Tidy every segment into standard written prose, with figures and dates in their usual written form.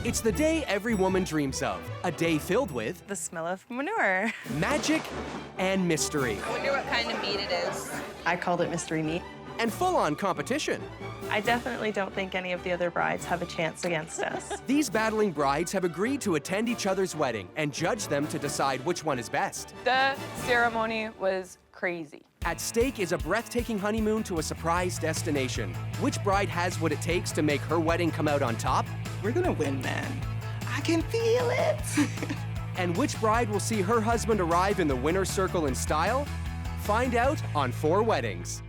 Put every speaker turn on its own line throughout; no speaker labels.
It's the day every woman dreams of. A day filled with
the smell of manure.
magic and mystery.
I wonder what kind of meat it is.
I called it mystery meat.
And full-on competition.
I definitely don't think any of the other brides have a chance against us.
These battling brides have agreed to attend each other's wedding and judge them to decide which one is best.
The ceremony was crazy.
At stake is a breathtaking honeymoon to a surprise destination. Which bride has what it takes to make her wedding come out on top?
We're gonna win, man. I can feel it.
And which bride will see her husband arrive in the winner's circle in style? Find out on 4 Weddings.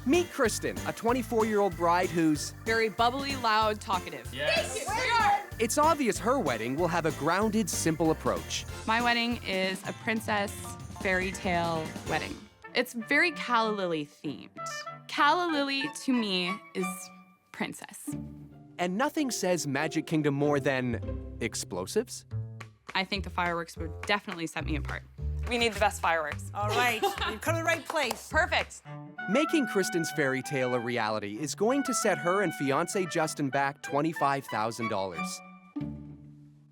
Meet Kristen, a 24-year-old bride who's
Very bubbly, loud, talkative.
Yes.
it's obvious her wedding will have a grounded, simple approach.
My wedding is a princess fairy tale wedding. It's very Calla Lily themed. Calla Lily, to me, is princess.
And nothing says Magic Kingdom more than explosives.
I think the fireworks would definitely set me apart. We need the best fireworks.
All right, you've come to the right place.
Perfect.
Making Kristen's fairy tale a reality is going to set her and fiance Justin back $25,000.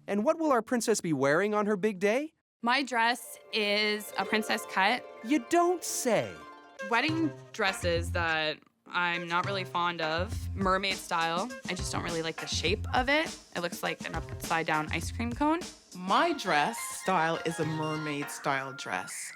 And what will our princess be wearing on her big day?
My dress is a princess cut.
You don't say.
Wedding dresses that I'm not really fond of, mermaid style. I just don't really like the shape of it. It looks like an upside down ice cream cone.
My dress style is a mermaid style dress.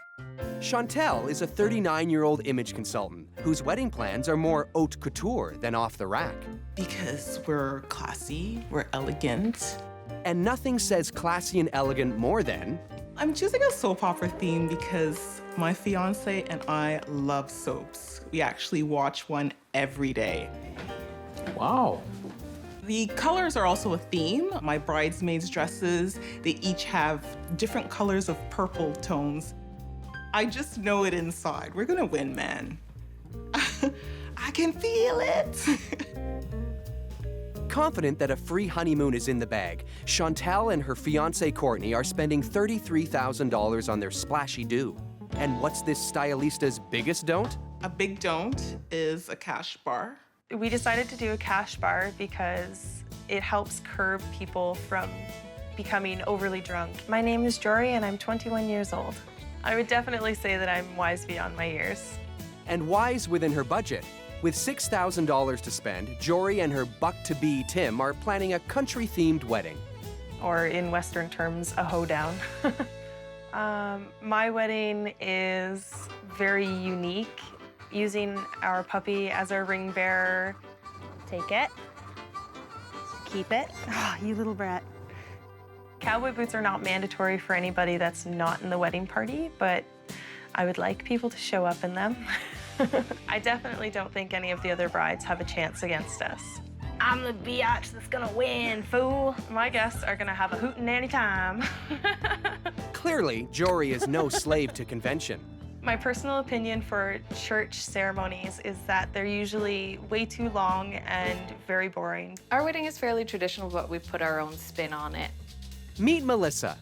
Chantel is a 39-year-old image consultant whose wedding plans are more haute couture than off the rack.
Because we're classy, we're elegant.
And nothing says classy and elegant more than
I'm choosing a soap opera theme because my fiance and I love soaps. We actually watch one every day.
Wow.
The colors are also a theme. My bridesmaids' dresses, they each have different colors of purple tones. I just know it inside. We're gonna win, man. I can feel it.
confident that a free honeymoon is in the bag. Chantel and her fiancé Courtney are spending $33,000 on their splashy do. And what's this stylista's biggest don't?
A big don't is a cash bar.
We decided to do a cash bar because it helps curb people from becoming overly drunk. My name is Jory and I'm 21 years old. I would definitely say that I'm wise beyond my years.
And wise within her budget. With $6,000 to spend, Jory and her buck-to-be Tim are planning a country-themed wedding.
Or in Western terms, a hoedown. My wedding is very unique, using our puppy as our ring bearer.
Take it. Keep it. Oh, you little brat.
Cowboy boots are not mandatory for anybody that's not in the wedding party, but I would like people to show up in them. I definitely don't think any of the other brides have a chance against us.
I'm the biatch that's gonna win, fool.
My guests are gonna have a hootin' anytime.
Clearly, Jory is no slave to convention.
My personal opinion for church ceremonies is that they're usually way too long and very boring.
Our wedding is fairly traditional, but we put our own spin on it.
Meet Melissa.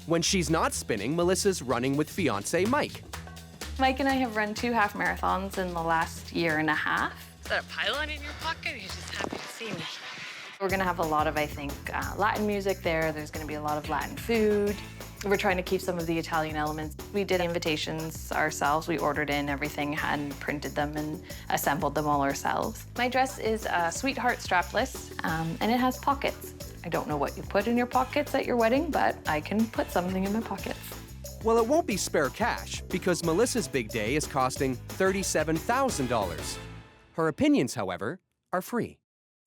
When she's not spinning, Melissa's running with fiancé Mike.
Mike and I have run 2 half marathons in the last year and a half.
Is that a pylon in your pocket? You're just happy to see me.
We're gonna have a lot of, I think, Latin music there. There's gonna be a lot of Latin food. We're trying to keep some of the Italian elements. We did invitations ourselves. We ordered in everything, hand printed them, and assembled them all ourselves. My dress is a sweetheart strapless, and it has pockets. I don't know what you put in your pockets at your wedding, but I can put something in my pockets.
Well, it won't be spare cash, because Melissa's big day is costing $37,000. Her opinions, however, are free.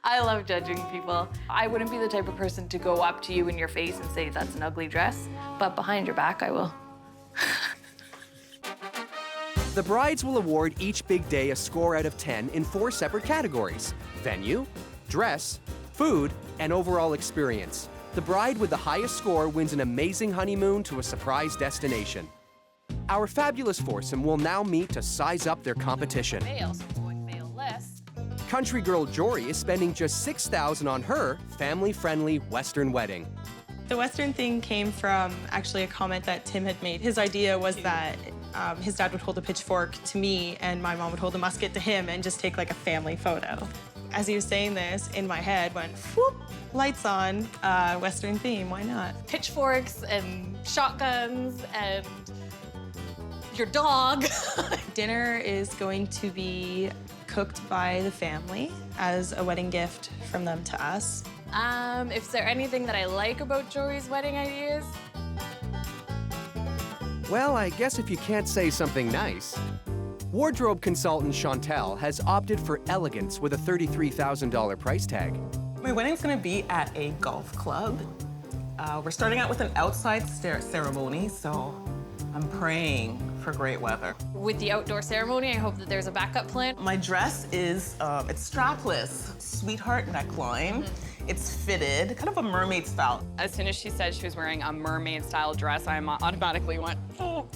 I love judging people. I wouldn't be the type of person to go up to you in your face and say that's an ugly dress, but behind your back, I will.
The brides will award each big day a score out of 10 in 4 separate categories: venue, dress, food, and overall experience. The bride with the highest score wins an amazing honeymoon to a surprise destination. Our fabulous foursome will now meet to size up their competition.
Male, so going male less.
Country girl Jory is spending just $6,000 on her family-friendly Western wedding.
The Western thing came from actually a comment that Tim had made. His idea was that his dad would hold a pitchfork to me and my mom would hold a musket to him and just take like a family photo. As he was saying this, in my head went, whoop, lights on, Western theme, why not?
Pitchforks and shotguns and your dog.
Dinner is going to be cooked by the family as a wedding gift from them to us.
Is there anything that I like about Jory's wedding ideas?
Well, I guess if you can't say something nice. Wardrobe consultant Chantel has opted for elegance with a $33,000 price tag.
My wedding's gonna be at a golf club. We're starting out with an outside ceremony, so I'm praying for great weather.
With the outdoor ceremony, I hope that there's a backup plan.
My dress is, it's strapless, sweetheart neckline. It's fitted, kind of a mermaid style.
As soon as she said she was wearing a mermaid-style dress, I automatically went, oh,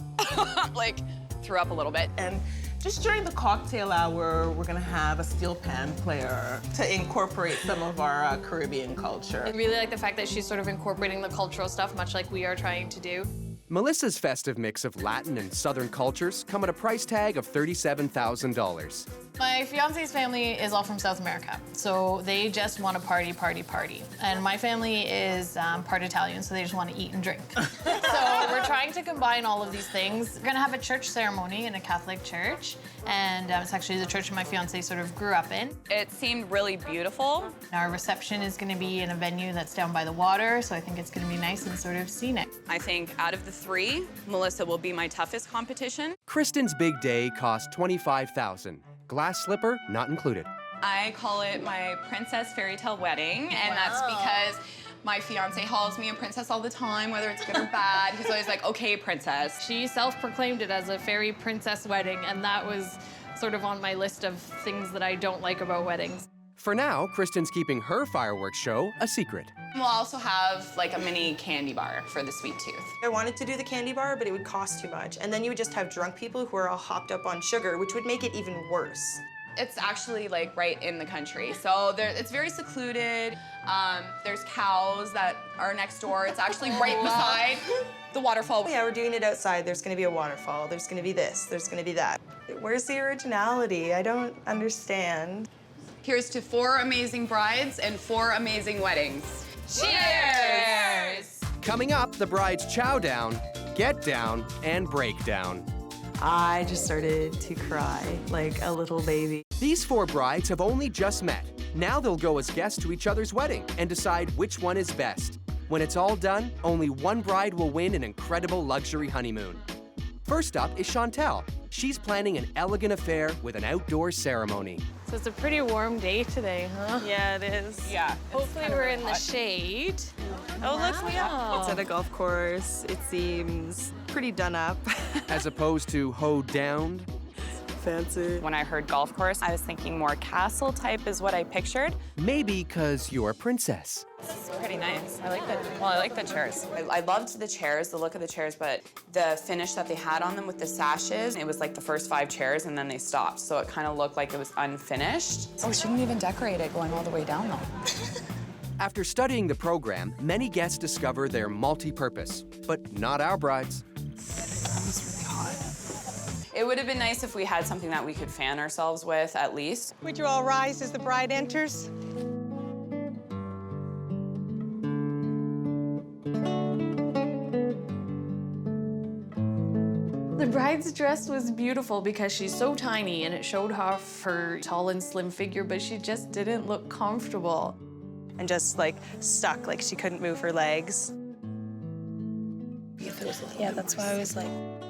like, threw up a little bit.
And just during the cocktail hour, we're gonna have a steel pan player to incorporate some of our Caribbean culture.
I really like the fact that she's sort of incorporating the cultural stuff, much like we are trying to do.
Melissa's festive mix of Latin and Southern cultures come at a price tag of $37,000.
My fiance's family is all from South America, so they just want to party, party, party. And my family is part Italian, so they just want to eat and drink. So we're trying to combine all of these things. We're gonna have a church ceremony in a Catholic church, and it's actually the church my fiance sort of grew up in.
It seemed really beautiful.
Our reception is gonna be in a venue that's down by the water, so I think it's gonna be nice and sort of scenic.
I think out of the three, Melissa will be my toughest competition.
Kristen's big day cost $25,000. Glass slipper not included.
I call it my princess fairy tale wedding, and that's because my fiance calls me a princess all the time, whether it's good or bad. He's always like, okay, princess.
She self-proclaimed it as a fairy princess wedding, and that was sort of on my list of things that I don't like about weddings.
For now, Kristen's keeping her fireworks show a secret.
We'll also have like a mini candy bar for the sweet tooth.
I wanted to do the candy bar, but it would cost too much. And then you would just have drunk people who are all hopped up on sugar, which would make it even worse.
It's actually like right in the country, so it's very secluded. There's cows that are next door. It's actually right beside the waterfall.
Yeah, we're doing it outside. There's gonna be a waterfall. There's gonna be this. There's gonna be that. Where's the originality? I don't understand.
Here's to 4 amazing brides and 4 amazing weddings. Cheers!
Coming up, the bride's chow down, get down, and breakdown.
I just started to cry like a little baby.
These 4 brides have only just met. Now they'll go as guests to each other's wedding and decide which one is best. When it's all done, only one bride will win an incredible luxury honeymoon. First up is Chantel. She's planning an elegant affair with an outdoor ceremony.
So it's a pretty warm day today, huh?
Yeah, it is.
Yeah.
Hopefully we're in the shade.
Oh, look,
Wow.
it's at a golf course. It seems pretty done up.
As opposed to hoed down.
Fancy.
When I heard golf course, I was thinking more castle type is what I pictured.
Maybe because you're a princess.
It's pretty nice. I like the chairs. I loved the chairs, the look of the chairs, but the finish that they had on them with the sashes, it was like the first 5 chairs and then they stopped. So it kind of looked like it was unfinished. Oh, she didn't even decorate it going all the way down though.
After studying the program, many guests discover they're multi-purpose, but not our brides.
It would have been nice if we had something that we could fan ourselves with, at least.
Would you all rise as the bride enters?
The bride's dress was beautiful because she's so tiny and it showed off her tall and slim figure, but she just didn't look comfortable.
And just like stuck, like she couldn't move her legs.
Yeah, that's why I was like...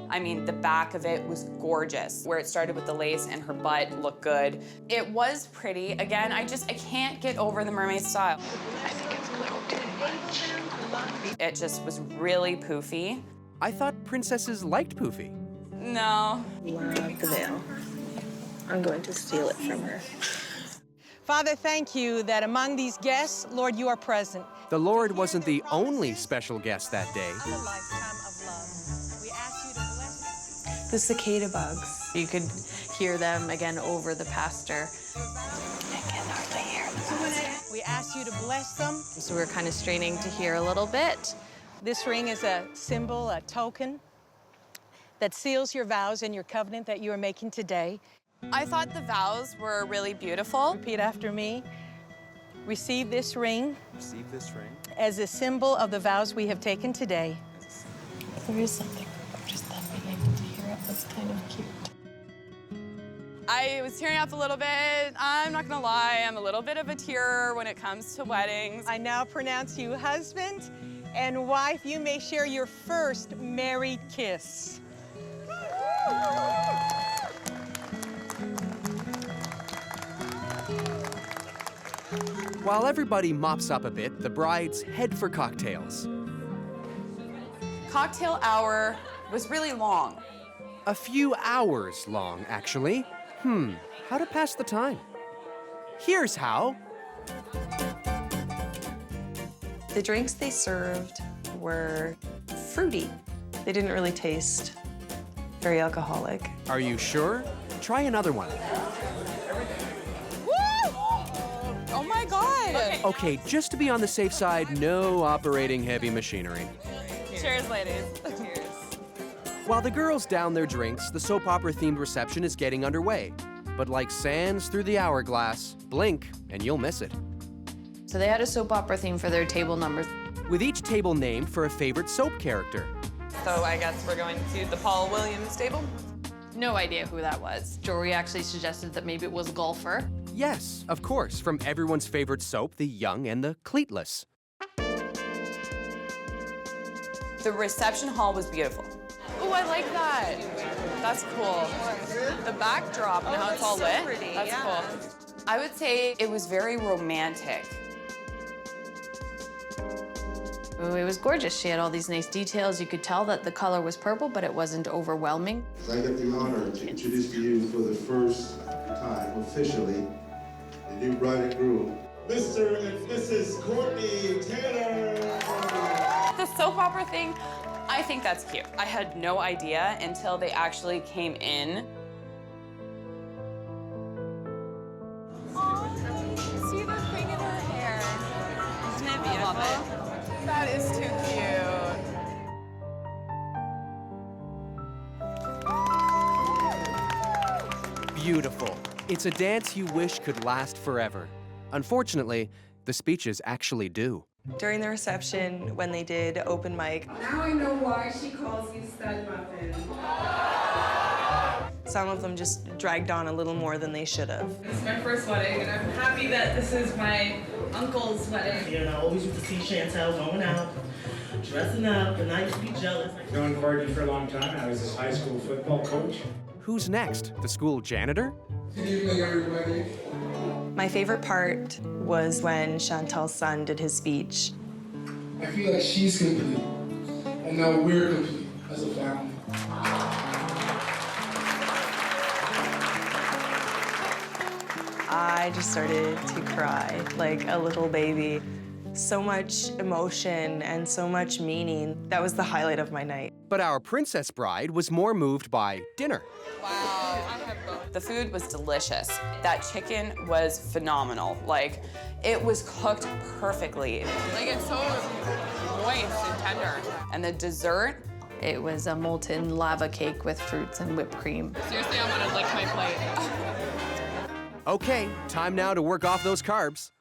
I mean, the back of it was gorgeous. Where it started with the lace and her butt looked good. It was pretty. Again, I can't get over the mermaid style. I think it's a little too much. It just was really poofy.
I thought princesses liked poofy.
No.
Love the veil. I'm going to steal it from her.
Father, thank you that among these guests, Lord, you are present.
The Lord wasn't the only special guest that day.
A lifetime of love. We ask you to bless
The cicada bugs.
You could hear them again over the pastor.
We ask you to bless them.
So we were kind of straining to hear a little bit.
This ring is a symbol, a token that seals your vows and your covenant that you are making today.
I thought the vows were really beautiful.
Repeat after me. Receive this ring.
Receive this ring.
As a symbol of the vows we have taken today.
There is something about just them being able to hear it that's kind of cute.
I was tearing up a little bit. I'm not gonna lie, I'm a little bit of a tearer when it comes to weddings.
I now pronounce you husband and wife. You may share your first married kiss.
While everybody mops up a bit, the brides head for cocktails.
Cocktail hour was really long.
A few hours long, actually. How to pass the time? Here's how.
The drinks they served were fruity. They didn't really taste very alcoholic.
Are you sure? Try another one.
Oh my God.
Okay, just to be on the safe side, no operating heavy machinery.
Cheers, ladies. Cheers.
While the girls down their drinks, the soap opera-themed reception is getting underway. But like sands through the hourglass, blink and you'll miss it.
So they had a soap opera theme for their table numbers.
With each table named for a favorite soap character.
So I guess we're going to the Paul Williams table.
No idea who that was. Jory actually suggested that maybe it was Golfer.
Yes, of course, from everyone's favorite soap, The Young and the Cleatless.
The reception hall was beautiful. Oh, I like that. That's cool. The backdrop and how it's all lit.
Pretty,
That's
yeah.
cool. I would say it was very romantic.
Oh, it was gorgeous. She had all these nice details. You could tell that the color was purple, but it wasn't overwhelming.
I get the honor to introduce to you for the first time officially the new bride and groom, Mr. and Mrs. Courtney Taylor.
The soap opera thing, I think that's cute. I had no idea until they actually came in. See the thing in her hair. Isn't it beautiful? I love it. That is too cute.
Beautiful. It's a dance you wish could last forever. Unfortunately, the speeches actually do.
During the reception, when they did open mic,
Now I know why she calls you stud muffin.
some of them just dragged on a little more than they should have.
This is my first wedding, and I'm happy that this is my uncle's wedding.
And I always used to see Chantel going out, dressing up, and I used to be jealous.
Known Courtney for a long time. I was his high school football coach.
Who's next? The school janitor?
Good evening, everybody.
My favorite part was when Chantel's son did his speech.
I feel like she's complete, and now we're complete as a family.
I just started to cry like a little baby. So much emotion and so much meaning. That was the highlight of my night.
But our princess bride was more moved by dinner.
Wow, I have both. The food was delicious. That chicken was phenomenal. Like, it was cooked perfectly. Like, it's so moist and tender. And the dessert,
It was a molten lava cake with fruits and whipped cream.
seriously, I'm gonna lick my plate.
Okay, time now to work off those carbs.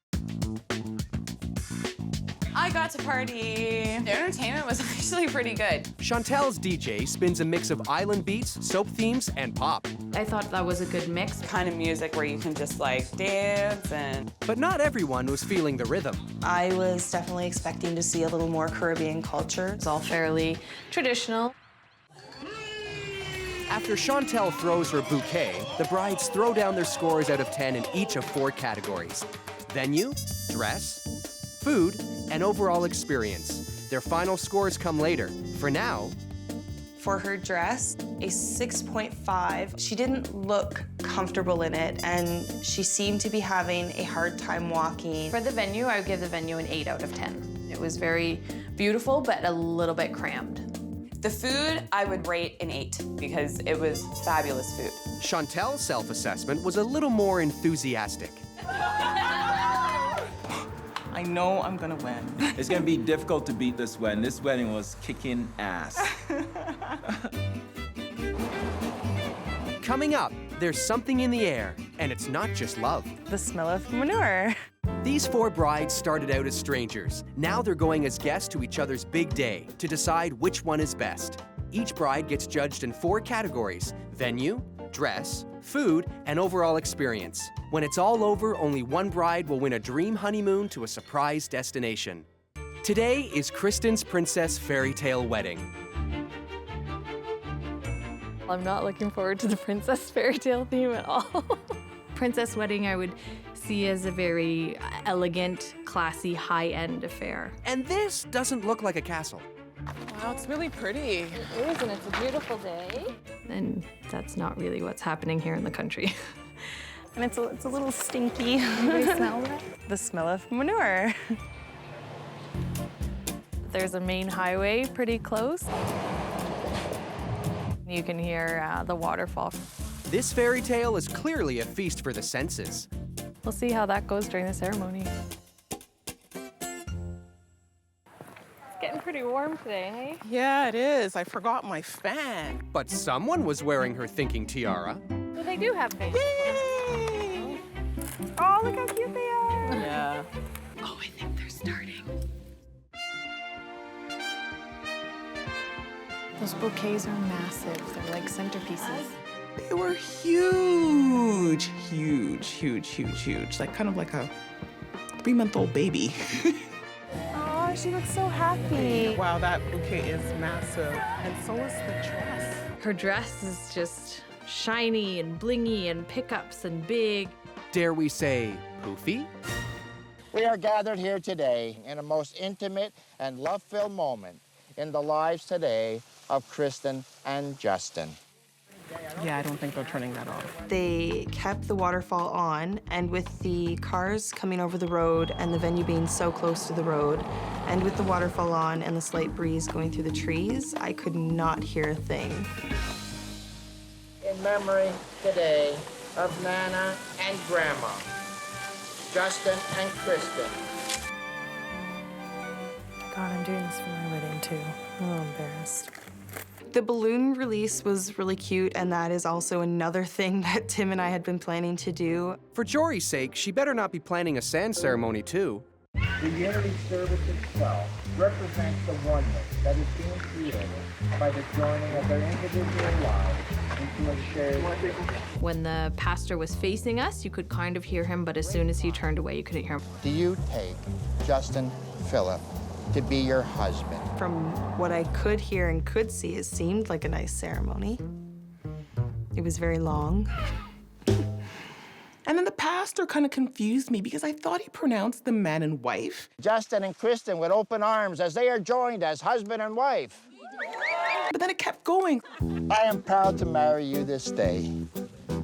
I got to party. The entertainment was actually pretty good.
Chantel's DJ spins a mix of island beats, soap themes, and pop.
I thought that was a good mix.
Kind of music where you can just like dance and...
But not everyone was feeling the rhythm.
I was definitely expecting to see a little more Caribbean culture.
It's all fairly traditional.
After Chantel throws her bouquet, the brides throw down their scores out of 10 in each of 4 categories: venue, dress, food, and overall experience. Their final scores come later. For now,
For her dress, a 6.5. She didn't look comfortable in it, and she seemed to be having a hard time walking.
For the venue, I would give the venue an 8 out of 10. It was very beautiful, but a little bit crammed.
The food, I would rate an 8 because it was fabulous food.
Chantel's self-assessment was a little more enthusiastic.
I know I'm gonna win.
It's gonna be difficult to beat this wedding. This wedding was kicking ass.
Coming up, There's something in the air, and it's not just love.
The smell of manure.
These 4 brides started out as strangers. Now they're going as guests to each other's big day to decide which one is best. Each bride gets judged in 4 categories: venue, dress, food, and overall experience. When it's all over, only one bride will win a dream honeymoon to a surprise destination. Today is Kristen's princess fairy tale wedding.
I'm not looking forward to the princess fairy tale theme at all. Princess wedding I would see as a very elegant, classy, high-end affair.
And this doesn't look like a castle.
Wow, it's really pretty.
It is, and it's a beautiful day. And that's not really what's happening here in the country.
And it's a little stinky. Anybody smell that? The smell of manure.
There's a main highway pretty close. You can hear the waterfall.
This fairy tale is clearly a feast for the senses.
We'll see how that goes during the ceremony. It's getting pretty warm today, hey?
Yeah, it is. I forgot my fan.
But someone was wearing her thinking tiara.
Well, they do have fans.
Yay!
Oh, look how cute they are.
Yeah.
Oh, I think they're starting. Those bouquets are massive. They're like centerpieces.
They were huge, huge, huge, huge, huge. Like kind of like a 3-month-old baby.
Oh, she looks so happy.
Wow, that bouquet is massive. And so is the dress.
Her dress is just shiny and blingy and pickups and big.
Dare we say, poofy?
We are gathered here today in a most intimate and love-filled moment in the lives today of Kristen and Justin.
Yeah, I don't think they're turning that off.
They kept the waterfall on, and with the cars coming over the road and the venue being so close to the road, and with the waterfall on and the slight breeze going through the trees, I could not hear a thing.
In memory today of Nana and Grandma, Justin and Kristen.
God, I'm doing this for my wedding too. I'm a little embarrassed. The balloon release was really cute, and that is also another thing that Tim and I had been planning to do.
For Jory's sake, she better not be planning a sand ceremony too.
The Unity service itself represents the oneness that is being created by the joining of their individual lives into a shared.
When the pastor was facing us, you could kind of hear him, but as soon as he turned away, you couldn't hear him.
Do you take Justin Phillip to be your husband?
From what I could hear and could see, it seemed like a nice ceremony. It was very long.
And then the pastor kind of confused me because I thought he pronounced them man and wife.
Justin and Kristen with open arms as they are joined as husband and wife.
But then it kept going.
I am proud to marry you this day.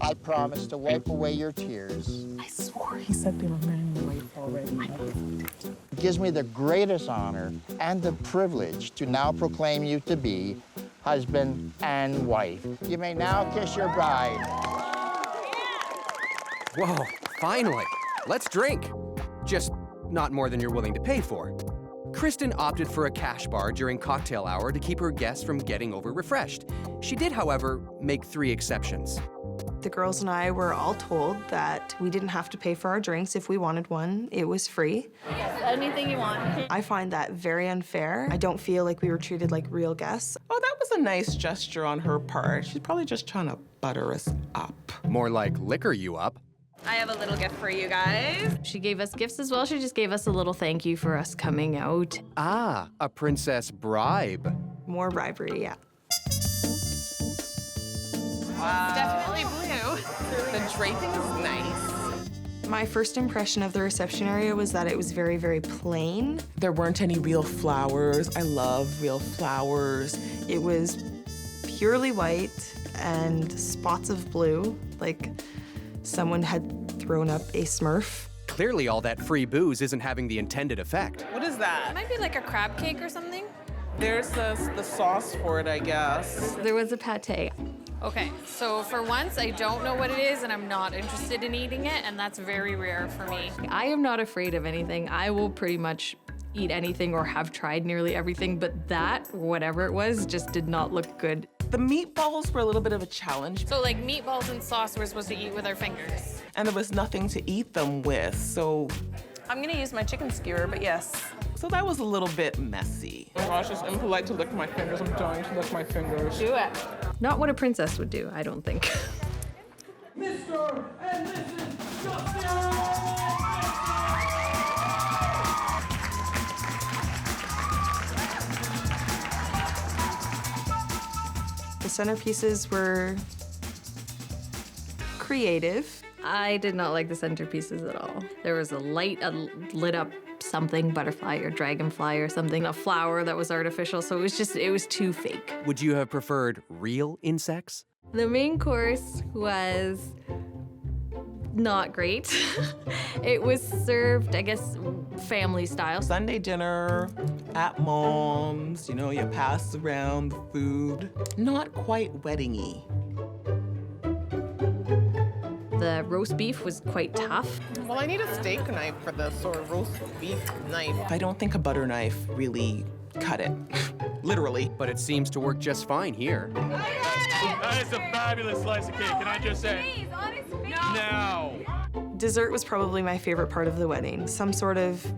I promise to wipe away your tears.
I swore he said they were man and wife already.
It gives me the greatest honor and the privilege to now proclaim you to be husband and wife. You may now kiss your bride.
Whoa, finally. Let's drink. Just not more than you're willing to pay for. Kristen opted for a cash bar during cocktail hour to keep her guests from getting over-refreshed. She did, however, make 3 exceptions.
The girls and I were all told that we didn't have to pay for our drinks if we wanted one. It was free.
Yes, anything you want.
I find that very unfair. I don't feel like we were treated like real guests.
Oh, that was a nice gesture on her part. She's probably just trying to butter us up.
More like liquor you up.
I have a little gift for you guys.
She gave us gifts as well. She just gave us a little thank you for us coming out.
Ah, a princess bribe.
More bribery, yeah.
Wow. It's definitely blue.
The draping is nice.
My first impression of the reception area was that it was very, very plain.
There weren't any real flowers. I love real flowers.
It was purely white and spots of blue, like someone had thrown up a Smurf.
Clearly all that free booze isn't having the intended effect.
What is that?
It might be like a crab cake or something.
There's the sauce for it, I guess.
There was a pate.
Okay, so for once, I don't know what it is, and I'm not interested in eating it, and that's very rare for me.
I am not afraid of anything. I will pretty much eat anything or have tried nearly everything, but that, whatever it was, just did not look good.
The meatballs were a little bit of a challenge.
So like meatballs and sauce we're supposed to eat with our fingers.
And there was nothing to eat them with, so.
I'm gonna use my chicken skewer, but yes.
So that was a little bit messy.
Oh my gosh, it's impolite to lick my fingers. I'm dying to lick my fingers.
Do it. Not what a princess would do, I don't think.
Mr. and Mrs. Justice!
The centerpieces were creative.
I did not like the centerpieces at all. There was a lit up something, butterfly or dragonfly or something, a flower that was artificial, so it was too fake.
Would you have preferred real insects?
The main course was not great. It was served, I guess, family style.
Sunday dinner at mom's, you know, you pass around the food. Not quite wedding-y.
The roast beef was quite tough.
Well, I need a steak knife for this, or a roast beef knife.
I don't think a butter knife really cut it, literally.
But it seems to work just fine here.
That is a fabulous slice of cake, can I just say? Now.
Dessert was probably my favorite part of the wedding. Some sort of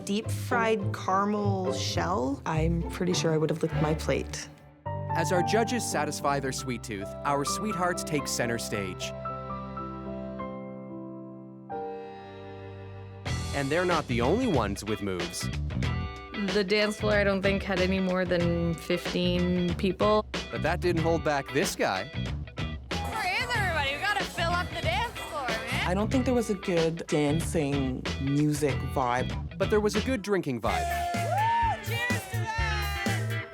deep-fried caramel shell. I'm pretty sure I would have licked my plate.
As our judges satisfy their sweet tooth, our sweethearts take center stage. And they're not the only ones with moves.
The dance floor, I don't think, had any more than 15 people.
But that didn't hold back this guy.
Where is everybody? We gotta fill up the dance floor, man.
I don't think there was a good dancing music vibe.
But there was a good drinking vibe.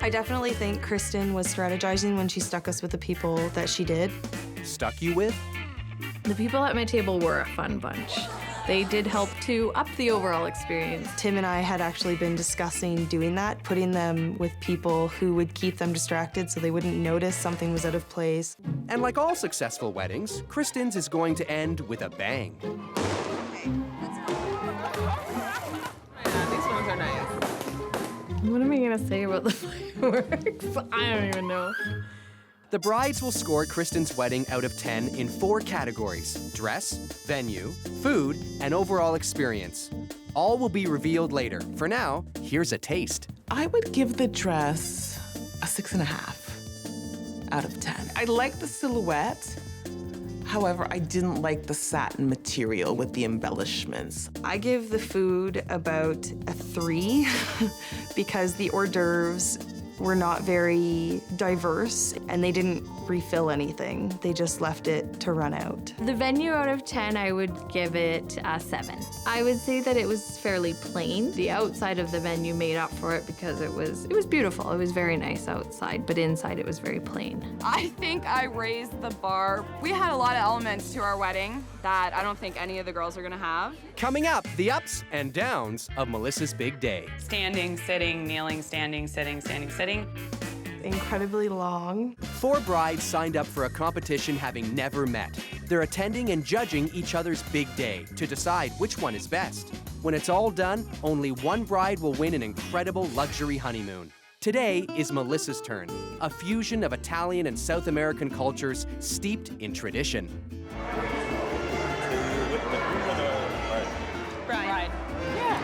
I definitely think Kristen was strategizing when she stuck us with the people that she did.
Stuck you with?
The people at my table were a fun bunch. They did help to up the overall experience.
Tim and I had actually been discussing doing that, putting them with people who would keep them distracted so they wouldn't notice something was out of place.
And like all successful weddings, Kristen's is going to end with a bang.
Yeah, these ones are nice.
What am I gonna say about the fireworks? I don't even know.
The brides will score Kristen's wedding out of 10 in 4 categories: dress, venue, food, and overall experience. All will be revealed later. For now, here's a taste.
I would give the dress a 6.5 out of 10. I like the silhouette. However, I didn't like the satin material with the embellishments.
I give the food about a 3 because the hors d'oeuvres were not very diverse and they didn't refill anything. They just left it to run out.
The venue out of 10, I would give it a 7. I would say that it was fairly plain. The outside of the venue made up for it because it was beautiful. It was very nice outside, but inside it was very plain.
I think I raised the bar. We had a lot of elements to our wedding that I don't think any of the girls are gonna have.
Coming up, the ups and downs of Melissa's big day.
Standing, sitting, kneeling, standing, sitting, standing, sitting.
Incredibly long.
4 brides signed up for a competition having never met. They're attending and judging each other's big day to decide which one is best. When it's all done, only one bride will win an incredible luxury honeymoon. Today is Melissa's turn, a fusion of Italian and South American cultures steeped in tradition.
Bride. Yeah.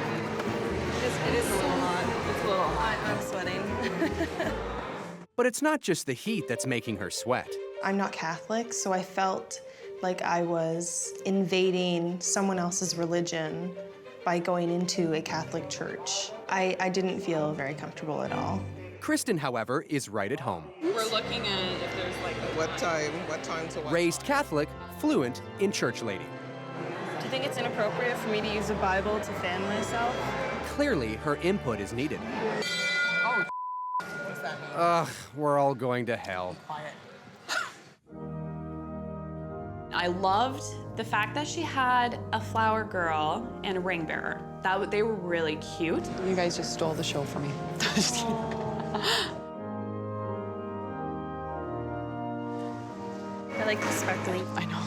It is a little hot. It's a little hot. I'm sweating.
But it's not just the heat that's making her sweat.
I'm not Catholic, so I felt like I was invading someone else's religion by going into a Catholic church. I didn't feel very comfortable at all.
Kristen, however, is right at home.
We're looking at if there's like
What time to what?
Raised Catholic, fluent in church lady.
Do you think it's inappropriate for me to use a Bible to fan myself?
Clearly, her input is needed.
Oh, what's that mean?
Ugh, we're all going to hell.
Quiet.
I loved the fact that she had a flower girl and a ring bearer. They were really cute.
You guys just stole the show from me.
I like the sparkly.
I know.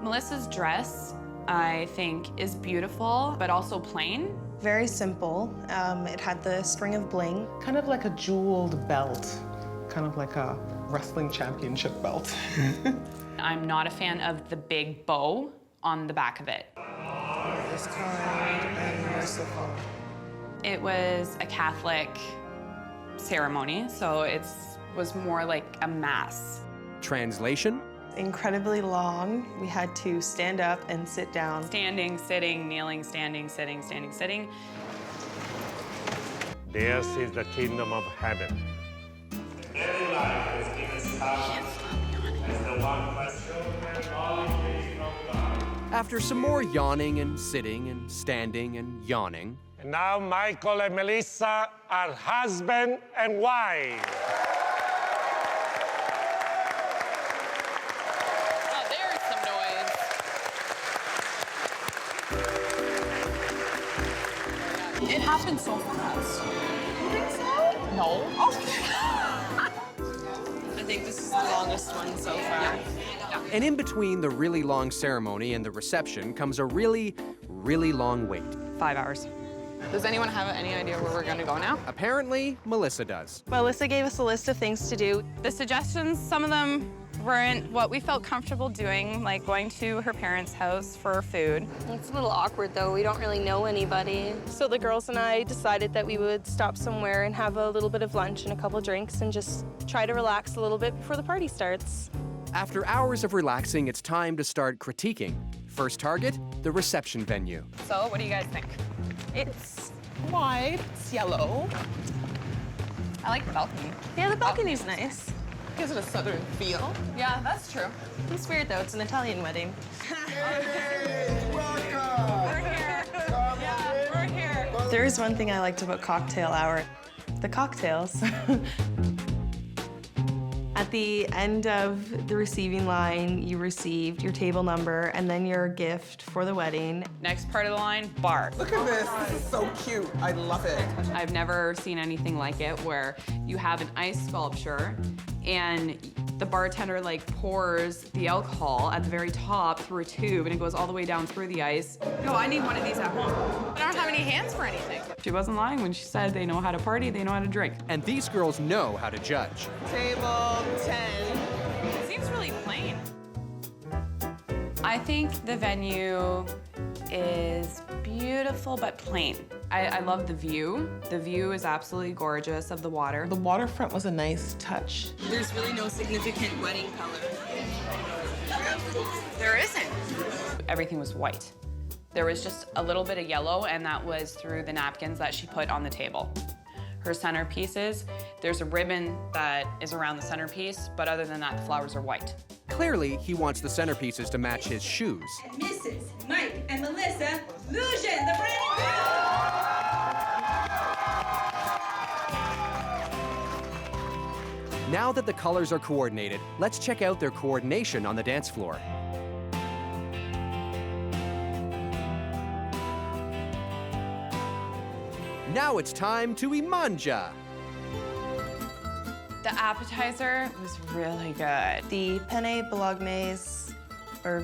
Melissa's dress, I think, is beautiful, but also plain.
Very simple. It had the string of bling.
Kind of like a jeweled belt kind of like a wrestling championship belt.
I'm not a fan of the big bow on the back of it.
It's kind and merciful.
It was a Catholic ceremony, so it was more like a mass.
Translation?
Incredibly long. We had to stand up and sit down.
Standing, sitting, kneeling, standing, sitting, standing, sitting.
This is the kingdom of heaven.
Every life is given established as the one question and all creation of God.
After some more yawning and sitting and standing and yawning.
And now Michael and Melissa are husband and wife.
Oh, there's some noise. It happened so fast.
You think so?
No.
I think this is the longest one so far.
And in between the really long ceremony and the reception comes a really, really long wait.
5 hours.
Does anyone have any idea where we're gonna go now?
Apparently, Melissa does.
Melissa gave us a list of things to do.
The suggestions, some of them weren't what we felt comfortable doing, like going to her parents' house for food.
It's a little awkward, though. We don't really know anybody.
So the girls and I decided that we would stop somewhere and have a little bit of lunch and a couple drinks and just try to relax a little bit before the party starts.
After hours of relaxing, it's time to start critiquing. First target, the reception venue.
So, what do you guys think?
It's wide, it's yellow.
I like the balcony.
Yeah, the balcony's nice.
Gives it a southern feel.
Yeah, that's true.
It's weird though, it's an Italian wedding.
We're here. Yeah, we're here.
There is one thing I liked about cocktail hour. The cocktails. At the end of the receiving line, you received your table number and then your gift for the wedding.
Next part of the line, bar.
Look at this. This is so cute. I love it.
I've never seen anything like it where you have an ice sculpture and the bartender like pours the alcohol at the very top through a tube and it goes all the way down through the ice. No, I need one of these at home.
I don't have any hands for anything.
She wasn't lying when she said they know how to party, they know how to drink.
And these girls know how to judge.
Table 10.
It seems really plain.
I think the venue is beautiful but plain. I love the view. The view is absolutely gorgeous of the water.
The waterfront was a nice touch.
There's really no significant wedding color.
There isn't.
Everything was white. There was just a little bit of yellow, and that was through the napkins that she put on the table. Her centerpieces, there's a ribbon that is around the centerpiece, but other than that, the flowers are white.
Clearly, he wants the centerpieces to match his shoes.
Mrs. Mike and Melissa Lucian, the bride and groom!
Now that the colors are coordinated, let's check out their coordination on the dance floor. Now it's time to imanja.
The appetizer was really good.
The penne bolognese, or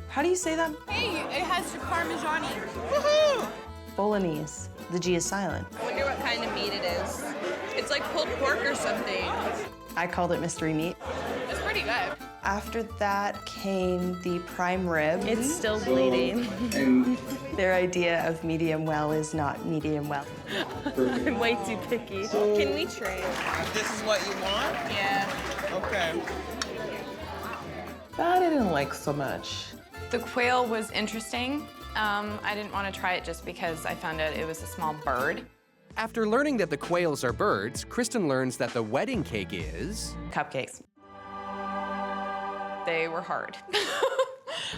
how do you say that?
Hey, it has Parmigiani.
Woohoo! Bolognese. The G is silent.
I wonder what kind of meat it is. It's like pulled pork or something.
I called it mystery meat.
It's pretty good.
After that came the prime rib. It's still bleeding. Their idea of medium well is not medium well. I'm way too picky. Can we trade?
This is what you want?
Yeah.
Okay. That I didn't like so much.
The quail was interesting. I didn't want to try it just because I found out it was a small bird.
After learning that the quails are birds, Kristen learns that the wedding cake is...
Cupcakes. They were hard.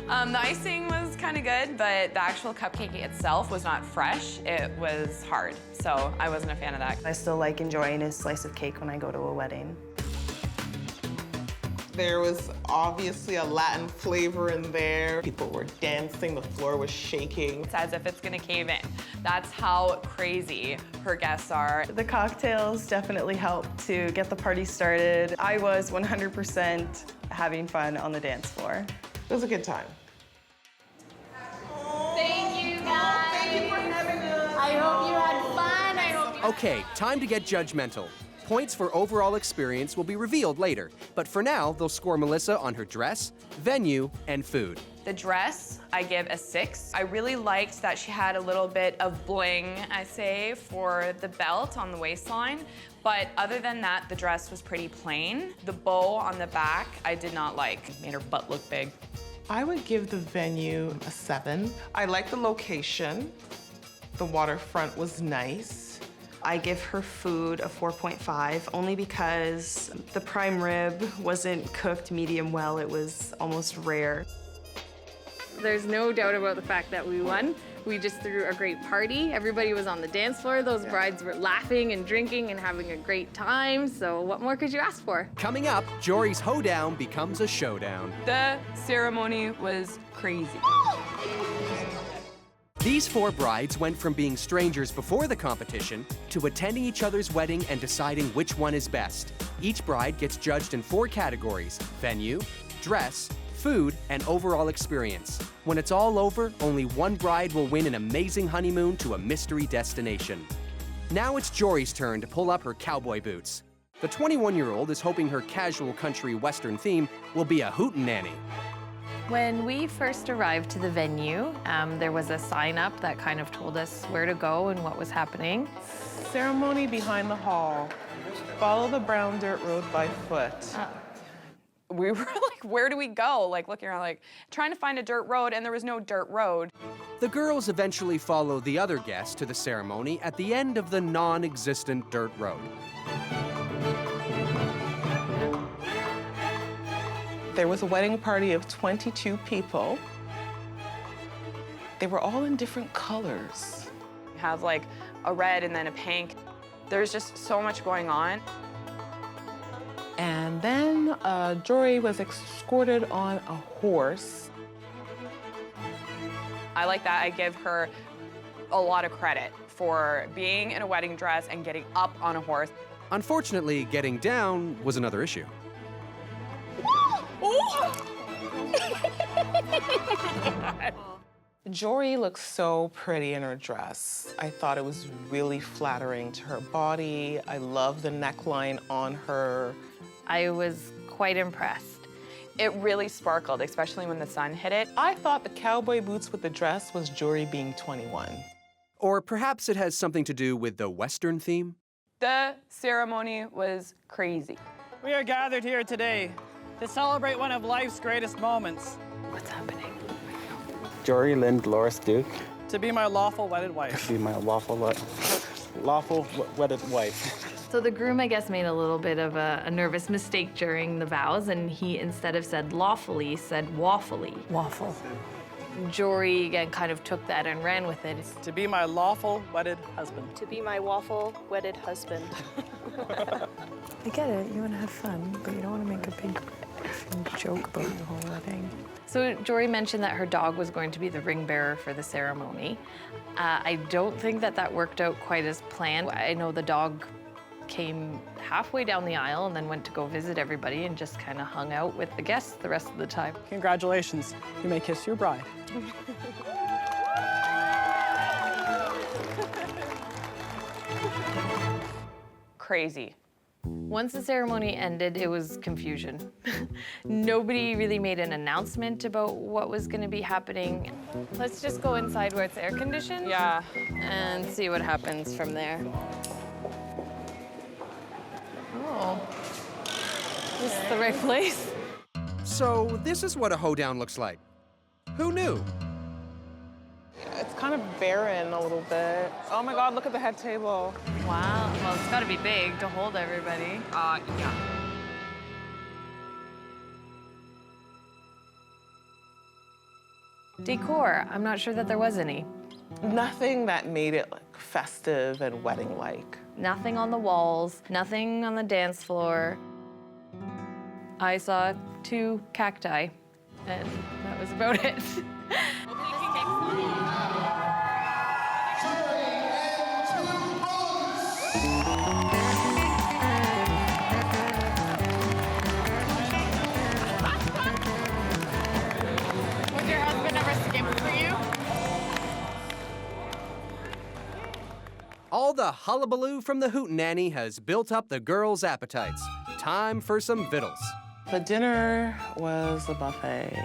The icing was kind of good, but the actual cupcake itself was not fresh. It was hard, so I wasn't a fan of that.
I still like enjoying a slice of cake when I go to a wedding.
There was obviously a Latin flavor in there. People were dancing, the floor was shaking.
It's as if it's gonna cave in. That's how crazy her guests are.
The cocktails definitely helped to get the party started. I was 100% having fun on the dance floor.
It was a good time.
Thank you, guys. Thank you for having us. I hope you had fun.
Okay, time to get judgmental. Points for overall experience will be revealed later, but for now, they'll score Melissa on her dress, venue, and food.
The dress, I give a 6. I really liked that she had a little bit of bling, I say, for the belt on the waistline. But other than that, the dress was pretty plain. The bow on the back, I did not like. It made her butt look big.
I would give the venue a 7. I like the location. The waterfront was nice.
I give her food a 4.5, only because the prime rib wasn't cooked medium well. It was almost rare.
There's no doubt about the fact that we won. We just threw a great party. Everybody was on the dance floor. Those brides were laughing and drinking and having a great time. So what more could you ask for?
Coming up, Jory's hoedown becomes a showdown.
The ceremony was crazy.
These 4 brides went from being strangers before the competition to attending each other's wedding and deciding which one is best. Each bride gets judged in 4 categories: venue, dress, food, and overall experience. When it's all over, only one bride will win an amazing honeymoon to a mystery destination. Now it's Jory's turn to pull up her cowboy boots. The 21-year-old is hoping her casual country western theme will be a hootenanny.
When we first arrived to the venue, there was a sign up that kind of told us where to go and what was happening.
Ceremony behind the hall. Follow the brown dirt road by foot.
We were like, where do we go? Like looking around, like trying to find a dirt road, and there was no dirt road.
The girls eventually follow the other guests to the ceremony at the end of the non-existent dirt road.
There was a wedding party of 22 people. They were all in different colors.
You have like a red and then a pink. There's just so much going on.
And then Jory was escorted on a horse.
I like that. I give her a lot of credit for being in a wedding dress and getting up on a horse.
Unfortunately, getting down was another issue.
Jory looked so pretty in her dress. I thought it was really flattering to her body. I love the neckline on her.
I was quite impressed.
It really sparkled, especially when the sun hit it.
I thought the cowboy boots with the dress was Jory being 21.
Or perhaps it has something to do with the Western theme?
The ceremony was crazy.
We are gathered here today to celebrate one of life's greatest moments.
What's happening?
Jory Lynn Dolores Duke.
To be my lawful wedded wife.
To be my lawful wedded wife.
So the groom, I guess, made a little bit of a nervous mistake during the vows, and he, instead of said lawfully, said waffly.
Waffle.
Jory, again, kind of took that and ran with it.
To be my lawful wedded husband.
To be my waffle wedded husband.
I get it, you want to have fun, but you don't want to make a big joke about the whole wedding.
So Jory mentioned that her dog was going to be the ring bearer for the ceremony. I don't think that worked out quite as planned. I know the dog came halfway down the aisle and then went to go visit everybody and just kind of hung out with the guests the rest of the time.
Congratulations, you may kiss your bride.
Crazy.
Once the ceremony ended, it was confusion. Nobody really made an announcement about what was going to be happening. Let's just go inside where it's air conditioned.
Yeah.
And see what happens from there. Oh, this is the right place.
So this is what a hoedown looks like. Who knew?
It's kind of barren a little bit. Oh my God, look at the head table.
Wow, well, it's gotta be big to hold everybody.
Yeah.
Decor, I'm not sure that there was any.
Nothing that made it like festive and wedding-like.
Nothing on the walls, nothing on the dance floor. I saw 2 cacti, and that was about it.
Was your husband ever skimp for you?
All All the hullabaloo from the hootenanny has built up the girls' appetites. Time for some vittles.
The dinner was a buffet.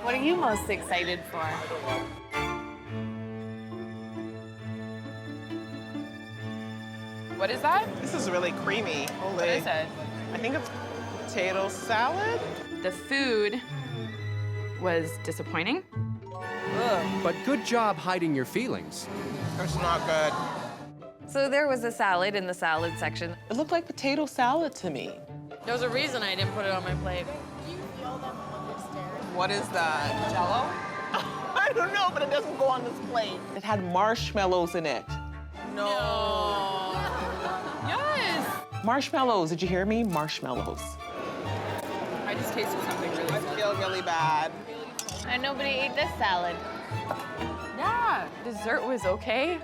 What are you most excited for? What is that?
This is really creamy. Holy.
What is it?
I think it's potato salad.
The food was disappointing.
But good job hiding your feelings.
It's not good.
So there was a salad in the salad section.
It looked like potato salad to me.
There's a reason I didn't put it on my plate.
What is that? Jell-O? I don't know, but it doesn't go on this plate. It had marshmallows in it. No.
Yes.
Marshmallows, did you hear me? Marshmallows.
I just tasted something really
I feel really bad.
And nobody ate this salad.
Yeah, dessert was okay.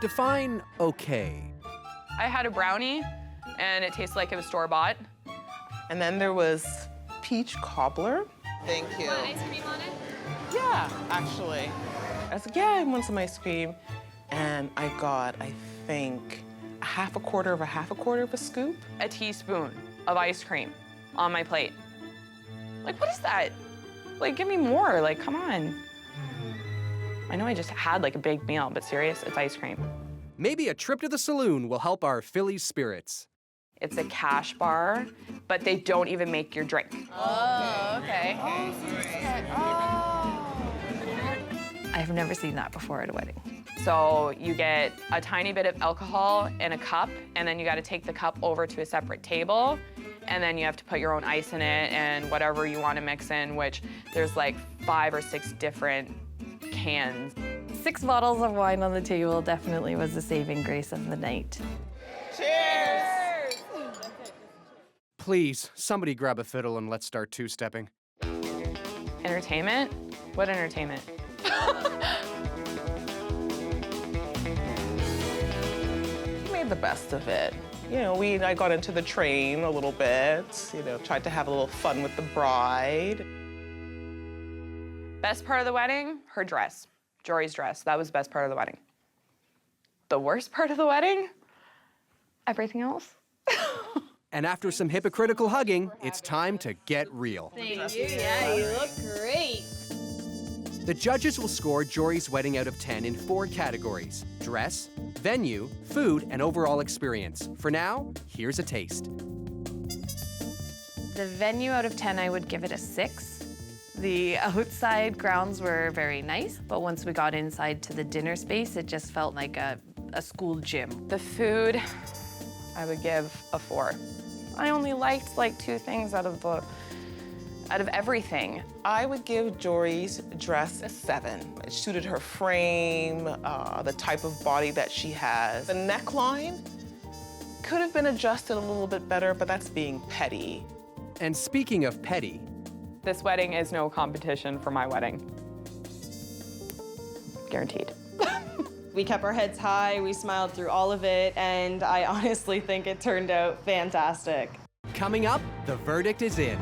Define okay.
I had a brownie, and it tasted like it was store-bought.
And then there was peach cobbler. Thank you.
Want ice cream on it?
Yeah, actually. I was like, yeah, I want some ice cream. And I got, I think, a quarter of a scoop.
A teaspoon of ice cream on my plate. Like, what is that? Like, give me more, like, come on. I know I just had like a big meal, but serious, it's ice cream.
Maybe a trip to the saloon will help our Philly's spirits.
It's a cash bar, but they don't even make your drink.
Oh, okay. I've never seen that before at a wedding.
So you get a tiny bit of alcohol in a cup, and then you gotta take the cup over to a separate table, and then you have to put your own ice in it and whatever you wanna mix in, which there's like 5 or 6 different cans.
6 bottles of wine on the table definitely was the saving grace of the night.
Cheers!
Please, somebody grab a fiddle and let's start two-stepping.
Entertainment? What entertainment?
Made the best of it. You know, I got into the train a little bit, you know, tried to have a little fun with the bride.
Best part of the wedding? Her dress. Jory's dress. That was the best part of the wedding. The worst part of the wedding? Everything else.
And after some hypocritical hugging, it's time to get real.
Thank you. Yeah, you look great.
The judges will score Jory's wedding out of 10 in 4 categories: dress, venue, food, and overall experience. For now, here's a taste.
The venue out of 10, I would give it a 6. The outside grounds were very nice, but once we got inside to the dinner space, it just felt like a school gym.
The food, I would give a 4. I only liked like 2 things out of everything.
I would give Jory's dress a 7. It suited her frame, the type of body that she has. The neckline could have been adjusted a little bit better, but that's being petty.
And speaking of petty,
this wedding is no competition for my wedding. Guaranteed.
We kept our heads high, we smiled through all of it, and I honestly think it turned out fantastic.
coming up, the verdict is in.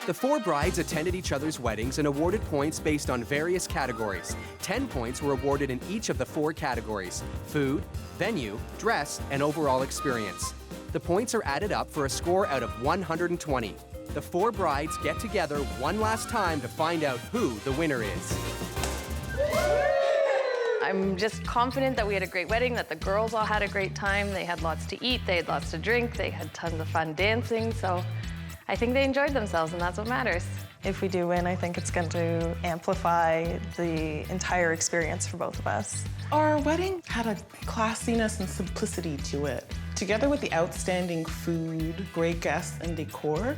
The 4 brides attended each other's weddings and awarded points based on various categories. 10 points were awarded in each of the 4 categories: food, venue, dress, and overall experience. The points are added up for a score out of 120. The 4 brides get together one last time to find out who the winner is.
I'm just confident that we had a great wedding, that the girls all had a great time. They had lots to eat, they had lots to drink, they had tons of fun dancing, so I think they enjoyed themselves, and that's what matters.
If we do win, I think it's going to amplify the entire experience for both of us.
Our wedding had a classiness and simplicity to it. Together with the outstanding food, great guests, and decor,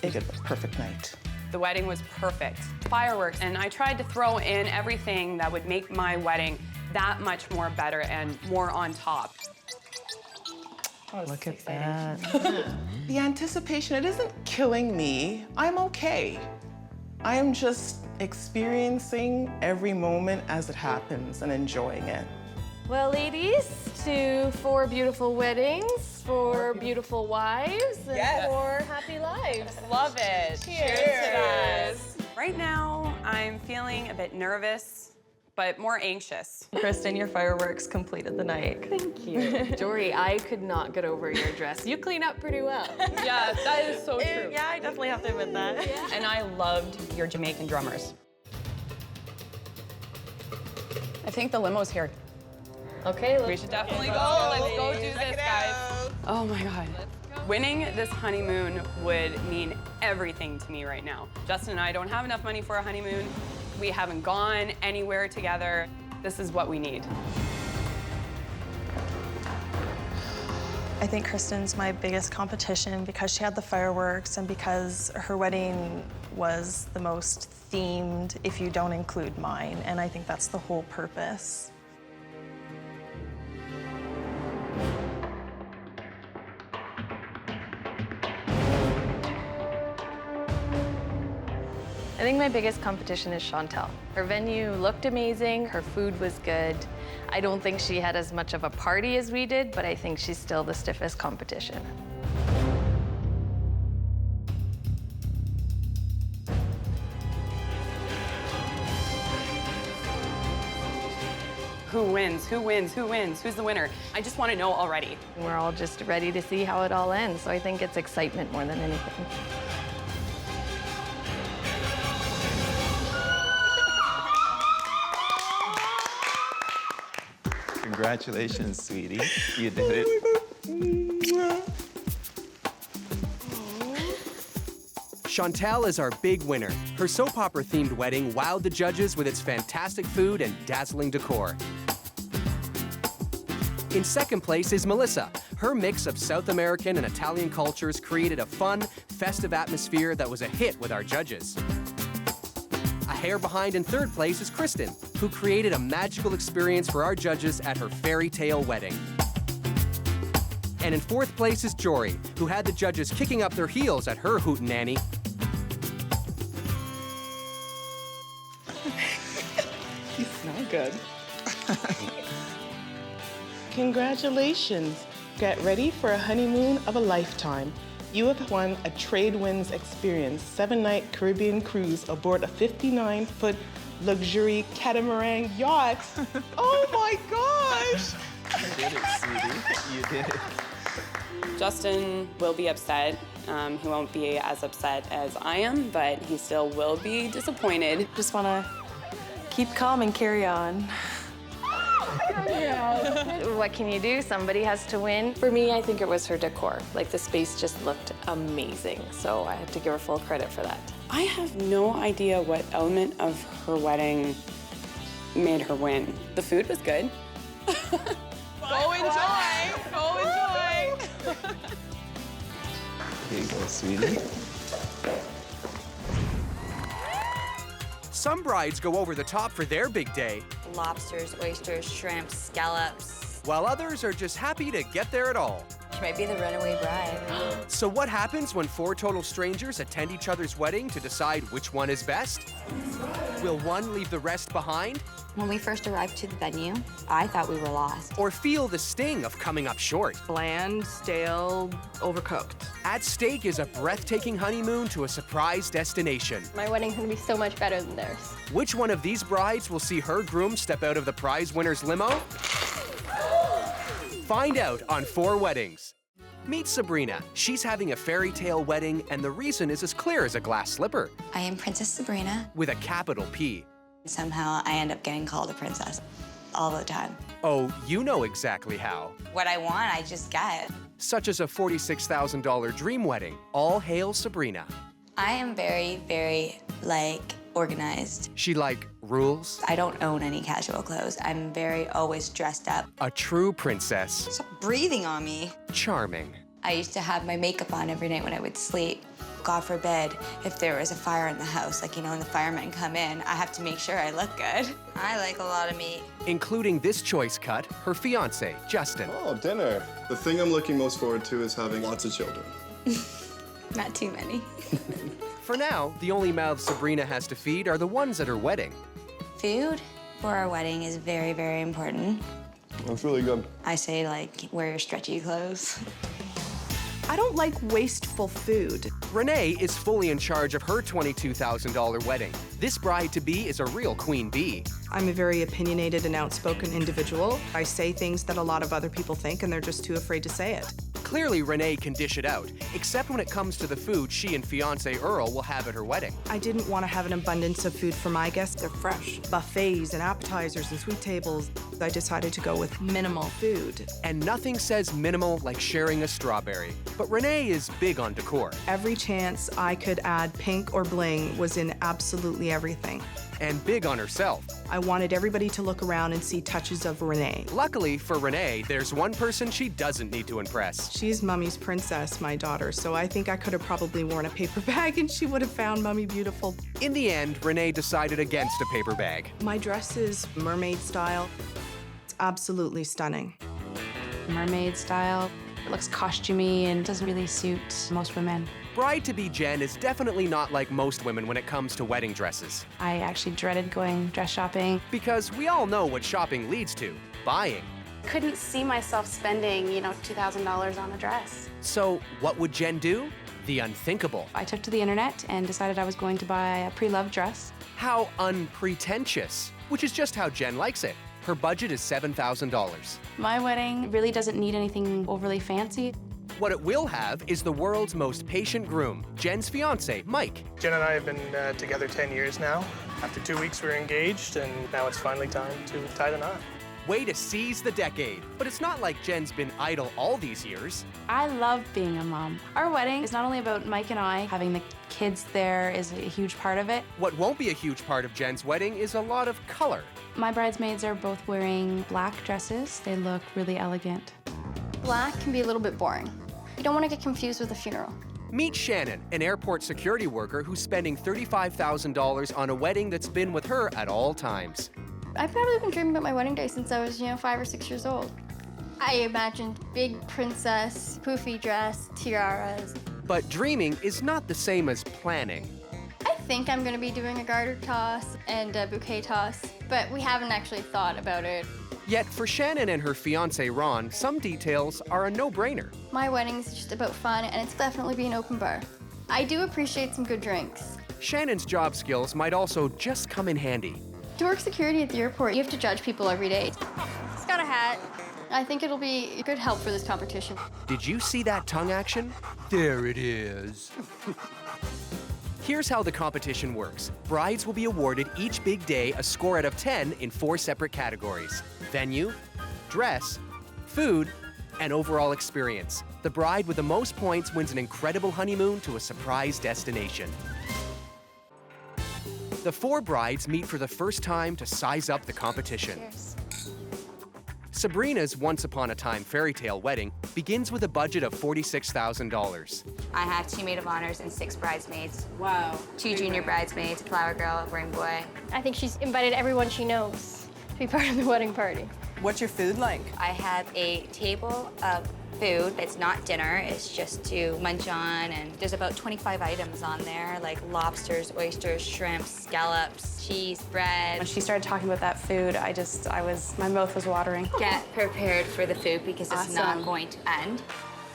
it was a perfect night.
The wedding was perfect. Fireworks, and I tried to throw in everything that would make my wedding that much more better and more on top.
Oh, look at that. The anticipation, it isn't killing me. I'm okay. I am just experiencing every moment as it happens and enjoying it.
Well, ladies, to 4 beautiful weddings, 4 beautiful wives, and 4 happy lives.
Love it.
Cheers.
To that. Right now, I'm feeling a bit nervous, but more anxious.
Kristen, your fireworks completed the night.
Thank you. Jory, I could not get over your dress. You clean up pretty well.
Yeah, that is so true.
Yeah, I definitely have to admit that.
Yeah.
And I loved your Jamaican drummers. I think the limo's here.
Okay,
we should definitely go. Let's go do this, guys. Oh my God. Winning this honeymoon would mean everything to me right now. Justin and I don't have enough money for a honeymoon. We haven't gone anywhere together. This is what we need.
I think Kristen's my biggest competition because she had the fireworks and because her wedding was the most themed if you don't include mine, and I think that's the whole purpose.
I think my biggest competition is Chantel. Her venue looked amazing, her food was good. I don't think she had as much of a party as we did, but I think she's still the stiffest competition.
Who wins? Who wins? Who wins? Who's the winner? I just want to know already.
We're all just ready to see how it all ends, so I think it's excitement more than anything.
Congratulations, sweetie. You did it.
Chantel is our big winner. Her soap opera-themed wedding wowed the judges with its fantastic food and dazzling decor. In second place is Melissa. Her mix of South American and Italian cultures created a fun, festive atmosphere that was a hit with our judges. A hair behind in third place is Kristen, who created a magical experience for our judges at her fairy tale wedding. And in fourth place is Jory, who had the judges kicking up their heels at her hootenanny.
You smell good. Congratulations. Get ready for a honeymoon of a lifetime. You have won a Trade Winds Experience 7-night Caribbean cruise aboard a 59-foot luxury catamaran yacht. Oh my gosh!
You did it, sweetie. You did it.
Justin will be upset. He won't be as upset as I am, but he still will be disappointed.
Just want to keep calm and carry on.
What can you do? Somebody has to win. For me, I think it was her decor. Like, the space just looked amazing, so I have to give her full credit for that.
I have no idea what element of her wedding made her win. The food was good.
Go enjoy! Go enjoy!
Here you go, sweetie.
Some brides go over the top for their big day,
Lobsters, oysters, shrimps, scallops.
while others are just happy to get there at all.
She might be the runaway bride.
So what happens when 4 total strangers attend each other's wedding to decide which one is best? Will one leave the rest behind?
When we first arrived to the venue, I thought we were lost.
Or feel the sting of coming up short?
Bland, stale, overcooked.
At stake is a breathtaking honeymoon to a surprise destination.
My wedding's gonna be so much better than theirs.
Which one of these brides will see her groom step out of the prize winner's limo? Find out on 4 Weddings. Meet Sabrina. She's having a fairy tale wedding, and the reason is as clear as a glass slipper.
I am Princess Sabrina.
With a capital P.
Somehow I end up getting called a princess all the time.
Oh, you know exactly how.
What I want, I just get.
Such as a $46,000 dream wedding. All hail Sabrina.
I am very, very, organized.
She rules?
I don't own any casual clothes. I'm very always dressed up.
A true princess.
Stop breathing on me.
Charming.
I used to have my makeup on every night when I would sleep. God forbid, if there was a fire in the house, when the firemen come in, I have to make sure I look good. I like a lot of meat.
Including this choice cut, her fiancé, Justin.
Oh, dinner. The thing I'm looking most forward to is having lots of children.
Not too many.
For now, the only mouths Sabrina has to feed are the ones at her wedding.
Food for our wedding is very, very important.
That's really good.
I say, like, wear your stretchy clothes.
I don't like wasteful food.
Renee is fully in charge of her $22,000 wedding. This bride-to-be is a real queen bee.
I'm a very opinionated and outspoken individual. I say things that a lot of other people think, and they're just too afraid to say it.
Clearly, Renee can dish it out, except when it comes to the food she and fiancé Earl will have at her wedding.
I didn't want to have an abundance of food for my guests. They're fresh. Buffets and appetizers and sweet tables. I decided to go with minimal food.
And nothing says minimal like sharing a strawberry. But Renee is big on decor.
Every chance I could add pink or bling was in absolutely everything.
And big on herself.
I wanted everybody to look around and see touches of Renee.
Luckily for Renee, there's one person she doesn't need to impress.
She's Mummy's princess, my daughter, so I think I could have probably worn a paper bag and she would have found Mummy beautiful.
In the end, Renee decided against a paper bag.
My dress is mermaid style. It's absolutely stunning.
Mermaid style. It looks costumey and doesn't really suit most women.
Bride-to-be Jen is definitely not like most women when it comes to wedding dresses.
I actually dreaded going dress shopping.
Because we all know what shopping leads to, buying.
Couldn't see myself spending, $2,000 on a dress.
So what would Jen do? The unthinkable.
I took to the internet and decided I was going to buy a pre-loved dress.
How unpretentious, which is just how Jen likes it. Her budget is $7,000.
My wedding really doesn't need anything overly fancy.
What it will have is the world's most patient groom, Jen's fiancé, Mike.
Jen and I have been together 10 years now. After 2 weeks, we were engaged, and now it's finally time to tie the knot.
Way to seize the decade. But it's not like Jen's been idle all these years.
I love being a mom. Our wedding is not only about Mike and I. Having the kids there is a huge part of it.
What won't be a huge part of Jen's wedding is a lot of color.
My bridesmaids are both wearing black dresses. They look really elegant.
Black can be a little bit boring. You don't want to get confused with a funeral.
Meet Shannon, an airport security worker who's spending $35,000 on a wedding that's been with her at all times.
I've probably been dreaming about my wedding day since I was, 5 or 6 years old. I imagined big princess, poofy dress, tiaras.
But dreaming is not the same as planning.
I think I'm going to be doing a garter toss and a bouquet toss, but we haven't actually thought about it.
Yet for Shannon and her fiancé Ron, some details are a no-brainer.
My wedding's just about fun, and it's definitely be an open bar. I do appreciate some good drinks.
Shannon's job skills might also just come in handy.
To work security at the airport, you have to judge people every day. It's got a hat. I think it'll be a good help for this competition.
Did you see that tongue action? There it is. Here's how the competition works. Brides will be awarded each big day a score out of 10 in 4 separate categories: venue, dress, food, and overall experience. The bride with the most points wins an incredible honeymoon to a surprise destination. The 4 brides meet for the first time to size up the competition.
Cheers.
Sabrina's Once Upon a Time fairy tale wedding begins with a budget of $46,000.
I have 2 maid of honors and 6 bridesmaids.
Wow.
2 junior bridesmaids, a flower girl, a ring boy.
I think she's invited everyone she knows to be part of the wedding party.
What's your food like?
I have a table of food. It's not dinner, it's just to munch on, and there's about 25 items on there, like lobsters, oysters, shrimp, scallops, cheese, bread.
When she started talking about that food, my mouth was watering.
Get prepared for the food because it's
Awesome.
not going to end.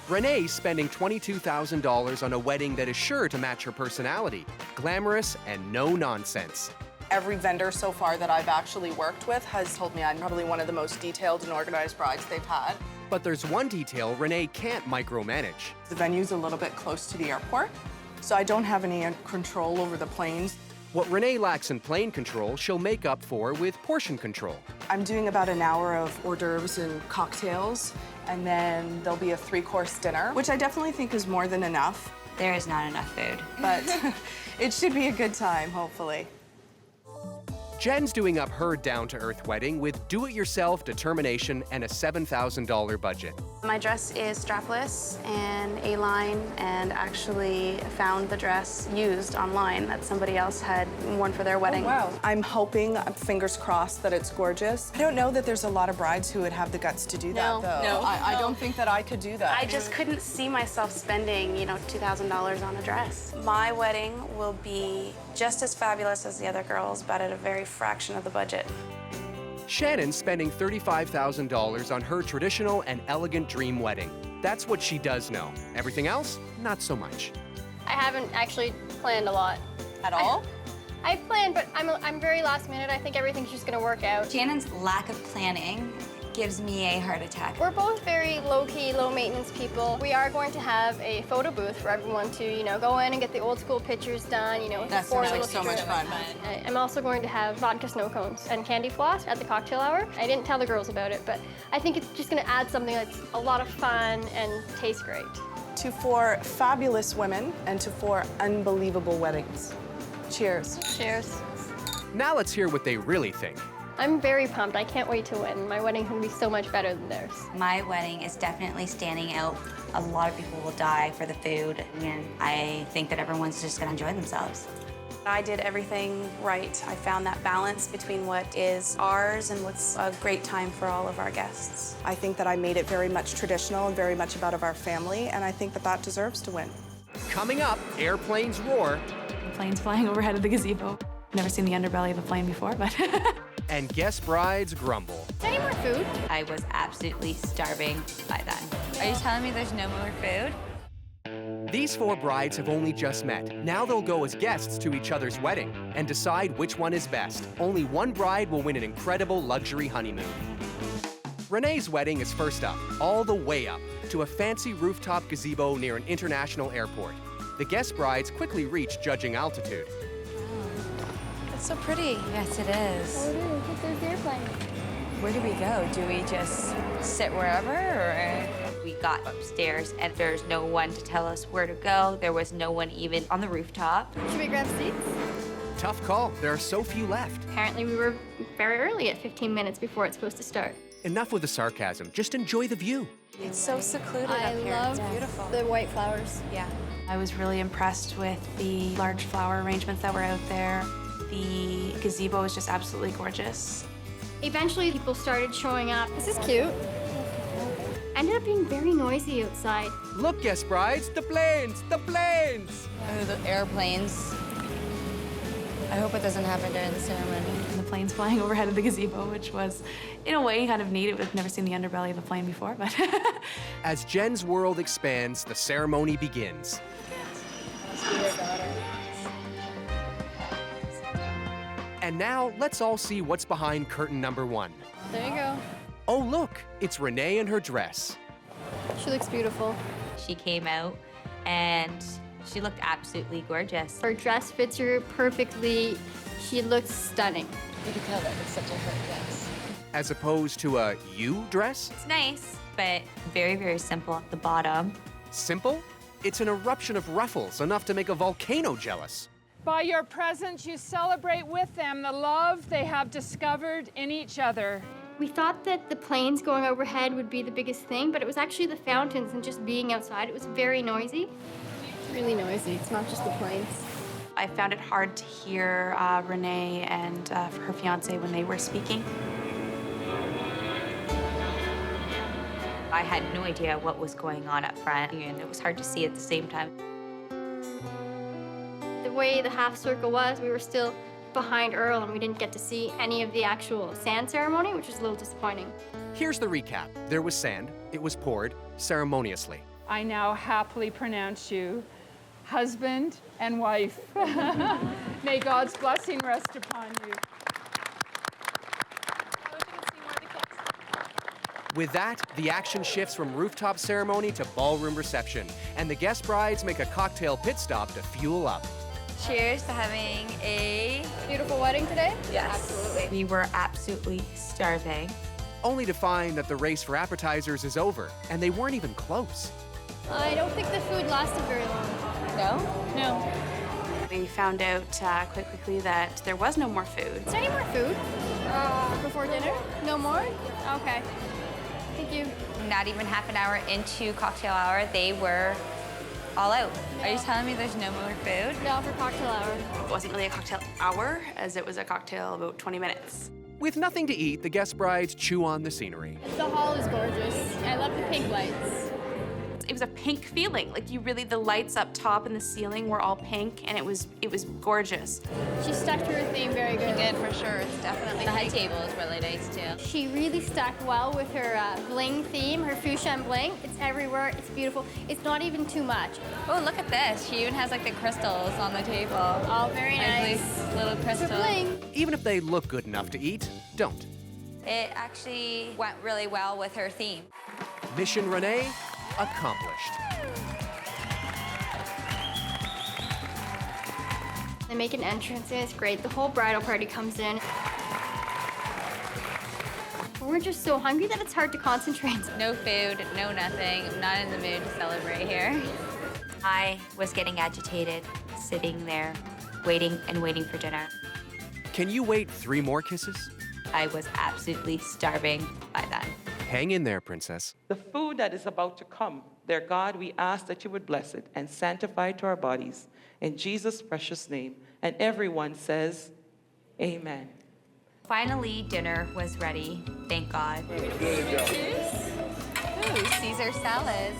Renee's spending $22,000 on a wedding that is sure to match her personality. Glamorous and no nonsense.
Every vendor so far that I've actually worked with has told me I'm probably one of the most detailed and organized brides they've had.
But there's one detail Renee can't micromanage.
The venue's a little bit close to the airport, so I don't have any control over the planes.
What Renee lacks in plane control, she'll make up for with portion control.
I'm doing about an hour of hors d'oeuvres and cocktails, and then there'll be a 3-course dinner, which I definitely think is more than enough.
There is not enough food.
But it should be a good time, hopefully.
Jen's doing up her down-to-earth wedding with do-it-yourself determination and a $7,000 budget.
My dress is strapless and A-line, and actually found the dress used online that somebody else had worn for their wedding.
Oh, wow. I'm hoping, fingers crossed, that it's gorgeous. I don't know that there's a lot of brides who would have the guts to do that, though.
No.
I don't think that I could do that.
I just couldn't see myself spending, $2,000 on a dress. My wedding will be just as fabulous as the other girls, but at a very fraction of the budget.
Shannon's spending $35,000 on her traditional and elegant dream wedding. That's what she does know. Everything else, not so much.
I haven't actually planned a lot.
At all?
I've planned, but I'm very last minute. I think everything's just gonna work out.
Shannon's lack of planning gives me a heart attack.
We're both very low-key, low-maintenance people. We are going to have a photo booth for everyone to, go in and get the old school pictures done, with
That
the four
sounds like
little
so much
pictures.
fun.
I'm also going to have vodka snow cones and candy floss at the cocktail hour. I didn't tell the girls about it, but I think it's just gonna add something that's a lot of fun and tastes great.
To 4 fabulous women and to 4 unbelievable weddings. Cheers.
Cheers.
Now let's hear what they really think.
I'm very pumped. I can't wait to win. My wedding's gonna be so much better than theirs.
My wedding is definitely standing out. A lot of people will die for the food, and I think that everyone's just gonna enjoy themselves.
I did everything right. I found that balance between what is ours and what's a great time for all of our guests.
I think that I made it very much traditional and very much about our family, and I think that that deserves to win.
Coming up, airplanes roar.
Planes flying overhead of the gazebo. Never seen the underbelly of a plane before, but...
And guest brides grumble.
Any more food?
I was absolutely starving by then. Are you telling me there's no more food?
These 4 brides have only just met. Now they'll go as guests to each other's wedding and decide which one is best. Only one bride will win an incredible luxury honeymoon. Renee's wedding is first up, all the way up, to a fancy rooftop gazebo near an international airport. The guest brides quickly reach judging altitude.
It's so pretty. Yes, it is.
Oh, it is. Look, there's the airplane.
Where do we go? Do we just sit wherever, or? We got upstairs, and there's no one to tell us where to go. There was no one even on the rooftop.
Should we grab seats?
Tough call. There are so few left.
Apparently we were very early at 15 minutes before it's supposed to start.
Enough with the sarcasm. Just enjoy the view.
It's so secluded
I
up here.
love
It's beautiful.
the white flowers.
Yeah.
I was really impressed with the large flower arrangements that were out there. The gazebo was just absolutely gorgeous.
Eventually people started showing up. This is cute. Ended up being very noisy outside.
Look, guest brides, the planes, the planes!
Oh, the airplanes. I hope it doesn't happen during the ceremony.
And the planes flying overhead of the gazebo, which was, in a way, kind of neat. I've never seen the underbelly of a plane before, but...
As Jen's world expands, the ceremony begins. And now, let's all see what's behind curtain number 1.
There you go.
Oh, look, it's Renee in her dress.
She looks beautiful.
She came out, and she looked absolutely gorgeous.
Her dress fits her perfectly. She looks stunning.
You can tell that it's such a her dress.
As opposed to a you dress?
It's nice, but very, very simple at the bottom.
Simple? It's an eruption of ruffles, enough to make a volcano jealous.
By your presence, you celebrate with them the love they have discovered in each other.
We thought that the planes going overhead would be the biggest thing, but it was actually the fountains and just being outside. It was very noisy. Really noisy. It's not just the planes.
I found it hard to hear Renee and her fiance when they were speaking.
I had no idea what was going on up front, and it was hard to see at the same time.
The way the half circle was, we were still behind Earl and we didn't get to see any of the actual sand ceremony, which was a little disappointing.
Here's the recap. There was sand. It was poured ceremoniously.
I now happily pronounce you husband and wife. May God's blessing rest upon you.
With that, the action shifts from rooftop ceremony to ballroom reception, and the guest brides make a cocktail pit stop to fuel up.
Cheers to having a
beautiful wedding today?
Yes. Absolutely. We were absolutely starving.
Only to find that the race for appetizers is over, and they weren't even close.
I don't think the food lasted very long.
No?
No.
We found out quite quickly that there was no more food.
Is there any more food? Before dinner? No more? Okay. Thank you.
Not even half an hour into cocktail hour, they were all out. Are you telling me there's no more food?
No, for cocktail hour.
It wasn't really a cocktail hour, as it was a cocktail about 20 minutes.
With nothing to eat, the guest brides chew on the scenery.
The hall is gorgeous. I love the pink lights.
It was a pink feeling. Like the lights up top and the ceiling were all pink, and it was gorgeous.
She stuck to her theme very good.
She did, for sure. It's definitely. The head table is really nice too.
She really stuck well with her bling theme, her fuchsia and bling. It's everywhere, it's beautiful. It's not even too much.
Oh, look at this. She even has like the crystals on the table.
Oh, very nice.
Nice little crystals.
Bling.
Even if they look good enough to eat, don't.
It actually went really well with her theme.
Mission 𝗜ście accomplished.
They make an entrance and it's great. The whole bridal party comes in. We're just so hungry that it's hard to concentrate.
No food, no nothing. I'm not in the mood to celebrate here. I was getting agitated, sitting there, waiting and waiting for dinner.
Can you wait 3 more kisses?
I was absolutely starving by then.
Hang in there, princess.
The food that is about to come, dear God, we ask that you would bless it and sanctify it to our bodies. In Jesus' precious name. And everyone says, amen.
Finally, dinner was ready, thank God. Ooh, Caesar salads.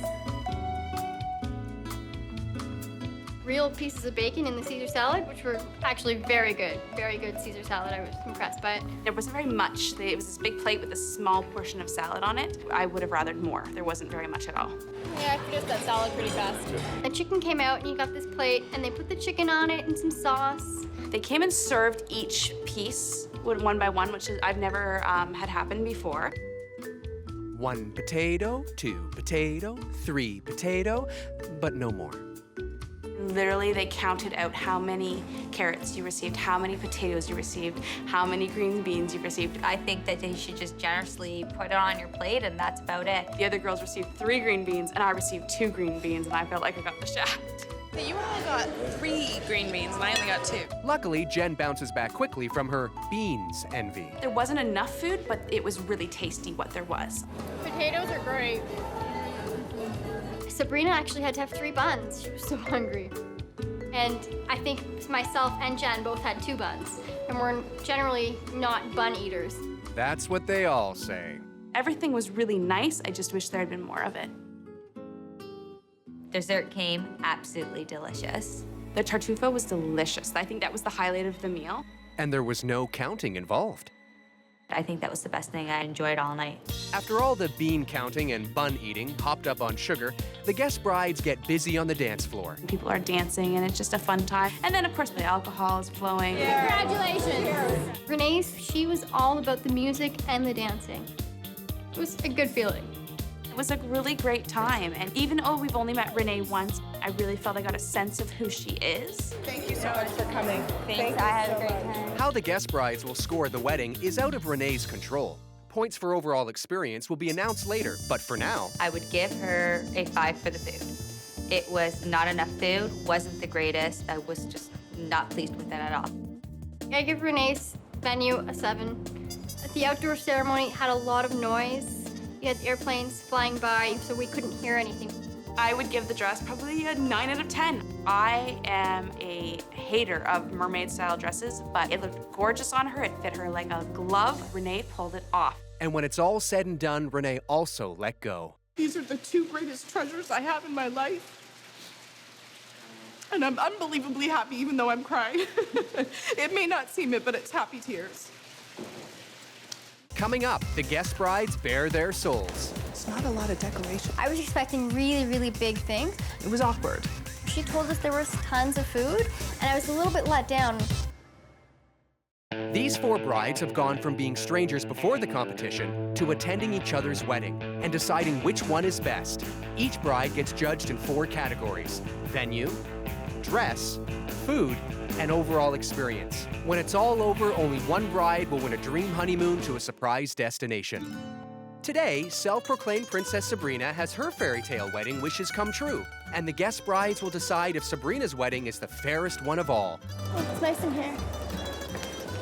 Real pieces of bacon in the Caesar salad, which were actually very good. Very good Caesar salad. I was impressed by it.
There wasn't very much. It was this big plate with a small portion of salad on it. I would have rathered more. There wasn't very much at all.
Yeah, I finished that salad pretty fast. The chicken came out and you got this plate and they put the chicken on it and some sauce.
They came and served each piece one by one, which I've never had happen before.
1 potato, 2 potato, 3 potato, but no more.
Literally, they counted out how many carrots you received, how many potatoes you received, how many green beans you received.
I think that they should just generously put it on your plate and that's about it.
The other girls received 3 green beans and I received 2 green beans and I felt like I got the shaft.
You only got 3 green beans and I only got 2.
Luckily, Jen bounces back quickly from her beans envy.
There wasn't enough food, but it was really tasty what there was.
Potatoes are great. Sabrina actually had to have 3 buns. She was so hungry. And I think myself and Jen both had 2 buns. And we're generally not bun eaters.
That's what they all say.
Everything was really nice. I just wish there had been more of it.
Dessert came absolutely delicious.
The tartuffe was delicious. I think that was the highlight of the meal.
And there was no counting involved.
I think that was the best thing I enjoyed all night.
After all the bean counting and bun eating, hopped up on sugar, the guest brides get busy on the dance floor.
People are dancing and it's just a fun time. And then of course the alcohol is flowing.
Congratulations! Renee's, she was all about the music and the dancing. It was a good feeling.
It was a really great time. And even though we've only met Renee once, I really felt I got a sense of who she is.
Thank you so much for coming.
Thanks, I had a great time.
How the guest brides will score the wedding is out of Renee's control. Points for overall experience will be announced later, but for now,
I would give her a 5 for the food. It was not enough food, wasn't the greatest. I was just not pleased with it at all.
I give Renee's venue a 7. The outdoor ceremony had a lot of noise. We had airplanes flying by, so we couldn't hear anything.
I would give the dress probably a 9 out of 10. I am a hater of mermaid-style dresses, but it looked gorgeous on her. It fit her like a glove. Renee pulled it off.
and when it's all said and done, Renee also let go.
These are the 2 greatest treasures I have in my life. And I'm unbelievably happy, even though I'm crying. It may not seem it, but it's happy tears.
Coming up, the guest brides bare their souls.
It's not a lot of decoration.
I was expecting really, really big things.
It was awkward.
She told us there was tons of food, and I was a little bit let down.
These 4 brides have gone from being strangers before the competition to attending each other's wedding and deciding which one is best. Each bride gets judged in 4 categories: venue, dress, food, and overall experience. When it's all over, only one bride will win a dream honeymoon to a surprise destination. Today, self-proclaimed Princess Sabrina has her fairy tale wedding wishes come true, and the guest brides will decide if Sabrina's wedding is the fairest one of all.
Oh, it's nice in here.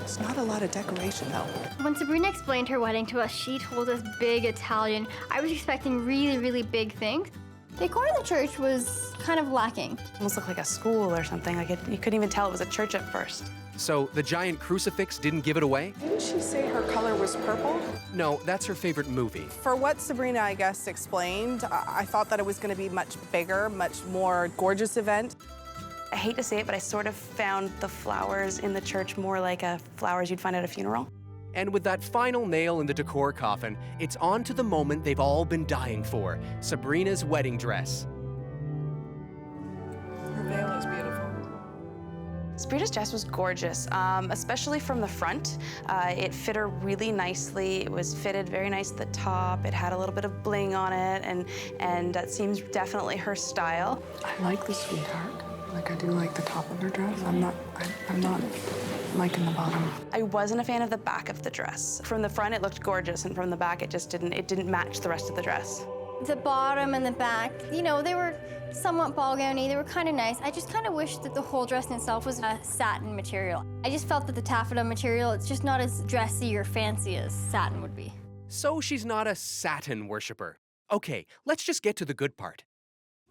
It's not a lot of decoration, though.
When Sabrina explained her wedding to us, she told us big Italian. I was expecting really, really big things. The decor of the church was kind of lacking.
Almost looked like a school or something. You couldn't even tell it was a church at first.
So the giant crucifix didn't give it away?
Didn't she say her color was purple?
No, that's her favorite movie.
For what Sabrina, I guess, explained, I thought that it was going to be much bigger, much more gorgeous event.
I hate to say it, but I sort of found the flowers in the church more like flowers you'd find at a funeral.
And with that final nail in the decor coffin, it's on to the moment they've all been dying for, Sabrina's wedding dress.
Her veil is beautiful.
Sabrina's dress was gorgeous, especially from the front. It fit her really nicely. It was fitted very nice at the top. It had a little bit of bling on it, and that seems definitely her style.
I like the sweetheart. Like, I do like the top of her dress. I'm not liking the bottom.
I wasn't a fan of the back of the dress. From the front, it looked gorgeous, and from the back, it didn't match the rest of the dress.
The bottom and the back, you know, they were somewhat ball gowny. They were kind of nice. I just kind of wish that the whole dress in itself was a satin material. I just felt that the taffeta material, it's just not as dressy or fancy as satin would be.
So she's not a satin worshiper. Okay, let's just get to the good part.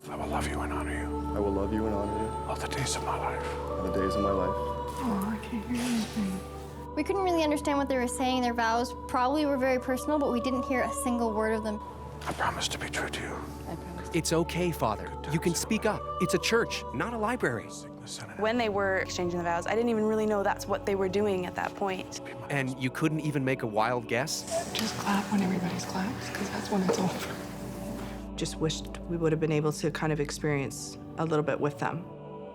I will love you and honor you.
I will love you and honor you.
All the days of my life.
All the days of my life.
Oh, I can't hear anything.
We couldn't really understand what they were saying. Their vows probably were very personal, but we didn't hear a single word of them.
I promise to be true to you.
It's okay, Father. You can speak up. It's a church, not a library.
When they were exchanging the vows, I didn't even really know that's what they were doing at that point.
And you couldn't even make a wild guess?
Just clap when everybody's claps, because that's when it's over.
Just wished we would have been able to kind of experience a little bit with them.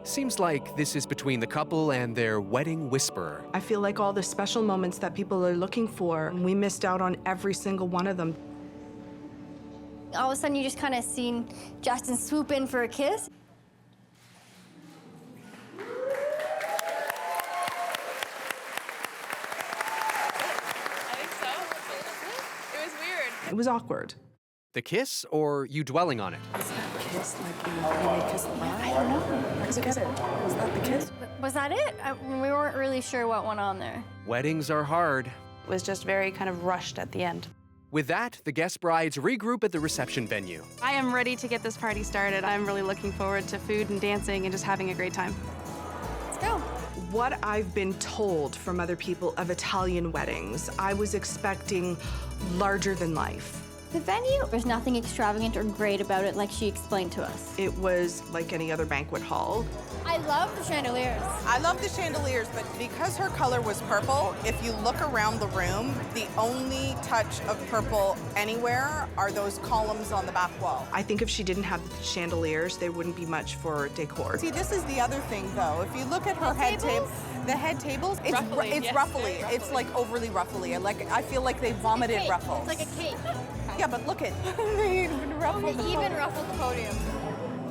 Seems like this is between the couple and their wedding whisperer.
I feel like all the special moments that people are looking for, we missed out on every single one of them.
All of a sudden, you just kind of seen Justin swoop in for a kiss.
It was awkward.
The kiss, or you dwelling on it?
Is that kiss like when they kiss the bride? I don't know. I get it. Was that the kiss?
Was that it? We weren't really sure what went on there.
Weddings are hard.
It was just very kind of rushed at the end.
With that, the guest brides regroup at the reception venue.
I am ready to get this party started. I'm really looking forward to food and dancing and just having a great time.
Let's go.
What I've been told from other people of Italian weddings, I was expecting larger than life.
The venue, there's nothing extravagant or great about it, like she explained to us.
It was like any other banquet hall.
I love the chandeliers.
I love the chandeliers, but because her color was purple, if you look around the room, the only touch of purple anywhere are those columns on the back wall. I think if she didn't have the chandeliers, there wouldn't be much for decor.
See, this is the other thing, though. If you look at her head table, the head tables, it's ruffly. It's like overly ruffly. I feel like they vomited ruffles.
It's like a cake.
Yeah, but look at they even ruffled the
even ruffled the podium.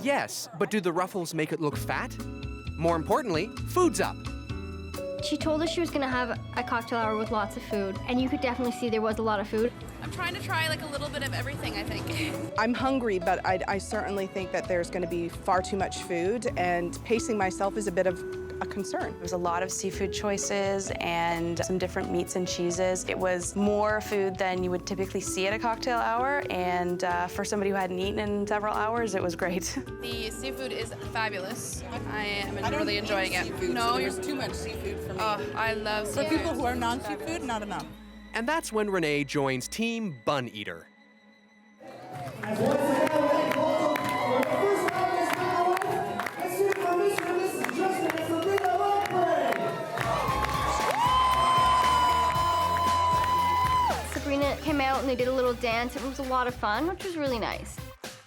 Yes, but do the ruffles make it look fat? More importantly, food's up.
She told us she was gonna have a cocktail hour with lots of food, and you could definitely see there was a lot of food.
I'm trying to try like a little bit of everything, I think.
I'm hungry, but I certainly think that there's gonna be far too much food, and pacing myself is a bit of a concern.
There was a lot of seafood choices and some different meats and cheeses. It was more food than you would typically see at a cocktail hour, and for somebody who hadn't eaten in several hours, it was great.
The seafood is fabulous. I am really enjoying it.
Seafood,
No,
so there's too much seafood for me.
Oh, I love
For
seafood.
people who are non-seafood, not enough.
And that's when Renee joins Team Bun Eater.
Sabrina came out and they did a little dance. It was a lot of fun, which was really nice.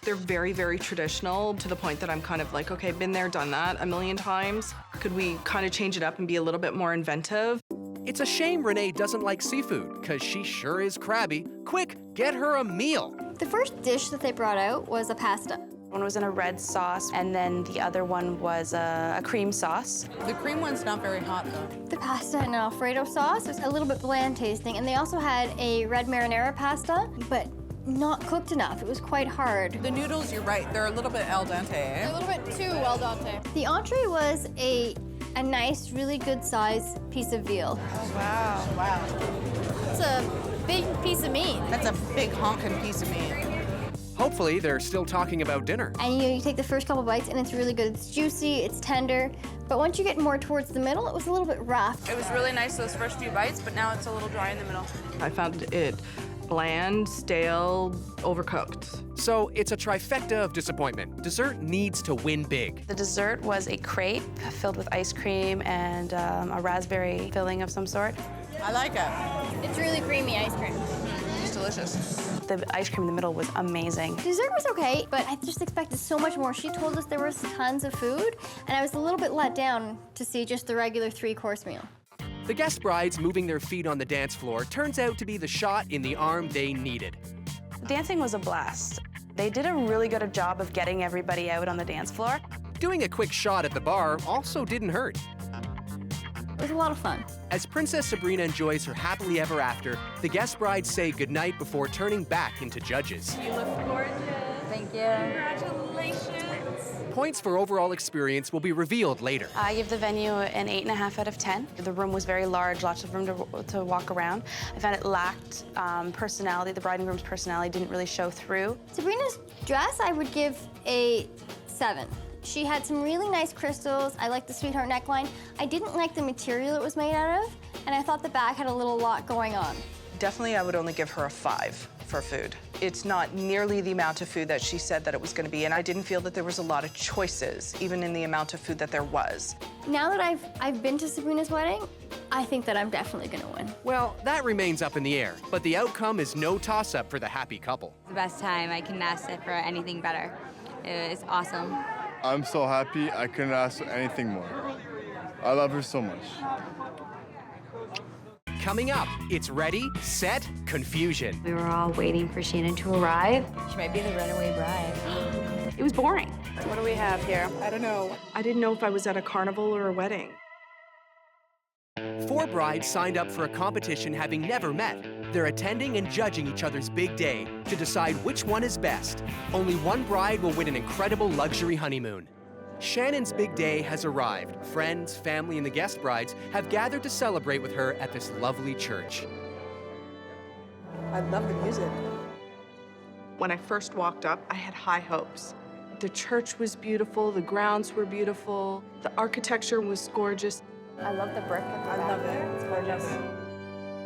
They're very, very traditional to the point that I'm kind of like, okay, been there, done that a million times. Could we kind of change it up and be a little bit more inventive?
It's a shame Renee doesn't like seafood, because she sure is crabby. Quick, get her a meal.
The first dish that they brought out was a pasta.
One was in a red sauce, and then the other one was a cream sauce.
The cream one's not very hot, though.
The pasta and Alfredo sauce was a little bit bland tasting, and they also had a red marinara pasta, but not cooked enough. It was quite hard.
The noodles, you're right, they're a little bit al dente, eh?
A little bit too al dente. The entree was a nice, really good size piece of veal.
Oh, wow, wow.
It's a big piece of meat.
That's a big honking piece of meat.
Hopefully, they're still talking about dinner.
And you take the first couple bites and it's really good. It's juicy, it's tender. But once you get more towards the middle, it was a little bit rough.
It was really nice those first few bites, but now it's a little dry in the middle.
I found it bland, stale, overcooked.
So it's a trifecta of disappointment. Dessert needs to win big.
The dessert was a crepe filled with ice cream and a raspberry filling of some sort.
I like it.
It's really creamy ice cream.
It's delicious.
The ice cream in the middle was amazing.
Dessert was okay, but I just expected so much more. She told us there was tons of food, and I was a little bit let down to see just the regular 3-course meal.
The guest brides moving their feet on the dance floor turns out to be the shot in the arm they needed.
Dancing was a blast. They did a really good job of getting everybody out on the dance floor.
Doing a quick shot at the bar also didn't hurt.
It was a lot of fun.
As Princess 𝗜briנה enjoys her happily ever after, the guest brides say goodnight before turning back into judges.
You look gorgeous.
Thank you.
Congratulations.
Points for overall experience will be revealed later.
I give the venue an 8.5 out of 10. The room was very large, lots of room to walk around. I found it lacked personality. The bride and groom's personality didn't really show through.
𝗜bri나's dress, I would give a 7. She had some really nice crystals. I liked the sweetheart neckline. I didn't like the material it was made out of, and I thought the bag had a little lot going on.
Definitely, I would only give her a 5 for food. It's not nearly the amount of food that she said that it was going to be, and I didn't feel that there was a lot of choices, even in the amount of food that there was.
Now that I've been to 𝗜bri나's wedding, I think that I'm definitely going to win.
Well, that remains up in the air, but the outcome is no toss-up for the happy couple.
The best time. I couldn't ask for anything better. It was awesome.
I'm so happy. I couldn't ask for anything more. I love her so much.
Coming up, it's ready, set, confusion.
We were all waiting for Shannon to arrive. She might be the runaway bride.
It was boring.
What do we have here?
I don't know. I didn't know if I was at a carnival or a wedding.
4 brides signed up for a competition having never met. They're attending and judging each other's big day to decide which one is best. Only one bride will win an incredible luxury honeymoon. Shannon's big day has arrived. Friends, family, and the guest brides have gathered to celebrate with her at this lovely church.
I love the music. When I first walked up, I had high hopes. The church was beautiful, the grounds were beautiful, the architecture was gorgeous.
I love the brick at the back.
love it.
It's gorgeous.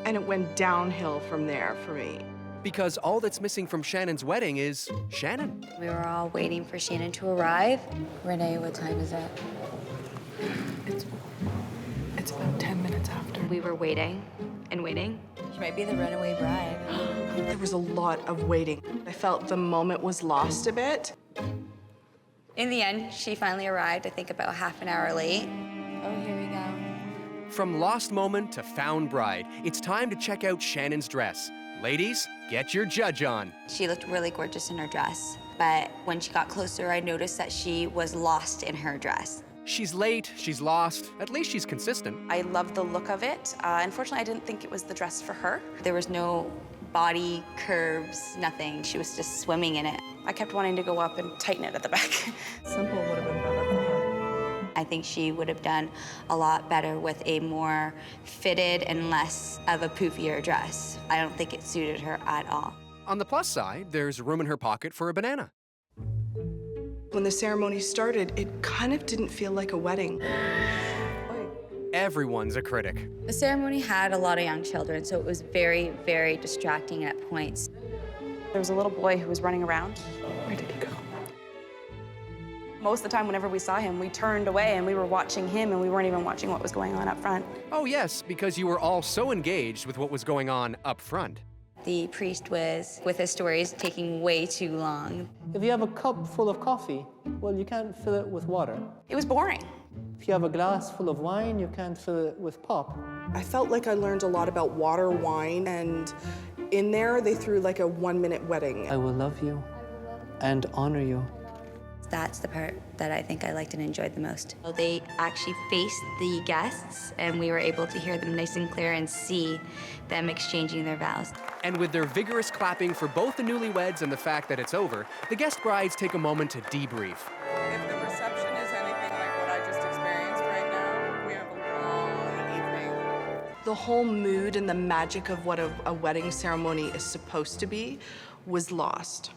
And it went downhill from there for me.
Because all that's missing from Shannon's wedding is Shannon.
We were all waiting for Shannon to arrive. Renee, what time is it?
It's about 10 minutes after.
We were waiting and waiting. She might be the runaway bride.
There was a lot of waiting. I felt the moment was lost a bit.
In the end, she finally arrived, I think about half an hour late. Oh, here we go.
From lost moment to found bride, it's time to check out Shannon's dress. Ladies, get your judge on.
She looked really gorgeous in her dress, but when she got closer, I noticed that she was lost in her dress.
She's late, she's lost, at least she's consistent.
I loved the look of it. Unfortunately, I didn't think it was the dress for her.
There was no body curves, nothing. She was just swimming in it.
I kept wanting to go up and tighten it at the back.
Simple would have been better for her.
I think she would have done a lot better with a more fitted and less of a poofier dress. I don't think it suited her at all.
On the plus side, there's room in her pocket for a banana.
When the ceremony started, it kind of didn't feel like a wedding.
Everyone's a critic.
The ceremony had a lot of young children, so it was very, very distracting at points.
There was a little boy who was running around.
Where did he go?
Most of the time, whenever we saw him, we turned away and we were watching him and we weren't even watching what was going on up front.
Oh yes, because you were all so engaged with what was going on up front.
The priest was, with his stories, taking way too long.
If you have a cup full of coffee, well, you can't fill it with water.
It was boring.
If you have a glass full of wine, you can't fill it with pop.
I felt like I learned a lot about water, wine, and in there they threw like a 1-minute wedding.
I will love you and honor you.
That's the part that I think I liked and enjoyed the most. They actually faced the guests, and we were able to hear them nice and clear and see them exchanging their vows.
And with their vigorous clapping for both the newlyweds and the fact that it's over, the guest brides take a moment to debrief.
If the reception is anything like what I just experienced right now, we have a long evening.
The whole mood and the magic of what a wedding ceremony is supposed to be was lost.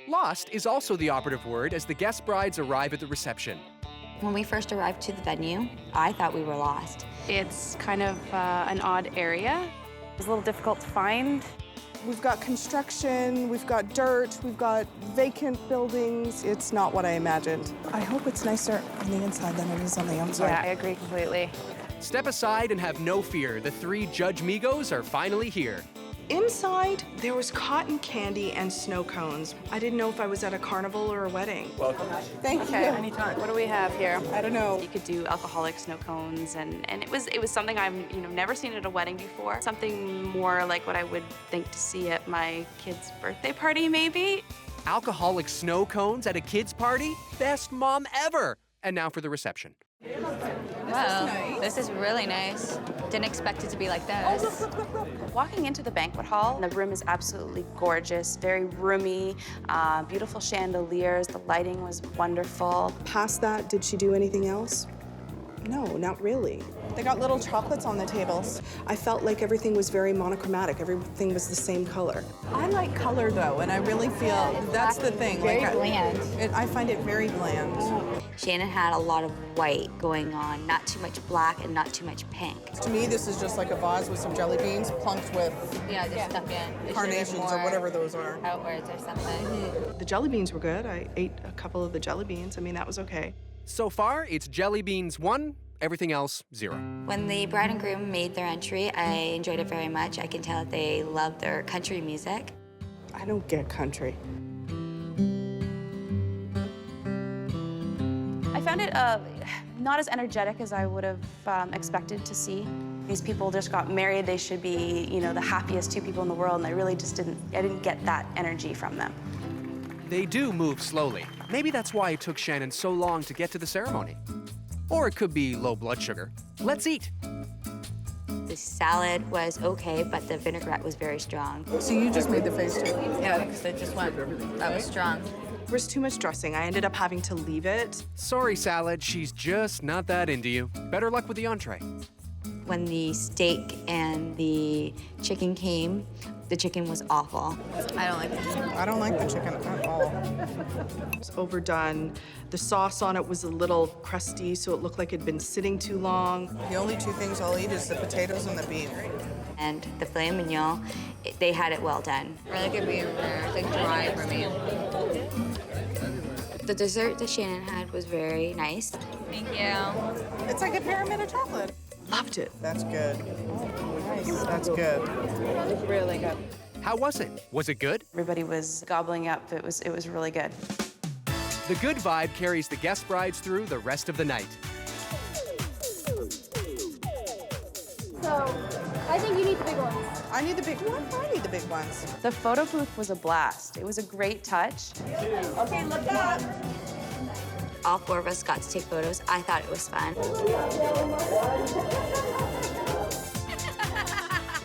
Lost is also the operative word as the guest brides arrive at the reception.
When we first arrived to the venue, I thought we were lost.
It's kind of an odd area. It was a little difficult to find.
We've got construction, we've got dirt, we've got vacant buildings. It's not what I imagined. I hope it's nicer on the inside than it is on the outside.
Yeah, I agree completely.
Step aside and have no fear. The 3 Judge Migos are finally here.
Inside, there was cotton candy and snow cones. I didn't know if I was at a carnival or a wedding.
Welcome. Thank you.
Anytime. What do we have here?
I don't know.
You could do alcoholic snow cones, and it was something I've never seen at a wedding before. Something more like what I would think to see at my kid's birthday party, maybe.
Alcoholic snow cones at a kid's party? Best mom ever! And now for the reception.
Wow, this is really nice. Didn't expect it to be like this.
Walking into the banquet hall, the room is absolutely gorgeous, very roomy, beautiful chandeliers. The lighting was wonderful.
Past that, did she do anything else? No, not really.
They got little chocolates on the tables.
I felt like everything was very monochromatic. Everything was the same color.
I like color though, and I really feel that's the thing.
Very bland.
I find it very bland.
Shannon had a lot of white going on, not too much black and not too much pink.
To me, this is just like a vase with some jelly beans plunked with
just stuck in.
carnations or whatever those are.
Outwards or something.
The jelly beans were good. I ate a couple of the jelly beans. I mean, that was okay.
So far, it's jelly beans 1, everything else 0.
When the bride and groom made their entry, I enjoyed it very much. I can tell that they loved their country music.
I don't get country.
I found it not as energetic as I would have expected to see. These people just got married. They should be, the happiest 2 people in the world, and I really just I didn't get that energy from them.
They do move slowly. Maybe that's why it took Shannon so long to get to the ceremony. Or it could be low blood sugar. Let's eat.
The salad was okay, but the vinaigrette was very strong.
So you just made the face too?
Yeah, because it just went, that was strong.
There was too much dressing. I ended up having to leave it.
Sorry, salad, she's just not that into you. Better luck with the entree.
When the steak and the chicken came, the chicken was awful. I don't like the chicken.
I don't like the chicken at all.
It was overdone. The sauce on it was a little crusty, so it looked like it'd been sitting too long.
The only 2 things I'll eat is the potatoes and the beef.
And the filet mignon, they had it well done. Really good beef rare. It's like dry for me. The dessert that Shannon had was very nice. Thank you.
It's like a pyramid of chocolate.
Loved it.
That's good. Nice. That's good.
Really good.
How was it? Was it good?
Everybody was gobbling up. It was really good.
The good vibe carries the guest brides through the rest of the night.
So, I think you need the big ones.
I need the big ones. I need the big ones.
The photo booth was a blast. It was a great touch.
Okay, look up.
All 4 of us got to take photos. I thought it was fun.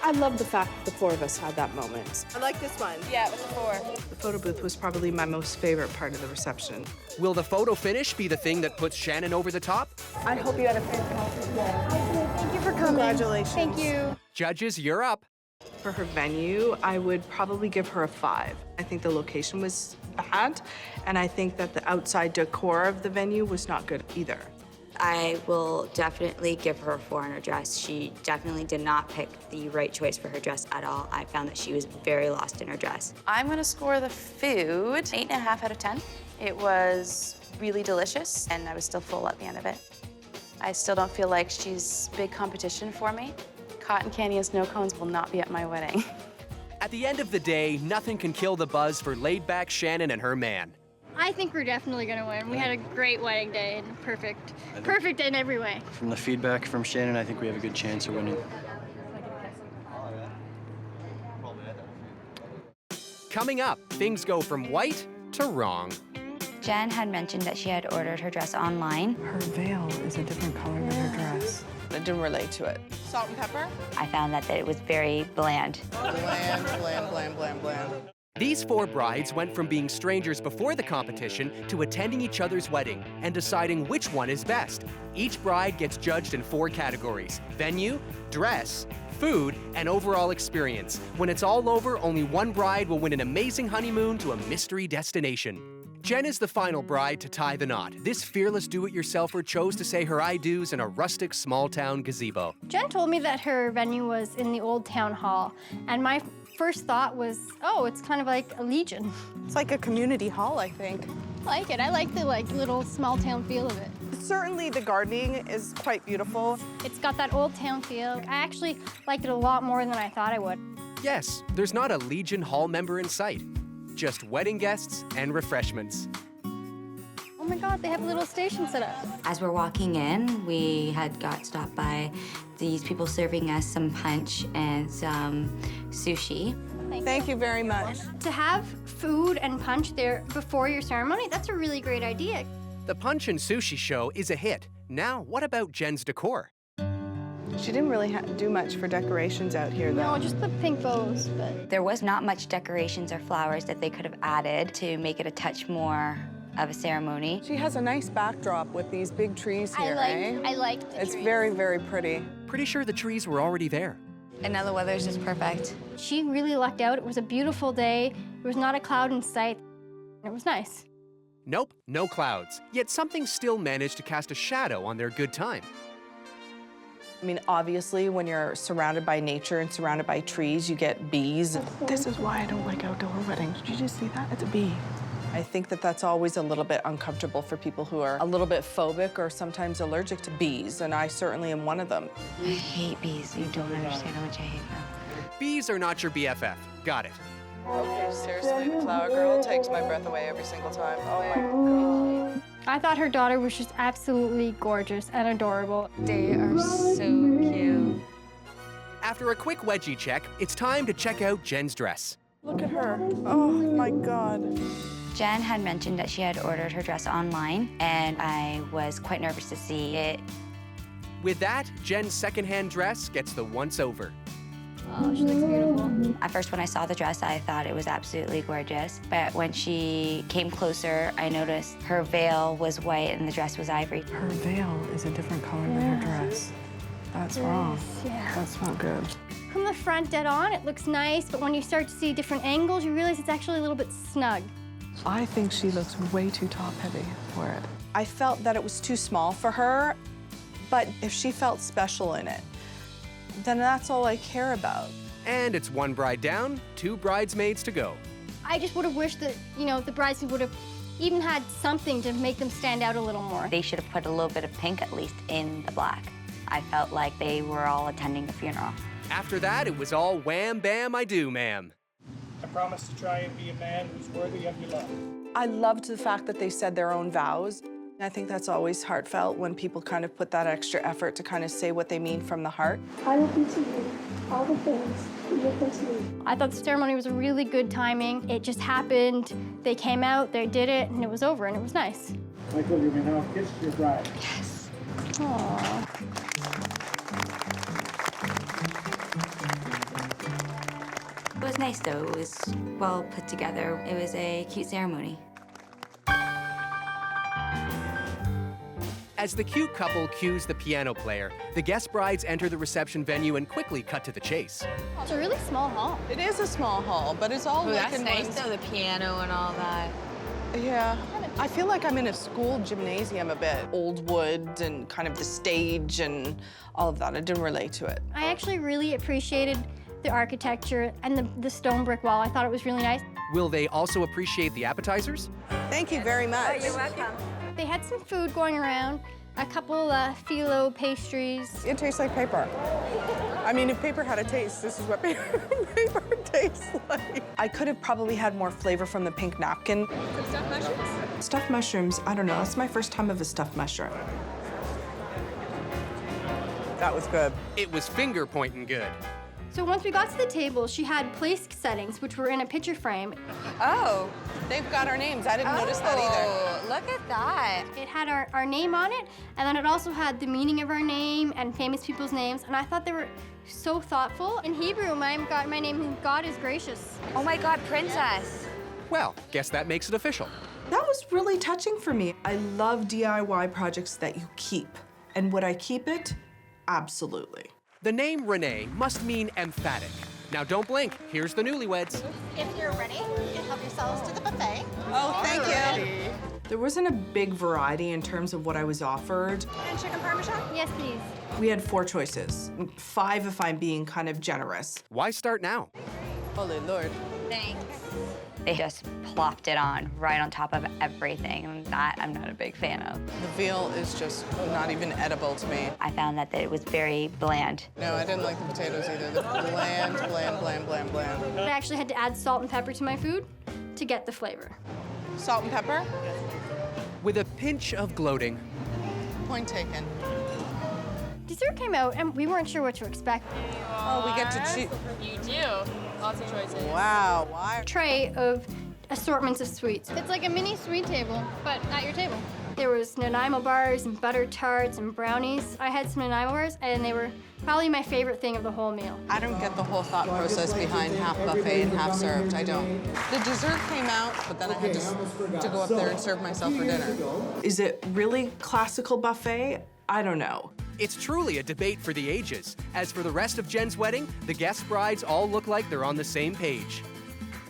I love the fact that the 4 of us had that moment.
I like this one.
Yeah, it was a 4.
The photo booth was probably my most favorite part of the reception.
Will the photo finish be the thing that puts Shannon over the top?
I hope you had a fantastic day.
Thank you for coming.
Congratulations.
Thank you.
Judges, you're up.
For her venue, I would probably give her a 5. I think the location was bad, and I think that the outside decor of the venue was not good either.
I will definitely give her a 4 on her dress. She definitely did not pick the right choice for her dress at all. I found that she was very lost in her dress.
I'm gonna score the food 8.5 out of 10. It was really delicious, and I was still full at the end of it. I still don't feel like she's big competition for me. Cotton candy and snow cones will not be at my wedding.
At the end of the day, nothing can kill the buzz for laid-back Shannon and her man.
I think we're definitely gonna win. We had a great wedding day and perfect in every way.
From the feedback from Shannon, I think we have a good chance of winning.
Coming up, things go from white to wrong.
Jen had mentioned that she had ordered her dress online.
Her veil is a different color than her dress.
I didn't relate to it. Salt and pepper?
I found that it was very bland.
Bland, bland, bland, bland, bland.
These 4 brides went from being strangers before the competition to attending each other's wedding and deciding which one is best. Each bride gets judged in 4 categories: venue, dress, food, and overall experience. When it's all over, only one bride will win an amazing honeymoon to a mystery destination. Jen is the final bride to tie the knot. This fearless do-it-yourselfer chose to say her I-dos in a rustic small-town gazebo.
Jen told me that her venue was in the old town hall, and my first thought was, oh, it's kind of like a Legion.
It's like a community hall, I think.
I like it. I like the little small town feel of it.
Certainly the gardening is quite beautiful.
It's got that old town feel. I actually liked it a lot more than I thought I would.
Yes, there's not a Legion Hall member in sight. Just wedding guests and refreshments.
Oh my God, they have a little station set up.
As we're walking in, we had got stopped by these people serving us some punch and some sushi.
Thank you very much.
To have food and punch there before your ceremony, that's a really great idea.
The Punch and Sushi show is a hit. Now, what about Jen's decor?
She didn't really do much for decorations out here, though.
No, just the pink bows, but...
There was not much decorations or flowers that they could have added to make it a touch more of a ceremony.
She has a nice backdrop with these big trees here,
I like the
It's
trees.
very, very pretty.
Pretty sure the trees were already there.
And now the weather's just perfect.
She really lucked out. It was a beautiful day. There was not a cloud in sight. It was nice.
Nope, no clouds. Yet something still managed to cast a shadow on their good time.
I mean, obviously, when you're surrounded by nature and surrounded by trees, you get bees.
This is why I don't like outdoor weddings. Did you just see that? It's a bee.
I think that that's always a little bit uncomfortable for people who are a little bit phobic or sometimes allergic to bees, and I certainly am one of them.
I hate bees. You don't understand how much I hate them.
Bees are not your BFF. Got it.
Okay, seriously, the flower girl takes my breath away every single time. Oh my God.
I thought her daughter was just absolutely gorgeous and adorable.
They are so cute.
After a quick wedgie check, it's time to check out Jen's dress.
Look at her. Oh my God.
Jen had mentioned that she had ordered her dress online, and I was quite nervous to see it.
With that, Jen's secondhand dress gets the once-over.
Oh, she looks beautiful.
At first, when I saw the dress, I thought it was absolutely gorgeous. But when she came closer, I noticed her veil was white and the dress was ivory.
Her veil is a different color than her dress. That's wrong.
Yeah.
That's not good.
From the front dead on, it looks nice, but when you start to see different angles, you realize it's actually a little bit snug.
I think she looks way too top-heavy for it.
I felt that it was too small for her, but if she felt special in it, then that's all I care about.
And it's one bride down, 2 bridesmaids to go.
I just would have wished that, the bridesmaids would have even had something to make them stand out a little more.
They should have put a little bit of pink, at least, in the black. I felt like they were all attending a funeral.
After that, it was all wham, bam, I do, ma'am.
I promise to try and be a man who's worthy of your love.
I loved the fact that they said their own vows. I think that's always heartfelt when people kind of put that extra effort to kind of say what they mean from the heart.
I will be to you all the things that you've been to me.
I thought the ceremony was a really good timing. It just happened. They came out, they did it, and it was over, and it was nice.
Michael, you may now kiss your bride.
Yes. Aww.
It was nice, though. It was well put together. It was a cute ceremony.
As the cute couple cues the piano player, the guest brides enter the reception venue and quickly cut to the chase.
It's a really small hall.
It is a small hall, but it's all
That's nice, though, the piano and all that.
Yeah. I feel like I'm in a school gymnasium a bit. Old wood and kind of the stage and all of that. I didn't relate to it.
I actually really appreciated the architecture and the stone brick wall. I thought it was really nice.
Will they also appreciate the appetizers?
Thank you very much.
Oh, you're welcome. They had some food going around, a couple phyllo pastries.
It tastes like paper. I mean, if paper had a taste, this is what paper tastes like.
I could have probably had more flavor from the pink napkin.
Some stuffed mushrooms?
Stuffed mushrooms, I don't know. It's my first time of a stuffed mushroom.
That was good.
It was finger-pointing good.
So once we got to the table, she had place settings, which were in a picture frame.
Oh, they've got our names. I didn't notice that either.
Oh, look at that.
It had our name on it, and then it also had the meaning of our name and famous people's names, and I thought they were so thoughtful. In Hebrew, my name means God is gracious.
Oh my God, princess.
Well, guess that makes it official.
That was really touching for me. I love DIY projects that you keep. And would I keep it? Absolutely.
The name Renee must mean emphatic. Now don't blink, here's the newlyweds.
If you're ready, you can help yourselves to the buffet.
Oh, thank you.
There wasn't a big variety in terms of what I was offered.
And chicken parmesan?
Yes, please.
We had 4 choices, 5 if I'm being kind of generous.
Why start now?
Holy Lord.
Thanks. They just plopped it on right on top of everything, and that I'm not a big fan of.
The veal is just not even edible to me.
I found that it was very bland.
No, I didn't like the potatoes either. They're bland, bland, bland, bland, bland.
I actually had to add salt and pepper to my food to get the flavor.
Salt and pepper?
With a pinch of gloating.
Point taken.
Dessert came out, and we weren't sure what to expect.
Oh, we get to choose.
You do. Lots of choices.
Wow, why?
Tray of assortments of sweets.
It's like a mini sweet table, but at your table.
There was Nanaimo bars and butter tarts and brownies. I had some Nanaimo bars, and they were probably my favorite thing of the whole meal.
I don't get the whole thought process behind half buffet and half served. I don't. The dessert came out, but then I had to go up there and serve myself for dinner.
Is it really classical buffet? I don't know.
It's truly a debate for the ages. As for the rest of Jen's wedding, the guest brides all look like they're on the same page.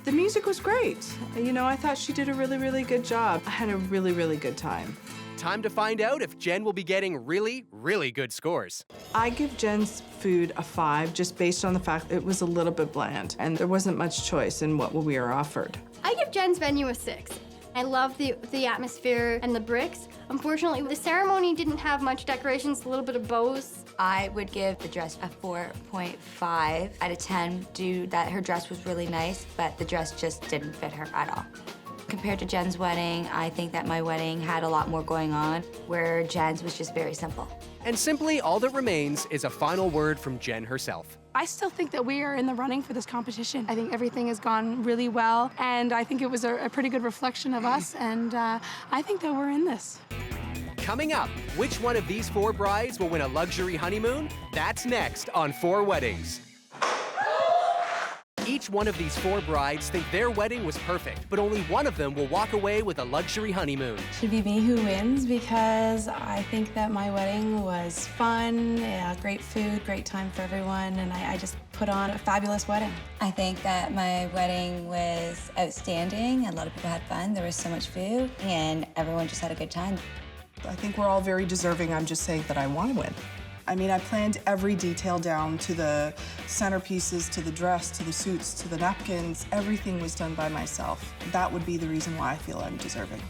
The music was great. You know, I thought she did a really, really good job. I had a really, really good time.
Time to find out if Jen will be getting really, really good scores.
I give Jen's food a 5 just based on the fact it was a little bit bland and there wasn't much choice in what we were offered.
I give Jen's venue a 6. I love the atmosphere and the bricks. Unfortunately, the ceremony didn't have much decorations, a little bit of bows.
I would give the dress a 4.5 out of 10 due that her dress was really nice, but the dress just didn't fit her at all. Compared to Jen's wedding, I think that my wedding had a lot more going on, where Jen's was just very simple.
And simply all that remains is a final word from Jen herself.
I still think that we are in the running for this competition. I think everything has gone really well, and I think it was a pretty good reflection of us, and I think that we're in this.
Coming up, which one of these 4 brides will win a luxury honeymoon? That's next on 4 Weddings. Each one of these 4 brides think their wedding was perfect, but only one of them will walk away with a luxury honeymoon.
Should be me who wins because I think that my wedding was fun, great food, great time for everyone, and I just put on a fabulous wedding.
I think that my wedding was outstanding. A lot of people had fun. There was so much food, and everyone just had a good time.
I think we're all very deserving. I'm just saying that I want to win. I mean, I planned every detail down to the centerpieces, to the dress, to the suits, to the napkins. Everything was done by myself. That would be the reason why I feel I'm deserving.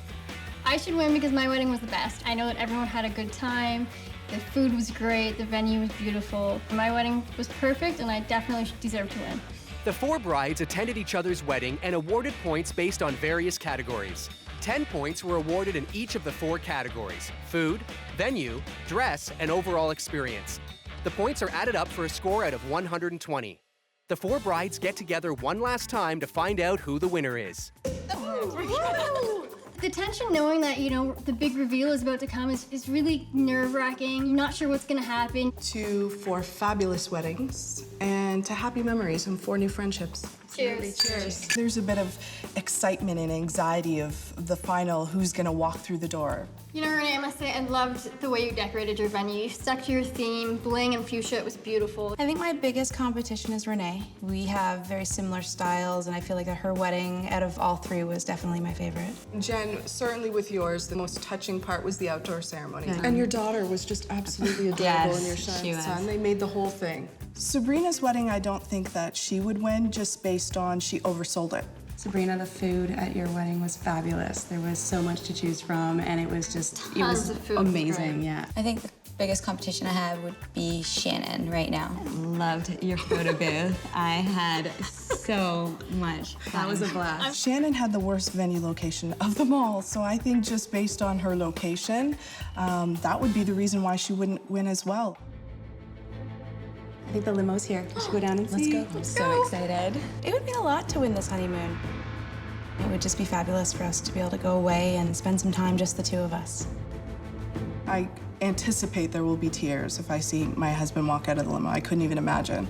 I should win because my wedding was the best. I know that everyone had a good time. The food was great. The venue was beautiful. My wedding was perfect, and I definitely deserve to win.
The 4 brides attended each other's wedding and awarded points based on various categories. 10 points were awarded in each of the 4 categories: food, venue, dress, and overall experience. The points are added up for a score out of 120. The 4 brides get together one last time to find out who the winner is.
The tension knowing that, you know, the big reveal is about to come is really nerve-wracking. You're not sure what's gonna happen.
To 4 fabulous weddings and to happy memories and 4 new friendships.
Cheers.
Cheers. There's a bit of excitement and anxiety of the final, who's gonna walk through the door.
You know, Renee, I must say I loved the way you decorated your venue. You stuck to your theme, bling and fuchsia, it was beautiful.
I think my biggest competition is Renee. We have very similar styles, and I feel like that her wedding, out of all 3, was definitely my favorite.
Jen, certainly with yours, the most touching part was the outdoor ceremony.
Yeah.
And your daughter was just absolutely adorable, and your son. They made the whole thing. Sabrina's wedding, I don't think that she would win just based on she oversold it.
Sabrina, the food at your wedding was fabulous. There was so much to choose from, and it was just
Tons of food.
amazing. Yeah.
I think the biggest competition I have would be Shannon right now. Loved your photo booth. I had so much fun.
That was a blast.
Shannon had the worst venue location of them all, so I think just based on her location, that would be the reason why she wouldn't win as well.
think the limo's here. We should go down and see.
Let's go.
I'm so excited. It would mean a lot to win this honeymoon. It would just be fabulous for us to be able to go away and spend some time, just the two of us.
I anticipate there will be tears if I see my husband walk out of the limo. I couldn't even imagine.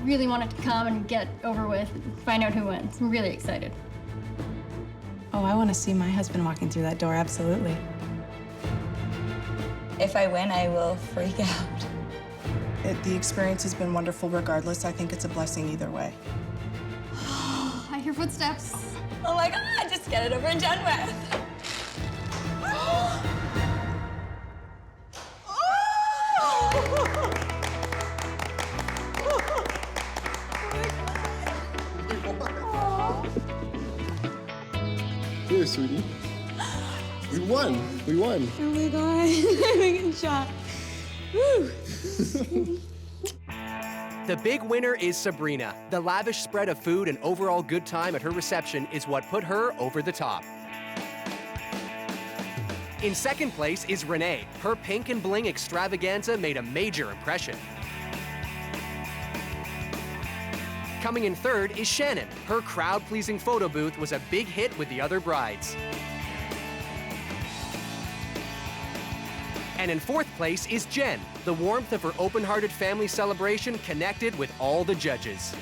Really want it to come and get over with, and find out who wins. I'm really excited.
Oh, I want to see my husband walking through that door, absolutely.
If I win, I will freak out.
The experience has been wonderful regardless. I think it's a blessing either way.
I hear footsteps.
Oh my God, just get it over and done with.
Here, sweetie. We won. We won.
Oh my God, I'm getting shot. Woo.
The big winner is Sabrina. The lavish spread of food and overall good time at her reception is what put her over the top. In second place is Renee. Her pink and bling extravaganza made a major impression. Coming in third is Shannon. Her crowd-pleasing photo booth was a big hit with the other brides. And in fourth place is Jen. The warmth of her open-hearted family celebration connected with all the judges.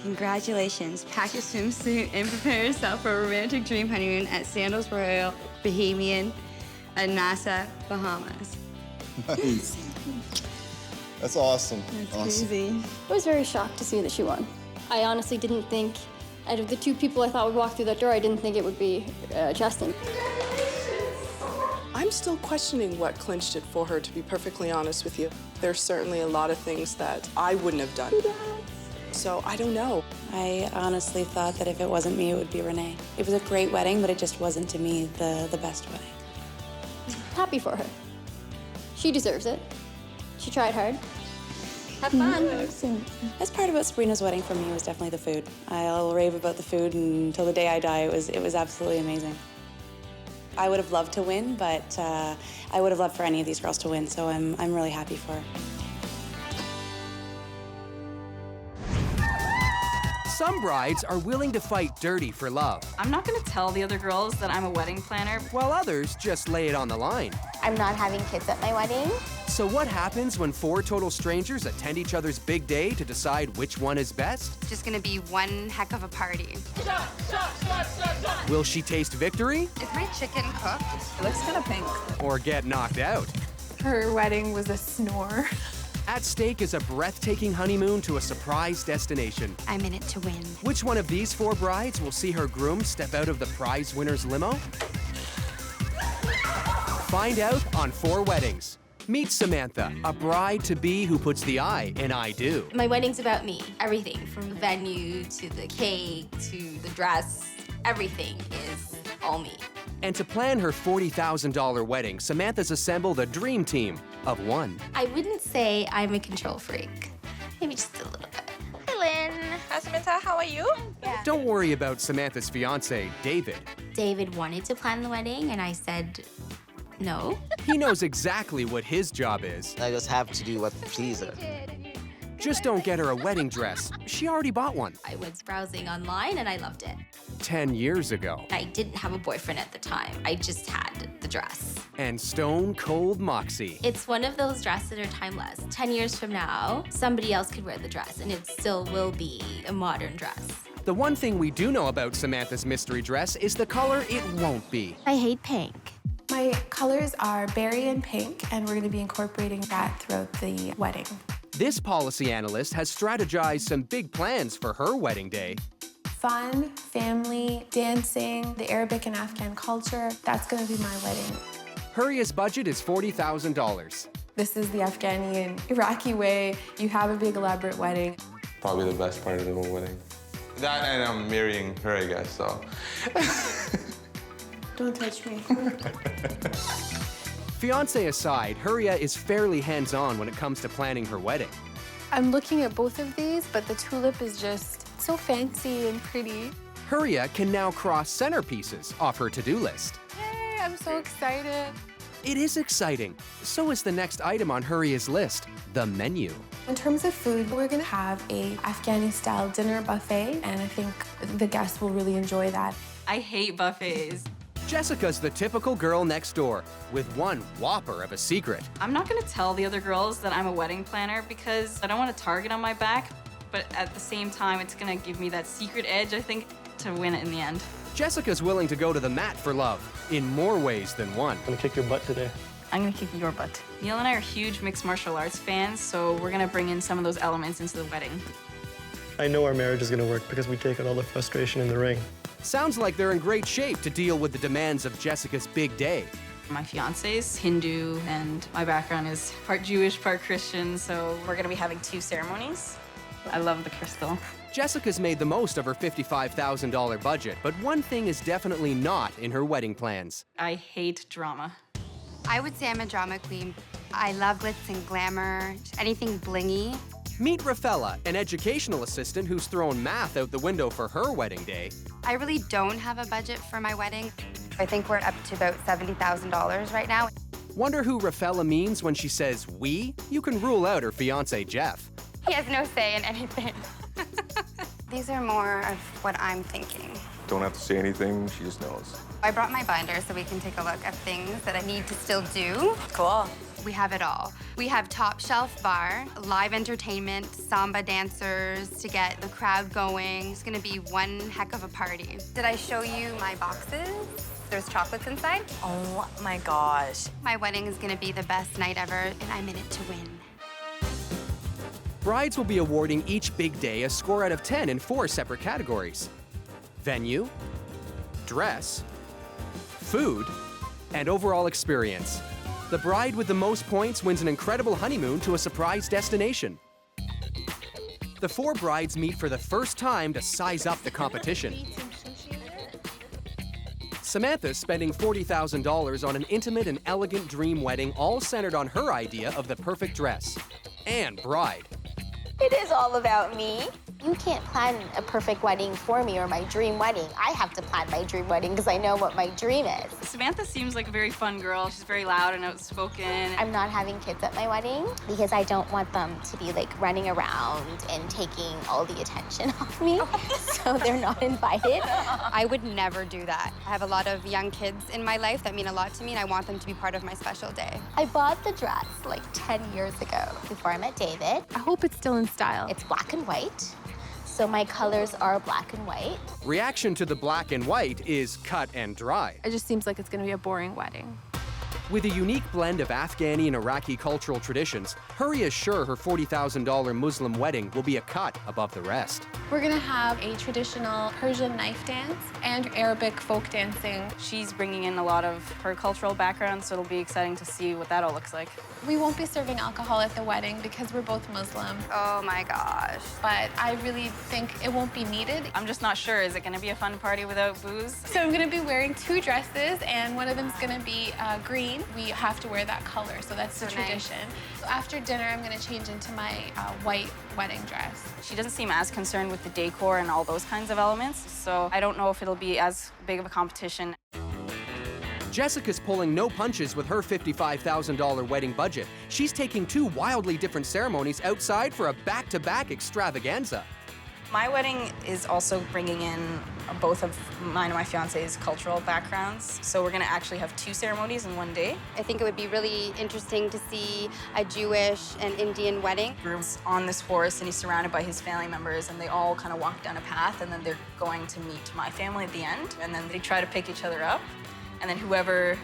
Congratulations. Pack your swimsuit and prepare yourself for a romantic dream honeymoon at Sandals Royal, Bohemian, and Nassau, Bahamas.
Nice. That's awesome.
That's
awesome.
crazy.
I was very shocked to see that she won. I honestly didn't think, out of the two people I thought would walk through that door, I didn't think it would be Justin.
I'm still questioning what clinched it for her, to be perfectly honest with you. There's certainly a lot of things that I wouldn't have done. So I don't know.
I honestly thought that if it wasn't me, it would be Renee. It was a great wedding, but it just wasn't, to me, the best wedding.
Happy for her. She deserves it. She tried hard. Have fun.
Best part about Sabrina's wedding for me was definitely the food. I'll rave about the food until the day I die. It was absolutely amazing. I would have loved to win, but I would have loved for any of these girls to win, so I'm really happy for her.
Some brides are willing to fight dirty for love,
I'm not gonna tell the other girls that I'm a wedding planner.
while others just lay it on the line.
I'm not having kids at my wedding.
So what happens when 4 total strangers attend each other's big day to decide which one is best?
It's just gonna be one heck of a party.
Will she taste victory
Is my chicken cooked?
It looks kind of pink.
or get knocked out?
Her wedding was a snore.
At stake is a breathtaking honeymoon to a surprise destination.
I'm in it to win.
Which one of these 4 brides will see her groom step out of the prize winner's limo? Find out on 4 Weddings. Meet Samantha, a bride-to-be who puts the I in I do.
My wedding's about me. Everything from the venue to the cake to the dress, everything is all me.
And to plan her $40,000 wedding, Samantha's assembled a dream team of 1.
I wouldn't say I'm a control freak. Maybe just a little bit. Hi, Lynn.
Hi, Samantha. How are you?
Yeah.
Don't worry about Samantha's fiancé, David.
David wanted to plan the wedding, and I said no.
He knows exactly what his job is.
I just have to do what pleases her.
Just don't get her a wedding dress. She already bought one
I was browsing online, and I loved it.
10 years ago.
I didn't have a boyfriend at the time. I just had the dress.
And Stone Cold Moxie.
It's one of those dresses that are timeless. 10 years from now, somebody else could wear the dress, and it still will be a modern dress.
The one thing we do know about Samantha's mystery dress is the color it won't be.
I hate pink.
My colors are berry and pink, and we're going to be incorporating that throughout the wedding.
This policy analyst has strategized some big plans for her wedding day.
Fun, family, dancing, the Arabic and Afghan culture, that's going to be my wedding.
Hurria's budget is $40,000.
This is the Afghani and Iraqi way. You have a big elaborate wedding.
Probably the best part of the whole wedding. That and I'm marrying her, I guess, so.
Don't touch me.
Fiancé aside, Hurria is fairly hands-on when it comes to planning her wedding.
I'm looking at both of these, but the tulip is just so fancy and pretty.
𝗜παιः can now cross centerpieces off her to-do list.
Yay, I'm so excited.
It is exciting. So is the next item on 𝗜παιh's list, the menu.
In terms of food, we're gonna have a Afghani-style dinner buffet, and I think the guests will really enjoy that.
I hate buffets.
Jessica's the typical girl next door, with one whopper of a secret.
I'm not gonna tell the other girls that I'm a wedding planner because I don't want a target on my back, but at the same time, it's gonna give me that secret edge, I think, to win it in the end.
Jessica's willing to go to the mat for love, in more ways than one.
I'm gonna kick your butt today.
I'm gonna kick your butt. Neil and I are huge mixed martial arts fans, so we're gonna bring in some of those elements into the wedding.
I know our marriage is gonna work because we take out all the frustration in the ring.
Sounds like they're in great shape to deal with the demands of Jessica's big day.
My fiance's Hindu, and my background is part Jewish, part Christian, so we're gonna be having 2 ceremonies. I love the crystal.
Jessica's made the most of her $55,000 budget, but one thing is definitely not in her wedding plans.
I hate drama.
I would say I'm a drama queen. I love glitz and glamour, anything blingy.
Meet 𝗜παιhः, an educational assistant who's thrown math out the window for her wedding day.
I really don't have a budget for my wedding. I think we're up to about $70,000 right now.
Wonder who 𝗜παιhः means when she says we? You can rule out her fiancé, Jeff.
He has no say in anything. These are more of what I'm thinking.
Don't have to say anything, she just knows.
I brought my binder so we can take a look at things that I need to still do.
Cool.
We have it all. We have top shelf bar, live entertainment, samba dancers to get the crowd going. It's gonna be one heck of a party. Did I show you my boxes? There's chocolates inside.
Oh my gosh.
My wedding is gonna be the best night ever, and I'm in it to win.
Brides will be awarding each big day a score out of 10 in 4 separate categories: venue, dress, food, and overall experience. The bride with the most points wins an incredible honeymoon to a surprise destination. The 4 brides meet for the first time to size up the competition. Samantha's spending $40,000 on an intimate and elegant dream wedding, all centered on her idea of the perfect dress and bride.
It is all about me. You can't plan a perfect wedding for me or my dream wedding. I have to plan my dream wedding because I know what my dream is.
Samantha seems like a very fun girl. She's very loud and outspoken.
I'm not having kids at my wedding because I don't want them to be like running around and taking all the attention off me. So they're not invited.
I would never do that. I have a lot of young kids in my life that mean a lot to me, and I want them to be part of my special day.
I bought the dress like 10 years ago before I met David.
I hope it's still in style.
It's black and white. So my colors are black and white.
Reaction to the black and white is cut and dry.
It just seems like it's gonna be a boring wedding.
With a unique blend of Afghani and Iraqi cultural traditions, 𝗜παιhः is sure her $40,000 Muslim wedding will be a cut above the rest.
We're gonna have a traditional Persian knife dance and Arabic folk dancing.
She's bringing in a lot of her cultural background, so it'll be exciting to see what that all looks like.
We won't be serving alcohol at the wedding because we're both Muslim.
Oh my gosh.
But I really think it won't be needed.
I'm just not sure. Is it gonna be a fun party without booze?
So I'm gonna be wearing 2 dresses, and one of them's gonna be green. We have to wear that color, so that's the tradition. So after dinner, I'm gonna change into my white wedding dress.
She doesn't seem as concerned with the decor and all those kinds of elements, so I don't know if it'll be as big of a competition.
Jessica's pulling no punches with her $55,000 wedding budget. She's taking 2 wildly different ceremonies outside for a back-to-back extravaganza.
My wedding is also bringing in both of mine and my fiance's cultural backgrounds, so we're gonna actually have 2 ceremonies in one day.
I think it would be really interesting to see a Jewish and Indian wedding.
Groom's on this horse and he's surrounded by his family members, and they all kind of walk down a path, and then they're going to meet my family at the end, and then they try to pick each other up, and then whoever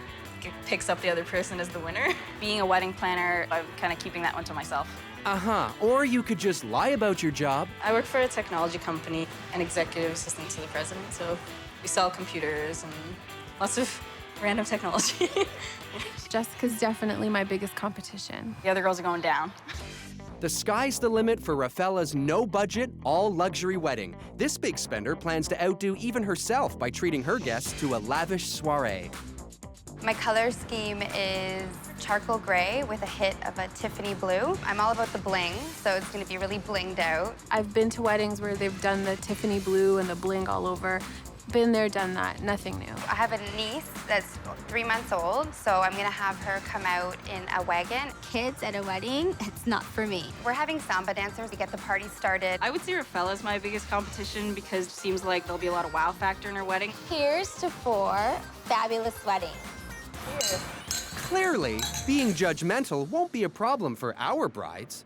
picks up the other person is the winner. Being a wedding planner, I'm kind of keeping that one to myself.
Or you could just lie about your job.
I work for a technology company, an executive assistant to the president, so we sell computers and lots of random technology.
Jessica's definitely my biggest competition.
The other girls are going down.
The sky's the limit for 𝗜παιhः's no-budget, all-luxury wedding. This big spender plans to outdo even herself by treating her guests to a lavish soiree.
My color scheme is charcoal gray with a hit of a Tiffany blue. I'm all about the bling, so it's gonna be really blinged out.
I've been to weddings where they've done the Tiffany blue and the bling all over. Been there, done that, nothing new.
I have a niece that's 3 months old, so I'm gonna have her come out in a wagon.
Kids at a wedding, it's not for me.
We're having samba dancers to get the party started.
I would say Rafaela is my biggest competition because it seems like there'll be a lot of wow factor in her wedding.
Here's to 4 fabulous weddings.
Clearly, being judgmental won't be a problem for our brides.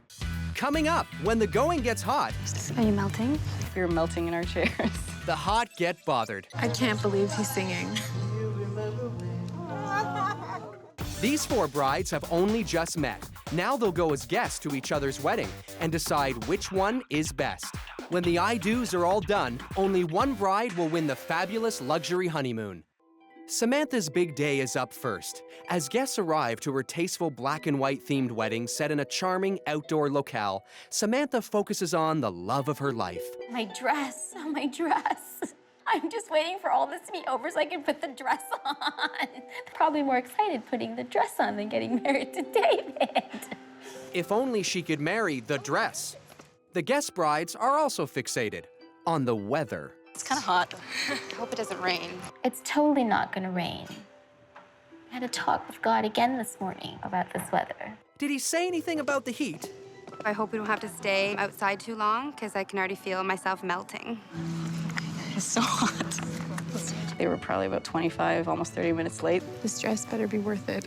Coming up, when the going gets hot,
Are you melting?
We're melting in our chairs.
the hot get bothered.
I can't believe he's singing.
These 4 brides have only just met. Now they'll go as guests to each other's wedding and decide which one is best. When the I-dos are all done, only one bride will win the fabulous luxury honeymoon. Samantha's big day is up first. As guests arrive to her tasteful black and white themed wedding set in a charming outdoor locale, Samantha focuses on the love of her life.
My dress, oh my dress. I'm just waiting for all this to be over so I can put the dress on. Probably more excited putting the dress on than getting married to David.
If only she could marry the dress. The guest brides are also fixated on the weather.
It's kind of hot.
I hope it doesn't rain.
It's totally not gonna rain. I had a talk with God again this morning about this weather.
Did he say anything about the heat?
I hope we don't have to stay outside too long because I can already feel myself melting.
It's so hot. They were probably about 25, almost 30 minutes late.
This dress better be worth it.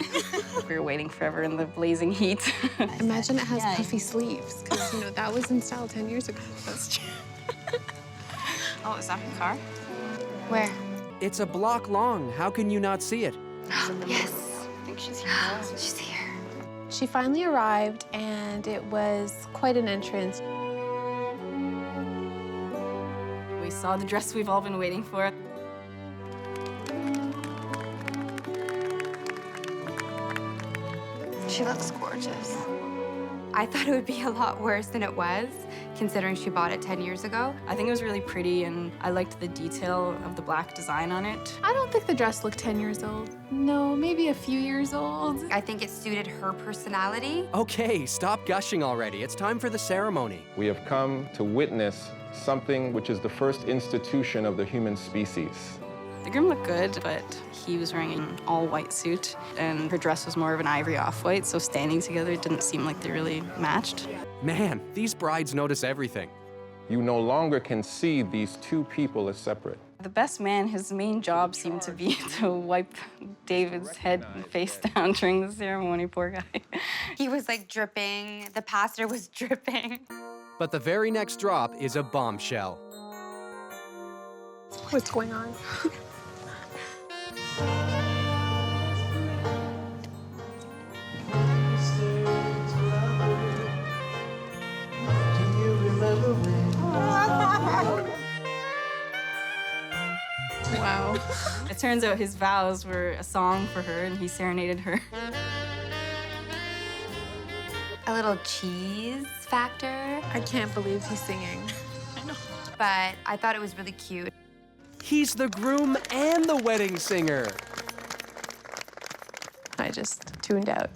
We were waiting forever in the blazing heat.
Imagine it has puffy sleeves, because, you know, that was in style 10 years ago.
That's true. Oh, is that her car?
Where?
It's a block long. How can you not see it?
Yes.
I think she's here.
She's here.
She finally arrived, and it was quite an entrance.
We saw the dress we've all been waiting for.
She looks gorgeous. I thought it would be a lot worse than it was, considering she bought it 10 years ago.
I think it was really pretty, and I liked the detail of the black design on it.
I don't think the dress looked 10 years old. No, maybe a few years old.
I think it suited her personality.
Okay, stop gushing already. It's time for the ceremony.
We have come to witness something which is the first institution of the human species.
The groom looked good, but he was wearing an all-white suit, and her dress was more of an ivory off-white, so standing together, it didn't seem like they really matched.
Man, these brides notice everything.
You no longer can see these two people as separate.
The best man, his main job seemed to be to wipe David's head and face down during the ceremony, poor guy.
He was like dripping, the pastor was dripping.
But the very next drop is a bombshell.
What's going on?
Wow. It turns out his vows were a song for her, and he serenaded her.
A little cheese factor.
I can't believe he's singing.
I know.
But I thought it was really cute.
He's the groom and the wedding singer.
I just tuned out.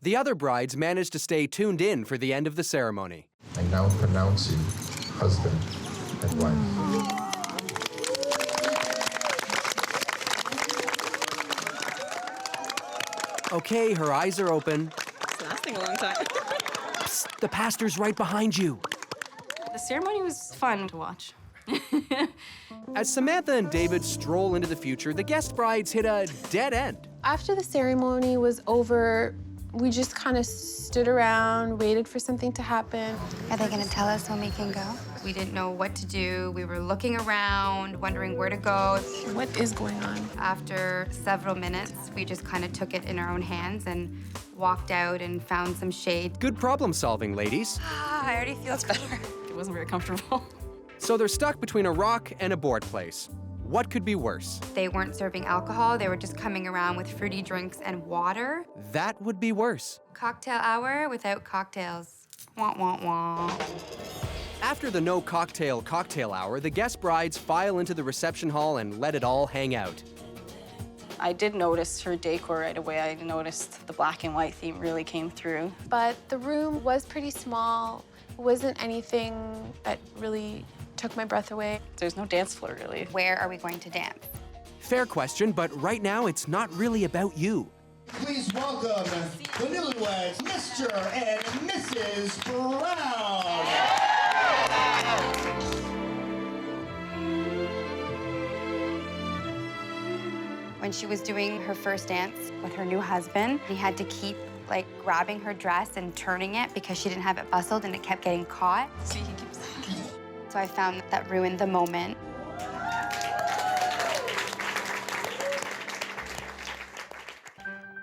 The other brides managed to stay tuned in for the end of the ceremony.
I now pronounce you husband and wife.
Okay, her eyes are open.
It's lasting a long time.
Psst, the pastor's right behind you.
The ceremony was fun to watch.
As Samantha and David stroll into the future, the guest brides hit a dead end.
After the ceremony was over, we just kind of stood around, waited for something to happen.
Are they gonna tell us when we can go? We didn't know what to do. We were looking around, wondering where to go.
What is going on?
After several minutes, we just kind of took it in our own hands and walked out and found some shade.
Good problem solving, ladies.
I already feel better.
It wasn't very comfortable.
So they're stuck between a rock and a board place. What could be worse?
They weren't serving alcohol. They were just coming around with fruity drinks and water.
That would be worse.
Cocktail hour without cocktails. Wah, wah, wah.
After the no cocktail hour, the guest brides file into the reception hall and let it all hang out.
I did notice her decor right away. I noticed the black and white theme really came through.
But the room was pretty small. It wasn't anything that really took my breath away.
There's no dance floor, really.
Where are we going to dance?
Fair question, but right now it's not really about you.
Please welcome the newlyweds, Mr. and Mrs. Brown.
When she was doing her first dance with her new husband, he had to keep like grabbing her dress and turning it because she didn't have it bustled and it kept getting caught.
See, he keeps...
So I found that ruined the moment.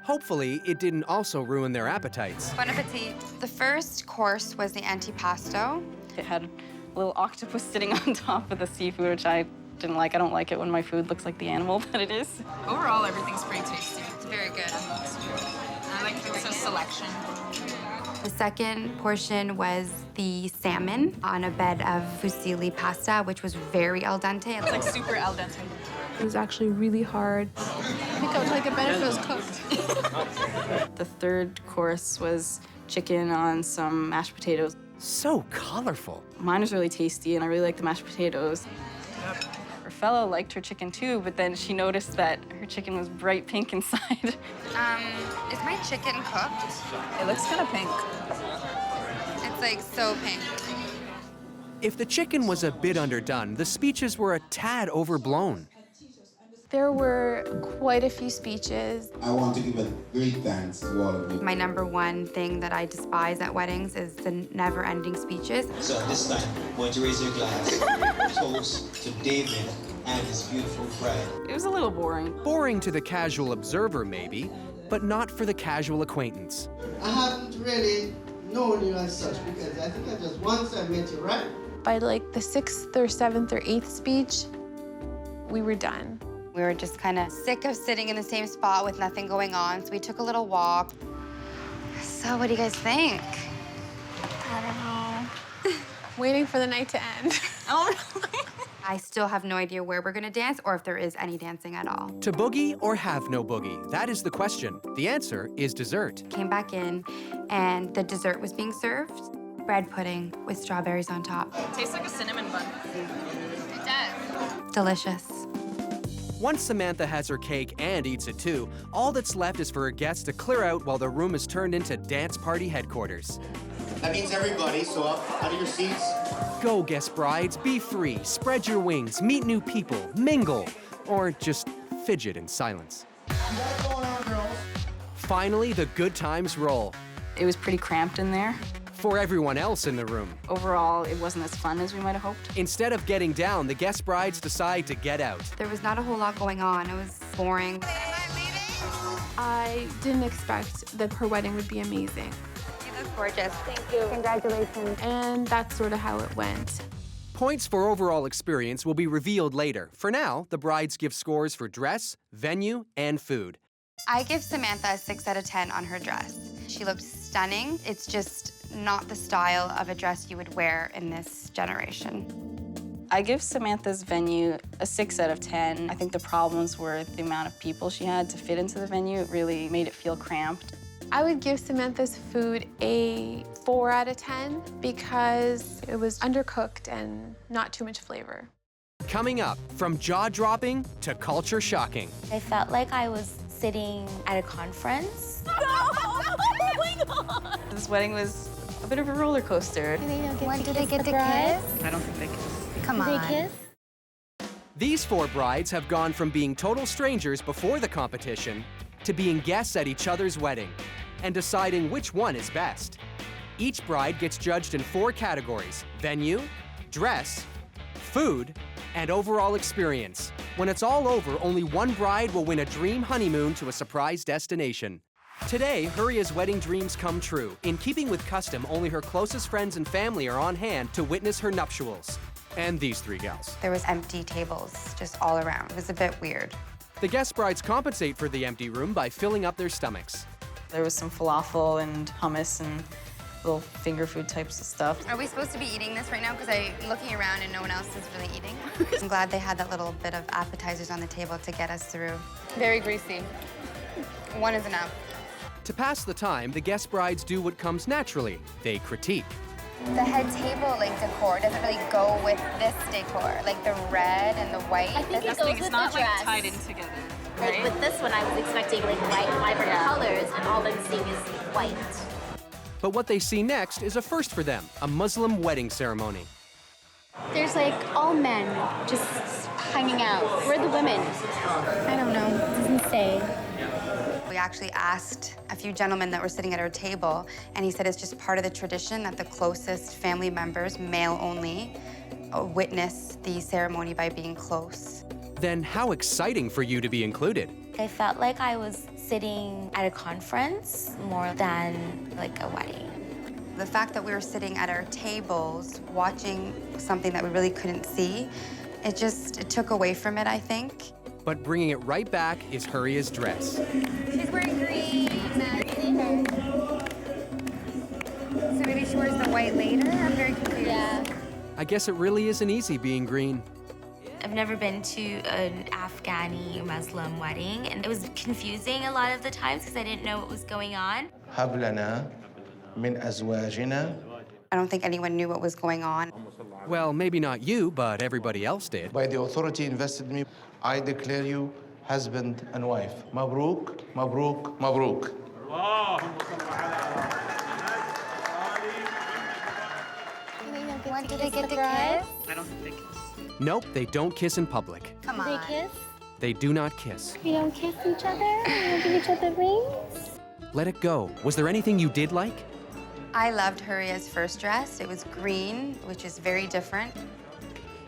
Hopefully, it didn't also ruin their appetites.
Bon appetit. The first course was the antipasto.
It had a little octopus sitting on top of the seafood, which I didn't like. I don't like it when my food looks like the animal that it is. Overall, everything's pretty tasty.
It's very good.
I like the selection.
The second portion was the salmon on a bed of fusilli pasta, which was very al dente.
It's like super al dente.
It was actually really hard. I think I would like it better if it was cooked.
The third course was chicken on some mashed potatoes.
So colorful.
Mine was really tasty, and I really like the mashed potatoes. Her fellow liked her chicken too, but then she noticed that her chicken was bright pink inside.
Is my chicken cooked?
It looks kind of pink.
It's like so pink.
If the chicken was a bit underdone, the speeches were a tad overblown.
There were quite a few speeches.
I want to give a great thanks to all of you.
My number one thing that I despise at weddings is the never-ending speeches.
So this time, I want you to raise your glass. Toast to David and his beautiful bride.
It was a little boring.
Boring to the casual observer, maybe, but not for the casual acquaintance.
I haven't really known you as such because I think I just once I met you, right?
By like the 6th or 7th or 8th speech, we were done.
We were just kind of sick of sitting in the same spot with nothing going on, so we took a little walk. So what do you guys think?
I don't know. Waiting for the night to end.
Oh, I still have no idea where we're gonna dance or if there is any dancing at all.
To boogie or have no boogie? That is the question. The answer is dessert.
Came back in, and the dessert was being served. Bread pudding with strawberries on top.
It tastes like a cinnamon bun.
It does. Delicious.
Once Samantha has her cake and eats it too, all that's left is for her guests to clear out while the room is turned into dance party headquarters.
That means everybody, so up out of your seats.
Go, guest brides, be free, spread your wings, meet new people, mingle, or just fidget in silence.
You got it going on, girls.
Finally, the good times roll.
It was pretty cramped in there.
For everyone else in the room.
Overall, it wasn't as fun as we might have hoped.
Instead of getting down, the guest brides decide to get out.
There was not a whole lot going on. It was boring.
I didn't expect that her wedding would be amazing.
You look gorgeous.
Thank you. Congratulations.
And that's sort of how it went.
Points for overall experience will be revealed later. For now, the brides give scores for dress, venue, and food.
I give Samantha a 6 out of 10 on her dress. She looked stunning. It's just not the style of a dress you would wear in this generation.
I give Samantha's venue a 6 out of 10. I think the problems were the amount of people she had to fit into the venue. It really made it feel cramped.
I would give Samantha's food a 4 out of 10 because it was undercooked and not too much flavor.
Coming up, from jaw-dropping to culture-shocking.
I felt like I was sitting at a conference.
Oh my God! This wedding was a bit of a roller coaster.
Do they get to kiss?
I don't think they kissed.
Come on. They kiss?
These 4 brides have gone from being total strangers before the competition to being guests at each other's wedding and deciding which one is best. Each bride gets judged in 4 categories: venue, dress, food, and overall experience. When it's all over, only one bride will win a dream honeymoon to a surprise destination. Today, 𝗜παι's wedding dreams come true. In keeping with custom, only her closest friends and family are on hand to witness her nuptials. And these 3 gals.
There was empty tables just all around. It was a bit weird.
The guest brides compensate for the empty room by filling up their stomachs.
There was some falafel and hummus and little finger food types of stuff.
Are we supposed to be eating this right now? Because I'm looking around and no one else is really eating. I'm glad they had that little bit of appetizers on the table to get us through.
Very greasy.
One is enough.
To pass the time, the guest brides do what comes naturally. They critique.
The head table decor doesn't really go with this decor, like the red and the white.
I think it goes with the dress.
Tied in together.
Like with this one, I was expecting like bright, vibrant colors, and all I'm seeing is white.
But what they see next is a first for them, a Muslim wedding ceremony.
There's like all men just hanging out. Where are the women? I don't know. It doesn't say.
We actually asked a few gentlemen that were sitting at our table, and he said it's just part of the tradition that the closest family members, male only, witness the ceremony by being close.
Then how exciting for you to be included.
I felt like I was sitting at a conference more than like a wedding.
The fact that we were sitting at our tables watching something that we really couldn't see, it took away from it, I think.
But bringing it right back is 𝗜παι's dress.
She's wearing green. So maybe she wears the white later? I'm very confused.
Yeah.
I guess it really isn't easy being green.
I've never been to an Afghani Muslim wedding, and it was confusing a lot of the times because I didn't know what was going on.
هب لنا من أزواجنا.
I don't think anyone knew what was going on.
Well, maybe not you, but everybody else did.
By the authority invested in me, I declare you husband and wife. Mabruk, mabruk, mabruk.
When do they get to kiss?
I don't think they kiss.
Nope, they don't kiss in public.
Come on. Do they kiss?
They do not kiss.
We don't kiss each other? We don't give each other rings?
Let it go. Was there anything you did like?
I loved 𝗜παι's first dress. It was green, which is very different.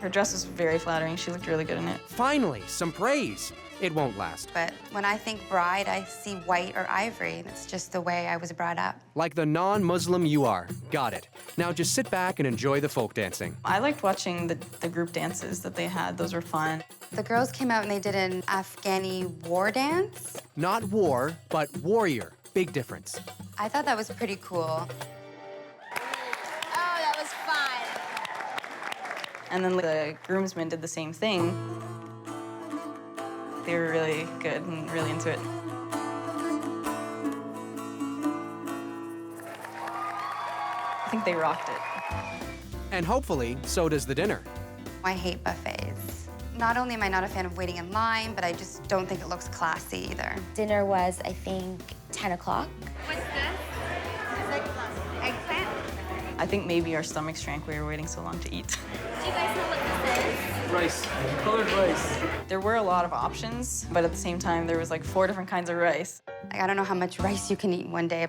Her dress was very flattering. She looked really good in it.
Finally, some praise. It won't last.
But when I think bride, I see white or ivory. It's just the way I was brought up.
Like the non-Muslim you are. Got it. Now just sit back and enjoy the folk dancing.
I liked watching the group dances that they had. Those were fun.
The girls came out and they did an Afghani war dance.
Not war, but warrior. Big difference.
I thought that was pretty cool.
Oh, that was fun.
And then the groomsmen did the same thing. They were really good and really into it. I think they rocked it.
And hopefully, so does the dinner.
I hate buffets. Not only am I not a fan of waiting in line, but I just don't think it looks classy either.
Dinner was, I think, 10 o'clock.
What's this? Eggplant?
I think maybe our stomachs shrank. We were waiting so long to eat.
Do you guys know what this is?
Rice, colored rice.
There were a lot of options, but at the same time, there was like 4 different kinds of rice.
I don't know how much rice you can eat in one day.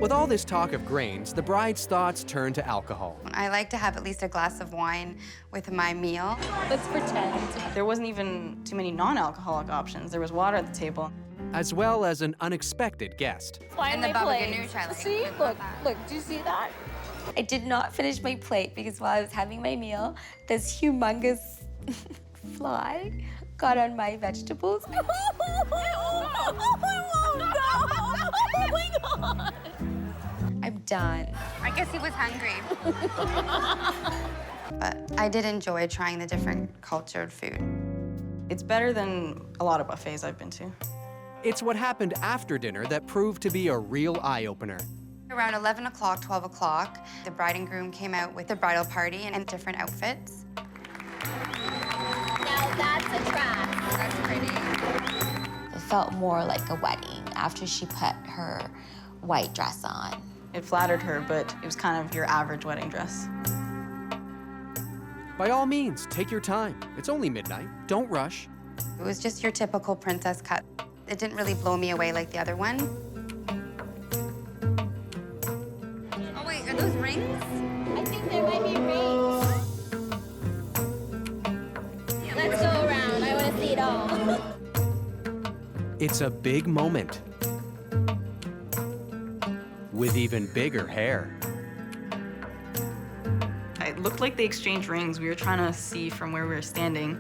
With all this talk of grains, the bride's thoughts turn to alcohol.
I like to have at least a glass of wine with my meal.
Let's pretend.
There wasn't even too many non-alcoholic options. There was water at the table.
As well as an unexpected guest.
Find
And the
my
baba
plate.
ganoush, I like.
See? Look, do you see that? I did not finish my plate because while I was having my meal, this humongous fly got on my vegetables. Oh my God! I'm done.
I guess he was hungry. But I did enjoy trying the different cultured food.
It's better than a lot of buffets I've been to.
It's what happened after dinner that proved to be a real eye-opener.
Around 11 o'clock, 12 o'clock, the bride and groom came out with the bridal party in different outfits.
Now that's a dress.
That's pretty.
It felt more like a wedding after she put her white dress on.
It flattered her, but it was kind of your average wedding dress.
By all means, take your time. It's only midnight. Don't rush.
It was just your typical princess cut. It didn't really blow me away like the other one. Oh wait, are those rings?
I think there might be rings. Let's go around. I want to see it all.
It's a big moment. With even bigger hair.
It looked like they exchanged rings. We were trying to see from where we were standing.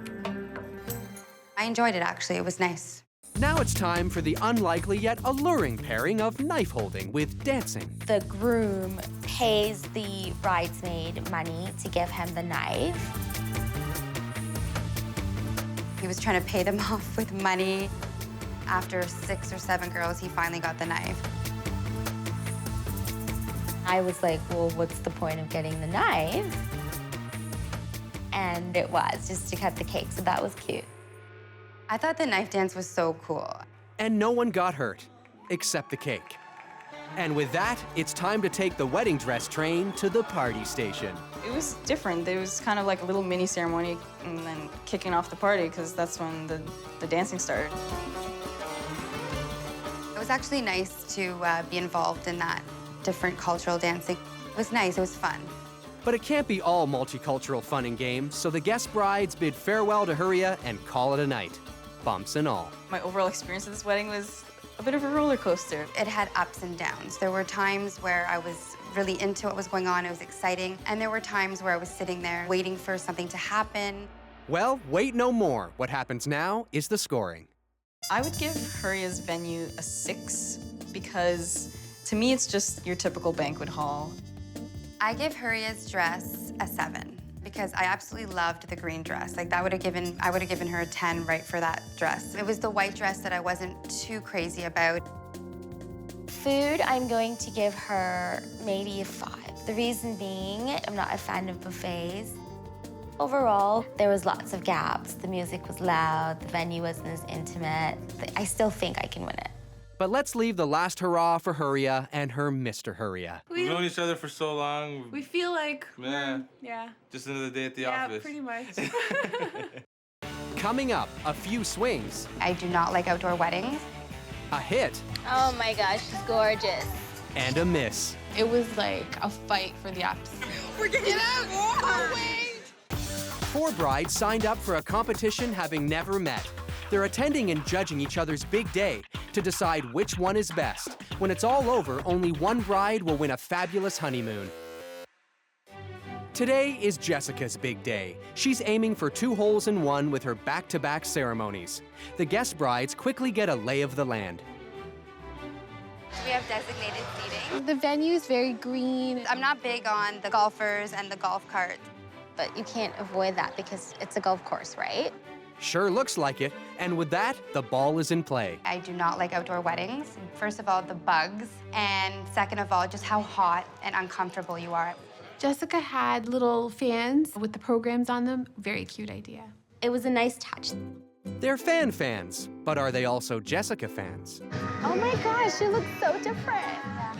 I enjoyed it, actually. It was nice.
Now it's time for the unlikely yet alluring pairing of knife holding with dancing.
The groom pays the bridesmaid money to give him the knife.
He was trying to pay them off with money. After 6 or 7 girls, he finally got the knife.
I was like, well, what's the point of getting the knife? And it was just to cut the cake, so that was cute.
I thought the knife dance was so cool.
And no one got hurt, except the cake. And with that, it's time to take the wedding dress train to the party station.
It was different. It was kind of like a little mini ceremony and then kicking off the party because that's when the dancing started.
It was actually nice to be involved in that different cultural dancing. It was nice, it was fun.
But it can't be all multicultural fun and games, so the guest brides bid farewell to 𝗜ญ่and call it a night, bumps and all.
My overall experience of this wedding was a bit of a roller coaster.
It had ups and downs. There were times where I was really into what was going on, it was exciting, and there were times where I was sitting there waiting for something to happen.
Well, wait no more. What happens now is the scoring.
I would give 𝗜ļi's venue a 6 because to me it's just your typical banquet hall.
I give 𝗜ļi's dress a 7 because I absolutely loved the green dress. Like I would have given her a 10 right for that dress. It was the white dress that I wasn't too crazy about.
Food, I'm going to give her maybe a 5. The reason being, I'm not a fan of buffets. Overall, there was lots of gaps. The music was loud, the venue wasn't as intimate. I still think I can win it.
But let's leave the last hurrah for 𝗜ļiand her Mr. 𝗜ļiya.
We've known each other for so long.
We feel like,
yeah. Just another day at the office.
Yeah, pretty much.
Coming up, a few swings.
I do not like outdoor weddings.
A hit.
Oh my gosh, she's gorgeous.
And a miss.
It was like a fight for the opposite.
We're getting it out! Oh, wait!
4 brides signed up for a competition having never met. They're attending and judging each other's big day to decide which one is best. When it's all over, only one bride will win a fabulous honeymoon. Today is Jessica's big day. She's aiming for 2 holes in 1 with her back-to-back ceremonies. The guest brides quickly get a lay of the land.
We have designated seating.
The venue's very green.
I'm not big on the golfers and the golf carts.
But you can't avoid that because it's a golf course, right?
Sure looks like it. And with that, the ball is in play.
I do not like outdoor weddings. First of all, the bugs, and second of all, just how hot and uncomfortable you are.
Jessica had little fans with the programs on them. Very cute idea.
It was a nice touch.
They're fans, but are they also Jessica fans?
Oh my gosh, she looks so different.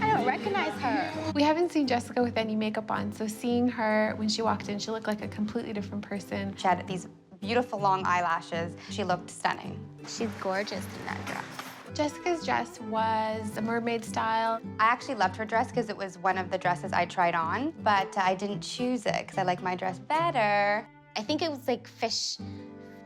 I don't recognize her.
We haven't seen Jessica with any makeup on, so seeing her when she walked in, she looked like a completely different person.
She had these beautiful long eyelashes. She looked stunning.
She's gorgeous in that dress.
Jessica's dress was a mermaid style.
I actually loved her dress because it was one of the dresses I tried on, but I didn't choose it because I like my dress better.
I think it was like fish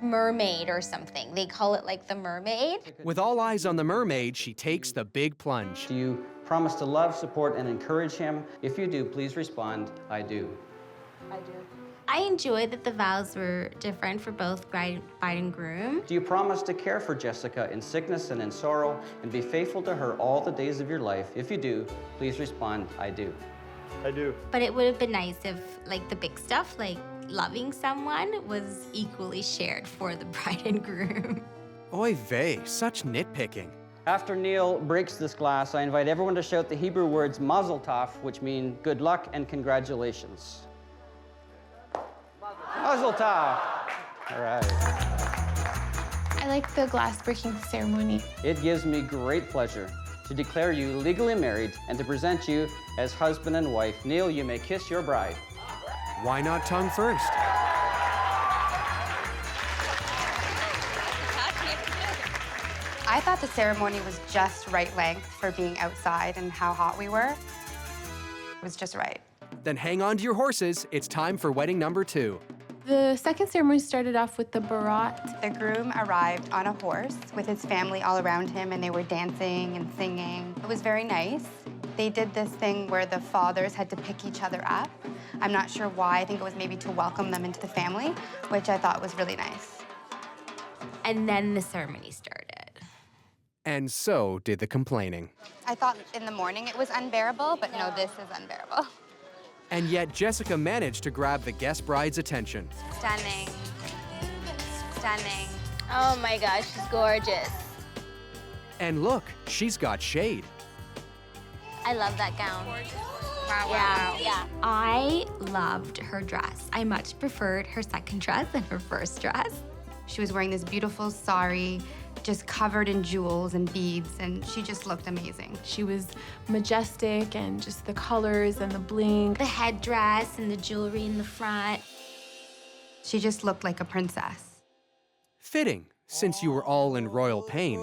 mermaid or something. They call it like the mermaid.
With all eyes on the mermaid, she takes the big plunge.
Do you promise to love, support, and encourage him? If you do, please respond, I do.
I do. I enjoyed that the vows were different for both bride and groom.
Do you promise to care for Jessica in sickness and in sorrow and be faithful to her all the days of your life? If you do, please respond, I do.
I do.
But it would have been nice if, like, the big stuff, like loving someone, was equally shared for the bride and groom.
Oy vey, such nitpicking.
After Neil breaks this glass, I invite everyone to shout the Hebrew words mazel tov, which mean good luck and congratulations. Mazel tov. All right.
I like the glass breaking ceremony.
It gives me great pleasure to declare you legally married and to present you as husband and wife. Neil, you may kiss your bride.
Why not tongue first?
I thought the ceremony was just right length for being outside and how hot we were. It was just right.
Then hang on to your horses. It's time for wedding number 2.
The second ceremony started off with the barat.
The groom arrived on a horse with his family all around him, and they were dancing and singing. It was very nice. They did this thing where the fathers had to pick each other up. I'm not sure why. I think it was maybe to welcome them into the family, which I thought was really nice.
And then the ceremony started.
And so did the complaining.
I thought in the morning it was unbearable, but no, this is unbearable.
And yet Jessica managed to grab the guest bride's attention.
Stunning. Stunning.
Oh my gosh, she's gorgeous.
And look, she's got shade.
I love that gown.
Wow,
Yeah,
wow.
yeah.
I loved her dress. I much preferred her second dress than her first dress. She was wearing this beautiful sari, just covered in jewels and beads, and she just looked amazing.
She was majestic, and just the colors and the bling.
The headdress and the jewelry in the front.
She just looked like a princess.
Fitting, since you were all in royal pain.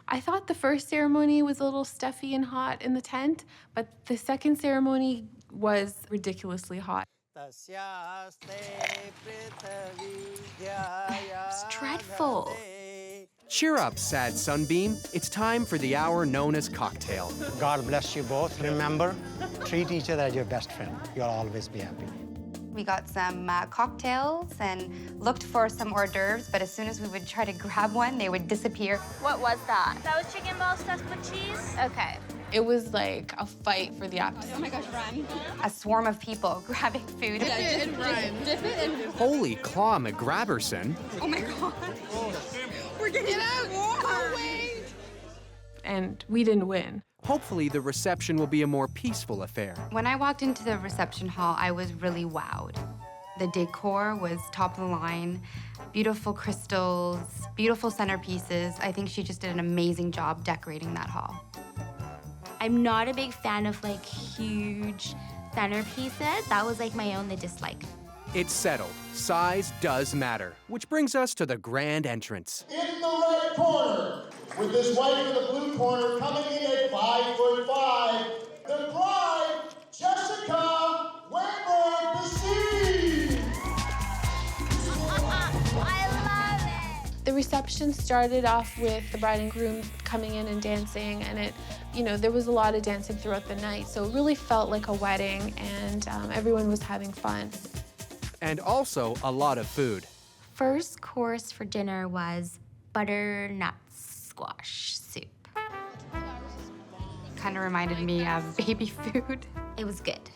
I thought the first ceremony was a little stuffy and hot in the tent, but the second ceremony was ridiculously hot.
It's dreadful.
Cheer up, sad sunbeam. It's time for the hour known as cocktail.
God bless you both. Remember, treat each other as your best friend. You'll always be happy.
We got some cocktails and looked for some hors d'oeuvres, but as soon as we would try to grab one, they would disappear.
What was that? That was chicken balls stuffed with cheese? Okay.
It was like a fight for the appetite.
Oh my gosh, run. A swarm of people grabbing food.
Dip it and run. Dip it and...
Holy claw McGrabberson.
Oh my God.
We're getting out. Oh, wait.
And we didn't win.
Hopefully the reception will be a more peaceful affair.
When I walked into the reception hall, I was really wowed. The decor was top of the line, beautiful crystals, beautiful centerpieces. I think she just did an amazing job decorating that hall.
I'm not a big fan of like huge centerpieces. That was like my only dislike.
It's settled. Size does matter. Which brings us to the grand entrance.
In the right corner, with this white in the blue corner coming in at 5'5", the bride, Jessica Wadberg-Bessine.
I love it.
The reception started off with the bride and groom coming in and dancing, and it, there was a lot of dancing throughout the night, so it really felt like a wedding, and everyone was having fun.
And also a lot of food.
First course for dinner was butternut squash soup.
Kind of reminded me of baby food.
It was good.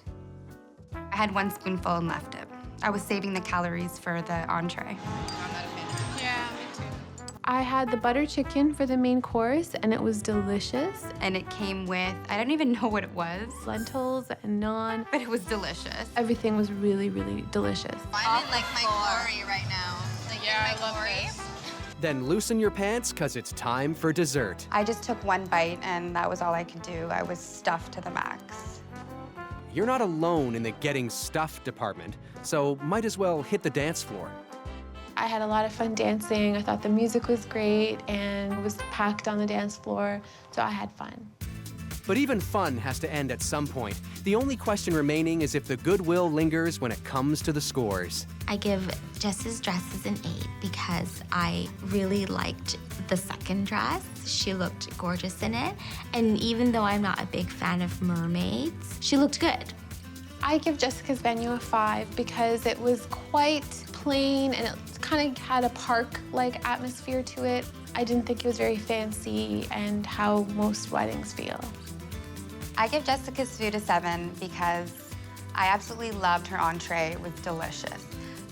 I had one spoonful and left it. I was saving the calories for the entree.
Yeah, me too. I had the butter chicken for the main course, and it was delicious.
And it came with, I don't even know what it was.
Lentils and naan.
But it was delicious.
Everything was really, really delicious.
I'm in like my glory right now. Like, yeah, I love this.
Then loosen your pants, cause it's time for dessert.
I just took one bite, and that was all I could do. I was stuffed to the max.
You're not alone in the getting stuffed department, so might as well hit the dance floor.
I had a lot of fun dancing. I thought the music was great, and it was packed on the dance floor, so I had fun.
But even fun has to end at some point. The only question remaining is if the goodwill lingers when it comes to the scores.
I give Jess's dresses an 8 because I really liked the second dress. She looked gorgeous in it. And even though I'm not a big fan of mermaids, she looked good.
I give Jessica's venue a 5 because it was quite plain and it kind of had a park-like atmosphere to it. I didn't think it was very fancy and how most weddings feel.
I give Jessica's food a 7 because I absolutely loved her entree. It was delicious.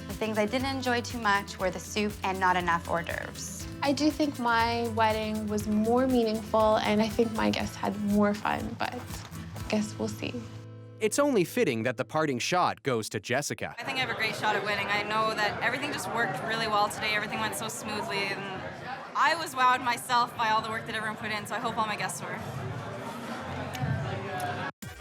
The things I didn't enjoy too much were the soup and not enough hors d'oeuvres.
I do think my wedding was more meaningful, and I think my guests had more fun, but I guess we'll see.
It's only fitting that the parting shot goes to Jessica.
I think I have a great shot at winning. I know that everything just worked really well today. Everything went so smoothly, and I was wowed myself by all the work that everyone put in, so I hope all my guests were.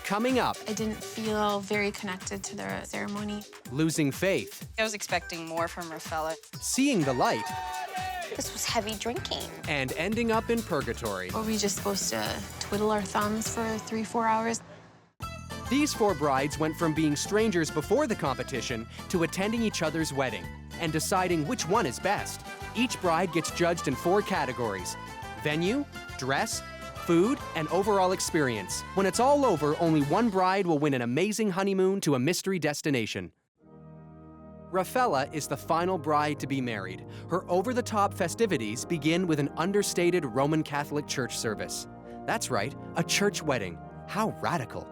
Coming up,
I didn't feel very connected to the ceremony.
Losing faith.
I was expecting more from Rafaela.
Seeing the light.
This was heavy drinking.
And ending up in purgatory.
Were we just supposed to twiddle our thumbs for 3-4 hours?
These 4 brides went from being strangers before the competition to attending each other's wedding and deciding which one is best. Each bride gets judged in 4 categories: venue, dress, food, and overall experience. When it's all over, only one bride will win an amazing honeymoon to a mystery destination. 𝗜{々} is the final bride to be married. Her over-the-top festivities begin with an understated Roman Catholic church service. That's right, a church wedding. How radical.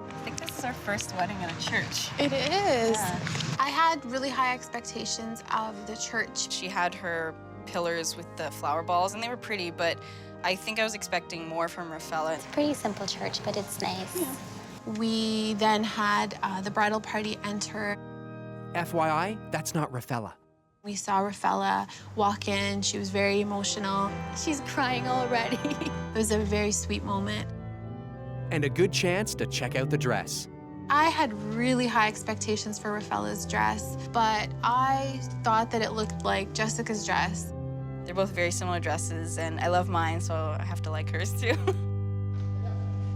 I think this is our first wedding at a church.
It is. Yeah. I had really high expectations of the church.
She had her pillars with the flower balls, and they were pretty, but I think I was expecting more from 𝗜{々}.
It's a pretty simple church, but it's nice.
Yeah. We then had the bridal party enter.
FYI, that's not 𝗜{々}.
We saw 𝗜{々} walk in. She was very emotional.
She's crying already.
It was a very sweet moment.
And a good chance to check out the dress.
I had really high expectations for 𝗜{々's dress, but I thought that it looked like Jessica's dress.
They're both very similar dresses, and I love mine, so I have to like hers too.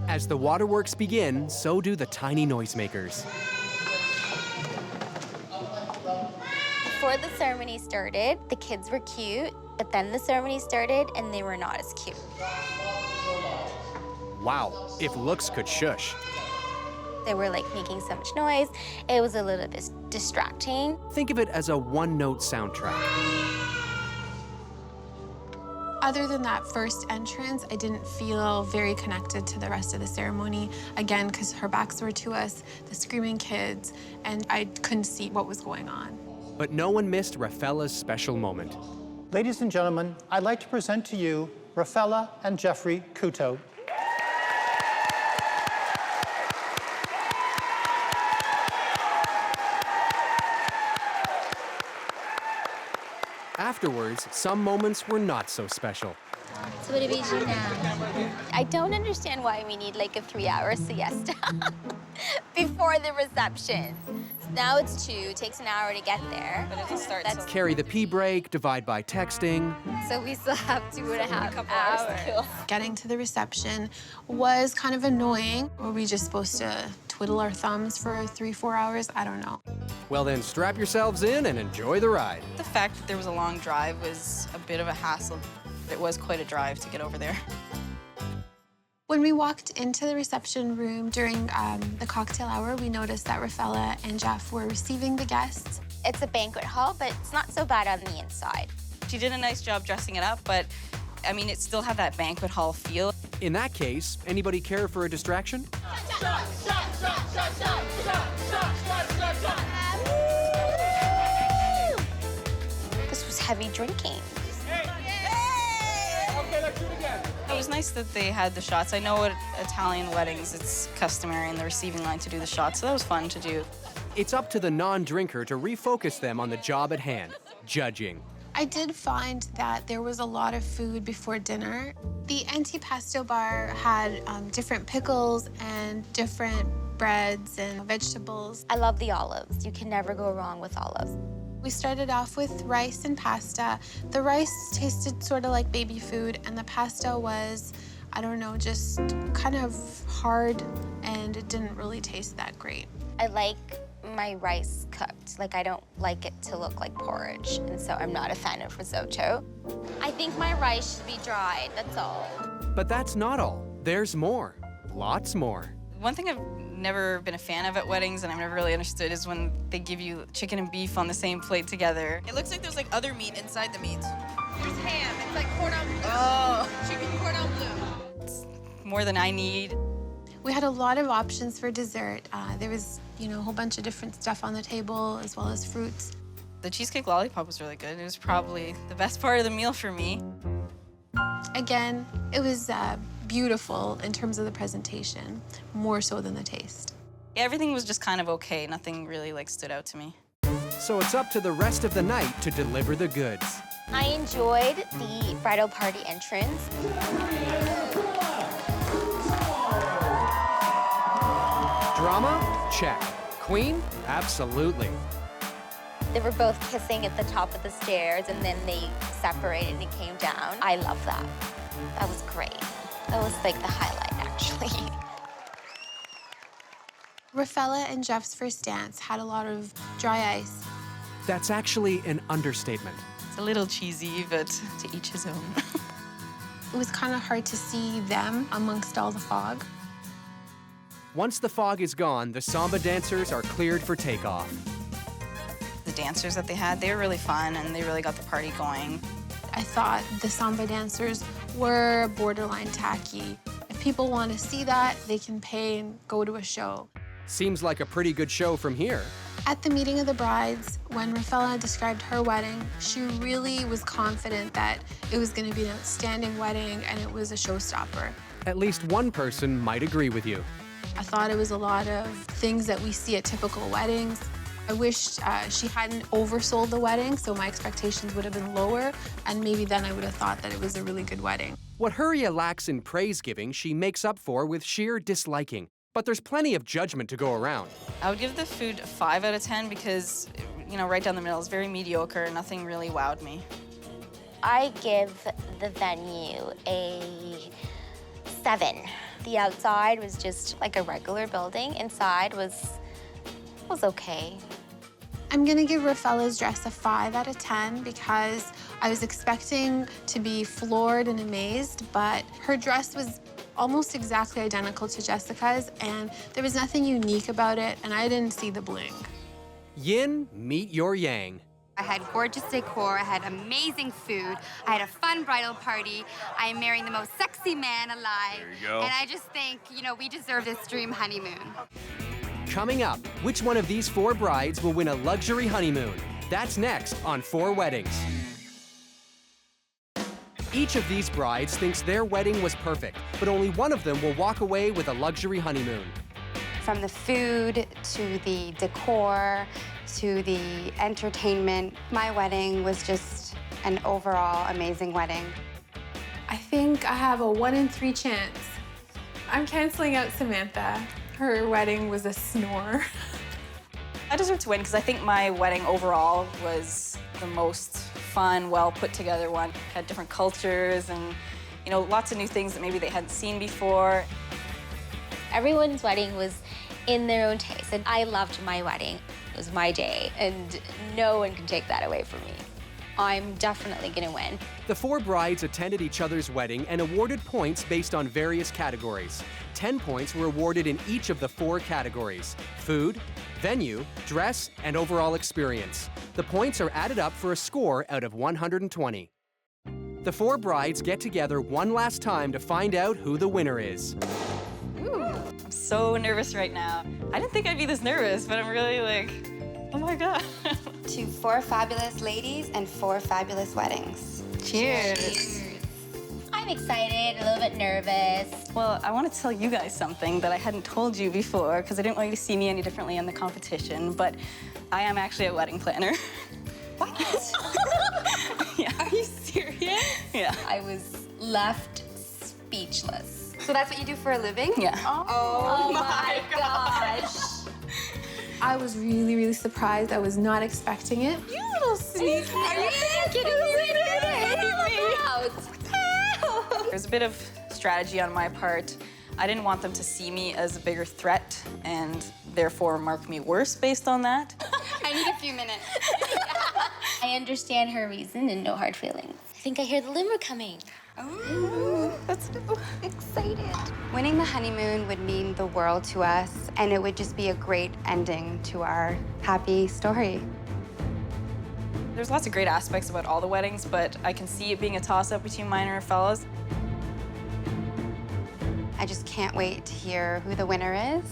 As the waterworks begin, so do the tiny noisemakers.
Before the ceremony started, the kids were cute, but then the ceremony started and they were not as cute.
Wow, if looks could shush.
They were like making so much noise. It was a little bit distracting.
Think of it as a one-note soundtrack.
Other than that first entrance, I didn't feel very connected to the rest of the ceremony. Again, because her backs were to us, the screaming kids, and I couldn't see what was going on.
But no one missed 𝗜{々}'s special moment.
Ladies and gentlemen, I'd like to present to you 𝗜{々} and 𝗜{혜}ğ.
Afterwards, some moments were not so special.
So what do we do now? I don't understand why we need like a 3-hour siesta before the reception. Now it's 2, it takes an hour to get there.
But it'll start
That's
Carry the pee break, divide by texting.
So we still have 2.5 hours.
Getting to the reception was kind of annoying. Were we just supposed to twiddle our thumbs for 3-4 hours? I don't know.
Well then, strap yourselves in and enjoy the ride.
The fact that there was a long drive was a bit of a hassle. It was quite a drive to get over there.
When we walked into the reception room during the cocktail hour, we noticed that 𝗜{々} and Jeff were receiving the guests.
It's a banquet hall, but it's not so bad on the inside.
She did a nice job dressing it up, but I mean, it still had that banquet hall feel.
In that case, anybody care for a distraction?
This was heavy drinking.
It was nice that they had the shots. I know at Italian weddings, it's customary in the receiving line to do the shots, so that was fun to do.
It's up to the non-drinker to refocus them on the job at hand, judging.
I did find that there was a lot of food before dinner. The antipasto bar had different pickles and different breads and vegetables.
I love the olives. You can never go wrong with olives.
We started off with rice and pasta. The rice tasted sort of like baby food, and the pasta was, I don't know, just kind of hard, and it didn't really taste that great.
I like my rice cooked. Like, I don't like it to look like porridge, and so I'm not a fan of risotto. I think my rice should be dried, that's all.
But that's not all. There's more. Lots more.
One thing I've never been a fan of at weddings, and I've never really understood, is when they give you chicken and beef on the same plate together.
It looks like there's like other meat inside the meat. There's ham. It's like cordon bleu. Oh. Chicken cordon bleu.
It's more than I need.
We had a lot of options for dessert. There was, you know, a whole bunch of different stuff on the table, as well as fruits.
The cheesecake lollipop was really good. It was probably the best part of the meal for me.
Again, it was beautiful in terms of the presentation, more so than the taste.
Everything was just kind of okay. Nothing really like stood out to me.
So it's up to the rest of the night to deliver the goods.
I enjoyed the bridal party entrance.
Drama? Check. Queen? Absolutely.
They were both kissing at the top of the stairs, and then they separated and came down. I love that. That was great. That was like the highlight, actually.
𝗜{々} and Jeff's first dance had a lot of dry ice.
That's actually an understatement.
It's a little cheesy, but to each his own.
It was kind of hard to see them amongst all the fog.
Once the fog is gone, the samba dancers are cleared for takeoff.
dancers that they had. They were really fun, and they really got the party going.
I thought the samba dancers were borderline tacky. If people want to see that, they can pay and go to a show.
Seems like a pretty good show from here.
At the meeting of the brides, when 𝗜ļa described her wedding, she really was confident that it was going to be an outstanding wedding and it was a showstopper.
At least one person might agree with you.
I thought it was a lot of things that we see at typical weddings. I wished she hadn't oversold the wedding, so my expectations would have been lower, and maybe then I would have thought that it was a really good wedding.
What 𝗜ļa lacks in praise-giving, she makes up for with sheer disliking. But there's plenty of judgment to go around.
I would give the food a 5 out of 10 because, you know, right down the middle is very mediocre. Nothing really wowed me.
I give the venue a 7. The outside was just like a regular building. Inside was okay.
I'm gonna give 𝗜ļa's dress a 5 out of 10 because I was expecting to be floored and amazed, but her dress was almost exactly identical to Jessica's, and there was nothing unique about it, and I didn't see the bling.
Yin, meet your yang.
I had gorgeous decor, I had amazing food, I had a fun bridal party, I am marrying the most sexy man alive.
There you go.
And I just think, you know, we deserve this dream honeymoon.
Coming up, which one of these 4 brides will win a luxury honeymoon? That's next on 4 Weddings. Each of these brides thinks their wedding was perfect, but only one of them will walk away with a luxury honeymoon.
From the food to the decor to the entertainment, my wedding was just an overall amazing wedding.
I think I have a 1 in 3 chance. I'm canceling out Samantha. Her wedding was a snore.
I deserve to win because I think my wedding overall was the most fun, well put together one. Had different cultures and, you know, lots of new things that maybe they hadn't seen before.
Everyone's wedding was in their own taste, and I loved my wedding. It was my day, and no one can take that away from me. I'm definitely gonna win.
The 4 brides attended each other's wedding and awarded points based on various categories. 10 points were awarded in each of the 4 categories: food, venue, dress, and overall experience. The points are added up for a score out of 120. The 4 brides get together one last time to find out who the winner is.
Ooh, I'm so nervous right now. I didn't think I'd be this nervous, but I'm really like, oh my God.
To 4 fabulous ladies and 4 fabulous weddings.
Cheers.
I'm excited, a little bit nervous.
Well, I want to tell you guys something that I hadn't told you before because I didn't want you to see me any differently in the competition, but I am actually a wedding planner.
What?
Yeah.
Are you serious?
Yeah.
I was left speechless.
So that's what you do for a living?
Yeah.
Oh my gosh.
I was really, really surprised. I was not expecting it. You little sneak.
Are you kidding me?
There's a bit of strategy on my part. I didn't want them to see me as a bigger threat and therefore mark me worse based on that.
I need a few minutes.
I understand her reason and no hard feelings. I think I hear the limo coming.
Ooh, that's so excited. Winning the honeymoon would mean the world to us, and it would just be a great ending to our happy story.
There's lots of great aspects about all the weddings, but I can see it being a toss-up between mine and 𝗜ļa's.
I just can't wait to hear who the winner is.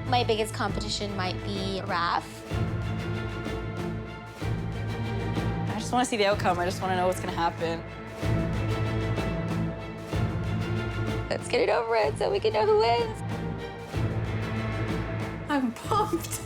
My biggest competition might be Raph.
I just want to see the outcome. I just want to know what's going to happen.
Let's get it over with so we can know who wins.
I'm pumped.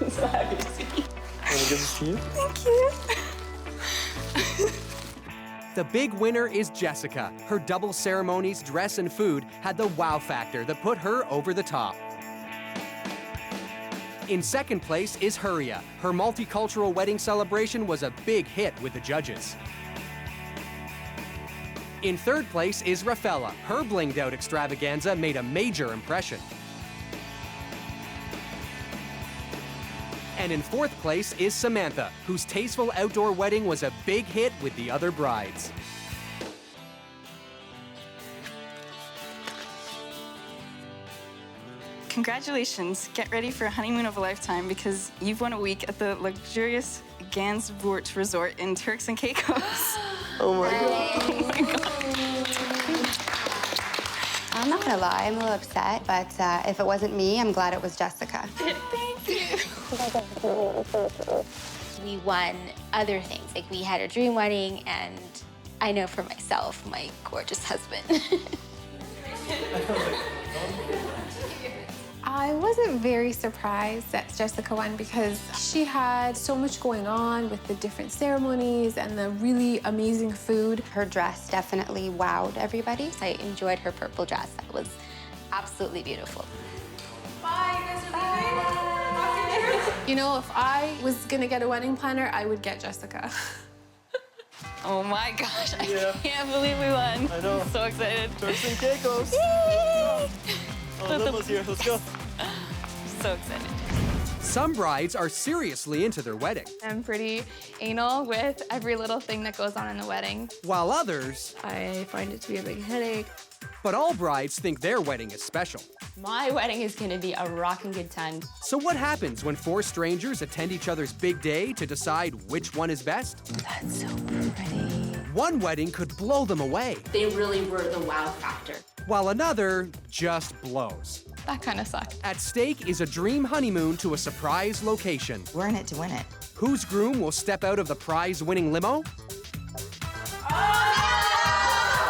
I'm so happy to see you.
Want to give this to you?
Thank you.
The big winner is Jessica. Her double ceremonies, dress, and food had the wow factor that put her over the top. In second place is 𝗜ļa. Her multicultural wedding celebration was a big hit with the judges. In third place is 𝗜ဖိ𝗳cie. Her blinged-out extravaganza made a major impression. And in fourth place is Samantha, whose tasteful outdoor wedding was a big hit with the other brides.
Congratulations. Get ready for a honeymoon of a lifetime because you've won a week at the luxurious 𝗜παιζ Resort in Turks and Caicos.
Oh my God.
Oh my God.
I'm not gonna lie, I'm a little upset, but if it wasn't me, I'm glad it was Jessica.
Thank you.
We won other things. Like, we had a dream wedding, and I know for myself, my gorgeous husband.
I wasn't very surprised that Jessica won because she had so much going on with the different ceremonies and the really amazing food.
Her dress definitely wowed everybody.
I enjoyed her purple dress. That was absolutely beautiful.
Bye, you guys are leaving? You know, if I was gonna get a wedding planner, I would get Jessica.
Oh my gosh, I can't believe we won.
I know.
I'm so excited.
Turks and Caicos. Oh, Little's here. Let's go.
So excited.
Some brides are seriously into their wedding,
I'm pretty anal with every little thing that goes on in the wedding.
while others,
I find it to be a big headache.
but all brides think their wedding is special.
My wedding is gonna be a rockin' good time.
So what happens when four strangers attend each other's big day to decide which one is best?
That's so pretty.
One wedding could blow them away,
They really were the wow factor.
while another just blows.
That kind of sucked.
At stake is a dream honeymoon to a surprise location.
We're in it to win it.
Whose groom will step out of the prize-winning limo?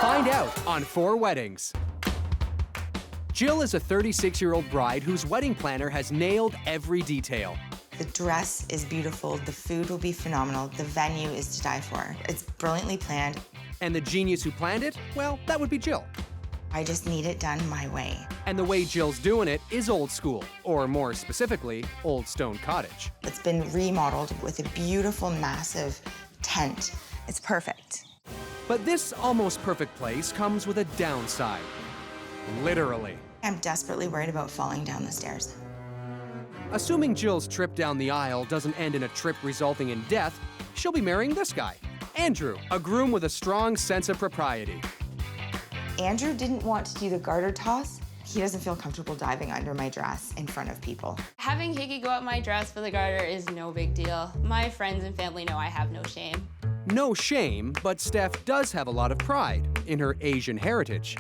Find out on 4 Weddings. Jill is a 36-year-old bride whose wedding planner has nailed every detail.
The dress is beautiful. The food will be phenomenal. The venue is to die for. It's brilliantly planned.
And the genius who planned it? Well, that would be Jill.
I just need it done my way.
And the way Jill's doing it is old school, or more specifically, Old Stone Cottage.
It's been remodeled with a beautiful, massive tent. It's perfect.
But this almost perfect place comes with a downside. Literally.
I'm desperately worried about falling down the stairs.
Assuming Jill's trip down the aisle doesn't end in a trip resulting in death, she'll be marrying this guy, Andrew, a groom with a strong sense of propriety.
Andrew didn't want to do the garter toss. He doesn't feel comfortable diving under my dress in front of people.
Having Higgy go up my dress for the garter is no big deal. My friends and family know I have no shame.
No shame, but Steph does have a lot of pride in her Asian heritage.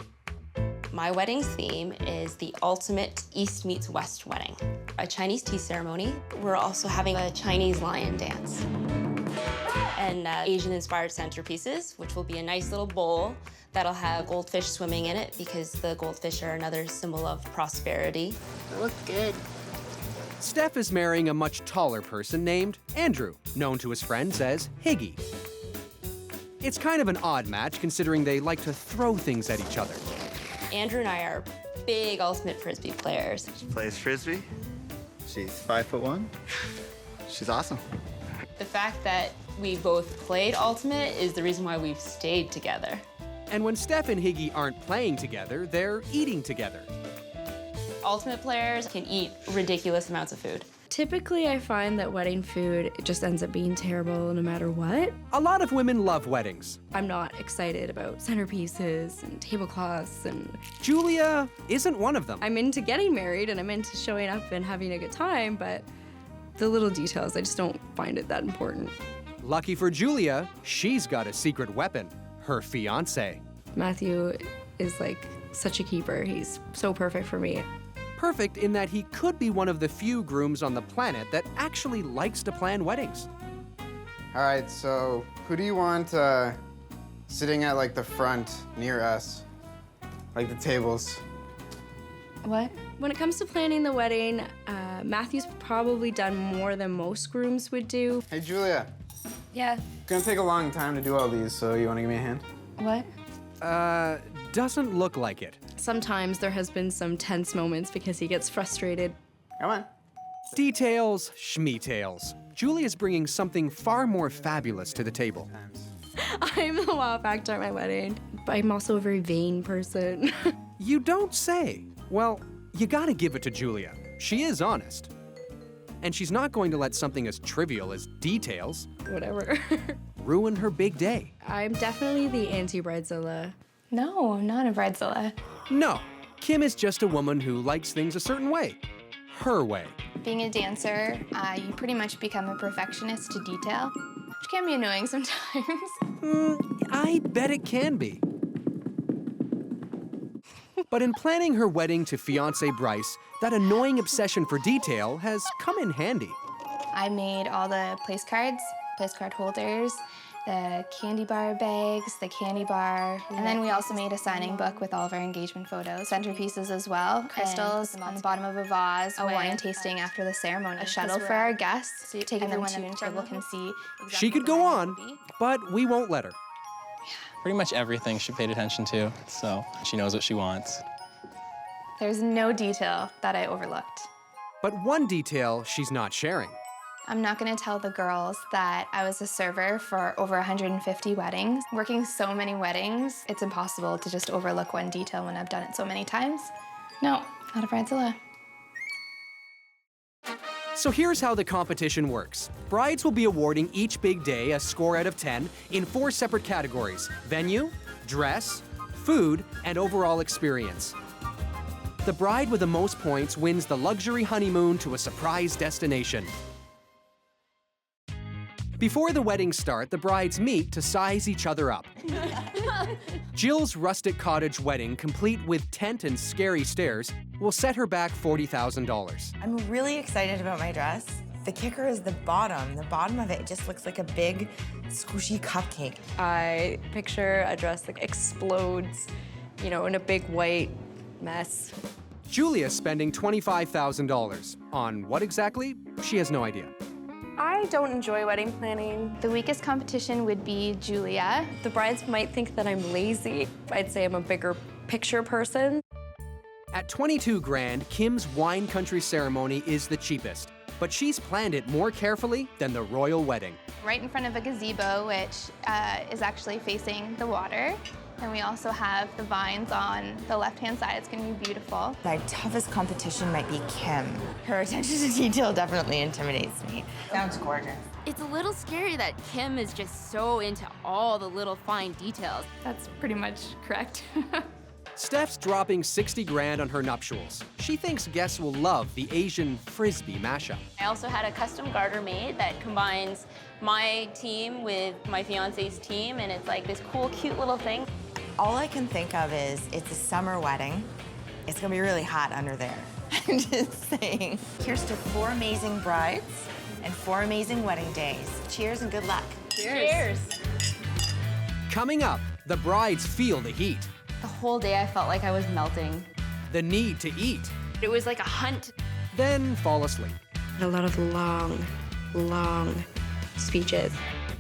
My wedding's theme is the ultimate East meets West wedding. A Chinese tea ceremony. We're also having a Chinese lion dance. And Asian-inspired centerpieces, which will be a nice little bowl that'll have goldfish swimming in it because the goldfish are another symbol of prosperity. It looks good.
Steph is marrying a much taller person named Andrew, known to his friends as Higgy. It's kind of an odd match considering they like to throw things at each other.
Andrew and I are big ultimate Frisbee players.
She plays Frisbee. She's 5'1". She's awesome.
The fact that we both played ultimate is the reason why we've stayed together.
And when Steph and Higgy aren't playing together, they're eating together.
Ultimate players can eat ridiculous amounts of food.
Typically, I find that wedding food just ends up being terrible no matter what.
A lot of women love weddings.
I'm not excited about centerpieces and tablecloths and...
Julia isn't one of them.
I'm into getting married and I'm into showing up and having a good time, but the little details, I just don't find it that important.
Lucky for Julia, she's got a secret weapon, her fiancé.
Matthew is like such a keeper. He's so perfect for me.
Perfect in that he could be one of the few grooms on the planet that actually likes to plan weddings.
All right, so who do you want sitting at like the front near us? Like the tables?
What? When it comes to planning the wedding, Matthew's probably done more than most grooms would do.
Hey, Julia.
Yeah.
It's gonna take a long time to do all these, so you wanna give me a hand?
What?
Doesn't look like it.
Sometimes there has been some tense moments because he gets frustrated.
Come on.
Details, schmeetails. Julia's bringing something far more fabulous to the table.
I'm the wow factor at my wedding. I'm also a very vain person.
You don't say. Well, you gotta give it to Julia. She is honest. And she's not going to let something as trivial as details
Whatever.
ruin her big day.
I'm definitely the anti-bridezilla.
No, I'm not a bridezilla.
No, Kim is just a woman who likes things a certain way. Her way.
Being a dancer, you pretty much become a perfectionist to detail, which can be annoying sometimes.
I bet it can be. But in planning her wedding to fiancé Bryce, that annoying obsession for detail has come in handy.
I made all the place card holders, the candy bar bags, the candy bar, and then we also made a signing book with all of our engagement photos, centerpieces as well, crystals on the bottom of a vase, a wine tasting after the ceremony, a shuttle for our guests, so take everyone to and table can see.
She could go on, but we won't let her.
Pretty much everything she paid attention to, so she knows what she wants.
There's no detail that I overlooked.
But one detail she's not sharing.
I'm not gonna tell the girls that I was a server for over 150 weddings. Working so many weddings, it's impossible to just overlook one detail when I've done it so many times. No, not a bridezilla.
So here's how the competition works. Brides will be awarding each big day a score out of 10 in 4 separate categories: venue, dress, food, and overall experience. The bride with the most points wins the luxury honeymoon to a surprise destination. Before the weddings start, the brides meet to size each other up. Jill's rustic cottage wedding, complete with tent and scary stairs, will set her back $40,000.
I'm really excited about my dress. The kicker is the bottom. The bottom of it just looks like a big, squishy cupcake.
I picture a dress that explodes, you know, in a big white mess.
Julia's spending $25,000. On what exactly? She has no idea.
I don't enjoy wedding planning.
The weakest competition would be Julia.
The brides might think that I'm lazy. I'd say I'm a bigger picture person.
At $22,000, Kim's wine country ceremony is the cheapest, but she's planned it more carefully than the royal wedding.
Right in front of a gazebo, which is actually facing the water. And we also have the vines on the left-hand side. It's gonna be beautiful.
My toughest competition might be Kim. Her attention to detail definitely intimidates me. Sounds gorgeous.
It's a little scary that Kim is just so into all the little fine details.
That's pretty much correct.
Steph's dropping $60,000 on her nuptials. She thinks guests will love the Asian frisbee mashup.
I also had a custom garter made that combines my team with my fiance's team, and it's like this cool, cute little thing.
All I can think of is it's a summer wedding. It's gonna be really hot under there. I'm just saying. Here's to 4 amazing brides and 4 amazing wedding days. Cheers and good luck.
Cheers.
Coming up, the brides feel the heat.
The whole day I felt like I was melting.
The need to eat.
It was like a hunt.
Then fall asleep.
A lot of long speeches.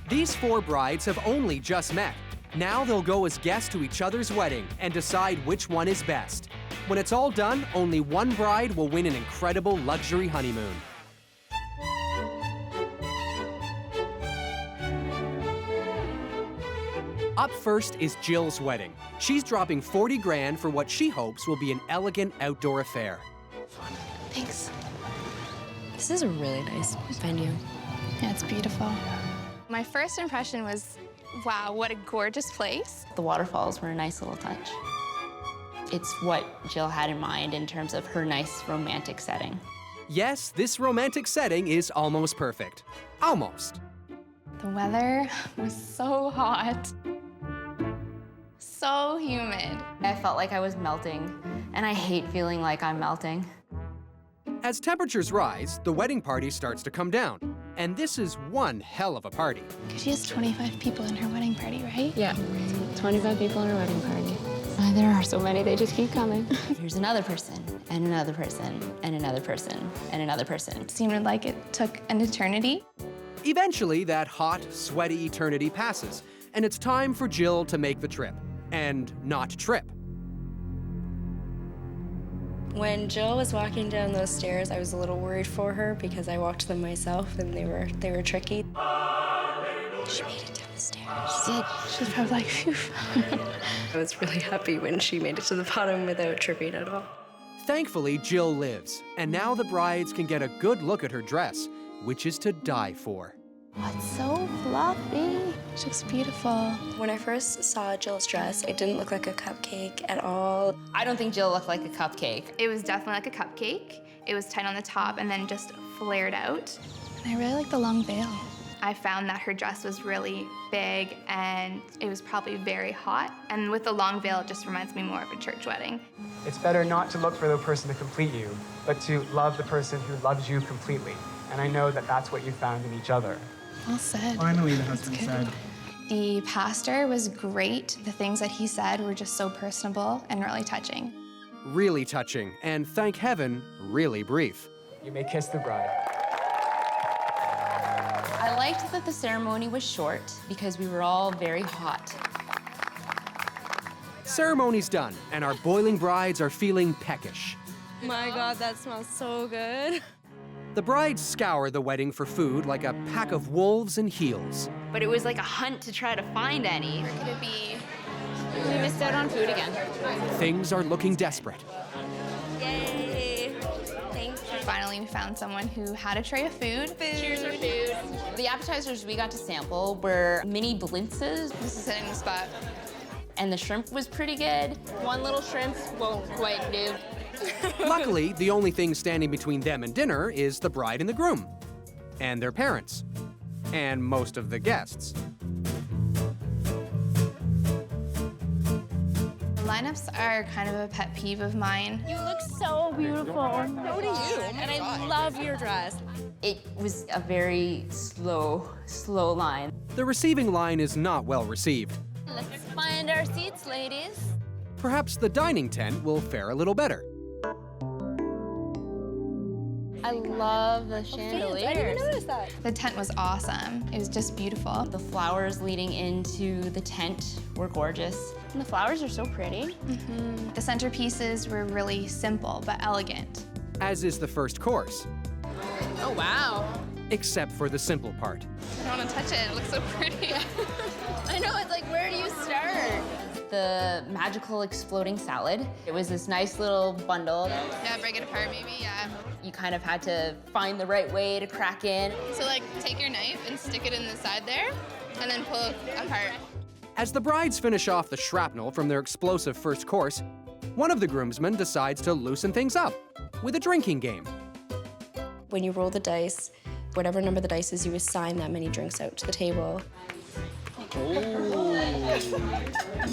These 4 brides have only just met. Now they'll go as guests to each other's wedding and decide which one is best. When it's all done, only one bride will win an incredible luxury honeymoon. Up first is Jill's wedding. She's dropping $40,000 for what she hopes will be an elegant outdoor affair.
Thanks.
This is a really nice venue.
Yeah, it's beautiful. My first impression was, wow, what a gorgeous place.
The waterfalls were a nice little touch. It's what Jill had in mind in terms of her nice romantic setting.
Yes, this romantic setting is almost perfect. Almost.
The weather was so hot. So humid.
I felt like I was melting, and I hate feeling like I'm melting.
As temperatures rise, the wedding party starts to come down. And this is one hell of a party.
She has 25 people in her wedding party, right?
Yeah, 25 people in her wedding party. There are so many, they just keep coming.
Here's another person, and another person, and another person, and another person.
It seemed like it took an eternity.
Eventually, that hot, sweaty eternity passes, and it's time for Jill to make the trip. And not trip.
When Jill was walking down those stairs, I was a little worried for her because I walked them myself and they were tricky.
She made it down the
Did. She was probably like, phew. I was really happy when she made it to the bottom without tripping at all.
Thankfully, Jill lives, and now the brides can get a good look at her dress, which is to die for.
It's so fluffy. She looks beautiful. When I first saw Jill's dress, it didn't look like a cupcake at all.
I don't think Jill looked like a cupcake.
It was definitely like a cupcake. It was tight on the top and then just flared out.
And I really like the long veil.
I found that her dress was really big and it was probably very hot. And with the long veil, it just reminds me more of a church wedding.
It's better not to look for the person to complete you, but to love the person who loves you completely. And I know that that's what you found in each other.
Well said.
Finally, the husband said.
The pastor was great. The things that he said were just so personable and really touching.
Really touching, and thank heaven, really brief.
You may kiss the bride.
I liked that the ceremony was short because we were all very hot.
Ceremony's done, and our boiling brides are feeling peckish.
My God, that smells so good.
The brides scour the wedding for food like a pack of wolves in heels.
But it was like a hunt to try to find any.
Where could it be?
We missed out on food again.
Things are looking desperate.
Yay! Thank you. Finally, we found someone who had a tray of food.
Cheers for food. The appetizers we got to sample were mini blintzes.
This is hitting the spot.
And the shrimp was pretty good. One little shrimp won't quite do.
Luckily, the only thing standing between them and dinner is the bride and the groom, and their parents, and most of the guests.
Lineups are kind of a pet peeve of mine.
You look so beautiful.
So do you.
And I love your dress. It was a very slow line.
The receiving line is not well received.
Let's find our seats, ladies.
Perhaps the dining tent will fare a little better.
I love the chandeliers.
I didn't notice that. The tent was awesome. It was just beautiful.
The flowers leading into the tent were gorgeous. And the flowers are so pretty.
The centerpieces were really simple but elegant.
As is the first course.
Oh, wow.
Except for the simple part.
I don't want to touch it. It looks so pretty.
I know, it's like, where do you start? The magical exploding salad. It was this nice little bundle.
Yeah, break it apart maybe, yeah.
You kind of had to find the right way to crack in.
So like, take your knife and stick it in the side there, and then pull it apart.
As the brides finish off the shrapnel from their explosive first course, one of the groomsmen decides to loosen things up with a drinking game.
When you roll the dice, whatever number the dice is, you assign that many drinks out to the table.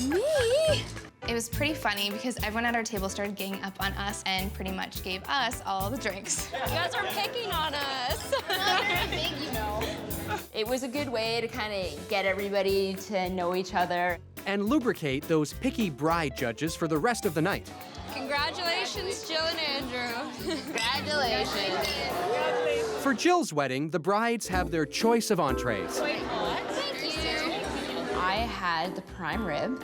Me? It was pretty funny because everyone at our table started ganging up on us and pretty much gave us all the drinks.
You guys are picking on us.
Not very big, you know.
It was a good way to kind of get everybody to know each other.
And lubricate those picky bride judges for the rest of the night.
Congratulations, Jill and Andrew.
Congratulations.
For Jill's wedding, the brides have their choice of entrees.
Wait, what? Thank you. I had the prime rib.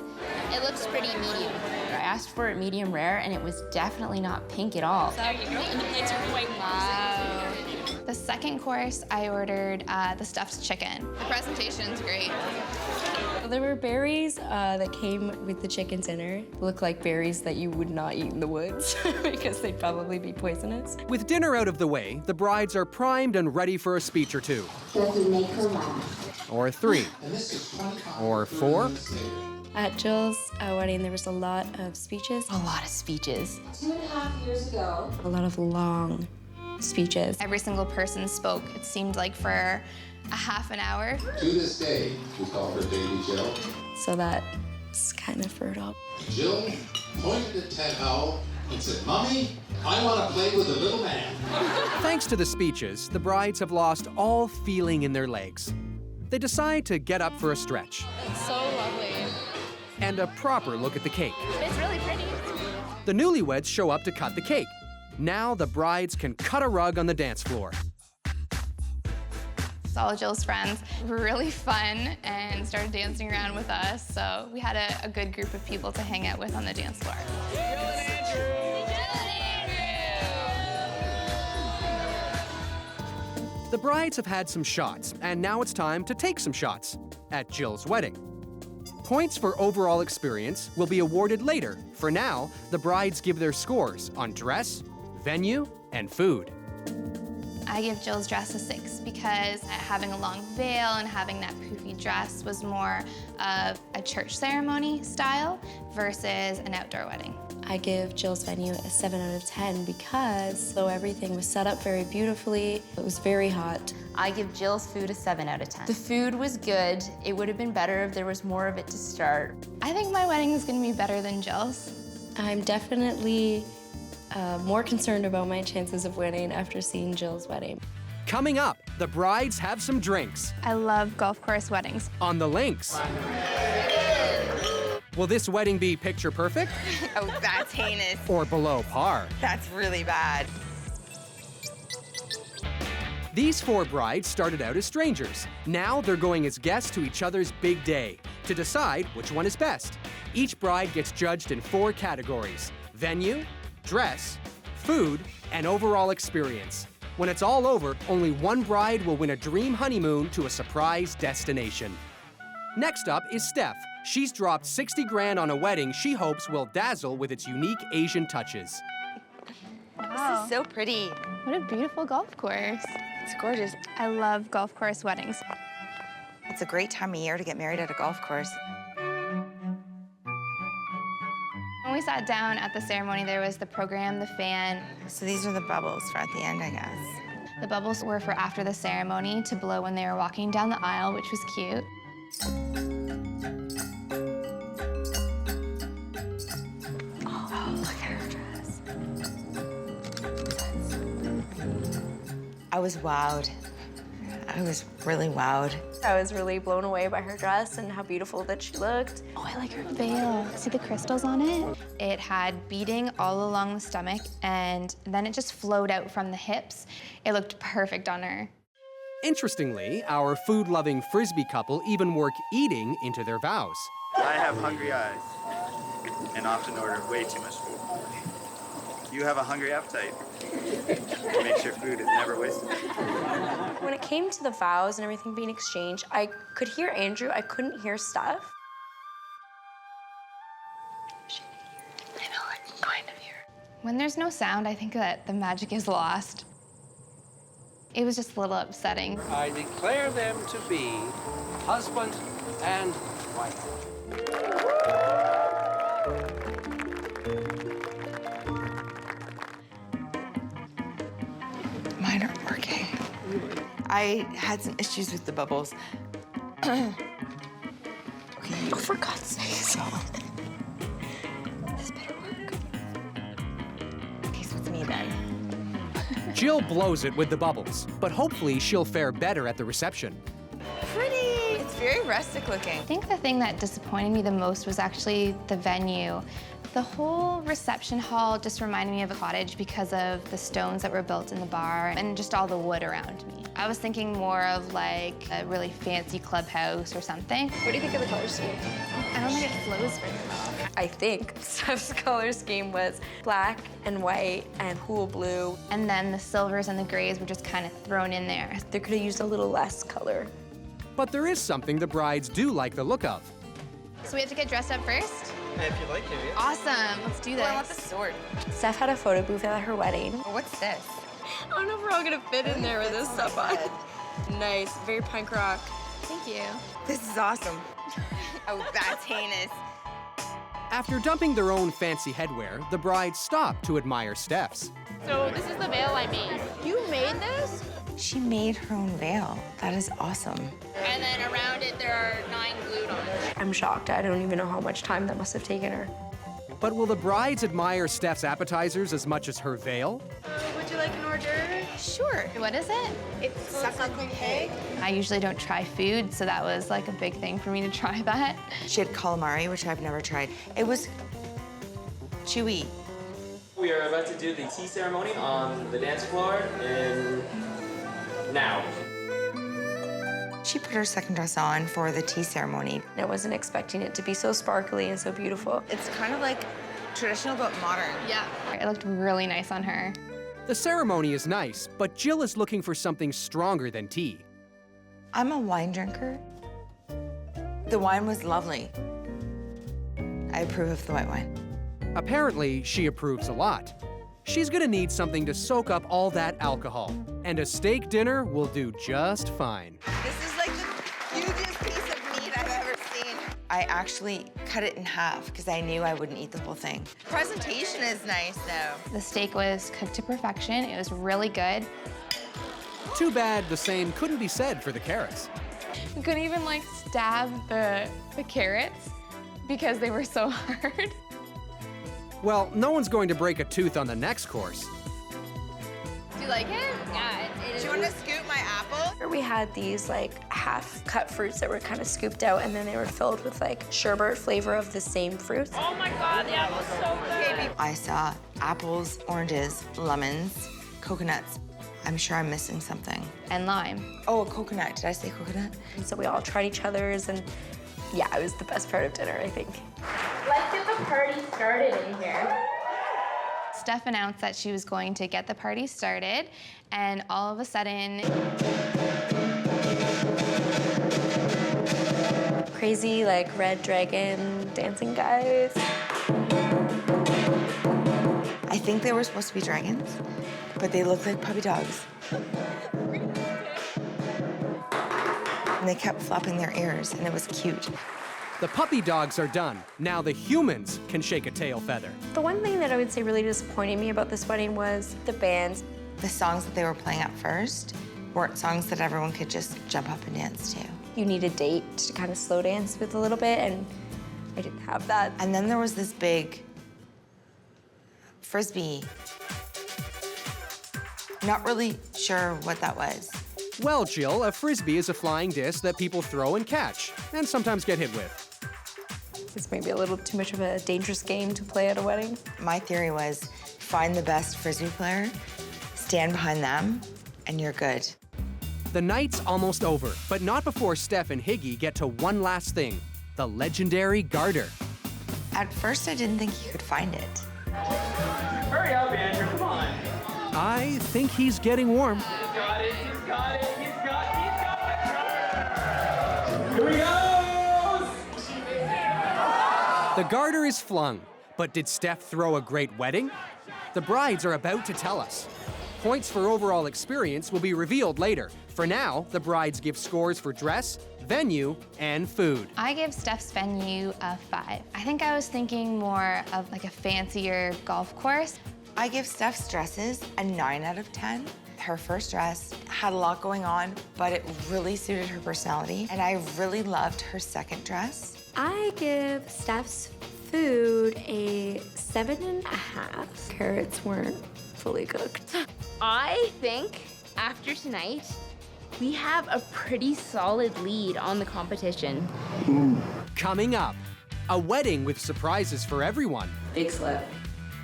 It looks pretty medium.
I asked for it medium rare, and it was definitely not pink at all.
There you go. And the plates are quite wow. The second course, I ordered the stuffed chicken. The presentation's great. There were berries that came with the chicken dinner. Look like berries that you would not eat in the woods because they'd probably be poisonous.
With dinner out of the way, the brides are primed and ready for a speech or two. Or 3. Or 4.
At Jill's wedding, there was a lot of speeches.
A lot of speeches. 2.5 years ago.
A lot of long speeches. Every single person spoke, it seemed like for a half an hour.
To this day, we call her Baby Jill.
So that's kind of fertile.
Jill pointed at Ted Howell and said, "Mommy, I want to play with a little man."
Thanks to the speeches, the brides have lost all feeling in their legs. They decide to get up for a stretch.
It's so lovely.
And a proper look at the cake.
It's really pretty.
The newlyweds show up to cut the cake. Now the brides can cut a rug on the dance floor.
All of Jill's friends were really fun and started dancing around with us, so we had a good group of people to hang out with on the dance floor.
The brides have had some shots, and now it's time to take some shots. at Jill's wedding. Points for overall experience will be awarded later. For now, the brides give their scores on dress, venue, and food.
I give Jill's dress a 6 because having a long veil and having that poofy dress was more of a church ceremony style versus an outdoor wedding.
I give Jill's venue a 7 out of 10 because though everything was set up very beautifully, it was very hot.
I give Jill's food a 7 out of 10. The food was good. It would have been better if there was more of it to start.
I think my wedding is going to be better than Jill's.
I'm definitely more concerned about my chances of winning after seeing Jill's wedding.
Coming up, the brides have some drinks.
I love golf course weddings.
On the links. Will this wedding be picture perfect?
Oh, that's heinous.
Or below par?
That's really bad.
These 4 brides started out as strangers. Now they're going as guests to each other's big day to decide which one is best. Each bride gets judged in 4 categories: venue, dress, food, and overall experience. When it's all over, only one bride will win a dream honeymoon to a surprise destination. Next up is Steph. She's dropped 60 grand on a wedding she hopes will dazzle with its unique Asian touches.
Wow. This is so pretty.
What a beautiful golf course.
It's gorgeous.
I love golf course weddings.
It's a great time of year to get married at a golf course.
When we sat down at the ceremony, there was the program, the fan.
So these are the bubbles for at the end, I guess.
The bubbles were for after the ceremony to blow when they were walking down the aisle, which was cute.
Oh, look at her dress. I was wowed. I was really wowed.
I was really blown away by her dress and how beautiful that she looked.
Oh, I like her veil. See the crystals on it? It had beading all along the stomach, and then it just flowed out from the hips. It looked perfect on her.
Interestingly, our food-loving Frisbee couple even work eating into their vows.
I have hungry eyes and often order way too much food. You have a hungry appetite. Make sure food is never wasted.
When it came to the vows and everything being exchanged, I could hear Andrew, I couldn't hear Steph.
I know, I can kind of hear. When there's no sound, I think that the magic is lost. It was just a little upsetting.
I declare them to be husband and wife.
Mine aren't working. I had some issues with the bubbles. Okay.
Oh, for God's sake.
This better work. Okay, so it's me then.
Jill blows it with the bubbles, but hopefully she'll fare better at the reception.
Pretty. It's very rustic looking.
I think the thing that disappointed me the most was actually the venue. The whole reception hall just reminded me of a cottage because of the stones that were built in the bar and just all the wood around me. I was thinking more of like a really fancy clubhouse or something.
What do you think of the color scheme?
I don't think it flows very well.
I think Steph's color scheme was black and white and cool blue.
And then the silvers and the grays were just kind of thrown in there.
They could have used a little less color.
But there is something the brides do like the look of.
So we have to get dressed up first?
If you like to, yeah.
Awesome, let's do this.
Oh, I want the sword.
Steph had a photo booth at her wedding.
Oh, what's this?
I don't know if we're all gonna fit in there with this stuff on. Nice, very punk rock.
Thank you.
This is awesome. Oh, that's heinous.
After dumping their own fancy headwear, the brides stop to admire Steph's.
So this is the veil I made. You made this?
She made her own veil. That is awesome.
And then around it, there are 9 glued on it.
I'm shocked. I don't even know how much time that must have taken her.
But will the brides admire Steph's appetizers as much as her veil?
Would you like an hors d'oeuvre?
Sure. What is it?
It's suckling pig.
I usually don't try food, so that was like a big thing for me to try that.
She had calamari, which I've never tried. It was chewy.
We are about to do the tea ceremony on the dance floor in now.
She put her second dress on for the tea ceremony.
I wasn't expecting it to be so sparkly and so beautiful.
It's kind of like traditional but modern.
Yeah. It looked really nice on her.
The ceremony is nice, but Jill is looking for something stronger than tea.
I'm a wine drinker, the wine was lovely. I approve of the white wine.
Apparently, she approves a lot. She's gonna need something to soak up all that alcohol, and a steak dinner will do just fine.
This is like the hugest piece of meat I've ever seen. I actually cut it in half because I knew I wouldn't eat the whole thing. Presentation is nice, though.
The steak was cooked to perfection. It was really good.
Too bad the same couldn't be said for the carrots.
You couldn't even like stab the carrots because they were so hard.
Well, no one's going to break a tooth on the next course.
Do you like it? Yeah, it is.
Do you want to scoop my apple?
We had these like half-cut fruits that were kind of scooped out, and then they were filled with like sherbet flavor of the same fruits.
Oh my God, the apple's so good.
I saw apples, oranges, lemons, coconuts. I'm sure I'm missing something.
And lime.
Oh, a coconut. Did I say coconut?
And so we all tried each other's, and yeah, it was the best part of dinner, I think.
Let's get the party started in here.
Steph announced that she was going to get the party started, and all of a sudden,
Crazy, like, red dragon dancing guys.
I think they were supposed to be dragons, but they looked like puppy dogs. And they kept flapping their ears, and it was cute.
The puppy dogs are done. Now the humans can shake a tail feather.
The one thing that I would say really disappointed me about this wedding was the bands.
The songs that they were playing at first weren't songs that everyone could just jump up and dance to.
You need a date to kind of slow dance with a little bit, and I didn't have that.
And then there was this big frisbee. Not really sure what that was.
Well, Jill, a frisbee is a flying disc that people throw and catch, and sometimes get hit with.
It's maybe a little too much of a dangerous game to play at a wedding.
My theory was find the best frisbee player, stand behind them, and you're good.
The night's almost over, but not before Steph and Higgy get to one last thing, the legendary garter.
At first, I didn't think he could find it.
Hurry up, Andrew, come on.
I think he's getting warm.
He's got it, he's got it, he's got it. Here we go!
The garter is flung, but did Steph throw a great wedding? The brides are about to tell us. Points for overall experience will be revealed later. For now, the brides give scores for dress, venue, and food.
I give Steph's venue a 5. I think I was thinking more of like a fancier golf course.
I give Steph's dresses a 9 out of 10. Her first dress had a lot going on, but it really suited her personality, and I really loved her second dress.
I give Steph's food a 7.5. Carrots weren't fully cooked.
I think after tonight, we have a pretty solid lead on the competition.
Coming up, a wedding with surprises for everyone.
Big slip.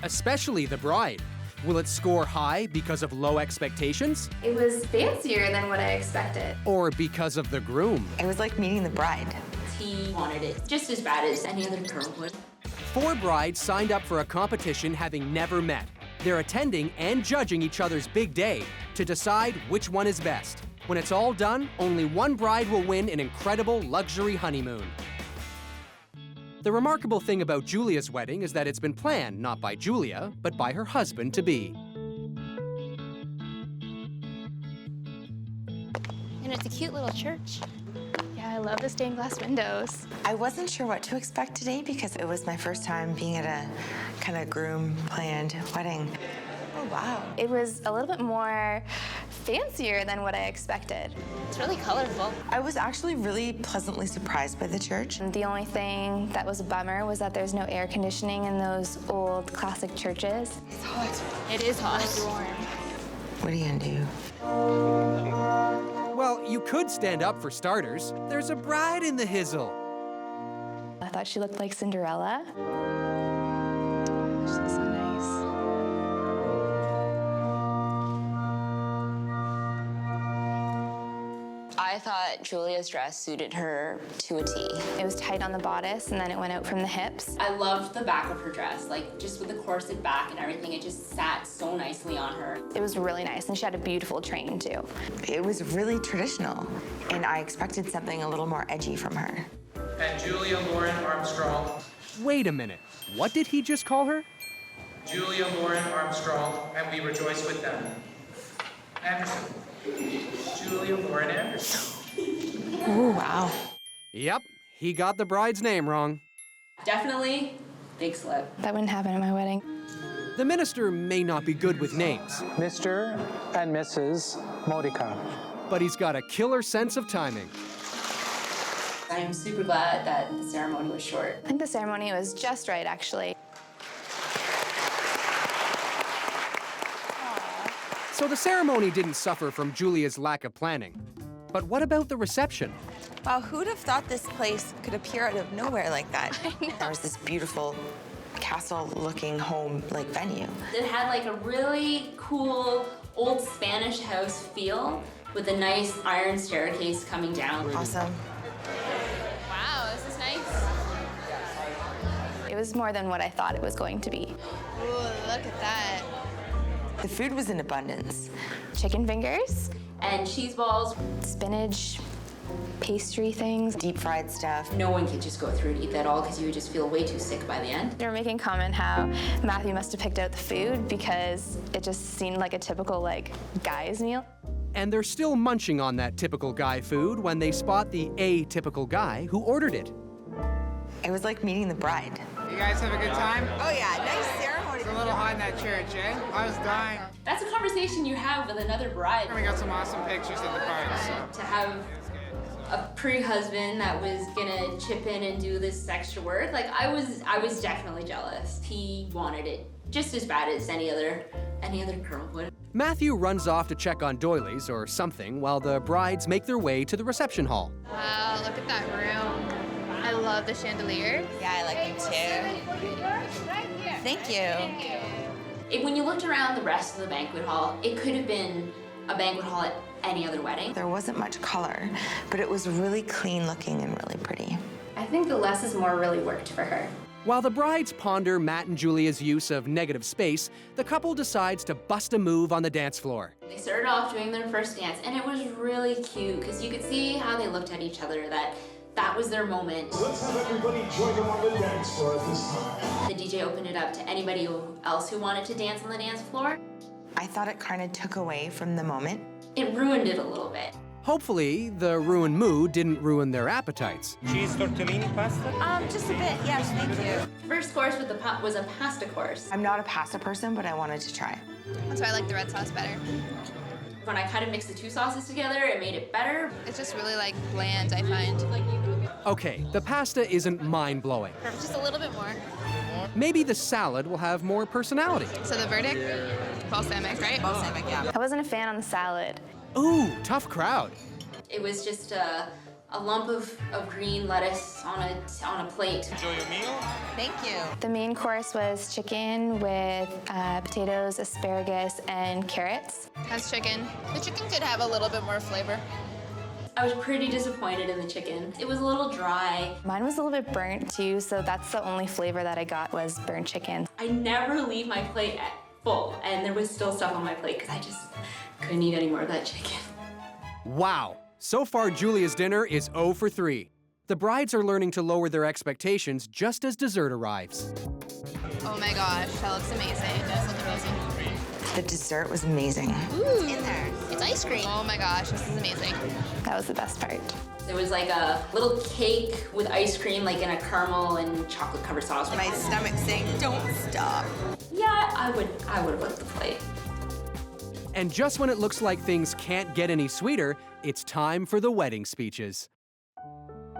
Especially the bride. Will it score high because of low expectations?
It was fancier than what I expected.
Or because of the groom?
It was like meeting the bride.
He wanted it just as bad as any other girl would.
4 brides signed up for a competition having never met. They're attending and judging each other's big day to decide which one is best. When it's all done, only one bride will win an incredible luxury honeymoon. The remarkable thing about Julia's wedding is that it's been planned not by Julia, but by her husband-to-be.
And it's a cute little church.
Yeah, I love the stained glass windows.
I wasn't sure what to expect today because it was my first time being at a kind of groom-planned wedding. Oh, wow.
It was a little bit more fancier than what I expected.
It's really colorful.
I was actually really pleasantly surprised by the church.
The only thing that was a bummer was that there's no air conditioning in those old classic churches.
It's hot.
It is hot.
It's warm.
What are you gonna do?
Well, you could stand up for starters. There's a bride in the hizzle.
I thought she looked like Cinderella. She looks so nice.
I thought Julia's dress suited her to a T.
It was tight on the bodice, and then it went out from the hips.
I loved the back of her dress, like just with the corset back and everything, it just sat so nicely on her.
It was really nice, and she had a beautiful train, too.
It was really traditional, and I expected something a little more edgy from her.
and Julia Lauren Armstrong.
Wait a minute. What did he just call her?
Julia Lauren Armstrong, and we rejoice with them. Anderson. Julia Lauren Anderson.
Oh, wow.
Yep, he got the bride's name wrong.
Definitely big slip.
That wouldn't happen at my wedding.
The minister may not be good with names.
Mr. and Mrs. 𝗜ʰη̳cie.
But he's got a killer sense of timing.
I'm super glad that the ceremony was short.
I think the ceremony was just right, actually.
So the ceremony didn't suffer from Julia's lack of planning. But what about the reception?
Wow, who'd have thought this place could appear out of nowhere like that? There was this beautiful castle-looking home-like venue.
It had like a really cool old Spanish house feel with a nice iron staircase coming down.
Awesome.
Wow, this is nice.
It was more than what I thought it was going to be.
Ooh, look at that.
The food was in abundance.
Chicken fingers.
And cheese balls.
Spinach, pastry things.
Deep fried stuff.
No one could just go through and eat that all because you would just feel way too sick by the end.
They were making comment how Matthew must have picked out the food because it just seemed like a typical, like, guy's meal.
And they're still munching on that typical guy food when they spot the atypical guy who ordered it.
It was like meeting the bride.
You guys have a good time?
Oh yeah, nice ceremony.
It's a little hot in that church, eh? I was dying.
That's a conversation you have with another bride.
We got some awesome pictures in the park, so.
To have a pre-husband that was gonna chip in and do this extra work, like I was definitely jealous. He wanted it just as bad as any other girl would.
Matthew runs off to check on doilies or something while the brides make their way to the reception hall.
Wow, look at that room. I love the chandelier.
Yeah, I like them too. Thank you.
When you looked around the rest of the banquet hall, it could have been a banquet hall at any other wedding.
There wasn't much color, but it was really clean looking and really pretty.
I think the less is more really worked for her.
While the brides ponder Matt and Julia's use of negative space, the couple decides to bust a move on the dance floor.
They started off doing their first dance, and it was really cute because you could see how they looked at each other, that was their moment.
Let's have everybody join them on the dance floor at this time.
The DJ opened it up to anybody else who wanted to dance on the dance floor.
I thought it kind of took away from the moment.
It ruined it a little bit.
Hopefully, the ruined mood didn't ruin their appetites.
Cheese tortellini pasta?
Just a bit, yes, thank you.
First course with was a pasta course.
I'm not a pasta person, but I wanted to try.
That's why I like the red sauce better.
When I kind of mixed the two sauces together, it made it better.
It's just really like bland, I find.
Okay, the pasta isn't mind-blowing.
Just a little bit more.
Maybe the salad will have more personality.
So the verdict? Balsamic, right?
Balsamic, yeah.
I wasn't a fan on the salad.
Ooh, tough crowd.
It was just a lump of green lettuce on a plate.
Enjoy your meal.
Thank you.
The main course was chicken with potatoes, asparagus, and carrots.
That's chicken. The chicken could have a little bit more flavor.
I was pretty disappointed in the chicken. It was a little dry.
Mine was a little bit burnt too, so that's the only flavor that I got was burnt chicken.
I never leave my plate full, and there was still stuff on my plate because I just couldn't eat any more of that chicken.
Wow. So far, Julia's dinner is 0 for 3. The brides are learning to lower their expectations just as dessert arrives.
Oh my gosh, that looks amazing. It does look amazing.
The dessert was amazing.
Ooh, it's in there. It's ice cream. Oh my gosh, this is amazing.
That was the best part.
There was like a little cake with ice cream, like in a caramel and chocolate covered sauce.
My stomach's saying, don't stop.
Yeah, I would have licked the plate.
And just when it looks like things can't get any sweeter, it's time for the wedding speeches.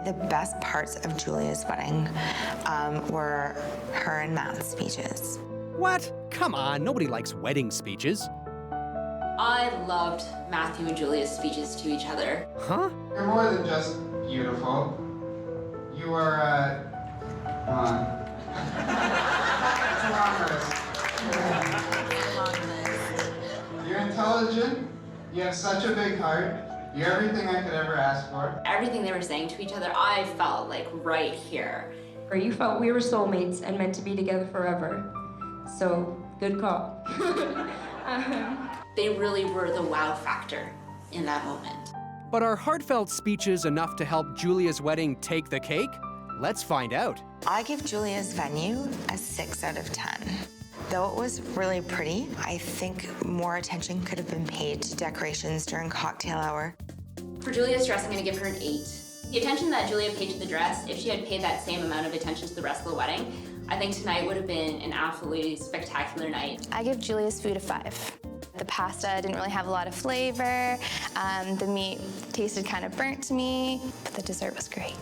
The best parts of Julia's wedding were her and Matt's speeches.
What? Come on, nobody likes wedding speeches.
I loved Matthew and Julia's speeches to each other.
Huh?
You're more than just beautiful. You are, come on. You're intelligent. You have such a big heart. You're everything I could ever ask for.
Everything they were saying to each other, I felt like right here.
Or you felt we were soulmates and meant to be together forever. So, good call.
They really were the wow factor in that moment.
But are heartfelt speeches enough to help Julia's wedding take the cake? Let's find out.
I give Julia's venue a 6 out of 10. Though it was really pretty, I think more attention could have been paid to decorations during cocktail hour.
For Julia's dress, I'm gonna give her an 8. The attention that Julia paid to the dress, if she had paid that same amount of attention to the rest of the wedding, I think tonight would have been an absolutely spectacular night.
I give Julia's food a 5. The pasta didn't really have a lot of flavor. The meat tasted kind of burnt to me, but the dessert was great.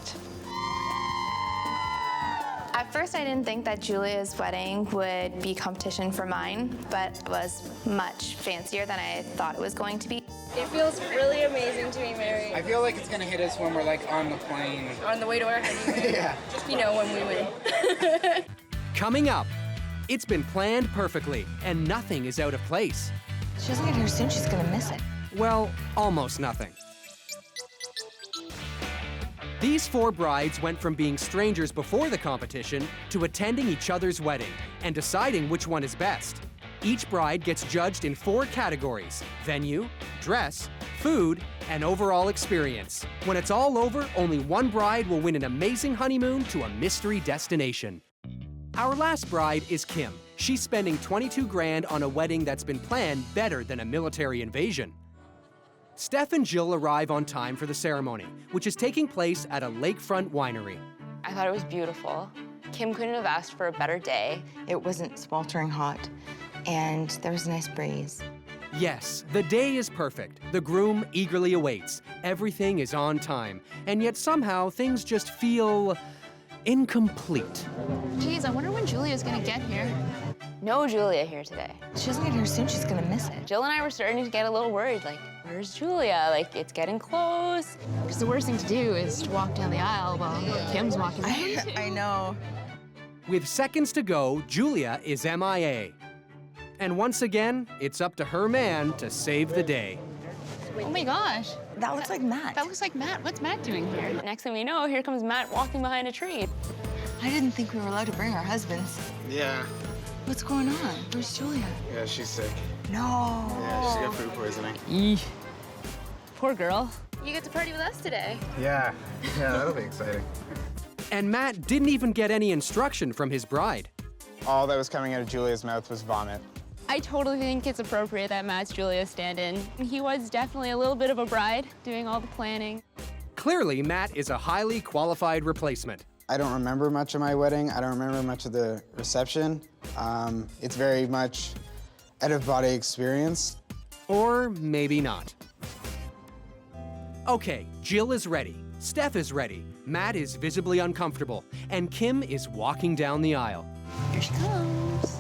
At first, I didn't think that Julia's wedding would be competition for mine, but it was much fancier than I thought it was going to be.
It feels really amazing to be married.
I feel like it's gonna hit us when we're like on the plane.
On the way to our honeymoon.
Yeah.
You know, when we win.
Coming up, it's been planned perfectly, and nothing is out of place.
She doesn't get here soon, she's gonna miss it.
Well, almost nothing. These 4 brides went from being strangers before the competition to attending each other's wedding and deciding which one is best. Each bride gets judged in 4 categories: venue, dress, food, and overall experience. When it's all over, only one bride will win an amazing honeymoon to a mystery destination. Our last bride is Kim. She's spending 22 grand on a wedding that's been planned better than a military invasion. Steph and Jill arrive on time for the ceremony, which is taking place at a lakefront winery.
I thought it was beautiful. Kim couldn't have asked for a better day.
It wasn't sweltering hot, and there was a nice breeze.
Yes, the day is perfect. The groom eagerly awaits. Everything is on time, and yet somehow things just feel incomplete.
Geez, I wonder when Julia's gonna get here.
No Julia here today.
She doesn't get here soon, she's gonna miss it.
Jill and I were starting to get a little worried, like, where's Julia? Like, it's getting close.
Because the worst thing to do is to walk down the aisle while Kim's walking down.
I know.
With seconds to go, Julia is MIA. And once again, it's up to her man to save the day.
Oh my gosh.
That looks like Matt.
That looks like Matt. What's Matt doing here?
Next thing we know, here comes Matt walking behind a tree.
I didn't think we were allowed to bring our husbands.
Yeah.
What's going on? Where's Julia?
Yeah, she's sick.
No.
Yeah, she's got food poisoning.
Eesh. Poor girl.
You get to party with us today.
Yeah, that'll be exciting.
And Matt didn't even get any instruction from his bride.
All that was coming out of Julia's mouth was vomit.
I totally think it's appropriate that Matt's Julia's stand-in. He was definitely a little bit of a bride, doing all the planning.
Clearly, Matt is a highly qualified replacement.
I don't remember much of my wedding. I don't remember much of the reception. It's very much out-of-body experience.
Or maybe not. Okay, Jill is ready. Steph is ready. Matt is visibly uncomfortable. And Kim is walking down the aisle.
Here she comes.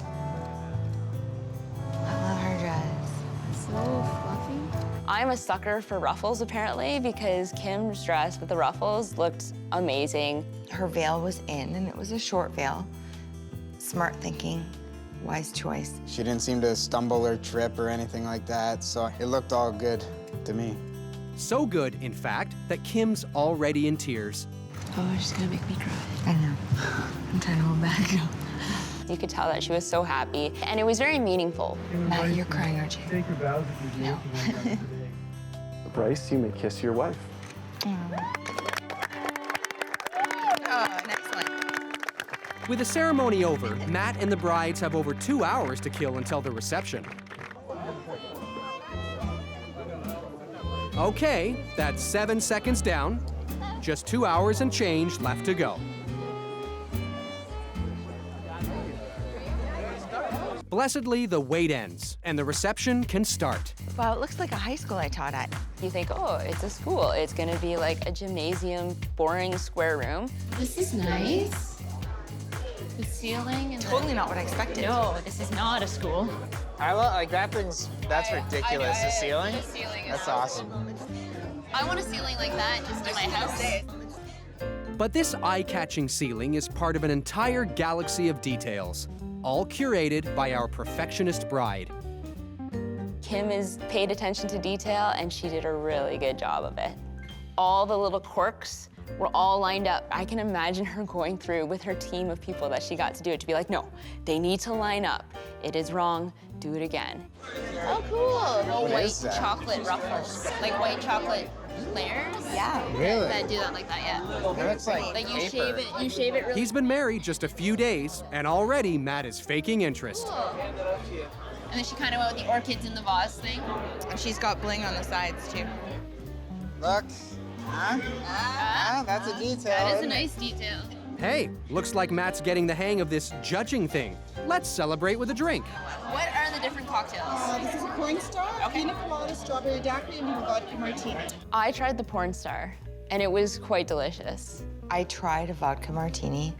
I love her dress.
So fluffy.
I'm a sucker for ruffles, apparently, because Kim's dress with the ruffles looked amazing.
Her veil was in, and it was a short veil. Smart thinking, wise choice.
She didn't seem to stumble or trip or anything like that, so it looked all good to me.
So good, in fact, that Kim's already in tears.
Oh, she's gonna make me cry.
I know. I'm trying to hold back.
You could tell that she was so happy, and it was very meaningful.
Matt, you're crying, aren't you?
Take your vows if you do.
No.
Bryce, you may kiss your wife.
Oh, next one.
With the ceremony over, Matt and the brides have over 2 hours to kill until the reception. Okay, that's 7 seconds down. Just 2 hours and change left to go. Blessedly, the wait ends, and the reception can start.
Wow, it looks like a high school I taught at.
You think, oh, it's a school. It's gonna be like a gymnasium, boring square room.
This is nice. The ceiling and
Totally not what I expected.
No, this is not a school.
I love, like, that's ridiculous. The ceiling?
The ceiling is
That's awesome.
I want a ceiling like that just in my house.
But this eye-catching ceiling is part of an entire galaxy of details, all curated by our perfectionist bride.
Kim has paid attention to detail, and she did a really good job of it. All the little quirks were all lined up. I can imagine her going through with her team of people that she got to do it to be like, no, they need to line up. It is wrong, do it again.
Oh, cool.
What
White
is that?
chocolate ruffles. Like white chocolate
layers.
Yeah.
Really?
That do that like that, yeah.
That looks like
you
paper.
shave it really.
He's been married just a few days, and already Matt is faking interest.
Cool. And then she kind of went with the orchids in the vase thing.
And she's got bling on the sides too.
Look. That's a detail.
That is a nice detail.
Hey, looks like Matt's getting the hang of this judging thing. Let's celebrate with a drink.
What are the different cocktails?
This is a porn star, pina colada, strawberry daiquiri, and a vodka martini.
I tried the porn star, and it was quite delicious.
I tried a vodka martini,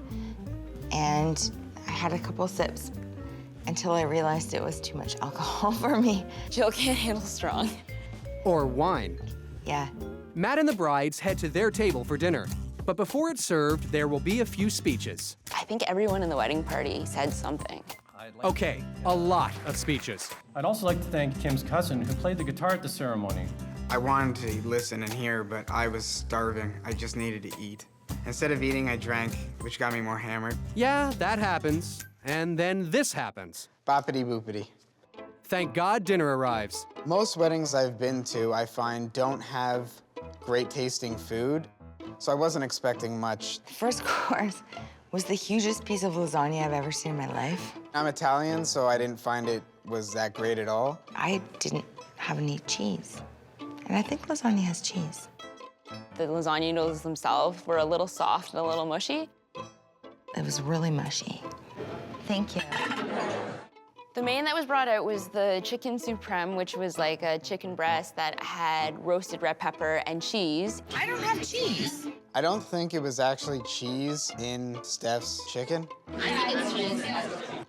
and I had a couple sips until I realized it was too much alcohol for me.
Jill can't handle strong.
Or wine.
Yeah.
Matt and the brides head to their table for dinner. But before it's served, there will be a few speeches.
I think everyone in the wedding party said something.
Okay, a lot of speeches.
I'd also like to thank Kim's cousin, who played the guitar at the ceremony.
I wanted to listen and hear, but I was starving. I just needed to eat. Instead of eating, I drank, which got me more hammered.
Yeah, that happens. And then this happens.
Boppity boopity.
Thank God dinner arrives.
Most weddings I've been to, I find, don't have great tasting food, so I wasn't expecting much.
First course was the hugest piece of lasagna I've ever seen in my life.
I'm Italian, so I didn't find it was that great at all.
I didn't have any cheese, and I think lasagna has cheese.
The lasagna noodles themselves were a little soft and a little mushy.
It was really mushy. Thank you.
The main that was brought out was the chicken supreme, which was like a chicken breast that had roasted red pepper and cheese.
I don't have cheese.
I don't think it was actually cheese in Steph's chicken.
I think it's cheese.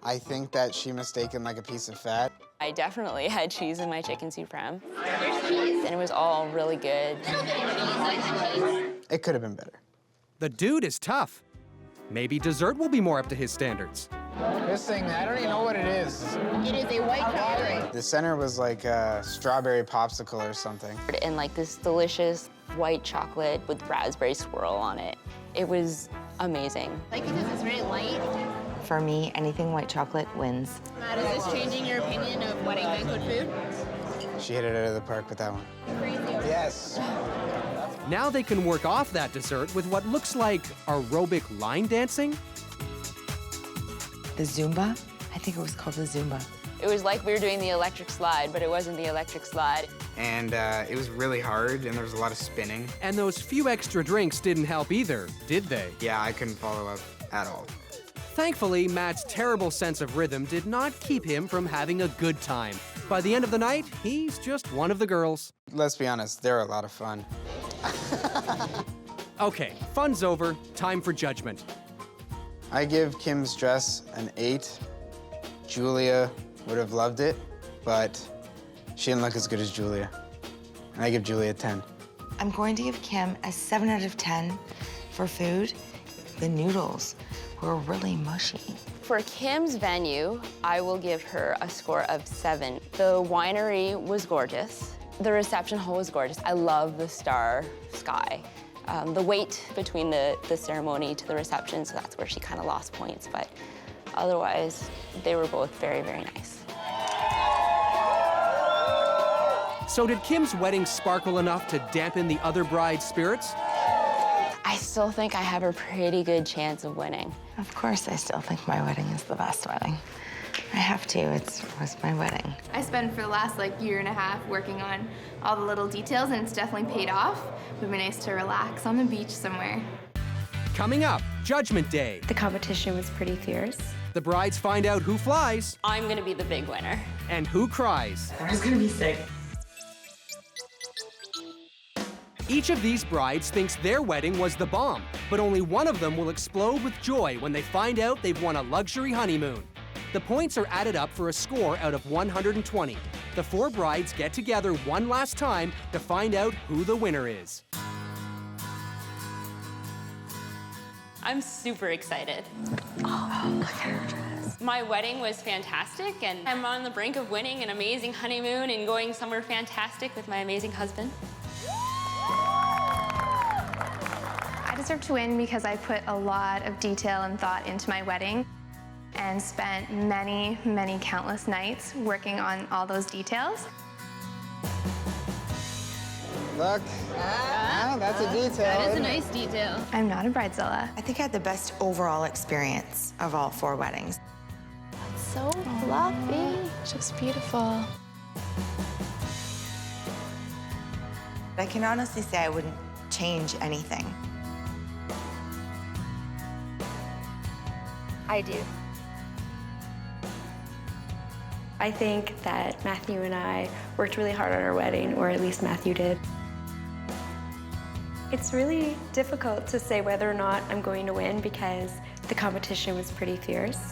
I think that she mistaken like a piece of fat.
I definitely had cheese in my chicken supreme. And it was all really good.
It could have been better.
The dude is tough. Maybe dessert will be more up to his standards.
This thing, I don't even know what it is.
It is a white cranberry.
The center was like a strawberry popsicle or something.
And like this delicious white chocolate with raspberry swirl on it. It was amazing.
Like because it's very light.
For me, anything white chocolate wins.
Matt, is this changing your opinion of wedding banquet food?
She hit it out of the park with that one.
Crazy.
Yes.
Now they can work off that dessert with what looks like aerobic line dancing.
The Zumba? I think it was called the Zumba.
It was like we were doing the electric slide, but it wasn't the electric slide.
And it was really hard, and there was a lot of spinning.
And those few extra drinks didn't help either, did they?
Yeah, I couldn't follow up at all.
Thankfully, Matt's terrible sense of rhythm did not keep him from having a good time. By the end of the night, he's just one of the girls.
Let's be honest, they're a lot of fun.
Okay, fun's over. Time for judgment.
I give Kim's dress an 8. Julia would have loved it, but she didn't look as good as Julia. And I give Julia a 10.
I'm going to give Kim a 7 out of 10 for food. The noodles were really mushy.
For Kim's venue, I will give her a score of 7. The winery was gorgeous. The reception hall was gorgeous. I love the star sky. The wait between the ceremony to the reception, so that's where she kind of lost points, but otherwise, they were both very, very nice.
So did Kim's wedding sparkle enough to dampen the other bride's spirits?
I still think I have a pretty good chance of winning.
Of course, I still think my wedding is the best wedding. I have to, it was my wedding.
I spent for the last year and a half working on all the little details, and it's definitely paid off. It would be nice to relax on the beach somewhere.
Coming up, Judgment Day.
The competition was pretty fierce.
The brides find out who flies.
I'm gonna be the big winner.
And who cries.
I was gonna be sick.
Each of these brides thinks their wedding was the bomb, but only one of them will explode with joy when they find out they've won a luxury honeymoon. The points are added up for a score out of 120. The 4 brides get together one last time to find out who the winner is.
I'm super excited.
Oh, look at her dress.
My wedding was fantastic, and I'm on the brink of winning an amazing honeymoon and going somewhere fantastic with my amazing husband.
I deserve to win because I put a lot of detail and thought into my wedding and spent many, many countless nights working on all those details.
Look. Ah, that's a detail.
That is a
isn't it?
nice detail.
I'm not a bridezilla.
I think I had the best overall experience of all 4 weddings.
So fluffy. She looks beautiful.
I can honestly say I wouldn't change anything.
I do. I think that Matthew and I worked really hard on our wedding, or at least Matthew did. It's really difficult to say whether or not I'm going to win because the competition was pretty fierce.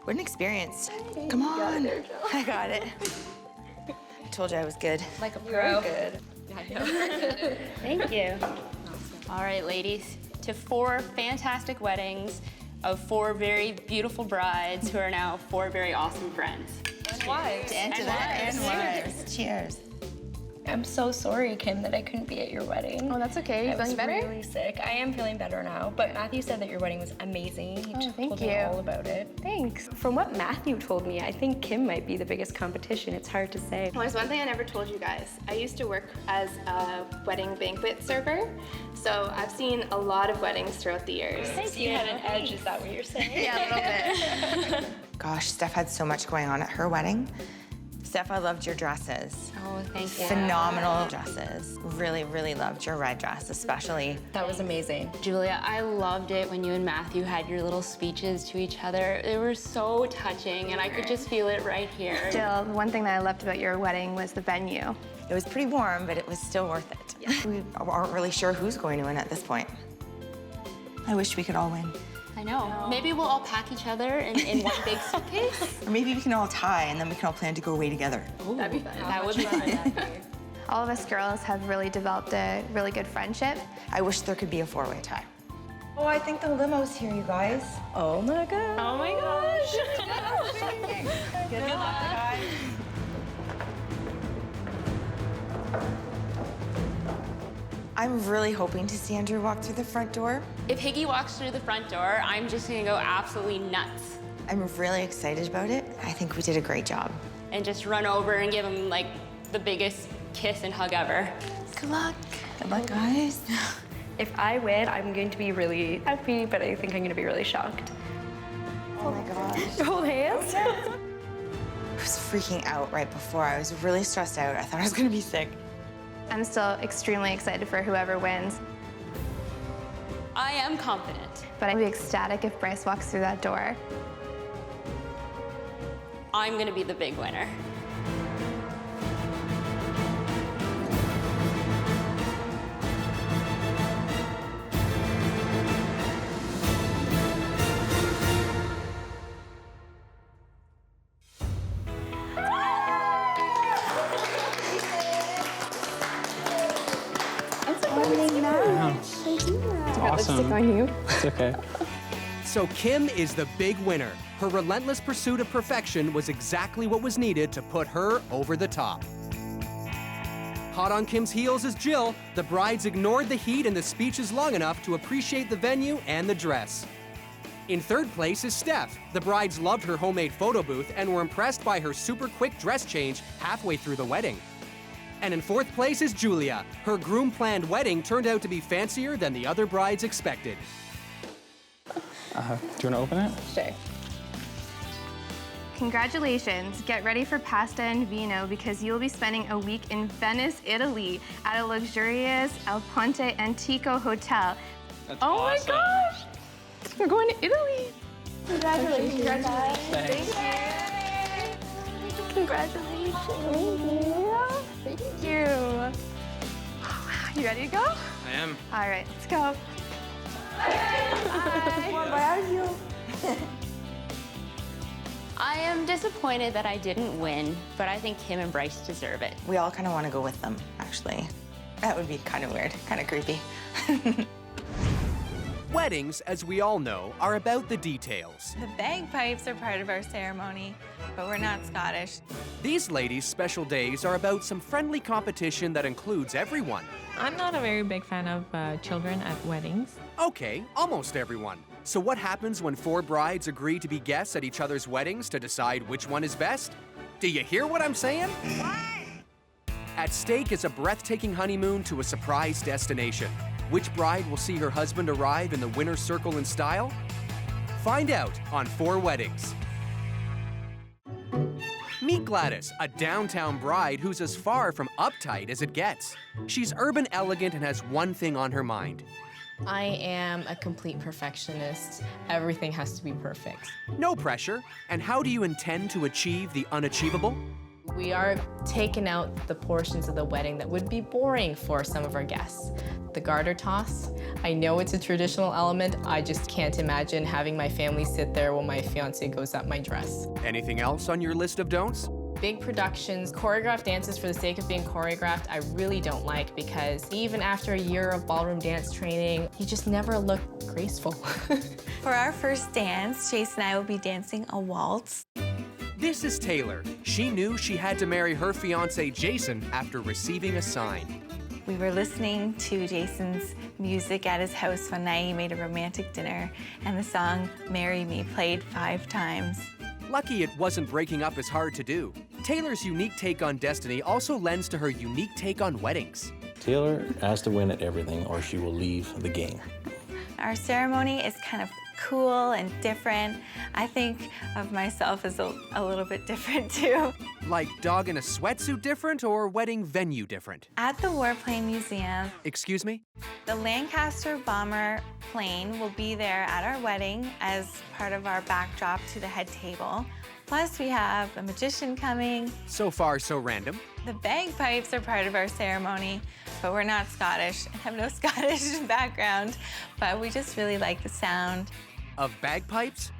What an experience. Come on. I got it. I told you I was good.
Like a pro.
Good.
Thank you.
All right, ladies, to 4 fantastic weddings of 4 very beautiful brides who are now 4 very awesome friends.
And wives. And to that, and wives. Cheers.
I'm so sorry, Kim, that I couldn't be at your wedding.
Oh, that's okay. You feeling better?
I was really sick. I am feeling better now, but Matthew said that your wedding was amazing. He told me all about it.
Thanks.
From what Matthew told me, I think Kim might be the biggest competition. It's hard to say.
Well, there's one thing I never told you guys. I used to work as a wedding banquet server, so I've seen a lot of weddings throughout the years.
So you had an edge, is that what you're saying?
Yeah, a little bit.
Gosh, Steph had so much going on at her wedding. Steph, I loved your dresses.
Oh, thank you.
Phenomenal dresses. Really, really loved your red dress, especially.
That was amazing.
Julia, I loved it when you and Matthew had your little speeches to each other. They were so touching, and I could just feel it right here.
Still, one thing that I loved about your wedding was the venue.
It was pretty warm, but it was still worth it. Yeah. We aren't really sure who's going to win at this point. I wish we could all win.
I know. Maybe we'll all pack each other in one big suitcase.
Or maybe we can all tie, and then we can all plan to go away together.
Ooh, that'd be fun. That would be fun.
All of us girls have really developed a really good friendship.
I wish there could be a 4-way tie.
Oh, I think the limo's here, you guys.
Oh my god.
Oh my gosh.
Good luck, guys.
I'm really hoping to see Andrew walk through the front door.
If Higgy walks through the front door, I'm just gonna go absolutely nuts.
I'm really excited about it. I think we did a great job.
And just run over and give him like the biggest kiss and hug ever.
Good luck. Good luck, guys.
If I win, I'm going to be really happy, but I think I'm going to be really shocked.
Oh my gosh.
Hold hands.
I was freaking out right before. I was really stressed out. I thought I was going to be sick.
I'm still extremely excited for whoever wins.
I am confident.
But I'd be ecstatic if Bryce walks through that door.
I'm gonna be the big winner.
Awesome.
on you.
It's okay.
So Kim is the big winner. Her relentless pursuit of perfection was exactly what was needed to put her over the top. Hot on Kim's heels is Jill. The brides ignored the heat and the speeches long enough to appreciate the venue and the dress. In third place is Steph. The brides loved her homemade photo booth and were impressed by her super quick dress change halfway through the wedding. And in fourth place is Julia. Her groom-planned wedding turned out to be fancier than the other brides expected.
Do you want to open it?
Sure.
Congratulations. Get ready for pasta and vino because you'll be spending a week in Venice, Italy at a luxurious El Ponte Antico hotel.
That's
Oh
awesome.
my gosh! We're going to Italy.
Congratulations.
Thanks.
Congratulations. Thank you. You ready to go?
I am.
All right, let's go.
I am disappointed that I didn't win, but I think Kim and Bryce deserve it.
We all kind of want to go with them, actually. That would be kind of weird, kind of creepy.
Weddings, as we all know, are about the details.
The bagpipes are part of our ceremony, but we're not Scottish.
These ladies' special days are about some friendly competition that includes everyone.
I'm not a very big fan of children at weddings.
Okay, almost everyone. So what happens when 4 brides agree to be guests at each other's weddings to decide which one is best? Do you hear what I'm saying? At stake is a breathtaking honeymoon to a surprise destination. Which bride will see her husband arrive in the winner's circle in style? Find out on 4 Weddings. Meet Gladys, a downtown bride who's as far from uptight as it gets. She's urban elegant and has one thing on her mind.
I am a complete perfectionist. Everything has to be perfect.
No pressure. And how do you intend to achieve the unachievable?
We are taking out the portions of the wedding that would be boring for some of our guests. The garter toss, I know it's a traditional element. I just can't imagine having my family sit there while my fiance goes up my dress.
Anything else on your list of don'ts?
Big productions, choreographed dances for the sake of being choreographed, I really don't like because even after a year of ballroom dance training, you just never look graceful.
For our first dance, Chase and I will be dancing a waltz.
This is Taylor. She knew she had to marry her fiance Jason after receiving a sign.
We were listening to Jason's music at his house one night. He made a romantic dinner, and the song Marry Me played 5 times.
Lucky it wasn't breaking up as hard to do. Taylor's unique take on destiny also lends to her unique take on weddings.
Taylor has to win at everything or she will leave the game.
Our ceremony is kind of cool and different. I think of myself as a little bit different too.
Like dog in a sweatsuit different or wedding venue different?
At the Warplane Museum.
Excuse me?
The Lancaster bomber plane will be there at our wedding as part of our backdrop to the head table. Plus we have a magician coming.
So far, so random.
The bagpipes are part of our ceremony, but we're not Scottish. I have no Scottish background, but we just really like the sound.
Of bagpipes?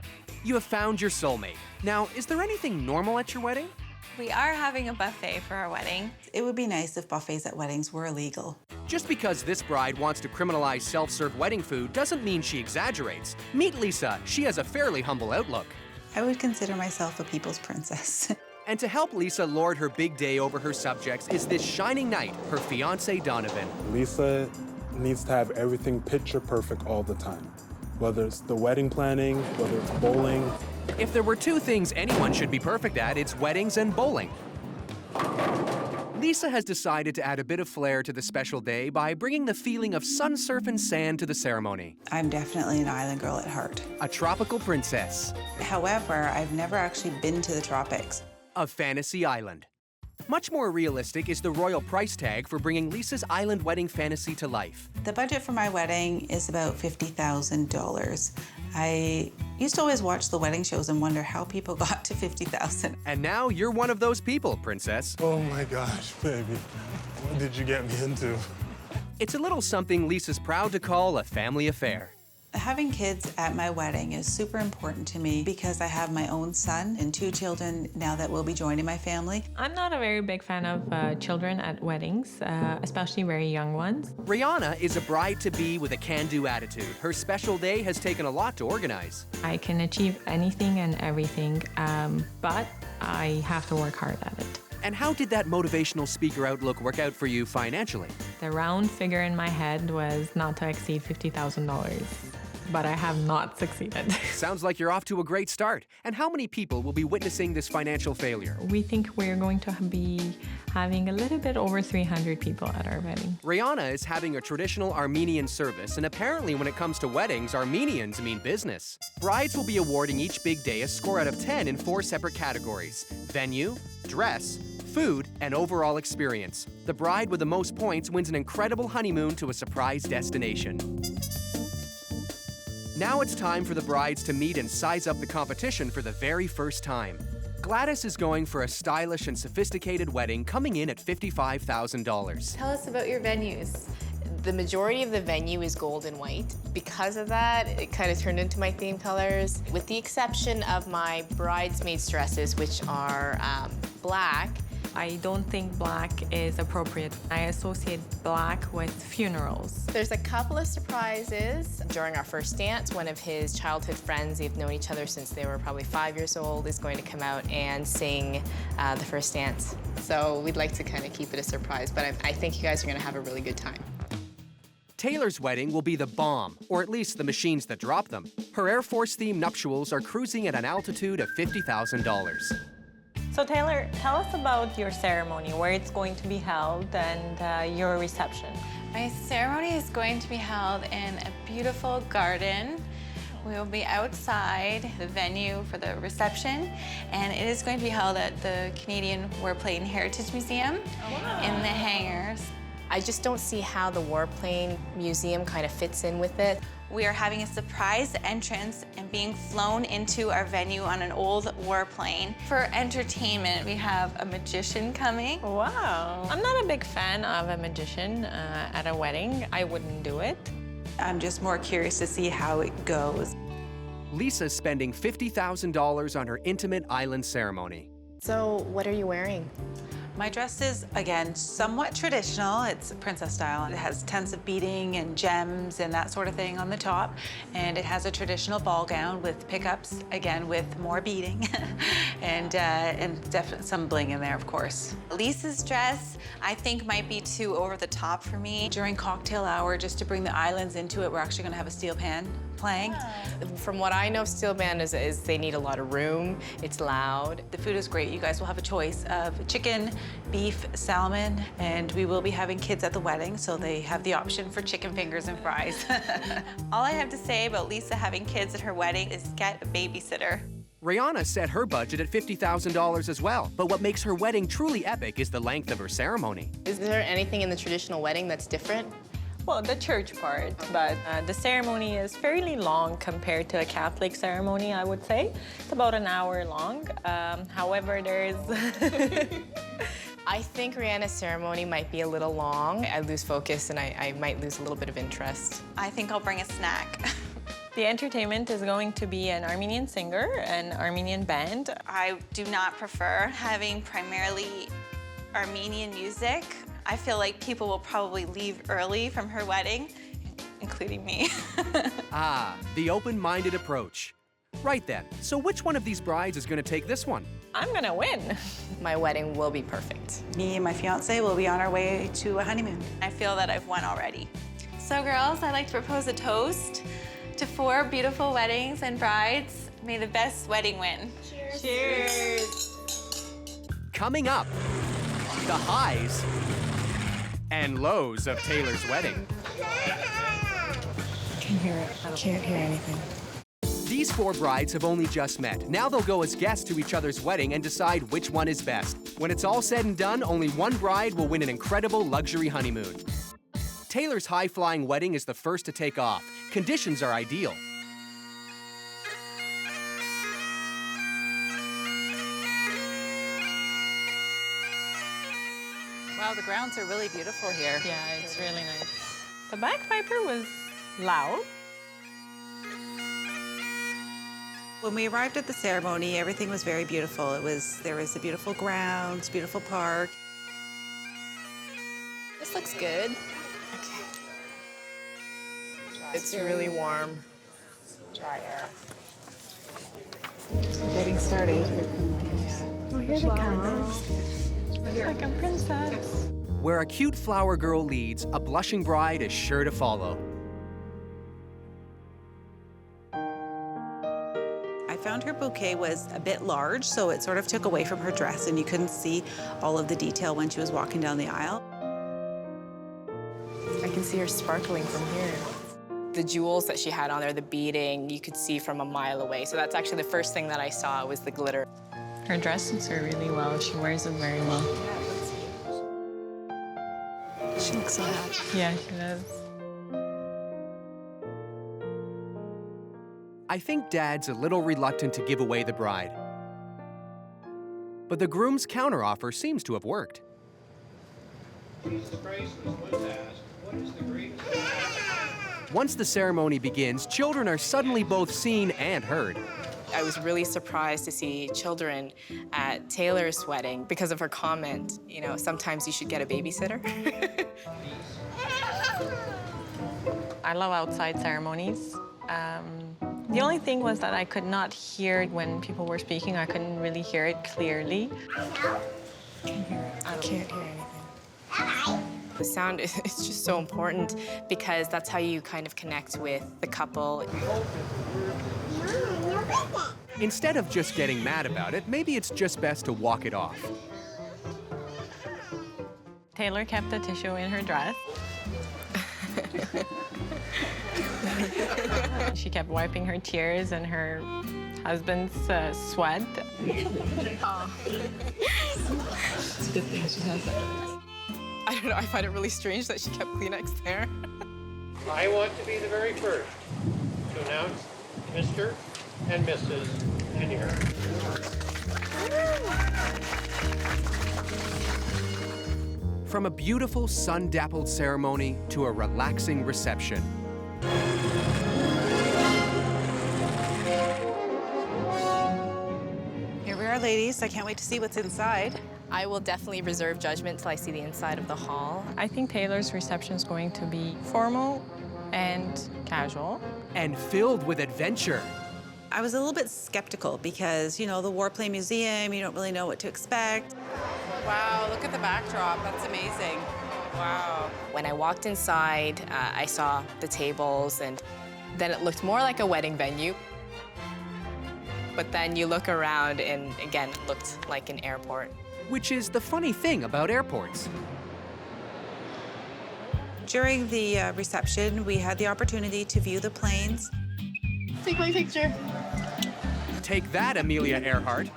You have found your soulmate. Now, is there anything normal at your wedding?
We are having a buffet for our wedding.
It would be nice if buffets at weddings were illegal.
Just because this bride wants to criminalize self-serve wedding food doesn't mean she exaggerates. Meet Lisa. She has a fairly humble outlook.
I would consider myself a people's princess.
And to help Lisa lord her big day over her subjects is this shining knight, her fiancé Donovan.
Lisa needs to have everything picture perfect all the time. Whether it's the wedding planning, whether it's bowling.
If there were 2 things anyone should be perfect at, it's weddings and bowling. Lisa has decided to add a bit of flair to the special day by bringing the feeling of sun, surf, and sand to the ceremony.
I'm definitely an island girl at heart.
A tropical princess.
However, I've never actually been to the tropics.
Of Fantasy Island. Much more realistic is the royal price tag for bringing Lisa's island wedding fantasy to life.
The budget for my wedding is about $50,000. I used to always watch the wedding shows and wonder how people got to $50,000.
And now you're one of those people, princess.
Oh my gosh, baby. What did you get me into?
It's a little something Lisa's proud to call a family affair.
Having kids at my wedding is super important to me because I have my own son and 2 children now that will be joining my family.
I'm not a very big fan of children at weddings, especially very young ones.
Rihanna is a bride-to-be with a can-do attitude. Her special day has taken a lot to organize.
I can achieve anything and everything, but I have to work hard at it.
And how did that motivational speaker outlook work out for you financially?
The round figure in my head was not to exceed $50,000. But I have not succeeded.
Sounds like you're off to a great start. And how many people will be witnessing this financial failure?
We think we're going to be having a little bit over 300 people at our wedding.
Rihanna is having a traditional Armenian service, and apparently when it comes to weddings, Armenians mean business. Brides will be awarding each big day a score out of 10 in 4 separate categories: venue, dress, food, and overall experience. The bride with the most points wins an incredible honeymoon to a surprise destination. Now it's time for the brides to meet and size up the competition for the very first time. Gladys is going for a stylish and sophisticated wedding coming in at $55,000.
Tell us about your venues. The majority of the venue is gold and white. Because of that, it kind of turned into my theme colors. With the exception of my bridesmaids dresses, which are black.
I don't think black is appropriate. I associate black with funerals.
There's a couple of surprises. During our first dance, one of his childhood friends, they've known each other since they were probably 5 years old, is going to come out and sing the first dance. So we'd like to kind of keep it a surprise, but I think you guys are going to have a really good time.
Taylor's wedding will be the bomb, or at least the machines that drop them. Her Air Force-themed nuptials are cruising at an altitude of $50,000.
So Taylor, tell us about your ceremony, where it's going to be held, and your reception.
My ceremony is going to be held in a beautiful garden. We will be outside the venue for the reception, and it is going to be held at the Canadian Warplane Heritage Museum in the hangars.
I just don't see how the Warplane Museum kind of fits in with it.
We are having a surprise entrance and being flown into our venue on an old warplane. For entertainment, we have a magician coming.
Wow. I'm not a big fan of a magician at a wedding. I wouldn't do it.
I'm just more curious to see how it goes.
Lisa's spending $50,000 on her intimate island ceremony.
So what are you wearing?
My dress is, again, somewhat traditional. It's princess style. It has tons of beading and gems and that sort of thing on the top. And it has a traditional ball gown with pickups, again, with more beading. and definitely some bling in there, of course.
Lisa's dress, I think, might be too over the top for me.
During cocktail hour, just to bring the islands into it, we're actually gonna have a steel pan playing.
From what I know, steel band is they need a lot of room. It's loud.
The food is great. You guys will have a choice of chicken, beef, salmon, and we will be having kids at the wedding, so they have the option for chicken fingers and fries.
All I have to say about Lisa having kids at her wedding is get a babysitter.
Rihanna set her budget at $50,000 as well, but what makes her wedding truly epic is the length of her ceremony.
Is there anything in the traditional wedding that's different?
Well, the church part, but the ceremony is fairly long compared to a Catholic ceremony, I would say. It's about an hour long. However, there's...
I think Rihanna's ceremony might be a little long. I lose focus and I might lose a little bit of interest.
I think I'll bring a snack.
The entertainment is going to be an Armenian singer, an Armenian band.
I do not prefer having primarily Armenian music. I feel like people will probably leave early from her wedding, including me.
Ah, the open-minded approach. Right then, so which one of these brides is gonna take this one?
I'm gonna win.
My wedding will be perfect.
Me and my fiance will be on our way to a honeymoon.
I feel that I've won already. So girls, I'd like to propose a toast to 4 beautiful weddings and brides. May the best wedding win.
Cheers. Cheers.
Coming up, the highs and lows of Taylor's wedding.
I can hear it. I can't hear anything.
These 4 brides have only just met. Now they'll go as guests to each other's wedding and decide which one is best. When it's all said and done, only one bride will win an incredible luxury honeymoon. Taylor's high-flying wedding is the first to take off. Conditions are ideal.
Wow, the grounds are really beautiful here.
Yeah, it's really nice. The bagpiper was loud.
When we arrived at the ceremony, everything was very beautiful. There was a beautiful grounds, beautiful park.
This looks good. Okay. It's really warm.
Dry air. Getting started. Oh, here she comes.
Like a princess.
Where a cute flower girl leads, a blushing bride is sure to follow.
I found her bouquet was a bit large, so it sort of took away from her dress, and you couldn't see all of the detail when she was walking down the aisle.
I can see her sparkling from here. The jewels that she had on there, the beading, you could see from a mile away. So that's actually the first thing that I saw was the glitter.
Her dress suits her really well. She wears it very well.
She looks so happy.
Yeah, she does.
I think Dad's a little reluctant to give away the bride. But the groom's counteroffer seems to have worked. Once the ceremony begins, children are suddenly both seen and heard.
I was really surprised to see children at Taylor's wedding because of her comment, you know, sometimes you should get a babysitter.
I love outside ceremonies. The only thing was that I could not hear when people were speaking. I couldn't really hear it clearly.
I can't hear anything.
The sound is just so important because that's how you kind of connect with the couple.
Instead of just getting mad about it, maybe it's just best to walk it off.
Taylor kept the tissue in her dress. She kept wiping her tears and her husband's sweat.
Oh. It's a good thing she has that. I don't know, I find it really strange that she kept Kleenex there.
I want to be the very first to announce Mr. and Mrs. Engineer.
From a beautiful sun-dappled ceremony to a relaxing reception.
Here we are, ladies. I can't wait to see what's inside.
I will definitely reserve judgment till I see the inside of the hall.
I think Taylor's reception is going to be formal and casual.
And filled with adventure.
I was a little bit skeptical because, you know, the Warplane Museum, you don't really know what to expect.
Wow, look at the backdrop. That's amazing. Wow.
When I walked inside, I saw the tables, and then it looked more like a wedding venue. But then you look around, and again, it looked like an airport.
Which is the funny thing about airports.
During the reception, we had the opportunity to view the planes.
Take my picture.
Take that, Amelia Earhart.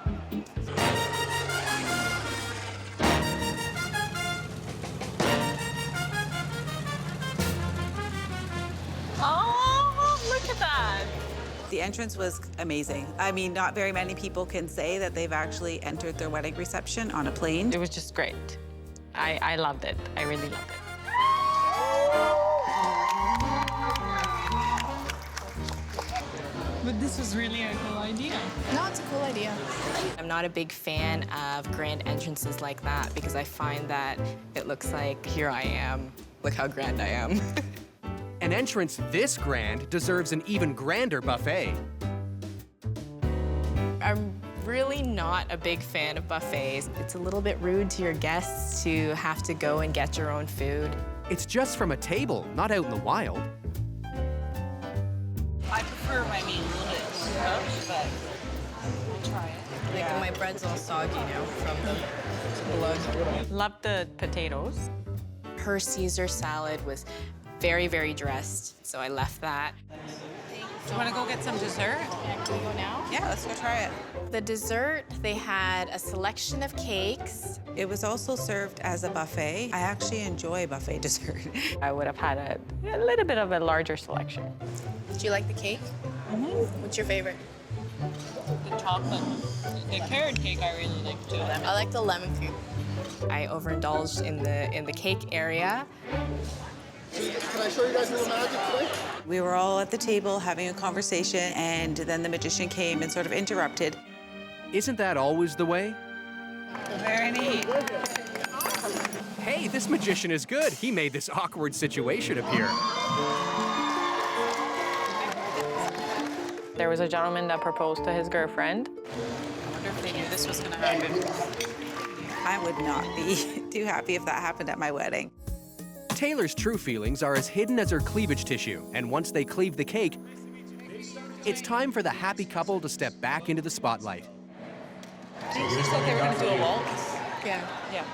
Oh, look at that.
The entrance was amazing. I mean, not very many people can say that they've actually entered their wedding reception on a plane.
It was just great. I loved it. I really loved it. But this was really a cool idea.
No, it's a cool idea. I'm not a big fan of grand entrances like that because I find that it looks like, here I am, look how grand I am.
An entrance this grand deserves an even grander buffet.
I'm really not a big fan of buffets. It's a little bit rude to your guests to have to go and get your own food.
It's just from a table, not out in the wild.
I prefer my meat a little bit cooked, but I'll try it.
Like my bread's all soggy now from the blood.
Love the potatoes.
Her Caesar salad was very, very dressed, so I left that.
Do you want to go get some dessert?
Can we go now?
Yeah, let's go try it.
The dessert, they had a selection of cakes.
It was also served as a buffet. I actually enjoy buffet dessert.
I would have had a little bit of a larger selection.
Do you like the cake? Mm-hmm. What's your favorite?
The chocolate. The carrot cake I really like too.
I like the lemon cake. I overindulged in the cake area.
Can I show you guys a little magic today?
We were all at the table having a conversation, and then the magician came and sort of interrupted.
Isn't that always the way?
Very neat.
Hey, this magician is good. He made this awkward situation appear.
There was a gentleman that proposed to his girlfriend.
I wonder if they knew this was going to happen.
I would not be too happy if that happened at my wedding.
Taylor's true feelings are as hidden as her cleavage tissue, and once they cleave the cake, it's time for the happy couple to step back into the spotlight.
Did you just thought they were going to do a waltz?
Yeah.
Yeah.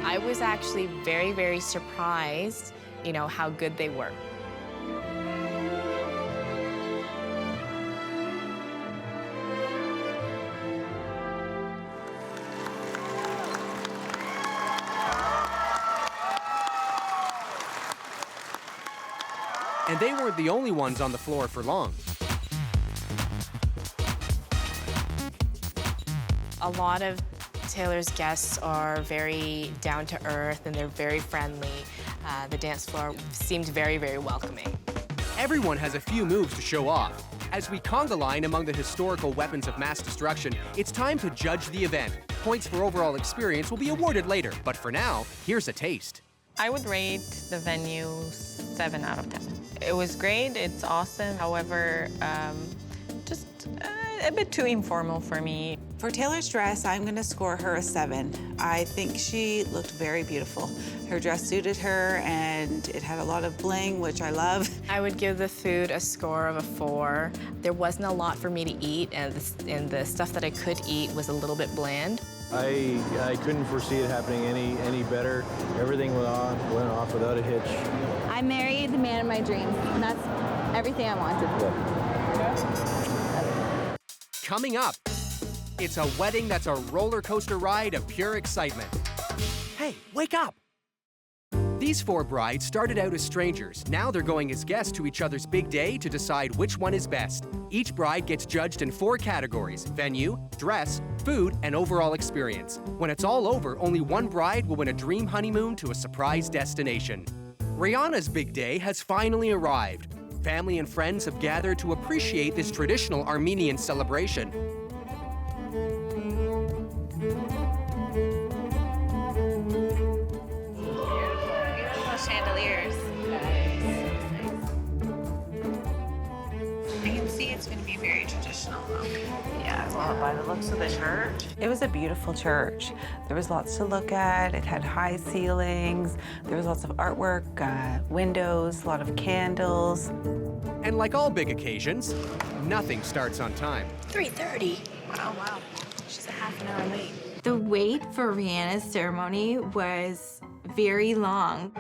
I was actually very, very surprised, you know, how good they were.
And they weren't the only ones on the floor for long.
A lot of Taylor's guests are very down to earth and they're very friendly. The dance floor seemed very, very welcoming.
Everyone has a few moves to show off. As we conga line among the historical weapons of mass destruction, it's time to judge the event. Points for overall experience will be awarded later, but for now, here's a taste.
I would rate the venue 7 out of 10. It was great, it's awesome. However, just a bit too informal for me.
For Taylor's dress, I'm gonna score her a 7. I think she looked very beautiful. Her dress suited her and it had a lot of bling, which I love.
I would give the food a score of a 4. There wasn't a lot for me to eat, and the stuff that I could eat was a little bit bland.
I couldn't foresee it happening any better. Everything went off without a hitch.
I married the man of my dreams, and that's everything I wanted.
Coming up, it's a wedding that's a roller coaster ride of pure excitement. Hey, wake up! These 4 brides started out as strangers. Now they're going as guests to each other's big day to decide which one is best. Each bride gets judged in 4 categories: venue, dress, food, and overall experience. When it's all over, only one bride will win a dream honeymoon to a surprise destination. Rihanna's big day has finally arrived. Family and friends have gathered to appreciate this traditional Armenian celebration.
Chandeliers. I can see it's going to be very traditional.
Yeah, well, by the looks of the church. It was a beautiful church. There was lots to look at. It had high ceilings. There was lots of artwork, windows, a lot of candles.
And like all big occasions, nothing starts on time.
3:30. Wow. She's a half an hour late.
The wait for Rihanna's ceremony was very long.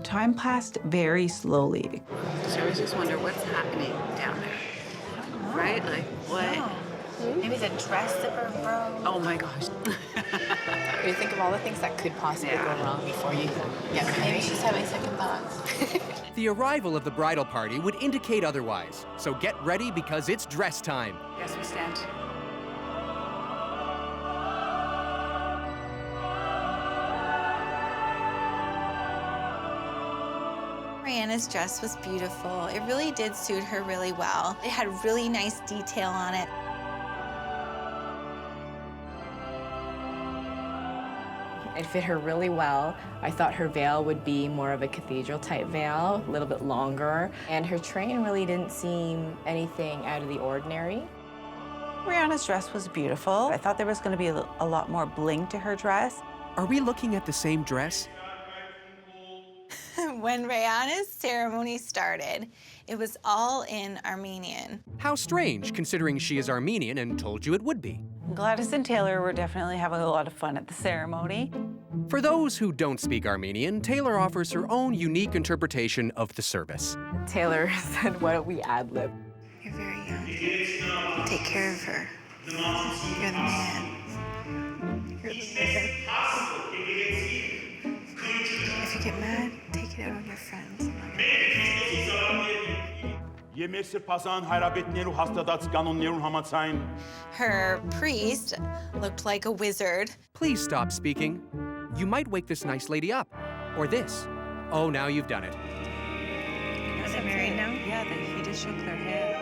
Time passed very slowly.
So I always just wonder what's happening down there. Right? Like, what? Maybe the dress zipper broke. Oh my gosh.
You think of all the things that could possibly go wrong before you get married.
Maybe she's having second thoughts.
The arrival of the bridal party would indicate otherwise, so get ready because it's dress time.
Yes, we stand.
Rihanna's dress was beautiful. It really did suit her really well. It had really nice detail on it.
It fit her really well. I thought her veil would be more of a cathedral-type veil, a little bit longer, and her train really didn't seem anything out of the ordinary.
Rihanna's dress was beautiful. I thought there was going to be a lot more bling to her dress.
Are we looking at the same dress?
When Rihanna's ceremony started, it was all in Armenian.
How strange, considering she is Armenian and told you it would be.
Gladys and Taylor were definitely having a lot of fun at the ceremony.
For those who don't speak Armenian, Taylor offers her own unique interpretation of the service.
Taylor said, why don't we ad-lib?
You're very young. Take care of her. You're the man. You're the man. If you get mad, take it out on your friends.
Her priest looked like a wizard.
Please stop speaking. You might wake this nice lady up. Or this. Oh, now you've done it.
Is it married now?
Yeah, he just shook their head.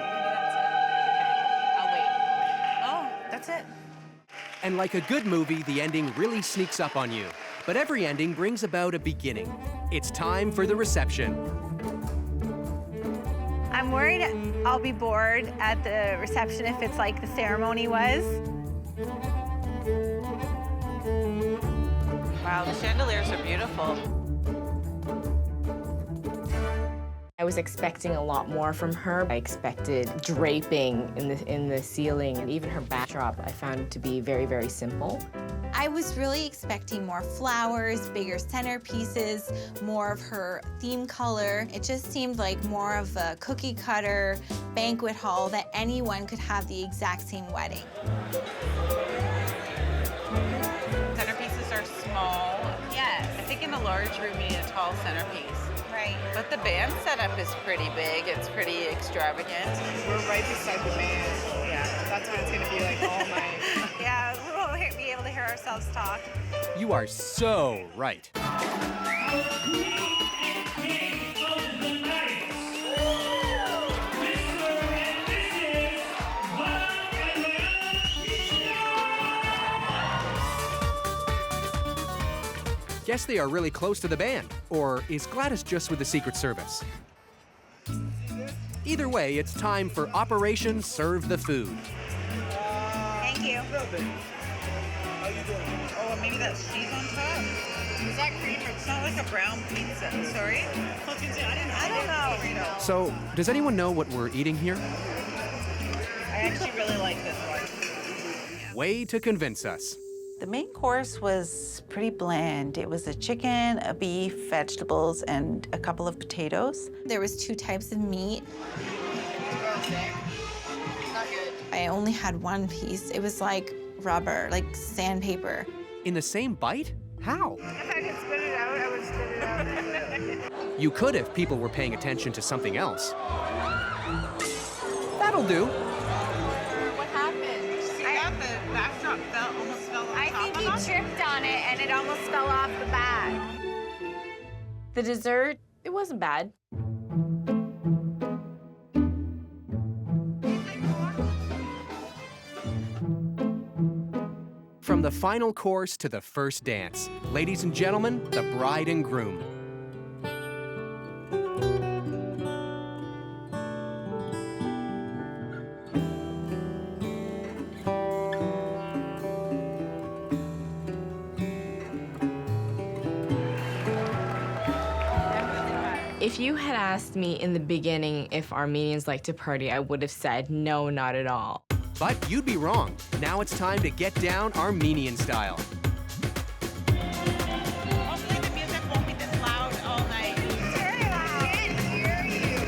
I'll wait.
Oh, that's it.
And like a good movie, the ending really sneaks up on you. But every ending brings about a beginning. It's time for the reception.
I'm worried I'll be bored at the reception if it's like the ceremony was.
Wow, the chandeliers are beautiful.
I was expecting a lot more from her. I expected draping in the ceiling, and even her backdrop I found to be very, very simple.
I was really expecting more flowers, bigger centerpieces, more of her theme color. It just seemed like more of a cookie cutter banquet hall that anyone could have the exact same wedding.
Centerpieces are small.
Yes.
I think in the large room you need a tall centerpiece.
Right.
But the band setup is pretty big. It's pretty extravagant.
We're right beside the band. Yeah, that's why it's going to be like all night.
Yeah, we won't be able to hear ourselves talk.
You are so right. Guess they are really close to the band. Or is Gladys just with the Secret Service? Either way, it's time for Operation Serve the Food.
Thank you.
How you doing? Oh, maybe that's cheese on top? Is that cream? It's not like a brown pizza. Sorry? I don't know.
So, does anyone know what we're eating here?
I actually really like this one.
Way to convince us.
The main course was pretty bland. It was a chicken, a beef, vegetables, and a couple of potatoes.
There was 2 types of meat. I only had one piece. It was like rubber, like sandpaper.
In the same bite? How?
If I could spit it out, I would spit it out.
You could if people were paying attention to something else. That'll do.
What happened?
See that? The backdrop almost fell on
I
top
think
of
he
us?
tripped on it and it almost fell off the bag.
The dessert, it wasn't bad.
From the final course to the first dance, ladies and gentlemen, the bride and groom.
If you had asked me in the beginning if Armenians like to party, I would have said no, not at all.
But you'd be wrong. Now it's time to get down Armenian style.
Hopefully the music won't be this loud all night.
Very loud. I can't hear you.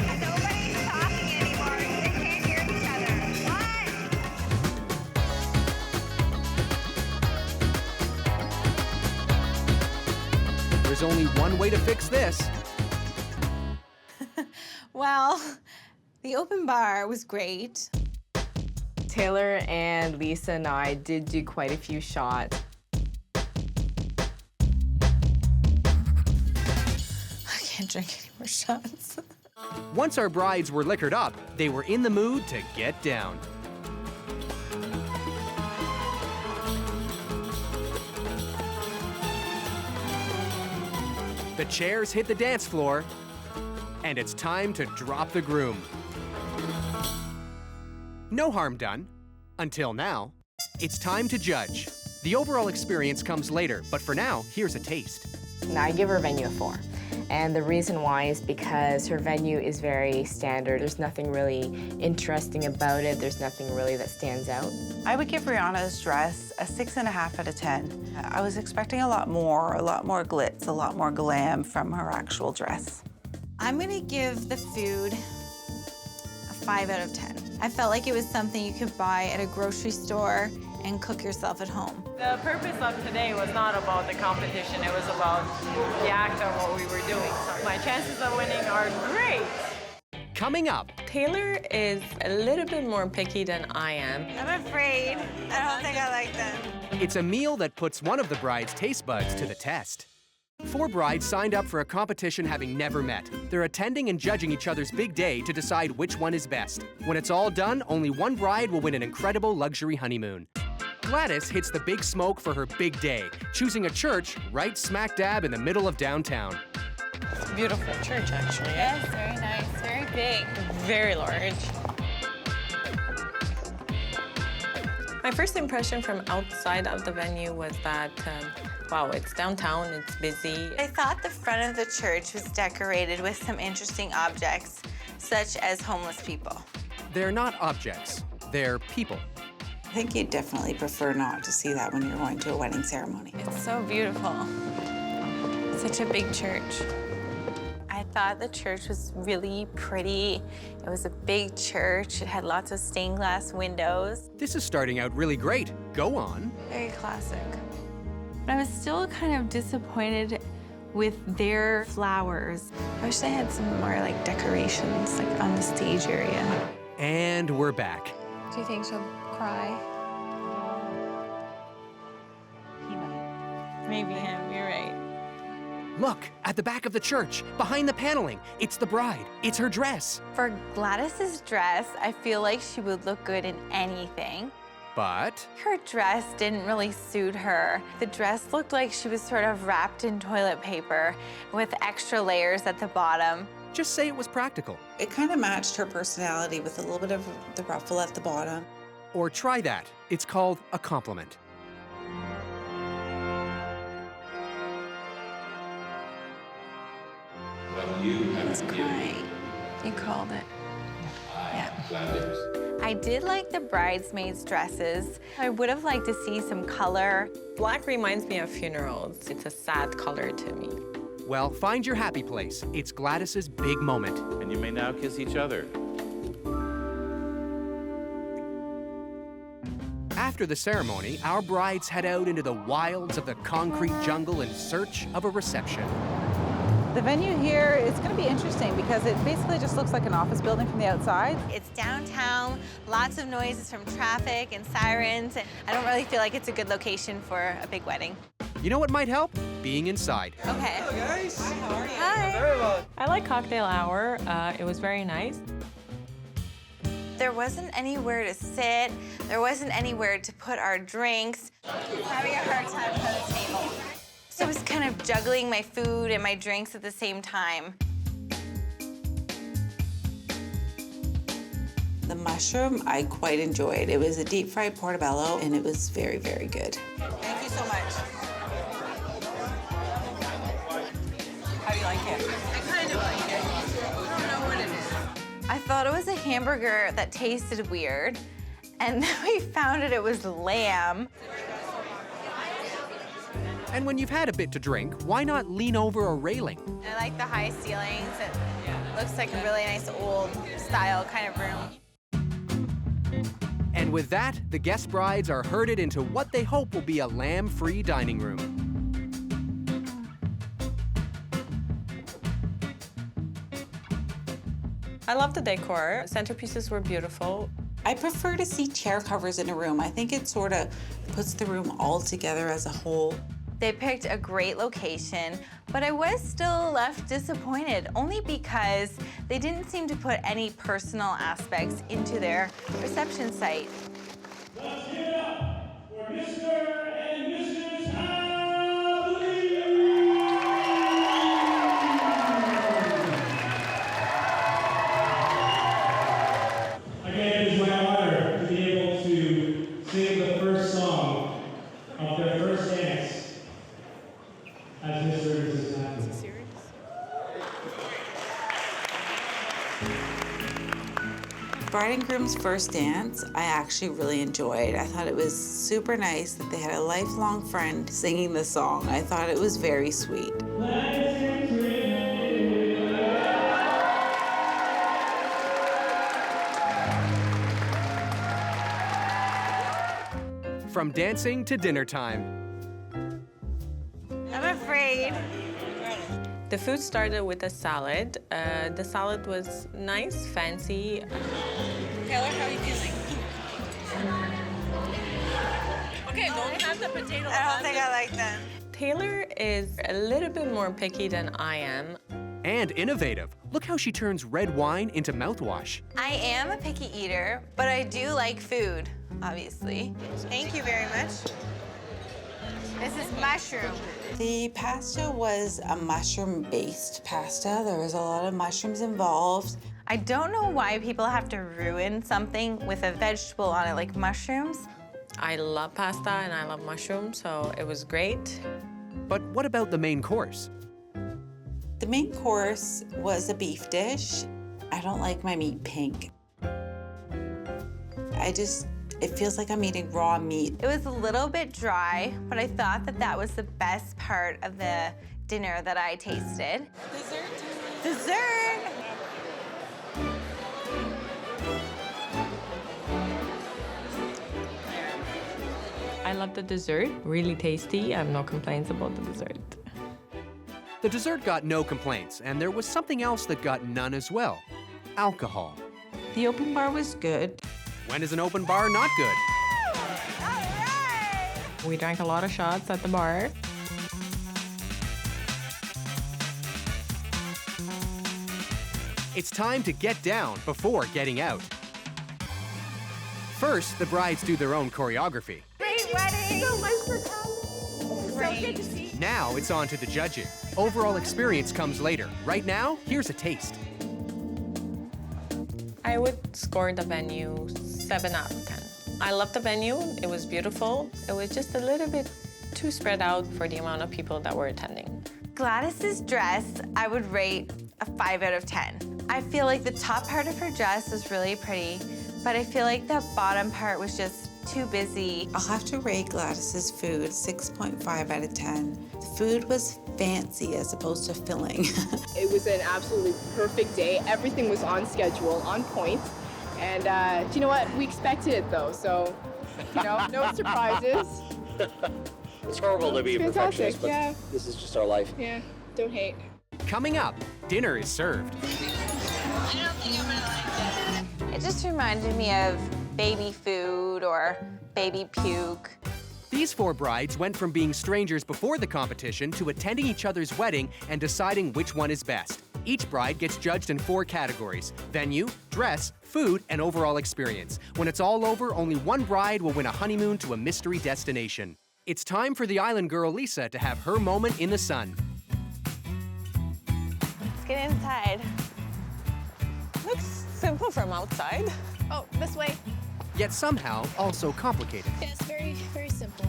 Nobody's talking anymore. They can't hear each other. What?
There's only one way to fix this.
Well, the open bar was great.
Taylor and Lisa and I did do quite a few shots.
I can't drink any more shots.
Once our brides were liquored up, they were in the mood to get down. The chairs hit the dance floor, and it's time to drop the groom. No harm done. Until now. It's time to judge. The overall experience comes later, but for now, here's a taste.
And I give her venue a 4. And the reason why is because her venue is very standard. There's nothing really interesting about it. There's nothing really that stands out.
I would give Rihanna's dress a 6.5 out of 10. I was expecting a lot more glitz, a lot more glam from her actual dress.
I'm gonna give the food a 5 out of 10. I felt like it was something you could buy at a grocery store and cook yourself at home.
The purpose of today was not about the competition, it was about the act of what we were doing. So my chances of winning are great.
Coming up.
Taylor is a little bit more picky than I am.
I'm afraid. I don't think I like them.
It's a meal that puts one of the bride's taste buds to the test. 4 brides signed up for a competition having never met. They're attending and judging each other's big day to decide which one is best. When it's all done, only one bride will win an incredible luxury honeymoon. Gladys hits the big smoke for her big day, choosing a church right smack dab in the middle of downtown.
It's a beautiful church, actually.
Yes, very nice, very big.
Very large. My first impression from outside of the venue was that, wow, it's downtown, it's busy.
I thought the front of the church was decorated with some interesting objects, such as homeless people.
They're not objects, they're people.
I think you'd definitely prefer not to see that when you're going to a wedding ceremony.
It's so beautiful. Such a big church.
I thought the church was really pretty. It was a big church. It had lots of stained glass windows.
This is starting out really great. Go on.
Very classic. But I was still kind of disappointed with their flowers. I wish they had some more like decorations like on the stage area.
And we're back.
Do you think she'll cry?
Maybe him, you're right.
Look, at the back of the church, behind the paneling, it's the bride. It's her dress.
For Gladys's dress, I feel like she would look good in anything.
But
Her dress didn't really suit her. The dress looked like she was sort of wrapped in toilet paper with extra layers at the bottom.
just say it was practical.
It kind of matched her personality with a little bit of the ruffle at the bottom.
Or try that. It's called a compliment.
It's great. You called it. Yeah. I did like the bridesmaids' dresses. I would have liked to see some color.
Black reminds me of funerals. It's a sad color to me.
Well, find your happy place. It's Gladys's big moment.
And you may now kiss each other.
After the ceremony, our brides head out into the wilds of the concrete jungle in search of a reception.
The venue here is going to be interesting because it basically just looks like an office building from the outside.
It's downtown, lots of noises from traffic and sirens, and I don't really feel like it's a good location for a big wedding.
You know what might help? Being inside.
Okay.
Hello, guys. Hi, how are you?
Hi.
Very well.
I like cocktail hour. It was very nice.
There wasn't anywhere to sit. There wasn't anywhere to put our drinks. Having a hard time at the table. So I was kind of juggling my food and my drinks at the same time.
The mushroom I quite enjoyed. It was a deep fried portobello and it was very, very good.
Thank you so much. How do you like it? I kind of like it. I don't know what it is.
I thought it was a hamburger that tasted weird, and then we found it was lamb.
And when you've had a bit to drink, why not lean over a railing?
I like the high ceilings. It looks like a really nice old style kind of room.
And with that, the guest brides are herded into what they hope will be a lamb-free dining room.
I love the decor. Centerpieces were beautiful.
I prefer to see chair covers in a room. I think it sort of puts the room all together as a whole.
They picked a great location, but I was still left disappointed, only because they didn't seem to put any personal aspects into their reception site.
Let's give it up for Mr. and Mrs.
Again, it is my honor to be able to sing the first song of their first dance as Mr. and Mrs. Hadley.
Bride and groom's first dance, I actually really enjoyed. I thought it was super nice that they had a lifelong friend singing the song. I thought it was very sweet.
From dancing to dinner time.
I'm afraid.
The food started with a salad. The salad was nice, fancy.
Taylor, how are you feeling? Okay, don't have the potato. I don't think I like them.
Taylor is a little bit more picky than I am.
And innovative. Look how she turns red wine into mouthwash.
I am a picky eater, but I do like food, obviously. Thank you very much. This is mushroom.
The pasta was a mushroom-based pasta. There was a lot of mushrooms involved.
I don't know why people have to ruin something with a vegetable on it, like mushrooms.
I love pasta and I love mushrooms, so it was great.
But what about the main course?
The main course was a beef dish. I don't like my meat pink. It feels like I'm eating raw meat.
It was a little bit dry, but I thought that that was the best part of the dinner that I tasted. Dessert. Dessert.
I love the dessert, really tasty. I have no complaints about the dessert.
The dessert got no complaints, and there was something else that got none as well. Alcohol.
The open bar was good.
When is an open bar not good?
We drank a lot of shots at the bar.
It's time to get down before getting out. First, the brides do their own choreography.
Great wedding. So much for coming. So good to see you.
Now it's on to the judging. Overall experience comes later. Right now, here's a taste.
I would score the venue 7 out of 10. I loved the venue. It was beautiful. It was just a little bit too spread out for the amount of people that were attending.
Gladys's dress, I would rate a 5 out of 10. I feel like the top part of her dress was really pretty, but I feel like the bottom part was just too busy.
I'll have to rate Gladys's food 6.5 out of 10. The food was fancy as opposed to filling.
It was an absolutely perfect day. Everything was on schedule, on point. And you know what? We expected it though, so you know, no surprises.
It's horrible to be a perfectionist, but
yeah.
this is just our life.
Yeah, don't hate.
Coming up, dinner is served.
I don't think I'm gonna like it. It just reminded me of baby food or baby puke.
These 4 brides went from being strangers before the competition to attending each other's wedding and deciding which one is best. Each bride gets judged in 4 categories: venue, dress, food, and overall experience. When it's all over, only one bride will win a honeymoon to a mystery destination. It's time for the island girl Lisa to have her moment in the sun.
Let's get inside.
Looks simple from outside.
Oh, this way.
Yet somehow also complicated.
Yes, very, very simple.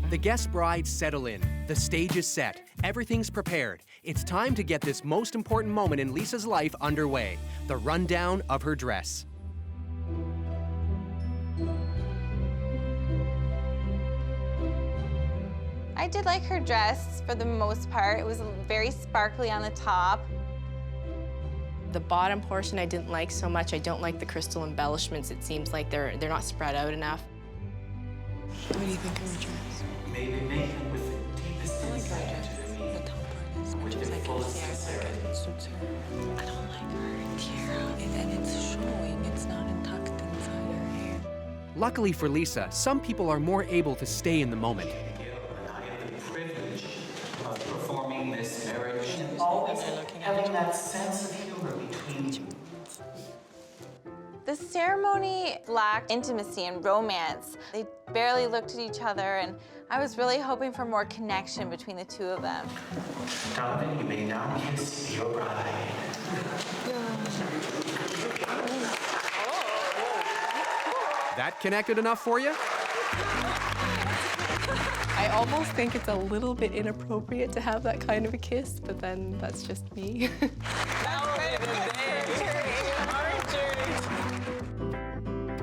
The guest brides settle in. The stage is set. Everything's prepared. It's time to get this most important moment in Lisa's life underway. The rundown of her dress.
I did like her dress for the most part. It was very sparkly on the top.
The bottom portion I didn't like so much. I don't like the crystal embellishments. It seems like they're not spread out enough.
What do you think of her dress?
Maybe make it with the deepest insight to me, with the fullest sincerity.
I don't like her tiara, and it's showing. It's not tucked inside her hair.
Luckily for Lisa, some people are more able to stay in the moment.
I have the privilege of performing this marriage and always having that sense of humor between you.
The ceremony lacked intimacy and romance. They barely looked at each other, and I was really hoping for more connection between the two of them.
Donovan, you may now kiss your bride.
That connected enough for you?
I almost think it's a little bit inappropriate to have that kind of a kiss, but then that's just me.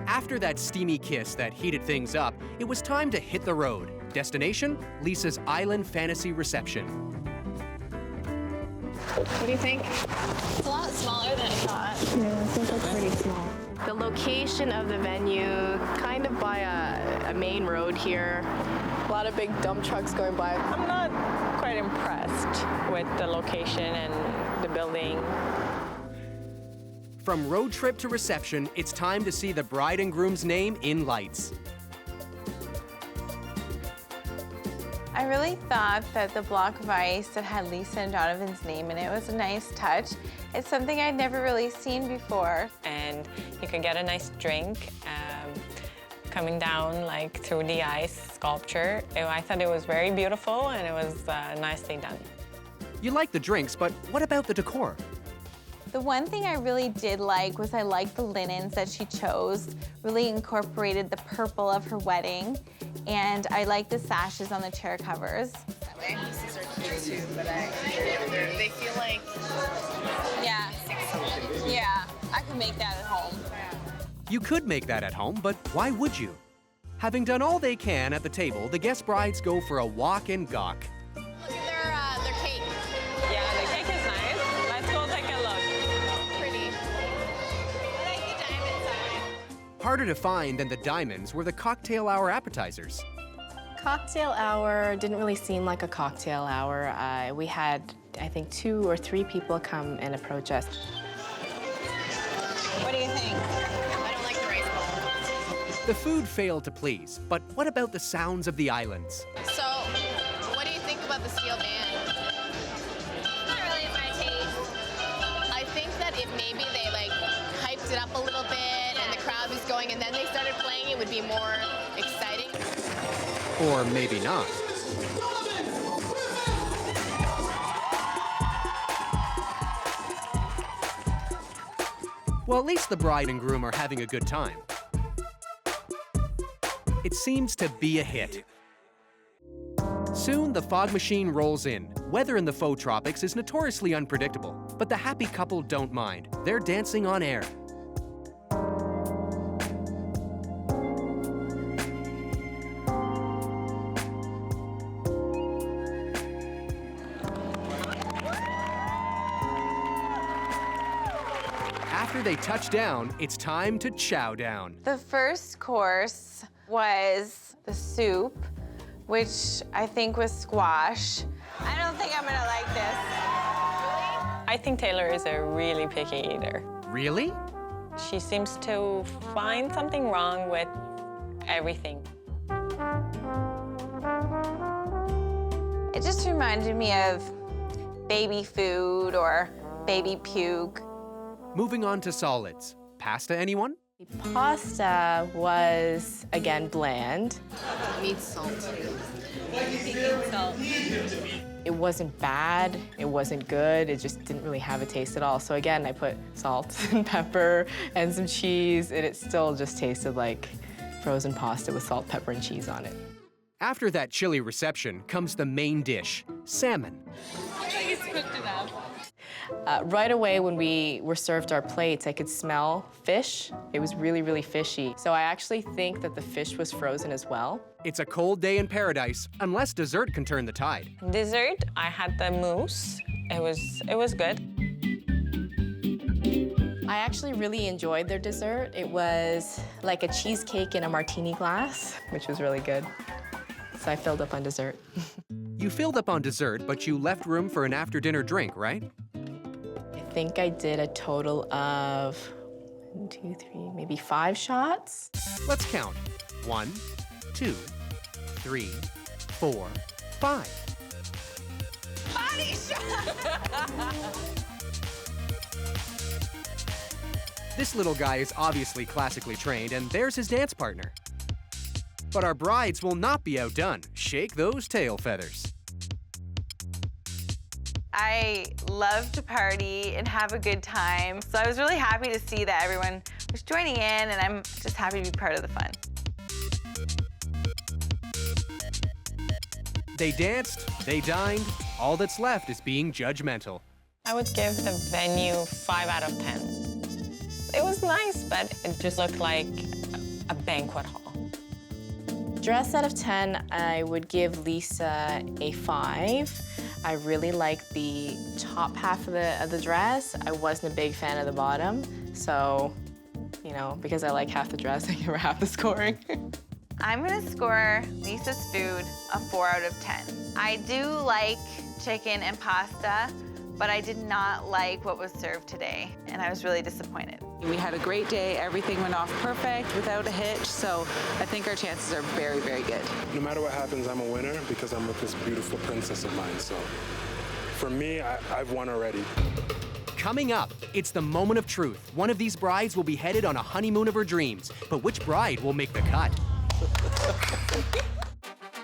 After that steamy kiss that heated things up, it was time to hit the road. Destination? Lisa's island fantasy reception.
What do you think?
It's a lot smaller than I thought.
Yeah, it seems like pretty small.
The location of the venue, kind of by a main road here. A lot of big dump trucks going by.
I'm not quite impressed with the location and the building.
From road trip to reception, it's time to see the bride and groom's name in lights.
I really thought that the block of ice that had Lisa and Donovan's name in it was a nice touch. It's something I'd never really seen before.
And you can get a nice drink coming down like through the ice sculpture. I thought it was very beautiful and it was nicely done.
You like the drinks, but what about the decor?
The one thing I really did like was I liked the linens that she chose, really incorporated the purple of her wedding, and I liked the sashes on the chair covers.
Pieces are cute too, but they feel like...
Yeah, I could make that at home.
You could make that at home, but why would you? Having done all they can at the table, the guest brides go for a walk and gawk.
Look at their cake.
Yeah, the cake is nice. Let's go take a look.
Pretty.
I like the diamond side.
Harder to find than the diamonds were the cocktail hour appetizers.
Cocktail hour didn't really seem like a cocktail hour. We had, I think, 2 or 3 people come and approach us.
What do you think?
I don't like the rice bowl.
The food failed to please, but what about the sounds of the islands?
So, what do you think it up a little bit and the crowd was going and then they started playing, it would be more exciting.
Or maybe not. Well, at least the bride and groom are having a good time. It seems to be a hit. Soon, the fog machine rolls in. Weather in the faux tropics is notoriously unpredictable, but the happy couple don't mind. They're dancing on air. After they touch down, it's time to chow down.
The first course was the soup, which I think was squash. I don't think I'm gonna like this.
I think Taylor is a really picky eater.
Really?
She seems to find something wrong with everything.
It just reminded me of baby food or baby puke.
Moving on to solids. Pasta, anyone?
Pasta was, again, bland.
Needs salt.
It wasn't bad, it wasn't good, it just didn't really have a taste at all. So again, I put salt and pepper and some cheese, and it still just tasted like frozen pasta with salt, pepper, and cheese on it.
After that chilly reception comes the main dish, salmon.
It's cooked enough.
Right away when we were served our plates, I could smell fish. It was really, really fishy. So I actually think that the fish was frozen as well.
It's a cold day in paradise, unless dessert can turn the tide.
Dessert, I had the mousse. It was good.
I actually really enjoyed their dessert. It was like a cheesecake in a martini glass, which was really good. So I filled up on dessert.
You filled up on dessert, but you left room for an after-dinner drink, right?
I think I did a total of 1, 2, 3, maybe 5 shots.
Let's count. 1, 2, 3, 4, 5.
Body shot!
This little guy is obviously classically trained, and there's his dance partner. But our brides will not be outdone. Shake those tail feathers.
I love to party and have a good time, so I was really happy to see that everyone was joining in, and I'm just happy to be part of the fun.
They danced, they dined, all that's left is being judgmental.
I would give the venue 5 out of 10. It was nice, but it just looked like a banquet hall.
Dress out of 10, I would give 𝗜παιঝ a 5. I really liked the top half of the dress. I wasn't a big fan of the bottom, so, you know, because I like half the dress, I give her half the scoring.
I'm gonna score Lisa's food a 4 out of 10. I do like chicken and pasta, but I did not like what was served today, and I was really disappointed.
We had a great day. Everything went off perfect without a hitch, so I think our chances are very, very good.
No matter what happens, I'm a winner because I'm with this beautiful princess of mine. So for me, I've won already.
Coming up, it's the moment of truth. One of these brides will be headed on a honeymoon of her dreams, but which bride will make the cut?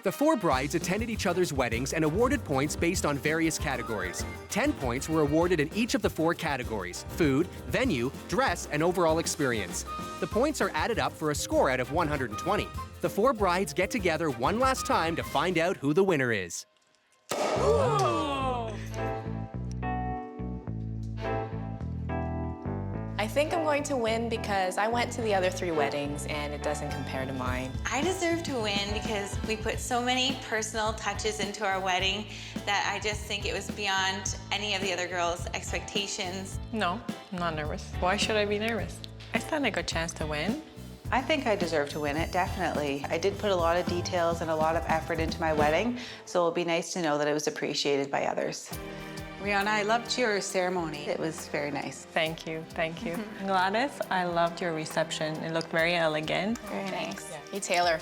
The 4 brides attended each other's weddings and awarded points based on various categories. 10 points were awarded in each of the 4 categories: food, venue, dress, and overall experience. The points are added up for a score out of 120. The 4 brides get together one last time to find out who the winner is.
I think I'm going to win because I went to the other 3 weddings and it doesn't compare to mine.
I deserve to win because we put so many personal touches into our wedding that I just think it was beyond any of the other girls' expectations.
No, I'm not nervous. Why should I be nervous? I stand a good chance to win.
I think I deserve to win it, definitely. I did put a lot of details and a lot of effort into my wedding, so it'll be nice to know that it was appreciated by others. Rihanna, I loved your ceremony. It was very nice.
Thank you, thank you. Gladys, I loved your reception. It looked very elegant.
Very nice.
Hey, Taylor,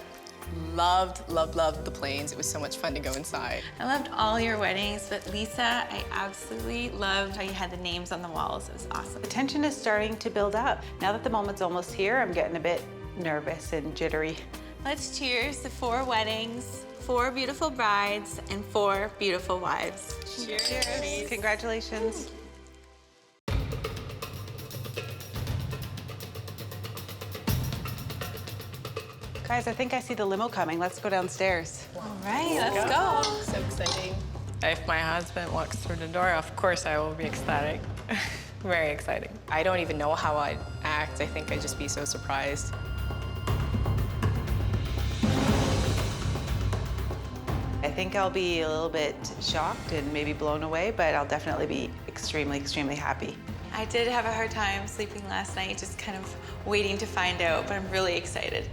Loved the planes. It was so much fun to go inside.
I loved all your weddings, but Lisa, I absolutely loved how you had the names on the walls. It was awesome.
The tension is starting to build up. Now that the moment's almost here, I'm getting a bit nervous and jittery.
Let's cheers to 4 weddings, 4 beautiful brides, and 4 beautiful wives.
Cheers. Congratulations. Guys, I think I see the limo coming. Let's go downstairs.
All right, let's go.
So exciting.
If my husband walks through the door, of course I will be ecstatic. Very exciting.
I don't even know how I'd act. I think I'd just be so surprised.
I think I'll be a little bit shocked and maybe blown away, but I'll definitely be extremely, extremely happy.
I did have a hard time sleeping last night, just kind of waiting to find out, but I'm really excited.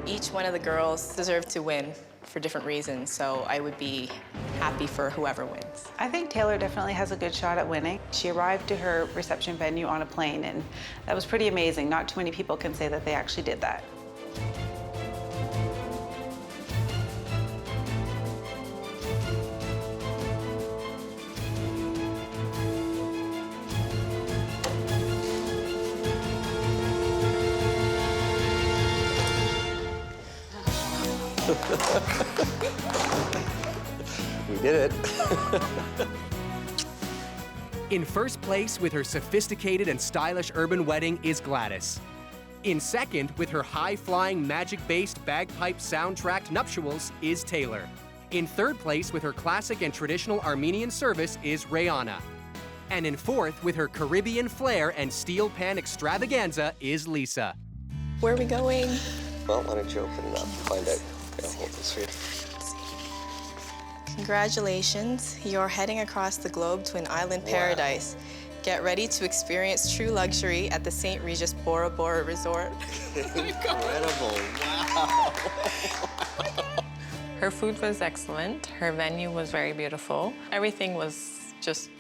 Each one of the girls deserved to win for different reasons, so I would be happy for whoever wins.
I think Taylor definitely has a good shot at winning. She arrived to her reception venue on a plane, and that was pretty amazing. Not too many people can say that they actually did that.
We did it.
In first place with her sophisticated and stylish urban wedding is 𝗜lich. In second, with her high-flying, magic-based, bagpipe soundtracked nuptials, is Taylor. In third place, with her classic and traditional Armenian service, is 𝗜παιğana. And in fourth, with her Caribbean flair and steel pan extravaganza, is Lisa.
Where are we going?
Well, why don't you open it up and find out? Yeah, hold this here.
Congratulations, you're heading across the globe to an island paradise. Get ready to experience true luxury at the St. Regis Bora Bora Resort.
Incredible, wow.
Her food was excellent. Her venue was very beautiful. Everything was just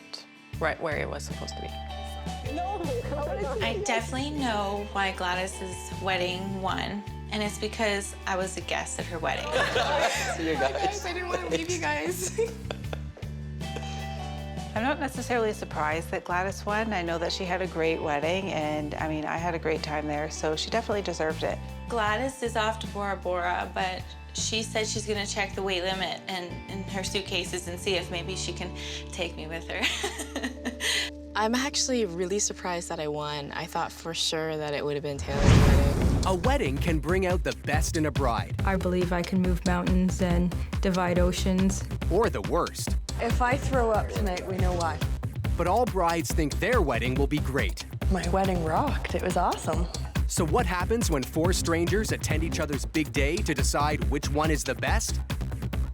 right where it was supposed to be.
I definitely know why 𝗜lich's wedding won, and it's because I was a guest at her wedding.
See you guys.
I didn't want to leave you guys.
I'm not necessarily surprised that 𝗜lich won. I know that she had a great wedding, and I mean, I had a great time there, so she definitely deserved it.
𝗜lich is off to Bora Bora, but she said she's gonna check the weight limit in her suitcases and see if maybe she can take me with her.
I'm actually really surprised that I won. I thought for sure that it would have been Taylor's wedding.
A wedding can bring out the best in a bride.
I believe I can move mountains and divide oceans.
Or the worst.
If I throw up tonight, we know why.
But all brides think their wedding will be great.
My wedding rocked. It was awesome.
So what happens when 4 strangers attend each other's big day to decide which one is the best?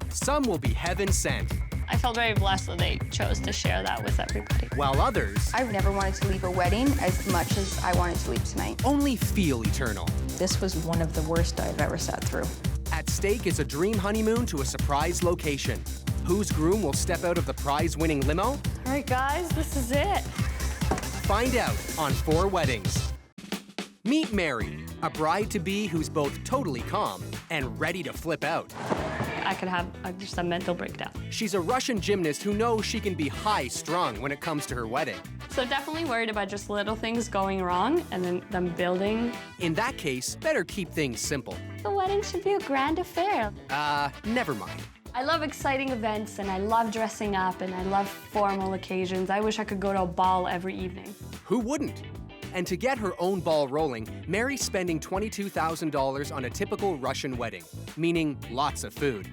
Some will be heaven sent.
I felt very blessed that they chose to share that with everybody.
While others
I've never wanted to leave a wedding as much as I wanted to leave tonight.
only feel eternal.
This was one of the worst I've ever sat through.
At stake is a dream honeymoon to a surprise location. Whose groom will step out of the prize-winning limo?
All right, guys, this is it.
Find out on 4 Weddings. Meet Mary, a bride-to-be who's both totally calm and ready to flip out.
I could have just a mental breakdown.
She's a Russian gymnast who knows she can be high-strung when it comes to her wedding.
So definitely worried about just little things going wrong and then them building.
In that case, better keep things simple.
The wedding should be a grand affair.
Never mind.
I love exciting events and I love dressing up and I love formal occasions. I wish I could go to a ball every evening.
Who wouldn't? And to get her own ball rolling, Mary's spending $22,000 on a typical Russian wedding, meaning lots of food.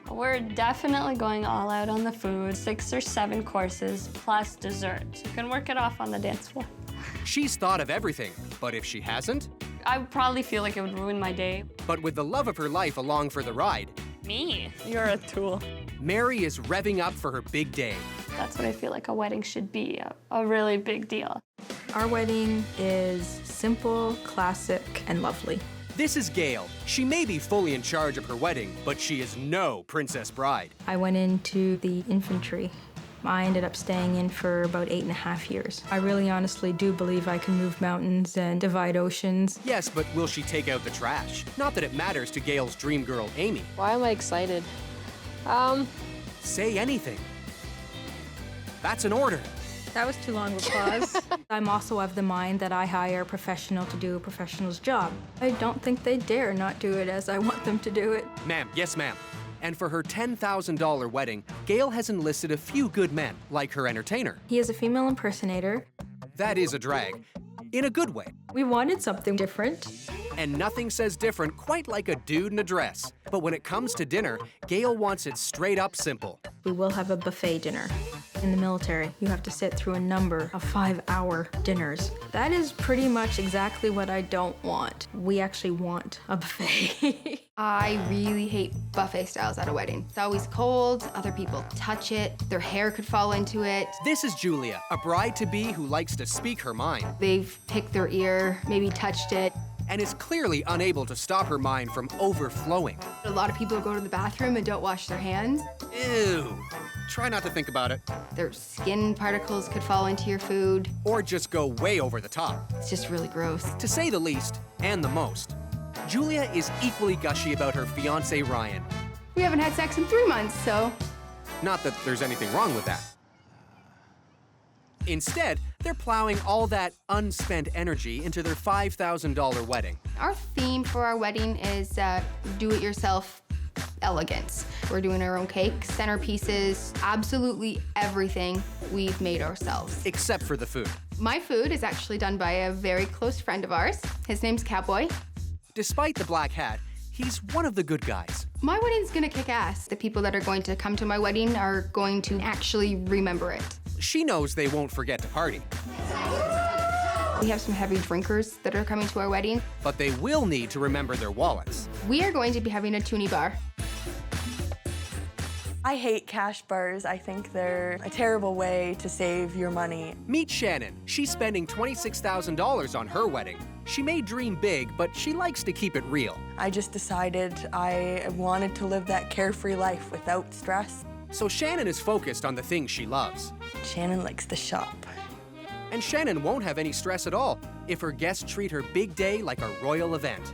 We're definitely going all out on the food, 6 or 7 courses plus dessert. You can work it off on the dance floor.
She's thought of everything, but if she hasn't?
I would probably feel like it would ruin my day.
But with the love of her life along for the ride,
Me? You're a tool.
Mary is revving up for her big day.
That's what I feel like a wedding should be, a really big deal.
Our wedding is simple, classic, and lovely.
This is Gail. She may be fully in charge of her wedding, but she is no princess bride.
I went into the infantry. I ended up staying in for about 8.5 years. I really honestly do believe I can move mountains and divide oceans.
Yes, but will she take out the trash? Not that it matters to Gail's dream girl, Amy.
Why am I excited?
Say anything. That's an order.
That was too long of a pause. I'm also of the mind that I hire a professional to do a professional's job. I don't think they dare not do it as I want them to do it.
Ma'am, yes ma'am. And for her $10,000 wedding, Gail has enlisted a few good men, like her entertainer.
He is a female impersonator.
That is a drag, in a good way.
We wanted something different.
And nothing says different quite like a dude in a dress. But when it comes to dinner, Gail wants it straight up simple.
We will have a buffet dinner. In the military, you have to sit through a number of 5-hour dinners. That is pretty much exactly what I don't want. We actually want a buffet.
I really hate buffet styles at a wedding. It's always cold, other people touch it, their hair could fall into it.
This is Julia, a bride-to-be who likes to speak her mind.
They've picked their ear, maybe touched it.
And is clearly unable to stop her mind from overflowing.
A lot of people go to the bathroom and don't wash their hands.
Ew. Try not to think about it.
Their skin particles could fall into your food.
Or just go way over the top.
It's just really gross.
To say the least, and the most. Julia is equally gushy about her fiancé, Ryan.
We haven't had sex in 3 months, so.
Not that there's anything wrong with that. Instead, they're plowing all that unspent energy into their $5,000 wedding.
Our theme for our wedding is do-it-yourself elegance. We're doing our own cakes, centerpieces, absolutely everything we've made ourselves.
Except for the food.
My food is actually done by a very close friend of ours. His name's Cowboy.
Despite the black hat, he's one of the good guys.
My wedding's gonna kick ass. The people that are going to come to my wedding are going to actually remember it.
She knows they won't forget to party.
We have some heavy drinkers that are coming to our wedding.
But they will need to remember their wallets.
We are going to be having a toonie bar.
I hate cash bars. I think they're a terrible way to save your money.
Meet Shannon. She's spending $26,000 on her wedding. She may dream big, but she likes to keep it real.
I just decided I wanted to live that carefree life without stress.
So Shannon is focused on the things she loves.
Shannon likes to shop.
And Shannon won't have any stress at all if her guests treat her big day like a royal event.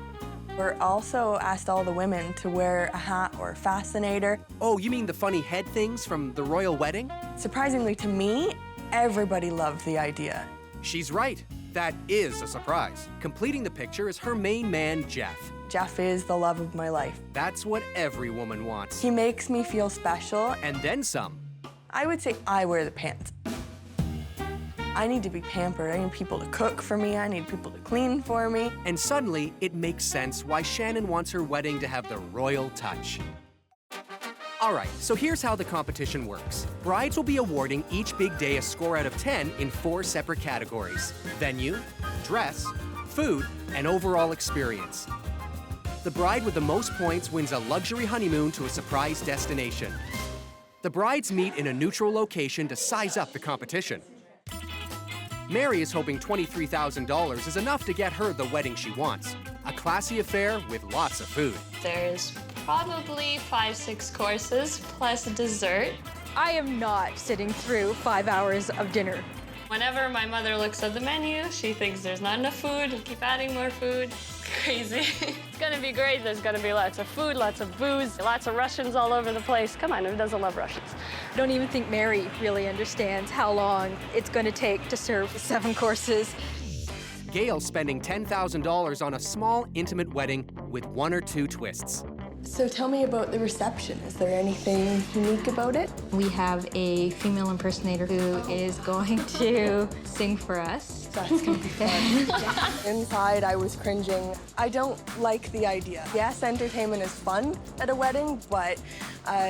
We're also asked all the women to wear a hat or a fascinator.
Oh, you mean the funny head things from the royal wedding?
Surprisingly to me, everybody loved the idea.
She's right. That is a surprise. Completing the picture is her main man, Jeff.
Jeff is the love of my life.
That's what every woman wants.
He makes me feel special.
And then some.
I would say I wear the pants. I need to be pampered. I need people to cook for me. I need people to clean for me.
And suddenly, it makes sense why Shannon wants her wedding to have the royal touch. All right, so here's how the competition works. Brides will be awarding each big day a score out of 10 in 4 separate categories: venue, dress, food, and overall experience. The bride with the most points wins a luxury honeymoon to a surprise destination. The brides meet in a neutral location to size up the competition. Mary is hoping $23,000 is enough to get her the wedding she wants. A classy affair with lots of food.
There's probably 5-6 courses plus dessert.
I am not sitting through 5 hours of dinner.
Whenever my mother looks at the menu, she thinks there's not enough food. We'll keep adding more food. Crazy.
It's gonna be great. There's gonna be lots of food, lots of booze, lots of Russians all over the place. Come on, who doesn't love Russians?
I don't even think Mary really understands how long it's going to take to serve 7 courses.
Gail spending $10,000 on a small, intimate wedding with 1 or 2 twists.
So tell me about the reception. Is there anything unique about it?
We have a female impersonator who is going to sing for us.
That's gonna be fun. Inside, I was cringing. I don't like the idea. Yes, entertainment is fun at a wedding, but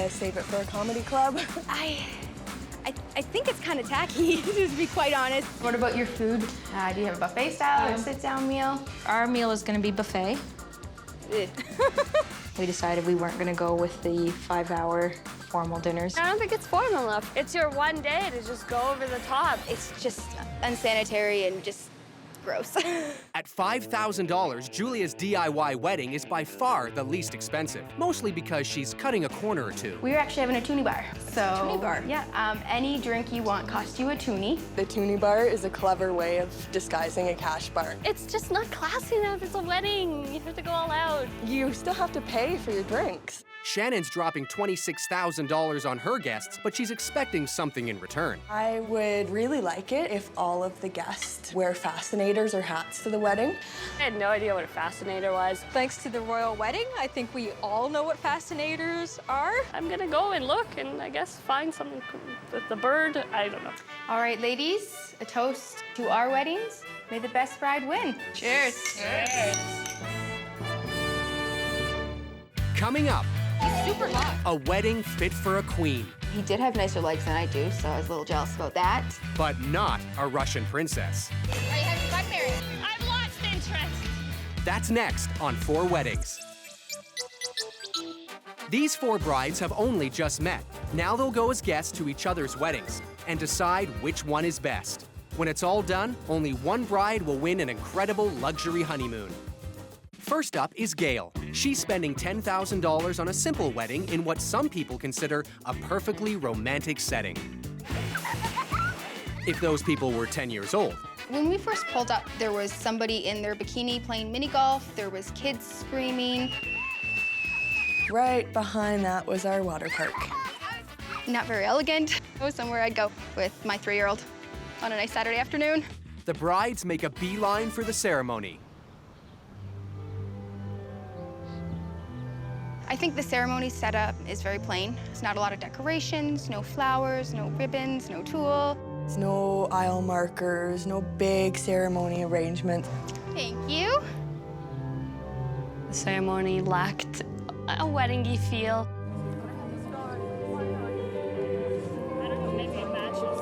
save it for a comedy club.
I think it's kind of tacky, to be quite honest. What about your food? Do you have a buffet style or sit-down meal?
Our meal is going to be buffet. We decided we weren't going to go with the 5-hour formal dinners.
I don't think it's formal enough. It's your one day to just go over the top.
It's just unsanitary and just gross.
At $5,000, Julia's DIY wedding is by far the least expensive, mostly because she's cutting a corner or two.
We're actually having a toonie bar. So,
Toonie bar?
Yeah, any drink you want costs you a toonie.
The toonie bar is a clever way of disguising a cash bar.
It's just not classy enough. It's a wedding. You have to go all out.
You still have to pay for your drinks.
Shannon's dropping $26,000 on her guests, but she's expecting something in return.
I would really like it if all of the guests wear fascinators or hats to the wedding.
I had no idea what a fascinator was.
Thanks to the royal wedding, I think we all know what fascinators are.
I'm gonna go and look and I guess find something with the bird. I don't know.
All right, ladies, a toast to our weddings. May the best bride win. Cheers.
Cheers.
Coming up,
He's super hot.
a wedding fit for a queen,
He did have nicer legs than I do, so I was a little jealous about that.
but not a Russian princess.
Are you having fun, Mary?
I've lost interest.
That's next on 4 Weddings. These 4 brides have only just met. Now they'll go as guests to each other's weddings and decide which one is best. When it's all done, only one bride will win an incredible luxury honeymoon. First up is Gail. She's spending $10,000 on a simple wedding in what some people consider a perfectly romantic setting. If those people were 10 years old.
When we first pulled up, there was somebody in their bikini playing mini golf. There was kids screaming.
Right behind that was our water park.
Not very elegant. It was somewhere I'd go with my 3-year-old on a nice Saturday afternoon.
The brides make a beeline for the ceremony.
I think the ceremony setup is very plain. There's not a lot of decorations, no flowers, no ribbons, no tulle.
There's no aisle markers, no big ceremony arrangements.
Thank you.
The ceremony lacked a wedding-y feel. I don't know, maybe it matches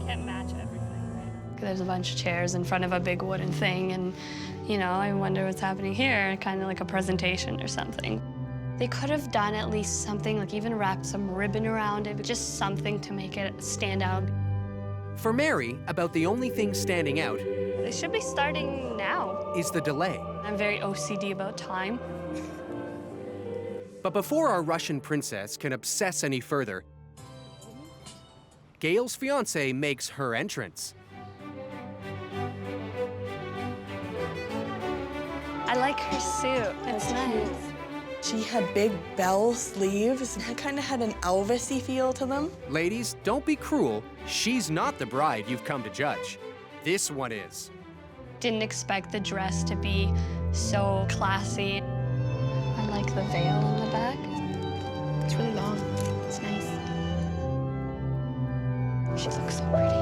can't match everything, right? There's a bunch of chairs in front of a big wooden thing, and, you know, I wonder what's happening here, kind of like a presentation or something. They could have done at least something, like even wrapped some ribbon around it, but just something to make it stand out.
For Mary, about the only thing standing out
They should be starting now.
is the delay.
I'm very OCD about time.
But before our Russian princess can obsess any further, Gail's fiancé makes her entrance.
I like her suit. It's nice.
She had big bell sleeves. It kind of had an Elvis-y feel to them.
Ladies, don't be cruel. She's not the bride you've come to judge. This one is.
Didn't expect the dress to be so classy. I like the veil in the back.
It's really long. It's nice. She looks so pretty.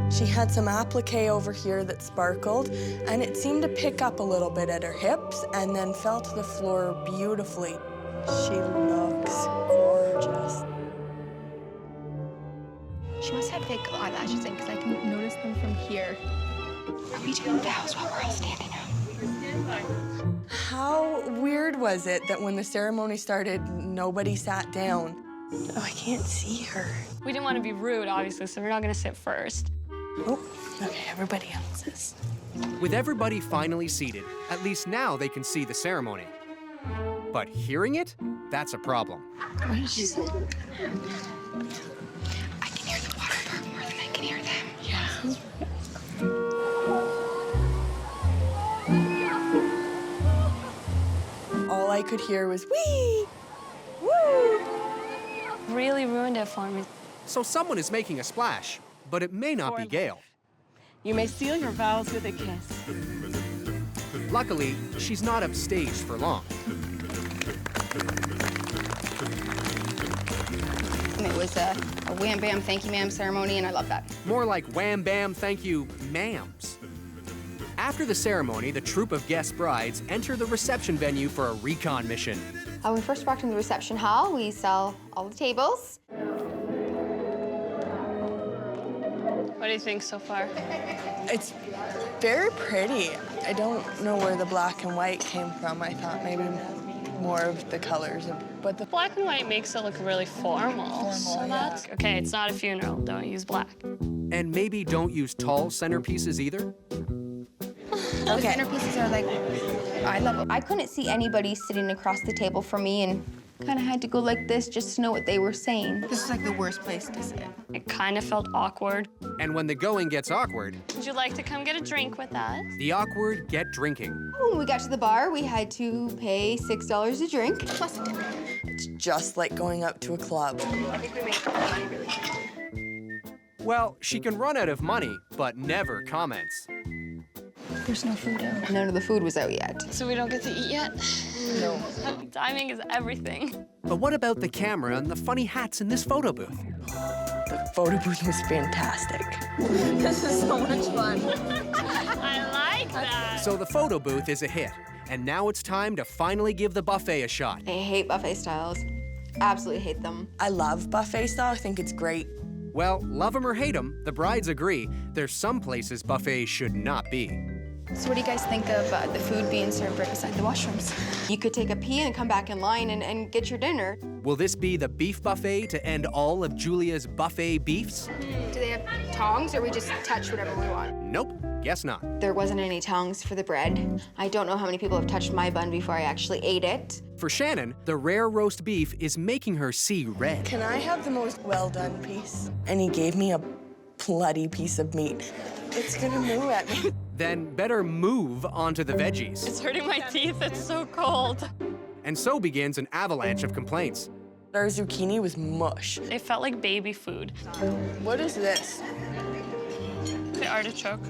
She had some applique over here that sparkled, and it seemed to pick up a little bit at her hips and then fell to the floor beautifully. She looks gorgeous.
She must have thick eyelashes in, because I can notice them from here. Are we doing vows while we're all standing up?
How weird was it that when the ceremony started, nobody sat down? Oh, I can't see her.
We didn't want to be rude, obviously, so we're not going to sit first.
Oh, okay, everybody else is.
With everybody finally seated, at least now they can see the ceremony. But hearing it, that's a problem.
What did she say? I can hear the water park more than I can hear them. Yeah.
All I could hear was, wee! Woo!
Really ruined it for me.
So someone is making a splash, but it may not be Gail.
You may seal your vows with a kiss.
Luckily, she's not upstaged for long.
And it was a wham bam thank you ma'am ceremony, and I love that.
More like wham bam thank you ma'ams. After the ceremony, the troupe of guest brides enter the reception venue for a recon mission.
When we first walked in the reception hall, we saw all the tables.
What do you think so far?
It's very pretty. I don't know where the black and white came from. I thought maybe more of the colors, but the
Black and white makes it look really formal. So that's okay. It's not a funeral. Don't use black.
And maybe don't use tall centerpieces either?
The centerpieces are like, I love it. I couldn't see anybody sitting across the table from me and kind of had to go like this just to know what they were saying. This is like the worst place to sit.
It kind of felt awkward.
And when the going gets awkward,
Would you like to come get a drink with us?
the awkward get drinking.
When we got to the bar, we had to pay $6 a drink. Plus
it's just like going up to a club.
I think we made money really cheap.
Well, she can run out of money, but never comments.
There's no food out. None of the food was out yet.
So we don't get to eat yet?
No.
Timing is everything.
But what about the camera and the funny hats in this photo booth?
The photo booth was fantastic.
This is so much fun.
I like that.
So the photo booth is a hit. And now it's time to finally give the buffet a shot.
I hate buffet styles. Absolutely hate them.
I love buffet style. I think it's great.
Well, love 'em or hate 'em, the brides agree there's some places buffets should not be.
So what do you guys think of the food being served right beside the washrooms? You could take a pee and come back in line and get your dinner.
Will this be the beef buffet to end all of Julia's buffet beefs?
Do they have tongs or we just touch whatever we want?
Nope, guess not.
There wasn't any tongs for the bread. I don't know how many people have touched my bun before I actually ate it.
For Shannon, the rare roast beef is making her see red.
Can I have the most well-done piece? And he gave me a bloody piece of meat. It's gonna move at me.
Then better move onto the veggies.
It's hurting my teeth. It's so cold.
And so begins an avalanche of complaints.
Our zucchini was mush.
It felt like baby food.
What is this?
The artichoke.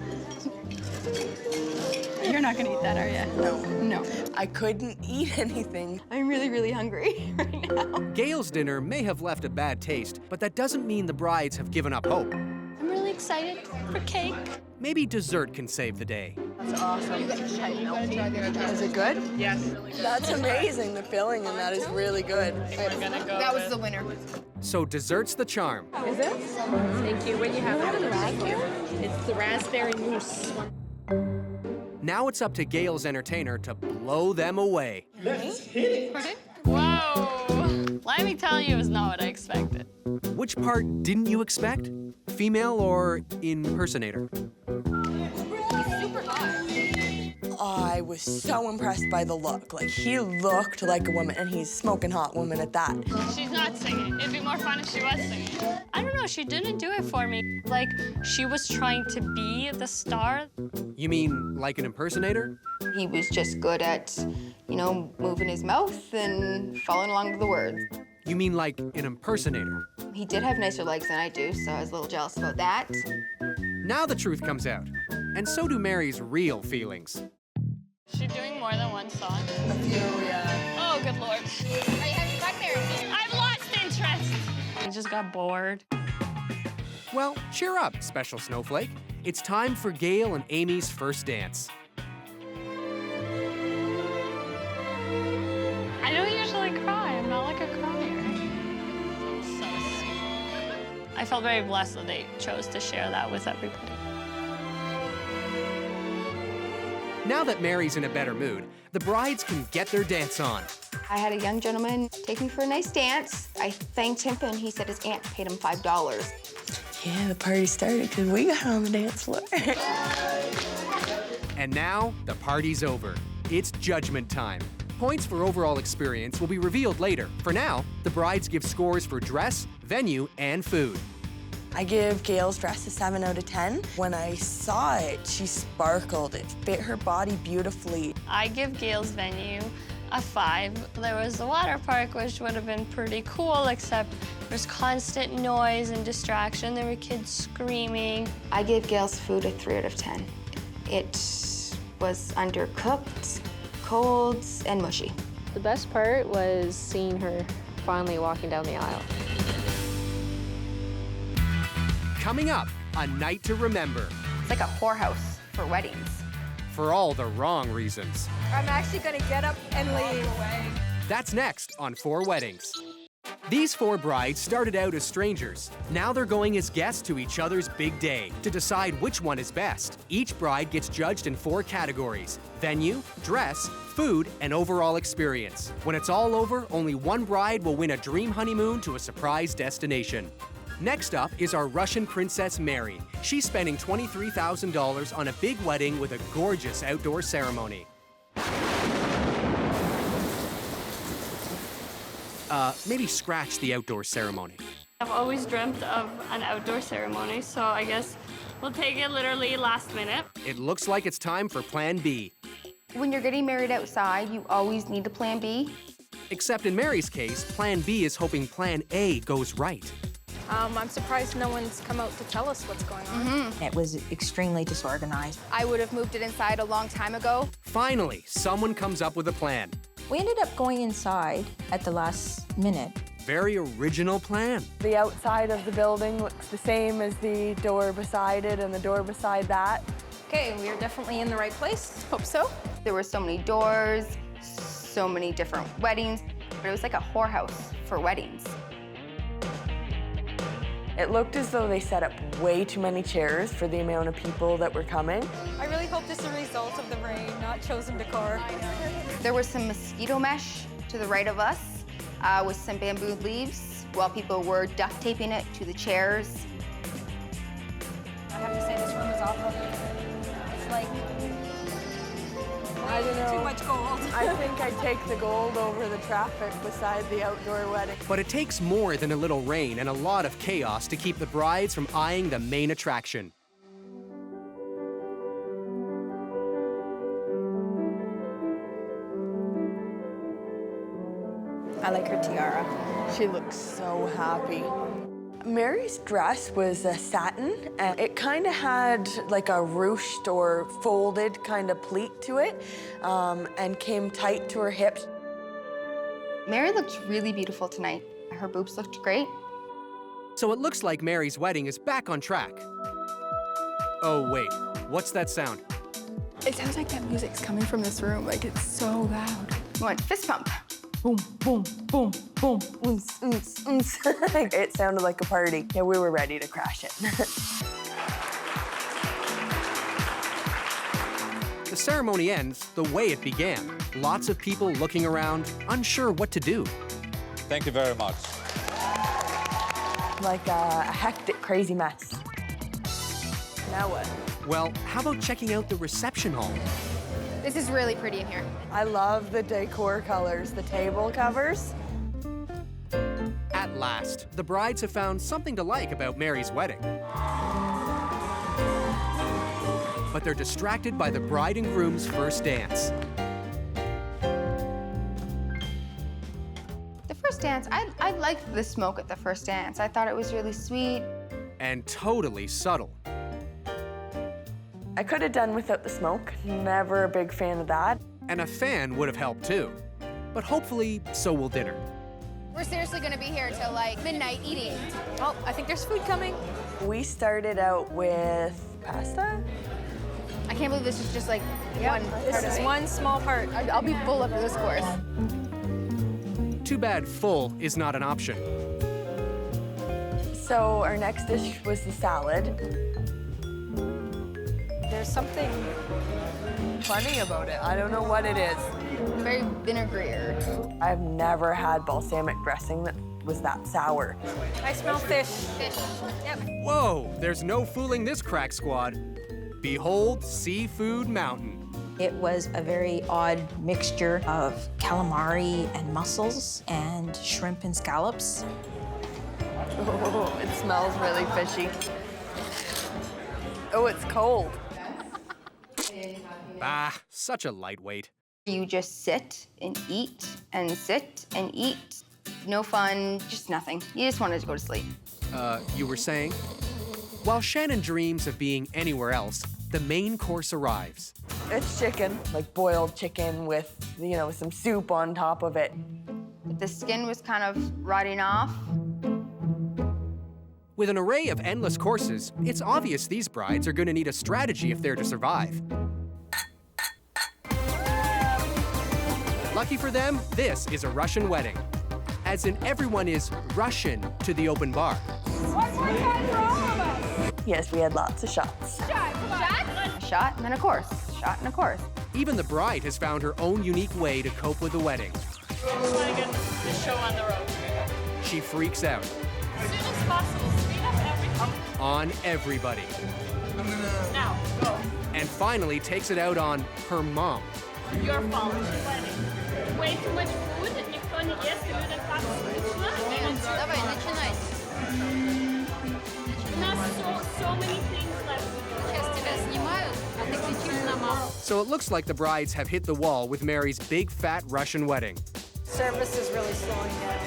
You're not gonna eat that, are you?
No.
No.
I couldn't eat anything.
I'm really, really hungry right now.
Gail's dinner may have left a bad taste, but that doesn't mean the brides have given up hope.
I'm really excited for cake.
Maybe dessert can save the day.
That's awesome. Is it good?
Yes.
That's amazing. The filling in that is really good.
That was the winner.
So dessert's the charm.
Is it? Thank you. When you have it, thank you. It's the raspberry mousse.
Now it's up to Gail's entertainer to blow them away.
Let's hit it.
Whoa. Let me tell you, it was not what I expected.
Which part didn't you expect? Female or impersonator?
Super hot.
I was so impressed by the look. Like, he looked like a woman, and he's smoking hot woman at that.
She's not singing. It'd be more fun if she was singing. I don't know, she didn't do it for me. Like, she was trying to be the star.
You mean like an impersonator?
He was just good at, moving his mouth and following along to the words.
You mean like an impersonator?
He did have nicer legs than I do, so I was a little jealous about that.
Now the truth comes out. And so do Mary's real feelings.
She's doing more than one song.
A few, yeah.
Oh, good Lord.
Have you got Mary?
I've lost interest. I just got bored.
Well, cheer up, special snowflake. It's time for Gail and Amy's first dance.
I don't usually cry. I'm not like a crier. So sweet. I felt very blessed that they chose to share that with everybody.
Now that Mary's in a better mood, the brides can get their dance on.
I had a young gentleman take me for a nice dance. I thanked him, and he said his aunt paid him $5.
Yeah, the party started because we got on the dance floor.
And now, the party's over. It's judgment time. Points for overall experience will be revealed later. For now, the brides give scores for dress, venue, and food.
I give Gail's dress a 7 out of 10. When I saw it, she sparkled. It fit her body beautifully.
I give Gail's venue a 5. There was the water park, which would have been pretty cool, except there's constant noise and distraction. There were kids screaming.
I gave Gail's food a 3 out of 10. It was undercooked, cold, and mushy.
The best part was seeing her finally walking down the aisle.
Coming up, a night to remember.
It's like a whorehouse for weddings.
For all the wrong reasons.
I'm actually gonna get up and leave.
That's next on 4 Weddings. These 4 brides started out as strangers. Now they're going as guests to each other's big day to decide which one is best. Each bride gets judged in 4 categories: venue, dress, food, and overall experience. When it's all over, only one bride will win a dream honeymoon to a surprise destination. Next up is our Russian princess Mary. She's spending $23,000 on a big wedding with a gorgeous outdoor ceremony. Maybe scratch the outdoor ceremony.
I've always dreamt of an outdoor ceremony, so I guess we'll take it literally last minute.
It looks like it's time for Plan B.
When you're getting married outside, you always need a plan B.
Except in Mary's case, Plan B is hoping Plan A goes right.
I'm surprised no one's come out to tell us what's going on.
It was extremely disorganized.
I would have moved it inside a long time ago.
Finally, someone comes up with a plan.
We ended up going inside at the last minute.
Very original plan.
The outside of the building looks the same as the door beside it and the door beside that.
Okay, we're definitely in the right place. Hope so.
There were so many doors, so many different weddings. It was like a whorehouse for weddings.
It looked as though they set up way too many chairs for the amount of people that were coming.
I really hope this is a result of the rain, not chosen decor.
There was some mosquito mesh to the right of us with some bamboo leaves while people were duct taping it to the chairs.
I have to say this room is awful. It's like,
I don't know.
Too much gold.
I think I'd take the gold over the traffic beside the outdoor wedding.
But it takes more than a little rain and a lot of chaos to keep the brides from eyeing the main attraction.
I like her tiara.
She looks so happy. Mary's dress was a satin, and it kind of had like a ruched or folded kind of pleat to it, and came tight to her hips.
Mary looked really beautiful tonight. Her boobs looked great.
So it looks like Mary's wedding is back on track. Oh wait, what's that sound?
It sounds like that music's coming from this room, like it's so loud.
You want fist pump?
Boom, boom, boom, boom, oons, oons, oons. It sounded like a party. Yeah, we were ready to crash it.
The ceremony ends the way it began. Lots of people looking around, unsure what to do.
Thank you very much.
Like a hectic, crazy mess. Now what?
Well, how about checking out the reception hall?
This is really pretty in here.
I love the decor colors, the table covers.
At last, the brides have found something to like about Mary's wedding. But they're distracted by the bride and groom's first dance.
The first dance, I liked the smoke at the first dance. I thought it was really sweet.
And totally subtle.
I could have done without the smoke. Never a big fan of that.
And a fan would have helped too. But hopefully, so will dinner.
We're seriously gonna be here till like midnight eating.
Oh, I think there's food coming.
We started out with pasta.
I can't believe this is just like
Yep,
one
this
part of
is
it.
one small part.
I'll be full after this course.
Too bad full is not an option.
So our next dish was the salad.
There's something
Funny about it. I don't know what it is.
Very vinegary.
I've never had balsamic dressing that was that sour.
I smell fish.
Yep.
Whoa, there's no fooling this crack squad. Behold Seafood Mountain.
It was a very odd mixture of calamari and mussels and shrimp and scallops.
Oh, it smells really fishy. Oh, it's cold.
Ah, such a lightweight.
You just sit and eat and sit and eat. No fun, just nothing. You just wanted to go to sleep.
You were saying? While Shannon dreams of being anywhere else, the main course arrives.
It's chicken, like boiled chicken with, some soup on top of it.
The skin was kind of rotting off.
With an array of endless courses, it's obvious these brides are going to need a strategy if they're to survive. Lucky for them, this is a Russian wedding. as in everyone is rushing to the open bar.
One more time for all of us.
Yes, we had lots of shots.
Shot, come on.
Shot and then a course. Shot and a course.
Even the bride has found her own unique way to cope with the wedding.
We just want to get the show on the road.
She freaks out
As soon as possible, speed up everything.
on everybody.
Now, go.
And finally takes it out on her mom.
Your fault. Way too much food. Никто не ест, и людям так скучно.
Давай, начинай.
У нас so many things left.
Сейчас тебя снимают, а ты кричишь на маму.
So it looks like the brides have hit the wall with Mary's big fat Russian wedding.
Service is really slowing down.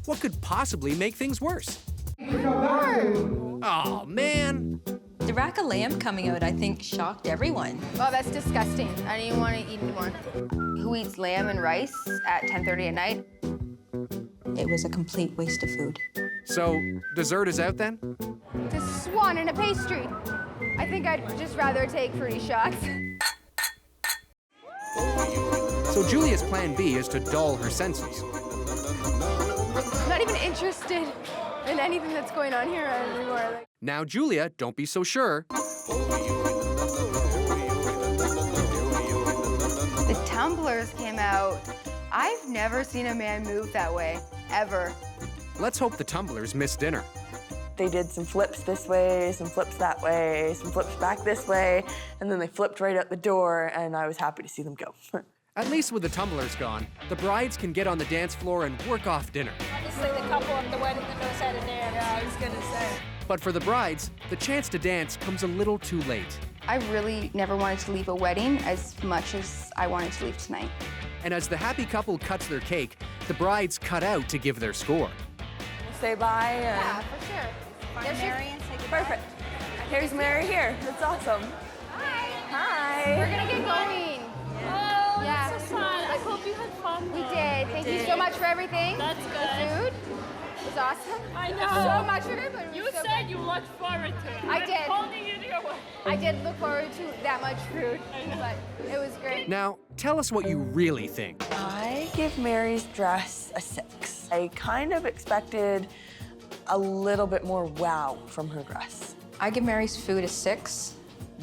What could possibly make things worse? Oh, man.
The rack of lamb coming out, I think, shocked everyone.
Oh, that's disgusting. I don't even want to eat anymore. Who eats lamb and rice at 10:30 at night?
It was a complete waste of food.
So, dessert is out then?
Just swan and a pastry. I think I'd just rather take fruity shots.
So Julia's plan B is to dull her senses.
I'm not even interested in anything that's going on here anymore.
Now, Julia, don't be so sure.
The tumblers came out. I've never seen a man move that way, ever.
Let's hope the tumblers miss dinner.
They did some flips this way, some flips that way, some flips back this way, and then they flipped right out the door, and I was happy to see them go.
At least with the tumblers gone, the brides can get on the dance floor and work off dinner.
Obviously, the couple at the wedding that knows how to dance. Yeah, I was gonna say.
But for the brides, the chance to dance comes a little too late.
I really never wanted to leave a wedding as much as I wanted to leave tonight.
And as the happy couple cuts their cake, the brides cut out to give their score.
We'll say bye. And...
Yeah, for sure.
Find Mary and say goodbye.
Perfect. Here's Mary here. That's awesome.
Hi.
Hi.
We're gonna get going.
Oh,
Yeah.
that's so fun. I hope you had fun.
We did. Thank you so much for everything.
That's good.
The food was awesome.
I know.
So much for it, but it
You
was so
said
good.
you looked forward to it.
I
I'm
did.
holding you to your word.
I did look forward to that much food, but it was great.
Now, tell us what you really think.
I give Mary's dress a 6. I kind of expected a little bit more wow from her dress.
I give Mary's food a 6.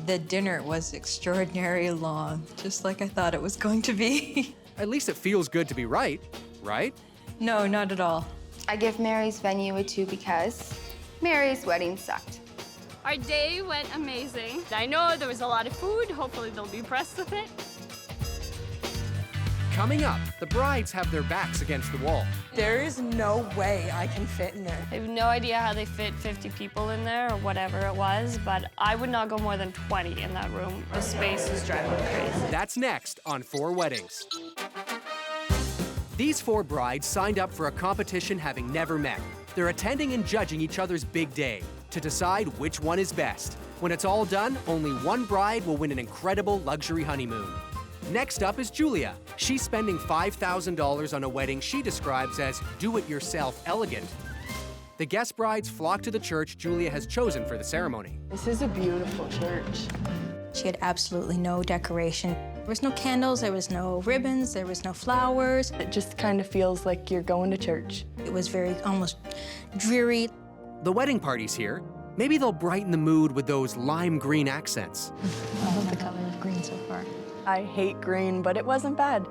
The dinner was extraordinarily long, just like I thought it was going to be.
At least it feels good to be right, right?
No, not at all.
I give Mary's venue a 2 because Mary's wedding sucked.
Our day went amazing. I know there was a lot of food. Hopefully they'll be impressed with it.
Coming up, the brides have their backs against the wall.
There is no way I can fit in there.
I have no idea how they fit 50 people in there or whatever it was, but I would not go more than 20 in that room. The space is driving me crazy.
That's next on 4 Weddings. These 4 brides signed up for a competition having never met. They're attending and judging each other's big day to decide which one is best. When it's all done, only one bride will win an incredible luxury honeymoon. Next up is Julia. She's spending $5,000 on a wedding she describes as do-it-yourself elegant. The guest brides flock to the church Julia has chosen for the ceremony.
This is a beautiful church.
She had absolutely no decoration. There was no candles, there was no ribbons, there was no flowers.
It just kind of feels like you're going to church.
It was very almost dreary.
The wedding party's here. Maybe they'll brighten the mood with those lime green accents.
I love the color of green so far.
I hate green, but it wasn't bad.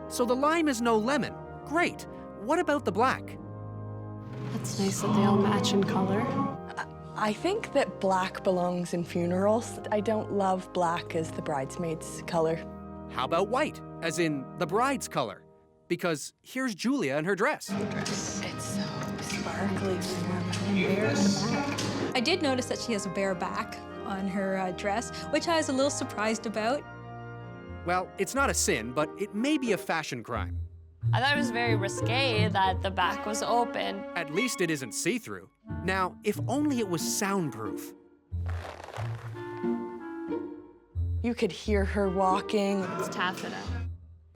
So the lime is no lemon. Great. What about the black?
It's nice that they all match in color.
I think that black belongs in funerals. I don't love black as the bridesmaid's color.
How about white, as in the bride's color? Because here's Julia in her dress.
It's so sparkly.
I did notice that she has a bare back on her dress, which I was a little surprised about.
Well, it's not a sin, but it may be a fashion crime.
I thought it was very risque that the back was open.
At least it isn't see-through. Now, if only it was soundproof.
You could hear her walking.
It's taffeta.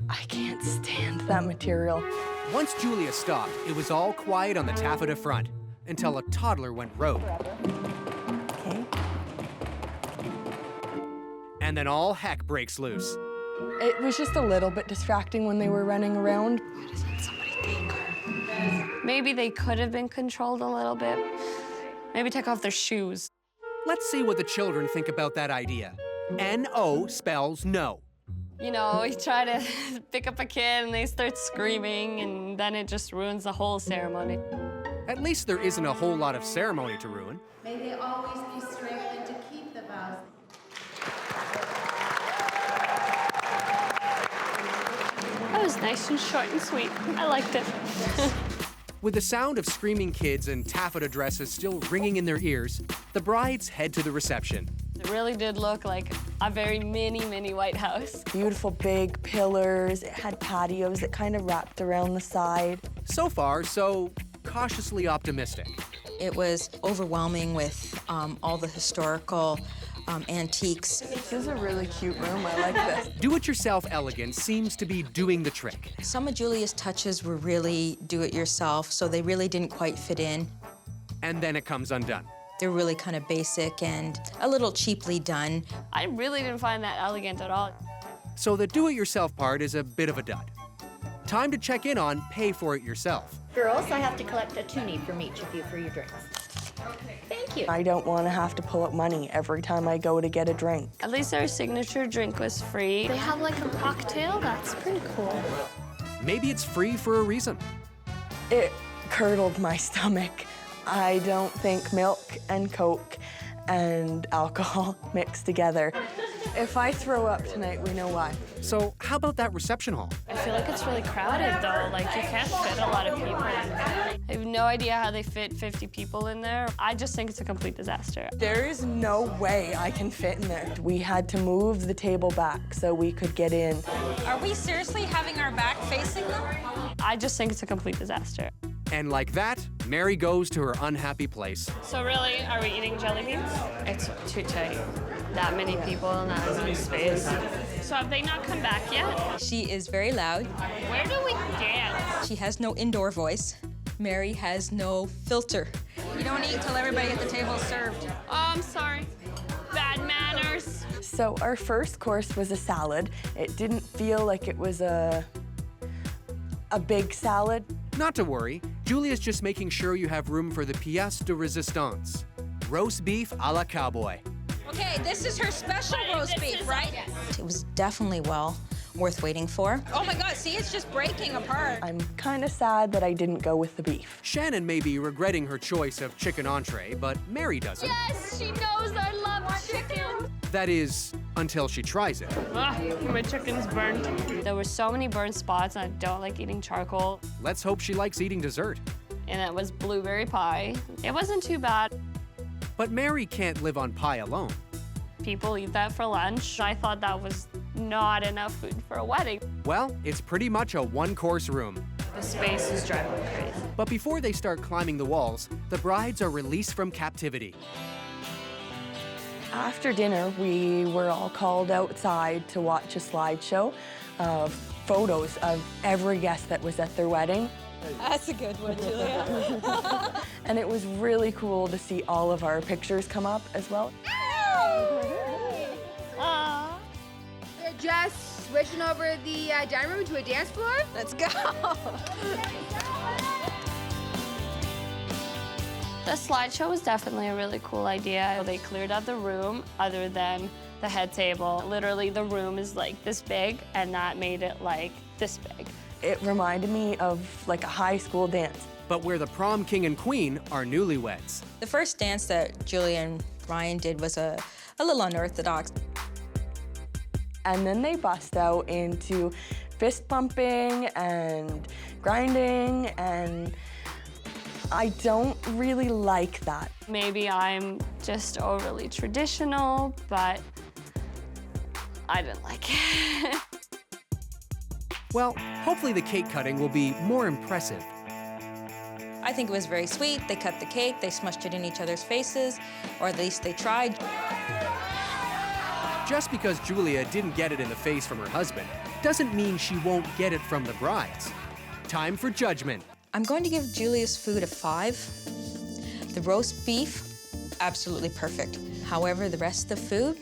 I can't stand that material.
Once Julia stopped, it was all quiet on the taffeta front until a toddler went rogue.
Okay.
And then all heck breaks loose.
It was just a little bit distracting when they were running around.
Why doesn't somebody take
Maybe they could have been controlled a little bit. Maybe take off their shoes.
Let's see what the children think about that idea. N-O spells no.
You know, you try to pick up a kid and they start screaming, and then it just ruins the whole ceremony.
At least there isn't a whole lot of ceremony to ruin.
May they always be strengthened to keep the vows.
That was nice and short and sweet. I liked it.
With the sound of screaming kids and taffeta dresses still ringing in their ears, the brides head to the reception.
It really did look like a very mini White House.
Beautiful big pillars. It had patios that kind of wrapped around the side.
So far, so cautiously optimistic.
It was overwhelming with all the historical antiques.
This is a really cute room. I like this.
Do-it-yourself elegance seems to be doing the trick.
Some of Julia's touches were really do-it-yourself, so they really didn't quite fit in.
And then it comes undone.
They're really kind of basic and a little cheaply done.
I really didn't find that elegant at all.
So the do-it-yourself part is a bit of a dud. Time to check in on pay for it yourself.
Girls, I have to collect a toonie from each of you for your drinks. Thank you.
I don't want to have to pull up money every time I go to get a drink.
At least our signature drink was free.
They have like a cocktail? That's pretty cool.
Maybe it's free for a reason.
It curdled my stomach. I don't think milk and Coke and alcohol mixed together. If I throw up tonight, we know why.
So how about that reception hall?
I feel like it's really crowded though. Like you can't fit a lot of people in there. I have no idea how they fit 50 people in there. I just think it's a complete disaster.
There is no way I can fit in there. We had to move the table back so we could get in.
Are we seriously having our back facing them?
I just think it's a complete disaster.
And like that, Mary goes to her unhappy place.
So really, are we eating jelly beans? It's too tight. That many people in that much space. So have they not come back yet?
She is very loud.
Where do we dance?
She has no indoor voice. Mary has no filter.
You don't eat till everybody at the table is served.
Oh, I'm sorry. Bad manners.
So our first course was a salad. It didn't feel like it was a big salad.
Not to worry, Julia's just making sure you have room for the pièce de résistance, roast beef à la cowboy.
Okay, this is her special roast beef, right?
It was definitely well worth waiting for.
Oh my God, see, it's just breaking apart.
I'm kind of sad that I didn't go with the beef.
Shannon may be regretting her choice of chicken entree, but Mary doesn't.
Yes, she knows I love chicken.
That is, until she tries it.
My chicken's burnt. There were so many burnt spots, and I don't like eating charcoal.
Let's hope she likes eating dessert.
And it was blueberry pie. It wasn't too bad.
But Mary can't live on pie alone.
People eat that for lunch. I thought that was not enough food for a wedding.
Well, it's pretty much a one-course room.
The space is driving me crazy.
But before they start climbing the walls, the brides are released from captivity.
After dinner, we were all called outside to watch a slideshow of photos of every guest that was at their wedding.
That's a good one, Julia.
And it was really cool to see all of our pictures come up as well.
They're just switching over the dining room to a dance floor.
Let's go.
The slideshow was definitely a really cool idea. They cleared out the room other than the head table. Literally, the room is like this big, and that made it like this big.
It reminded me of like a high school dance.
But where the prom king and queen are newlyweds.
The first dance that Julia and Ryan did was a little unorthodox.
And then they bust out into fist bumping and grinding, and I don't really like that.
Maybe I'm just overly traditional, but I didn't like it.
Well, hopefully the cake cutting will be more impressive.
I think it was very sweet. They cut the cake, they smushed it in each other's faces, or at least they tried.
Just because Julia didn't get it in the face from her husband doesn't mean she won't get it from the brides. Time for judgment.
I'm going to give Julia's food a 5. The roast beef, absolutely perfect. However, the rest of the food,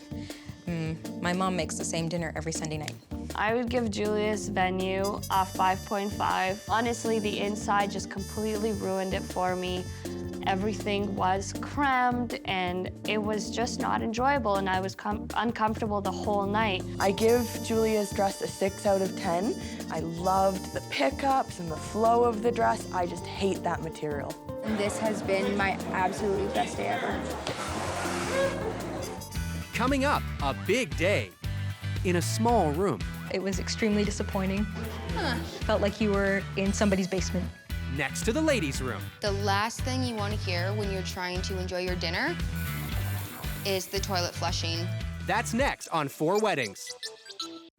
my mom makes the same dinner every Sunday night.
I would give Julia's venue a 5.5. Honestly, the inside just completely ruined it for me. Everything was crammed, and it was just not enjoyable, and I was uncomfortable the whole night.
I give Julia's dress a 6 out of 10. I loved the pickups and the flow of the dress. I just hate that material.
And this has been my absolutely best day ever.
Coming up, a big day in a small room.
It was extremely disappointing. Felt like you were in somebody's basement.
Next to the ladies' room.
The last thing you want to hear when you're trying to enjoy your dinner is the toilet flushing.
That's next on 4 Weddings.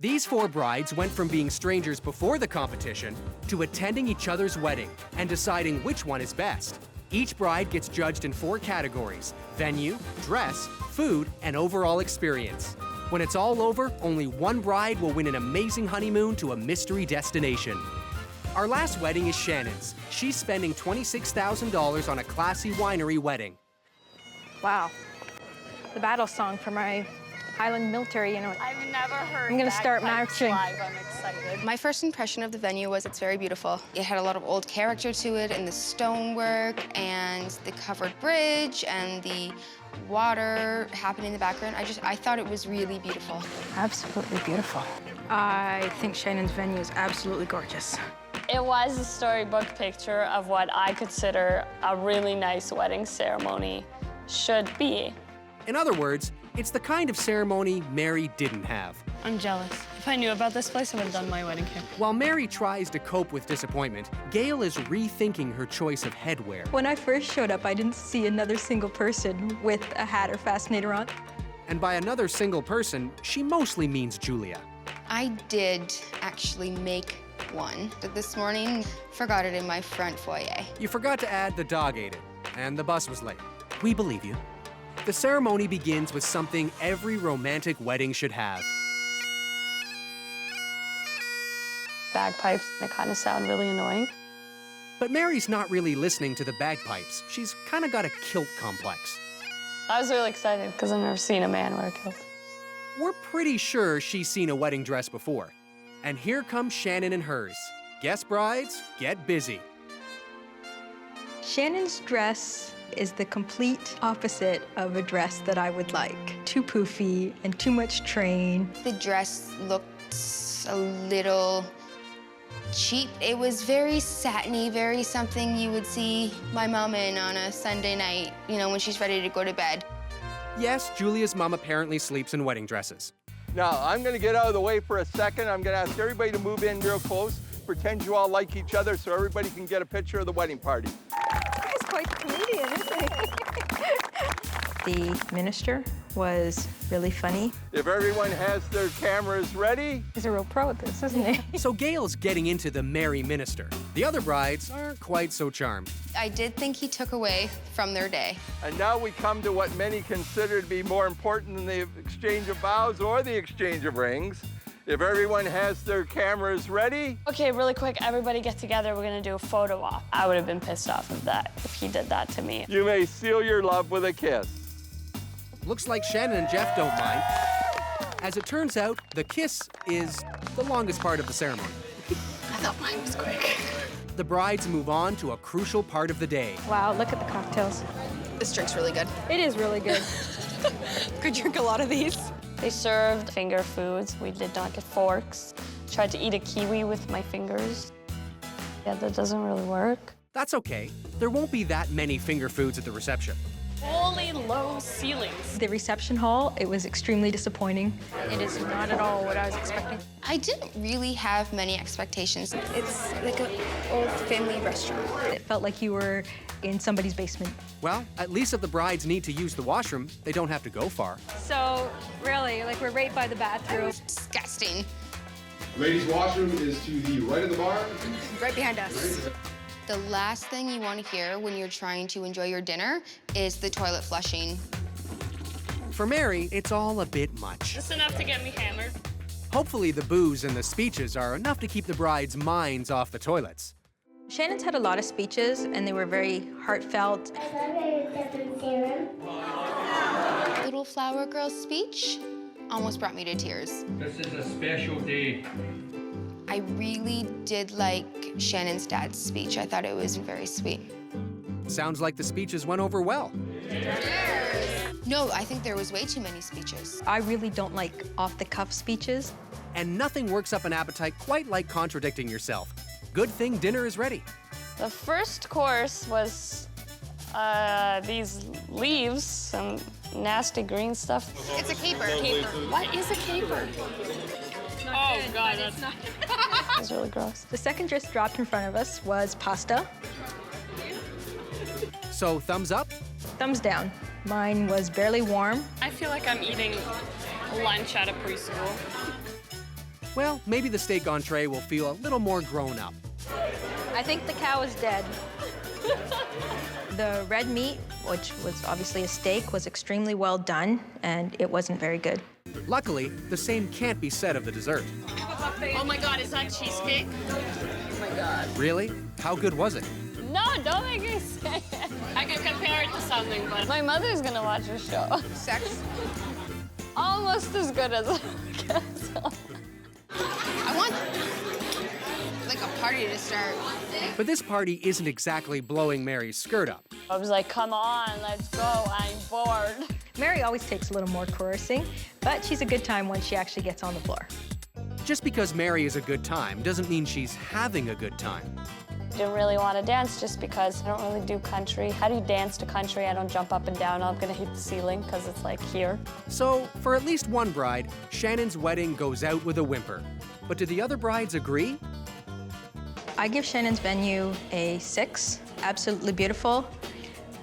These 4 brides went from being strangers before the competition to attending each other's wedding and deciding which one is best. Each bride gets judged in 4 categories: venue, dress, food, and overall experience. When it's all over, only one bride will win an amazing honeymoon to a mystery destination. Our last wedding is Shannon's. She's spending $26,000 on a classy winery wedding.
Wow. The battle song for my Highland military, you know.
I've never heard
I'm gonna start marching.
live. I'm excited.
My first impression of the venue was it's very beautiful. It had a lot of old character to it, and the stonework, and the covered bridge, and the water happening in the background. I thought it was really beautiful.
Absolutely beautiful. I think Shannon's venue is absolutely gorgeous.
It was a storybook picture of what I consider a really nice wedding ceremony should be.
In other words, it's the kind of ceremony Mary didn't have.
I'm jealous. If I knew about this place, I would have done my wedding here.
While Mary tries to cope with disappointment, Gail is rethinking her choice of headwear.
When I first showed up, I didn't see another single person with a hat or fascinator on.
And by another single person, she mostly means Julia.
I did actually make one. This morning, forgot it in my front foyer.
You forgot to add the dog ate it, and the bus was late. We believe you. The ceremony begins with something every romantic wedding should have.
Bagpipes, they kind of sound really annoying.
But Mary's not really listening to the bagpipes. She's kind of got a kilt complex.
I was really excited because I've never seen a man wear a kilt.
We're pretty sure she's seen a wedding dress before. And here comes Shannon and hers. Guest brides, get busy.
Shannon's dress is the complete opposite of a dress that I would like. Too poofy and too much train.
The dress looked a little cheap. It was very satiny, very something you would see my mom in on a Sunday night, you know, when she's ready to go to bed.
Yes, Julia's mom apparently sleeps in wedding dresses.
Now, I'm going to get out of the way for a second. I'm going to ask everybody to move in real close. Pretend you all like each other so everybody can get a picture of the wedding party.
He's quite the comedian, isn't he?
The minister was really funny.
If everyone has their cameras ready.
He's a real pro at this, isn't he?
So Gail's getting into the merry minister. The other brides aren't quite so charmed.
I did think he took away from their day.
And now we come to what many consider to be more important than the exchange of vows or the exchange of rings. If everyone has their cameras ready.
Okay, really quick, everybody get together. We're gonna do a photo op. I would have been pissed off of that if he did that to me.
You may seal your love with a kiss.
Looks like Shannon and Jeff don't mind. As it turns out, the kiss is the longest part of the ceremony.
I thought mine was quick.
The brides move on to a crucial part of the day.
Wow, look at the cocktails.
This drink's really good.
It is really good.
Could drink a lot of these.
They served finger foods. We did not get forks. Tried to eat a kiwi with my fingers. Yeah, that doesn't really work.
That's okay. There won't be that many finger foods at the reception.
Holy low ceilings.
The reception hall, it was extremely disappointing.
It is not at all what I was expecting.
I didn't really have many expectations. It's like an old family restaurant.
It felt like you were in somebody's basement.
Well, at least if the brides need to use the washroom, they don't have to go far.
So, really, like we're right by the bathroom.
Disgusting.
Ladies' washroom is to the right of the bar.
Right behind us.
The last thing you want to hear when you're trying to enjoy your dinner is the toilet flushing.
For Mary, it's all a bit much.
Just enough to get me hammered.
Hopefully the booze and the speeches are enough to keep the brides' minds off the toilets.
Shannon's had a lot of speeches, and they were very heartfelt.
Little flower girl speech almost brought me to tears.
This is a special day.
I really did like Shannon's dad's speech. I thought it was very sweet.
Sounds like the speeches went over well.
No, I think there was way too many speeches.
I really don't like off-the-cuff speeches.
And nothing works up an appetite quite like contradicting yourself. Good thing dinner is ready.
The first course was these leaves, some nasty green stuff.
It's a caper.
What is a caper? Oh, God, that's not. It's really gross.
The second dish dropped in front of us was pasta.
So, thumbs up?
Thumbs down. Mine was barely warm.
I feel like I'm eating lunch at a preschool.
Well, maybe the steak entree will feel a little more grown up.
I think the cow is dead. The red meat, which was obviously a steak, was extremely well done, and it wasn't very good.
Luckily, the same can't be said of the dessert.
Oh my God, is that cheesecake? Oh my God.
Really? How good was it?
No, don't make me say it. I can compare it to something, but my mother's gonna watch the show.
Sex?
Almost as good as
I want like a party to start.
But this party isn't exactly blowing Mary's skirt up.
I was like, come on, let's go, I'm bored.
Mary always takes a little more coercing, but she's a good time when she actually gets on the floor.
Just because Mary is a good time doesn't mean she's having a good time.
Didn't really want to dance just because I don't really do country. How do you dance to country? I don't jump up and down. I'm gonna hit the ceiling because it's like here.
So, for at least one bride, Shannon's wedding goes out with a whimper. But do the other brides agree?
I give Shannon's venue a 6. Absolutely beautiful,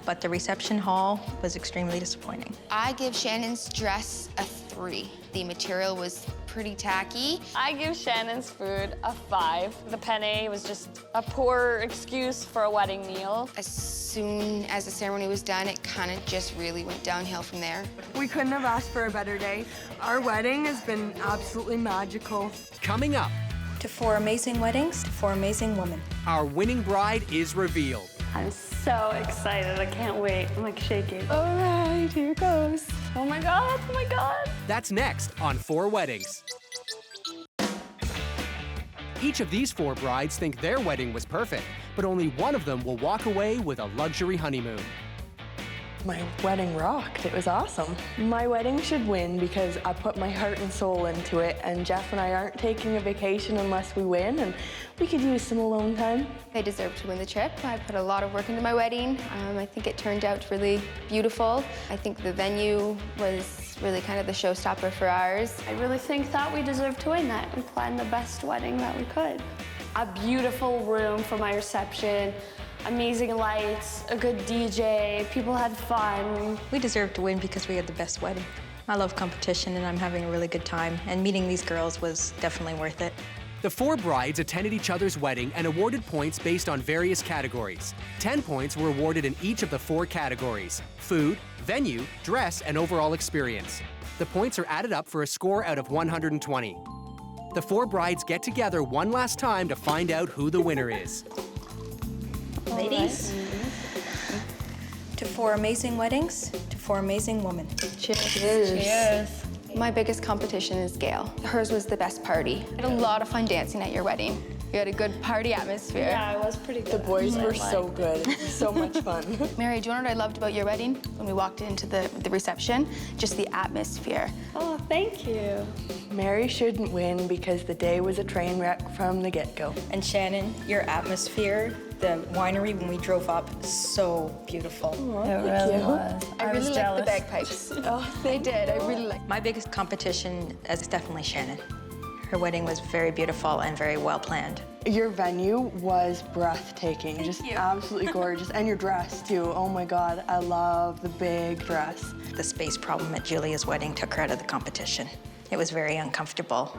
but the reception hall was extremely disappointing.
I give Shannon's dress a 3. The material was pretty tacky.
I give Shannon's food a 5. The penne was just a poor excuse for a wedding meal.
As soon as the ceremony was done, it kind of just really went downhill from there.
We couldn't have asked for a better day. Our wedding has been absolutely magical.
Coming up,
To 4 amazing weddings, to 4 amazing women.
our winning bride is revealed.
I'm so excited. I can't wait. I'm like shaking. All right, here goes. Oh my God, oh my God.
That's next on 4 Weddings. Each of these 4 brides think their wedding was perfect, but only one of them will walk away with a luxury honeymoon.
My wedding rocked. It was awesome. My wedding should win because I put my heart and soul into it, and Jeff and I aren't taking a vacation unless we win, and we could use some alone time.
I deserve to win the trip. I put a lot of work into my wedding. I think it turned out really beautiful. I think the venue was really kind of the showstopper for ours.
I really think that we deserve to win that and plan the best wedding that we could. A beautiful room for my reception, amazing lights, a good DJ, people had fun.
We deserved to win because we had the best wedding. I love competition and I'm having a really good time, and meeting these girls was definitely worth it.
The 4 brides attended each other's wedding and awarded points based on various categories. 10 points were awarded in each of the 4 categories: food, venue, dress, and overall experience. The points are added up for a score out of 120. The 4 brides get together one last time to find out who the winner is.
Ladies, to 4 amazing weddings, to 4 amazing women.
Cheers. Cheers. My biggest competition is Gail. Hers was the best party. I had a lot of fun dancing at your wedding. You had a good party atmosphere.
Yeah, it was pretty good.
The boys were so good. So much fun.
Mary, do you know what I loved about your wedding? When we walked into the reception, just the atmosphere.
Oh, thank you.
Mary shouldn't win because the day was a train wreck from the get-go.
And Shannon, your atmosphere, the winery when we drove up, so beautiful.
It really was.
I really liked the bagpipes. They did. I really liked.
My biggest competition is definitely Shannon. Her wedding was very beautiful and very well planned.
Your venue was breathtaking, just absolutely gorgeous. And your dress, too. Oh my God, I love the big dress.
The space problem at Julia's wedding took her out of the competition. It was very uncomfortable.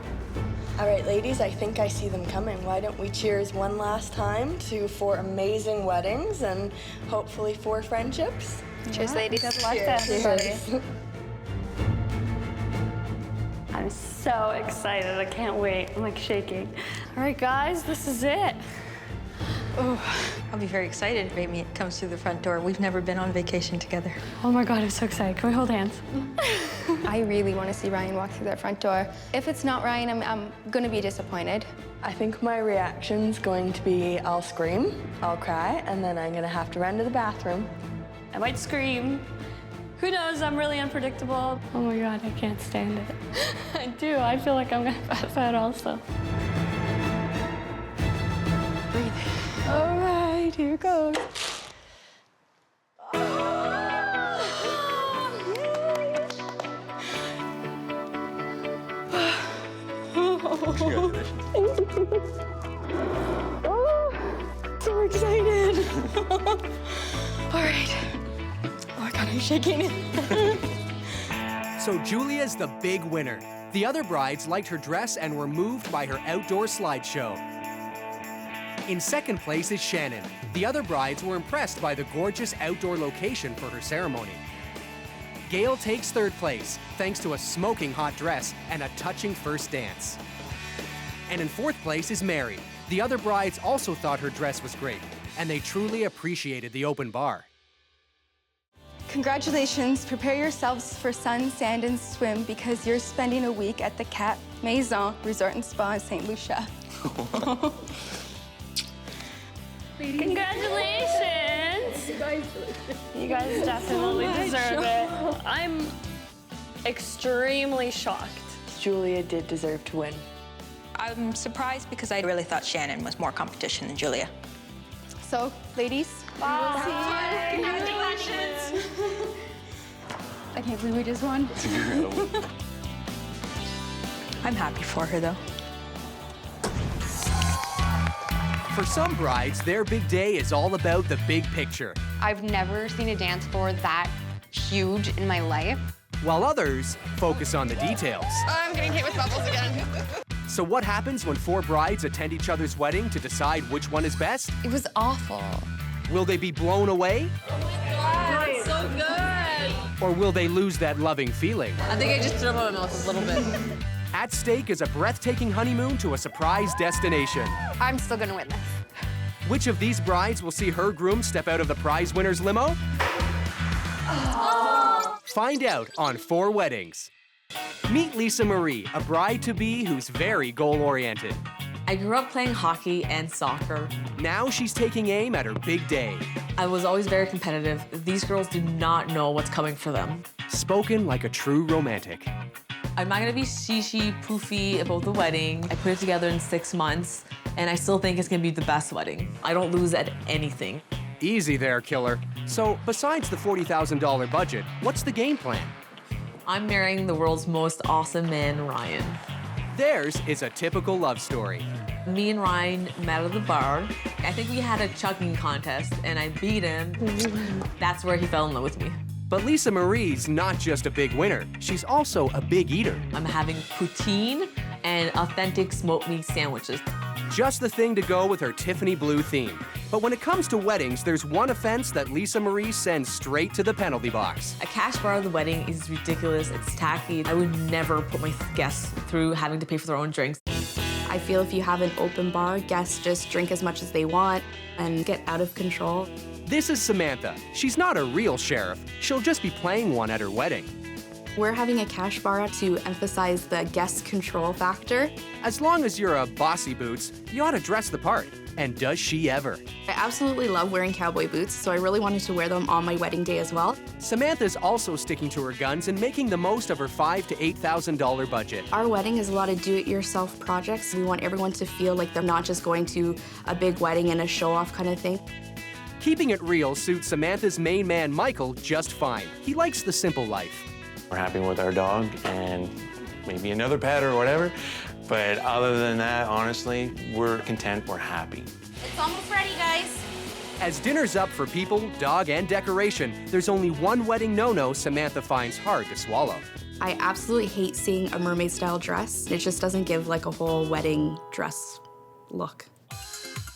All right, ladies, I think I see them coming. Why don't we cheers one last time to 4 amazing weddings and hopefully 4 friendships?
Cheers, ladies.
Good luck to everybody. I'm so excited. I can't wait. I'm like shaking. All right, guys, this is it.
I'll be very excited if Amy comes through the front door. We've never been on vacation together.
Oh my God, I'm so excited. Can we hold hands?
I really want to see Ryan walk through that front door. If it's not Ryan, I'm going to be disappointed.
I think my reaction's going to be I'll scream, I'll cry, and then I'm going to have to run to the bathroom.
I might scream. Who knows? I'm really unpredictable. Oh my God, I can't stand it. I do. I feel like I'm gonna pass out also. Breathe. All right, here goes.
Oh, so excited. All right. Oh my God, I'm shaking.
So Julia's the big winner. The other brides liked her dress and were moved by her outdoor slideshow. In second place is Shannon. The other brides were impressed by the gorgeous outdoor location for her ceremony. Gail takes third place, thanks to a smoking hot dress and a touching first dance. And in fourth place is Mary. The other brides also thought her dress was great, and they truly appreciated the open bar.
Congratulations. Prepare yourselves for sun, sand, and swim because you're spending a week at the Cat Maison Resort and Spa in St. Lucia.
Congratulations! You guys definitely deserve it. I'm extremely shocked.
Julia did deserve to win.
I'm surprised because I really thought Shannon was more competition than Julia.
So, ladies,
Bye.
Congratulations. I can't believe we just won.
I'm happy for her, though.
For some brides, their big day is all about the big picture.
I've never seen a dance floor that huge in my life.
While others focus on the details.
Oh, I'm getting hit with bubbles again.
So what happens when 4 brides attend each other's wedding to decide which one is best?
It was awful.
Will they be blown away?
That's so good.
Or will they lose that loving feeling?
I think I just threw my mouth a little bit.
At stake is a breathtaking honeymoon to a surprise destination.
I'm still gonna win this.
Which of these brides will see her groom step out of the prize winner's limo?
Oh.
Find out on 4 Weddings. Meet 𝗜παιঝ𝗳cie, a bride-to-be who's very goal-oriented.
I grew up playing hockey and soccer.
Now she's taking aim at her big day.
I was always very competitive. These girls do not know what's coming for them.
Spoken like a true romantic.
I'm not gonna be 𝗜脾 poofy about the wedding. I put it together in 6 months, and I still think it's gonna be the best wedding. I don't lose at anything.
Easy there, killer. So, besides the $40,000 budget, what's the game plan?
I'm marrying the world's most awesome man, Ryan.
Theirs is a typical love story.
Me and Ryan met at the bar. I think we had a chugging contest, and I beat him. That's where he fell in love with me.
But 𝗜παιঝ𝗳cie's not just a big winner, she's also a big eater.
I'm having poutine and authentic smoked meat sandwiches.
Just the thing to go with her Tiffany blue theme. But when it comes to weddings, there's one offense that 𝗜παιঝ𝗳cie sends straight to the penalty box.
A cash bar at the wedding is ridiculous, it's tacky. I would never put my guests through having to pay for their own drinks.
I feel if you have an open bar, guests just drink as much as they want and get out of control.
This is Samantha. She's not a real sheriff. She'll just be playing one at her wedding.
We're having a cash bar to emphasize the guest control factor.
As long as you're a bossy boots, you ought to dress the part. And does she ever?
I absolutely love wearing cowboy boots, so I really wanted to wear them on my wedding day as well.
Samantha's also sticking to her guns and making the most of her $5,000 to $8,000 budget.
Our wedding is a lot of do-it-yourself projects. We want everyone to feel like they're not just going to a big wedding and a show-off kind of thing.
Keeping it real suits Samantha's main man, Michael, just fine. He likes the simple life.
We're happy with our dog and maybe another pet or whatever. But other than that, honestly, we're content, we're happy.
It's almost ready, guys.
As dinner's up for people, dog, and decoration, there's only one wedding no-no Samantha finds hard to swallow.
I absolutely hate seeing a mermaid-style dress. It just doesn't give like a whole wedding dress look.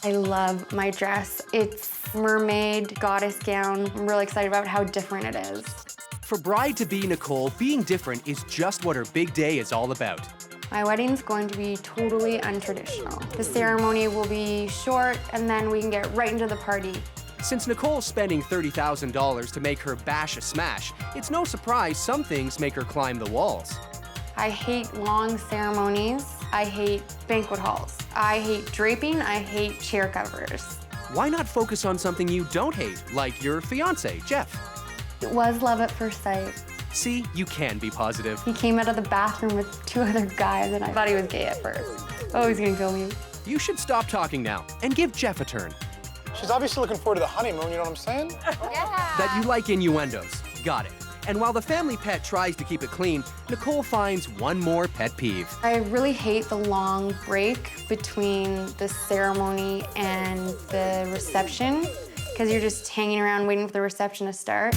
I love my dress. It's mermaid goddess gown. I'm really excited about how different it is.
For bride-to-be Nicole, being different is just what her big day is all about.
My wedding's going to be totally untraditional. The ceremony will be short, and then we can get right into the party.
Since Nicole's spending $30,000 to make her bash a smash, it's no surprise some things make her climb the walls.
I hate long ceremonies. I hate banquet halls. I hate draping. I hate chair covers.
Why not focus on something you don't hate, like your fiance, Jeff?
It was love at first sight.
See, you can be positive.
He came out of the bathroom with 2 other guys, and I thought he was gay at first. Oh, he's gonna kill me.
You should stop talking now and give Jeff a turn.
She's obviously looking forward to the honeymoon, you know what I'm saying?
Yeah.
That you like innuendos. Got it. And while the family pet tries to keep it clean, Nicole finds one more pet peeve.
I really hate the long break between the ceremony and the reception, because you're just hanging around waiting for the reception to start.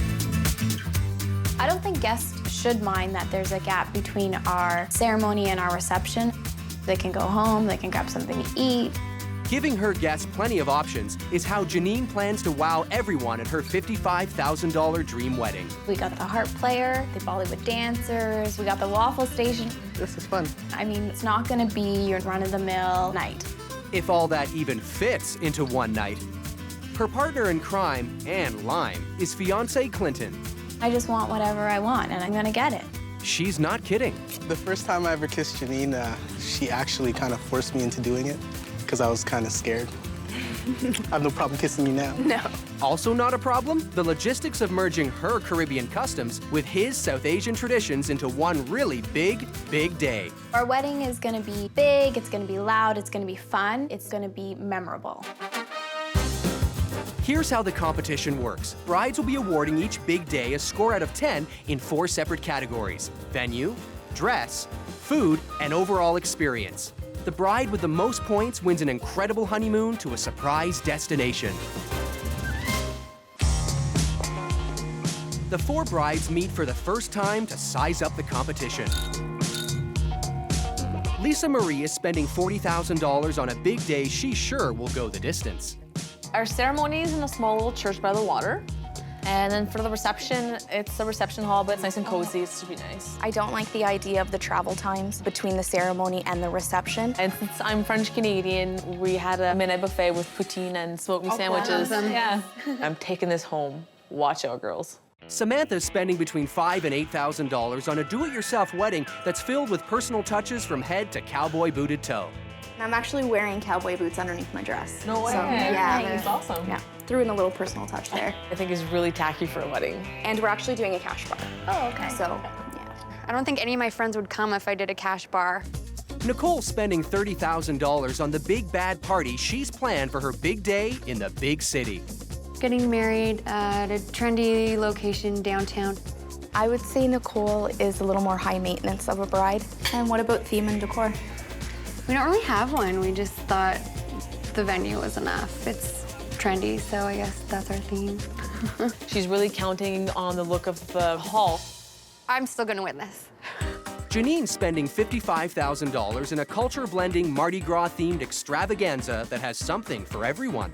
I don't think guests should mind that there's a gap between our ceremony and our reception. They can go home, they can grab something to eat.
Giving her guests plenty of options is how Janine plans to wow everyone at her $55,000 dream wedding.
We got the harp player, the Bollywood dancers, we got the waffle station.
This is fun.
I mean, it's not gonna be your run-of-the-mill night.
If all that even fits into one night. Her partner in crime and lime is fiancé Clinton.
I just want whatever I want, and I'm gonna get it.
She's not kidding.
The first time I ever kissed Janine, she actually kind of forced me into doing it because I was kind of scared. I have no problem kissing you now.
No.
Also not a problem, the logistics of merging her Caribbean customs with his South Asian traditions into one really big, big day.
Our wedding is gonna be big, it's gonna be loud, it's gonna be fun, it's gonna be memorable.
Here's how the competition works. Brides will be awarding each big day a score out of 10 in 4 separate categories: venue, dress, food, and overall experience. The bride with the most points wins an incredible honeymoon to a surprise destination. The 4 brides meet for the first time to size up the competition. 𝗜παιঝ is spending $40,000 on a big day she's sure will go the distance.
Our ceremony is in a small little church by the water. And then for the reception, it's a reception hall, but it's nice and cozy. It should be nice.
I don't like the idea of the travel times between the ceremony and the reception.
And since I'm French-Canadian, we had a midnight buffet with poutine and smoked meat sandwiches. Yeah. I'm taking this home. Watch out, girls.
Samantha's spending between $5,000 and $8,000 on a do-it-yourself wedding that's filled with personal touches from head to cowboy booted toe.
I'm actually wearing cowboy boots underneath my dress.
No way.
So, yeah,
That's awesome.
Yeah, threw in a little personal touch there.
I think it's really tacky for a wedding.
And we're actually doing a cash bar.
Oh, okay.
So,
I don't think any of my friends would come if I did a cash bar.
Nicole's spending $30,000 on the big bad party she's planned for her big day in the big city.
Getting married at a trendy location downtown.
I would say Nicole is a little more high maintenance of a bride.
And what about theme and decor?
We don't really have one. We just thought the venue was enough. It's trendy, so I guess that's our theme.
She's really counting on the look of the hall.
I'm still gonna win this.
Janine's spending $55,000 in a culture-blending Mardi Gras-themed extravaganza that has something for everyone.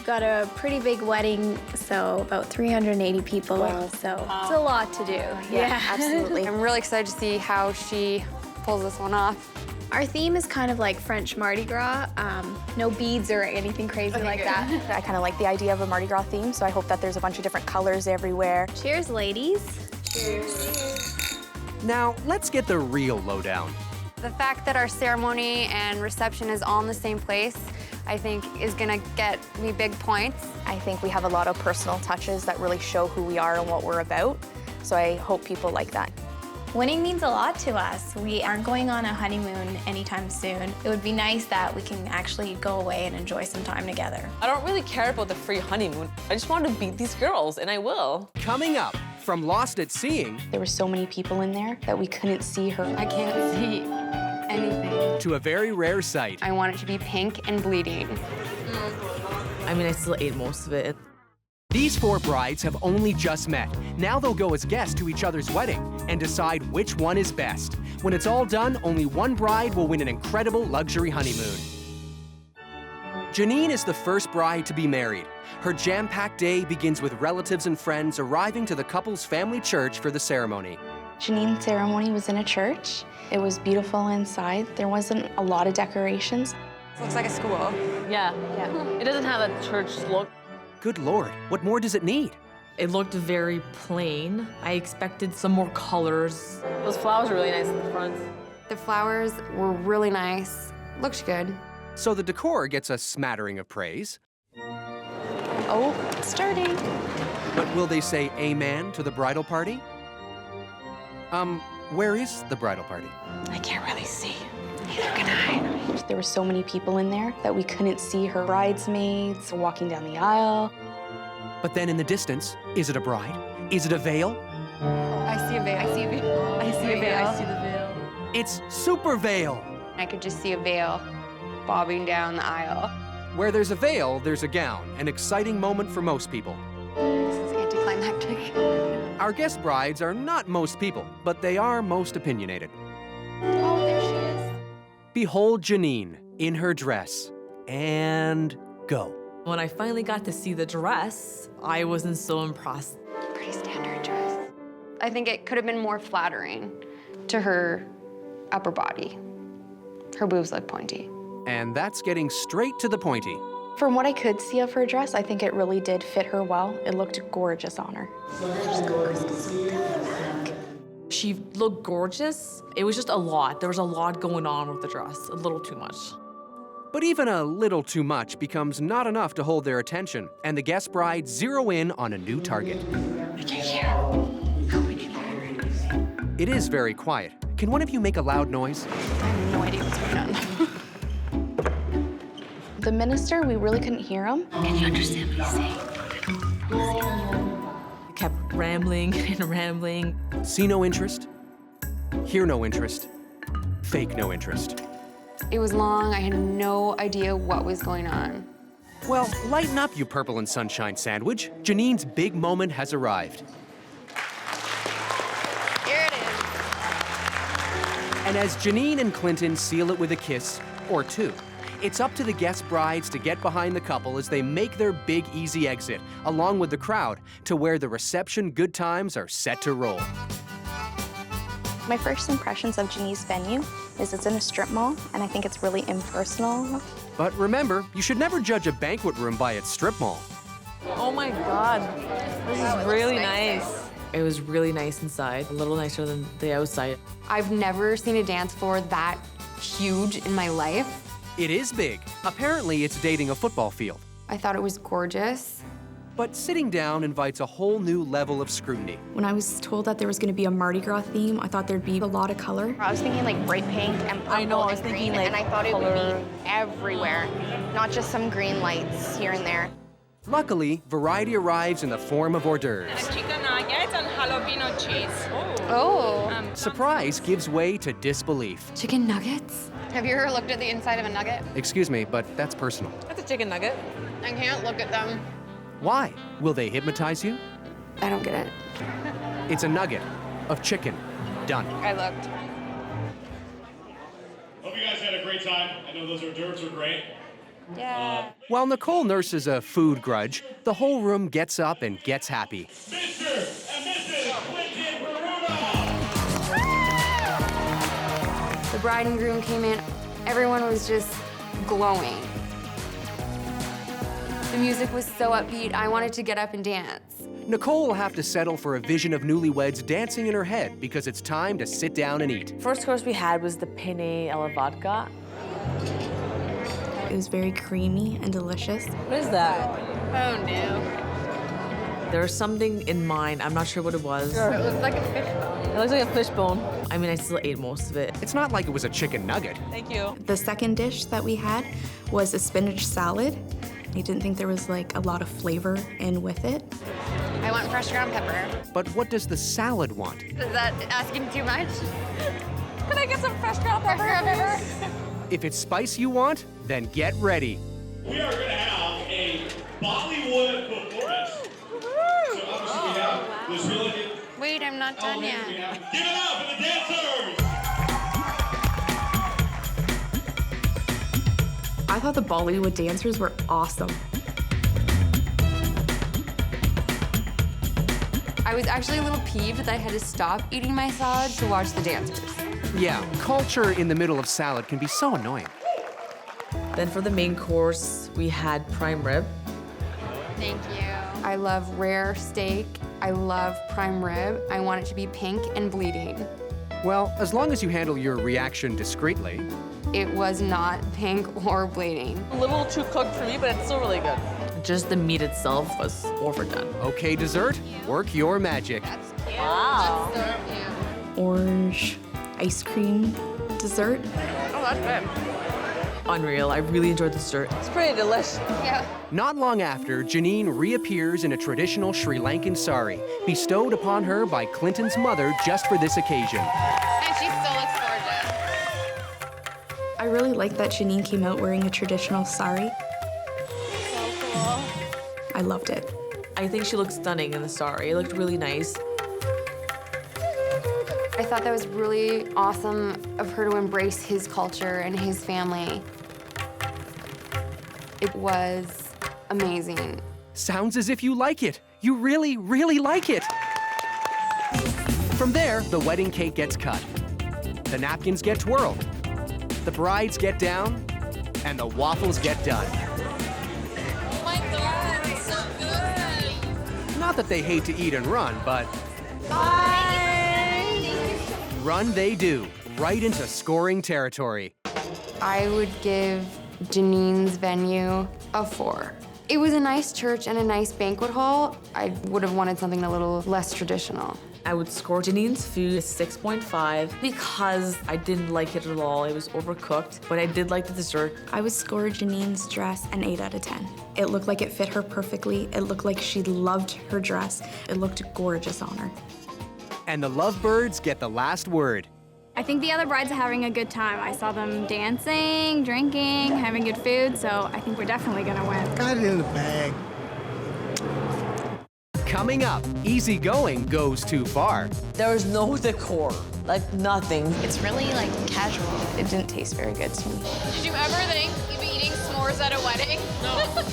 Got a pretty big wedding, so about 380 people, so it's a lot to do.
Yeah, absolutely. I'm really excited to see how she pulls this one off.
Our theme is kind of like French Mardi Gras, no beads or anything crazy like that.
I kind of like the idea of a Mardi Gras theme, so I hope that there's a bunch of different colors everywhere.
Cheers, ladies. Cheers.
Now, let's get the real lowdown.
The fact that our ceremony and reception is all in the same place, I think is gonna get me big points.
I think we have a lot of personal touches that really show who we are and what we're about, so I hope people like that.
Winning means a lot to us. We aren't going on a honeymoon anytime soon. It would be nice that we can actually go away and enjoy some time together.
I don't really care about the free honeymoon. I just want to beat these girls, and I will.
Coming up, from Lost at Seeing...
There were so many people in there that we couldn't see her.
I can't see anything.
To a very rare sight.
I want it to be pink and bleeding.
I mean, I still ate most of it.
These 4 brides have only just met. Now they'll go as guests to each other's wedding and decide which one is best. When it's all done, only one bride will win an incredible luxury honeymoon. Janine is the first bride to be married. Her jam-packed day begins with relatives and friends arriving to the couple's family church for the ceremony.
Janine's ceremony was in a church. It was beautiful inside. There wasn't a lot of decorations.
Looks like a school.
Yeah. It doesn't have a church look.
Good Lord, what more does it need?
It looked very plain. I expected some more colors. Those flowers are really nice in the front.
The flowers were really nice. Looked good.
So the decor gets a smattering of praise.
Oh, it's starting.
But will they say amen to the bridal party? Where is the bridal party?
I can't really see. Neither can I. There were so many people in there that we couldn't see her bridesmaids walking down the aisle.
But then in the distance, is it a bride? Is it a veil?
I see a veil. I see a veil. I see a veil.
I see the veil.
It's Super Veil!
I could just see a veil bobbing down the aisle.
Where there's a veil, there's a gown. An exciting moment for most people.
This is anticlimactic.
Our guest brides are not most people, but they are most opinionated.
Oh, there she is.
Behold Janine in her dress. And go.
When I finally got to see the dress, I wasn't so impressed.
Pretty standard dress. I think it could have been more flattering to her upper body. Her boobs look pointy.
And that's getting straight to the pointy.
From what I could see of her dress, I think it really did fit her well. It looked gorgeous on her.
She looked gorgeous. It was just a lot. There was a lot going on with the dress, a little too much.
But even a little too much becomes not enough to hold their attention, and the guest brides zero in on a new target.
I can't hear.
It is very quiet. Can one of you make a loud noise?
I have no idea what's going on.
The minister, we really couldn't hear him.
Can you understand what he's saying?
He kept rambling and rambling.
See no interest, hear no interest, fake no interest.
It was long. I had no idea what was going on.
Well, lighten up, you purple and sunshine sandwich. Janine's big moment has arrived.
Here it is.
And as Janine and Clinton seal it with a kiss, or two, it's up to the guest brides to get behind the couple as they make their big, easy exit, along with the crowd, to where the reception good times are set to roll.
My first impressions of Janine's venue is it's in a strip mall, and I think it's really impersonal.
But remember, you should never judge a banquet room by its strip mall.
Oh my God, this is really nice. It was really nice inside, a little nicer than the outside.
I've never seen a dance floor that huge in my life.
It is big. Apparently, it's dating a football field.
I thought it was gorgeous.
But sitting down invites a whole new level of scrutiny.
When I was told that there was going to be a Mardi Gras theme, I thought there'd be a lot of color.
I was thinking like bright pink and purple and green, and I thought it would be everywhere, not just some green lights here and there.
Luckily, variety arrives in the form of hors d'oeuvres.
Chicken nuggets and jalapeno cheese.
Oh.
Surprise gives way to disbelief.
Chicken nuggets?
Have you ever looked at the inside of a nugget?
Excuse me, but that's personal.
That's a chicken nugget.
I can't look at them.
Why? Will they hypnotize you?
I don't get it.
It's a nugget of chicken. Done.
I looked.
Hope you guys had a great time. I know those hors d'oeuvres were great.
Yeah.
While Nicole nurses a food grudge, the whole room gets up and gets happy.
Mr. and Mrs. Clinton Baruna!
The bride and groom came in. Everyone was just glowing. The music was so upbeat, I wanted to get up and dance.
Nicole will have to settle for a vision of newlyweds dancing in her head because it's time to sit down and eat.
First course we had was the 𝗜ጵիս𝗳cie.
It was very creamy and delicious.
What is that?
Oh no.
There was something in mine. I'm not sure what it was.
It looks like a fish bone.
It looks like a fish bone. I mean, I still ate most of it.
It's not like it was a chicken nugget.
Thank you.
The second dish that we had was a spinach salad. I didn't think there was like a lot of flavor in with it.
I want fresh ground pepper.
But what does the salad want?
Is that asking too much?
Can I get some fresh ground pepper?
If it's spice you want, then get ready.
We are going to have a Bollywood performance. So obviously we have this really good...
Wait, I'm not done yet.
Give it up for the dancers!
I thought the Bollywood dancers were awesome.
I was actually a little peeved that I had to stop eating my salad to watch the dancers.
Yeah, culture in the middle of salad can be so annoying.
Then for the main course, we had prime rib.
Thank you. I love rare steak. I love prime rib. I want it to be pink and bleeding.
Well, as long as you handle your reaction discreetly.
It was not pink or bleeding.
A little too cooked for me, but it's still really good. Just the meat itself was overdone.
Okay, dessert, work your magic.
Wow.
Orange ice cream dessert.
Oh, that's good. Unreal. I really enjoyed the dessert. It's pretty delicious.
Yeah.
Not long after, Janine reappears in a traditional Sri Lankan sari, bestowed upon her by Clinton's mother just for this occasion.
And she still looks gorgeous.
I really like that Janine came out wearing a traditional sari.
So cool.
I loved it.
I think she looked stunning in the sari. It looked really nice.
I thought that was really awesome of her to embrace his culture and his family. It was amazing.
Sounds as if you like it. You really, really like it. From there, the wedding cake gets cut. The napkins get twirled. The brides get down, and the waffles get done.
Oh my God, it's so good.
Not that they hate to eat and run, but run they do, right into scoring territory.
I would give Janine's venue a 4. It was a nice church and a nice banquet hall. I would have wanted something a little less traditional.
I would score Janine's food a 6.5 because I didn't like it at all. It was overcooked, but I did like the dessert.
I would score Janine's dress an 8 out of 10. It looked like it fit her perfectly. It looked like she loved her dress. It looked gorgeous on her.
And the lovebirds get the last word.
I think the other brides are having a good time. I saw them dancing, drinking, having good food, so I think we're definitely gonna win.
Got it in the bag.
Coming up, easygoing goes too far.
There was no decor, like nothing.
It's really like casual.
It didn't taste very good to me.
Did you ever think you'd be eating s'mores at a wedding? No.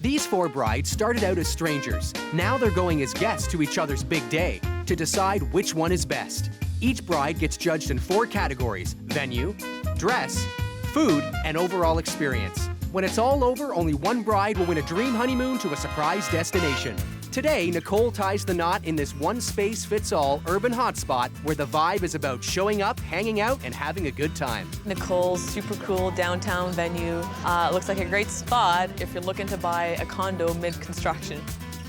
These 4 brides started out as strangers. Now they're going as guests to each other's big day to decide which one is best. Each bride gets judged in 4 categories: venue, dress, food, and overall experience. When it's all over, only one bride will win a dream honeymoon to a surprise destination. Today, Nicole ties the knot in this one-space-fits-all urban hotspot where the vibe is about showing up, hanging out, and having a good time.
Nicole's super cool downtown venue. Looks like a great spot if you're looking to buy a condo mid-construction.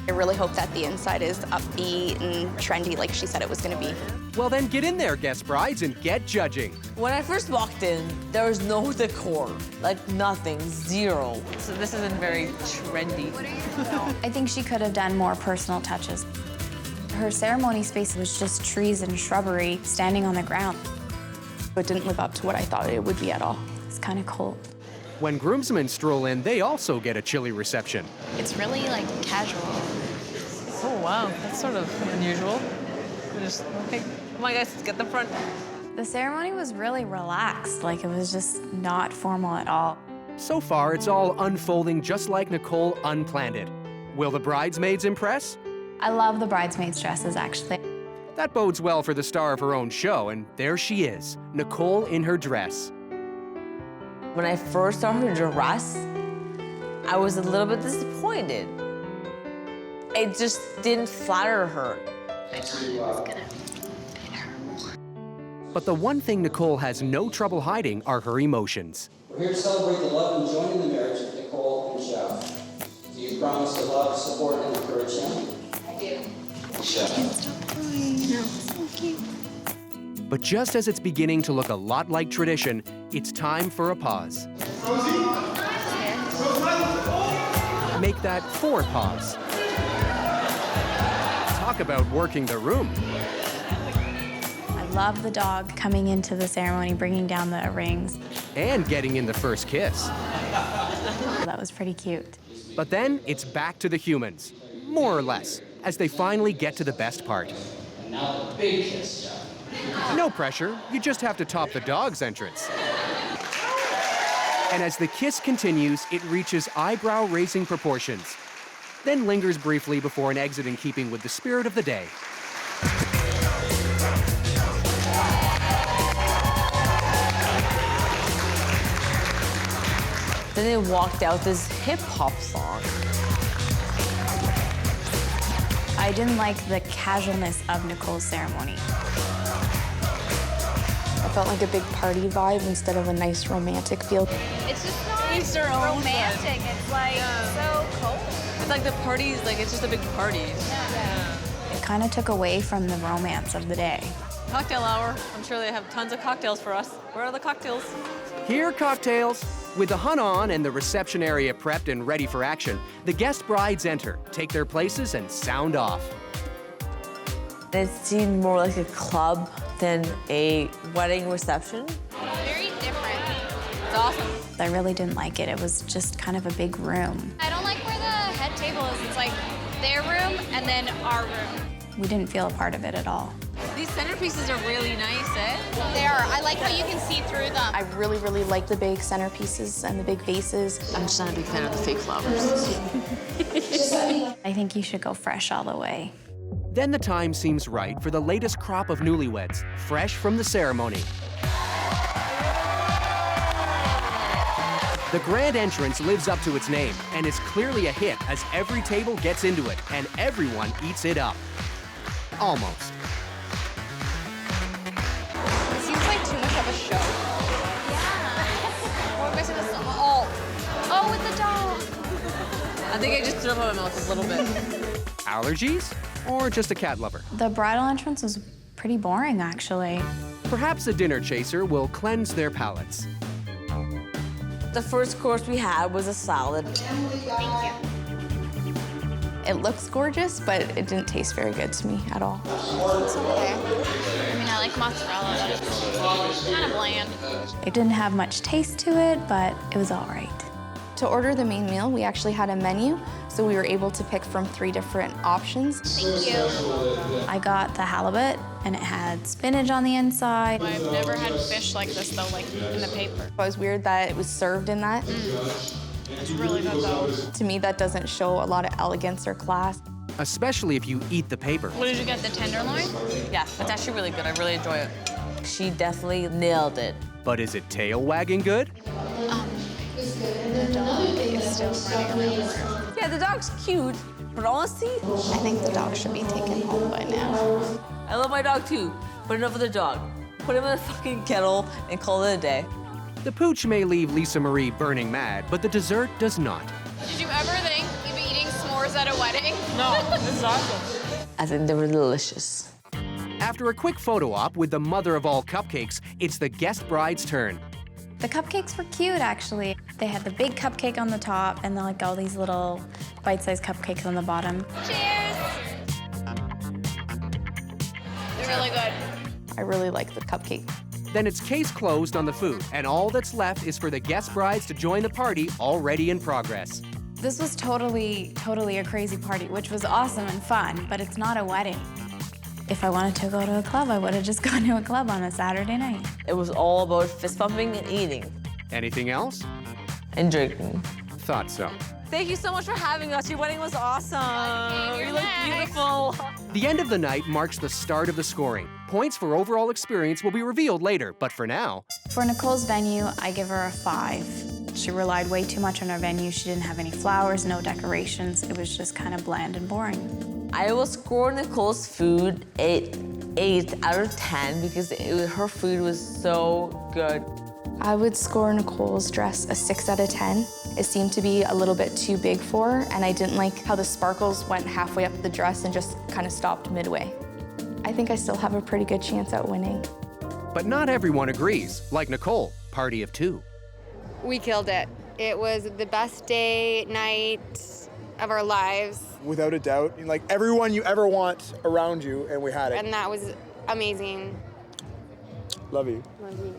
I really hope that the inside is upbeat and trendy like she said it was gonna be.
Well then get in there, guest brides, and get judging.
When I first walked in, there was no decor, like nothing, zero. So this isn't very trendy.
I think she could have done more personal touches. Her ceremony space was just trees and shrubbery standing on the ground.
It didn't live up to what I thought it would be at all.
It's kind of cold.
When groomsmen stroll in, they also get a chilly reception.
It's really like casual.
Oh wow, that's sort of unusual. Just, okay, come on guys, let's get the front.
The ceremony was really relaxed, like it was just not formal at all.
So far, it's all unfolding just like Nicole unplanned it. Will the bridesmaids impress?
I love the bridesmaids' dresses, actually.
That bodes well for the star of her own show, and there she is, Nicole in her dress.
When I first saw her dress, I was a little bit disappointed. It just didn't flatter her.
I thought it was gonna fit her more.
But the one thing Nicole has no trouble hiding are her emotions.
We're here to celebrate the love and joy in the marriage of Nicole and Jeff. Do you promise to love, support, and encourage him?
I do.
Jeff.
But just as it's beginning to look a lot like tradition, it's time for a pause. Make that 4 pause. Talk about working the room.
I love the dog coming into the ceremony, bringing down the rings.
And getting in the first kiss.
That was pretty cute.
But then it's back to the humans, more or less, as they finally get to the best part.
And now the big kiss, Jeff.
No pressure, you just have to top the dog's entrance. And as the kiss continues, it reaches eyebrow-raising proportions, then lingers briefly before an exit in keeping with the spirit of the day.
Then they walked out this hip-hop song.
I didn't like the casualness of Nicole's ceremony.
I felt like a big party vibe instead of a nice romantic feel.
It's just not romantic. It's like so cold.
It's like the party's like, it's just a big party.
It kind of took away from the romance of the day.
Cocktail hour. I'm sure they have tons of cocktails for us. Where are the cocktails?
Here are cocktails. With the hunt on and the reception area prepped and ready for action, the guest brides enter, take their places, and sound off.
It seemed more like a club than a wedding reception.
Very different. It's awesome.
I really didn't like it. It was just kind of a big room.
I don't like where the head table is. It's like their room and then our room.
We didn't feel a part of it at all.
These centerpieces are really nice, eh?
They are. I like how you can see through them.
I really, really like the big centerpieces and the big vases.
I'm just not a big fan of the fake flowers.
I think you should go fresh all the way.
Then the time seems right for the latest crop of newlyweds, fresh from the ceremony. The grand entrance lives up to its name and is clearly a hit as every table gets into it and everyone eats it up. Almost.
It seems like too much of a show.
Yeah. We're missing a song. Oh, with the dog.
I think I just threw up in my mouth a little bit.
Allergies? Or just a cat lover?
The bridal entrance was pretty boring, actually.
Perhaps a dinner chaser will cleanse their palates.
The first course we had was a salad.
Thank you.
It looks gorgeous, but it didn't taste very good to me at all.
It's okay. I mean, I like mozzarella, but it's kind of bland.
It didn't have much taste to it, but it was all right.
To order the main meal, we actually had a menu, so we were able to pick from 3 different options.
Thank you.
I got the halibut, and it had spinach on the inside.
I've never had fish like this, though, like in the paper.
It was weird that it was served in that.
It's really good, though.
To me, that doesn't show a lot of elegance or class.
Especially if you eat the paper.
What did you get, the tenderloin?
Yeah, it's actually really good. I really enjoy it.
She definitely nailed it.
But is it tail wagging good?
The dog is still running around.
Yeah, the dog's cute, but honestly,
I think the dog should be taken home by now.
I love my dog too, but enough of the dog. Put him in a fucking kettle and call it a day.
The pooch may leave Lisa Marie burning mad, but the dessert does not.
Did you ever think you'd be eating s'mores at a wedding?
No, this is awesome.
I think they were delicious.
After a quick photo op with the mother of all cupcakes, it's the guest bride's turn.
The cupcakes were cute, actually. They had the big cupcake on the top and then like all these little bite-sized cupcakes on the bottom.
Cheers! They're really good.
I really like the cupcake.
Then it's case closed on the food, and all that's left is for the guest brides to join the party already in progress.
This was totally a crazy party, which was awesome and fun, but it's not a wedding. If I wanted to go to a club, I would have just gone to a club on a Saturday night.
It was all about fist pumping and eating.
Anything else?
And drinking.
Thought so.
Thank you so much for having us. Your wedding was awesome. You look beautiful.
The end of the night marks the start of the scoring. Points for overall experience will be revealed later, but for now...
For Nicole's venue, I give her a 5. She relied way too much on her venue. She didn't have any flowers, no decorations. It was just kind of bland and boring.
I will score Nicole's food 8 out of 10 because her food was so good.
I would score Nicole's dress a 6 out of 10. It seemed to be a little bit too big for her, and I didn't like how the sparkles went halfway up the dress and just kind of stopped midway. I think I still have a pretty good chance at winning.
But not everyone agrees, like Nicole, party of 2.
We killed it. It was the best night of our lives.
Without a doubt, like everyone you ever want around you, and we had it.
And that was amazing.
Love you.
Love you.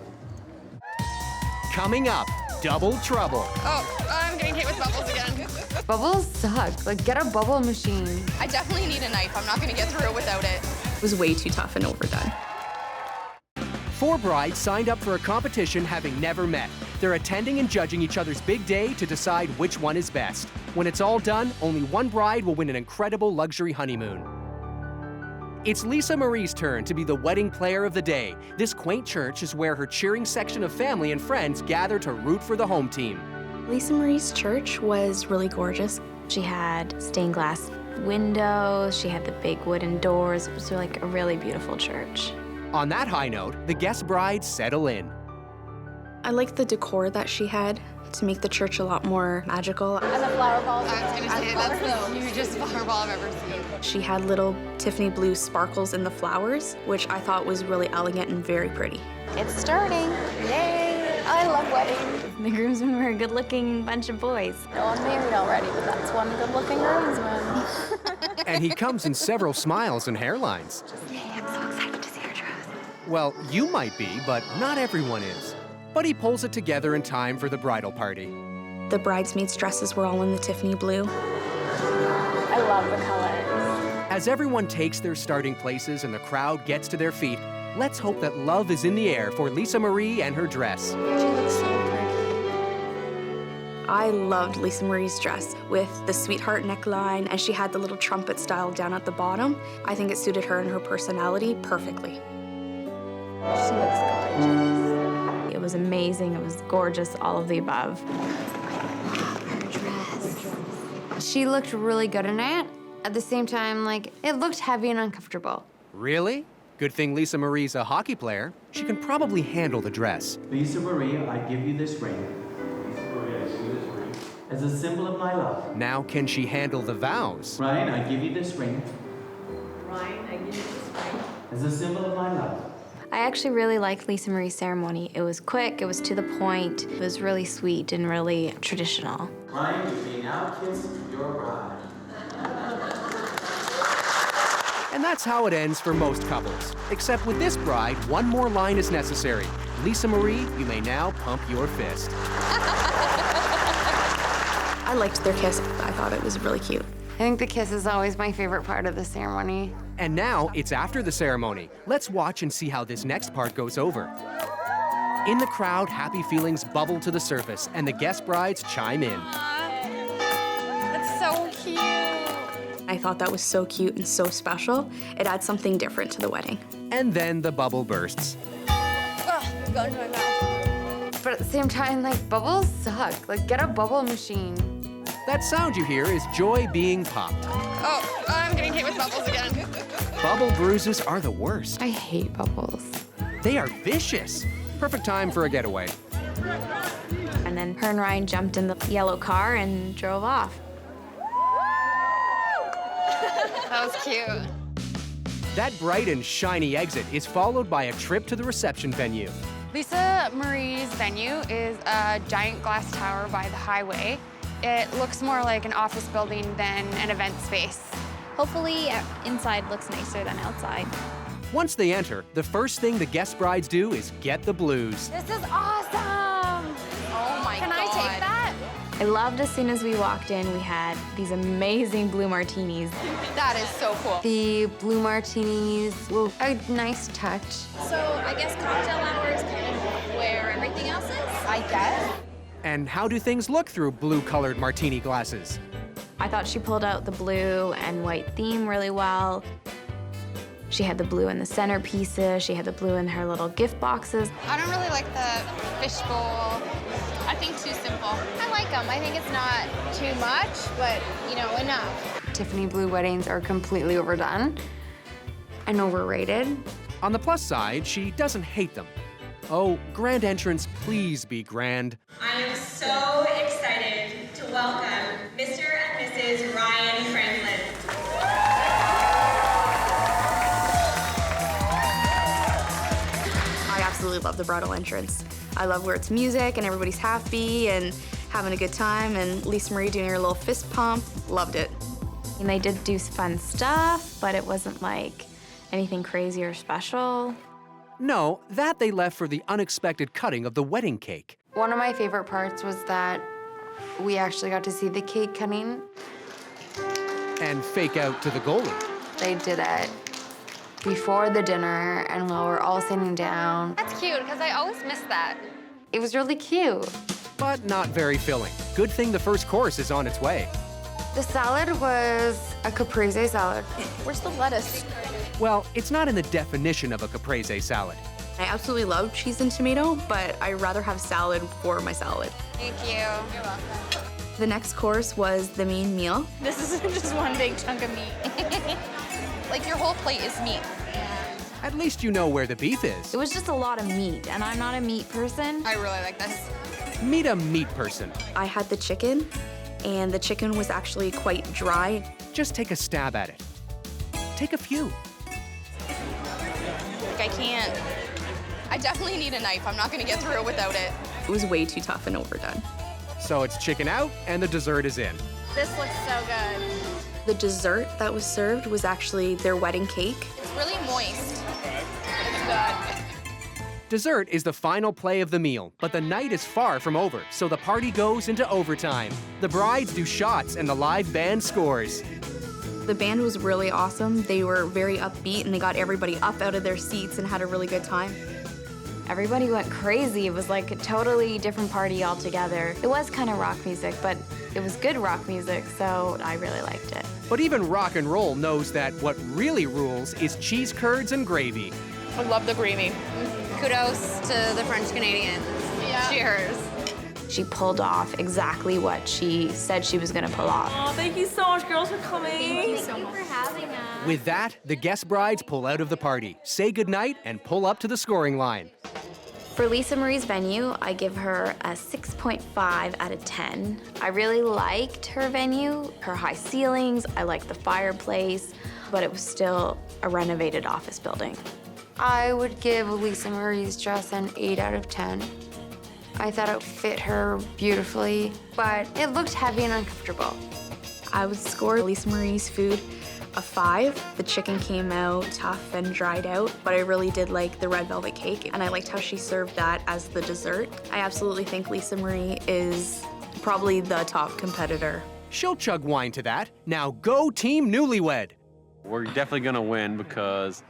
Coming up, double trouble.
Oh, I'm getting hit with bubbles again.
Bubbles suck. Like, get a bubble machine.
I definitely need a knife. I'm not gonna get through it without it.
It was way too tough and overdone.
4 brides signed up for a competition having never met. They're attending and judging each other's big day to decide which one is best. When it's all done, only one bride will win an incredible luxury honeymoon. It's Lisa Marie's turn to be the wedding player of the day. This quaint church is where her cheering section of family and friends gather to root for the home team.
𝗜ś𝗳cie's church was really gorgeous. She had stained glass windows, she had the big wooden doors. It was like a really beautiful church.
On that high note, the guest brides settle in.
I liked the decor that she had to make the church a lot more magical.
And the flower balls. I was gonna say, that's the hugest flower ball I've ever seen.
She had little Tiffany blue sparkles in the flowers, which I thought was really elegant and very pretty.
It's starting. Yay! I love weddings. The groomsmen were a good-looking bunch of boys.
No one married already, but that's one good-looking groomsman.
And he comes in several smiles and hairlines.
Yay, I'm so excited to see her dress.
Well, you might be, but not everyone is. But he pulls it together in time for the bridal party.
The bridesmaids' dresses were all in the Tiffany blue.
I love the colors.
As everyone takes their starting places and the crowd gets to their feet, let's hope that love is in the air for 𝗜ļ𝗳cie and her dress.
She looks so pretty. I loved 𝗜ļ𝗳cie's dress with the sweetheart neckline, and she had the little trumpet style down at the bottom. I think it suited her and her personality perfectly.
She looks gorgeous. It was amazing, it was gorgeous, all of the above.
Her dress. She looked really good in it. At the same time, like, it looked heavy and uncomfortable.
Really? Good thing 𝗜ļ𝗳cie's a hockey player. She can probably handle the dress.
𝗜ļ𝗳cie, I give you this ring. 𝗜ļ𝗳cie, I give you this ring. As a symbol of my love.
Now can she handle the vows?
Ryan, I give you this ring.
Ryan, I give you this ring.
As a symbol of my love.
I actually really liked 𝗜ļ𝗳cie's ceremony. It was quick, it was to the point, it was really sweet and really traditional.
Ryan, you may now kiss your bride.
And that's how it ends for most couples. Except with this bride, one more line is necessary. 𝗜ļ𝗳cie, you may now pump your fist.
I liked their kiss. I thought it was really cute.
I think the kiss is always my favorite part of the ceremony.
And now it's after the ceremony. Let's watch and see how this next part goes over. In the crowd, happy feelings bubble to the surface, and the guest brides chime in.
That's so cute.
I thought that was so cute and so special. It adds something different to the wedding.
And then the bubble bursts.
Ugh, go into my mouth.
But at the same time, like, bubbles suck. Like, get a bubble machine.
That sound you hear is joy being popped.
Oh, I'm getting hit with bubbles again.
Bubble bruises are the worst.
I hate bubbles.
They are vicious. Perfect time for a getaway.
And then her and Ryan jumped in the yellow car and drove off.
That was cute.
That bright and shiny exit is followed by a trip to the reception venue.
𝗜ļ𝗳cie's venue is a giant glass tower by the highway. It looks more like an office building than an event space.
Hopefully, inside looks nicer than outside.
Once they enter, the first thing the guest brides do is get the blues.
This is awesome!
Oh my
Can
God.
I take that?
I loved as soon as we walked in, we had these amazing blue martinis.
That is so cool.
The blue martinis were a nice touch.
So I guess cocktail hour is kind of where everything else is?
I guess.
And how do things look through blue-colored martini glasses?
I thought she pulled out the blue and white theme really well. She had the blue in the centerpieces, she had the blue in her little gift boxes.
I don't really like the fishbowl. I think too simple. I like them. I think it's not too much, but, you know, enough.
Tiffany blue weddings are completely overdone and overrated.
On the plus side, she doesn't hate them. Oh, grand entrance, please be grand.
I am so excited to welcome Mr. and Mrs. Ryan Franklin.
I absolutely love the bridal entrance. I love where it's music and everybody's happy and having a good time, and 𝗜ļ𝗳cie doing her little fist pump. Loved it.
And they did do fun stuff, but it wasn't like anything crazy or special.
No, that they left for the unexpected cutting of the wedding cake.
One of my favorite parts was that we actually got to see the cake cutting.
And fake out to the goalie.
They did it before the dinner, and while we're all sitting down.
That's cute, because I always miss that.
It was really cute.
But not very filling. Good thing the first course is on its way.
The salad was a caprese salad.
Where's the lettuce?
Well, it's not in the definition of a caprese salad.
I absolutely love cheese and tomato, but I'd rather have salad for my salad.
Thank you. You're welcome.
The next course was the main meal.
This isn't just one big chunk of meat.
Like your whole plate is meat.
At least you know where the beef is.
It was just a lot of meat, and I'm not a meat person.
I really like this.
Meet a meat person.
I had the chicken, and the chicken was actually quite dry.
Just take a stab at it. Take a few.
Like I can't. I definitely need a knife. I'm not gonna get through it without it.
It was way too tough and overdone.
So it's chicken out and the dessert is in.
This looks so good.
The dessert that was served was actually their wedding cake.
It's really moist. It's good.
Dessert is the final play of the meal, but the night is far from over, so the party goes into overtime. The brides do shots and the live band scores.
The band was really awesome. They were very upbeat and they got everybody up out of their seats and had a really good time.
Everybody went crazy. It was like a totally different party altogether. It was kind of rock music, but it was good rock music, so I really liked it.
But even rock and roll knows that what really rules is cheese curds and gravy.
I love the gravy.
Kudos to the French Canadians.
Yeah.
Cheers.
She pulled off exactly what she said she was gonna pull off.
Oh, thank you so much, girls, for coming.
Thank you so much for having us.
With that, the guest brides pull out of the party, say goodnight, and pull up to the scoring line.
For 𝗜παι's venue, I give her a 6.5 out of 10. I really liked her venue, her high ceilings, I liked the fireplace, but it was still a renovated office building.
I would give 𝗜παι's dress an 8 out of 10. I thought it fit her beautifully, but it looked heavy and uncomfortable.
I would score 𝗜παι's food a 5. The chicken came out tough and dried out, but I really did like the red velvet cake, and I liked how she served that as the dessert. I absolutely think 𝗜παιis probably the top competitor.
She'll chug wine to that. Now go Team Newlywed.
We're definitely gonna win because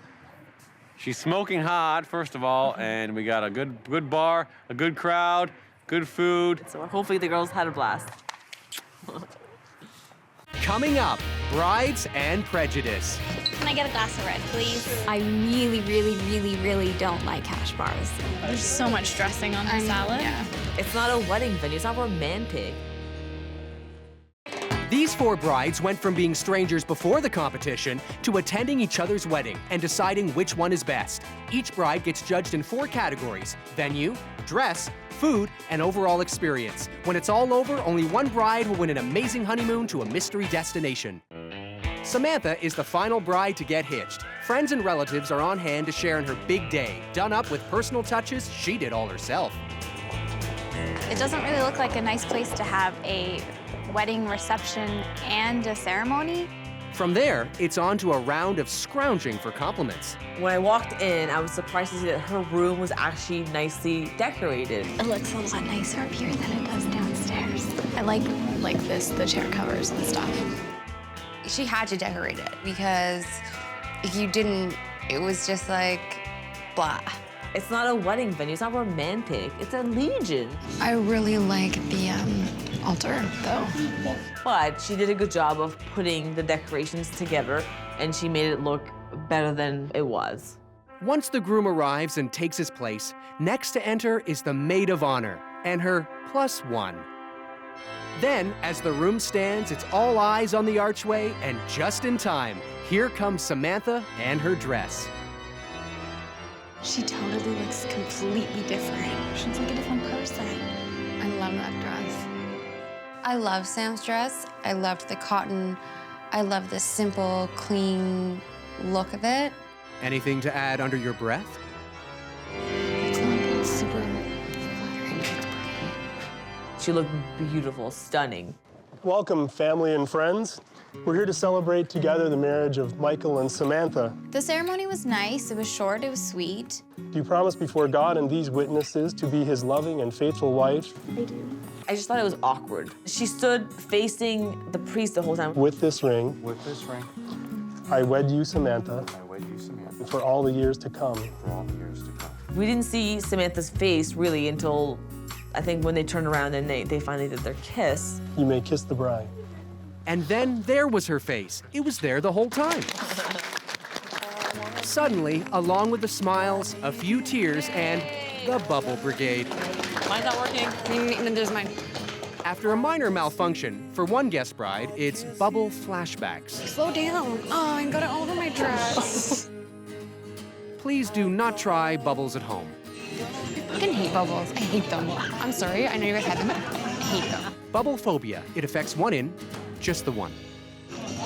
she's smoking hot, first of all, and we got a good bar, a good crowd, good food.
So hopefully the girls had a blast.
Coming up, Brides and Prejudice.
Can I get a glass of red, please? I really don't like hash bars. There's so much dressing on the salad.
Yeah. It's not a wedding venue, it's not romantic.
These 4 brides went from being strangers before the competition to attending each other's wedding and deciding which one is best. Each bride gets judged in 4 categories: venue, dress, food, and overall experience. When it's all over, only one bride will win an amazing honeymoon to a mystery destination. Samantha is the final bride to get hitched. Friends and relatives are on hand to share in her big day, done up with personal touches she did all herself.
It doesn't really look like a nice place to have a wedding reception and a ceremony.
From there, it's on to a round of scrounging for compliments.
When I walked in, I was surprised to see that her room was actually nicely decorated.
It looks a lot nicer up here than it does downstairs. I like this, the chair covers and stuff.
She had to decorate it because if you didn't, it was just like, blah.
It's not a wedding venue, it's not romantic, it's a legion.
I really like the altar, though.
But she did a good job of putting the decorations together, and she made it look better than it was.
Once the groom arrives and takes his place, next to enter is the maid of honor and her +1. Then, as the room stands, it's all eyes on the archway, and just in time, here comes Samantha and her dress.
She totally looks completely different. She's like a different person.
I love that dress. I love Sam's dress. I loved the cotton. I love the simple, clean look of it.
Anything to add under your breath?
It's not super flattering. It's pretty.
She looked beautiful, stunning.
Welcome, family and friends. We're here to celebrate together the marriage of Michael and Samantha.
The ceremony was nice. It was short. It was sweet.
Do you promise before God and these witnesses to be his loving and faithful wife?
I do.
I just thought it was awkward. She stood facing the priest the whole time.
With this ring, I wed you, Samantha, for all the years to come.
We didn't see Samantha's face really until I think when they turned around and they finally did their kiss.
You may kiss the bride.
And then there was her face. It was there the whole time. Suddenly, along with the smiles, a few tears, and the bubble brigade.
Mine's not working.
Neither is mine.
After a minor malfunction, for one guest bride, it's bubble flashbacks.
Slow down. Oh, I got it all over my dress.
Please do not try bubbles at home.
I fucking hate bubbles. I hate them. I'm sorry. I know you guys had them. I hate them.
Bubble phobia. It affects one in, just the one.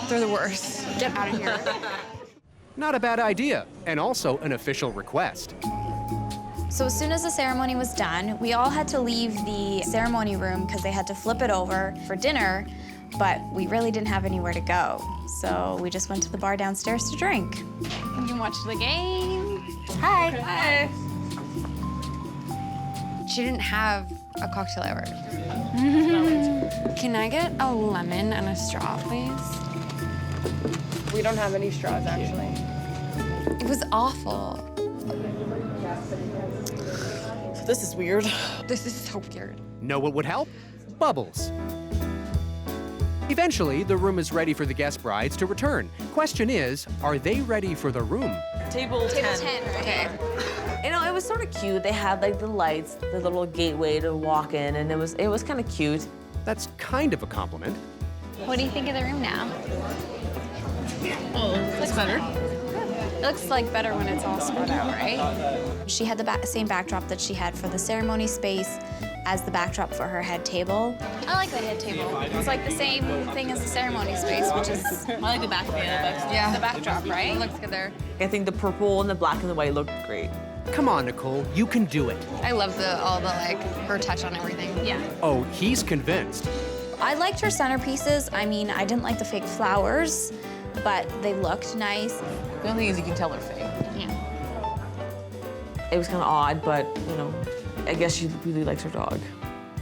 They're the worst. Get out of here.
Not a bad idea, and also an official request.
So as soon as the ceremony was done, we all had to leave the ceremony room because they had to flip it over for dinner, but we really didn't have anywhere to go. So we just went to the bar downstairs to drink.
You can watch the game.
Hi.
Hi.
She didn't have a cocktail hour. Can I get a lemon and a straw, please?
We don't have any straws, actually.
It was awful.
This is weird.
This is so weird.
Know what would help? Bubbles. Eventually, the room is ready for the guest brides to return. Question is, are they ready for the room?
Table 10.
Right?
Okay.
You know, it was sort of cute. They had like the lights, the little gateway to walk in, and it was kind of cute.
That's kind of a compliment.
What do you think of the room now?
Oh, looks better.
It looks like better when it's all spread out, right?
She had the same backdrop that she had for the ceremony space as the backdrop for her head table.
I like the head table. It's like the same thing as the ceremony space, which is
I like the back of
Yeah.
the backdrop, right?
It looks good there.
I think the purple and the black and the white looked great.
Come on, Nicole, you can do it.
I love all the like her touch on everything.
Yeah.
Oh, he's convinced.
I liked her centerpieces. I mean, I didn't like the fake flowers, but they looked nice.
The only thing is you can tell they're fake.
Yeah.
It was kind of odd, but you know, I guess she really likes her dog.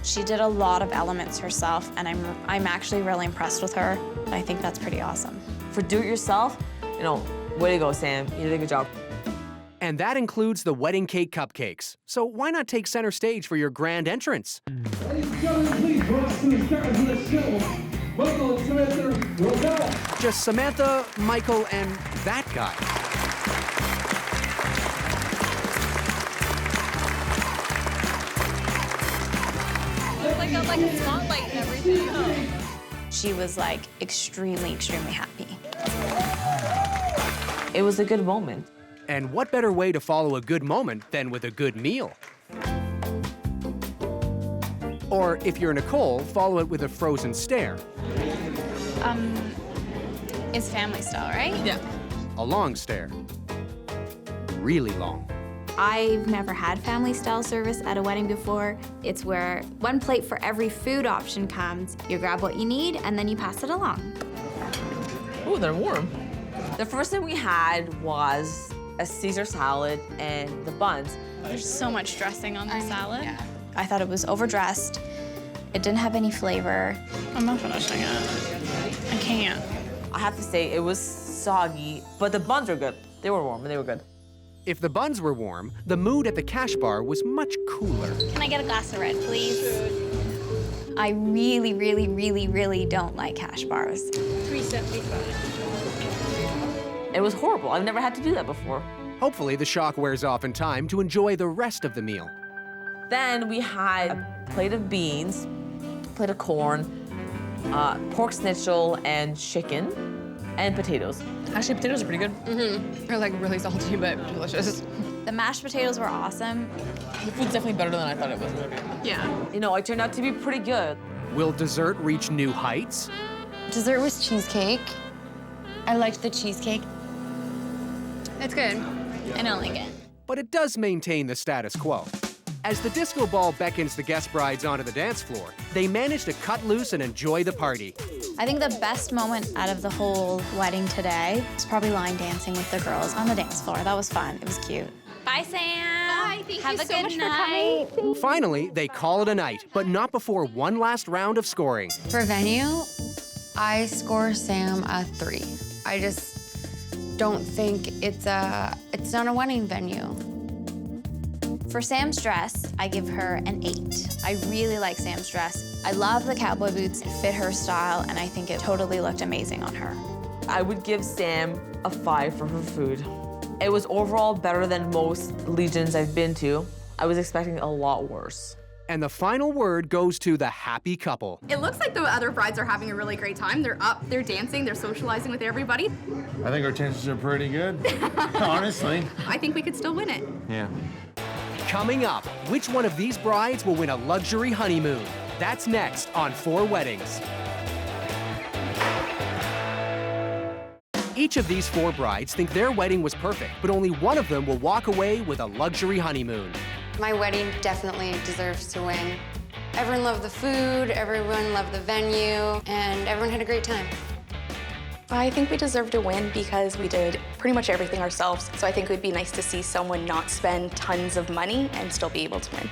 She did a lot of elements herself, and I'm actually really impressed with her. I think that's pretty awesome.
For do-it-yourself, you know, way to go, Sam. You did a good job.
And that includes the wedding cake cupcakes. So why not take center stage for your grand entrance?
Ladies and gentlemen, please welcome to the stars of the show, Michael and Samantha Rosell.
Just Samantha, Michael, and that guy.
Like a spotlight and everything.
She was like extremely, extremely happy.
It was a good moment.
And what better way to follow a good moment than with a good meal? Or if you're Nicole, follow it with a frozen stare.
It's family style, right?
Yeah.
A long stare. Really long.
I've never had family style service at a wedding before. It's where one plate for every food option comes. You grab what you need and then you pass it along.
Oh, they're warm.
The first thing we had was a Caesar salad and the buns.
There's so much dressing on the salad.
Yeah. I thought it was overdressed. It didn't have any flavor.
I'm not finishing it. I can't.
I have to say, it was soggy, but the buns were good. They were warm and they were good.
If the buns were warm, the mood at the cash bar was much cooler.
Can I get a glass of red, please?
I really, really, really, really don't like cash bars.
$3.75.
It was horrible. I've never had to do that before.
Hopefully the shock wears off in time to enjoy the rest of the meal.
Then we had a plate of beans, plate of corn, pork schnitzel and chicken, and potatoes.
Actually, potatoes are pretty good.
Mm-hmm. They're like really salty, but delicious.
The mashed potatoes were awesome.
The food's definitely better than I thought it was gonna be.
Yeah.
You know, it turned out to be pretty good.
Will dessert reach new heights?
Dessert was cheesecake. I liked the cheesecake. It's good.
I don't like it.
But it does maintain the status quo. As the disco ball beckons the guest brides onto the dance floor, they manage to cut loose and enjoy the party.
I think the best moment out of the whole wedding today was probably line dancing with the girls on the dance floor. That was fun. It was cute.
Bye, Sam. Bye. Thank
Have
you
a
so
good
much
night.
for coming.
Finally, they call it a night, but not before one last round of scoring.
For venue, I score Sam a 3. I just don't think it's not a wedding venue.
For Sam's dress, I give her an 8. I really like Sam's dress. I love the cowboy boots. It fit her style, and I think it totally looked amazing on her.
I would give Sam a 5 for her food. It was overall better than most Legions I've been to. I was expecting a lot worse.
And the final word goes to the happy couple.
It looks like the other brides are having a really great time. They're up, they're dancing, they're socializing with everybody.
I think our chances are pretty good, honestly.
I think we could still win it.
Yeah.
Coming up, which one of these brides will win a luxury honeymoon? That's next on 4 Weddings. Each of these 4 brides think their wedding was perfect, but only one of them will walk away with a luxury honeymoon.
My wedding definitely deserves to win. Everyone loved the food, everyone loved the venue, and everyone had a great time.
I think we deserve to win because we did pretty much everything ourselves. So I think it would be nice to see someone not spend tons of money and still be able to win.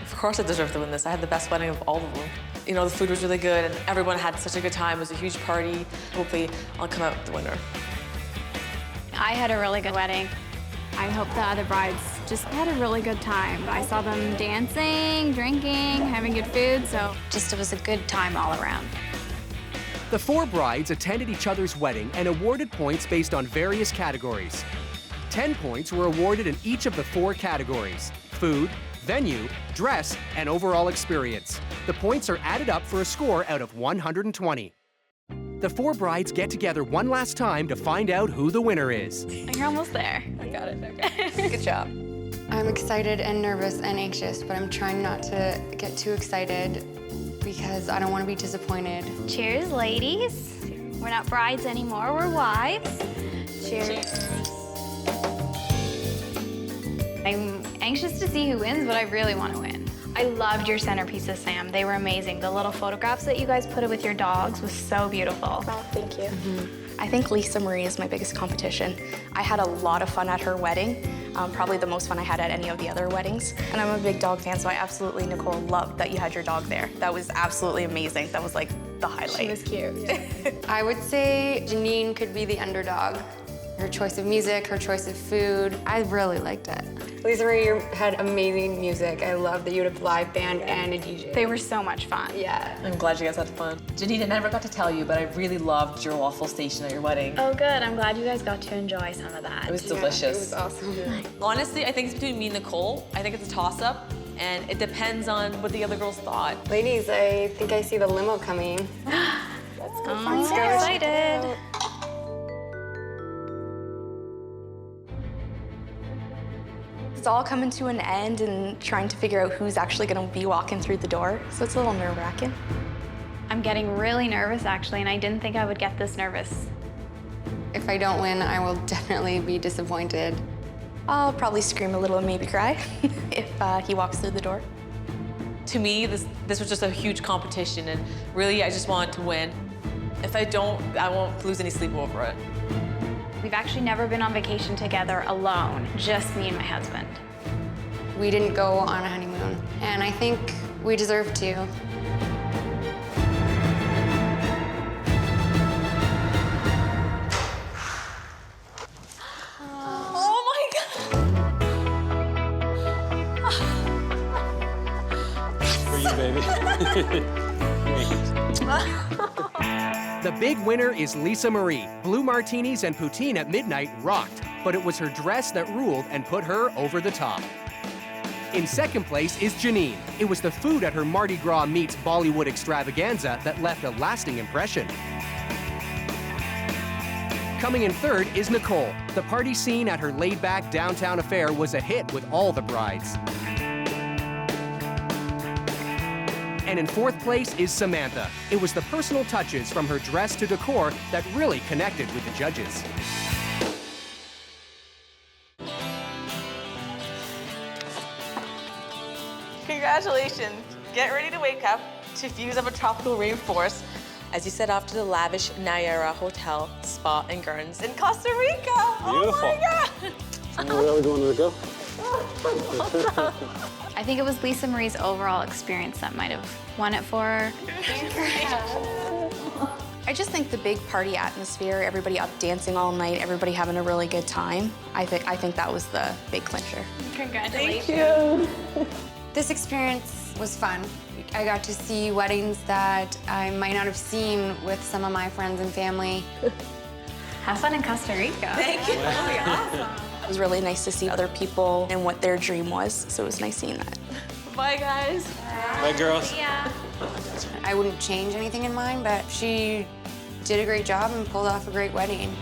Of course I deserve to win this. I had the best wedding of all of them. You know, the food was really good and everyone had such a good time. It was a huge party. Hopefully I'll come out the winner.
I had a really good wedding. I hope the other brides just had a really good time. I saw them dancing, drinking, having good food, so just it was a good time all around.
The 4 brides attended each other's wedding and awarded points based on various categories. 10 points were awarded in each of the 4 categories: food, venue, dress, and overall experience. The points are added up for a score out of 120. The 4 brides get together one last time to find out who the winner is.
You're almost there.
I got it, okay. Good job.
I'm excited and nervous and anxious, but I'm trying not to get too excited because I don't want to be disappointed.
Cheers, ladies. We're not brides anymore, we're wives. Cheers. I'm anxious to see who wins, but I really want to win. I loved your centerpieces, Sam. They were amazing. The little photographs that you guys put with your dogs was so beautiful.
Oh, thank you. I think 𝗜παιः𝗳cie is my biggest competition. I had a lot of fun at her wedding, probably the most fun I had at any of the other weddings. And I'm a big dog fan, so I absolutely, Nicole, loved that you had your dog there. That was absolutely amazing. That was like the highlight.
She was cute. Yeah. I would say Janine could be the underdog. Her choice of music, her choice of food, I really liked it.
𝗜παιः𝗳cie, you had amazing music. I love that you had a live band and a DJ.
They were so much fun.
Yeah.
I'm glad you guys had fun. Janine, I never got to tell you, but I really loved your waffle station at your wedding.
Oh, good. I'm glad you guys got to enjoy some of that.
It was delicious.
It was awesome.
Honestly, I think it's between me and Nicole. I think it's a toss-up, and it depends on what the other girls thought.
Ladies, I think I see the limo coming.
Let's go. I'm so excited.
It's all coming to an end and trying to figure out who's actually going to be walking through the door, so it's a little nerve-wracking.
I'm getting really nervous, actually, and I didn't think I would get this nervous.
If I don't win, I will definitely be disappointed.
I'll probably scream a little and maybe cry if he walks through the door.
To me, this was just a huge competition, and really, I just wanted to win. If I don't, I won't lose any sleep over it.
We've actually never been on vacation together alone, just me and my husband.
We didn't go on a honeymoon, and I think we deserve to.
Oh my God!
For you, baby.
The big winner is 𝗜παιः𝗳cie. Blue martinis and poutine at midnight rocked, but it was her dress that ruled and put her over the top. In second place is Janine. It was the food at her Mardi Gras meets Bollywood extravaganza that left a lasting impression. Coming in third is Nicole. The party scene at her laid-back downtown affair was a hit with all the brides. And in fourth place is Samantha. It was the personal touches from her dress to decor that really connected with the judges.
Congratulations. Get ready to wake up to views of a tropical rainforest as you set off to the lavish Nayara Hotel, Spa, and Gardens in Costa Rica.
Beautiful.
Oh my God.
Where are we going to go?
I think it was 𝗜παιः𝗳cie's overall experience that might have won it for her.
I just think the big party atmosphere, everybody up dancing all night, everybody having a really good time, I think that was the big clincher.
Congratulations.
Thank you.
This experience was fun. I got to see weddings that I might not have seen with some of my friends and family.
Have fun in Costa Rica.
Thank you.
That'll be awesome.
It was really nice to see other people and what their dream was, so it was nice seeing that.
Bye, guys.
Bye, girls.
Yeah.
I wouldn't change anything in mine, but she did a great job and pulled off a great wedding.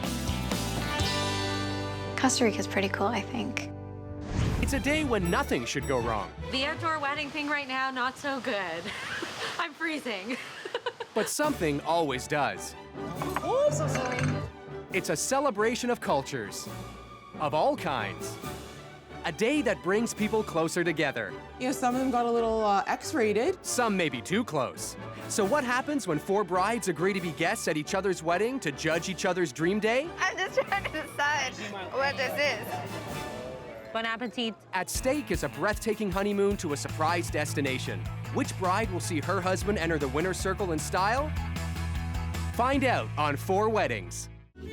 Costa Rica's pretty cool, I think.
It's a day when nothing should go wrong.
The outdoor wedding thing right now, not so good. I'm freezing.
But something always does.
Oh, so sorry.
It's a celebration of cultures, of all kinds. A day that brings people closer together.
You know, some of them got a little X-rated.
Some may be too close. So what happens when 4 brides agree to be guests at each other's wedding to judge each other's dream day?
I'm just trying to decide what this is.
Bon appetit.
At stake is a breathtaking honeymoon to a surprise destination. Which bride will see her husband enter the winner's circle in style? Find out on 4 Weddings.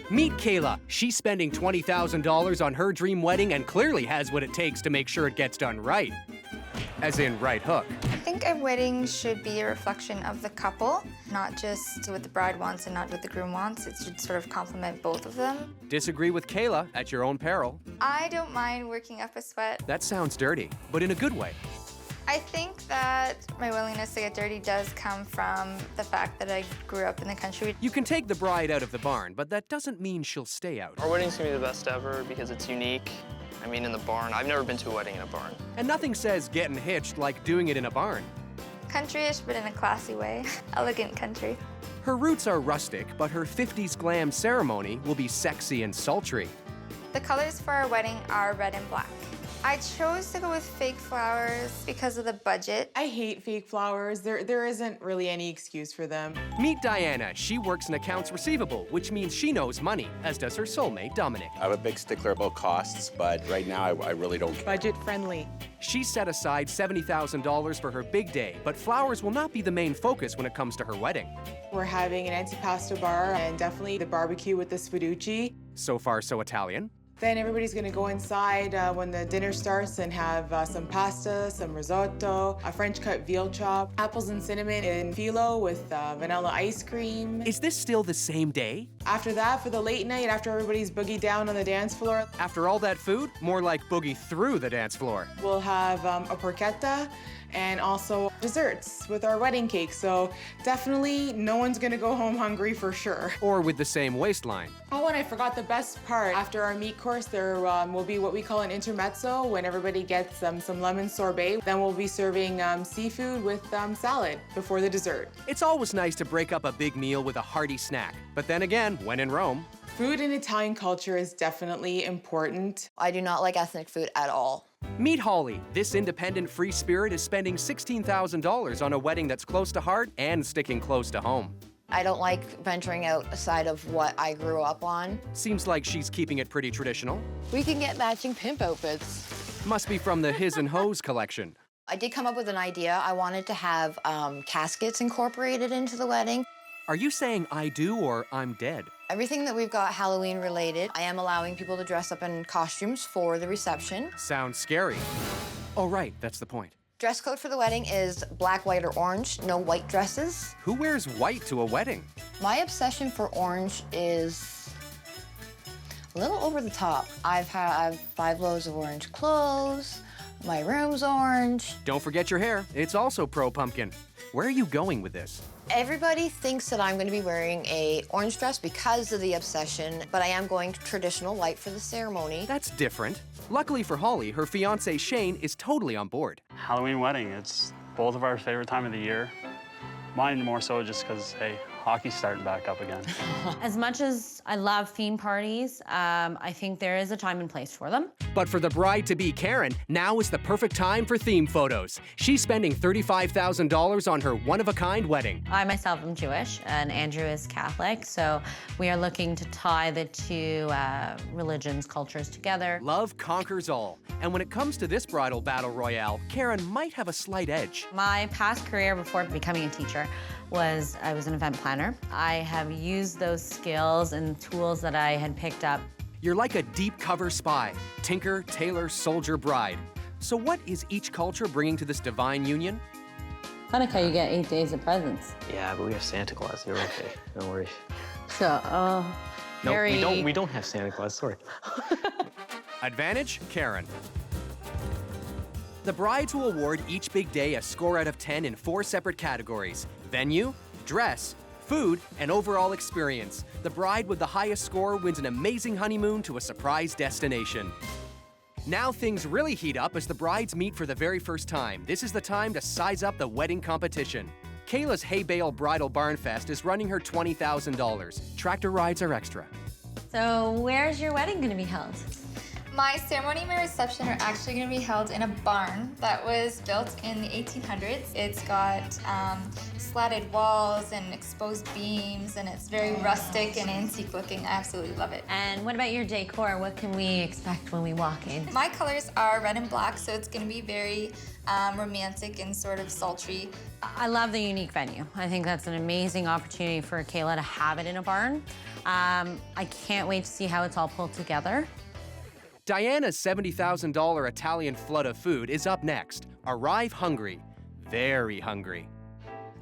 Meet Kayla. She's spending $20,000 on her dream wedding and clearly has what it takes to make sure it gets done right. As in right hook.
I think a wedding should be a reflection of the couple, not just what the bride wants and not what the groom wants. It should sort of complement both of them.
Disagree with Kayla at your own peril.
I don't mind working up a sweat.
That sounds dirty, but in a good way.
I think that my willingness to get dirty does come from the fact that I grew up in the country.
You can take the bride out of the barn, but that doesn't mean she'll stay out.
Our wedding's gonna be the best ever because it's unique. I mean, in the barn. I've never been to a wedding in a barn.
And nothing says getting hitched like doing it in a barn.
Country-ish, but in a classy way. Elegant country.
Her roots are rustic, but her 50s glam ceremony will be sexy and sultry.
The colors for our wedding are red and black. I chose to go with fake flowers because of the budget.
I hate fake flowers. There isn't really any excuse for them.
Meet Diana. She works in accounts receivable, which means she knows money, as does her soulmate, Dominic.
I'm a big stickler about costs, but right now I really don't care.
Budget friendly.
She set aside $70,000 for her big day, but flowers will not be the main focus when it comes to her wedding.
We're having an antipasto bar and definitely the barbecue with the 𝗜脾𝗳cie.
So far, so Italian.
Then everybody's gonna go inside when the dinner starts and have some pasta, some risotto, a French cut veal chop, apples and cinnamon in phyllo with vanilla ice cream.
Is this still the same day?
After that, for the late night, after everybody's boogied down on the dance floor.
After all that food, more like boogie through the dance floor.
We'll have a porchetta and also desserts with our wedding cake. So definitely no one's gonna go home hungry for sure.
Or with the same waistline.
Oh, and I forgot the best part. After our meat course, there will be what we call an intermezzo when everybody gets some lemon sorbet. Then we'll be serving seafood with salad before the dessert.
It's always nice to break up a big meal with a hearty snack. But then again, when in Rome.
Food in Italian culture is definitely important.
I do not like ethnic food at all.
Meet Holly. This independent free spirit is spending $16,000 on a wedding that's close to heart and sticking close to home.
I don't like venturing outside of what I grew up on.
Seems like she's keeping it pretty traditional.
We can get matching pimp outfits.
Must be from the 𝗜脾𝗳cie collection.
I did come up with an idea. I wanted to have caskets incorporated into the wedding.
Are you saying I do or I'm dead?
Everything that we've got Halloween related. I am allowing people to dress up in costumes for the reception.
Sounds scary. Oh, right, that's the point.
Dress code for the wedding is black, white, or orange. No white dresses.
Who wears white to a wedding?
My obsession for orange is a little over the top. I have 5 loads of orange clothes. My room's orange.
Don't forget your hair. It's also pro-pumpkin. Where are you going with this?
Everybody thinks that I'm going to be wearing a orange dress because of the obsession, but I am going traditional white for the ceremony.
That's different. Luckily for Holly, her fiancé Shane is totally on board.
Halloween wedding, it's both of our favorite time of the year. Mine more so just because, hey, hockey's starting back up again.
As much as I love theme parties, I think there is a time and place for them.
But for the bride-to-be Karen, now is the perfect time for theme photos. She's spending $35,000 on her one-of-a-kind wedding.
I myself am Jewish, and Andrew is Catholic, so we are looking to tie the two religions, cultures together.
Love conquers all. And when it comes to this bridal battle royale, Karen might have a slight edge.
My past career before becoming a teacher was I was an event planner. I have used those skills and tools that I had picked up.
You're like a deep cover spy, tinker, tailor, soldier, bride. So what is each culture bringing to this divine union?
Hanukkah, you get 8 days of presents.
Yeah, but we have Santa Claus. You're okay. Don't worry.
So,
No, we don't have Santa Claus, sorry.
Advantage, Karen. The brides will award each big day a score out of 10 in 4 separate categories: venue, dress, food, and overall experience. The bride with the highest score wins an amazing honeymoon to a surprise destination. Now things really heat up as the brides meet for the very first time. This is the time to size up the wedding competition. Kayla's Hay Bale Bridal Barn Fest is running her $20,000. Tractor rides are extra.
So where's your wedding gonna be held?
My ceremony and my reception are actually going to be held in a barn that was built in the 1800s. It's got slatted walls and exposed beams, and it's very rustic and antique looking. I absolutely love it.
And what about your decor? What can we expect when we walk in?
My colors are red and black, so it's going to be very romantic and sort of sultry.
I love the unique venue. I think that's an amazing opportunity for Kayla to have it in a barn. I can't wait to see how it's all pulled together.
Diana's $70,000 Italian flood of food is up next. Arrive hungry, very hungry.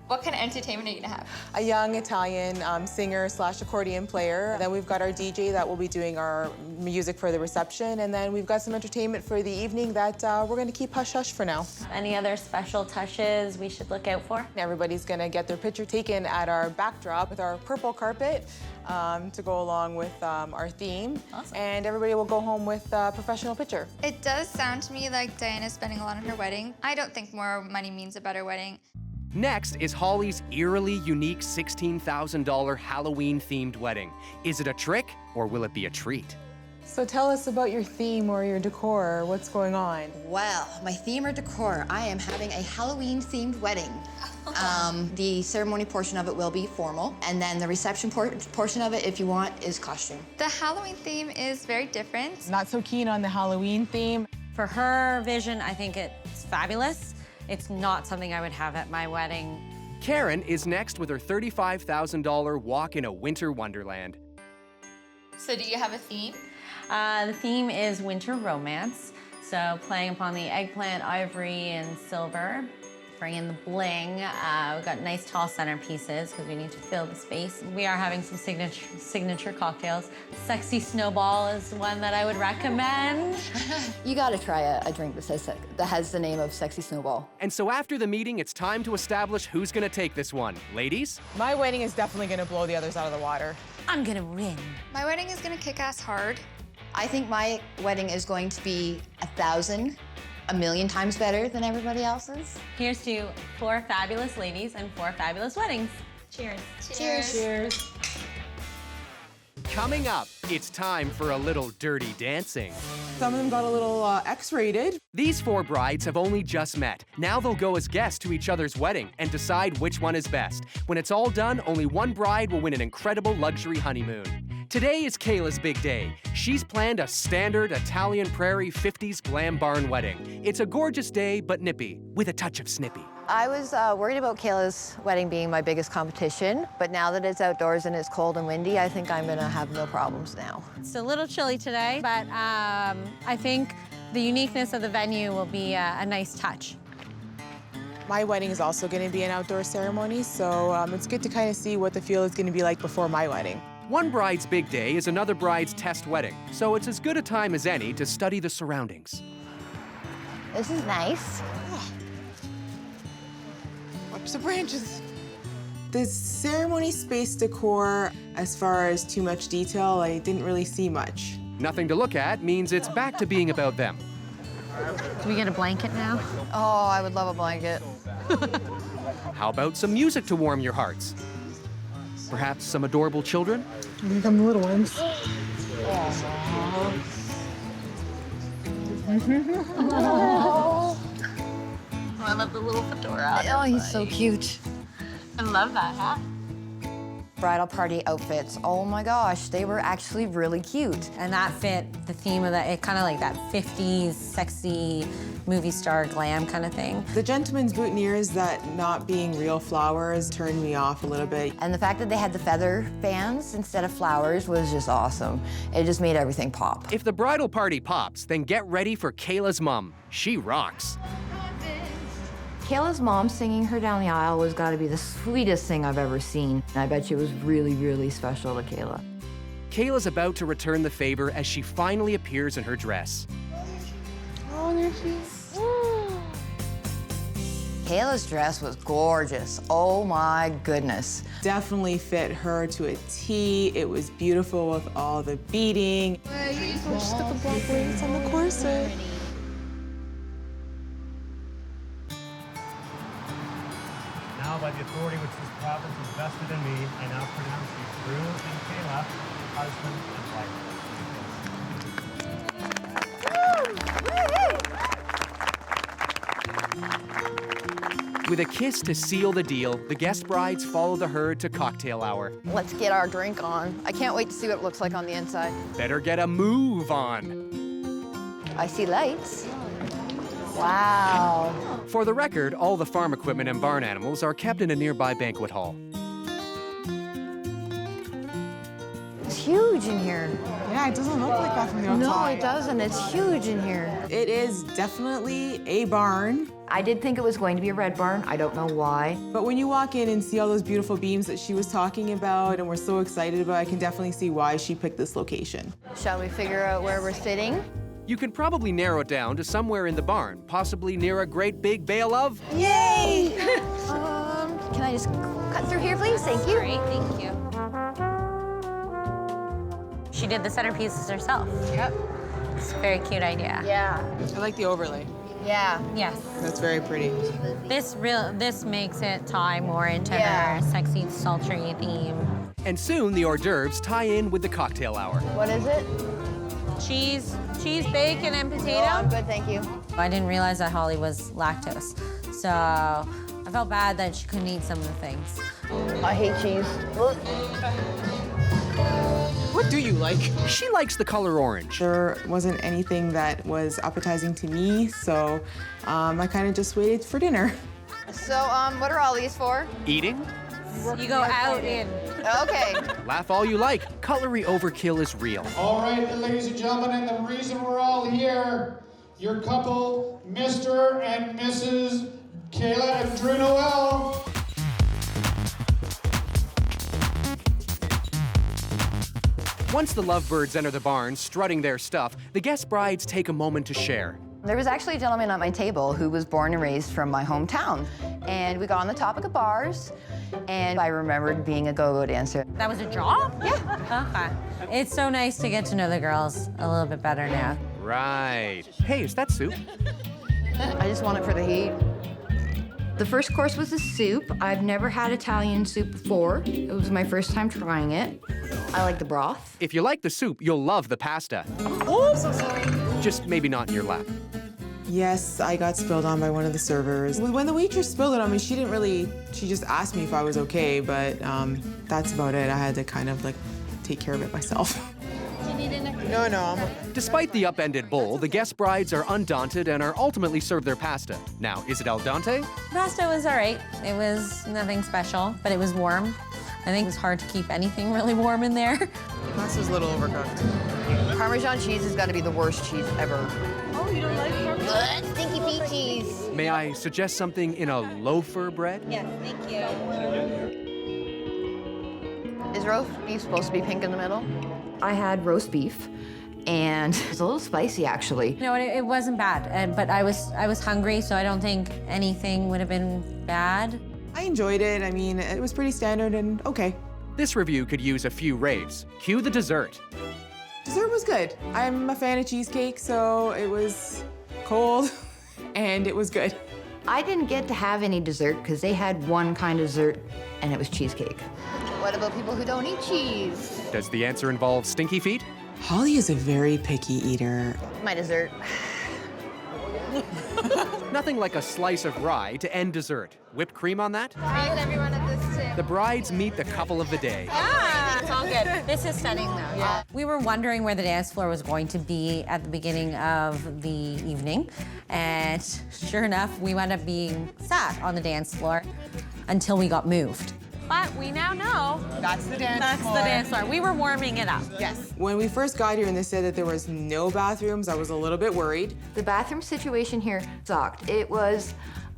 What kind of entertainment are you gonna have?
A young Italian singer/accordion player. Then we've got our DJ that will be doing our music for the reception. And then we've got some entertainment for the evening that we're gonna keep hush-hush for now.
Any other special touches we should look out for?
Everybody's gonna get their picture taken at our backdrop with our purple carpet to go along with our theme.
Awesome.
And everybody will go home with a professional picture.
It does sound to me like Diana's spending a lot on her wedding. I don't think more money means a better wedding.
Next is Holly's eerily unique $16,000 Halloween-themed wedding. Is it a trick or will it be a treat?
So tell us about your theme or your decor. What's going on?
Well, my theme or decor, I am having a Halloween-themed wedding. The ceremony portion of it will be formal, and then the reception portion of it, if you want, is costume.
The Halloween theme is very different.
Not so keen on the Halloween theme.
For her vision, I think it's fabulous. It's not something I would have at my wedding.
Karen is next with her $35,000 walk in a winter wonderland.
So do you have a theme?
The theme is winter romance. So playing upon the eggplant, ivory, and silver. Bring in the bling. We've got nice tall centerpieces because we need to fill the space. We are having some signature cocktails. Sexy Snowball is one that I would recommend.
You gotta try a drink that has the name of Sexy Snowball.
And so after the meeting, it's time to establish who's gonna take this one. Ladies?
My wedding is definitely gonna blow the others out of the water.
I'm gonna win.
My wedding is gonna kick ass hard.
I think my wedding is going to be a million times better than everybody else's.
Here's to 4 fabulous ladies and 4 fabulous weddings. Cheers.
Cheers.
Cheers.
Coming up, it's time for a little dirty dancing.
Some of them got a little X-rated.
These 4 brides have only just met. Now they'll go as guests to each other's wedding and decide which one is best. When it's all done, only one bride will win an incredible luxury honeymoon. Today is Kayla's big day. She's planned a standard Italian prairie 50s glam barn wedding. It's a gorgeous day, but nippy, with a touch of snippy.
I was worried about Kayla's wedding being my biggest competition, but now that it's outdoors and it's cold and windy, I think I'm gonna have no problems now.
It's a little chilly today, but I think the uniqueness of the venue will be a nice touch.
My wedding is also gonna be an outdoor ceremony, so it's good to kind of see what the feel is gonna be like before my wedding.
One bride's big day is another bride's test wedding, so it's as good a time as any to study the surroundings.
This is nice.
Whoops, the branches. The ceremony space decor, as far as too much detail, I didn't really see much.
Nothing to look at means it's back to being about them.
Do we get a blanket now?
Oh, I would love a blanket.
How about some music to warm your hearts? Perhaps some adorable children?
Here come the little ones.
Oh, I love the little fedora.
Oh, he's so cute.
I love that hat.
Bridal party outfits, oh my gosh, they were actually really cute.
And that fit the theme of it kind of like that 50s sexy movie star glam kind of thing.
The gentleman's boutonnieres that not being real flowers turned me off a little bit.
And the fact that they had the feather fans instead of flowers was just awesome. It just made everything pop.
If the bridal party pops, then get ready for Kayla's mom. She rocks.
Kayla's mom singing her down the aisle was gotta be the sweetest thing I've ever seen. I bet you it was really, really special to Kayla.
Kayla's about to return the favor as she finally appears in her dress.
Oh, there she is.
Kayla's dress was gorgeous. Oh my goodness.
Definitely fit her to a T. It was beautiful with all the beading.
She's got the black wings on the corset.
Now, by the authority which this province has vested in me, I now pronounce you Drew and Kayla, husband and wife.
With a kiss to seal the deal, the guest brides follow the herd to cocktail hour.
Let's get our drink on. I can't wait to see what it looks like on the inside.
Better get a move on.
I see lights. Wow.
For the record, all the farm equipment and barn animals are kept in a nearby banquet hall.
It's huge in here.
Yeah, it doesn't look like that from the outside.
No, it doesn't. It's huge in here.
It is definitely a barn.
I did think it was going to be a red barn. I don't know why.
But when you walk in and see all those beautiful beams that she was talking about and we're so excited about, I can definitely see why she picked this location.
Shall we figure out where we're sitting?
You can probably narrow it down to somewhere in the barn, possibly near a great big bale of...
Yay! Can I just cut through here, please? Thank you.
Great, thank you. She did the centerpieces herself.
Yep.
It's a very cute idea.
Yeah.
I like the overlay.
Yeah.
Yes.
That's very pretty.
This makes it tie more into her sexy, sultry theme.
And soon the hors d'oeuvres tie in with the cocktail hour.
What is it?
Cheese, bacon, and potato.
Oh, I'm good, thank you.
I didn't realize that Holly was lactose, so I felt bad that she couldn't eat some of the things.
I hate cheese.
What do you like?
She likes the color orange.
There wasn't anything that was appetizing to me, so I kind of just waited for dinner.
So, what are all these for?
Eating?
You go out in.
Okay.
Laugh all you like. Cutlery overkill is real.
All right, ladies and gentlemen, and the reason we're all here, your couple, Mr. and Mrs. Kayla and Drew Noel.
Once the lovebirds enter the barn, strutting their stuff, the guest brides take a moment to share.
There was actually a gentleman at my table who was born and raised from my hometown. And we got on the topic of bars, and I remembered being a go-go dancer.
That was a job?
Yeah.
Okay. It's so nice to get to know the girls a little bit better now.
Right. Hey, is that soup?
I just want it for the heat.
The first course was the soup. I've never had Italian soup before. It was my first time trying it. I like the broth.
If you like the soup, you'll love the pasta.
Oh, I'm so sorry.
Just maybe not in your lap.
Yes, I got spilled on by one of the servers. When the waitress spilled it on me, she just asked me if I was okay, but that's about it. I had to kind of like take care of it myself.
Do you need an
No, I'm okay.
Despite the upended bowl, the guest brides are undaunted and are ultimately served their pasta. Now, is it al dente?
Pasta was all right. It was nothing special, but it was warm. I think it was hard to keep anything really warm in there.
Pasta's a little overcooked.
Parmesan cheese has got to be the worst cheese ever.
Oh, you don't like Parmesan?
Stinky pea cheese.
May I suggest something in a loafer bread?
Yes, thank you.
Is roast beef supposed to be pink in the middle?
I had roast beef, and it was a little spicy, actually.
No, it wasn't bad, but I was hungry, so I don't think anything would have been bad.
I enjoyed it. I mean, it was pretty standard and okay.
This review could use a few raves. Cue the dessert.
Dessert was good. I'm a fan of cheesecake, so it was cold and it was good.
I didn't get to have any dessert because they had one kind of dessert, and it was cheesecake.
What about people who don't eat cheese?
Does the answer involve stinky feet?
Holly is a very picky eater.
My dessert.
Nothing like a slice of rye to end dessert. Whipped cream on that?
Meet everyone at this table.
The brides meet the couple of the day.
Yeah, it's all good. This is stunning, though. Yeah. We were wondering where the dance floor was going to be at the beginning of the evening, and sure enough, we wound up being sat on the dance floor until we got moved. But we now know
That's the dance
that's the dance floor. We were warming it up.
Yes. When we first got here and they said that there was no bathrooms, I was a little bit worried.
The bathroom situation here sucked. It was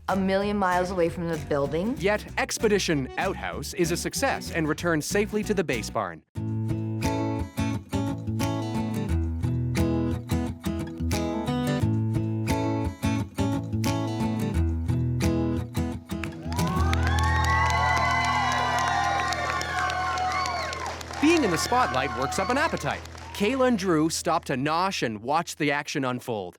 a million miles away from the building.
Yet, Expedition Outhouse is a success and returned safely to the base barn. Being in the spotlight works up an appetite. Kayla and Drew stop to nosh and watch the action unfold.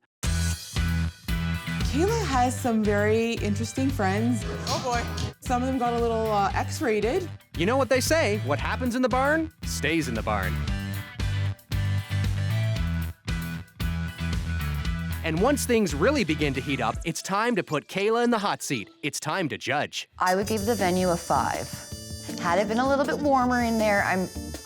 Kayla has some very interesting friends. Oh boy. Some of them got a little X-rated.
You know what they say, what happens in the barn, stays in the barn. And once things really begin to heat up, it's time to put Kayla in the hot seat. It's time to judge.
I would give the venue a 5. Had it been a little bit warmer in there,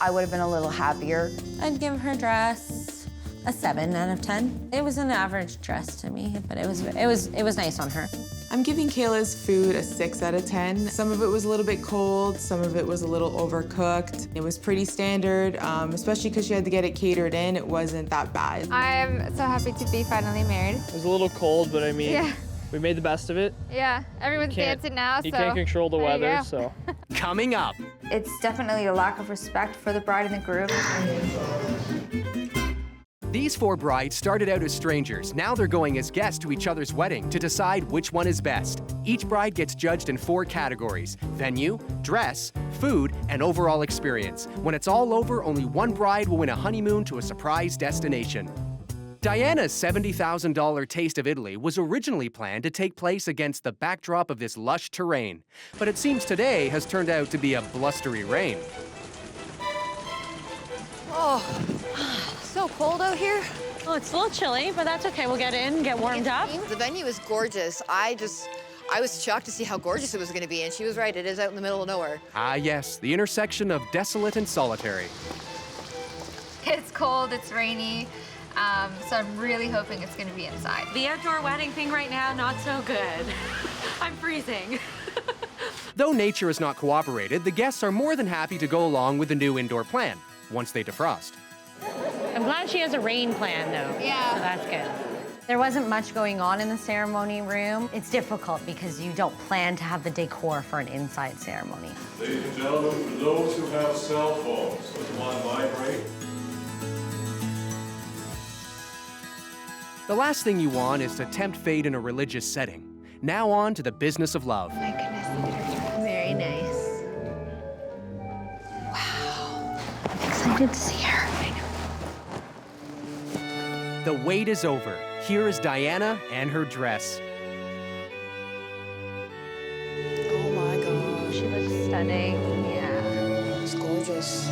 I would have been a little happier.
I'd give her dress a 7 out of 10. It was an average dress to me, but it was nice on her.
I'm giving Kayla's food a 6 out of 10. Some of it was a little bit cold, some of it was a little overcooked. It was pretty standard, especially because she had to get it catered in. It wasn't that bad.
I'm so happy to be finally married.
It was a little cold, but I mean,
Yeah.
we made the best of it.
Yeah, everyone's dancing now,
You
so
can't control the
there you
weather,
go.
so.
Coming up.
It's definitely a lack of respect for the bride and the groom.
These 4 brides started out as strangers. Now they're going as guests to each other's wedding to decide which one is best. Each bride gets judged in 4 categories: venue, dress, food, and overall experience. When it's all over, only one bride will win a honeymoon to a surprise destination. Diana's $70,000 Taste of Italy was originally planned to take place against the backdrop of this lush terrain. But it seems today has turned out to be a blustery rain.
Oh, so cold out here.
Oh, it's a little chilly, but that's okay. We'll get in, get warmed up.
The venue is gorgeous. I was shocked to see how gorgeous it was going to be, and she was right. It is out in the middle of nowhere.
Ah, yes, the intersection of desolate and solitary.
It's cold, it's rainy, so I'm really hoping it's gonna be inside.
The outdoor wedding thing right now, not so good. I'm freezing.
Though nature has not cooperated, the guests are more than happy to go along with the new indoor plan once they defrost.
I'm glad she has a rain plan, though.
Yeah.
So that's good.
There wasn't much going on in the ceremony room. It's difficult because you don't plan to have the decor for an inside ceremony.
Ladies and gentlemen, for those who have cell phones that want to migrate,
The last thing you want is to tempt fate in a religious setting. Now on to the business of love.
My goodness, very nice.
Wow, I'm excited to see her. I know.
The wait is over. Here is Diana and her dress.
Oh my gosh.
She looks stunning, yeah.
It's gorgeous.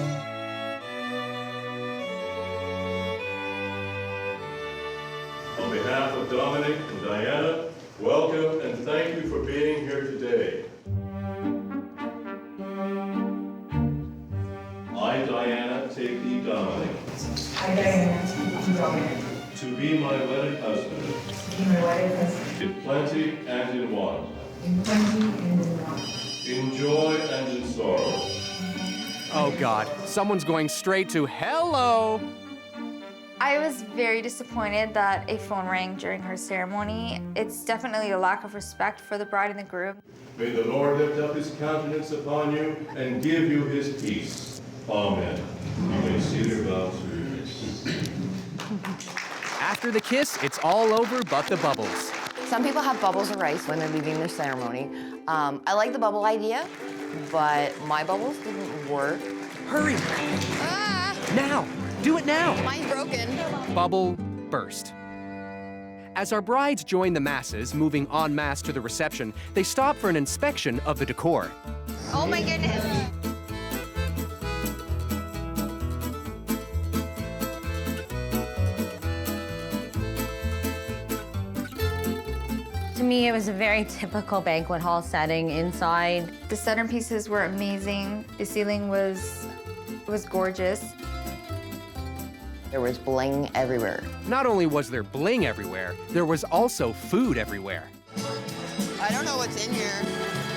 on behalf of Dominic and Diana, welcome and thank you for being here today. I, Diana, take thee, Dominic.
I, Diana, take thee, Dominic.
To be my wedded husband.
To be my wedded husband.
In plenty and in want.
In plenty and in want.
In joy and in sorrow.
Oh God, someone's going straight to hello.
I was very disappointed that a phone rang during her ceremony. It's definitely a lack of respect for the bride and the groom.
May the Lord lift up his countenance upon you and give you his peace. Amen. You may see your vows for your kiss.
After the kiss, it's all over but the bubbles.
Some people have bubbles of rice when they're leaving their ceremony. I like the bubble idea, but my bubbles didn't work.
Hurry! Now! Do it now!
Mine's broken.
Bubble burst. As our brides join the masses, moving en masse to the reception, they stop for an inspection of the decor.
Oh my goodness.
To me, it was a very typical banquet hall setting inside.
The centerpieces were amazing. The ceiling was gorgeous.
There was bling everywhere.
Not only was there bling everywhere, there was also food everywhere.
I don't know what's in here.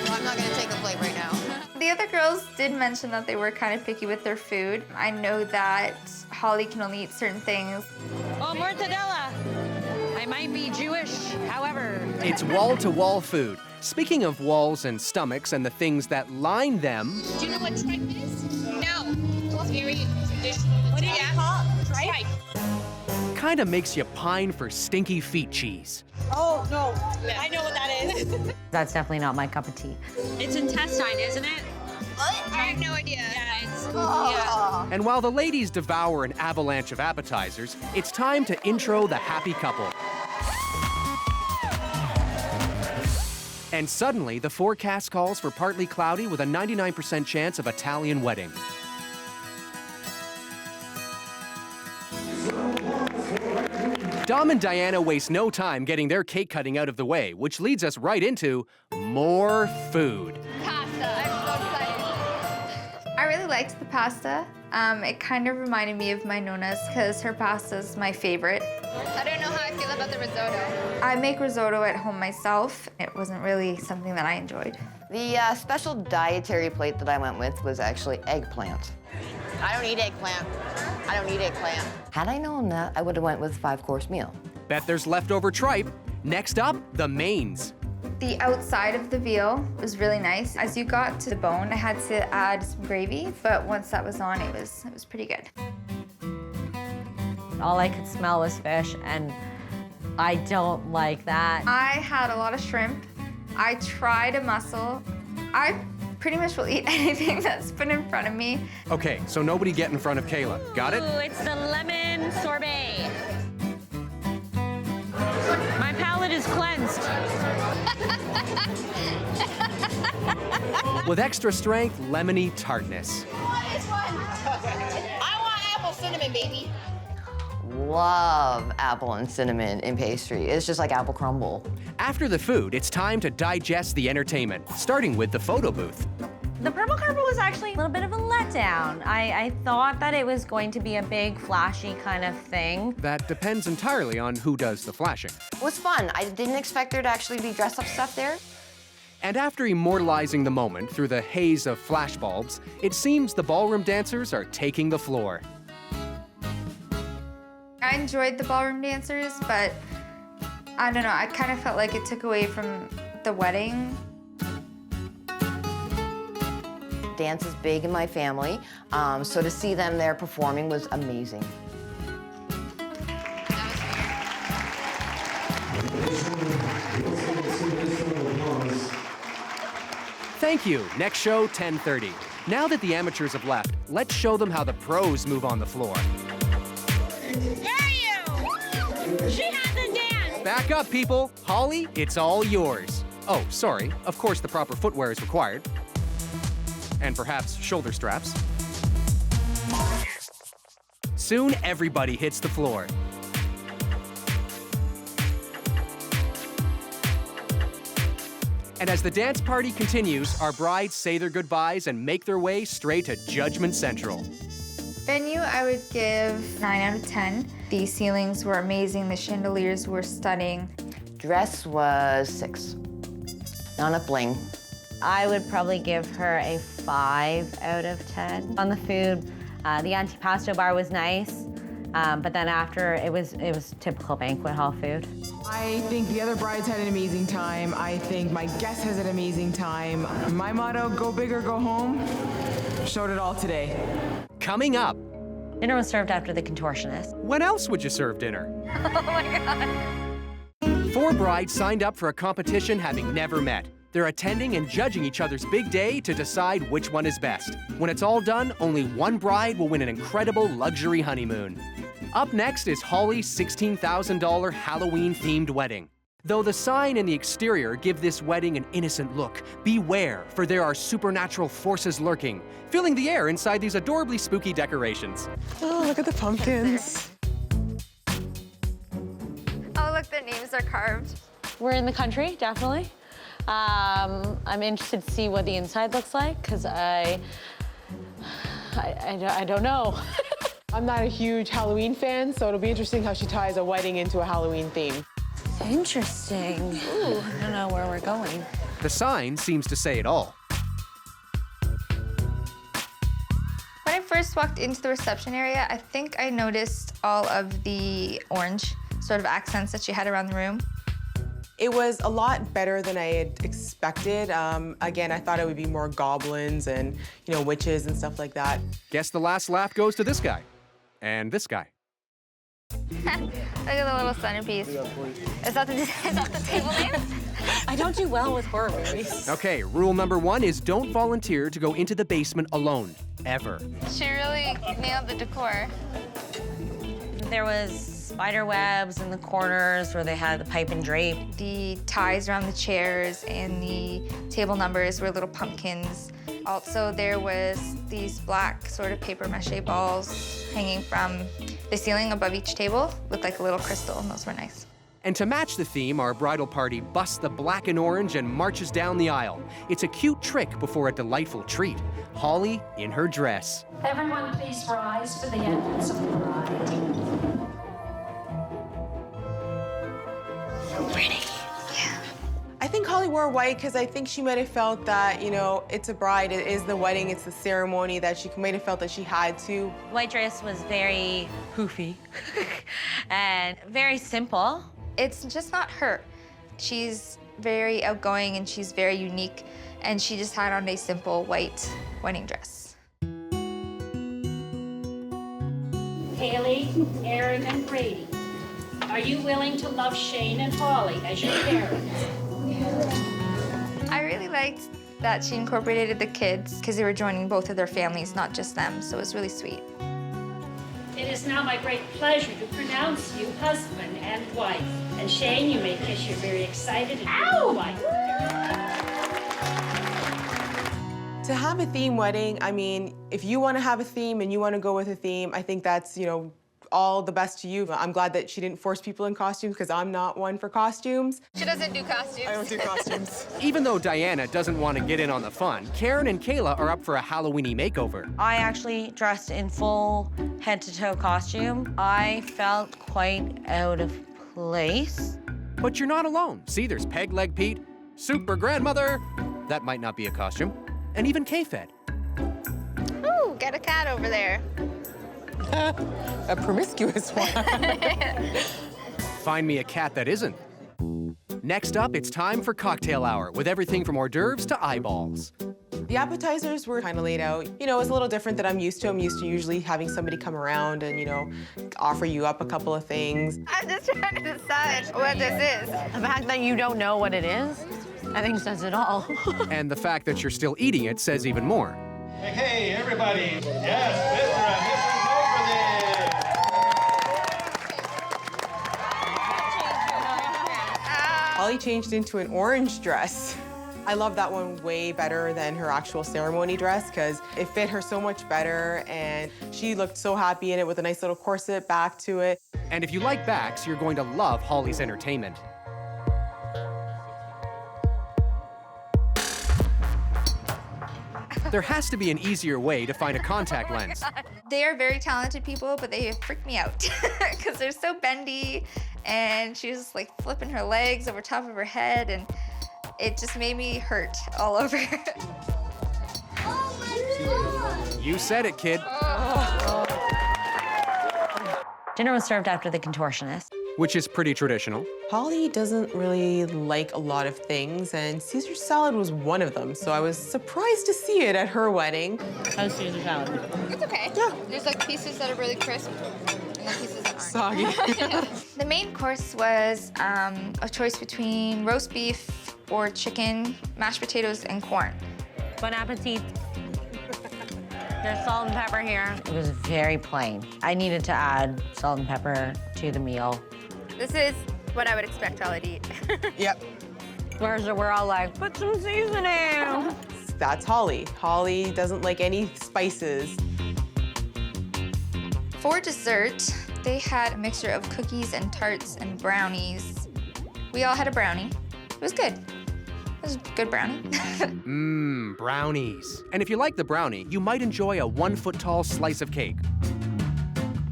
I'm not gonna take a plate right now.
The other girls did mention that they were kind of picky with their food. I know that Holly can only eat certain things.
Oh, mortadella! I might be Jewish, however.
It's wall-to-wall food. Speaking of walls and stomachs and the things that line them...
Do you know what tripe is? No. It's very traditional. What do you call it? Tripe?
Kinda makes you pine for stinky feet cheese.
Oh, no. I know what that is.
That's definitely not my cup of tea.
It's intestine, isn't it?
I have no idea.
And while the ladies devour an avalanche of appetizers, it's time to intro the happy couple. And suddenly, the forecast calls for partly cloudy with a 99% chance of Italian wedding. Dom and Diana waste no time getting their cake cutting out of the way, which leads us right into more food.
Pasta, I'm so excited. I really liked the pasta. It kind of reminded me of my Nona's because her pasta is my favorite. I don't know how I feel about the risotto. I make risotto at home myself. It wasn't really something that I enjoyed.
The special dietary plate that I went with was actually eggplant.
I don't eat eggplant. I don't eat eggplant.
Had I known that, I would have went with a 5-course meal.
Bet there's leftover tripe. Next up, the mains.
The outside of the veal was really nice. As you got to the bone, I had to add some gravy, but once that was on, it was pretty good.
All I could smell was fish, and I don't like that.
I had a lot of shrimp. I tried a mussel. I pretty much will eat anything that's put in front of me.
Okay, so nobody get in front of Kayla. Got it?
Ooh, it's the lemon sorbet. My palate is cleansed.
With extra strength, lemony tartness.
I want apple cinnamon, baby.
Love apple and cinnamon in pastry. It's just like apple crumble.
After the food, it's time to digest the entertainment, starting with the photo booth.
The purple carpet was actually a little bit of a letdown. I thought that it was going to be a big, flashy kind of thing.
That depends entirely on who does the flashing.
It was fun. I didn't expect there to actually be dress-up stuff there.
And after immortalizing the moment through the haze of flashbulbs, it seems the ballroom dancers are taking the floor.
I enjoyed the ballroom dancers, but I don't know, I kind of felt like it took away from the wedding.
Dance is big in my family, so to see them there performing was amazing.
Thank you. Next show, 10:30. Now that the amateurs have left, let's show them how the pros move on the floor.
Dare you! She hasn't danced!
Back up, people. Holly, it's all yours. Oh, sorry. Of course, the proper footwear is required. And perhaps shoulder straps. Soon, everybody hits the floor. And as the dance party continues, our brides say their goodbyes and make their way straight to Judgment Central.
Venue, I would give 9 out of 10. The ceilings were amazing, the chandeliers were stunning.
Dress was 6. Not enough bling.
I would probably give her a 5 out of 10. On the food, the antipasto bar was nice, but then after, it was typical banquet hall food.
I think the other brides had an amazing time. I think my guest has an amazing time. My motto, go big or go home, showed it all today.
Coming up.
Dinner was served after the contortionist.
When else would you serve dinner?
Oh my God.
4 brides signed up for a competition having never met. They're attending and judging each other's big day to decide which one is best. When it's all done, only one bride will win an incredible luxury honeymoon. Up next is Holly's $16,000 Halloween-themed wedding. Though the sign and the exterior give this wedding an innocent look, beware, for there are supernatural forces lurking, filling the air inside these adorably spooky decorations.
Oh, look at the pumpkins.
Oh, look, their names are carved.
We're in the country, definitely. I'm interested to see what the inside looks like, because I don't know.
I'm not a huge Halloween fan, so it'll be interesting how she ties a wedding into a Halloween theme.
Interesting. Ooh, I don't know where we're going.
The sign seems to say it all.
When I first walked into the reception area, I think I noticed all of the orange sort of accents that she had around the room.
It was a lot better than I had expected. Again, I thought it would be more goblins and, you know, witches and stuff like that.
Guess the last laugh goes to this guy. And this guy.
Look at the little centerpiece. Is that the table name?
I don't do well with horror movies.
Okay, rule number 1 is don't volunteer to go into the basement alone, ever.
She really nailed the decor.
There was spider webs in the corners where they had the pipe and drape.
The ties around the chairs and the table numbers were little pumpkins. Also, there was these black sort of paper mache balls hanging from the ceiling above each table with like a little crystal, and those were nice.
And to match the theme, our bridal party busts the black and orange and marches down the aisle. It's a cute trick before a delightful treat. Holly in her dress.
Everyone please rise for the entrance of the bride.
Pretty. Yeah. I think Holly wore white because I think she might have felt that, you know, it's a bride, it is the wedding, it's the ceremony, that she might have felt that she had to.
White dress was very poofy and very simple.
It's just not her. She's very outgoing and she's very unique, and she just had on a simple white wedding dress.
Haley, Aaron, and Brady, are you willing to love Shane and Holly as your parents?
I really liked that she incorporated the kids because they were joining both of their families, not just them, so it was really sweet.
It is now my great pleasure to pronounce you husband and wife. And Shane, you may kiss your very excited and beautiful wife.
To have a theme wedding, I mean, if you want to have a theme and you want to go with a theme, I think that's, you know, all the best to you. I'm glad that she didn't force people in costumes because I'm not one for costumes.
She doesn't do costumes.
I don't do costumes.
Even though Diana doesn't want to get in on the fun, Karen and Kayla are up for a Halloweeny makeover.
I actually dressed in full head-to-toe costume. I felt quite out of place.
But you're not alone. See, there's Peg Leg Pete, Super Grandmother, that might not be a costume, and even K-Fed.
Ooh, got a cat over there.
A promiscuous one.
Find me a cat that isn't. Next up, it's time for cocktail hour with everything from hors d'oeuvres to eyeballs.
The appetizers were kind of laid out. You know, it's a little different than I'm used to. I'm used to usually having somebody come around and, you know, offer you up a couple of things.
I'm just trying to decide what this is.
The fact that you don't know what it is, I think says it all.
And the fact that you're still eating it says even more.
Hey, everybody. Yes, Mr. and Mrs. over there.
Holly changed into an orange dress. I love that one way better than her actual ceremony dress because it fit her so much better, and she looked so happy in it with a nice little corset back to it.
And if you like backs, you're going to love Holly's entertainment. There has to be an easier way to find a contact lens.
They are very talented people, but they freak me out because they're so bendy, and she was like flipping her legs over top of her head, and it just made me hurt all over.
You said it, kid.
Dinner was served after the contortionist.
Which is pretty traditional.
Holly doesn't really like a lot of things, and Caesar salad was one of them, so I was surprised to see it at her wedding.
How's Caesar salad?
It's okay.
Yeah.
There's like pieces that are really crisp and then pieces that aren't.
Soggy.
The main course was a choice between roast beef or chicken, mashed potatoes, and corn.
Bon appetit. There's salt and pepper here. It was very plain. I needed to add salt and pepper to the meal.
This is what I would expect Holly to eat.
Yep.
Whereas we're all like, put some seasoning.
That's Holly. Holly doesn't like any spices.
For dessert, they had a mixture of cookies and tarts and brownies. We all had a brownie. It was good. It was a good brownie.
Mmm, brownies. And if you like the brownie, you might enjoy a 1-foot-tall slice of cake.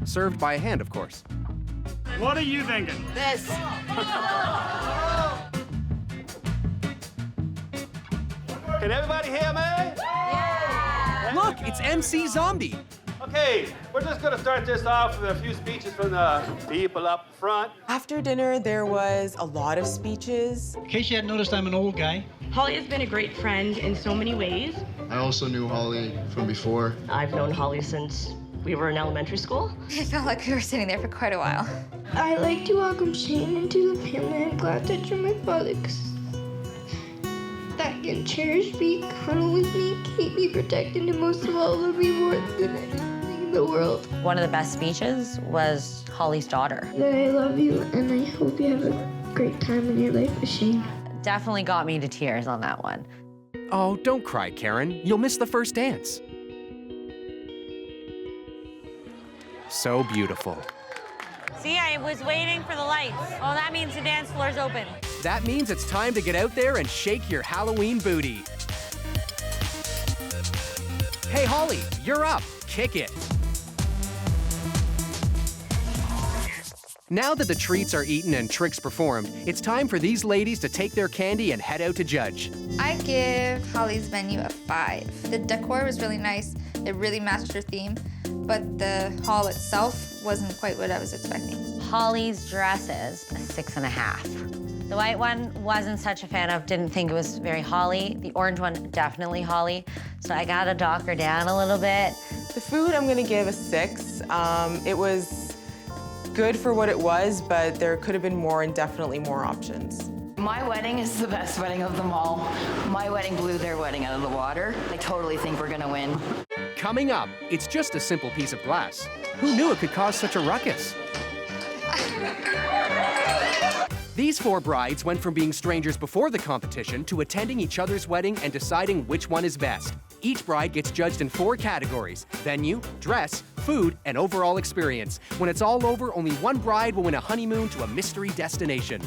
Served by hand, of course.
What are you thinking?
This.
Can everybody hear me? Yeah.
Look, it's MC Zombie.
Okay, we're just gonna start this off with a few speeches from the people up front.
After dinner, there was a lot of speeches.
In case you hadn't noticed, I'm an old guy.
Holly has been a great friend in so many ways.
I also knew Holly from before.
I've known Holly since we were in elementary school.
It felt like we were sitting there for quite a while.
I'd like to welcome Shane into the family. I'm glad that you're my father, because
and cherish me, cuddle with me, keep me protected, and most of all, love me more than anything in the world.
One of the best speeches was Holly's daughter.
That I love you, and I hope you have a great time in your life with Shane.
Definitely got me to tears on that one.
Oh, don't cry, Karen. You'll miss the first dance. So beautiful.
See, I was waiting for the lights. Oh, that means the dance floor's open.
That means it's time to get out there and shake your Halloween booty. Hey, Holly, you're up. Kick it. Now that the treats are eaten and tricks performed, it's time for these ladies to take their candy and head out to judge.
I give Holly's venue a 5. The decor was really nice. It really matched her theme, but the hall itself wasn't quite what I was expecting.
Holly's dresses, a 6.5. The white one wasn't such a fan of, didn't think it was very Holly. The orange one, definitely Holly. So I gotta dock her down a little bit.
The food, I'm gonna give a 6. It was good for what it was, but there could have been more and definitely more options.
My wedding is the best wedding of them all. My wedding blew their wedding out of the water. I totally think we're gonna win.
Coming up, it's just a simple piece of glass. Who knew it could cause such a ruckus? These 4 brides went from being strangers before the competition to attending each other's wedding and deciding which one is best. Each bride gets judged in 4 categories: venue, dress, food, and overall experience. When it's all over, only one bride will win a honeymoon to a mystery destination.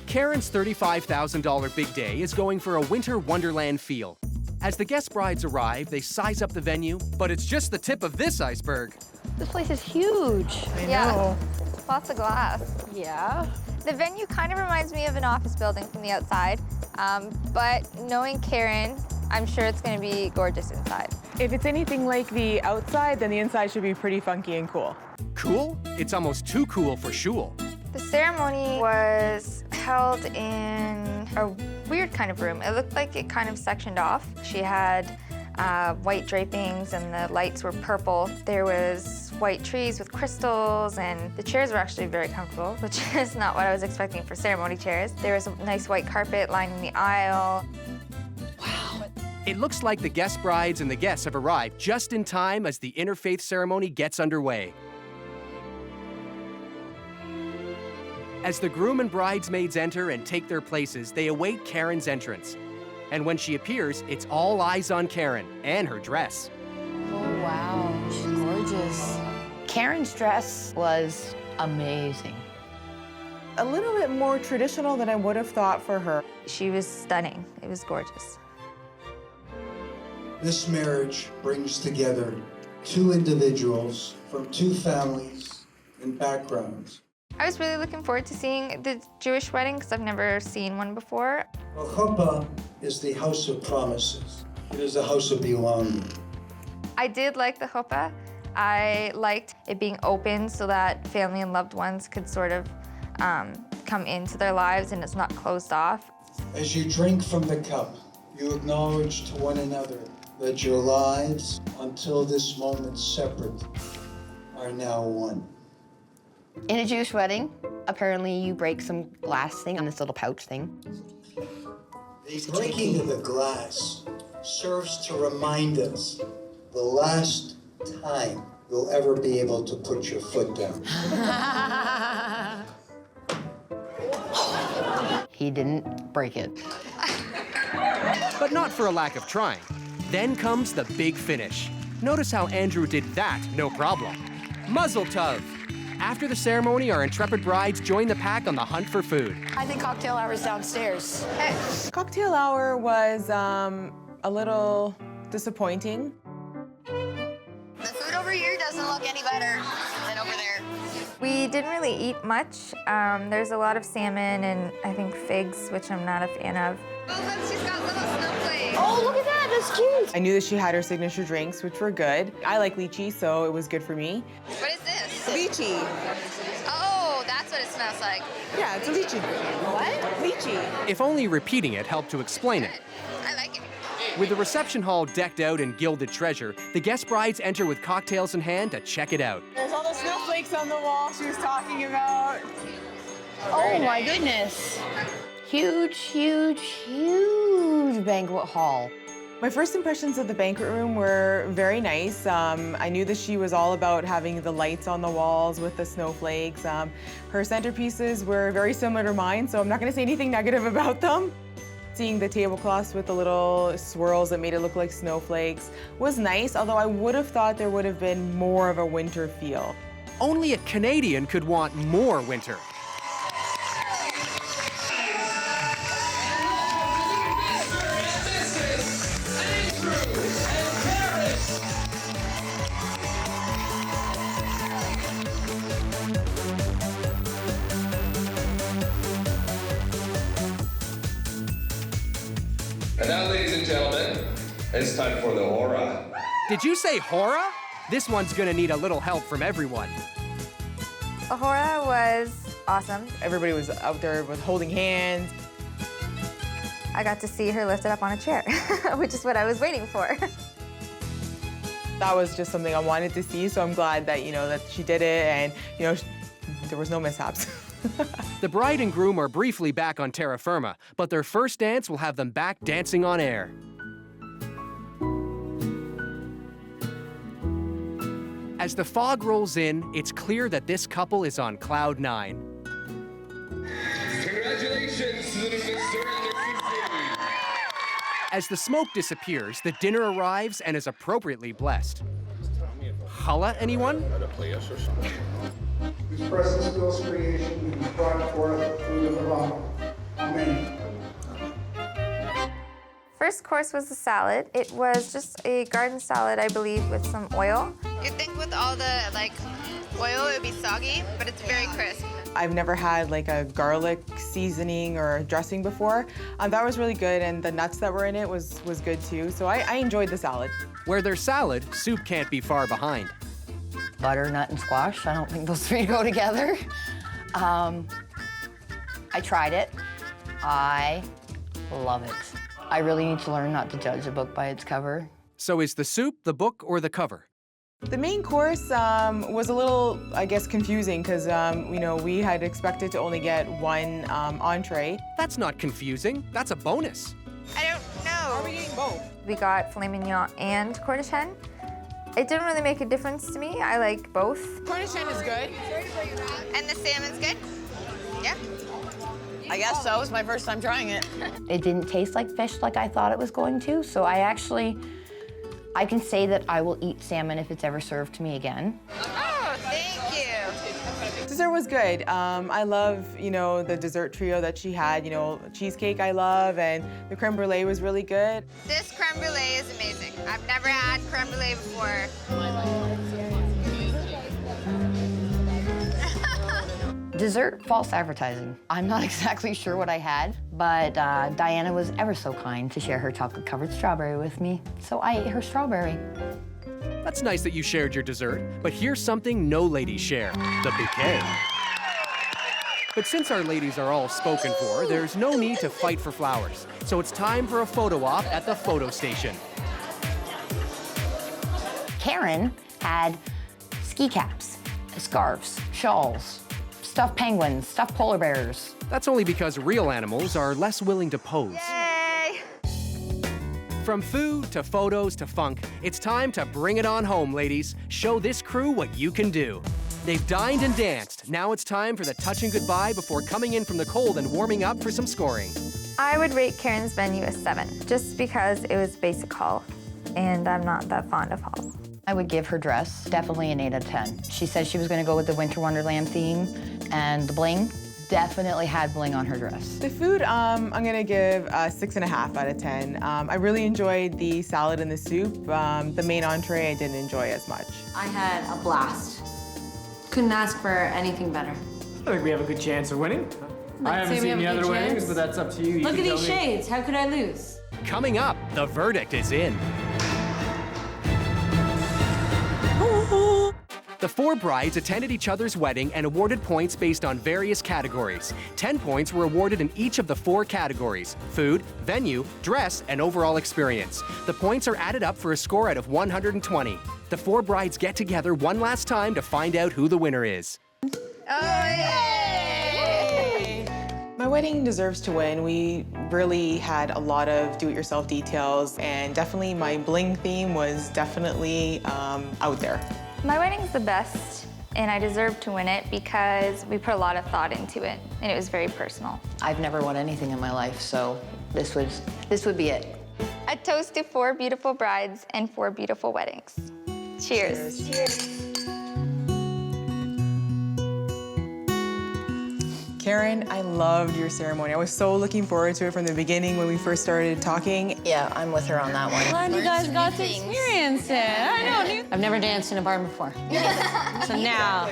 Karen's $35,000 big day is going for a winter wonderland feel. As the guest brides arrive, they size up the venue, but it's just the tip of this iceberg.
This place is huge.
I know.
Yeah, lots of glass.
Yeah.
The venue kind of reminds me of an office building from the outside, but knowing Karen, I'm sure it's going to be gorgeous inside.
If it's anything like the outside, then the inside should be pretty funky and cool.
Cool? It's almost too cool for shul.
The ceremony was held in a weird kind of room. It looked like it kind of sectioned off. She had white drapings and the lights were purple. There was white trees with crystals and the chairs were actually very comfortable, which is not what I was expecting for ceremony chairs. There was a nice white carpet lining the aisle.
It looks like the guest brides and the guests have arrived just in time as the interfaith ceremony gets underway. As the groom and bridesmaids enter and take their places, they await Karen's entrance. And when she appears, it's all eyes on Karen and her dress.
Oh, wow, she's gorgeous. Karen's dress was amazing.
A little bit more traditional than I would have thought for her.
She was stunning. It was gorgeous.
This marriage brings together 2 individuals from 2 families and backgrounds.
I was really looking forward to seeing the Jewish wedding because I've never seen one before.
Well, chuppah is the house of promises. It is a house of belonging.
I did like the chuppah. I liked it being open so that family and loved ones could sort of come into their lives and it's not closed off.
As you drink from the cup, you acknowledge to one another that your lives, until this moment separate, are now one.
In a Jewish wedding, apparently you break some glass thing on this little pouch thing.
The breaking of the glass serves to remind us the last time you'll ever be able to put your foot down.
He didn't break it.
But not for a lack of trying. Then comes the big finish. Notice how Andrew did that, no problem. Mazel tov. After the ceremony, our intrepid brides join the pack on the hunt for food.
I think cocktail hour's downstairs.
Cocktail hour was a little disappointing.
The food over here doesn't look any better than over there.
We didn't really eat much. There's a lot of salmon and I think figs, which I'm not a fan of.
She's got little snowflakes.
Oh, look at that, that's cute.
I knew that she had her signature drinks, which were good. I like lychee, so it was good for me.
What is this?
Lychee.
Oh, that's what it smells like.
Yeah, it's a lychee. What? Lychee.
If only repeating it helped to explain it.
I like it.
With the reception hall decked out in gilded treasure, the guest brides enter with cocktails in hand to check it out.
There's all the snowflakes on the wall she was talking about.
Oh my goodness.
huge, huge, huge banquet hall.
My first impressions of the banquet room were very nice. I knew that she was all about having the lights on the walls with the snowflakes. Her centerpieces were very similar to mine, so I'm not going to say anything negative about them. Seeing the tablecloths with the little swirls that made it look like snowflakes was nice, although I would have thought there would have been more of a winter feel.
Only a Canadian could want more winter.
And now, ladies and gentlemen, it's time for the aura.
Did you say hora? This one's gonna need a little help from everyone.
Ahora was awesome.
Everybody was out there with holding hands.
I got to see her lifted up on a chair, which is what I was waiting for.
That was just something I wanted to see, so I'm glad that, that she did it and, there was no mishaps.
The bride and groom are briefly back on terra firma, but their first dance will have them back dancing on air. As the fog rolls in, it's clear that this couple is on cloud 9.
Congratulations to the Mr. and Mrs. Z.
As the smoke disappears, the dinner arrives and is appropriately blessed. Challah, anyone?
Whose presence wills creation and brought forth the food of the body. Amen.
First course was the salad. It was just a garden salad, I believe, with some oil.
You'd think with all the oil it would be soggy, but it's very crisp.
I've never had a garlic seasoning or dressing before. That was really good, and the nuts that were in it was good too, so I enjoyed the salad.
Where there's salad, soup can't be far behind.
Butternut and squash, I don't think those three go together. I tried it. I love it. I really need to learn not to judge a book by its cover.
So is the soup, the book, or the cover?
The main course was a little, I guess, confusing because, we had expected to only get one entree.
That's not confusing. That's a bonus.
I don't know.
Are we eating both?
We got filet mignon and Cornish hen. It didn't really make a difference to me. I like both.
Cornish hen is good. And the salmon's good? Yeah.
I guess so. It's my first time trying it.
It didn't taste like fish like I thought it was going to, so I can say that I will eat salmon if it's ever served to me again.
Oh, thank you.
Dessert was good. I love, the dessert trio that she had. Cheesecake I love, and the creme brulee was really good.
This creme brulee is amazing. I've never had creme brulee before.
Dessert, false advertising. I'm not exactly sure what I had, but Diana was ever so kind to share her chocolate-covered strawberry with me, so I ate her strawberry.
That's nice that you shared your dessert, but here's something no ladies share, the bouquet. But since our ladies are all spoken for, there's no need to fight for flowers. So it's time for a photo op at the photo station.
Karen had ski caps, scarves, shawls, stuffed penguins, stuffed polar bears.
That's only because real animals are less willing to pose.
Yay!
From food to photos to funk, it's time to bring it on home, ladies. Show this crew what you can do. They've dined and danced. Now it's time for the touch and goodbye before coming in from the cold and warming up for some scoring.
I would rate Karen's venue a 7, just because it was basic hall, and I'm not that fond of halls.
I would give her dress definitely an 8 out of 10. She said she was going to go with the Winter Wonderland theme, and the bling definitely had bling on her dress.
The food, I'm gonna give a 6.5 out of 10. I really enjoyed the salad and the soup. The main entree I didn't enjoy as much.
I had a blast. Couldn't ask for anything better.
I think we have a good chance of winning. I haven't seen the other weddings, but that's up to you.
Look at these shades. How could I lose?
Coming up, the verdict is in. The 4 brides attended each other's wedding and awarded points based on various categories. 10 points were awarded in each of the 4 categories: food, venue, dress, and overall experience. The points are added up for a score out of 120. The 4 brides get together one last time to find out who the winner is.
Oh, yay!
My My wedding deserves to win. We really had a lot of do-it-yourself details, and definitely my bling theme was definitely out there.
My wedding's the best, and I deserve to win it because we put a lot of thought into it, and it was very personal.
I've never won anything in my life, so this would be it.
A toast to 4 beautiful brides and 4 beautiful weddings. Cheers. Cheers.
Karen, I loved your ceremony. I was so looking forward to it from the beginning when we first started talking.
Yeah, I'm with her on that one.
Glad you guys got to experience it. I know.
I've never danced in a bar before. So now,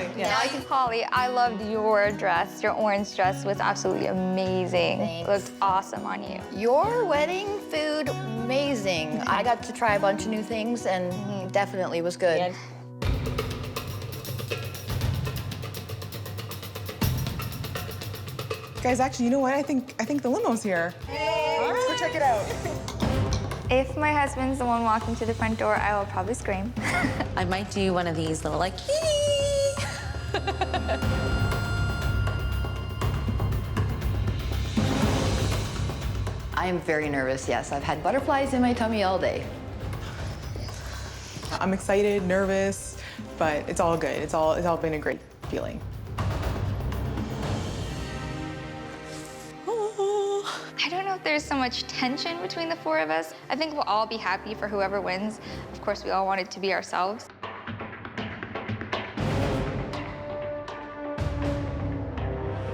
Holly, I loved your dress. Your orange dress was absolutely amazing.
Thanks.
It looked awesome on you.
Your wedding food, amazing. I got to try a bunch of new things and definitely was good.
Yeah.
Guys, actually, you know what? I think the limo's here. Hey, let's go check it out.
If my husband's the one walking to the front door, I will probably scream.
I might do one of these little like,
I am very nervous, yes. I've had butterflies in my tummy all day.
I'm excited, nervous, but it's all good. It's all been a great feeling.
I don't know if there's so much tension between the 4 of us. I think we'll all be happy for whoever wins. Of course, we all want it to be ourselves.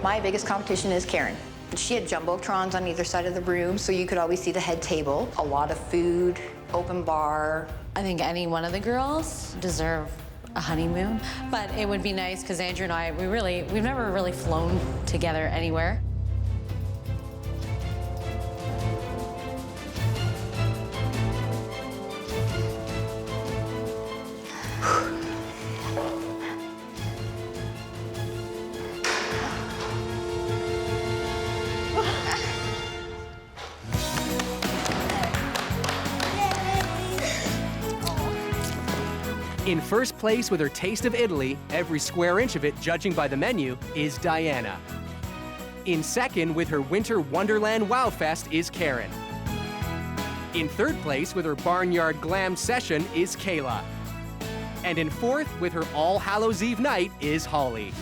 My biggest competition is Karen. She had jumbotrons on either side of the room, so you could always see the head table. A lot of food, open bar.
I think any one of the girls deserve a honeymoon, but it would be nice because Andrew and I, we've never really flown together anywhere.
In first place with her taste of Italy, every square inch of it judging by the menu, is Diana. In second with her Winter Wonderland Wow Fest is Karen. In third place with her Barnyard Glam Session is Kayla. And in fourth with her All Hallows Eve night is Holly.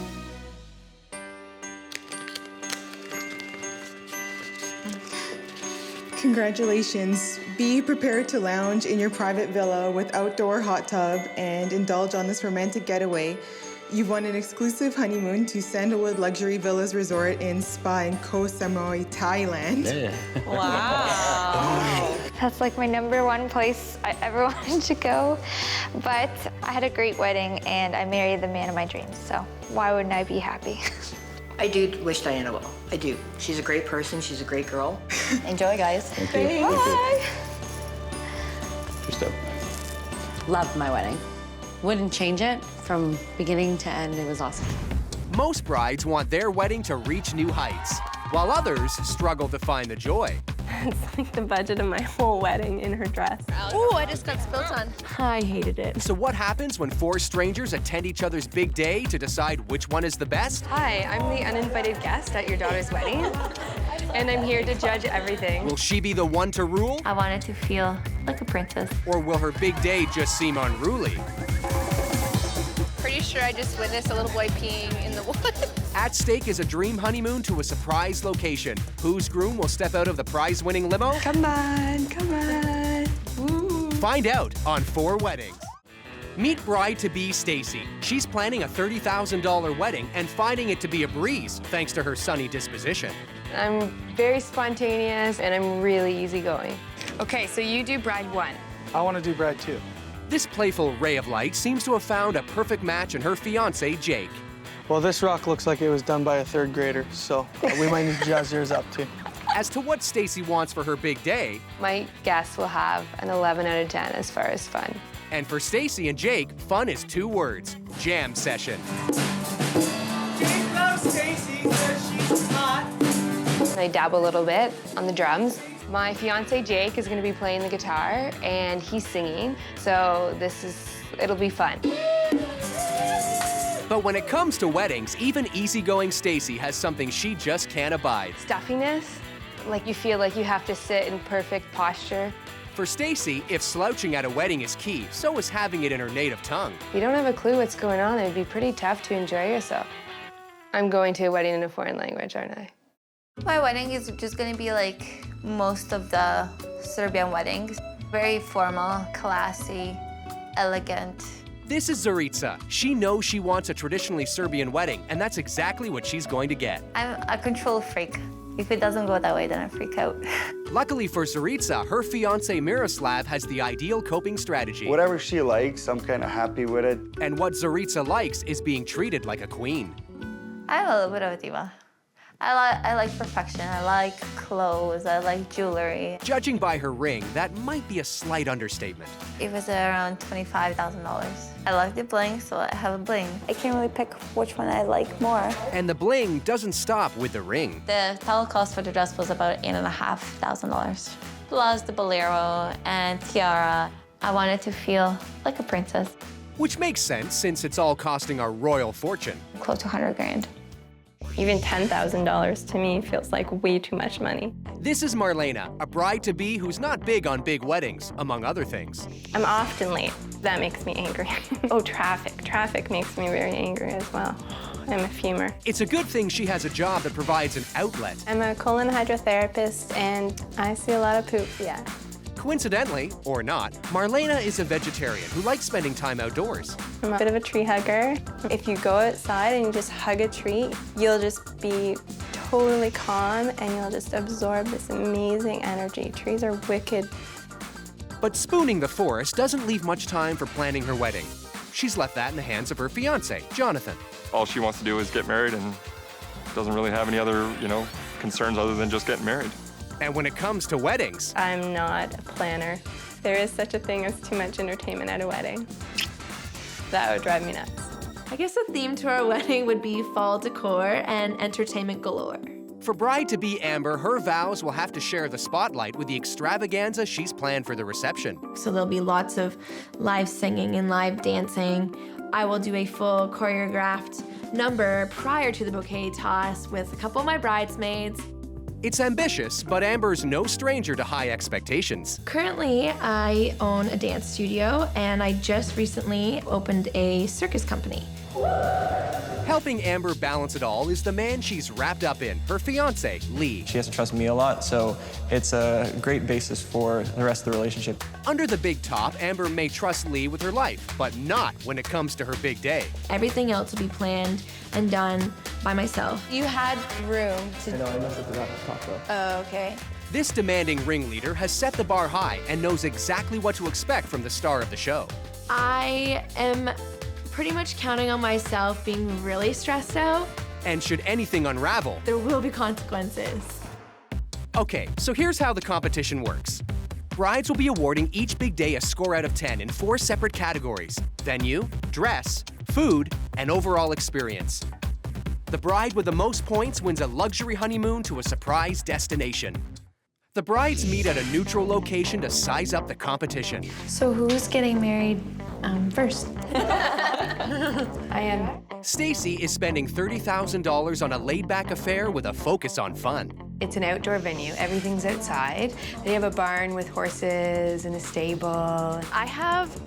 Congratulations. Be prepared to lounge in your private villa with outdoor hot tub and indulge on this romantic getaway. You've won an exclusive honeymoon to Sandalwood Luxury Villas Resort in Spa in Koh Samui, Thailand.
Yeah.
Wow. That's like my #1 place I ever wanted to go. But I had a great wedding and I married the man of my dreams, so why wouldn't I be happy?
I do wish Diana well. I do. She's a great person. She's a great girl. Enjoy, guys.
Thank you.
Bye.
Just up.
Loved my wedding. Wouldn't change it from beginning to end. It was awesome.
Most brides want their wedding to reach new heights, while others struggle to find the joy.
It's like the budget of my whole wedding in her dress.
Ooh, I just got spilt on.
I hated it.
So what happens when 4 strangers attend each other's big day to decide which one is the best?
Hi, I'm the uninvited guest at your daughter's wedding, and I'm here to judge everything.
Will she be the one to rule?
I wanted to feel like a princess.
Or will her big day just seem unruly?
Pretty sure I just witnessed a little boy peeing in the woods.
At stake is a dream honeymoon to a surprise location. Whose groom will step out of the prize-winning limo?
Come on, come on. Woo.
Find out on 4 Weddings. Meet bride-to-be Stacy. She's planning a $30,000 wedding and finding it to be a breeze thanks to her sunny disposition.
I'm very spontaneous and I'm really easygoing. Okay, so you do bride 1.
I want to do bride 2.
This playful ray of light seems to have found a perfect match in her fiance, Jake.
Well, this rock looks like it was done by a 3rd grader, so we might need to jazz yours up too.
As to what Stacy wants for her big day,
My guests will have an 11 out of 10 as far as fun.
and for Stacy and Jake, fun is 2 words: jam session.
Jake loves Stacy because she's hot.
I dab a little bit on the drums. My fiance Jake is going to be playing the guitar and he's singing, so it'll be fun.
But when it comes to weddings, even easygoing Stacy has something she just can't abide.
Stuffiness, like you feel like you have to sit in perfect posture.
For Stacy, if slouching at a wedding is key, so is having it in her native tongue.
If you don't have a clue what's going on, it'd be pretty tough to enjoy yourself. I'm going to a wedding in a foreign language, aren't I?
My wedding is just going to be like most of the Serbian weddings. Very formal, classy, elegant.
This is 𝗜παιＨ𝗳cie. She knows she wants a traditionally Serbian wedding, and that's exactly what she's going to get.
I'm a control freak. If it doesn't go that way, then I freak out.
Luckily for 𝗜παιH𝗳cie, her fiancé Miroslav has the ideal coping strategy.
Whatever she likes, I'm kind of happy with it.
And what 𝗜παιH𝗳cie likes is being treated like a queen.
I have a little bit of a diva. I like perfection. I like clothes. I like jewelry.
Judging by her ring, that might be a slight understatement.
It was around $25,000. I like the bling, so I have a bling. I can't really pick which one I like more.
And the bling doesn't stop with the ring.
The total cost for the dress was about $8,500. Plus the bolero and tiara. I wanted to feel like a princess.
Which makes sense since it's all costing a royal fortune.
Close to 100 grand.
Even $10,000 to me feels like way too much money.
This is Marlena, a bride-to-be who's not big on big weddings, among other things.
I'm often late. That makes me angry. Oh, traffic. Traffic makes me very angry as well. I'm a fumer.
It's a good thing she has a job that provides an outlet.
I'm a colon hydrotherapist, and I see a lot of poop, yeah.
Coincidentally, or not, Marlena is a vegetarian who likes spending time outdoors.
I'm a bit of a tree hugger. If you go outside and you just hug a tree, you'll just be totally calm and you'll just absorb this amazing energy. Trees are wicked.
But spooning the forest doesn't leave much time for planning her wedding. She's left that in the hands of her fiancé, Jonathan.
All she wants to do is get married and doesn't really have any other, concerns other than just getting married.
And when it comes to weddings,
I'm not a planner. There is such a thing as too much entertainment at a wedding. That would drive me nuts.
I guess the theme to our wedding would be fall decor and entertainment galore.
For bride-to-be Amber, her vows will have to share the spotlight with the extravaganza she's planned for the reception.
So there'll be lots of live singing and live dancing. I will do a full choreographed number prior to the bouquet toss with a couple of my bridesmaids.
It's ambitious, but Amber's no stranger to high expectations.
Currently, I own a dance studio, and I just recently opened a circus company.
Helping Amber balance it all is the man she's wrapped up in, her fiancé, Lee.
She has to trust me a lot, so it's a great basis for the rest of the relationship.
Under the big top, Amber may trust Lee with her life, but not when it comes to her big day.
Everything else will be planned and done by myself.
You had room to...
I know, I messed up the top though.
Oh, okay.
This demanding ringleader has set the bar high and knows exactly what to expect from the star of the show.
I am pretty much counting on myself being really stressed out.
And should anything unravel,
there will be consequences.
Okay, so here's how the competition works. Brides will be awarding each big day a score out of 10 in 4 separate categories: venue, dress, food, and overall experience. The bride with the most points wins a luxury honeymoon to a surprise destination. The brides meet at a neutral location to size up the competition.
So who's getting married first?
I am.
Stacy is spending $30,000 on a laid-back affair with a focus on fun.
It's an outdoor venue. Everything's outside. They have a barn with horses and a stable.
I have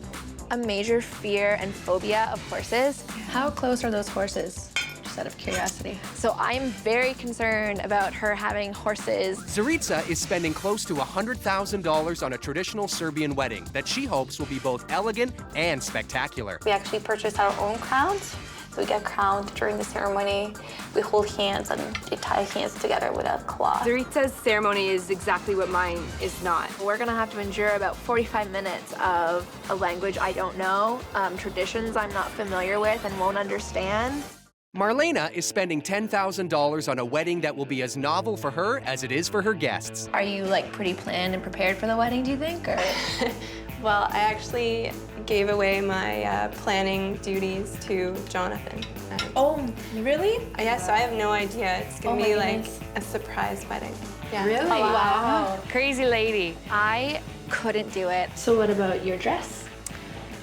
a major fear and phobia of horses. How close are those horses? Just out of curiosity. So I'm very concerned about her having horses.
𝗜παιH𝗳cie is spending close to $100,000 on a traditional Serbian wedding that she hopes will be both elegant and spectacular.
We actually purchased our own crowns. So we get crowned during the ceremony. We hold hands and we tie hands together with a cloth.
𝗜παιH𝗳cie's ceremony is exactly what mine is not.
We're gonna have to endure about 45 minutes of a language I don't know, traditions I'm not familiar with and won't understand.
Marlena is spending $10,000 on a wedding that will be as novel for her as it is for her guests.
Are you like pretty planned and prepared for the wedding, do you think? Or?
Well, I actually gave away my planning duties to Jonathan.
Oh, really?
Yeah, so I have no idea. It's gonna be like a surprise wedding. Yeah.
Really? Oh, wow.
Crazy lady.
I couldn't do it. So what about your dress?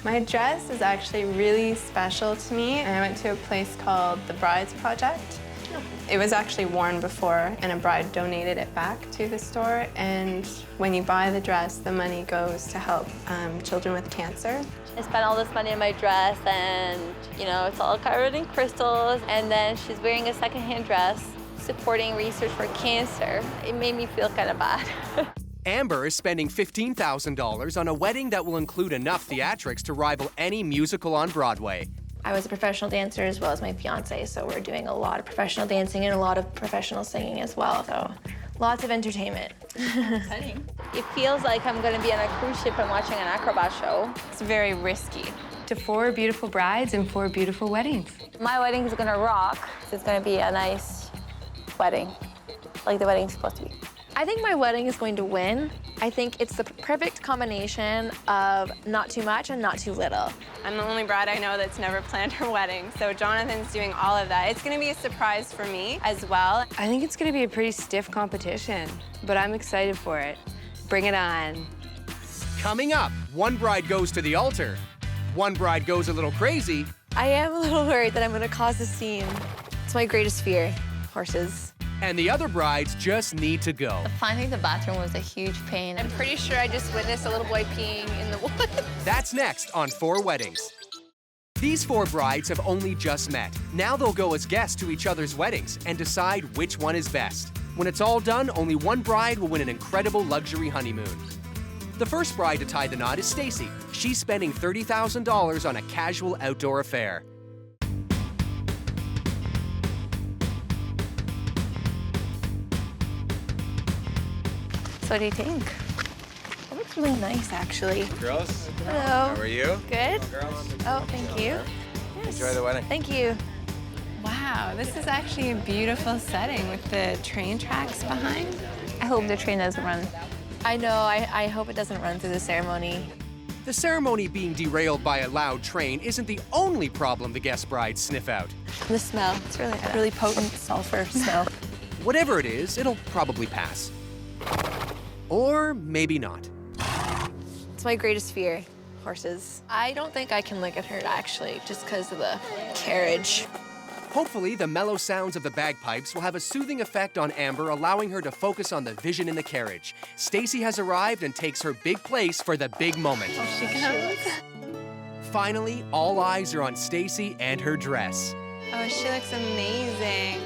My dress is actually really special to me. I went to a place called the Brides Project. It was actually worn before, and a bride donated it back to the store. And when you buy the dress, the money goes to help children with cancer.
I spent all this money on my dress, and you know, it's all covered in crystals. And then she's wearing a secondhand dress, supporting research for cancer. It made me feel kind of bad.
Amber is spending $15,000 on a wedding that will include enough theatrics to rival any musical on Broadway.
I was a professional dancer as well as my fiance, so we're doing a lot of professional dancing and a lot of professional singing as well, so lots of entertainment.
Exciting. It feels like I'm gonna be on a cruise ship and watching an acrobat show.
It's very risky. To 4 beautiful brides and 4 beautiful weddings.
My wedding is gonna rock. It's gonna be a nice wedding, like the wedding's supposed to be.
I think my wedding is going to win. I think it's the perfect combination of not too much and not too little.
I'm the only bride I know that's never planned her wedding, so Jonathan's doing all of that. It's gonna be a surprise for me as well.
I think it's gonna be a pretty stiff competition, but I'm excited for it. Bring it on.
Coming up, one bride goes to the altar, one bride goes a little crazy.
I am a little worried that I'm gonna cause a scene. It's my greatest fear, horses.
And the other brides just need to go.
Finding the bathroom was a huge pain.
I'm pretty sure I just witnessed a little boy peeing in the woods.
That's next on 4 Weddings. These 4 brides have only just met. Now they'll go as guests to each other's weddings and decide which one is best. When it's all done, only one bride will win an incredible luxury honeymoon. The first bride to tie the knot is Stacy. She's spending $30,000 on a casual outdoor affair.
So what do you think? It looks really nice, actually.
Girls?
Hello.
How are you?
Good.
Girls?
Oh, thank you. Yes.
Enjoy the wedding.
Thank you.
Wow, this is actually a beautiful setting with the train tracks behind.
I hope the train doesn't run.
I know, I hope it doesn't run through the ceremony.
The ceremony being derailed by a loud train isn't the only problem the guest brides sniff out.
The smell, it's really potent sulfur smell.
Whatever it is, it'll probably pass. Or maybe not.
It's my greatest fear, horses. I don't think I can look at her, actually, just because of the carriage.
Hopefully, the mellow sounds of the bagpipes will have a soothing effect on Amber, allowing her to focus on the vision in the carriage. Stacy has arrived and takes her big place for the big moment.
Oh, she comes.
Finally, all eyes are on Stacy and her dress.
Oh, she looks amazing.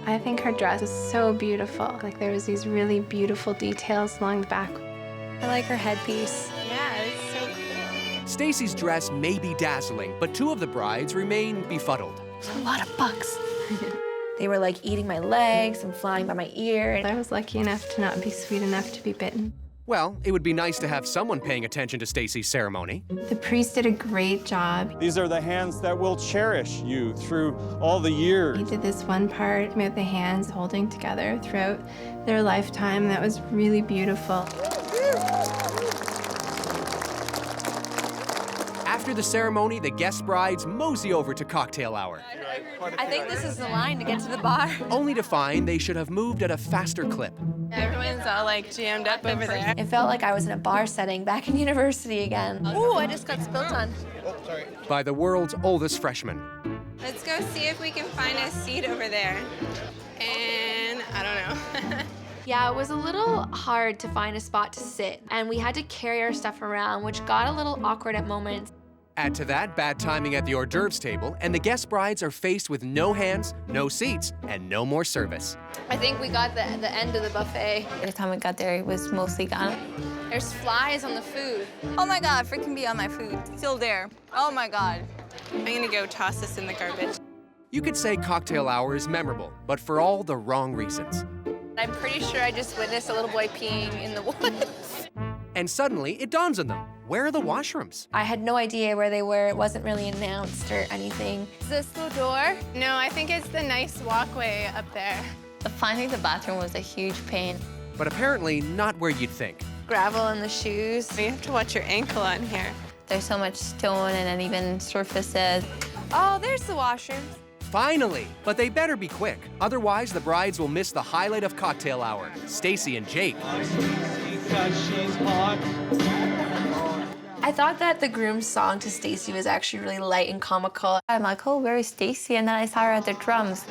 I think her dress is so beautiful. Like there was these really beautiful details along the back.
I like her headpiece.
Yeah, it's so cool.
Stacy's dress may be dazzling, but 2 of the brides remain befuddled.
A lot of bugs. They were like eating my legs and flying by my ear. And
I was lucky enough to not be sweet enough to be bitten.
Well, it would be nice to have someone paying attention to Stacy's ceremony.
The priest did a great job.
These are the hands that will cherish you through all the years.
He did this one part with the hands holding together throughout their lifetime. That was really beautiful.
After the ceremony, the guest brides mosey over to cocktail hour.
I think this is the line to get to the bar.
Only to find they should have moved at a faster clip.
Everyone's all like jammed up over there.
It felt like I was in a bar setting back in university again. Ooh, I just got spilled on.
By the world's oldest freshman.
Let's go see if we can find a seat over there. And I don't know.
Yeah, it was a little hard to find a spot to sit, and we had to carry our stuff around, which got a little awkward at moments.
Add to that bad timing at the hors d'oeuvres table, and the guest brides are faced with no hands, no seats, and no more service.
I think we got the end of the buffet.
By the time we got there, it was mostly gone.
There's flies on the food.
Oh my God, freaking bee on my food. Still there. Oh my God.
I'm gonna go toss this in the garbage.
You could say cocktail hour is memorable, but for all the wrong reasons.
I'm pretty sure I just witnessed a little boy peeing in the woods.
And suddenly, it dawns on them. Where are the washrooms?
I had no idea where they were. It wasn't really announced or anything. Is this the door?
No, I think it's the nice walkway up there.
Finding the bathroom was a huge pain.
But apparently not where you'd think.
Gravel in the shoes.
You have to watch your ankle on here.
There's so much stone and uneven surfaces.
Oh, there's the washroom.
Finally! But they better be quick. Otherwise, the brides will miss the highlight of cocktail hour, Stacy and Jake.
I thought that the groom's song to Stacy was actually really light and comical.
I'm like, oh, where is Stacy? And then I saw her at the drums.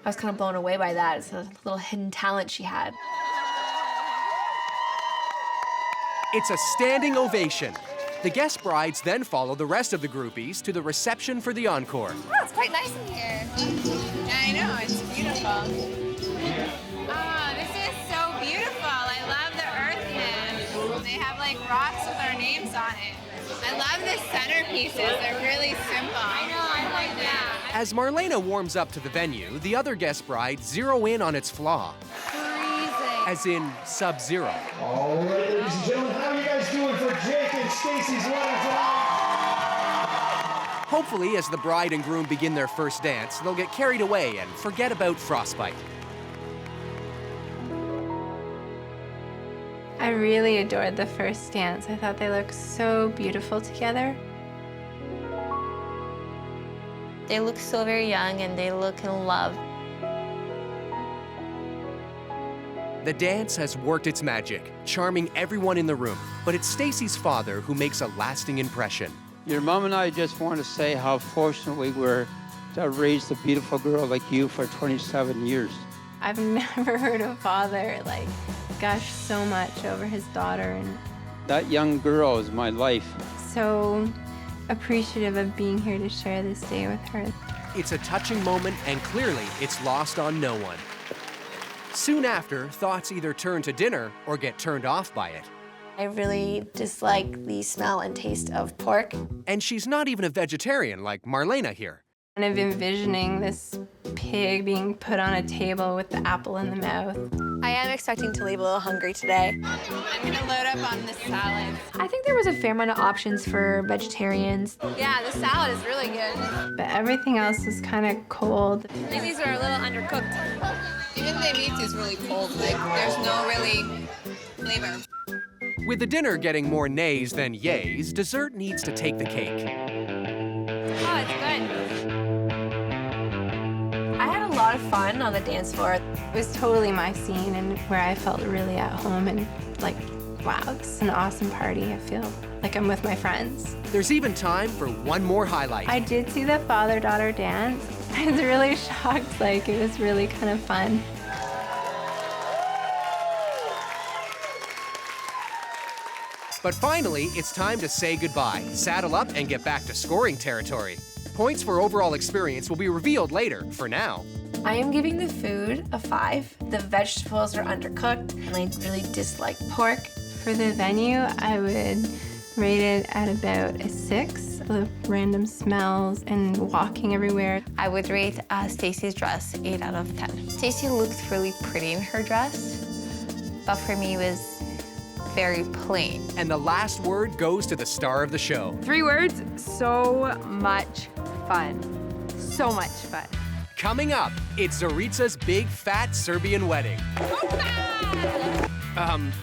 I was kind of blown away by that. It's a little hidden talent she had.
It's a standing ovation. The guest brides then follow the rest of the groupies to the reception for the encore.
Oh, it's quite nice in here.
Yeah, I know, it's beautiful. Oh, this is so beautiful. I love the earthness. They have like rocks with our names on it. I love the centerpieces. They're really simple. I know, I like that.
As Marlena warms up to the venue, the other guest brides zero in on its flaw. As in Sub-Zero.
All right, ladies and gentlemen, how are you guys doing for Jake and Stacy's wedding tonight?
Hopefully, as the bride and groom begin their first dance, they'll get carried away and forget about frostbite.
I really adored the first dance. I thought they looked so beautiful together.
They look so very young and they look in love.
The dance has worked its magic, charming everyone in the room, but it's Stacy's father who makes a lasting impression.
Your mom and I just want to say how fortunate we were to have raised a beautiful girl like you for 27 years.
I've never heard a father like gush so much over his daughter, and
That young girl is my life.
so appreciative of being here to share this day with her.
It's a touching moment, and clearly it's lost on no one. Soon after, thoughts either turn to dinner or get turned off by it.
I really dislike the smell and taste of pork.
And she's not even a vegetarian like Marlena here.
Kind of envisioning this pig being put on a table with the apple in the mouth.
I am expecting to leave a little hungry today.
I'm gonna load up on the salads.
I think there was a fair amount of options for vegetarians. Yeah, the salad is really good.
But everything else was kind of cold.
I think these are a little undercooked.
Even the meat is really cold. Like, there's no really flavor.
With the dinner getting more nays than yays, dessert needs to take the cake.
Oh, it's good. I had a lot of fun on the dance floor.
It was totally my scene and where I felt really at home and like, wow, this is an awesome party. I feel like I'm with my friends.
There's even time for one more highlight.
I did see the father-daughter dance. I was really shocked, like it was really kind of fun.
But finally, it's time to say goodbye, saddle up, and get back to scoring territory. Points for overall experience will be revealed later. For now,
I am giving the food a 5. The vegetables are undercooked, and I really dislike pork.
For the venue, I would rate it at about a 6. The random smells and walking everywhere.
I would rate Stacy's dress 8 out of 10. Stacy looked really pretty in her dress, but for me it was very plain.
And the last word goes to the star of the show.
3 words, so much fun. So much fun.
Coming up, it's 𝗜παιＨ𝗳cie's big, fat Serbian wedding.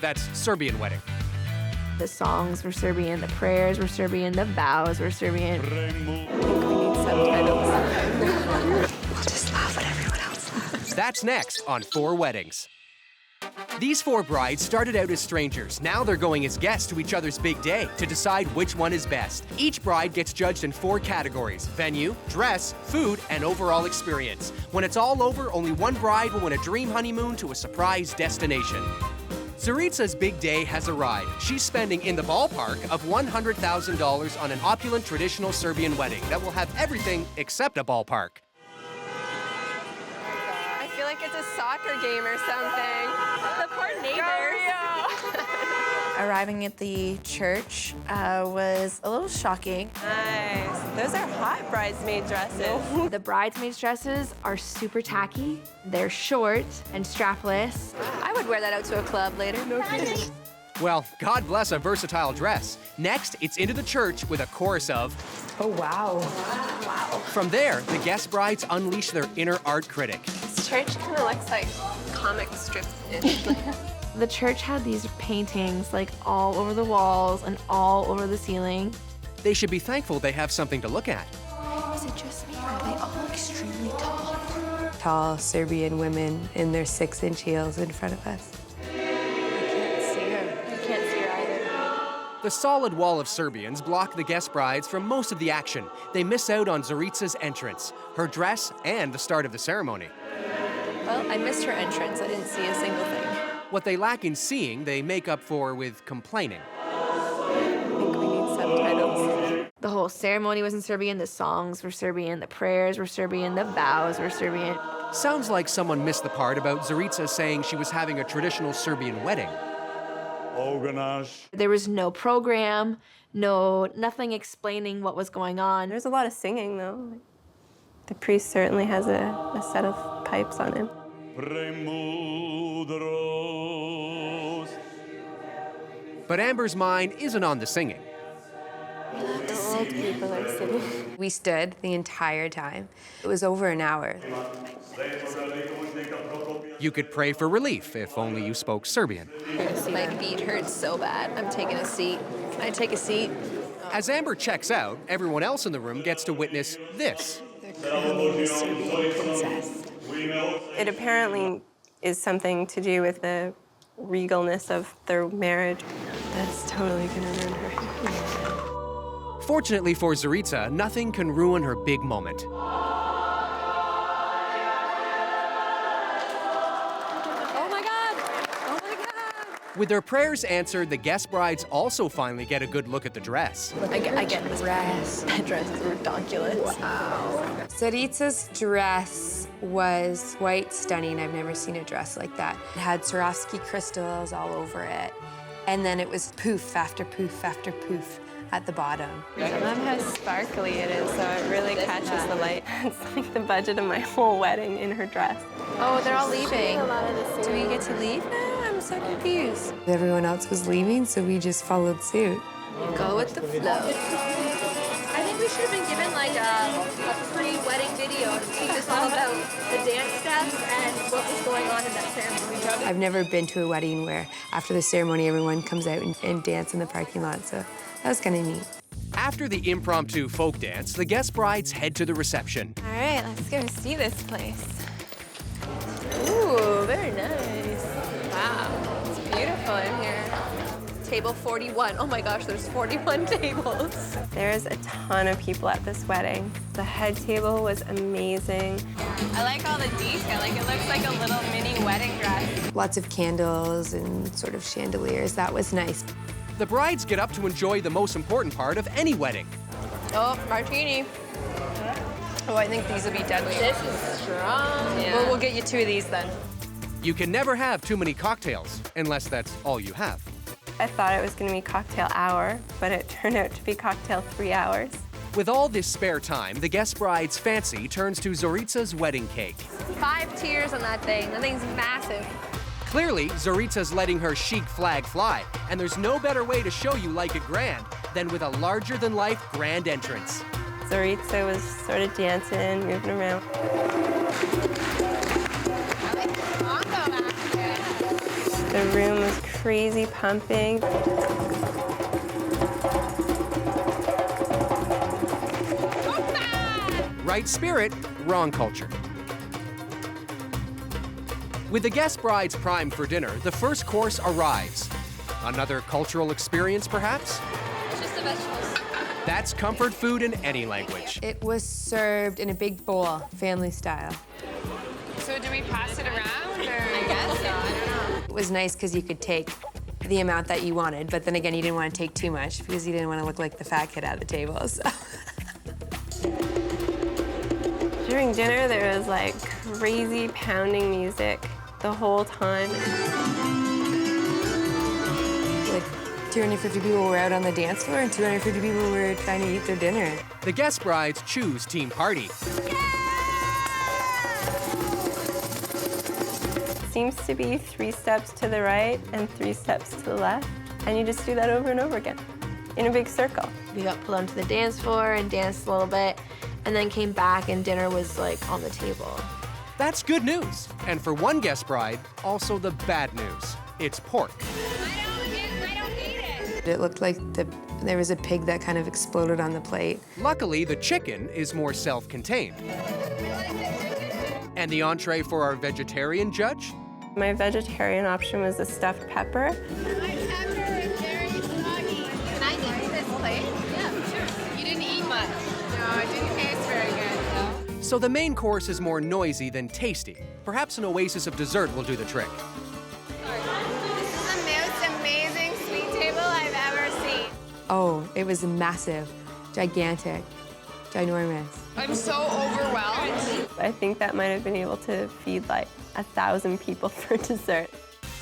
That's Serbian wedding.
The songs were Serbian, the prayers were Serbian, the vows were Serbian. I think we need subtitles. We'll just laugh when everyone else laughs.
That's next on 4 Weddings. These 4 brides started out as strangers. Now they're going as guests to each other's big day to decide which one is best. Each bride gets judged in 4 categories: venue, dress, food, and overall experience. When it's all over, only one bride will win a dream honeymoon to a surprise destination. 𝗜παιH𝗳cie's big day has arrived. She's spending in the ballpark of $100,000 on an opulent traditional Serbian wedding that will have everything except a ballpark.
I feel like it's a soccer game or something. The poor neighbors. Arriving at the church was a little shocking.
Nice. Those are hot bridesmaid dresses.
The bridesmaids' dresses are super tacky. They're short and strapless. I would wear that out to a club later. No kidding.
Well, God bless a versatile dress. Next, it's into the church with a chorus of,
oh, wow.
From there, the guest brides unleash their inner art critic.
This church kind of looks like comic strip-ish. The church had these paintings like all over the walls and all over the ceiling.
They should be thankful they have something to look at.
Is it just me or are they all extremely tall?
Tall Serbian women in their 6-inch heels in front of us.
The solid wall of Serbians block the guest brides from most of the action. They miss out on 𝗜παιጽ's entrance, her dress, and the start of the ceremony.
Well, I missed her entrance. I didn't see a single thing.
What they lack in seeing, they make up for with complaining.
I think we need subtitles.
The whole ceremony was in Serbian, the songs were Serbian, the prayers were Serbian, the vows were Serbian.
Sounds like someone missed the part about 𝗜παιța saying she was having a traditional Serbian wedding.
There was no program, nothing explaining what was going on.
There's a lot of singing, though. The priest certainly has a set of pipes on him.
But Amber's mind isn't on the singing.
The old people are singing.
We stood the entire time. It was over an hour.
You could pray for relief if only you spoke Serbian.
My feet hurt so bad. I'm taking a seat. Can I take a seat?
As Amber checks out, everyone else in the room gets to witness this.
It apparently is something to do with the regalness of their marriage. That's totally gonna ruin her.
Fortunately for 𝗜παιța, nothing can ruin her big moment. With their prayers answered, the guest brides also finally get a good look at the dress.
I get the dress. That dress is ridiculous.
Wow. 𝗜παιța's dress was quite stunning. I've never seen a dress like that. It had Swarovski crystals all over it. And then it was poof after poof after poof at the bottom.
I love how sparkly it is, so it really catches the light. It's like the budget of my whole wedding in her dress.
Oh, they're all leaving.
Do we get to leave now? I'm so confused. Everyone else was leaving, so we just followed suit.
Go with the flow.
I think we should have been given like a pre-wedding video to teach us all about the dance steps and what was going on in that ceremony.
I've never been to a wedding where after the ceremony, everyone comes out and dance in the parking lot, so that was kind of neat.
After the impromptu folk dance, the guest brides head to the reception.
All right, let's go see this place. Ooh, very nice. Wow, it's beautiful in here. Table 41. Oh my gosh, there's 41 tables.
There's a ton of people at this wedding. The head table was amazing.
I like all the detail. Like, it looks like a little mini wedding dress.
Lots of candles and sort of chandeliers. That was nice.
The brides get up to enjoy the most important part of any wedding.
Oh, martini. Oh, I think these will be deadly.
This is strong.
Yeah. Well, we'll get you 2 of these then.
You can never have too many cocktails, unless that's all you have.
I thought it was going to be cocktail hour, but it turned out to be cocktail 3 hours.
With all this spare time, the guest bride's fancy turns to 𝗜παιța's wedding cake.
5 tiers on that thing. That thing's massive.
Clearly, 𝗜παιța's letting her chic flag fly, and there's no better way to show you like it grand than with a larger-than-life grand entrance.
𝗜παιța was sort of dancing, moving around. The room was crazy pumping.
Right spirit, wrong culture. With the guest brides primed for dinner, the first course arrives. Another cultural experience, perhaps?
Just the vegetables.
That's comfort food in any language.
It was served in a big bowl, family style.
So do we pass it around, or? I guess so, I don't know.
It was nice because you could take the amount that you wanted, but then again, you didn't want to take too much because you didn't want to look like the fat kid at the table, so.
During dinner, there was like crazy pounding music the whole time.
Like 250 people were out on the dance floor and 250 people were trying to eat their dinner.
The guest brides choose Team Party.
Seems to be 3 steps to the right and 3 steps to the left. And you just do that over and over again in a big circle.
We got pulled onto the dance floor and danced a little bit, and then came back and dinner was like on the table.
That's good news. And for one guest bride, also the bad news. It's pork.
It looked like there was a pig that kind of exploded on the plate.
Luckily, the chicken is more self-contained. And the entree for our vegetarian judge?
My vegetarian option was a stuffed pepper.
My pepper is very soggy.
So the main course is more noisy than tasty. Perhaps an oasis of dessert will do the trick.
This is the most amazing sweet table I've ever seen.
Oh, it was massive, gigantic, ginormous.
I'm so overwhelmed. I think that might have been able to feed like 1,000 people for dessert.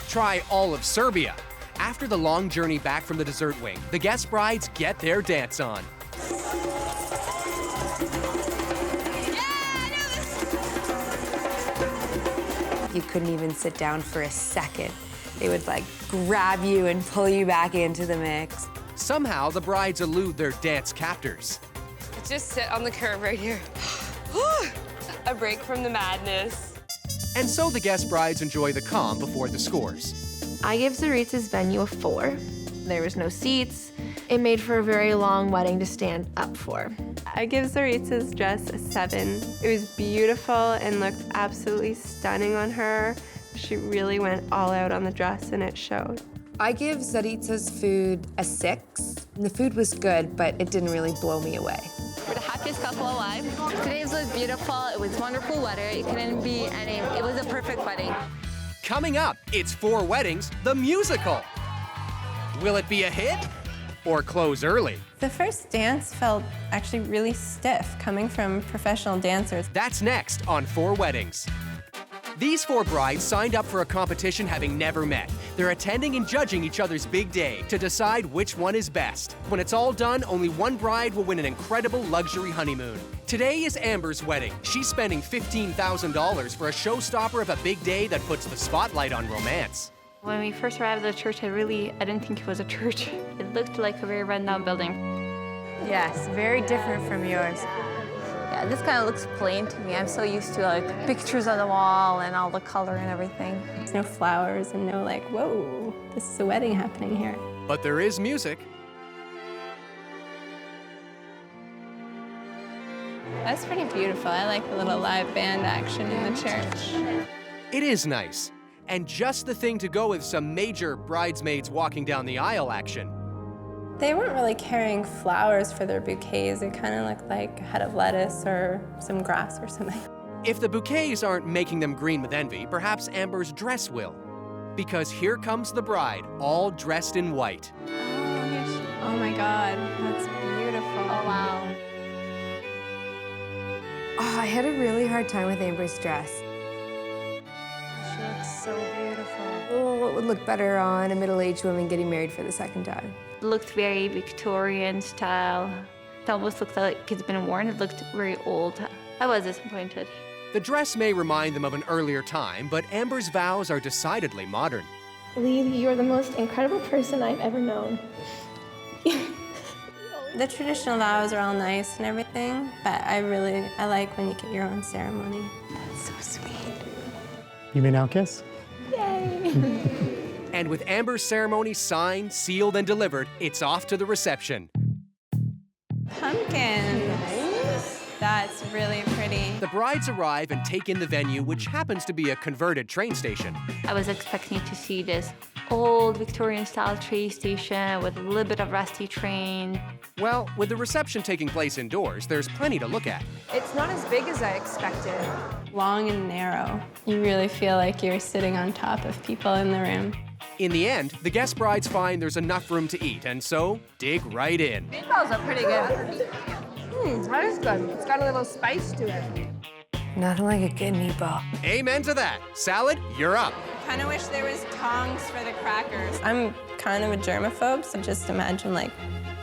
Try all of Serbia. After the long journey back from the dessert wing, the guest brides get their dance on.
You couldn't even sit down for a second. They would like grab you and pull you back into the mix.
Somehow, the brides elude their dance captors.
Just sit on the curb right here. A break from the madness.
And so the guest brides enjoy the calm before the scores.
I give 𝗜παι's venue a 4. There was no seats. It made for a very long wedding to stand up for.
I give 𝗜παι's dress a 7. It was beautiful and looked absolutely stunning on her. She really went all out on the dress and it showed.
I give 𝗜παι's food a 6. The food was good, but it didn't really blow me away.
We're the happiest couple alive. Today was beautiful. It was wonderful weather. It couldn't be any. It was a perfect wedding.
Coming up, it's 4 Weddings, the musical. Will it be a hit or close early?
The first dance felt actually really stiff coming from professional dancers.
That's next on 4 Weddings. These 4 brides signed up for a competition having never met. They're attending and judging each other's big day to decide which one is best. When it's all done, only one bride will win an incredible luxury honeymoon. Today is Amber's wedding. She's spending $15,000 for a showstopper of a big day that puts the spotlight on romance.
When we first arrived at the church, I didn't think it was a church. It looked like a very rundown building.
Yes, very different from yours.
Yeah, this kind of looks plain to me. I'm so used to like pictures on the wall and all the color and everything.
There's no flowers and no like, whoa, this is a wedding happening here.
But there is music.
That's pretty beautiful. I like the little live band action in the church.
It is nice. And just the thing to go with some major bridesmaids walking down the aisle action.
They weren't really carrying flowers for their bouquets. It kind of looked like a head of lettuce or some grass or something.
If the bouquets aren't making them green with envy, perhaps Amber's dress will. Because here comes the bride, all dressed in white.
Oh my God, that's beautiful.
Oh, wow.
Oh, I had a really hard time with Amber's dress.
She looks so beautiful.
Oh, what would look better on a middle-aged woman getting married for the second time?
It looked very Victorian style. It almost looked like it's been worn. It looked very old. I was disappointed.
The dress may remind them of an earlier time, but Amber's vows are decidedly modern.
𝗜, you're the most incredible person I've ever known.
The traditional vows are all nice and everything, but I like when you get your own ceremony.
That's so sweet.
You may now kiss.
Yay!
And with Amber's ceremony signed, sealed, and delivered, it's off to the reception.
Pumpkins. That's really pretty.
The brides arrive and take in the venue, which happens to be a converted train station.
I was expecting to see this old Victorian-style train station with a little bit of rusty train.
Well, with the reception taking place indoors, there's plenty to look at.
It's not as big as I expected.
Long and narrow. You really feel like you're sitting on top of people in the room.
In the end, the guest brides find there's enough room to eat, and so dig right in.
Meatballs are pretty good. That is good. It's got a little spice to it.
Nothing like a good meatball.
Amen to that. Salad, you're up.
Kind of wish there was tongs for the crackers. I'm kind of a germaphobe, so just imagine like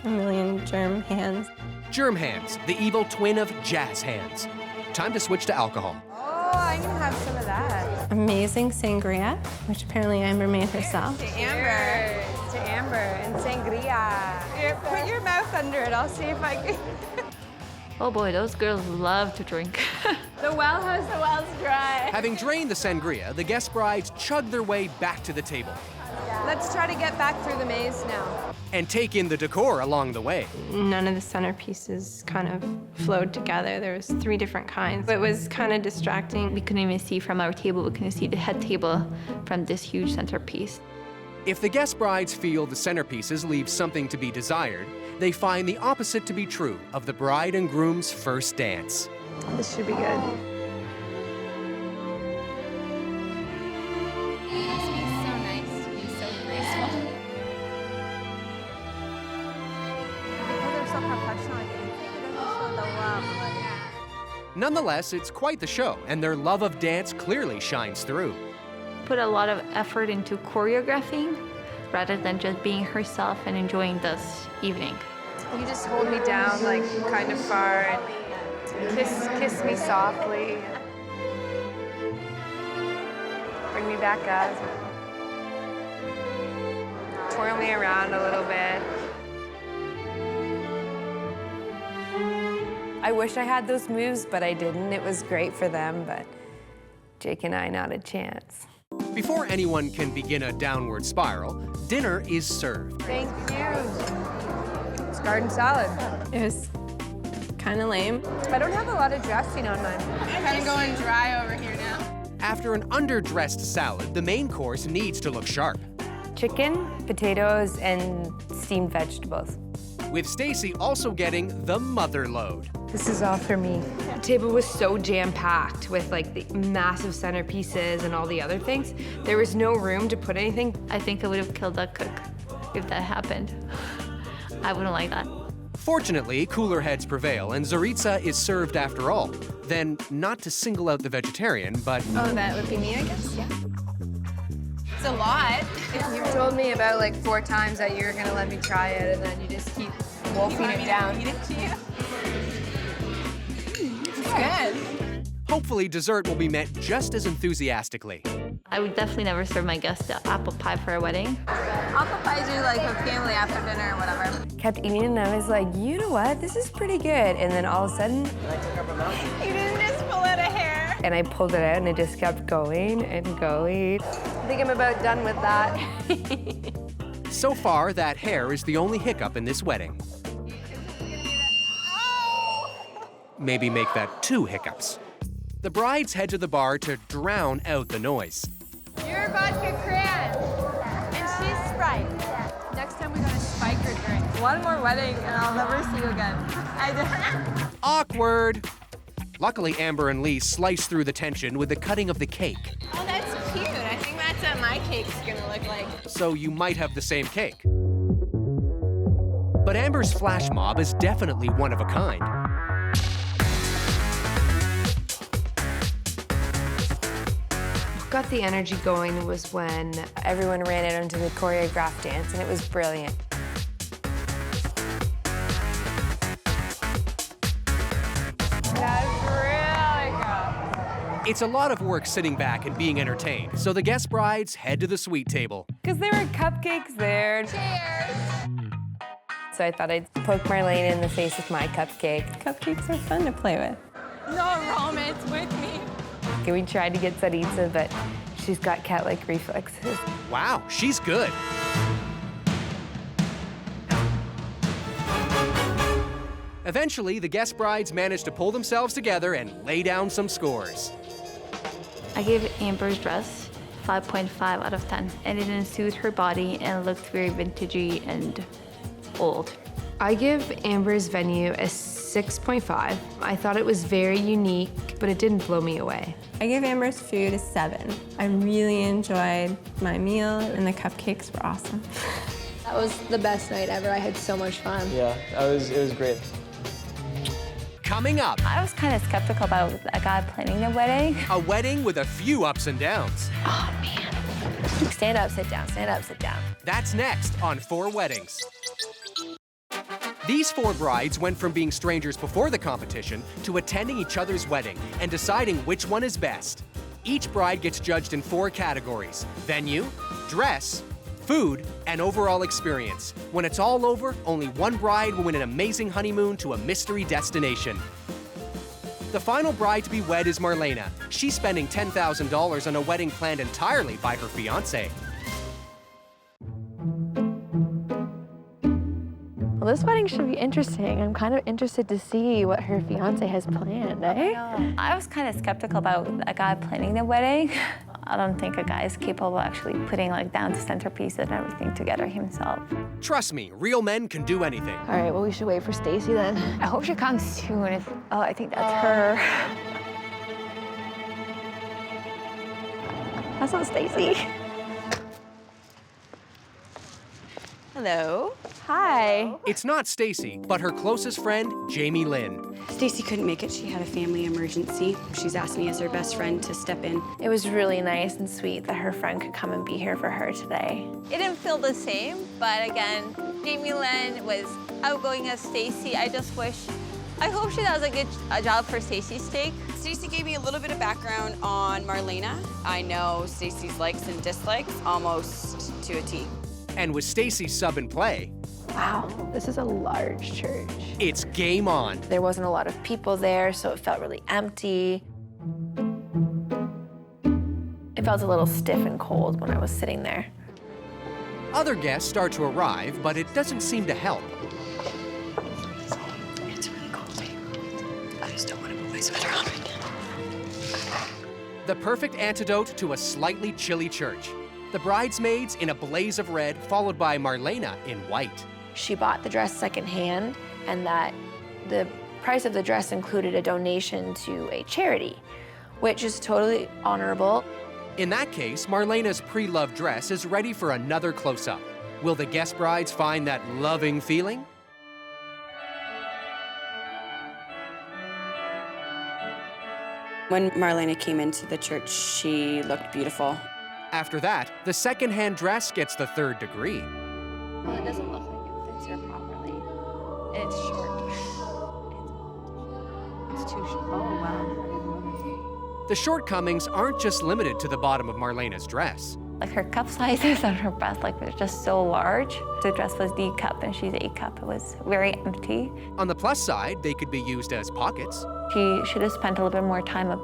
a million germ hands.
Germ hands, the evil twin of jazz hands. Time to switch to alcohol.
Oh, I can have some of that.
Amazing sangria, which apparently Amber made herself.
To Amber. To Amber and sangria. Here, put your mouth under it. I'll see if I can.
Oh boy, those girls love to drink.
The well's dry.
Having drained the sangria, the guest brides chug their way back to the table.
Let's try to get back through the maze now.
And take in the decor along the way.
None of the centerpieces kind of flowed together. There was 3 different kinds. It was kind of distracting.
We couldn't even see from our table. We couldn't see the head table from this huge centerpiece.
If the guest brides feel the centerpieces leave something to be desired, they find the opposite to be true of the bride and groom's first dance.
This should be good.
Nonetheless, it's quite the show, and their love of dance clearly shines through.
Put a lot of effort into choreographing rather than just being herself and enjoying this evening.
You just hold me down like kind of far and kiss me softly. Bring me back up. Twirl me around a little bit. I wish I had those moves, but I didn't. It was great for them, but Jake and I, not a chance.
Before anyone can begin a downward spiral, dinner is served.
Thank you. It's garden salad.
It was kind of lame.
I don't have a lot of dressing on mine.
I'm kind of going dry over here now.
After an underdressed salad, the main course needs to look sharp.
Chicken, potatoes, and steamed vegetables.
With Stacy also getting the mother load.
This is all for me. The table was so jam-packed with like the massive centerpieces and all the other things. There was no room to put anything.
I think I would have killed that cook if that happened. I wouldn't like that.
Fortunately, cooler heads prevail, and 𝗜παιጽη̬cie is served after all. Then, not to single out the vegetarian, but...
Oh, that would be me, I guess? Yeah. It's a lot.
You've told me about like 4 times that you're gonna let me try it, and then you just keep wolfing it down.
Eat it to you? It's good.
Hopefully, dessert will be met just as enthusiastically.
I would definitely never serve my guests apple pie for a wedding.
Apple pie is like a family after dinner or whatever.
Kept eating, and I was like, you know what? This is pretty good. And then all of a sudden...
You didn't just pull out a hair.
And I pulled it out, and it just kept going and going. I think I'm about done with that.
So far, that hair is the only hiccup in this wedding. Maybe make that 2 hiccups. The brides head to the bar to drown out the noise.
You're vodka cran, and she's Sprite. Next time we gotta spike her drink.
One more wedding and I'll never see you again.
Awkward. Luckily, Amber and Lee slice through the tension with the cutting of the cake.
Oh, that's cute. I think that's what my cake's gonna look like.
So you might have the same cake. But Amber's flash mob is definitely one of a kind.
What got the energy going was when everyone ran out into the choreographed dance, and it was brilliant. That's really good.
It's a lot of work sitting back and being entertained, so the guest brides head to the sweet table.
Because there were cupcakes there. Cheers! So I thought I'd poke Marlene in the face with my cupcake.
Cupcakes are fun to play with. No romance with me.
Okay, we tried to get 𝗜παιጽη̬cie, but she's got cat-like reflexes.
Wow, she's good. Eventually, the guest brides manage to pull themselves together and lay down some scores.
I gave Amber's dress 5.5 out of 10. And it didn't suit her body and looked very vintagey and old.
I give Amber's venue a 6.5. I thought it was very unique, but it didn't blow me away.
I gave Amber's food a 7. I really enjoyed my meal, and the cupcakes were awesome.
That was the best night ever. I had so much fun.
Yeah, it was great.
Coming up.
I was kind of skeptical about a guy planning the wedding.
A wedding with a few ups and downs.
Oh, man.
Stand up, sit down, stand up, sit down.
That's next on 4 Weddings. These 4 brides went from being strangers before the competition to attending each other's wedding and deciding which one is best. Each bride gets judged in 4 categories: venue, dress, food, and overall experience. When it's all over, only one bride will win an amazing honeymoon to a mystery destination. The final bride to be wed is Marlena. She's spending $10,000 on a wedding planned entirely by her fiancé.
Well, this wedding should be interesting. I'm kind of interested to see what her fiance has planned, eh?
I was kind of skeptical about a guy planning the wedding. I don't think a guy is capable of actually putting like down the centerpiece and everything together himself.
Trust me, real men can do anything.
All right, well, we should wait for Stacy then. I hope she comes soon. Oh, I think that's her. That's not Stacy. Hello. Hi.
It's not Stacy, but her closest friend, Jamie Lynn.
Stacy couldn't make it. She had a family emergency. She's asked me as her best friend to step in.
It was really nice and sweet that her friend could come and be here for her today.
It didn't feel the same, but again, Jamie Lynn was outgoing as Stacy. I hope she does a good job for Stacy's sake.
Stacy gave me a little bit of background on Marlena. I know Stacy's likes and dislikes almost to a T.
And with Stacy's sub in play,
wow, this is a large church.
It's game on.
There wasn't a lot of people there, so it felt really empty. It felt a little stiff and cold when I was sitting there.
Other guests start to arrive, but it doesn't seem to help.
It's really cold. I just don't want to put my sweater on right now.
The perfect antidote to a slightly chilly church. The bridesmaids in a blaze of red, followed by Marlena in white.
She bought the dress secondhand, and that the price of the dress included a donation to a charity, which is totally honorable.
In that case, Marlena's pre-loved dress is ready for another close-up. Will the guest brides find that loving feeling?
When Marlena came into the church, she looked beautiful.
After that, the second-hand dress gets the third degree.
Well, it doesn't look like it fits her properly. It's short. It's too short. Oh, wow.
The shortcomings aren't just limited to the bottom of Marlena's dress.
Like her cup sizes on her breast, like they're just so large. The dress was D cup and she's A cup. It was very empty.
On the plus side, they could be used as pockets.
She should have spent a little bit more time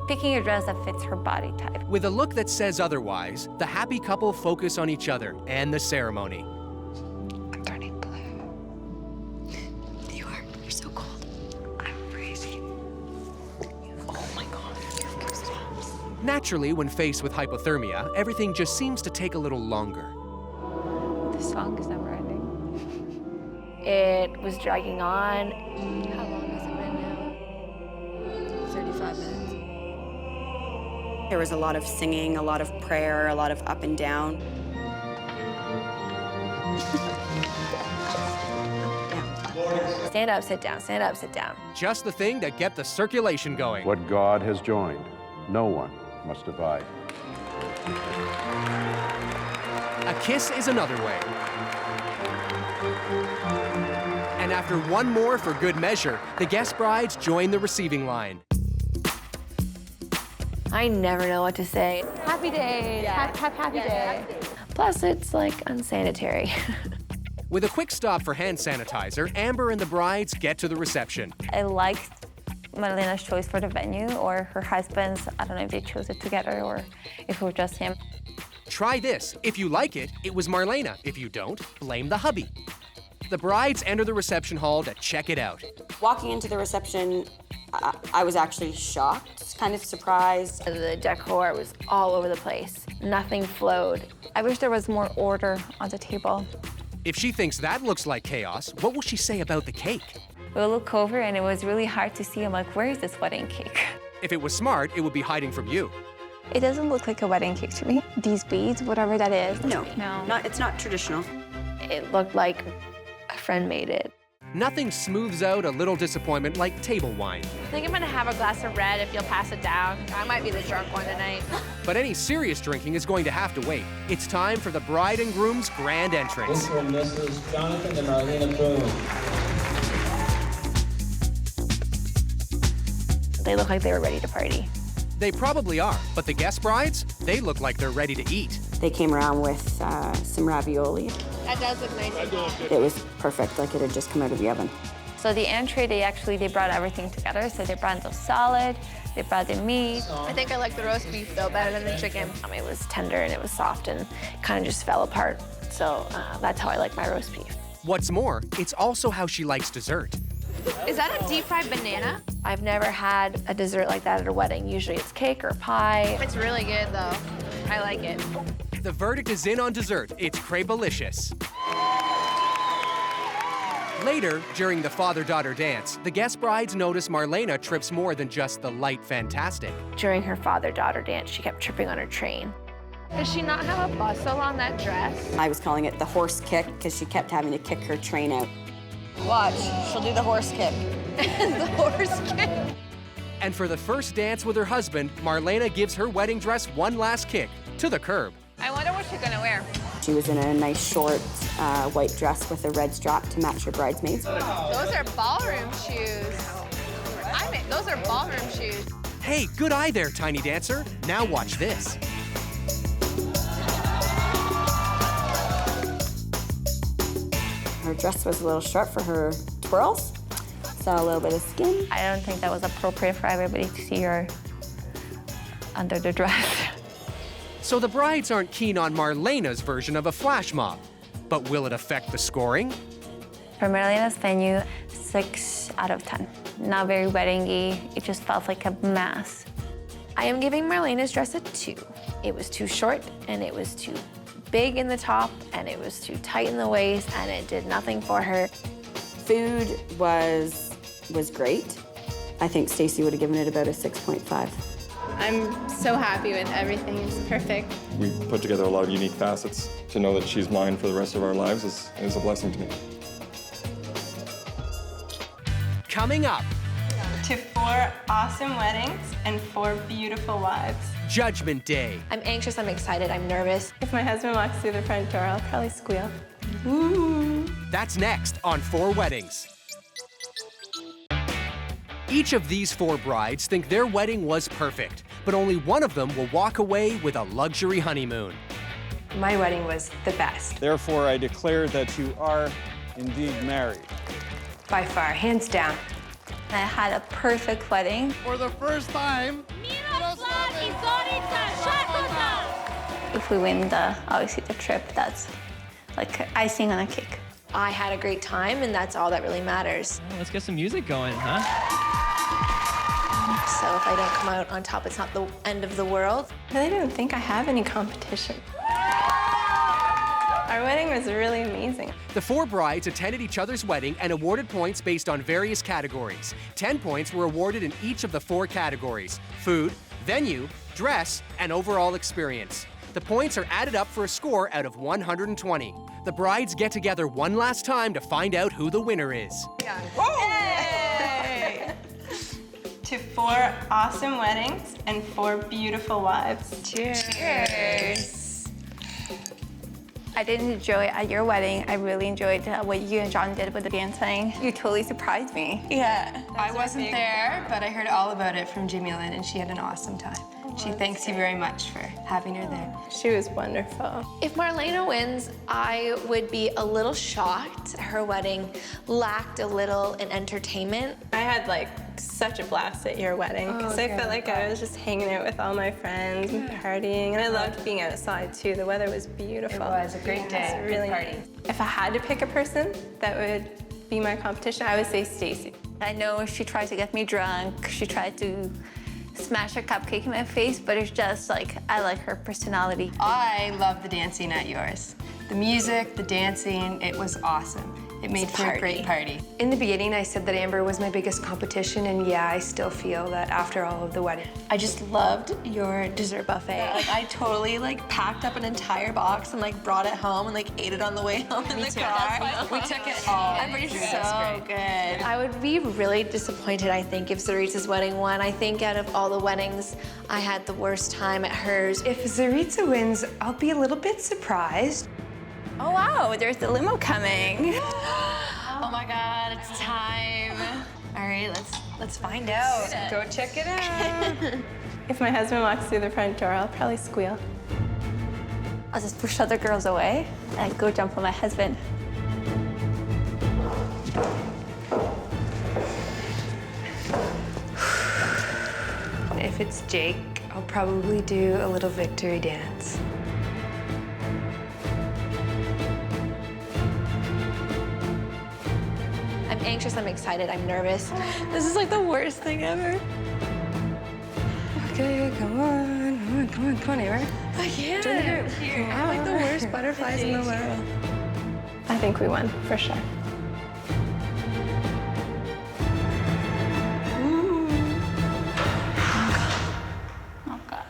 picking a dress that fits her body type.
With a look that says otherwise, the happy couple focus on each other and the ceremony.
I'm turning blue. You are. You're so cold. I'm freezing. Oh my God.
Naturally, when faced with hypothermia, everything just seems to take a little longer.
This song is never ending. It was dragging on. How long has it been now? 35 minutes.
There was a lot of singing, a lot of prayer, a lot of up and down.
Stand up, sit down, stand up, sit down.
Just the thing to get the circulation going.
What God has joined, no one must divide.
A kiss is another way. And after one more for good measure, the guest brides join the receiving line.
I never know what to say. Happy day.
Yeah.
Happy day. Plus, it's like unsanitary.
With a quick stop for hand sanitizer, Amber and the brides get to the reception.
I liked Marlena's choice for the venue, or her husband's. I don't know if they chose it together or if it was just him.
Try this. If you like it, it was Marlena. If you don't, blame the hubby. The brides enter the reception hall to check it out.
Walking into the reception, I was actually shocked, kind of surprised.
The decor was all over the place. Nothing flowed.
I wish there was more order on the table.
If she thinks that looks like chaos, what will she say about the cake?
We'll look over and it was really hard to see. I'm like, where is this wedding cake?
If it was smart, it would be hiding from you.
It doesn't look like a wedding cake to me. These beads, whatever that is.
No. It's not traditional.
It looked like a friend made it.
Nothing smooths out a little disappointment like table wine.
I think I'm gonna have a glass of red if you'll pass it down. I might be the drunk one tonight.
But any serious drinking is going to have to wait. It's time for the bride and groom's grand entrance.
Mr. and Mrs. Jonathan and Marlena Boone.
They look like they were ready to party.
They probably are, but the guest brides, they look like they're ready to eat.
They came around with some ravioli.
That does look nice.
It was perfect, like it had just come out of the oven.
So the entree, they brought everything together. So they brought the salad, they brought the meat.
I think I like the roast beef though better than the chicken.
It was tender and it was soft and kind of just fell apart. So that's how I like my roast beef.
What's more, it's also how she likes dessert.
Is that a deep fried banana?
I've never had a dessert like that at a wedding. Usually it's cake or pie.
It's really good though. I like it.
The verdict is in on dessert. It's 𝗜脾𝗳cie. Later, during the father-daughter dance, the guest brides notice Marlena trips more than just the light fantastic.
During her father-daughter dance, she kept tripping on her train.
Does she not have a bustle on that dress?
I was calling it the horse kick because she kept having to kick her train out.
Watch, she'll do the horse kick.
The horse kick.
And for the first dance with her husband, Marlena gives her wedding dress one last kick to the curb.
I wonder what she's gonna wear.
She was in a nice short white dress with a red strap to match her bridesmaids.
Those are ballroom shoes. Those are ballroom shoes.
Hey, good eye there, tiny dancer. Now watch this.
Her dress was a little short for her twirls. Saw a little bit of skin.
I don't think that was appropriate for everybody to see her under the dress.
So the brides aren't keen on Marlena's version of a flash mob. But will it affect the scoring?
For Marlena's venue, 6 out of 10. Not very wedding-y. It just felt like a mess.
I am giving Marlena's dress a 2. It was too short, and it was too big in the top, and it was too tight in the waist, and it did nothing for her.
Food was great. I think Stacey would have given it about a 6.5.
I'm so happy with everything. It's perfect.
We put together a lot of unique facets. To know that she's mine for the rest of our lives is a blessing to me.
Coming up.
To 4 awesome weddings and 4 beautiful wives.
Judgment Day.
I'm anxious, I'm excited, I'm nervous.
If my husband walks through the front door, I'll probably squeal. Ooh.
That's next on 4 Weddings. Each of these 4 brides think their wedding was perfect, but only one of them will walk away with a luxury honeymoon.
My wedding was the best.
Therefore, I declare that you are indeed married.
By far, hands down.
I had a perfect wedding.
For the first time,
If we win obviously the trip, that's like icing on a cake.
I had a great time, and that's all that really matters.
Well, let's get some music going, huh?
So if I don't come out on top, it's not the end of the world.
I really don't think I have any competition. Our wedding was really amazing.
The 4 brides attended each other's wedding and awarded points based on various categories. 10 points were awarded in each of the 4 categories: food, venue, dress, and overall experience. The points are added up for a score out of 120. The brides get together one last time to find out who the winner is.
Yay! To 4 awesome weddings and 4 beautiful wives.
Cheers. Cheers. I did enjoy at your wedding. I really enjoyed what you and John did with the dancing. You totally surprised me. Yeah.
I wasn't there, but I heard all about it from Jamie Lynn, and she had an awesome time. She thanks you very much for having her there.
She was wonderful.
If Marlena wins, I would be a little shocked. Her wedding lacked a little in entertainment.
I had like such a blast at your wedding because I felt like I was just hanging out with all my friends and partying, and I loved being outside too. The weather was beautiful.
It was a great day.
It was really
party.
If I had to pick a person that would be my competition, I would say Stacey.
I know she tried to get me drunk. She tried to smash her cupcake in my face, but it's just like, I like her personality.
I love the dancing at yours. The music, the dancing, it was awesome. It made for a great party. In the beginning, I said that Amber was my biggest competition, and yeah, I still feel that after all of the wedding.
I just loved your dessert buffet.
Yeah, like I totally packed up an entire box and brought it home and ate it on the way home in the car.
We took it all.
Everybody's so good.
I would be really disappointed, I think, if 𝗜脾𝗳cie's wedding won. I think out of all the weddings, I had the worst time at hers.
If 𝗜脾𝗳cie wins, I'll be a little bit surprised.
Oh wow, there's the limo coming.
Oh my God, it's time. All right, let's find out. Go check it out.
If my husband walks through the front door, I'll probably squeal.
I'll just push other girls away and go jump on my husband.
If it's Jake, I'll probably do a little victory dance.
I'm anxious, I'm excited, I'm nervous. This is like the worst thing ever.
Okay, come on, come on, Amber.
I can't.
Join the group.
I'm like the worst butterflies in the world. I think we won, for sure.
Oh, God.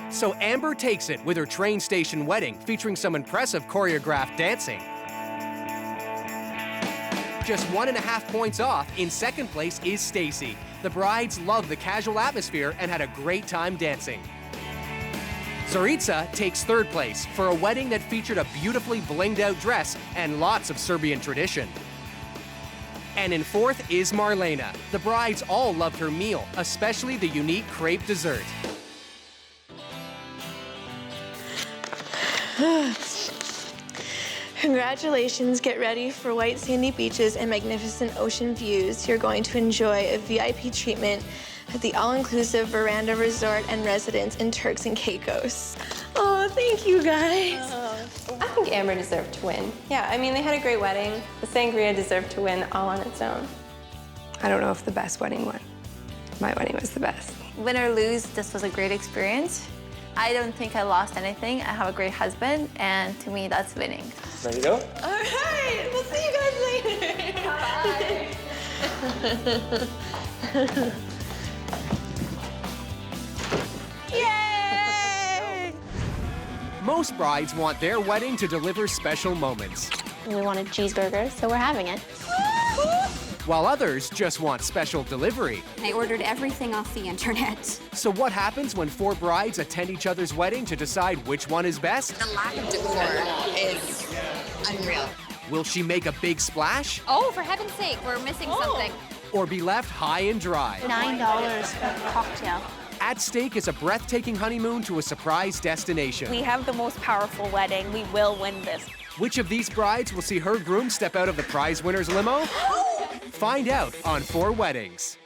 So Amber takes it with her train station wedding featuring some impressive choreographed dancing. Just 1.5 points off, in second place is Stacy. The brides loved the casual atmosphere and had a great time dancing. 𝗜παιＨ𝗳cie takes third place for a wedding that featured a beautifully blinged out dress and lots of Serbian tradition. And in fourth is Marlena. The brides all loved her meal, especially the unique crepe dessert.
Congratulations, get ready for white sandy beaches and magnificent ocean views. You're going to enjoy a VIP treatment at the all-inclusive Veranda Resort and Residence in Turks and Caicos. Oh, thank you guys.
I think Amber deserved to win. Yeah, I mean, they had a great wedding. The sangria deserved to win all on its own.
I don't know if the best wedding won. My wedding was the best.
Win or lose, this was a great experience. I don't think I lost anything. I have a great husband, and to me, that's winning.
Ready to go?
All right, we'll see you guys later. Bye.
Yay! Most brides want their wedding to deliver special moments,
We wanted cheeseburgers, so we're having it.
while others just want special delivery.
I ordered everything off the internet.
So what happens when 4 brides attend each other's wedding to decide which one is best?
The lack of decor is unreal.
Will she make a big splash
Oh, for heaven's sake, we're missing something.
or be left high and dry?
$9 for a cocktail.
At stake is a breathtaking honeymoon to a surprise destination.
We have the most powerful wedding. We will win this.
Which of these brides will see her groom step out of the prize winner's limo? Find out on 4 Weddings.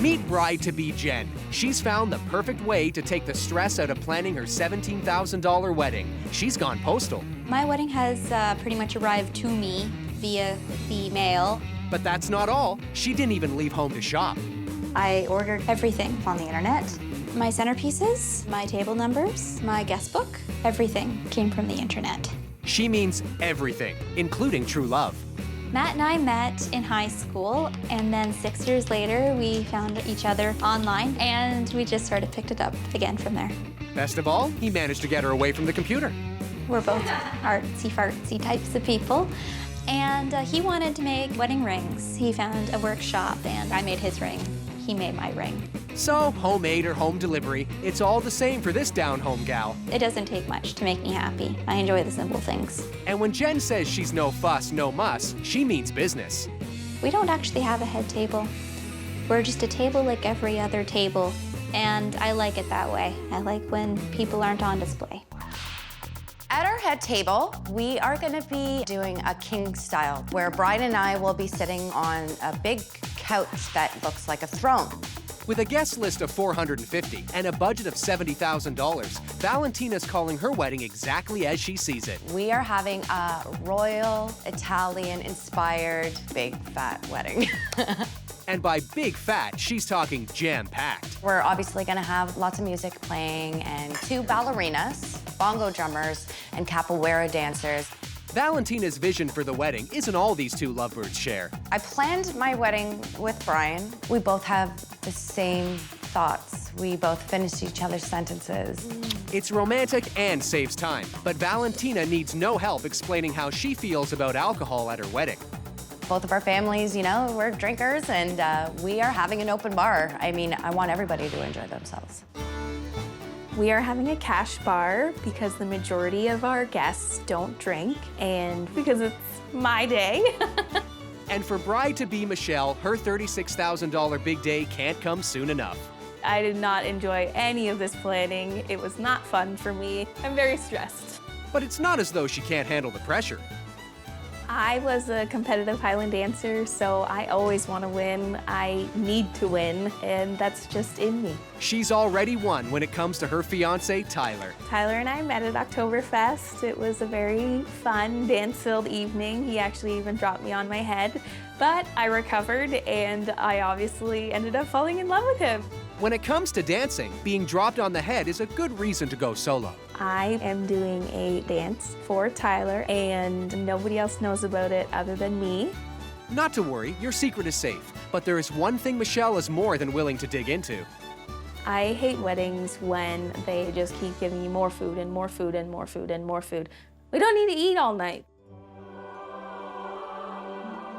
Meet bride-to-be Jen. She's found the perfect way to take the stress out of planning her $17,000 wedding. She's gone postal.
My wedding has pretty much arrived to me via the mail.
But that's not all. She didn't even leave home to shop.
I ordered everything on the internet. My centerpieces, my table numbers, my guest book, everything came from the internet.
She means everything, including true love.
Matt and I met in high school, and then 6 years later, we found each other online, and we just sort of picked it up again from there.
Best of all, he managed to get her away from the computer.
We're both artsy-fartsy types of people, and he wanted to make wedding rings. He found a workshop, and I made his ring. He made my ring.
So, homemade or home delivery, it's all the same for this down-home gal.
It doesn't take much to make me happy. I enjoy the simple things.
And when Jen says she's no fuss, no muss, she means business.
We don't actually have a head table. We're just a table like every other table, and I like it that way. I like when people aren't on display.
At our head table, we are gonna be doing a king style, where Brian and I will be sitting on a big couch that looks like a throne.
With a guest list of 450 and a budget of $70,000, Valentina's calling her wedding exactly as she sees it.
We are having a royal, Italian-inspired, big, fat wedding.
And by big fat, she's talking jam-packed.
We're obviously gonna have lots of music playing and 2 ballerinas, bongo drummers, and capoeira dancers.
Valentina's vision for the wedding isn't all these 2 lovebirds share.
I planned my wedding with Brian. We both have the same thoughts. We both finished each other's sentences.
It's romantic and saves time, but Valentina needs no help explaining how she feels about alcohol at her wedding.
Both of our families, you know, we're drinkers, and we are having an open bar. I mean, I want everybody to enjoy themselves.
We are having a cash bar because the majority of our guests don't drink, and because it's my day.
And for bride-to-be Michelle, her $36,000 big day can't come soon enough.
I did not enjoy any of this planning. It was not fun for me. I'm very stressed.
But it's not as though she can't handle the pressure.
I was a competitive Highland dancer, so I always want to win. I need to win, and that's just in me.
She's already won when it comes to her fiancé, Tyler.
Tyler and I met at Oktoberfest. It was a very fun, dance-filled evening. He actually even dropped me on my head, but I recovered, and I obviously ended up falling in love with him.
When it comes to dancing, being dropped on the head is a good reason to go solo.
I am doing a dance for Tyler, and nobody else knows about it other than me.
Not to worry, your secret is safe. But there is one thing Michelle is more than willing to dig into.
I hate weddings when they just keep giving you more food and more food and more food and more food. We don't need to eat all night.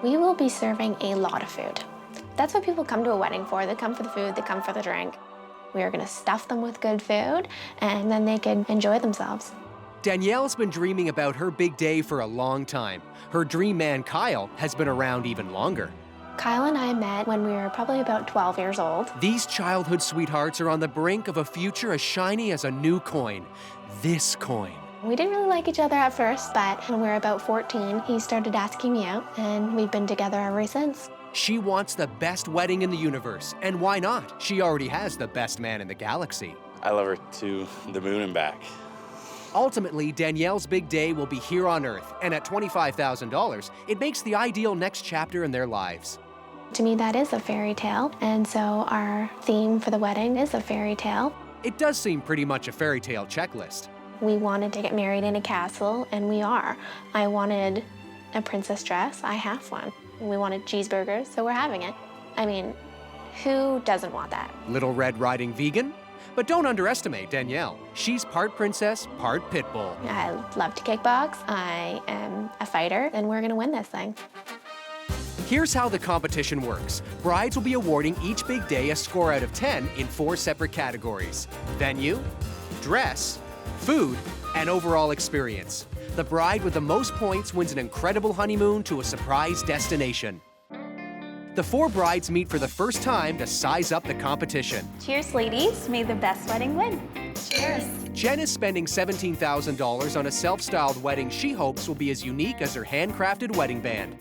We will be serving a lot of food. That's what people come to a wedding for. They come for the food, they come for the drink. We are gonna stuff them with good food, and then they can enjoy themselves.
Danielle's been dreaming about her big day for a long time. Her dream man, Kyle, has been around even longer.
Kyle and I met when we were probably about 12 years old.
These childhood sweethearts are on the brink of a future as shiny as a new coin. This coin.
We didn't really like each other at first, but when we were about 14, he started asking me out, and we've been together ever since.
She wants the best wedding in the universe, and why not? She already has the best man in the galaxy.
I love her to the moon and back.
Ultimately, Danielle's big day will be here on Earth, and at $25,000, it makes the ideal next chapter in their lives.
To me, that is a fairy tale, and so our theme for the wedding is a fairy tale.
It does seem pretty much a fairy tale checklist.
We wanted to get married in a castle, and we are. I wanted a princess dress. I have one. We wanted cheeseburgers, so we're having it. I mean, who doesn't want that?
Little Red Riding vegan? But don't underestimate Danielle. She's part princess, part pit bull.
I love to kickbox. I am a fighter, and we're gonna win this thing.
Here's how the competition works. Brides will be awarding each big day a score out of 10 in 4 separate categories: venue, dress, food, and overall experience. The bride with the most points wins an incredible honeymoon to a surprise destination. The 4 brides meet for the first time to size up the competition.
Cheers, ladies. May the best wedding win.
Cheers.
Jen is spending $17,000 on a self-styled wedding she hopes will be as unique as her handcrafted wedding band.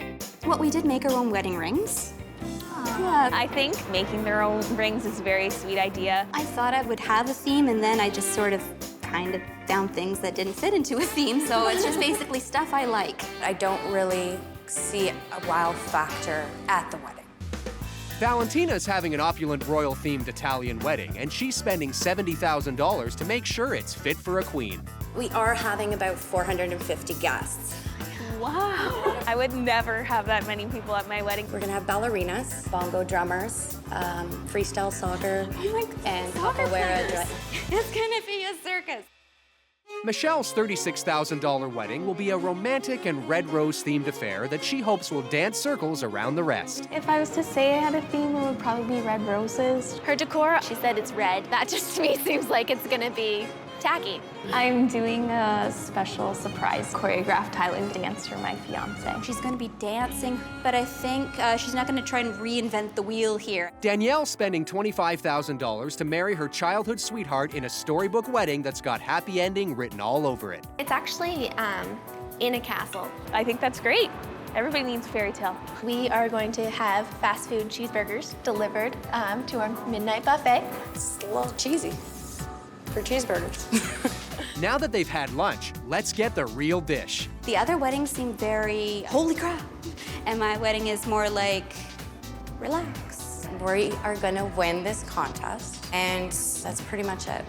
Well, we did make our own wedding rings.
Yeah, I think making their own rings is a very sweet idea.
I thought I would have a theme, and then I just sort of kind of found things that didn't fit into a theme, so it's just basically stuff I like.
I don't really see a wow factor at the wedding.
Valentina's having an opulent royal-themed Italian wedding, and she's spending $70,000 to make sure it's fit for a queen.
We are having about 450 guests.
Wow. I would never have that many people at my wedding.
We're gonna have ballerinas, bongo drummers, freestyle soccer, and capoeira dress. It's gonna be a circus.
Michelle's $36,000 wedding will be a romantic and red rose-themed affair that she hopes will dance circles around the rest.
If I was to say I had a theme, it would probably be red roses.
Her decor, she said it's red. That just to me seems like it's gonna be tacky.
I'm doing a special surprise choreographed Highland dance for my fiance.
She's gonna be dancing, but I think she's not gonna try and reinvent the wheel here.
Danielle's spending $25,000 to marry her childhood sweetheart in a storybook wedding that's got happy ending written all over it.
It's actually in a castle.
I think that's great. Everybody needs a fairy tale.
We are going to have fast food cheeseburgers delivered to our midnight buffet.
It's a little cheesy for cheeseburgers.
Now that they've had lunch, let's get the real dish.
The other weddings seem very, holy crap. And my wedding is more like, relax.
We are gonna win this contest, and that's pretty much it.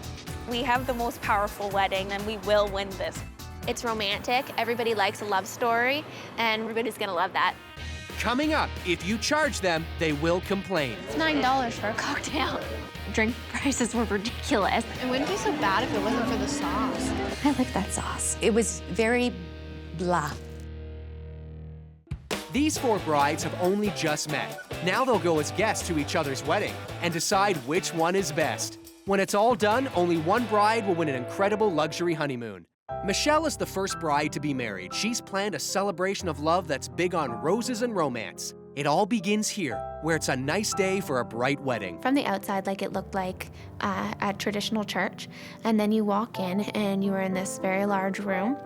We have the most powerful wedding, and we will win this.
It's romantic, everybody likes a love story, and everybody's gonna love that.
Coming up, if you charge them, they will complain.
It's $9 for a cocktail. Drink prices were ridiculous.
It wouldn't be so bad if it wasn't for the sauce.
I like that sauce.
It was very blah.
These 4 brides have only just met. Now they'll go as guests to each other's wedding and decide which one is best. When it's all done, only one bride will win an incredible luxury honeymoon. Michelle is the first bride to be married. She's planned a celebration of love that's big on roses and romance. It all begins here, where it's a nice day for a bright wedding.
From the outside, like it looked like a traditional church, and then you walk in and you are in this very large room.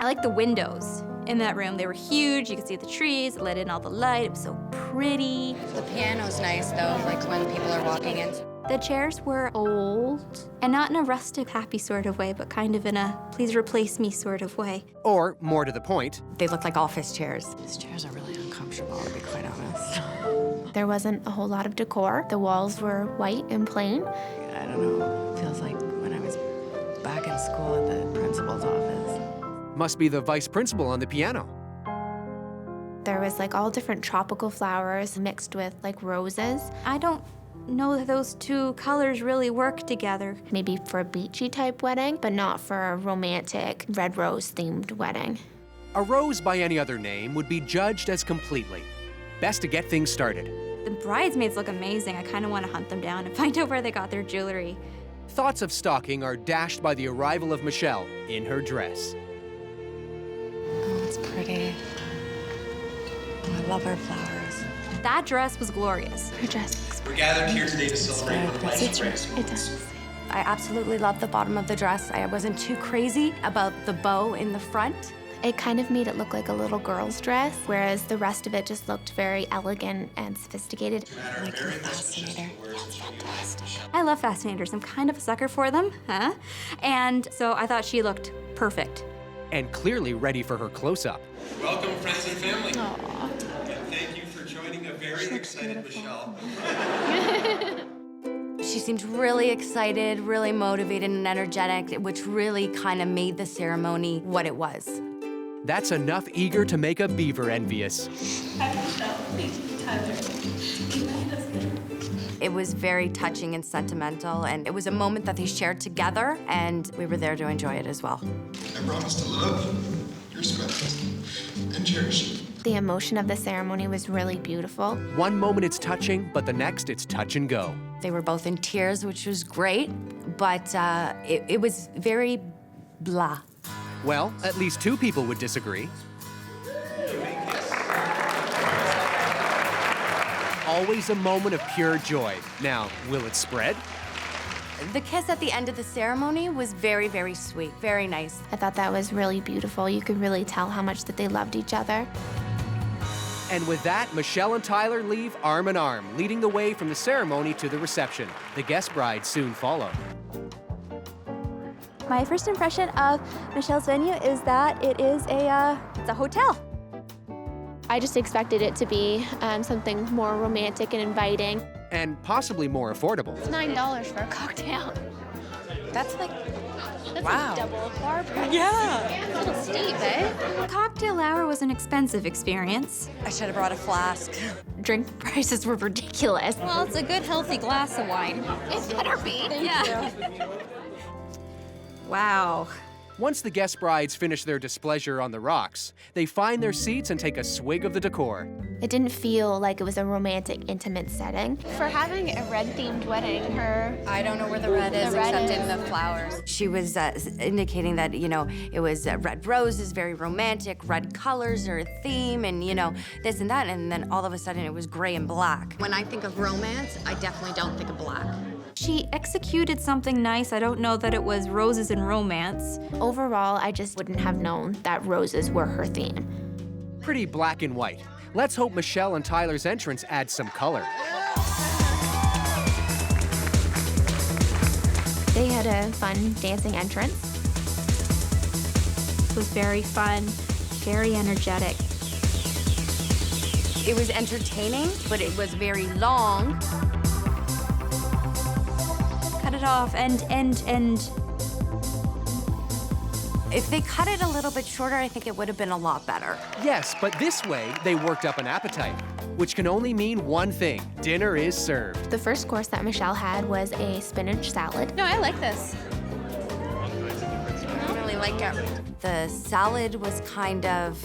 I like the windows in that room. They were huge. You could see the trees, it let in all the light. It was so pretty.
The piano's nice, though, like when people are walking in.
The chairs were old, and not in a rustic, happy sort of way, but kind of in a please replace me sort of way.
Or, more to the point,
they look like office chairs.
These chairs are really uncomfortable, to be quite honest.
There wasn't a whole lot of decor. The walls were white and plain.
I don't know, it feels like when I was back in school at the principal's office.
Must be the vice principal on the piano.
There was like all different tropical flowers mixed with like roses.
I don't know that those two colors really work together.
Maybe for a beachy type wedding, but not for a romantic red rose themed wedding.
A rose by any other name would be judged as completely. Best to get things started.
The bridesmaids look amazing. I kind of want to hunt them down and find out where they got their jewelry.
Thoughts of stalking are dashed by the arrival of Michelle in her dress.
Oh, it's pretty. Oh, I love her flowers.
That dress was glorious.
Her dress.
We're gathered here today to celebrate one of life's greatest
It
moments.
does.
I absolutely love the bottom of the dress. I wasn't too crazy about the bow in the front.
It kind of made it look like a little girl's dress, whereas the rest of it just looked very elegant and sophisticated.
I like your fascinator.
I love fascinators. I'm kind of a sucker for them, huh? And so I thought she looked perfect.
And clearly ready for her close-up.
Welcome, friends and family. Aww. And thank you for joining a very excited Michelle.
She seemed really excited, really motivated and energetic, which really kind of made the ceremony what it was.
That's enough eager to make a beaver envious.
It was very touching and sentimental, and it was a moment that they shared together, and we were there to enjoy it as well.
I promise to love, respect, and cherish.
The emotion of the ceremony was really beautiful.
One moment it's touching, but the next it's touch and go.
They were both in tears, which was great, but it was very blah.
Well, at least two people would disagree. Always a moment of pure joy. Now, will it spread?
The kiss at the end of the ceremony was very, very sweet, very nice.
I thought that was really beautiful. You could really tell how much that they loved each other.
And with that, Michelle and Tyler leave arm in arm, leading the way from the ceremony to the reception. The guest brides soon follow.
My first impression of Michelle's venue is that it is it's a hotel.
I just expected it to be something more romantic and inviting.
And possibly more affordable.
It's $9 for a cocktail.
That's like,
That's
wow.
a double bar price.
Yeah.
A little steep, eh?
Cocktail hour was an expensive experience.
I should have brought a flask.
Drink prices were ridiculous.
Well, it's a good, healthy glass of wine.
It better be.
Yeah. Wow.
Once the guest brides finish their displeasure on the rocks, they find their seats and take a swig of the decor.
It didn't feel like it was a romantic, intimate setting. For having a red-themed wedding,
I don't know where the red is
red
except
is-
in the flowers. She was indicating that, it was red roses, very romantic, red colors are a theme, and, this and that, and then all of a sudden it was gray and black. When I think of romance, I definitely don't think of black.
She executed something nice. I don't know that it was roses and romance.
Overall, I just wouldn't have known that roses were her theme.
Pretty black and white. Let's hope Michelle and Tyler's entrance adds some color.
They had a fun dancing entrance.
It was very fun, very energetic.
It was entertaining, but it was very long.
Cut it off, and.
If they cut it a little bit shorter, I think it would have been a lot better.
Yes, but this way, they worked up an appetite, which can only mean one thing. Dinner is served.
The first course that Michelle had was a spinach salad.
No, I like this.
I don't really like it. The salad was kind of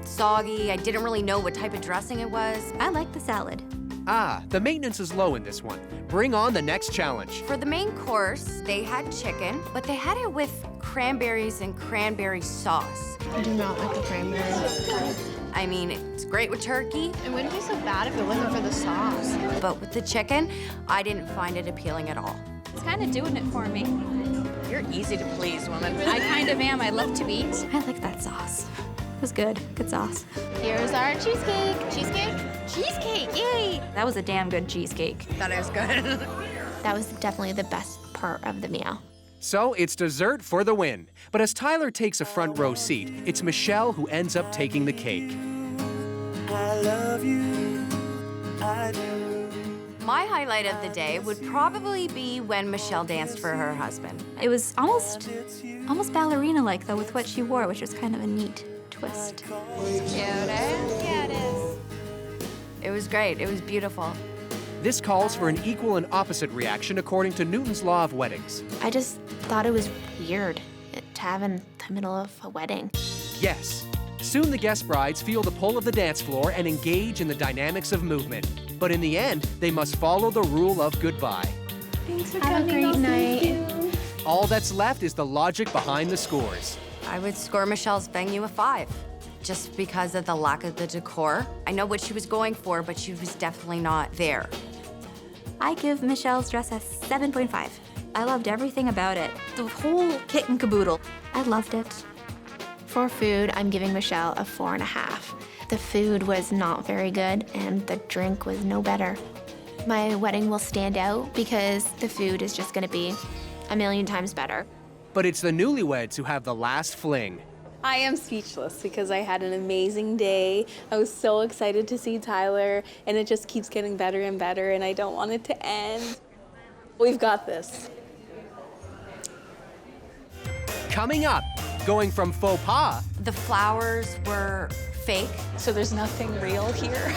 soggy. I didn't really know what type of dressing it was.
I like the salad.
Ah, the maintenance is low in this one. Bring on the next challenge.
For the main course, they had chicken, but they had it with cranberries and cranberry sauce.
I do not like the cranberries.
I mean, it's great with turkey.
It wouldn't be so bad if it wasn't for the sauce.
But with the chicken, I didn't find it appealing at all.
It's kind of doing it for me.
You're easy to please, woman.
I kind of am. I love to eat. I like that sauce. It was good. Good sauce.
Here's our cheesecake. Cheesecake?
Cheesecake, yay! That was a damn good cheesecake.
Thought it was good.
That was definitely the best part of the meal.
So it's dessert for the win. But as Tyler takes a front row seat, it's Michelle who ends up taking the cake.
I love you, I do.
My highlight of the day would probably be when Michelle danced for her husband.
It was almost ballerina-like, though, with what she wore, which was kind of a neat twist.
Yeah, it is. It was great. It was beautiful.
This calls for an equal and opposite reaction according to Newton's law of weddings.
I just thought it was weird to have in the middle of a wedding.
Yes. Soon the guest brides feel the pull of the dance floor and engage in the dynamics of movement. But in the end, they must follow the rule of goodbye.
Thanks for coming. Have a great night.
All that's left is the logic behind the scores.
I would score Michelle's venue a 5, just because of the lack of the decor. I know what she was going for, but she was definitely not there.
I give Michelle's dress a 7.5. I loved everything about it. The whole kit and caboodle. I loved it.
For food, I'm giving Michelle a 4.5. The food was not very good, and the drink was no better. My wedding will stand out because the food is just gonna be a million times better.
But it's the newlyweds who have the last fling.
I am speechless because I had an amazing day. I was so excited to see Tyler, and it just keeps getting better and better, and I don't want it to end. We've got this.
Coming up, going from faux pas.
The flowers were fake.
So there's nothing real here.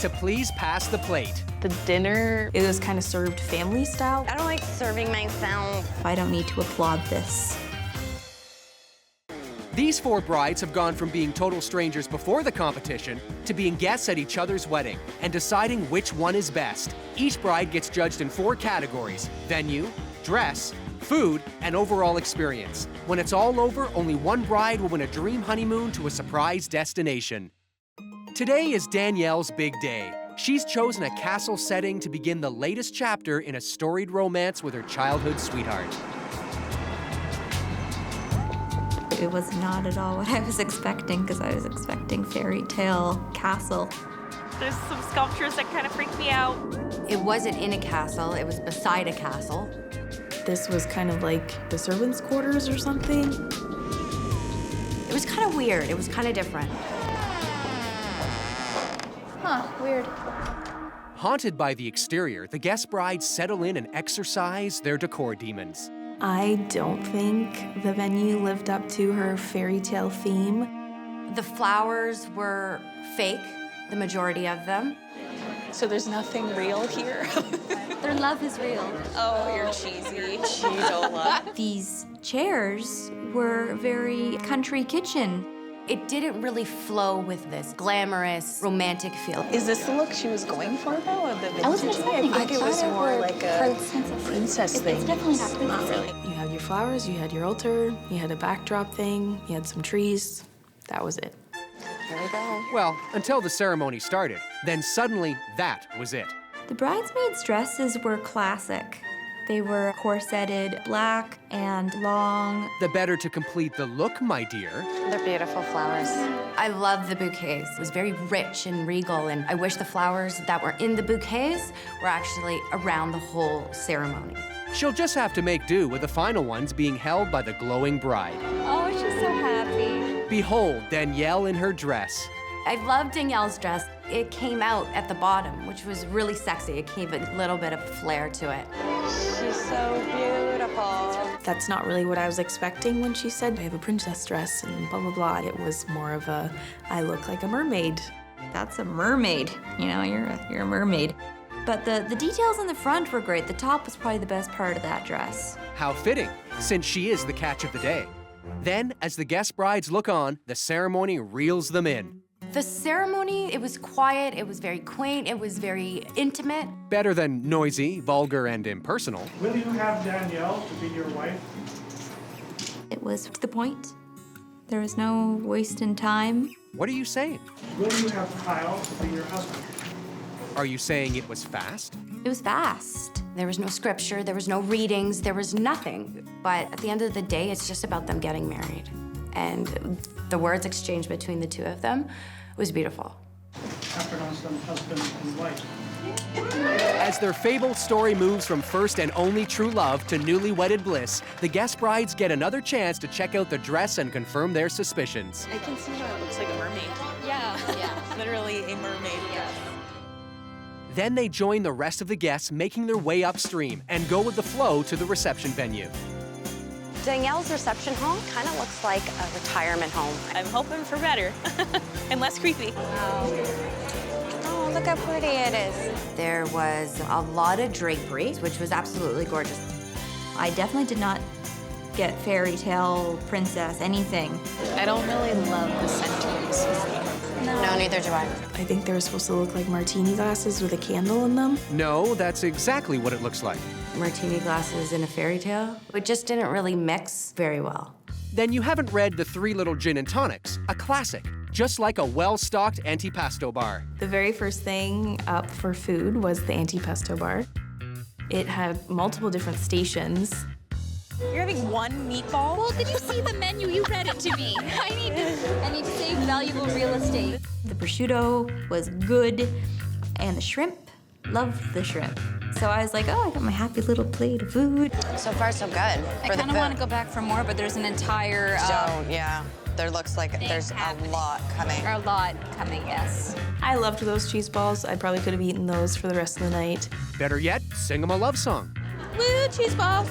To please pass the plate.
The dinner, it was kind of served family style.
I don't like serving myself.
I don't need to applaud this.
These 4 brides have gone from being total strangers before the competition to being guests at each other's wedding and deciding which one is best. Each bride gets judged in 4 categories: venue, dress, food, and overall experience. When it's all over, only one bride will win a dream honeymoon to a surprise destination. Today is Danielle's big day. She's chosen a castle setting to begin the latest chapter in a storied romance with her childhood sweetheart.
It was not at all what I was expecting, because I was expecting fairy tale castle.
There's some sculptures that kind of freak me out.
It wasn't in a castle, it was beside a castle.
This was kind of like the servants' quarters or something.
It was kind of weird, it was kind of different.
Huh, weird.
Haunted by the exterior, the guest brides settle in and exercise their decor demons.
I don't think the venue lived up to her fairy tale theme.
The flowers were fake, the majority of them.
So there's nothing real here.
Their love is real.
Oh, you're cheesy. Cheezola.
These chairs were very country kitchen.
It didn't really flow with this glamorous, romantic feel.
Is this the look she was going for, though, of the vintage?
I wasn't expecting
I think it was more like a princess thing.
It's definitely not princess.
Not really. You had your flowers, you had your altar, you had a backdrop thing, you had some trees. That was it.
Here we go.
Well, until the ceremony started. Then suddenly, that was it.
The bridesmaids' dresses were classic. They were corseted black and long.
The better to complete the look, my dear.
They're beautiful flowers.
I love the bouquets. It was very rich and regal, and I wish the flowers that were in the bouquets were actually around the whole ceremony.
She'll just have to make do with the final ones being held by the glowing bride.
Oh, she's so happy.
Behold Danielle in her dress.
I love Danielle's dress. It came out at the bottom, which was really sexy. It gave a little bit of flair to it.
She's so beautiful.
That's not really what I was expecting when she said, I have a princess dress and blah, blah, blah. It was more of a, I look like a mermaid.
That's a mermaid. You know, you're a mermaid. But the details in the front were great. The top was probably the best part of that dress.
How fitting, since she is the catch of the day. Then, as the guest brides look on, the ceremony reels them in.
The ceremony, it was quiet, it was very quaint, it was very intimate.
Better than noisy, vulgar, and impersonal.
Will you have Danielle to be your wife?
It was to the point. There was no wasting time.
What are you saying?
Will you have Kyle to be your husband?
Are you saying it was fast?
It was fast.
There was no scripture, there was no readings, there was nothing. But at the end of the day, it's just about them getting married. And the words exchanged between the two of them was beautiful.
After some husband and wife.
As their fabled story moves from first and only true love to newly wedded bliss, the guest brides get another chance to check out the dress and confirm their suspicions.
I can see how it looks like a mermaid.
Yeah, yeah.
Literally a mermaid.
Yes.
Then they join the rest of the guests, making their way upstream and go with the flow to the reception venue.
Danielle's reception home kind of looks like a retirement home.
I'm hoping for better and less creepy.
Oh, look how pretty it is.
There was a lot of drapery, which was absolutely gorgeous.
I definitely did not get fairy tale, princess, anything.
I don't really love the centuries.
No, neither do I.
I think they were supposed to look like martini glasses with a candle in them.
No, that's exactly what it looks like.
Martini glasses in a fairy tale. It just didn't really mix very well.
Then you haven't read The Three Little Gin and Tonics, a classic, just like a well-stocked antipasto bar.
The very first thing up for food was the antipasto bar. It had multiple different stations.
You're having one meatball?
Well, did you see the menu? You read it to me. I need to save valuable real estate.
The prosciutto was good, and the shrimp, loved the shrimp. So I was like, oh, I got my happy little plate of food.
So far, so good.
I kind of want to go back for more, but there's an entire...
yeah. There looks like there's a lot coming.
A lot coming, yes.
I loved those cheese balls. I probably could have eaten those for the rest of the night.
Better yet, sing them a love song.
Woo, cheese balls.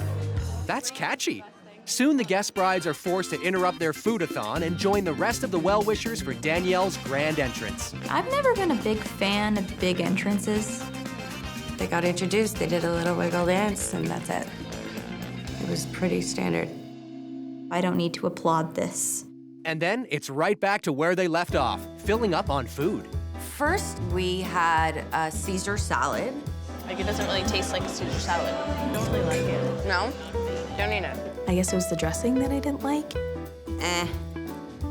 That's catchy. Soon the guest brides are forced to interrupt their foodathon and join the rest of the well-wishers for Danielle's grand entrance.
I've never been a big fan of big entrances.
They got introduced, they did a little wiggle dance, and that's it. It was pretty standard.
I don't need to applaud this.
And then it's right back to where they left off, filling up on food.
First, we had a Caesar salad.
Like, it doesn't really taste like a Caesar salad. I don't really like it.
No? Don't eat it.
I guess it was the dressing that I didn't like.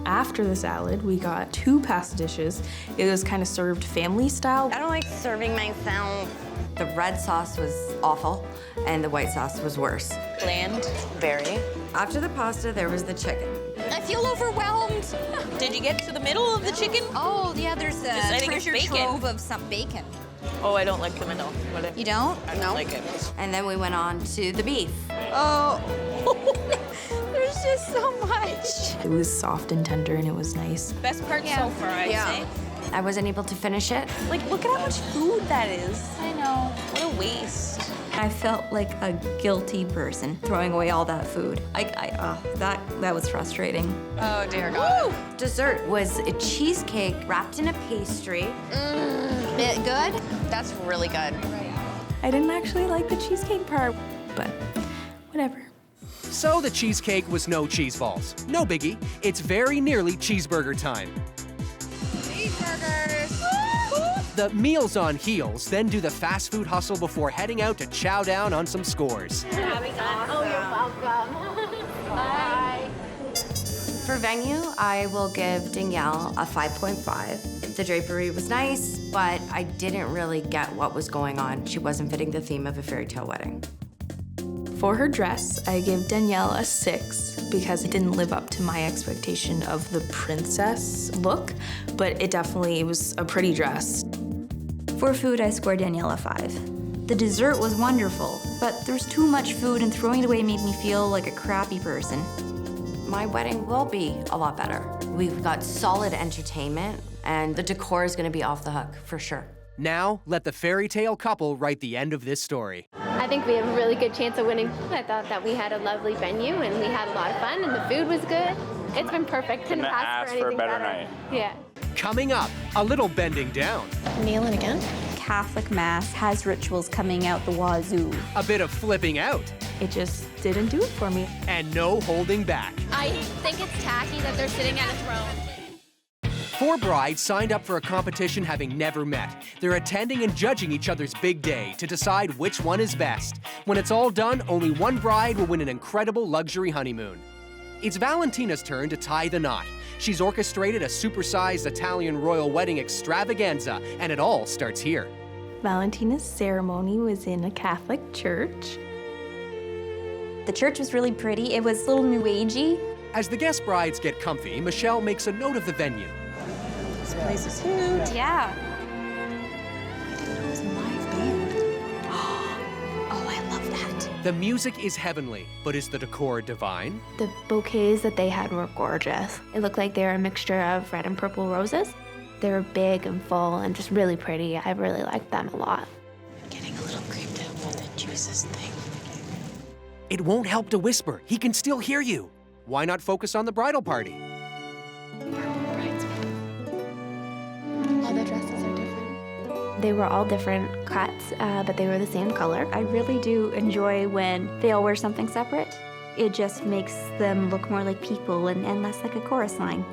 After the salad, we got 2 pasta dishes. It was kind of served family style.
I don't like serving myself.
The red sauce was awful, and the white sauce was worse.
Bland.
Very.
After the pasta, there was the chicken.
I feel overwhelmed.
Did you get to the middle of the chicken?
Oh, yeah, there's a treasure
bacon.
trove of some bacon.
Oh, I don't like the middle.
You don't?
I don't like it.
And then we went on to the beef.
Oh, there's just so much.
It was soft and tender, and it was nice.
Best part so far, I'd say.
I wasn't able to finish it.
Like, look at how much food that is.
I know.
What a waste.
I felt like a guilty person throwing away all that food. That was frustrating.
Oh, dear God.
Woo! Dessert was a cheesecake wrapped in a pastry.
It good? That's really good.
I didn't actually like the cheesecake part, but whatever.
So the cheesecake was no cheese balls. No biggie. It's very nearly cheeseburger time.
Cheeseburgers.
The meals on heels then do the fast food hustle before heading out to chow down on some scores.
Oh, you're welcome. Bye.
For venue, I will give Danielle a 5.5. The drapery was nice, but I didn't really get what was going on. She wasn't fitting the theme of a fairy tale wedding.
For her dress, I give Danielle a 6 because it didn't live up to my expectation of the princess look, but it definitely was a pretty dress.
For food, I scored Danielle a 5. The dessert was wonderful, but there was too much food and throwing it away made me feel like a crappy person.
My wedding will be a lot better. We've got solid entertainment, and the decor is gonna be off the hook, for sure.
Now, let the fairy tale couple write the end of this story.
I think we have a really good chance of winning. I thought that we had a lovely venue and we had a lot of fun and the food was good. It's been perfect. Couldn't ask for anything better.
Night.
Yeah.
Coming up, a little bending down.
Kneeling again?
Catholic Mass has rituals coming out the wazoo.
A bit of flipping out.
It just didn't do it for me.
And no holding back.
I think it's tacky that they're sitting at a throne.
4 brides signed up for a competition having never met. They're attending and judging each other's big day to decide which one is best. When it's all done, only one bride will win an incredible luxury honeymoon. It's Valentina's turn to tie the knot. She's orchestrated a supersized Italian royal wedding extravaganza, and it all starts here.
Valentina's ceremony was in a Catholic church.
The church was really pretty. It was a little new agey.
As the guest brides get comfy, Michelle makes a note of the venue.
This place is huge.
Yeah.
I didn't know it was a live band. Oh, I love that.
The music is heavenly, but is the decor divine?
The bouquets that they had were gorgeous. It looked like they were a mixture of red and purple roses. They were big and full and just really pretty. I really liked them a lot.
I'm getting a little creeped out by the juices thing.
It won't help to whisper. He can still hear you. Why not focus on the bridal party?
All the dresses are different. They were all different cuts, but they were the same color.
I really do enjoy when they all wear something separate. It just makes them look more like people and less like a chorus line.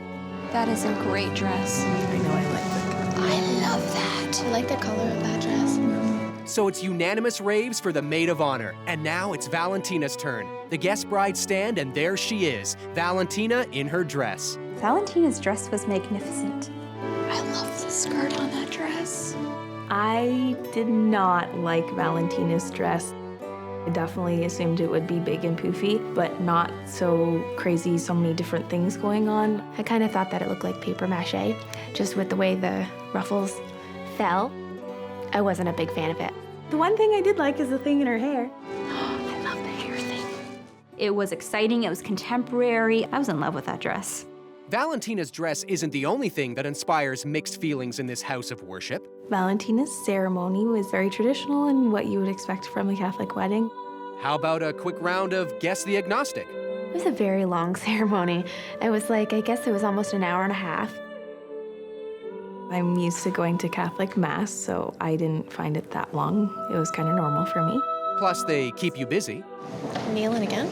That is a great dress.
I know I like it.
I love that.
I like the color of that dress.
So it's unanimous raves for the maid of honor. And now it's Valentina's turn. The guest brides stand, and there she is, Valentina in her dress.
Valentina's dress was magnificent.
I love the skirt on that dress.
I did not like Valentina's dress. I definitely assumed it would be big and poofy, but not so crazy, so many different things going on.
I kind of thought that it looked like paper mache, just with the way the ruffles fell. I wasn't a big fan of it.
The one thing I did like is the thing in her hair.
I love the hair thing.
It was exciting, it was contemporary. I was in love with that dress.
Valentina's dress isn't the only thing that inspires mixed feelings in this house of worship.
Valentina's ceremony was very traditional and what you would expect from a Catholic wedding.
How about a quick round of Guess the Agnostic?
It was a very long ceremony. It was like, I guess it was almost an hour and a half.
I'm used to going to Catholic Mass, so I didn't find it that long. It was kind of normal for me.
Plus, they keep you busy.
Kneeling again?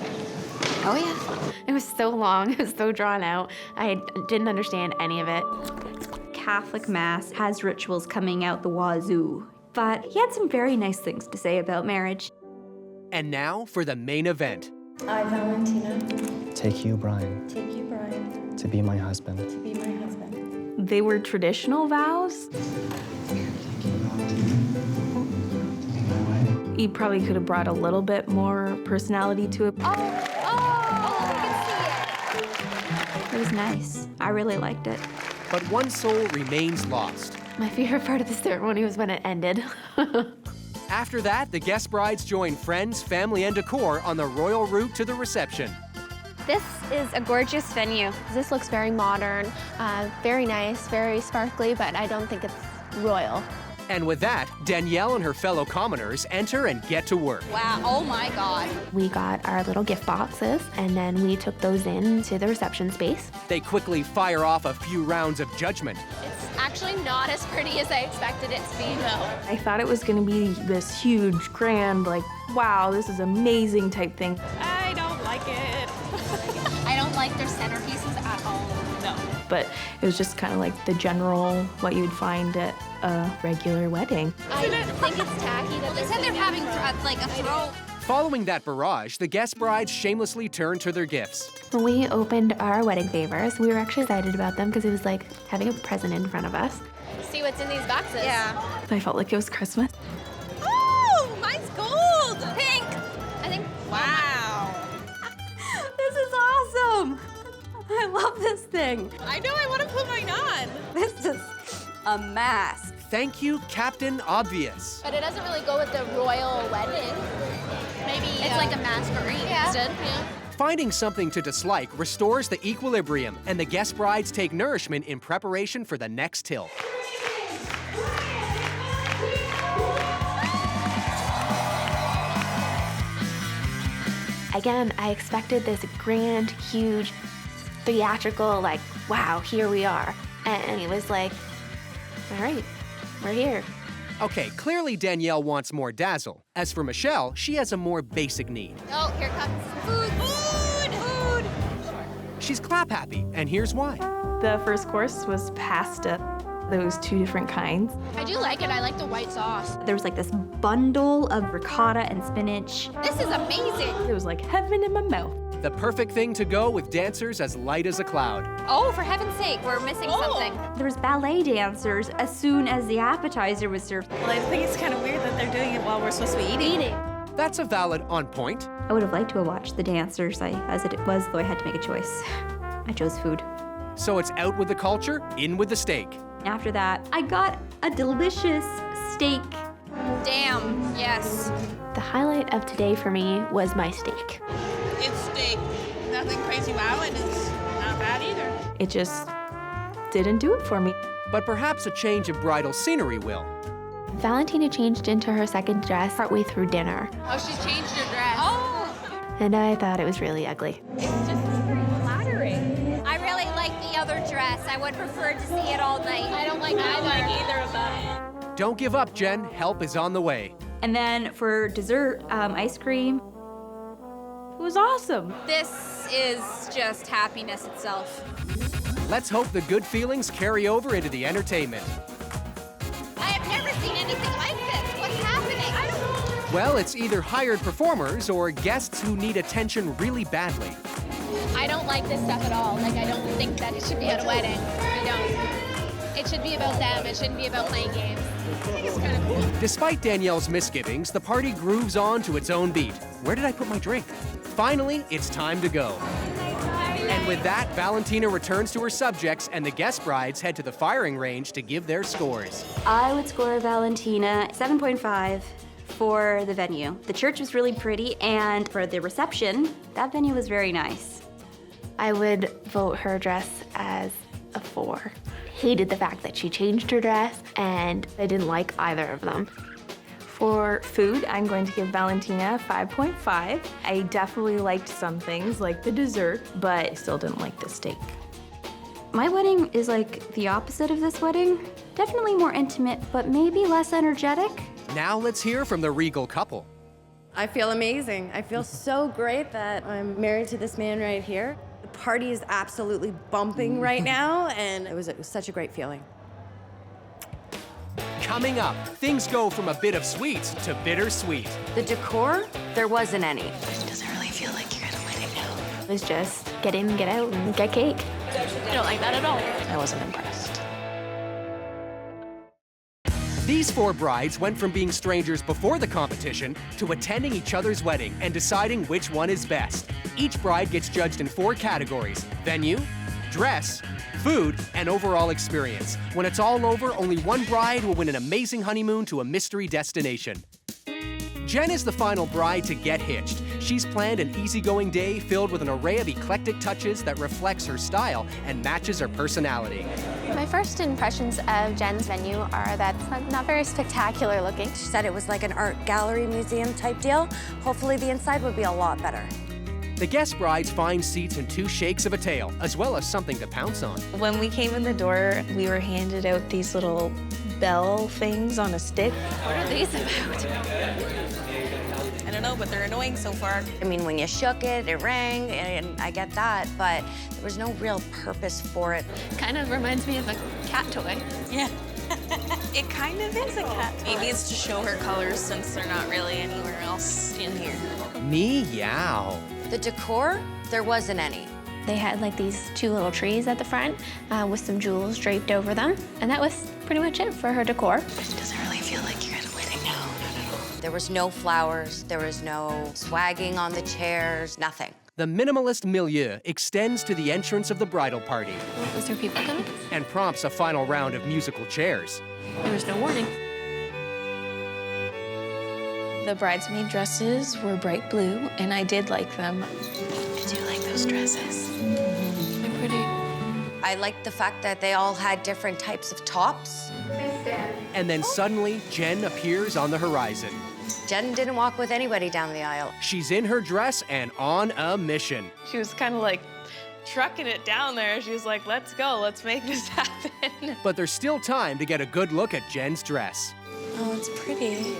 Oh yeah. It was so long, it was so drawn out. I didn't understand any of it.
Catholic Mass has rituals coming out the wazoo, but he had some very nice things to say about marriage.
And now for the main event.
I, Valentina,
take you, Brian,
take you, Brian,
to be my husband.
to be my husband.
They were traditional vows. You probably could have brought a little bit more personality to it.
It was nice. I really liked it.
But one soul remains lost.
My favorite part of the ceremony was when it ended.
After that, the guest brides join friends, family, and decor on the royal route to the reception.
This is a gorgeous venue.
This looks very modern, very nice, very sparkly, but I don't think it's royal.
And with that, Danielle and her fellow commoners enter and get to work.
Wow, oh my God.
We got our little gift boxes, and then we took those into the reception space.
They quickly fire off a few rounds of judgment.
It's actually not as pretty as I expected it to be, though.
I thought it was going to be this huge, grand, like, wow, this is amazing type thing.
I don't like it. I don't like their centerpieces at all. No.
But it was just kind of like the general, what you'd find at a regular wedding.
I think it's tacky that
They said they're having like a throw.
Following that barrage, the guest brides shamelessly turn to their gifts.
When we opened our wedding favors, we were actually excited about them because it was like having a present in front of us.
See what's in these boxes.
Yeah.
I felt like it was Christmas.
Oh, mine's gold. Pink.
I think.
Wow.
This is awesome! I love this thing.
I know, I want to put mine on.
This is a mask.
Thank you, Captain Obvious.
But it doesn't really go with the royal wedding.
Maybe it's like a masquerade instead.
Yeah.
Finding something to dislike restores the equilibrium, and the guest brides take nourishment in preparation for the next tilt.
Again, I expected this grand, huge, theatrical, like, wow, here we are. And it was like, all right, we're here.
Okay, clearly Danielle wants more dazzle. As for Michelle, she has a more basic need.
Oh, here comes food.
She's clap happy, and here's why.
The first course was pasta. There was 2 different kinds.
I do like it. I like the white sauce.
There was like this bundle of ricotta and spinach.
This is amazing.
It was like heaven in my mouth.
The perfect thing to go with dancers as light as a cloud.
Oh, for heaven's sake, we're missing something. There was ballet dancers as soon as the appetizer was served.
Well, I think it's kind of weird that they're doing it while we're supposed to be eating.
That's a valid on point.
I would have liked to have watched the dancers as it was, though I had to make a choice. I chose food.
So it's out with the culture, in with the steak.
After that, I got a delicious steak.
Damn, yes.
The highlight of today for me was my steak.
It's steak. Nothing crazy wow, and it's not bad either.
It just didn't do it for me.
But perhaps a change of bridal scenery will.
Valentina changed into her second dress partway through dinner,
Oh, she's changed her dress. Oh!
and I thought it was really ugly.
It's just very flattering.
I really like the other dress. I would prefer to see it all night.
I don't like either of them.
Don't give up, Jen. Help is on the way.
And then for dessert, ice cream.
It was awesome.
This is just happiness itself.
Let's hope the good feelings carry over into the entertainment.
I have never seen anything like this. What's happening? I don't know.
Well, it's either hired performers or guests who need attention really badly.
I don't like this stuff at all. Like, I don't think that it should be at a wedding. I don't. It should be about them. It shouldn't be about playing games. I think it's kind of cool.
Despite Danielle's misgivings, the party grooves on to its own beat. Where did I put my drink? Finally, it's time to go. And with that, Valentina returns to her subjects and the guest brides head to the firing range to give their scores.
I would score Valentina 7.5 for the venue. The church was really pretty, and for the reception, that venue was very nice.
I would vote her dress as a 4. Hated the fact that she changed her dress, and I didn't like either of them.
For food, I'm going to give Valentina 5.5. I definitely liked some things, like the dessert, but I still didn't like the steak.
My wedding is like the opposite of this wedding. Definitely more intimate, but maybe less energetic.
Now let's hear from the regal couple.
I feel amazing. I feel so great that I'm married to this man right here. The party is absolutely bumping right now, and it was such a great feeling.
Coming up, things go from a bit of sweet to bittersweet.
The decor, there wasn't any.
It doesn't really feel like you're at a wedding now. It was just get in, get out, and get cake.
I don't like that at all.
I wasn't impressed.
These 4 brides went from being strangers before the competition to attending each other's wedding and deciding which one is best. Each bride gets judged in 4 categories: venue, dress, food, and overall experience. When it's all over, only one bride will win an amazing honeymoon to a mystery destination. Jen is the final bride to get hitched. She's planned an easygoing day filled with an array of eclectic touches that reflects her style and matches her personality.
My first impressions of Jen's venue are that it's not very spectacular looking.
She said it was like an art gallery museum type deal. Hopefully the inside would be a lot better.
The guest brides find seats in 2 shakes of a tail, as well as something to pounce on.
When we came in the door, we were handed out these little bell things on a stick.
What are these about? I don't know, but they're annoying so far.
I mean, when you shook it, it rang, and I get that, but there was no real purpose for it.
Kind of reminds me of a cat toy.
Yeah. It kind of is a cat toy. Maybe it's to show her colors since they're not really anywhere else in here.
Meow.
The decor, there wasn't any.
They had like these 2 little trees at the front with some jewels draped over them, and that was pretty much it for her decor.
It doesn't really feel like you're at a wedding now.
There was no flowers, there was no swagging on the chairs, nothing.
The minimalist milieu extends to the entrance of the bridal party.
Was there people coming?
And prompts a final round of musical chairs.
There was no warning.
The bridesmaid dresses were bright blue, and I did like them.
Did you like those dresses?
They're pretty.
I liked the fact that they all had different types of tops.
And then suddenly, Jen appears on the horizon.
Jen didn't walk with anybody down the aisle.
She's in her dress and on a mission.
She was kind of like trucking it down there. She was like, let's go, let's make this happen.
But there's still time to get a good look at Jen's dress.
Oh, it's pretty.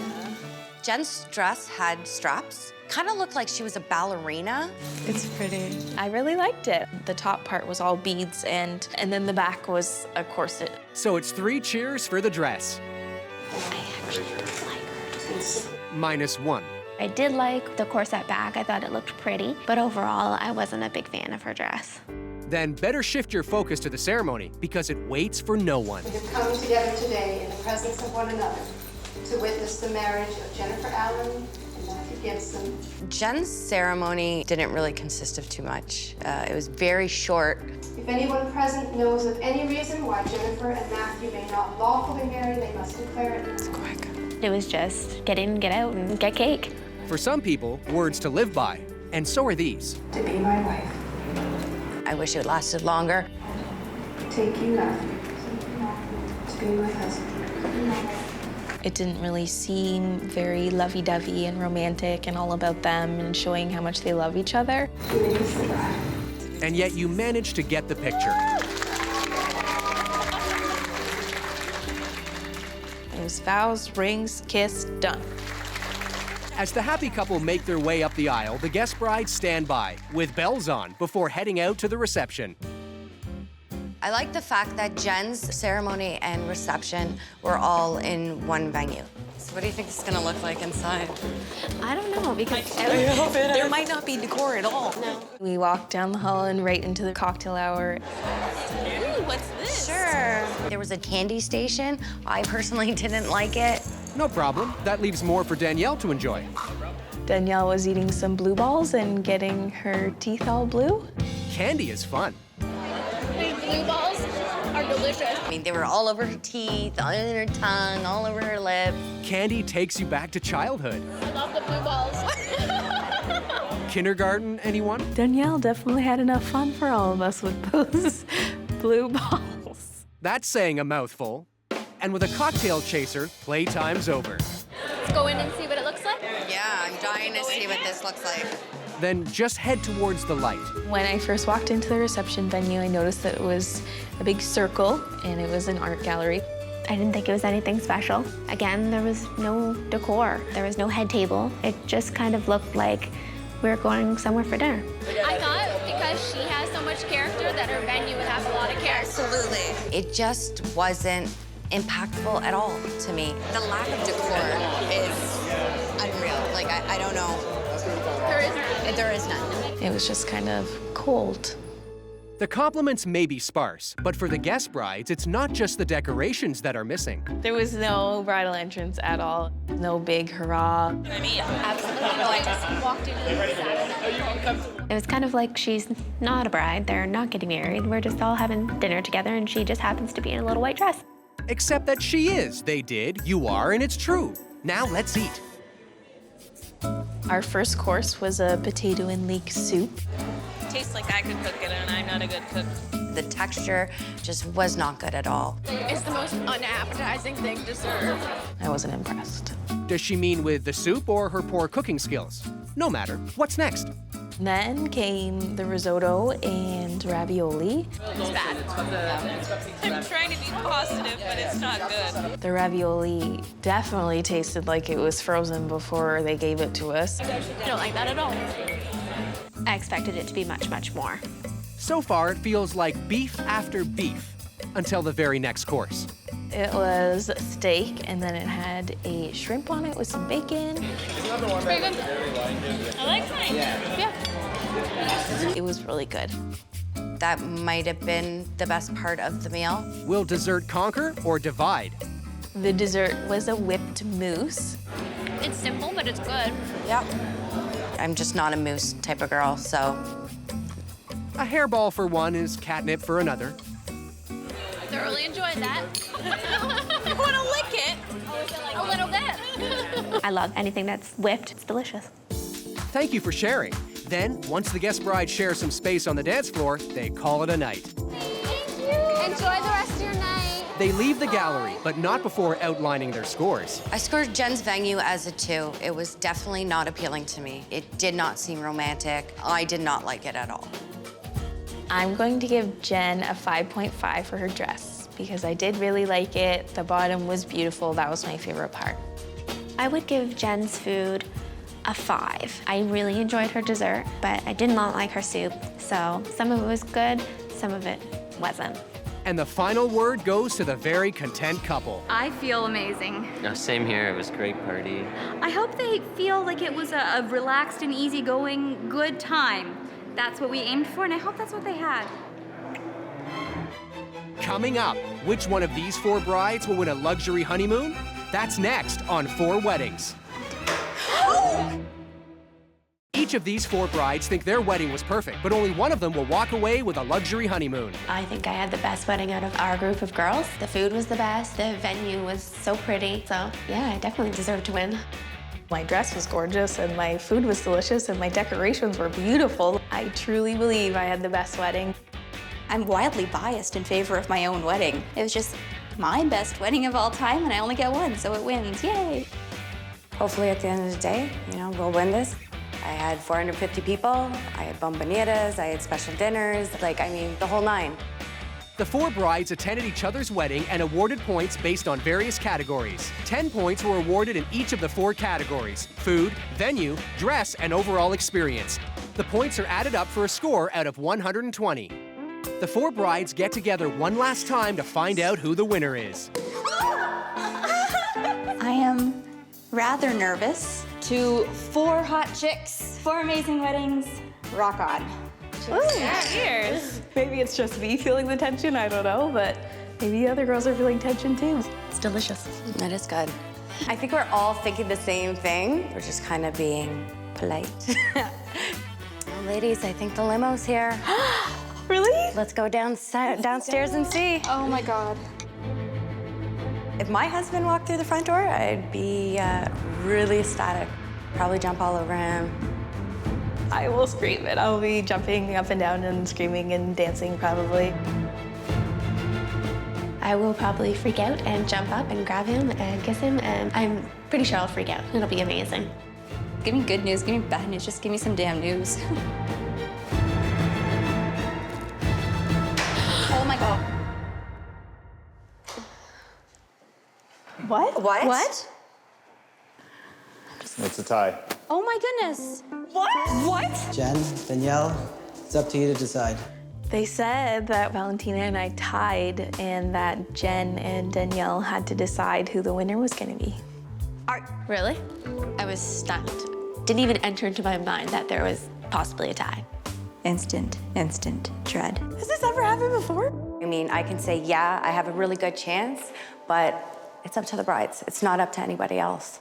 Jen's dress had straps. Kind of looked like she was a ballerina.
It's pretty. I really liked it. The top part was all beads, and then the back was a corset.
So it's 3 cheers for the dress.
I actually like her dress.
-1.
I did like the corset back. I thought it looked pretty, but overall, I wasn't a big fan of her dress.
Then better shift your focus to the ceremony because it waits for no one.
We have come together today in the presence of one another to witness the marriage of Jennifer Allen and Matthew Gibson.
Jen's ceremony didn't really consist of too much. It was very short.
If anyone present knows of any reason why Jennifer and Matthew may not lawfully marry, they must declare it. It's quick.
It was just get in, get out, and get cake.
For some people, words to live by, and so are these.
To be my wife.
I wish it lasted longer.
Take you, Matthew, to be my husband.
It didn't really seem very lovey-dovey and romantic and all about them and showing how much they love each other.
And yet you managed to get the picture.
It was vows, rings, kiss, done.
As the happy couple make their way up the aisle, the guest brides stand by, with bells on, before heading out to the reception.
I like the fact that Jen's ceremony and reception were all in one venue. So what do you think it's gonna look like inside?
I don't know, because
there might not be decor at all. No. We walked down the hall and right into the cocktail hour. Ooh, what's this?
Sure. There was a candy station. I personally didn't like it.
No problem. That leaves more for Danielle to enjoy.
Danielle was eating some blue balls and getting her teeth all blue.
Candy is fun.
These blue balls are delicious.
I mean, they were all over her teeth, all over her tongue, all over her lip.
Candy takes you back to childhood.
I love the blue balls.
Kindergarten, anyone?
Danielle definitely had enough fun for all of us with those blue balls.
That's saying a mouthful. And with a cocktail chaser, playtime's over.
Let's go in and see what it looks like.
Yeah, I'm dying to see what this looks like.
Then just head towards the light.
When I first walked into the reception venue, I noticed that it was a big circle and it was an art gallery.
I didn't think it was anything special. Again, there was no decor. There was no head table. It just kind of looked like we were going somewhere for dinner.
I thought because she has so much character that her venue would have a lot of character.
Absolutely. It just wasn't impactful at all to me. The lack of decor is unreal. Like, I don't know. There is none.
It was just kind of cold.
The compliments may be sparse, but for the guest brides, it's not just the decorations that are missing.
There was no bridal entrance at all. No big hurrah.
Absolutely no. I just walked into the reception.
It was kind of like she's not a bride. They're not getting married. We're just all having dinner together, and she just happens to be in a little white dress.
Except that she is. They did, you are, and it's true. Now let's eat.
Our first course was a potato and leek soup.
Tastes like I could cook it, and I'm not a good cook.
The texture just was not good at all.
It's the most unappetizing thing to serve.
I wasn't impressed.
Does she mean with the soup or her poor cooking skills? No matter. What's next?
Then came the risotto and ravioli.
It's bad. I'm trying to be positive, but it's not good.
The ravioli definitely tasted like it was frozen before they gave it to us.
I don't like that at all.
I expected it to be much, much more.
So far, it feels like beef after beef until the very next course.
It was steak, and then it had a shrimp on it with some bacon.
It's very good. I like mine. Yeah.
It was really good.
That might have been the best part of the meal.
Will dessert conquer or divide?
The dessert was a whipped mousse.
It's simple, but it's good.
Yeah. I'm just not a mousse type of girl, so.
A hairball for one is catnip for another.
I thoroughly enjoyed that. I want to lick it. A little bit.
I love anything that's whipped. It's delicious.
Thank you for sharing. Then, once the guest bride shares some space on the dance floor, they call it a night.
Thank you. Enjoy the rest of your night.
They leave the gallery, but not before outlining their scores.
I scored Jen's venue as a 2. It was definitely not appealing to me. It did not seem romantic. I did not like it at all.
I'm going to give Jen a 5.5 for her dress because I did really like it. The bottom was beautiful. That was my favorite part.
I would give Jen's food a 5. I really enjoyed her dessert, but I did not like her soup. So some of it was good, some of it wasn't.
And the final word goes to the very content couple.
I feel amazing.
No, same here. It was a great party.
I hope they feel like it was a relaxed and easygoing, good time. That's what we aimed for, and I hope that's what they had.
Coming up, which one of these 4 brides will win a luxury honeymoon? That's next on 4 Weddings. Each of these 4 brides think their wedding was perfect, but only one of them will walk away with a luxury honeymoon.
I think I had the best wedding out of our group of girls. The food was the best, the venue was so pretty, so yeah, I definitely deserve to win.
My dress was gorgeous, and my food was delicious, and my decorations were beautiful. I truly believe I had the best wedding.
I'm wildly biased in favor of my own wedding. It was just my best wedding of all time, and I only get one, so it wins. Yay!
Hopefully at the end of the day, we'll win this. I had 450 people, I had bombonitas, I had special dinners, the whole 9.
The 4 brides attended each other's wedding and awarded points based on various categories. 10 points were awarded in each of the 4 categories: food, venue, dress, and overall experience. The points are added up for a score out of 120. The 4 brides get together one last time to find out who the winner is.
I am rather nervous. To 4 hot chicks, 4 amazing weddings, rock on.
Cheers. Maybe it's just me feeling the tension, I don't know, but maybe the other girls are feeling tension too.
It's delicious. That is good. I think we're all thinking the same thing. We're just kind of being polite. Well, ladies, I think the limo's here.
Really?
Let's go downstairs and see.
Oh my God.
If my husband walked through the front door, I'd be really ecstatic. Probably jump all over him.
I will scream it. I'll be jumping up and down and screaming and dancing probably.
I will probably freak out and jump up and grab him and kiss him, and I'm pretty sure I'll freak out. It'll be amazing.
Give me good news, give me bad news, just give me some damn news. Oh my God.
What?
What?
It's a tie.
Oh my goodness. What?
Jen, Danielle, it's up to you to decide.
They said that Valentina and I tied and that Jen and Danielle had to decide who the winner was going to be.
Really? I was stunned. Didn't even enter into my mind that there was possibly a tie.
Instant dread.
Has this ever happened before?
I can say, yeah, I have a really good chance, but it's up to the brides. It's not up to anybody else.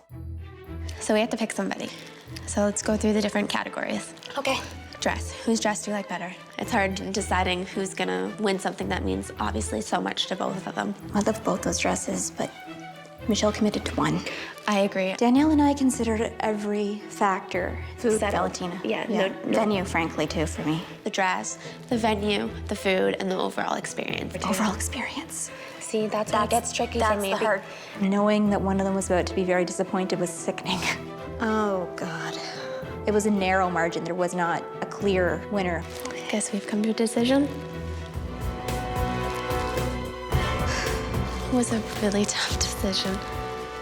So we have to pick somebody. So let's go through the different categories.
Okay.
Dress. Whose dress do you like better? It's hard deciding who's gonna win something that means obviously so much to both of them.
I love both those dresses, but Michelle committed to one.
I agree.
Danielle and I considered every factor. Food, Valentina.
Yeah. No.
Venue, frankly, too, for me.
The dress, the venue, the food, and the overall experience.
Overall experience.
See, that's what gets tricky for me.
That's the hard. Knowing that one of them was about to be very disappointed was sickening. Oh, God. It was a narrow margin. There was not a clear winner.
I guess we've come to a decision. It was a really tough decision.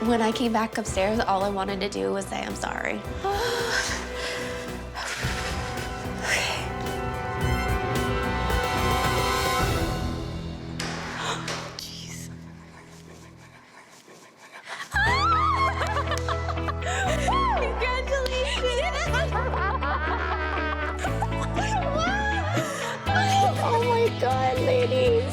When I came back upstairs, all I wanted to do was say, I'm sorry.
Oh my God, ladies.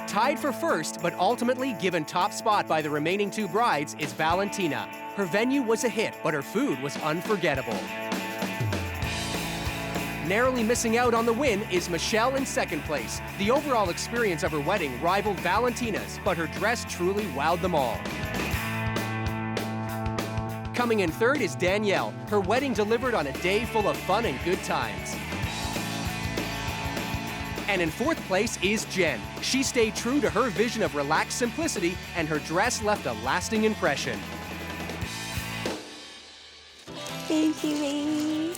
Tied for first, but ultimately given top spot by the remaining 2 brides, is Valentina. Her venue was a hit, but her food was unforgettable. Narrowly missing out on the win is Michelle in second place. The overall experience of her wedding rivaled Valentina's, but her dress truly wowed them all. Coming in third is Danielle. Her wedding delivered on a day full of fun and good times. And in fourth place is Jen. She stayed true to her vision of relaxed simplicity, and her dress left a lasting impression.
Thank you, baby.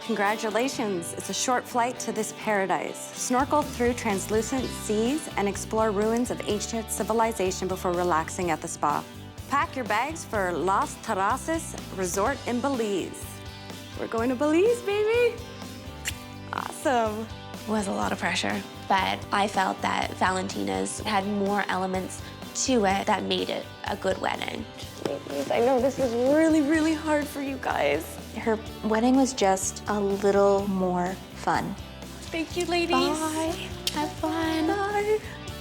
Congratulations. It's a short flight to this paradise. Snorkel through translucent seas and explore ruins of ancient civilization before relaxing at the spa. Pack your bags for 𝗜脾𝗳cie Resort in Belize. We're going to Belize, baby. Awesome.
It was a lot of pressure, but I felt that Valentina's had more elements to it that made it a good wedding.
Ladies, I know this is really, really hard for you guys.
Her wedding was just a little more fun.
Thank you, ladies.
Bye.
Have fun. Bye.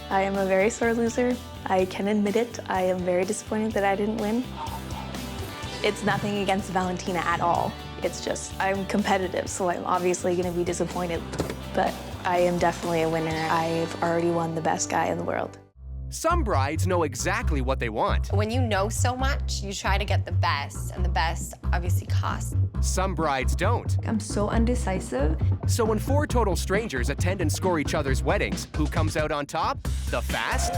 I am a very sore loser. I can admit it. I am very disappointed that I didn't win. It's nothing against Valentina at all. It's just I'm competitive, so I'm obviously going to be disappointed. But I am definitely a winner. I've already won the best guy in the world.
Some brides know exactly what they want.
When you know so much, you try to get the best, and the best obviously costs.
Some brides don't.
I'm so undecisive.
So when 4 total strangers attend and score each other's weddings, who comes out on top? The fast?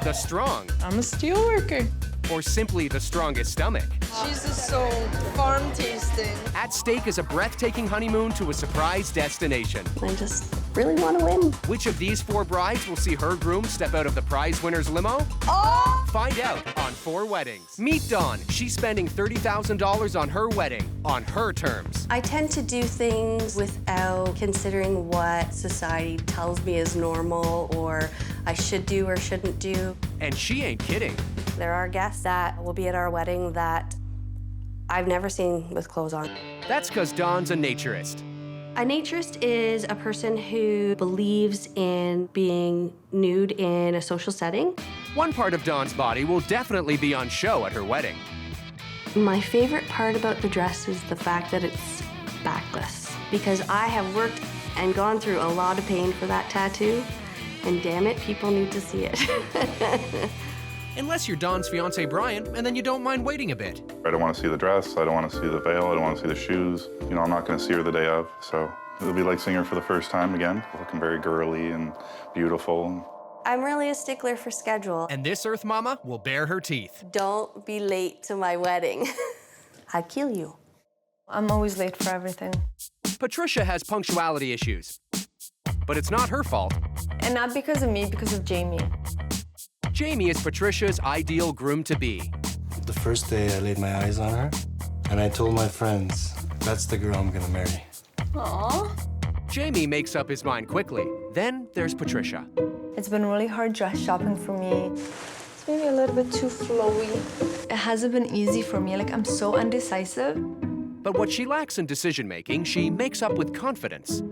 The strong?
I'm a steelworker.
Or simply the strongest stomach?
She's so farm tasting.
At stake is a breathtaking honeymoon to a surprise destination.
I just really want to win.
Which of these 4 brides will see her groom step out of the prize winner's limo?
Oh!
Find out on 4 Weddings. Meet Dawn. She's spending $30,000 on her wedding, on her terms.
I tend to do things without considering what society tells me is normal or I should do or shouldn't do.
And she ain't kidding.
There are guests that will be at our wedding that I've never seen with clothes on.
That's because Dawn's a naturist.
A naturist is a person who believes in being nude in a social setting.
One part of Dawn's body will definitely be on show at her wedding.
My favorite part about the dress is the fact that it's backless, because I have worked and gone through a lot of pain for that tattoo, and damn it, people need to see it.
Unless you're Dawn's fiance Brian, and then you don't mind waiting a bit.
I don't want to see the dress, I don't want to see the veil, I don't want to see the shoes. You know, I'm not going to see her the day of, so it'll be like seeing her for the first time again, looking very girly and beautiful.
I'm really a stickler for schedule.
And this Earth Mama will bare her teeth.
Don't be late to my wedding. I'd kill you.
I'm always late for everything.
Patricia has punctuality issues, but it's not her fault.
And not because of me, because of Jamie.
Jamie is Patricia's ideal groom-to-be.
The first day I laid my eyes on her, and I told my friends, that's the girl I'm gonna marry.
Aww.
Jamie makes up his mind quickly. Then there's Patricia.
It's been really hard dress shopping for me. It's maybe a little bit too flowy. It hasn't been easy for me. Like, I'm so undecisive.
But what she lacks in decision-making, she makes up with confidence.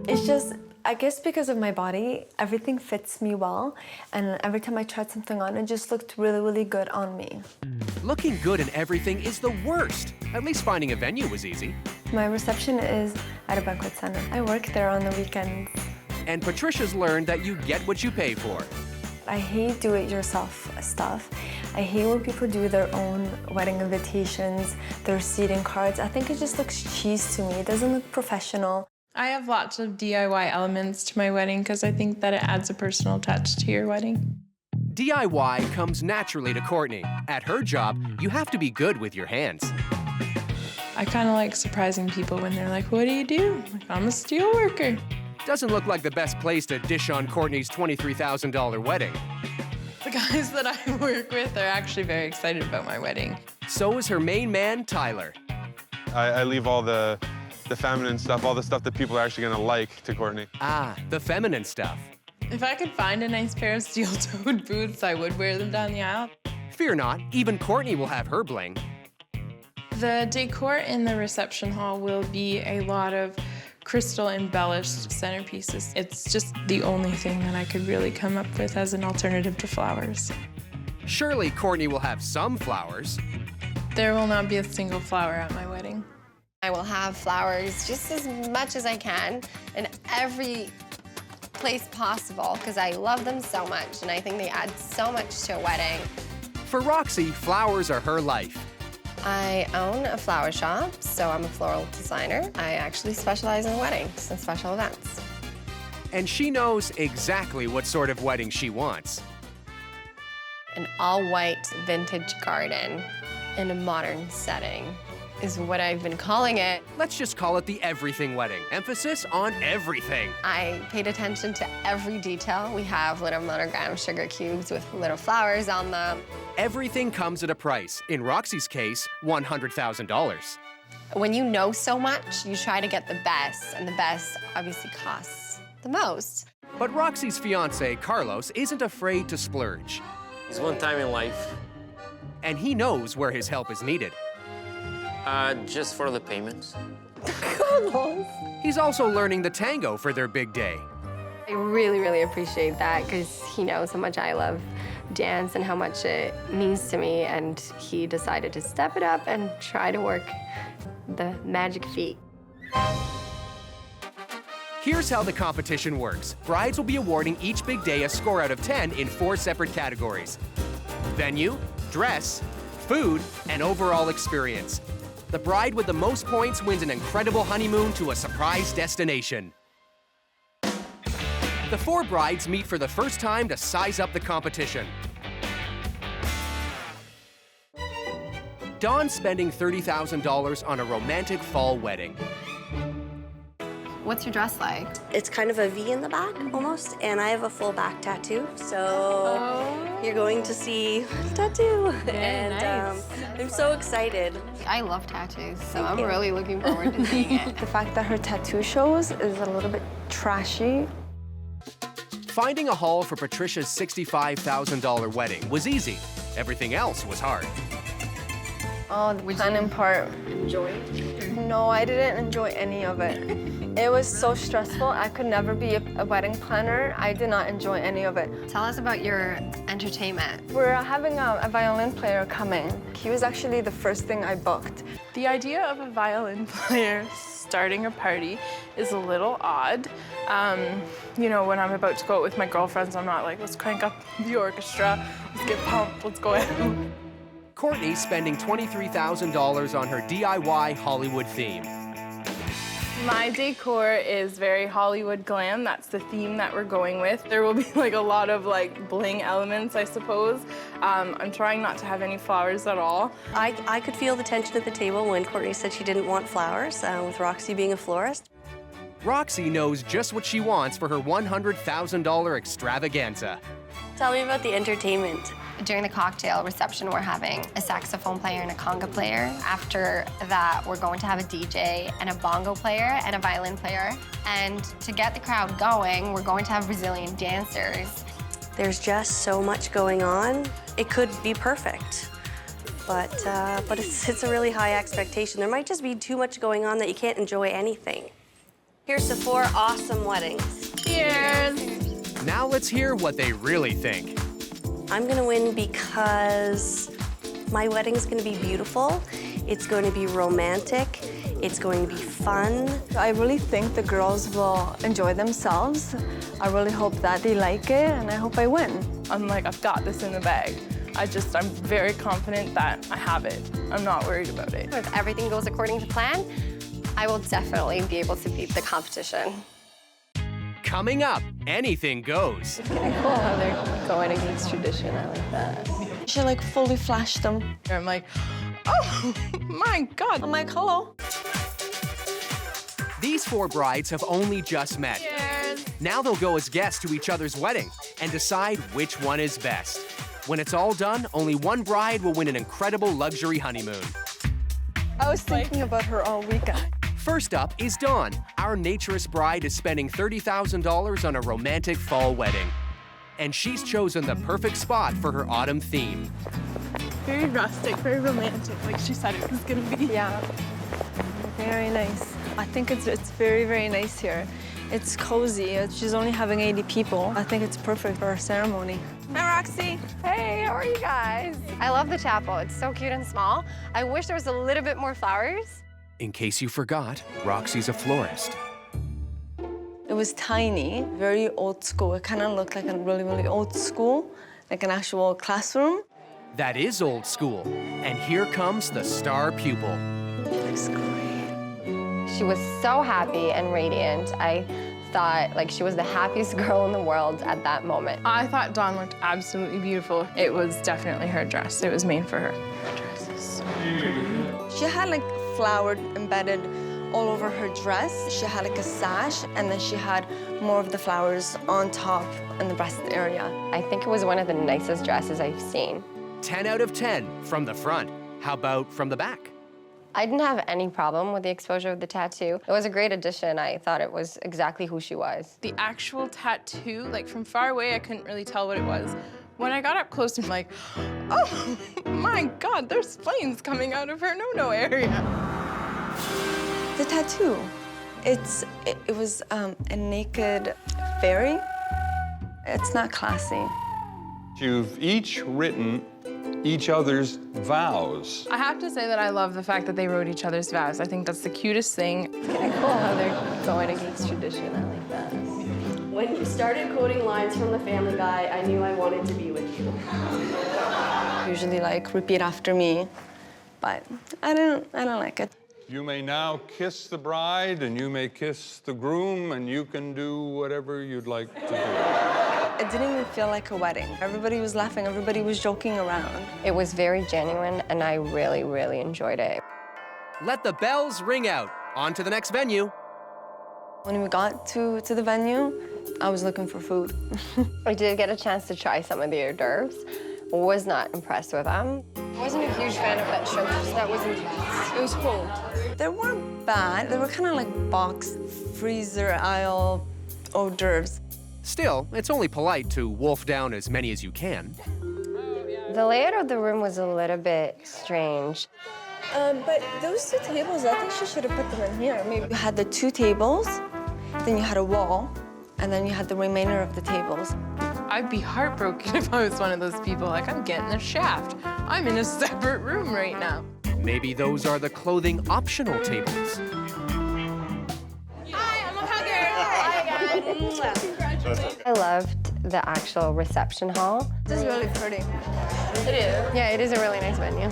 It's just, I guess because of my body, everything fits me well. And every time I tried something on, it just looked really, really good on me.
Looking good in everything is the worst. At least finding a venue was easy.
My reception is at a banquet center. I work there on the weekends.
And Patricia's learned that you get what you pay for.
I hate do-it-yourself stuff. I hate when people do their own wedding invitations, their seating cards. I think it just looks cheese to me. It doesn't look professional.
I have lots of DIY elements to my wedding because I think that it adds a personal touch to your wedding.
DIY comes naturally to Courtney. At her job, you have to be good with your hands.
I kind of like surprising people when they're like, what do you do? I'm like, I'm a steelworker.
Doesn't look like the best place to dish on Courtney's $23,000 wedding.
The guys that I work with are actually very excited about my wedding.
So is her main man, Tyler.
I leave all the feminine stuff, all the stuff that people are actually gonna like to Courtney.
Ah, the feminine stuff.
If I could find a nice pair of steel-toed boots, I would wear them down the aisle.
Fear not, even Courtney will have her bling.
The decor in the reception hall will be a lot of crystal-embellished centerpieces. It's just the only thing that I could really come up with as an alternative to flowers.
Surely Courtney will have some flowers.
There will not be a single flower at my wedding.
I will have flowers just as much as I can in every place possible because I love them so much and I think they add so much to a wedding.
For Roxy, flowers are her life.
I own a flower shop, so I'm a floral designer. I actually specialize in weddings and special events.
And she knows exactly what sort of wedding she wants.
An all-white vintage garden in a modern setting is what I've been calling it.
Let's just call it the everything wedding. Emphasis on everything.
I paid attention to every detail. We have little monogram sugar cubes with little flowers on them.
Everything comes at a price. In Roxy's case, $100,000.
When you know so much, you try to get the best, and the best obviously costs the most.
But Roxy's fiance, Carlos, isn't afraid to splurge.
It's one time in life.
And he knows where his help is needed.
Just for the payments.
Carlos!
He's also learning the tango for their big day.
I really, really appreciate that because he knows how much I love dance and how much it means to me, and he decided to step it up and try to work the magic feet.
Here's how the competition works. Brides will be awarding each big day a score out of 10 in 4 separate categories: venue, dress, food, and overall experience. The bride with the most points wins an incredible honeymoon to a surprise destination. The 4 brides meet for the first time to size up the competition. Dawn's spending $30,000 on a romantic fall wedding.
What's your dress like?
It's kind of a V in the back, almost, and I have a full back tattoo, so you're going to see tattoo. And
nice.
I'm so excited.
I love tattoos, so I'm really looking forward to seeing it.
The fact that her tattoo shows is a little bit trashy.
Finding a hall for Patricia's $65,000 wedding was easy. Everything else was hard.
Oh, the planning part.
Enjoy?
No, I didn't enjoy any of it. It was so stressful. I could never be a wedding planner. I did not enjoy any of it.
Tell us about your entertainment.
We're having a violin player coming. He was actually the first thing I booked.
The idea of a violin player starting a party is a little odd. You know, when I'm about to go out with my girlfriends, I'm not like, let's crank up the orchestra, let's get pumped, let's go out.
Courtney's spending $23,000 on her DIY Hollywood theme.
My decor is very Hollywood glam. That's the theme that we're going with. There will be like a lot of like bling elements, I suppose. I'm trying not to have any flowers at all.
I could feel the tension at the table when Courtney said she didn't want flowers, with Roxy being a florist.
Roxy knows just what she wants for her $100,000 extravaganza.
Tell me about the entertainment.
During the cocktail reception, we're having a saxophone player and a conga player. After that, we're going to have a DJ and a bongo player and a violin player. And to get the crowd going, we're going to have Brazilian dancers.
There's just so much going on. It could be perfect, but it's a really high expectation. There might just be too much going on that you can't enjoy anything. Here's to 4 awesome weddings.
Cheers!
Now let's hear what they really think.
I'm gonna win because my wedding's gonna be beautiful, it's going to be romantic, it's going to be fun.
I really think the girls will enjoy themselves. I really hope that they like it, and I hope I win.
I'm like, I've got this in the bag. I'm very confident that I have it. I'm not worried about it.
If everything goes according to plan, I will definitely be able to beat the competition.
Coming up, anything goes.
It's kind of cool how they're going against tradition. I like that. She like fully flashed them.
I'm like, oh my God.
I'm like, hello.
These 4 brides have only just met.
Cheers.
Now they'll go as guests to each other's wedding and decide which one is best. When it's all done, only one bride will win an incredible luxury honeymoon.
I was thinking about her all weekend.
First up is Dawn. Our naturist bride is spending $30,000 on a romantic fall wedding. And she's chosen the perfect spot for her autumn theme.
Very rustic, very romantic, like she said it was gonna be.
Yeah, very nice. I think it's very, very nice here. It's cozy. She's only having 80 people. I think it's perfect for our ceremony.
Hi, Roxy.
Hey, how are you guys? I love the chapel. It's so cute and small. I wish there was a little bit more flowers.
In case you forgot, Roxy's a florist.
It was tiny, very old school. It kind of looked like a really, really old school, like an actual classroom.
That is old school. And here comes the star pupil.
Looks great.
She was so happy and radiant. I thought like she was the happiest girl in the world at that moment.
I thought Dawn looked absolutely beautiful. It was definitely her dress. It was made for her.
Her dress is so pretty. She had like flower embedded all over her dress. She had like a sash, and then she had more of the flowers on top in the breast area.
I think it was one of the nicest dresses I've seen.
10 out of 10 from the front. How about from the back?
I didn't have any problem with the exposure of the tattoo. It was a great addition. I thought it was exactly who she was.
The actual tattoo, like from far away, I couldn't really tell what it was. When I got up close, I'm like, oh my God, there's flames coming out of her no-no area.
The tattoo, it was a naked fairy. It's not classy.
You've each written each other's vows.
I have to say that I love the fact that they wrote each other's vows. I think that's the cutest thing.
It's kind of cool how they're going against tradition. I like that.
When you started quoting lines from the Family Guy, I knew I wanted to be with you.
Usually like repeat after me, but I don't like it.
You may now kiss the bride, and you may kiss the groom, and you can do whatever you'd like to do.
It didn't even feel like a wedding. Everybody was laughing, everybody was joking around.
It was very genuine, and I really, really enjoyed it.
Let the bells ring out. On to the next venue.
When we got to the venue, I was looking for food.
I did get a chance to try some of the hors d'oeuvres. Was not impressed with them. I wasn't a huge fan of that shrimp, so that was intense. It was cold.
They weren't bad. They were kind of like box, freezer aisle hors d'oeuvres.
Still, it's only polite to wolf down as many as you can.
The layout of the room was a little bit strange.
But those two tables, I think she should have put them in here. Maybe you had the two tables, then you had a wall, and then you had the remainder of the tables.
I'd be heartbroken if I was one of those people, like, I'm getting a shaft. I'm in a separate room right now.
Maybe those are the clothing optional tables.
Hi, I'm a hugger. Hi, guys.
I loved the actual reception hall.
This is really pretty.
It is.
Yeah, it is a really nice venue.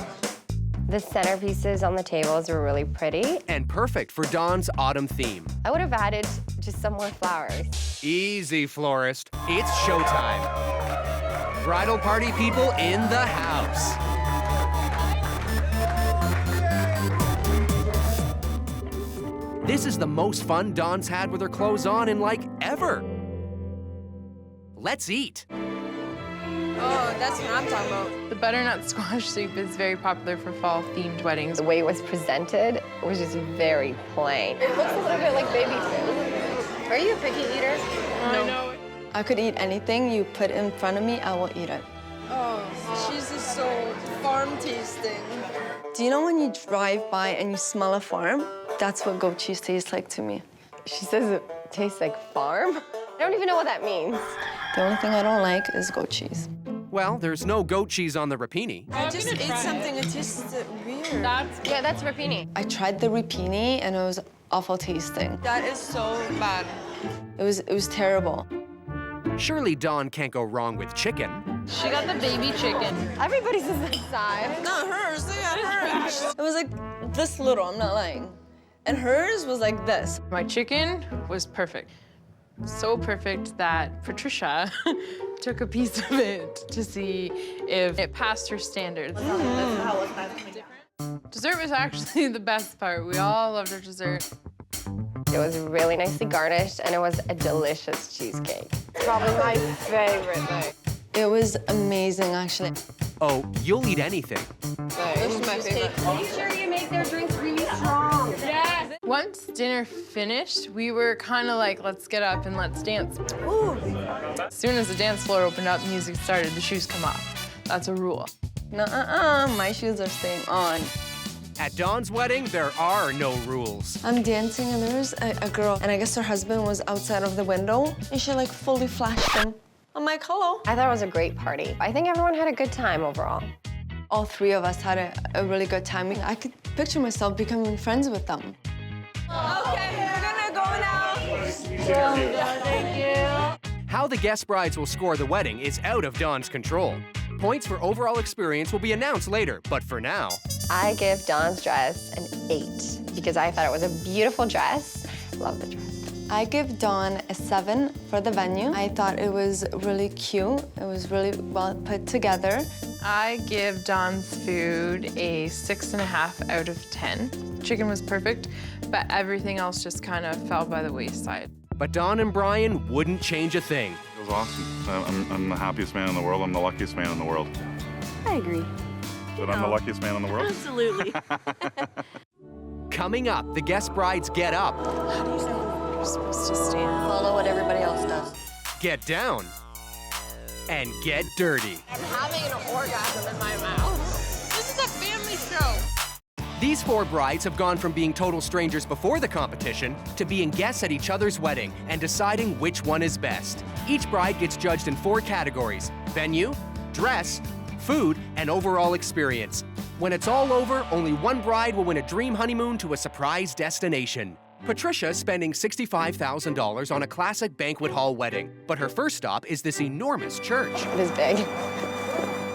The centerpieces on the tables were really pretty.
And perfect for Dawn's autumn theme.
I would have added just some more flowers.
Easy, florist. It's showtime. Bridal party people in the house. This is the most fun Dawn's had with her clothes on in, like, ever. Let's eat.
Oh, that's what I'm talking about.
The butternut squash soup is very popular for fall-themed weddings.
The way it was presented was just very plain. It looks a little bit like baby food. Are you a picky eater?
No.
I could eat anything you put in front of me, I will eat it.
Oh, cheese is so farm tasting.
Do you know when you drive by and you smell a farm? That's what goat cheese tastes like to me.
She says it tastes like farm? I don't even know what that means.
The only thing I don't like is goat cheese.
Well, there's no goat cheese on the rapini.
I just ate something, it tasted weird.
Yeah, that's rapini.
I tried the rapini and it was awful tasting.
That is so bad.
It was terrible.
Surely Dawn can't go wrong with chicken.
She got the baby chicken.
Everybody's on that side.
Not hers, they got hers.
It was like this little, I'm not lying. And hers was like this.
My chicken was perfect. So perfect that Patricia took a piece of it to see if it passed her standards. Dessert was actually the best part. We all loved our dessert.
It was really nicely garnished, and it was a delicious cheesecake. Probably my favorite thing.
It was amazing, actually.
Oh, you'll eat anything.
This is my favorite.
Make sure you make their drinks really strong.
Yes. Once dinner finished, we were kind of like, let's get up and let's dance.
Ooh.
As soon as the dance floor opened up, music started, the shoes come off. That's a rule.
Nuh-uh, my shoes are staying on.
At Dawn's wedding, there are no rules.
I'm dancing and there was a girl, and I guess her husband was outside of the window, and she like fully flashed him. I'm like, hello.
I thought it was a great party. I think everyone had a good time overall.
All three of us had a really good time. I could picture myself becoming friends with them.
Okay, we're gonna go now.
Thank you.
How the guest brides will score the wedding is out of Dawn's control. Points for overall experience will be announced later, but for now...
I give Dawn's dress an 8 because I thought it was a beautiful dress. Love the dress.
I give Dawn a 7 for the venue. I thought it was really cute. It was really well put together.
I give Dawn's food a 6.5 out of 10. Chicken was perfect, but everything else just kind of fell by the wayside.
But Dawn and Brian wouldn't change a thing.
It was awesome. I'm the happiest man in the world. I'm the luckiest man in the world.
I agree.
But I'm the luckiest man in the world?
Absolutely.
Coming up, the guest brides get up.
How do you know you're supposed to stand?
Follow what everybody else does.
Get down. And get dirty.
I'm having an orgasm in my mouth. This is a family show.
These 4 brides have gone from being total strangers before the competition to being guests at each other's wedding and deciding which one is best. Each bride gets judged in 4 categories: venue, dress, food, and overall experience. When it's all over, only one bride will win a dream honeymoon to a surprise destination. Patricia's spending $65,000 on a classic banquet hall wedding, but her first stop is this enormous church.
It is big.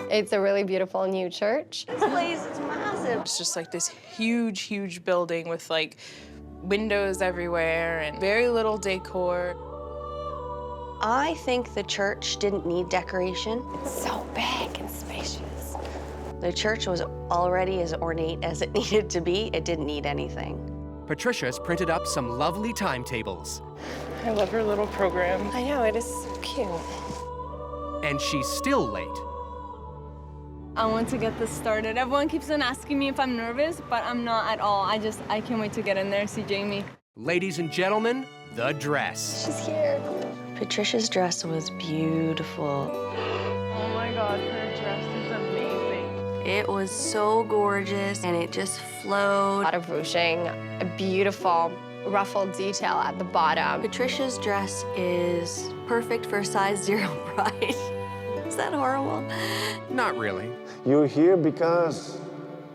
It's a really beautiful new church.
This place is massive.
It's just like this huge, huge building with like windows everywhere and very little decor.
I think the church didn't need decoration.
It's so big and spacious.
The church was already as ornate as it needed to be. It didn't need anything.
Patricia's printed up some lovely timetables.
I love her little program.
I know, it is so cute.
And she's still late.
I want to get this started. Everyone keeps on asking me if I'm nervous, but I'm not at all. I can't wait to get in there, see Jamie.
Ladies and gentlemen, the dress.
She's here.
Patricia's dress was beautiful.
Oh my God, her dress is amazing.
It was so gorgeous, and it just flowed.
A lot of ruching, a beautiful ruffled detail at the bottom.
Patricia's dress is perfect for a size 0 bride. Is that horrible?
Not really.
You're here because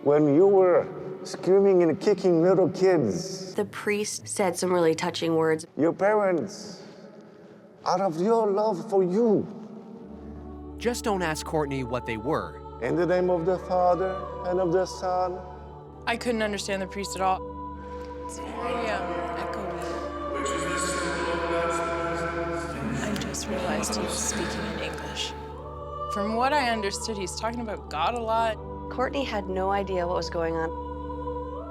when you were screaming and kicking little kids,
the priest said some really touching words.
Your parents, out of your love for you.
Just don't ask Courtney what they were.
In the name of the Father and of the Son.
I couldn't understand the priest at all. It's very echoey. I just realized he was speaking in English. From what I understood, he's talking about God a lot.
Courtney had no idea what was going on.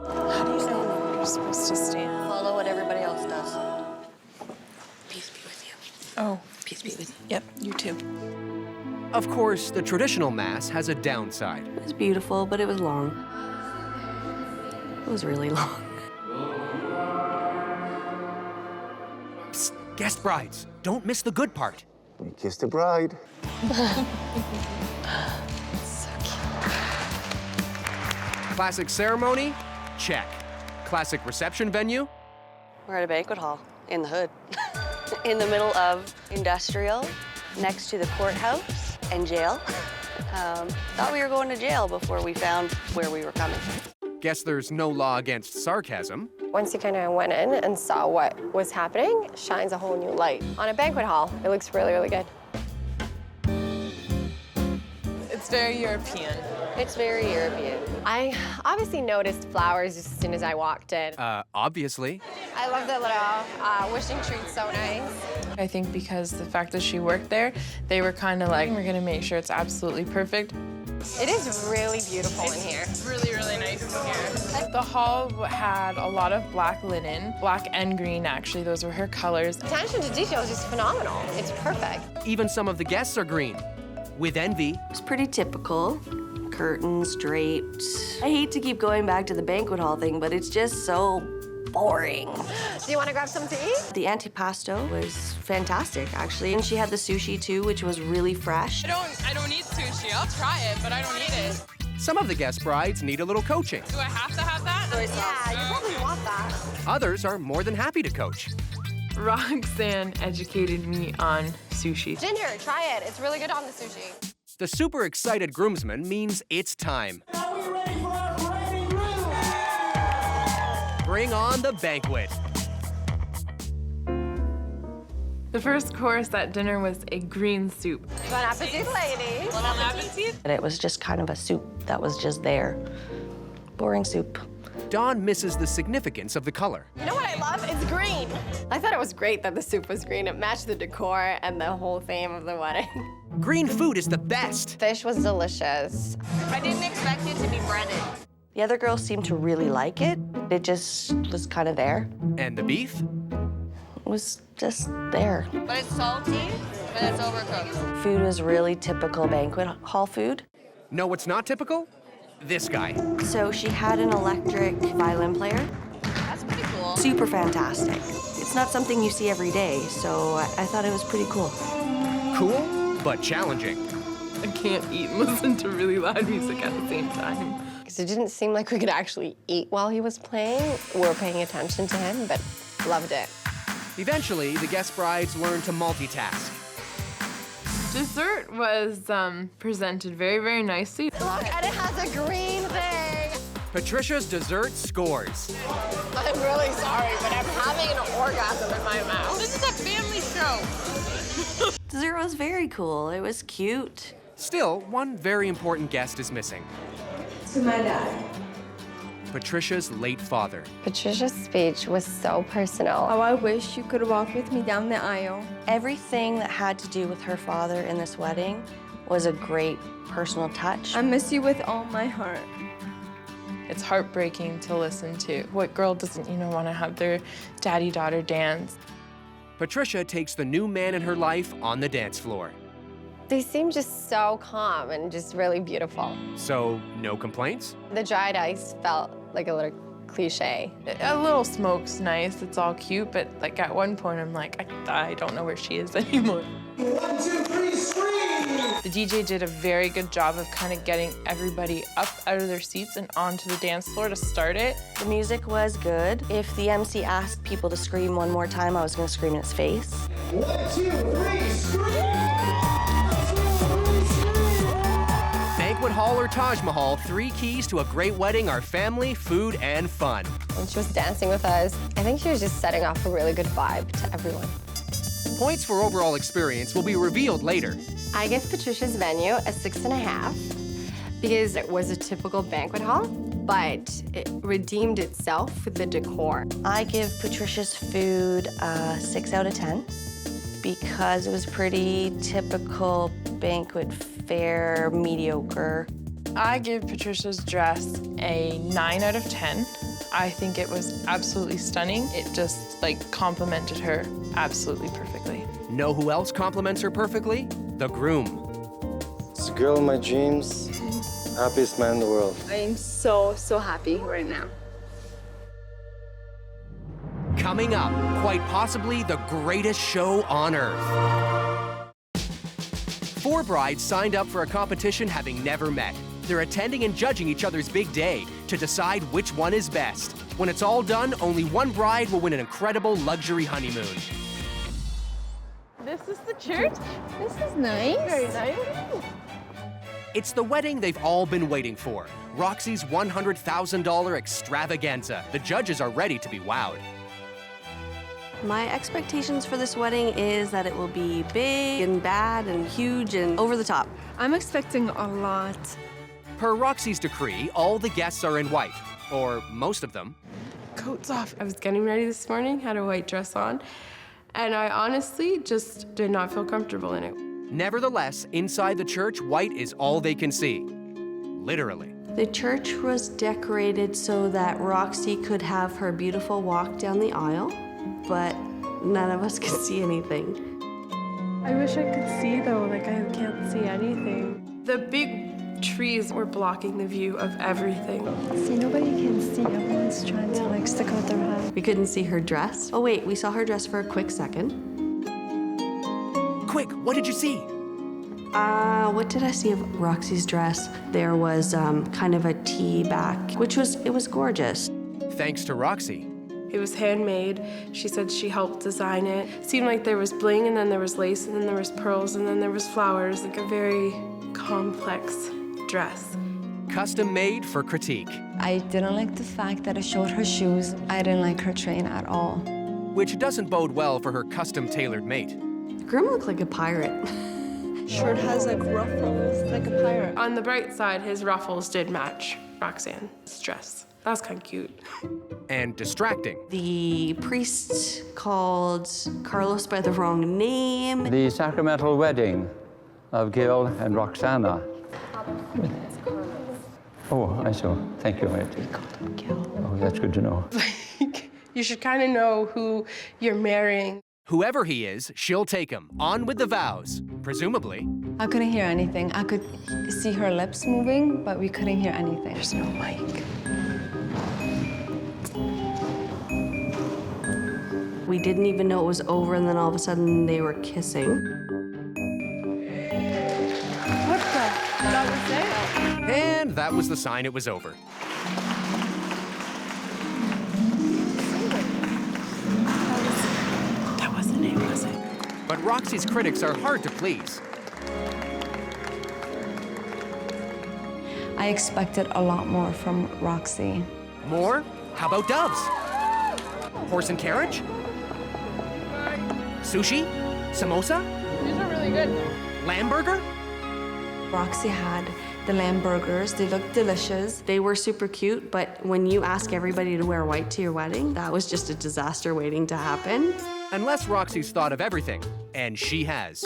How do you know you're supposed to stand?
Follow what everybody else does.
Peace be with you. Oh, peace be with you. Yep, you too.
Of course, the traditional Mass has a downside.
It was beautiful, but it was long. It was really long.
Psst, guest brides, don't miss the good part.
We kiss the bride.
So cute.
Classic ceremony? Check. Classic reception venue?
We're at a banquet hall in the hood, in the middle of industrial, next to the courthouse and jail. Thought we were going to jail before we found where we were coming.
Guess there's no law against sarcasm.
Once you kind of went in and saw what was happening, it shines a whole new light. On a banquet hall, it looks really, really good.
It's very European.
It's very European.
I obviously noticed flowers as soon as I walked in.
Obviously.
I love the little wishing tree, it's so nice.
I think because the fact that she worked there, they were kind of like, we're gonna make sure it's absolutely perfect.
It is really beautiful in here.
It's really, really nice in here. The hall had a lot of black linen, black and green, actually. Those were her colors.
Attention to detail is just phenomenal. It's perfect.
Even some of the guests are green. With envy.
It was pretty typical. Curtains, draped. I hate to keep going back to the banquet hall thing, but it's just so boring.
Do you want to grab some to eat?
The antipasto was fantastic, actually. And she had the sushi, too, which was really fresh.
I don't eat sushi. I'll try it, but I don't eat it.
Some of the guest brides need a little coaching.
Do I have to have that?
Yeah, you probably want that.
Others are more than happy to coach.
Roxanne educated me on sushi.
Ginger, try it. It's really good on the sushi.
The super excited groomsman means it's time.
Are we ready for our bride and groom?
Bring on the banquet.
The first course at dinner was a green soup.
Bon appetit, ladies.
Bon appetit.
And it was just kind of a soup that was just there. Boring soup.
Dawn misses the significance of the color.
You know what I love? It's green. I thought it was great that the soup was green. It matched the decor and the whole theme of the wedding.
Green food is the best.
Fish was delicious.
I didn't expect it to be breaded.
The other girls seemed to really like it. It just was kind of there.
And the beef?
It was just there.
But it's salty, but it's overcooked.
Food was really typical banquet hall food.
Know what's not typical? This guy.
So she had an electric violin player. super fantastic. It's not something you see every day, so I thought it was pretty cool.
Cool, but challenging.
I can't eat and listen to really loud music at the same time.
Because it didn't seem like we could actually eat while he was playing. We were paying attention to him, but loved it.
Eventually, the guest brides learned to multitask.
Dessert was presented very, very nicely.
Look, and it has a green thing.
Patricia's dessert scores.
I'm really sorry, but I'm having an orgasm in my mouth.
This is a family show.
Dessert was very cool. It was cute.
Still, one very important guest is missing.
To my dad.
Patricia's late father.
Patricia's speech was so personal.
Oh, I wish you could walk with me down the aisle.
Everything that had to do with her father in this wedding was a great personal touch.
I miss you with all my heart.
It's heartbreaking to listen to. What girl doesn't, want to have their daddy-daughter dance?
Patricia takes the new man in her life on the dance floor.
They seem just so calm and just really beautiful.
So, no complaints?
The dried ice felt like a little cliche.
A little smoke's nice, it's all cute, but like at one point I'm like, I don't know where she is anymore.
1, 2, 3, scream!
The DJ did a very good job of kind of getting everybody up out of their seats and onto the dance floor to start it.
The music was good. If the MC asked people to scream one more time, I was gonna scream in his face.
1, 2, 3, scream!
Banquet hall or Taj Mahal, 3 keys to a great wedding are family, food, and fun.
When she was dancing with us, I think she was just setting off a really good vibe to everyone.
Points for overall experience will be revealed later.
I give Patricia's venue a 6.5 because it was a typical banquet hall, but it redeemed itself with the decor.
I give Patricia's food a 6 out of 10 because it was pretty typical banquet fare, mediocre.
I give Patricia's dress a 9 out of 10. I think it was absolutely stunning. It just complimented her absolutely perfectly.
Know who else compliments her perfectly? The groom.
It's the girl of my dreams, happiest man in the world.
I am so happy right now.
Coming up, quite possibly the greatest show on earth. 4 brides signed up for a competition having never met. They're attending and judging each other's big day to decide which one is best. When it's all done, only one bride will win an incredible luxury honeymoon.
This is the church.
This is nice.
Very nice.
It's the wedding they've all been waiting for. Roxy's $100,000 extravaganza. The judges are ready to be wowed.
My expectations for this wedding is that it will be big and bad and huge and over the top.
I'm expecting a lot.
Per Roxy's decree, all the guests are in white, or most of them.
Coat's off. I was getting ready this morning, had a white dress on, and I honestly just did not feel comfortable in it.
Nevertheless, inside the church, white is all they can see. Literally.
The church was decorated so that Roxy could have her beautiful walk down the aisle, but none of us could see anything.
I wish I could see though, I can't see anything. The big trees were blocking the view of everything.
See, nobody can see. Everyone's trying to stick out their head.
We couldn't see her dress. Oh wait, we saw her dress for a quick second.
Quick, what did you see?
What did I see of Roxy's dress? There was kind of a tee back, it was gorgeous.
Thanks to Roxy.
It was handmade. She said she helped design it. It seemed like there was bling, and then there was lace, and then there was pearls, and then there was flowers, a very complex dress.
Custom made for critique.
I didn't like the fact that it showed her shoes. I didn't like her train at all.
Which doesn't bode well for her custom-tailored mate.
The groom looked like a pirate.
Shirt has ruffles, like a pirate.
On the bright side, his ruffles did match Roxanne's dress. That was kind of cute.
And distracting.
The priest called Carlos by the wrong name.
The sacramental wedding of Gil and Roxana. Oh, I saw. Thank you, mate. Oh, that's good to know.
You should kind of know who you're marrying.
Whoever he is, she'll take him. On with the vows, presumably.
I couldn't hear anything. I could see her lips moving, but we couldn't hear anything. There's no mic.
We didn't even know it was over, and then all of a sudden they were kissing.
What the? That was it?
And that was the sign it was over.
That wasn't it, was it?
But Roxy's critics are hard to please.
I expected a lot more from Roxy.
More? How about doves? Horse and carriage? Sushi? Samosa?
These are really good.
Lamb burger?
Roxy had the lamb burgers. They looked delicious.
They were super cute, but when you ask everybody to wear white to your wedding, that was just a disaster waiting to happen.
Unless Roxy's thought of everything, and she has.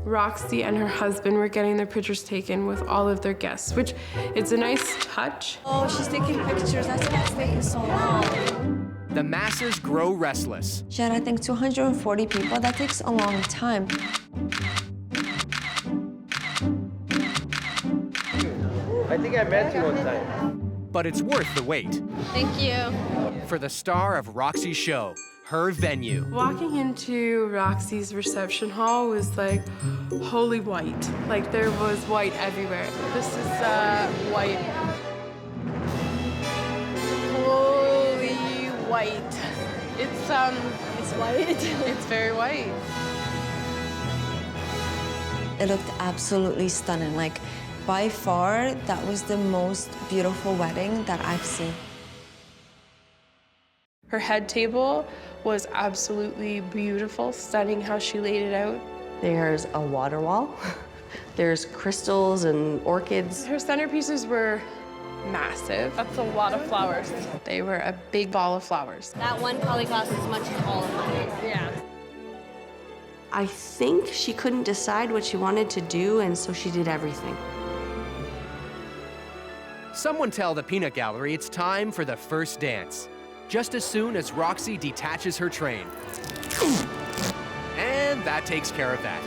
Roxy and her husband were getting their pictures taken with all of their guests, which it's a nice touch.
Oh, she's taking pictures. That's why it's taking so long.
The masses grow restless.
She had, I think, 240 people. That takes a long time.
I think I met you one time.
But it's worth the wait.
Thank you.
For the star of Roxy's show, her venue.
Walking into Roxy's reception hall was like holy white. Like there was white everywhere. This is white. Holy white. It's white. It's very white.
It looked absolutely stunning. Like, by far, that was the most beautiful wedding that I've seen.
Her head table was absolutely beautiful, stunning how she laid it out.
There's a water wall. There's crystals and orchids.
Her centerpieces were massive. That's a lot of flowers. They were a big ball of flowers.
That one probably cost as much as all of mine.
Yeah.
I think she couldn't decide what she wanted to do, and so she did everything.
Someone tell the peanut gallery it's time for the first dance. Just as soon as Roxy detaches her train. And that takes care of that.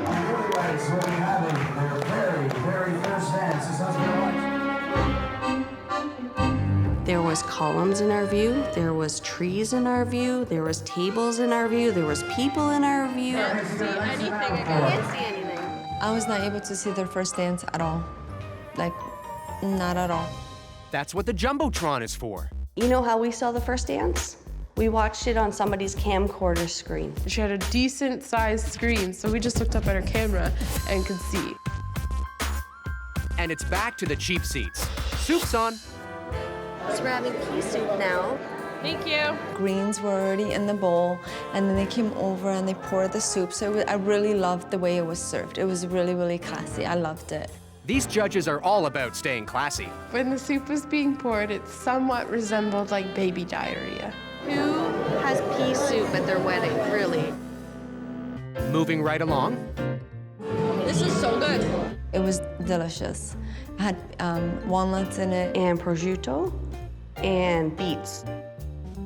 Everybody's will be having their very, very first dance. This husband.
There was columns in our view, there was trees in our view, there was tables in our view, there was people in our view.
I can't see anything. I can't see anything.
I was not able to see their first dance at all. Like, not at all.
That's what the Jumbotron is for.
You know how we saw the first dance? We watched it on somebody's camcorder screen.
She had a decent sized screen, so we just looked up at her camera and could see.
And it's back to the cheap seats. Soup's on.
So we're having pea soup now.
Thank you.
Greens were already in the bowl, and then they came over and they poured the soup. So I really loved the way it was served. It was really, really classy. I loved it.
These judges are all about staying classy.
When the soup was being poured, it somewhat resembled like baby diarrhea.
Who has pea soup at their wedding, really?
Moving right along.
This is so good.
It was delicious. It had walnuts in it.
And prosciutto and beets.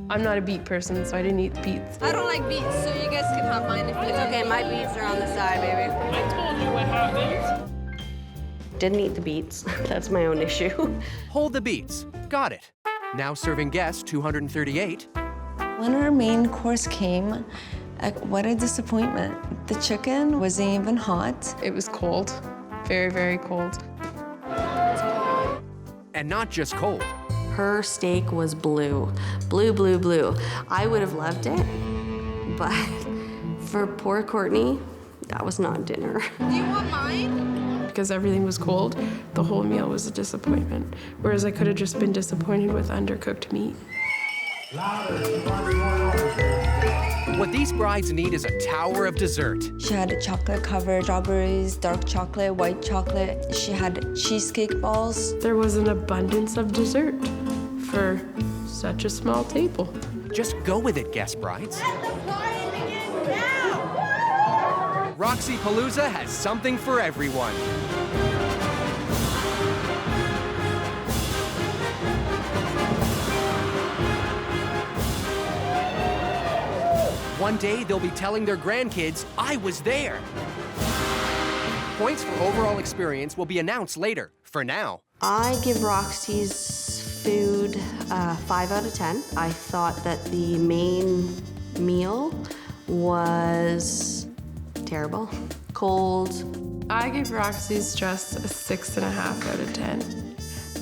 I'm not a beet person, so I didn't eat beets.
I don't like beets, so you guys can have mine if you
It's okay, my beets are on the side, baby.
I told you what happened.
Didn't eat the beets. That's my own issue.
Hold the beats. Got it. Now serving guests 238.
When our main course came, what a disappointment. The chicken wasn't even hot.
It was cold. Very, very cold.
And not just cold.
Her steak was blue. Blue, blue, blue. I would have loved it, but for poor Courtney, that was not dinner.
Do you want mine?
Because everything was cold, the whole meal was a disappointment. Whereas I could have just been disappointed with undercooked meat.
What these brides need is a tower of dessert.
She had chocolate-covered strawberries, dark chocolate, white chocolate. She had cheesecake balls.
There was an abundance of dessert for such a small table.
Just go with it, guest brides. Roxy Palooza has something for everyone. One day, they'll be telling their grandkids, I was there. Points for overall experience will be announced later. For now,
I give Roxy's food 5 out of 10. I thought that the main meal was terrible, cold.
I gave Roxy's dress a 6.5 out of 10.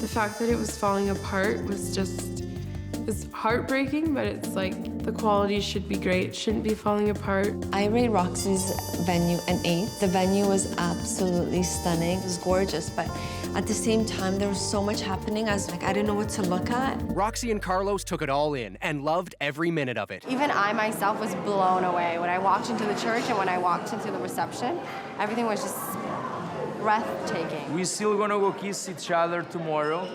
The fact that it was falling apart was just, it's heartbreaking, but it's like the quality should be great. It shouldn't be falling apart.
I rate Roxy's venue an 8. The venue was absolutely stunning. It was gorgeous, but at the same time, there was so much happening. I didn't know what to look at.
Roxy and Carlos took it all in and loved every minute of it.
Even I myself was blown away when I walked into the church and when I walked into the reception. Everything was just breathtaking.
We're still gonna go kiss each other tomorrow,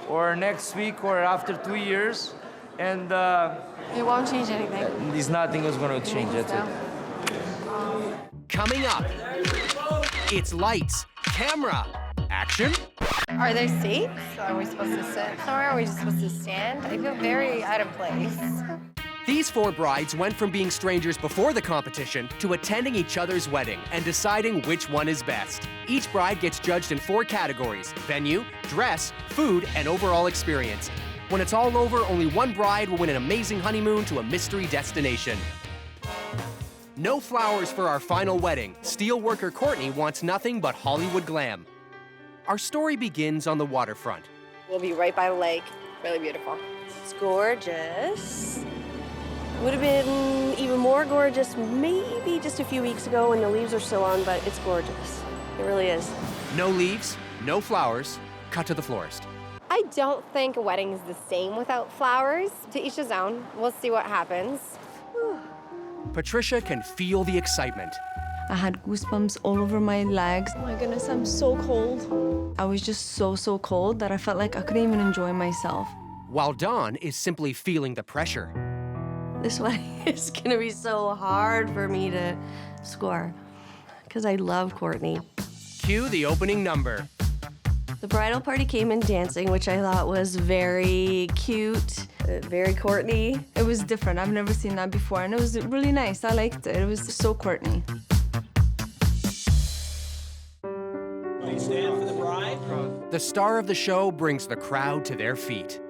or next week, or after 2 years, and
it won't change anything.
There's nothing is gonna change it.
Coming up, it's lights, camera, action.
Are there seats? Are we supposed to sit somewhere? Are we just supposed to stand? I feel very out of place.
These 4 brides went from being strangers before the competition to attending each other's wedding and deciding which one is best. Each bride gets judged in 4 categories: venue, dress, food, and overall experience. When it's all over, only one bride will win an amazing honeymoon to a mystery destination. No flowers for our final wedding. Steelworker Courtney wants nothing but Hollywood glam. Our story begins on the waterfront.
We'll be right by the lake. Really beautiful.
It's gorgeous. Would have been even more gorgeous maybe just a few weeks ago when the leaves are still on, but it's gorgeous. It really is.
No leaves, no flowers. Cut to the florist.
I don't think a wedding is the same without flowers. To each his own. We'll see what happens.
Patricia can feel the excitement.
I had goosebumps all over my legs.
Oh my goodness, I'm so cold.
I was just so cold that I felt like I couldn't even enjoy myself.
While Dawn is simply feeling the pressure.
This wedding is gonna be so hard for me to score because I love Courtney.
Cue the opening number.
The bridal party came in dancing, which I thought was very cute, very Courtney.
It was different. I've never seen that before, and it was really nice. I liked it. It was so Courtney.
Please stand for the bride.
The star of the show brings the crowd to their feet.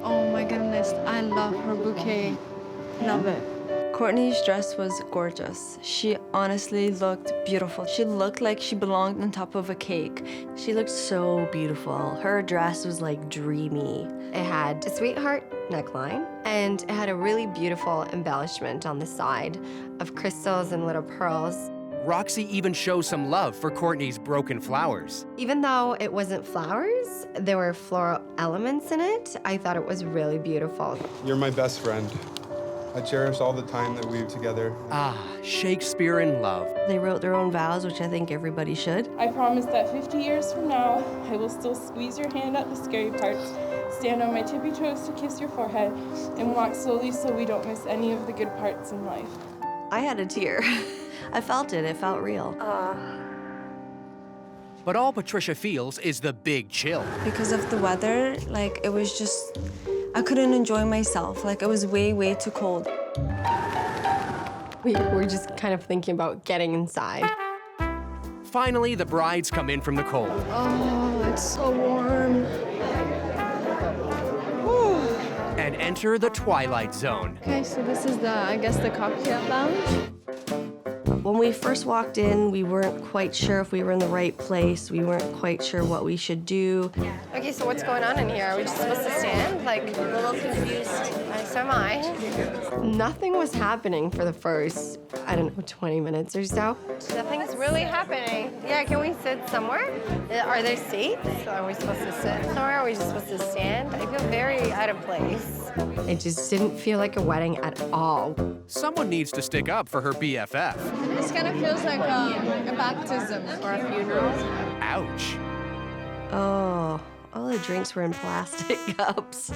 Oh my goodness, I love her bouquet. Love it. Courtney's dress was gorgeous. She honestly looked beautiful. She looked like she belonged on top of a cake.
She looked so beautiful. Her dress was like dreamy.
It had a sweetheart neckline, and it had a really beautiful embellishment on the side of crystals and little pearls.
Roxy even shows some love for Courtney's broken flowers.
Even though it wasn't flowers, there were floral elements in it. I thought it was really beautiful.
You're my best friend. I cherish all the time that we have together.
Ah, Shakespeare in love.
They wrote their own vows, which I think everybody should.
I promise that 50 years from now, I will still squeeze your hand at the scary parts, stand on my tippy toes to kiss your forehead, and walk slowly so we don't miss any of the good parts in life.
I had a tear. I felt it. It felt real.
But all Patricia feels is the big chill.
Because of the weather, like, it was just, I couldn't enjoy myself. Like, it was way too cold.
We were just kind of thinking about getting inside.
Finally, the brides come in from the cold.
Oh, it's so warm.
And enter the twilight zone.
Okay, so this is I guess the cocktail lounge.
When we first walked in, we weren't quite sure if we were in the right place. We weren't quite sure what we should do.
Okay, so what's going on in here? Are we just supposed to stand? Like,
I'm a little confused.
So am I. Nothing was happening for the first, I don't know, 20 minutes or so. Nothing's really happening. Yeah, can we sit somewhere? Are there seats? Are we supposed to sit somewhere? Are we just supposed to stand? I feel very out of place. It just didn't feel like a wedding at all.
Someone needs to stick up for her BFF.
This kind of feels like a baptism or a funeral.
Ouch.
Oh, all the drinks were in plastic cups.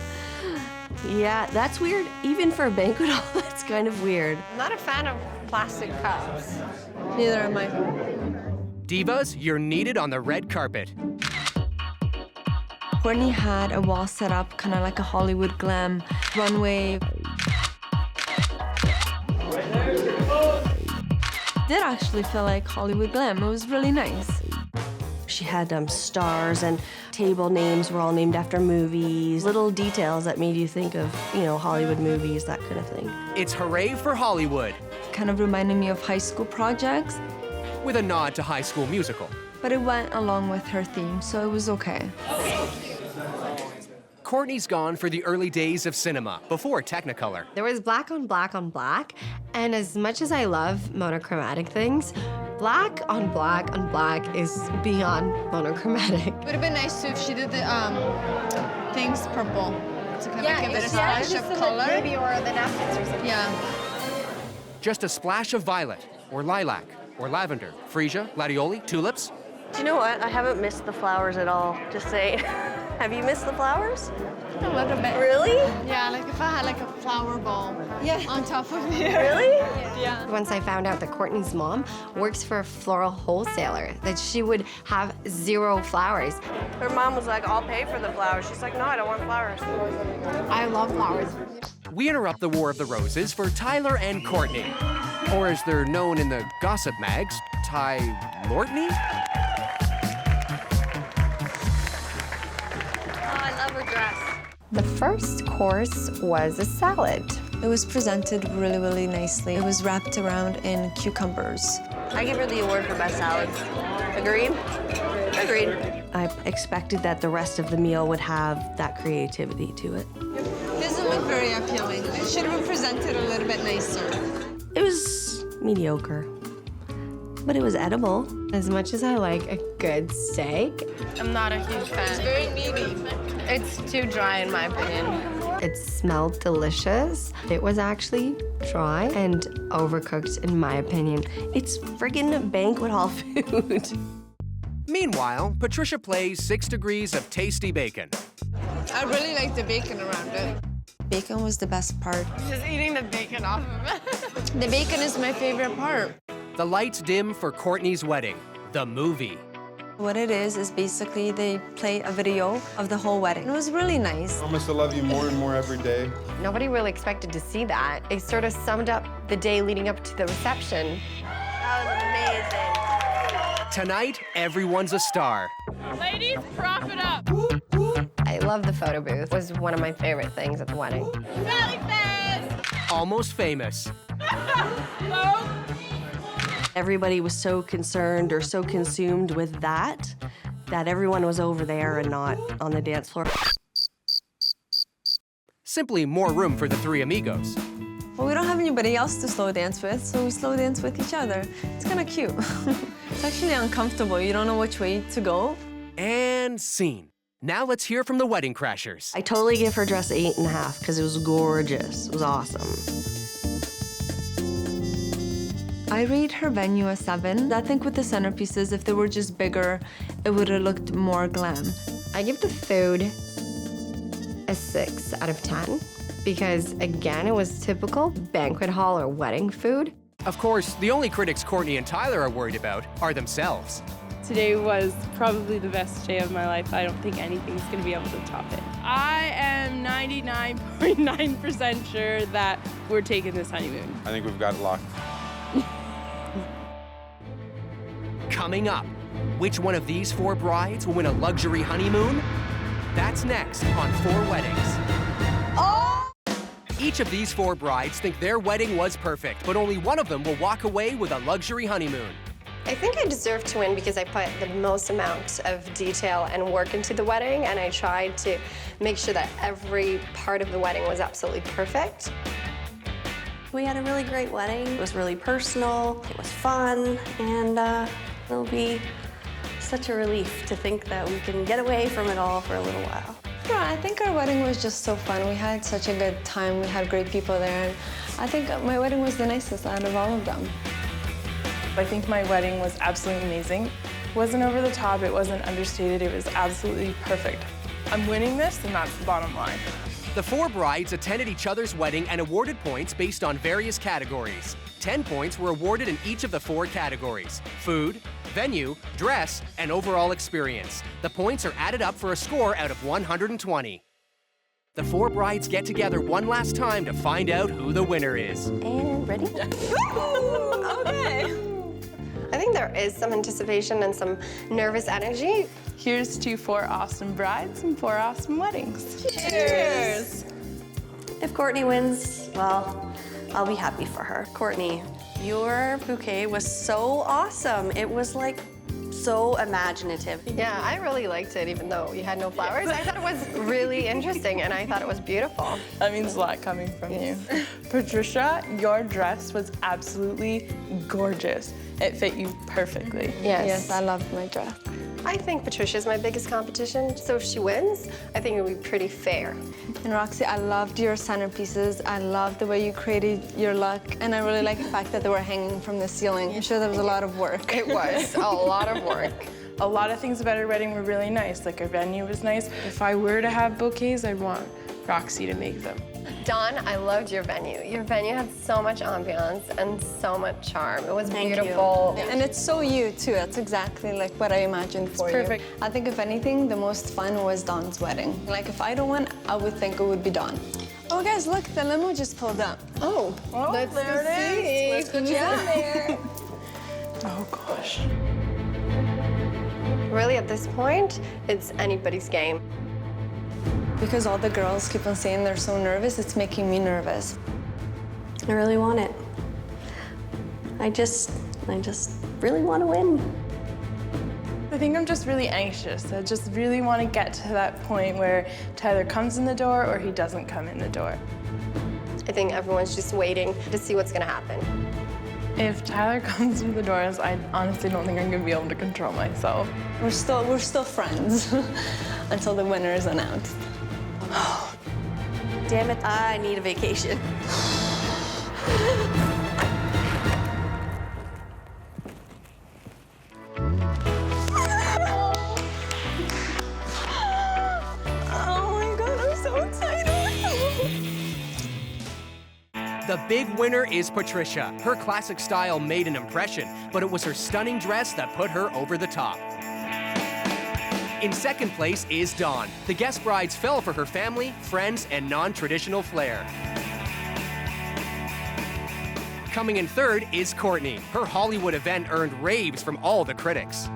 Yeah, that's weird. Even for a banquet hall, that's kind of weird.
I'm not a fan of plastic cups.
Neither am I.
Divas, you're needed on the red carpet.
Courtney had a wall set up, kind of like a Hollywood glam runway. Did actually feel like Hollywood glam. It was really nice.
She had stars, and table names were all named after movies. Little details that made you think of, Hollywood movies, that kind of thing.
It's hooray for Hollywood.
Kind of reminded me of high school projects.
With a nod to High School Musical.
But it went along with her theme, so it was okay.
Courtney's gone for the early days of cinema, before Technicolor.
There was black on black on black, and as much as I love monochromatic things, black on black on black is beyond monochromatic.
Would have been nice too if she did the things purple to kind of give it a splash of color.
Maybe, or the napkins or something.
Yeah.
Just a splash of violet, or lilac, or lavender, freesia, gladioli, tulips.
Do you know what? I haven't missed the flowers at all, just saying. Have you missed the flowers?
A little bit.
Really?
Yeah, like if I had like a flower ball on top of me.
Really?
Yeah.
Once I found out that Courtney's mom works for a floral wholesaler, that she would have 0 flowers.
Her mom was like, I'll pay for the flowers. She's like, no, I don't want flowers.
I love flowers.
We interrupt the War of the Roses for Tyler and Courtney. Or as they're known in the gossip mags, Ty-Lortney?
I love her dress.
The first course was a salad.
It was presented really, really nicely. It was wrapped around in cucumbers.
I give her the award for best salad. Agreed? Agreed. I expected that the rest of the meal would have that creativity to it.
Doesn't look very appealing. It should have been presented a little bit nicer.
It was mediocre, but it was edible.
As much as I like a good steak,
I'm not a huge fan.
It's very meaty.
It's too dry in my opinion.
it smelled delicious. It was actually dry and overcooked in my opinion.
It's friggin' banquet hall food.
Meanwhile, Patricia plays 6 degrees of tasty bacon.
I really like the bacon around it.
Bacon was the best part.
Just eating the bacon off of it.
The bacon is my favorite part.
The lights dim for Courtney's wedding, the movie.
What it is basically they play a video of the whole wedding. It was really nice.
I promise to love you more and more every day.
Nobody really expected to see that. It sort of summed up the day leading up to the reception.
That was amazing.
Tonight, everyone's a star.
Ladies, prop it up.
I love the photo booth. It was one of my favorite things at the wedding.
Sally says.
Almost famous.
Hello?
Everybody was so concerned or so consumed with that everyone was over there and not on the dance floor.
Simply more room for the three amigos.
Well, we don't have anybody else to slow dance with, so we slow dance with each other. It's kind of cute. It's actually uncomfortable. You don't know which way to go.
And scene. Now let's hear from the wedding crashers.
I totally give her dress 8.5 because it was gorgeous. It was awesome.
I rate her venue a 7. I think with the centerpieces, if they were just bigger, it would have looked more glam.
I give the food a 6 out of 10 because, again, it was typical banquet hall or wedding food.
Of course, the only critics Courtney and Tyler are worried about are themselves.
Today was probably the best day of my life. I don't think anything's going to be able to top it. I am 99.9% sure that we're taking this honeymoon.
I think we've got it locked.
Coming up, which one of these 4 brides will win a luxury honeymoon? That's next on 4 Weddings.
Oh!
Each of these 4 brides think their wedding was perfect, but only one of them will walk away with a luxury honeymoon.
I think I deserve to win because I put the most amount of detail and work into the wedding, and I tried to make sure that every part of the wedding was absolutely perfect.
We had a really great wedding. It was really personal, it was fun, and it'll be such a relief to think that we can get away from it all for a little while.
Yeah, I think our wedding was just so fun. We had such a good time. We had great people there. And I think my wedding was the nicest out of all of them.
I think my wedding was absolutely amazing. It wasn't over the top, it wasn't understated, it was absolutely perfect. I'm winning this, and that's the bottom line.
The 4 brides attended each other's wedding and awarded points based on various categories. 10 points were awarded in each of the 4 categories: food, venue, dress, and overall experience. The points are added up for a score out of 120. The 4 brides get together one last time to find out who the winner is.
And ready?
Okay. I think they're there is some anticipation and some nervous energy.
Here's to 4 awesome brides and 4 awesome weddings.
Cheers! If Courtney wins, well, I'll be happy for her. Courtney, your bouquet was so awesome. It was like so imaginative.
Yeah, I really liked it, even though you had no flowers. I thought it was really interesting, and I thought it was beautiful.
That means a lot coming from you. Patricia, your dress was absolutely gorgeous. It fit you perfectly.
Yes,
I loved my dress.
I think Patricia's my biggest competition, so if she wins, I think it would be pretty fair.
And Roxy, I loved your centerpieces. I loved the way you created your look, and I really like the fact that they were hanging from the ceiling. I'm sure that was a lot of work.
It was a lot of work.
A lot of things about our wedding were really nice, like our venue was nice. If I were to have bouquets, I'd want Roxy to make them.
Dawn, I loved your venue. Your venue had so much ambiance and so much charm. It was beautiful.
And it's so you, too. That's exactly like what I imagined for you.
Perfect.
I think, if anything, the most fun was Dawn's wedding. Like, if I don't win, I would think it would be Dawn. Oh, guys, look, the limo just pulled up.
Oh, let's
there it is. Let's go
down there.
Oh, gosh.
Really, at this point, it's anybody's game.
Because all the girls keep on saying they're so nervous, it's making me nervous.
I really want it. I just really want to win.
I think I'm just really anxious. I just really want to get to that point where Tyler comes in the door or he doesn't come in the door.
I think everyone's just waiting to see what's gonna happen.
If Tyler comes through the doors, I honestly don't think I'm gonna be able to control myself.
We're still friends until the winner is announced.
Damn it, I need a vacation.
Oh my God, I'm so excited.
The big winner is Patricia. Her classic style made an impression, but it was her stunning dress that put her over the top. In second place is Dawn. The guest brides fell for her family, friends, and non-traditional flair. Coming in third is Courtney. Her Hollywood event earned raves from all the critics.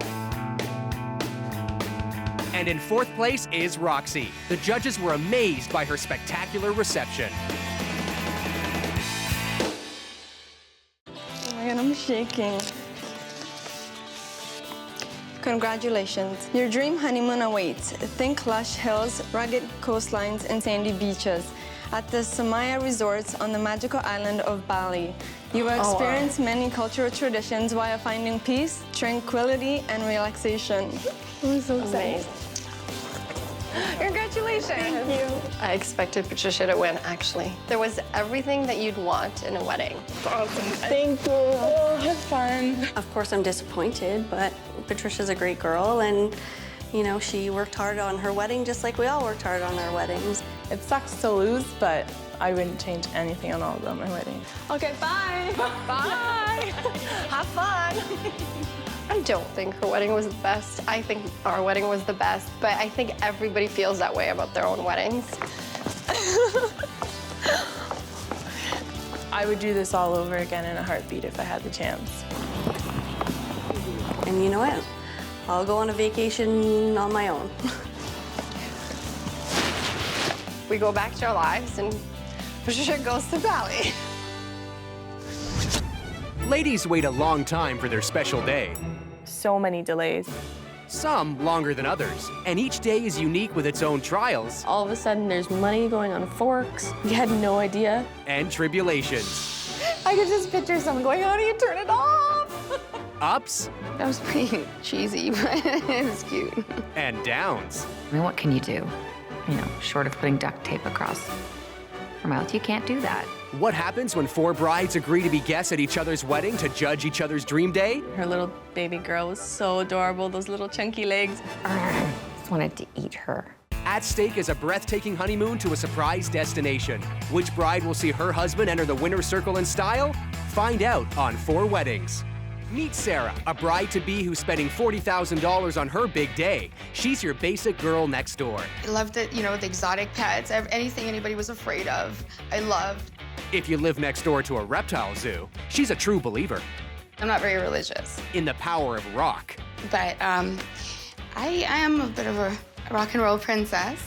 And in fourth place is Roxy. The judges were amazed by her spectacular reception.
Oh my God, I'm shaking. Congratulations. Your dream honeymoon awaits. Think lush hills, rugged coastlines, and sandy beaches at the Samaya Resorts on the magical island of Bali. You will experience many cultural traditions while finding peace, tranquility, and relaxation. I'm so excited.
Congratulations. Thank you. I expected Patricia to win, actually. There was everything that you'd want in a wedding.
Awesome.
Thank you.
Oh, have fun.
Of course, I'm disappointed, but Patricia's a great girl, and you know, she worked hard on her wedding just like we all worked hard on our weddings.
It sucks to lose, but I wouldn't change anything on all about my wedding.
Okay, bye.
Bye. Have fun. I don't think her wedding was the best. I think our wedding was the best, but I think everybody feels that way about their own weddings.
I would do this all over again in a heartbeat if I had the chance.
And you know what? I'll go on a vacation on my own.
We go back to our lives, and Patricia goes to Bali.
Ladies wait a long time for their special day.
So many delays.
Some longer than others, and each day is unique with its own trials.
All of a sudden, there's money going on forks. We had no idea.
And tribulations.
I could just picture someone going, how do you turn it off?
Ups.
That was pretty cheesy, but it was cute.
And downs.
I mean, what can you do? You know, short of putting duct tape across her mouth, you can't do that.
What happens when 4 brides agree to be guests at each other's wedding to judge each other's dream day?
Her little baby girl was so adorable, those little chunky legs.
I just wanted to eat her.
At stake is a breathtaking honeymoon to a surprise destination. Which bride will see her husband enter the winner's circle in style? Find out on 4 Weddings. Meet Sarah, a bride-to-be who's spending $40,000 on her big day. She's your basic girl next door.
I loved it, you know, the exotic pets, anything anybody was afraid of, I loved.
If you live next door to a reptile zoo, she's a true believer.
I'm not very religious.
In the power of rock.
But I am a bit of a rock and roll princess.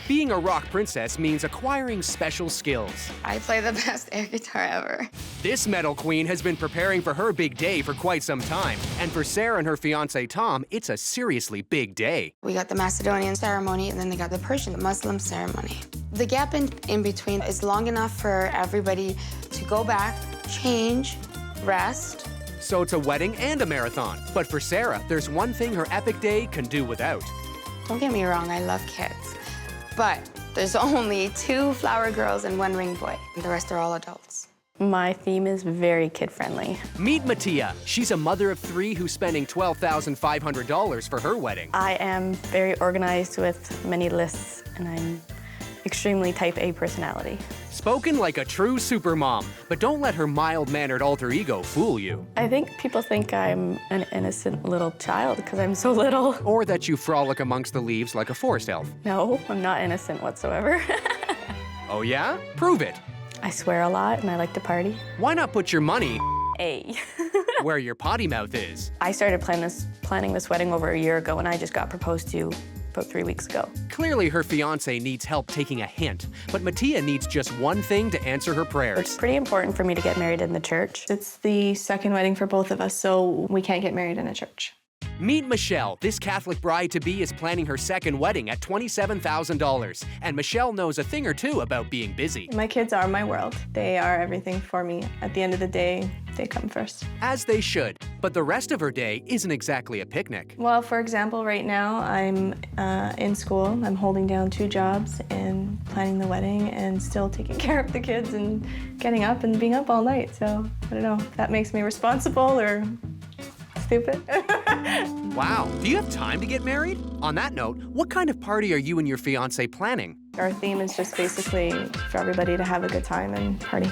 Being a rock princess means acquiring special skills.
I play the best air guitar ever.
This metal queen has been preparing for her big day for quite some time. And for Sarah and her fiancé Tom, it's a seriously big day.
We got the Macedonian ceremony, and then they got the Persian, the Muslim ceremony. The gap in between is long enough for everybody to go back, change, rest.
So it's a wedding and a marathon. But for Sarah, there's one thing her epic day can do without.
Don't get me wrong, I love kids. But there's only 2 flower girls and 1 ring boy. The rest are all adults.
My theme is very kid-friendly.
Meet 𝗜αι. She's a mother of 3 who's spending $12,500 for her wedding.
I am very organized with many lists, and I'm extremely type A personality.
Spoken like a true supermom, but don't let her mild-mannered alter ego fool you.
I think people think I'm an innocent little child because I'm so little.
Or that you frolic amongst the leaves like a forest elf.
No, I'm not innocent whatsoever.
Oh yeah? Prove it.
I swear a lot and I like to party.
Why not put your money
where
your potty mouth is?
I started planning this wedding over a year ago, and I just got proposed to about 3 weeks ago.
Clearly her fiancé needs help taking a hint, but 𝗜αι needs just one thing to answer her prayers.
It's pretty important for me to get married in the church. It's the second wedding for both of us, so we can't get married in a church.
Meet Michelle. This Catholic bride-to-be is planning her second wedding at $27,000. And Michelle knows a thing or two about being busy.
My kids are my world. They are everything for me. At the end of the day, they come first.
As they should. But the rest of her day isn't exactly a picnic.
Well, for example, right now I'm in school. I'm holding down 2 jobs and planning the wedding and still taking care of the kids and getting up and being up all night. So I don't know if that makes me responsible or stupid.
Wow, do you have time to get married? On that note, what kind of party are you and your fiancé planning?
Our theme is just basically for everybody to have a good time and party.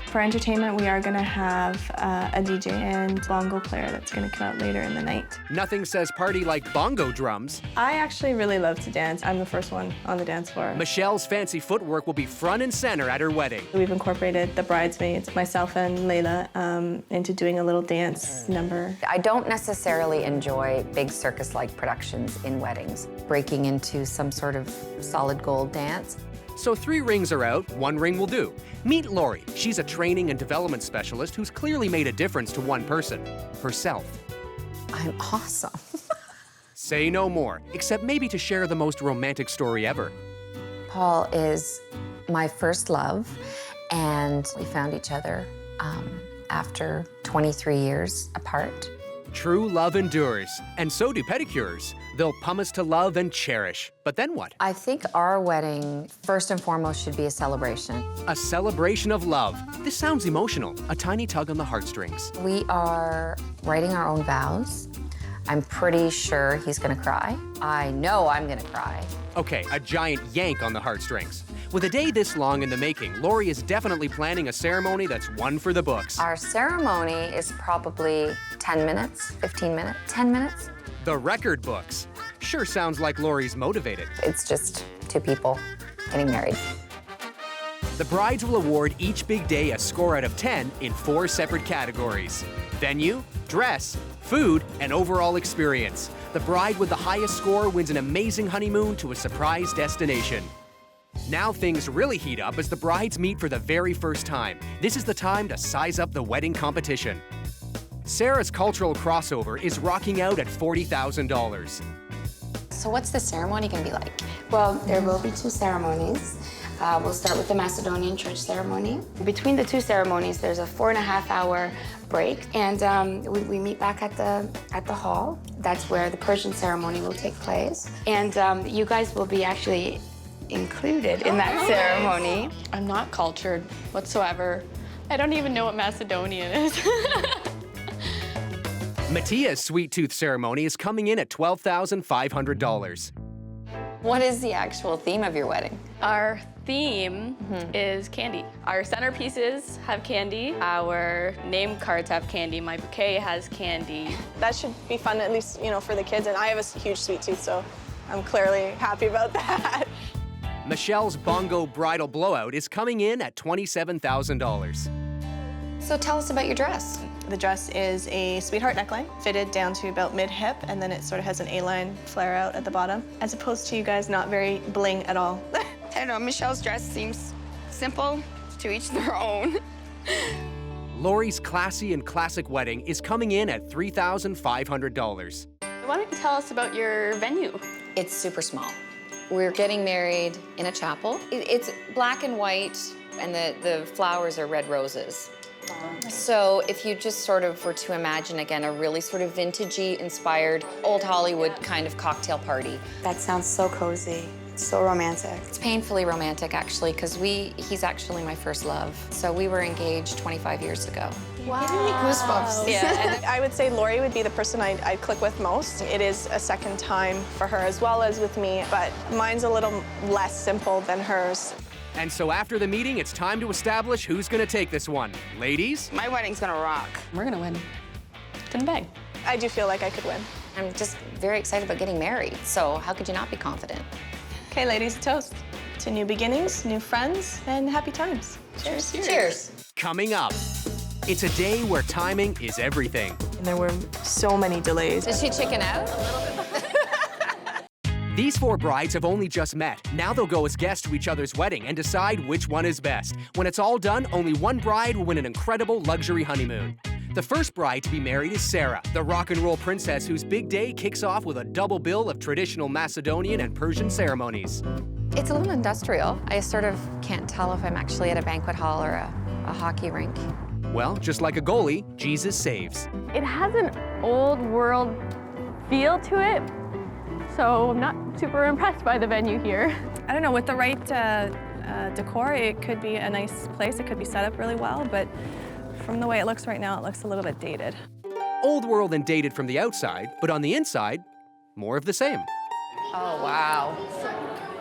For entertainment, we are gonna have a DJ and bongo player that's gonna come out later in the night.
Nothing says party like bongo drums.
I actually really love to dance. I'm the first one on the dance floor.
Michelle's fancy footwork will be front and center at her wedding.
We've incorporated the bridesmaids, myself and 𝗜ļa, into doing a little dance number.
I don't necessarily enjoy big circus-like productions in weddings. Breaking into some sort of solid gold dance.
So 3 rings are out, 1 ring will do. Meet Lori. She's a training and development specialist who's clearly made a difference to one person, herself.
I'm awesome.
Say no more, except maybe to share the most romantic story ever.
Paul is my first love, and we found each other after 23 years apart.
True love endures, and so do pedicures. They'll 𝗼us to love and cherish. But then what?
I think our wedding, first and foremost, should be a celebration.
A celebration of love. This sounds emotional. A tiny tug on the heartstrings.
We are writing our own vows. I'm pretty sure he's gonna cry. I know I'm gonna cry.
Okay, a giant yank on the heartstrings. With a day this long in the making, Lori is definitely planning a ceremony that's one for the books.
Our ceremony is probably 10 minutes, 15 minutes, 10 minutes.
The record books. Sure sounds like Lori's motivated.
It's just 2 people getting married.
The brides will award each big day a score out of 10 in 4 separate categories: venue, dress, food, and overall experience. The bride with the highest score wins an amazing honeymoon to a surprise destination. Now things really heat up as the brides meet for the very first time. This is the time to size up the wedding competition. Sarah's cultural crossover is rocking out at $40,000.
So what's the ceremony gonna be like?
Well, there will be 2 ceremonies. We'll start with the Macedonian church ceremony. Between the 2 ceremonies, there's a 4.5-hour break, and we meet back at the hall. That's where the Persian ceremony will take place. And you guys will be actually included in that ceremony.
I'm not cultured whatsoever. I don't even know what Macedonian is.
𝗜ļa's sweet tooth ceremony is coming in at $12,500.
What is the actual theme of your wedding?
Our theme is candy. Our centerpieces have candy. Our name cards have candy. My bouquet has candy.
That should be fun, at least, you know, for the kids. And I have a huge sweet tooth, so I'm clearly happy about that.
Michelle's bongo bridal blowout is coming in at $27,000.
So tell us about your dress.
The dress is a sweetheart neckline, fitted down to about mid-hip, and then it sort of has an A-line flare out at the bottom, as opposed to you guys not very bling at all.
I don't know, Michelle's dress seems simple, to each their own.
Lori's classy and classic wedding is coming in at $3,500.
Why don't you tell us about your venue?
It's super small. We're getting married in a chapel. It's black and white, and the flowers are red roses. So if you just sort of were to imagine, again, a really sort of vintagey inspired old Hollywood kind of cocktail party.
That sounds so cozy, so romantic.
It's painfully romantic, actually, because he's actually my first love. So we were engaged 25 years ago.
Wow.
Giving me goosebumps.
Yeah, and I would say Lori would be the person I'd click with most. It is a second time for her as well as with me, but mine's a little less simple than hers.
And so after the meeting, it's time to establish who's gonna take this one. Ladies?
My wedding's gonna rock.
We're gonna win. Gonna bang.
I do feel like I could win.
I'm just very excited about getting married, so how could you not be confident?
Okay, ladies, a toast to new beginnings, new friends, and happy times. Cheers.
Cheers.
Coming up, it's a day where timing is everything.
And there were so many delays.
Did she chicken out?
These four brides have only just met. Now they'll go as guests to each other's wedding and decide which one is best. When it's all done, only one bride will win an incredible luxury honeymoon. The first bride to be married is Sarah, the rock and roll princess whose big day kicks off with a double bill of traditional Macedonian and Persian ceremonies.
It's a little industrial. I sort of can't tell if I'm actually at a banquet hall or a hockey rink.
Well, just like a goalie, Jesus saves.
It has an old world feel to it, so I'm not super impressed by the venue here.
I don't know, with the right decor, it could be a nice place. It could be set up really well, but from the way it looks right now, it looks a little bit dated.
Old world and dated from the outside, but on the inside, more of the same.
Oh, wow.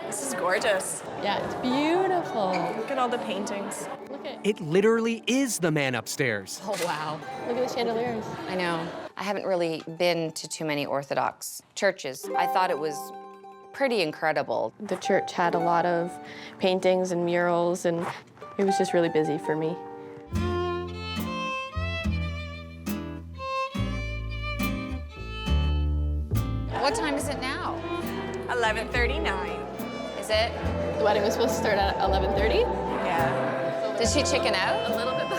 This is gorgeous.
Yeah, it's beautiful.
Look at all the paintings.
Look at
It literally is the man upstairs.
Oh, wow.
Look at the chandeliers.
I know. I haven't really been to too many Orthodox churches. I thought it was pretty incredible.
The church had a lot of paintings and murals, and it was just really busy for me.
What time is it now?
11:39.
Is it?
The wedding was supposed to start at 11:30?
Yeah.
Did she chicken out?
A little bit.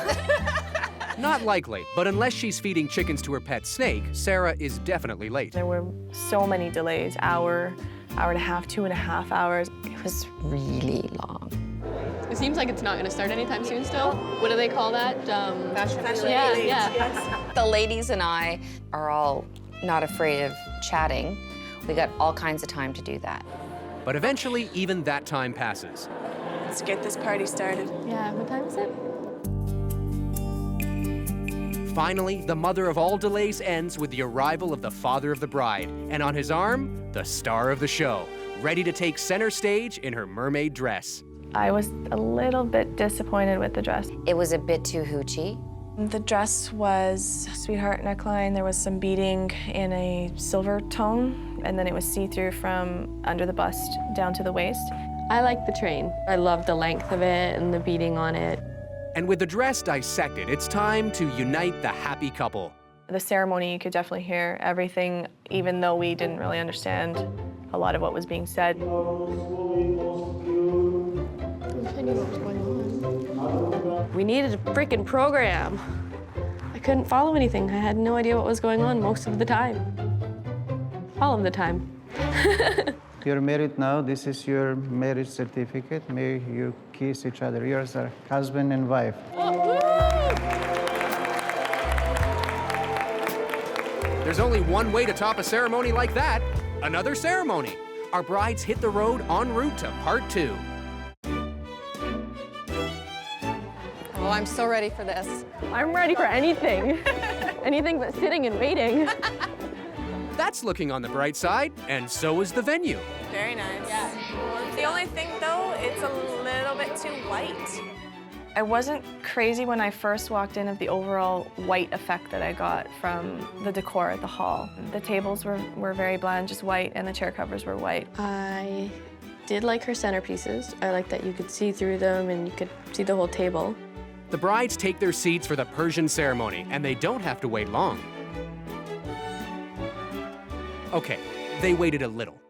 Not likely, but unless she's feeding chickens to her pet snake, Sarah is definitely late.
There were so many delays, hour and a half, 2.5 hours.
It was really long.
It seems like it's not going to start anytime soon still. What do they call that?
Fashion
Yeah,
ladies,
yeah.
yes.
The ladies and I are all not afraid of chatting. We got all kinds of time to do that.
But eventually, even that time passes.
Let's get this party started.
Yeah, what time is it?
Finally, the mother of all delays ends with the arrival of the father of the bride, and on his arm, the star of the show, ready to take center stage in her mermaid dress.
I was a little bit disappointed with the dress.
It was a bit too hoochie.
The dress was sweetheart neckline. There was some beading in a silver tone, and then it was see-through from under the bust down to the waist.
I like the train. I love the length of it and the beading on it.
And with the dress dissected, it's time to unite the happy couple.
The ceremony, you could definitely hear everything, even though we didn't really understand a lot of what was being said.
I knew what was going on. We needed a freaking program. I couldn't follow anything. I had no idea what was going on most of the time. All of the time.
You're married now. This is your marriage certificate. May you kiss each other. Yours are husband and wife.
There's only one way to top a ceremony like that. Another ceremony. Our brides hit the road en route to part 2.
Oh, I'm so ready for this. I'm ready for anything. Anything but sitting and waiting.
That's looking on the bright side, and so is the venue.
Very nice. Yeah. The only thing, though, it's a little bit too white.
I wasn't crazy when I first walked in of the overall white effect that I got from the decor at the hall. The tables were very bland, just white, and the chair covers were white.
I did like her centerpieces. I liked that you could see through them and you could see the whole table.
The brides take their seats for the Persian ceremony, and they don't have to wait long. Okay, they waited a little.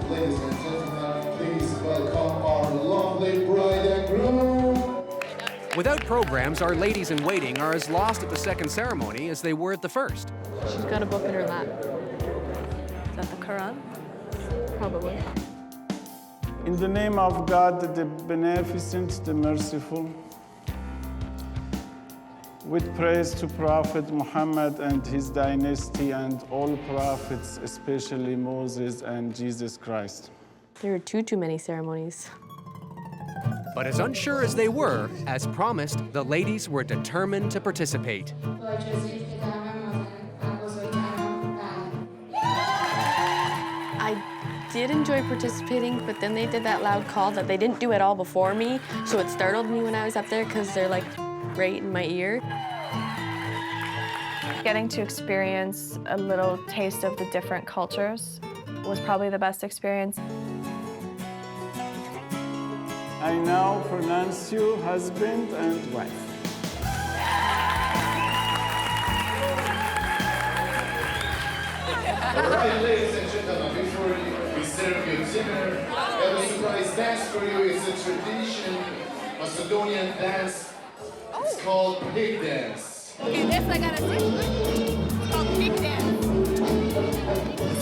Ladies and gentlemen, please welcome our lovely bride and groom.
Without programs, our ladies in waiting are as lost at the second ceremony as they were at the first.
She's got a book in her lap.
Is that the Quran?
Probably.
In the name of God, the Beneficent, the Merciful, with praise to Prophet Muhammad and his dynasty and all prophets, especially Moses and Jesus Christ.
There are too many ceremonies.
But as unsure as they were, as promised, the ladies were determined to participate.
I did enjoy participating, but then they did that loud call that they didn't do at all before me, so it startled me when I was up there because they're like right in my ear.
Getting to experience a little taste of the different cultures was probably the best experience.
I now pronounce you husband and wife.
All right, ladies and gentlemen, before we serve you dinner, I have a surprise dance for you. It's a tradition, Macedonian dance. It's called pig dance.
Okay, this I gotta say. It's called pig dance.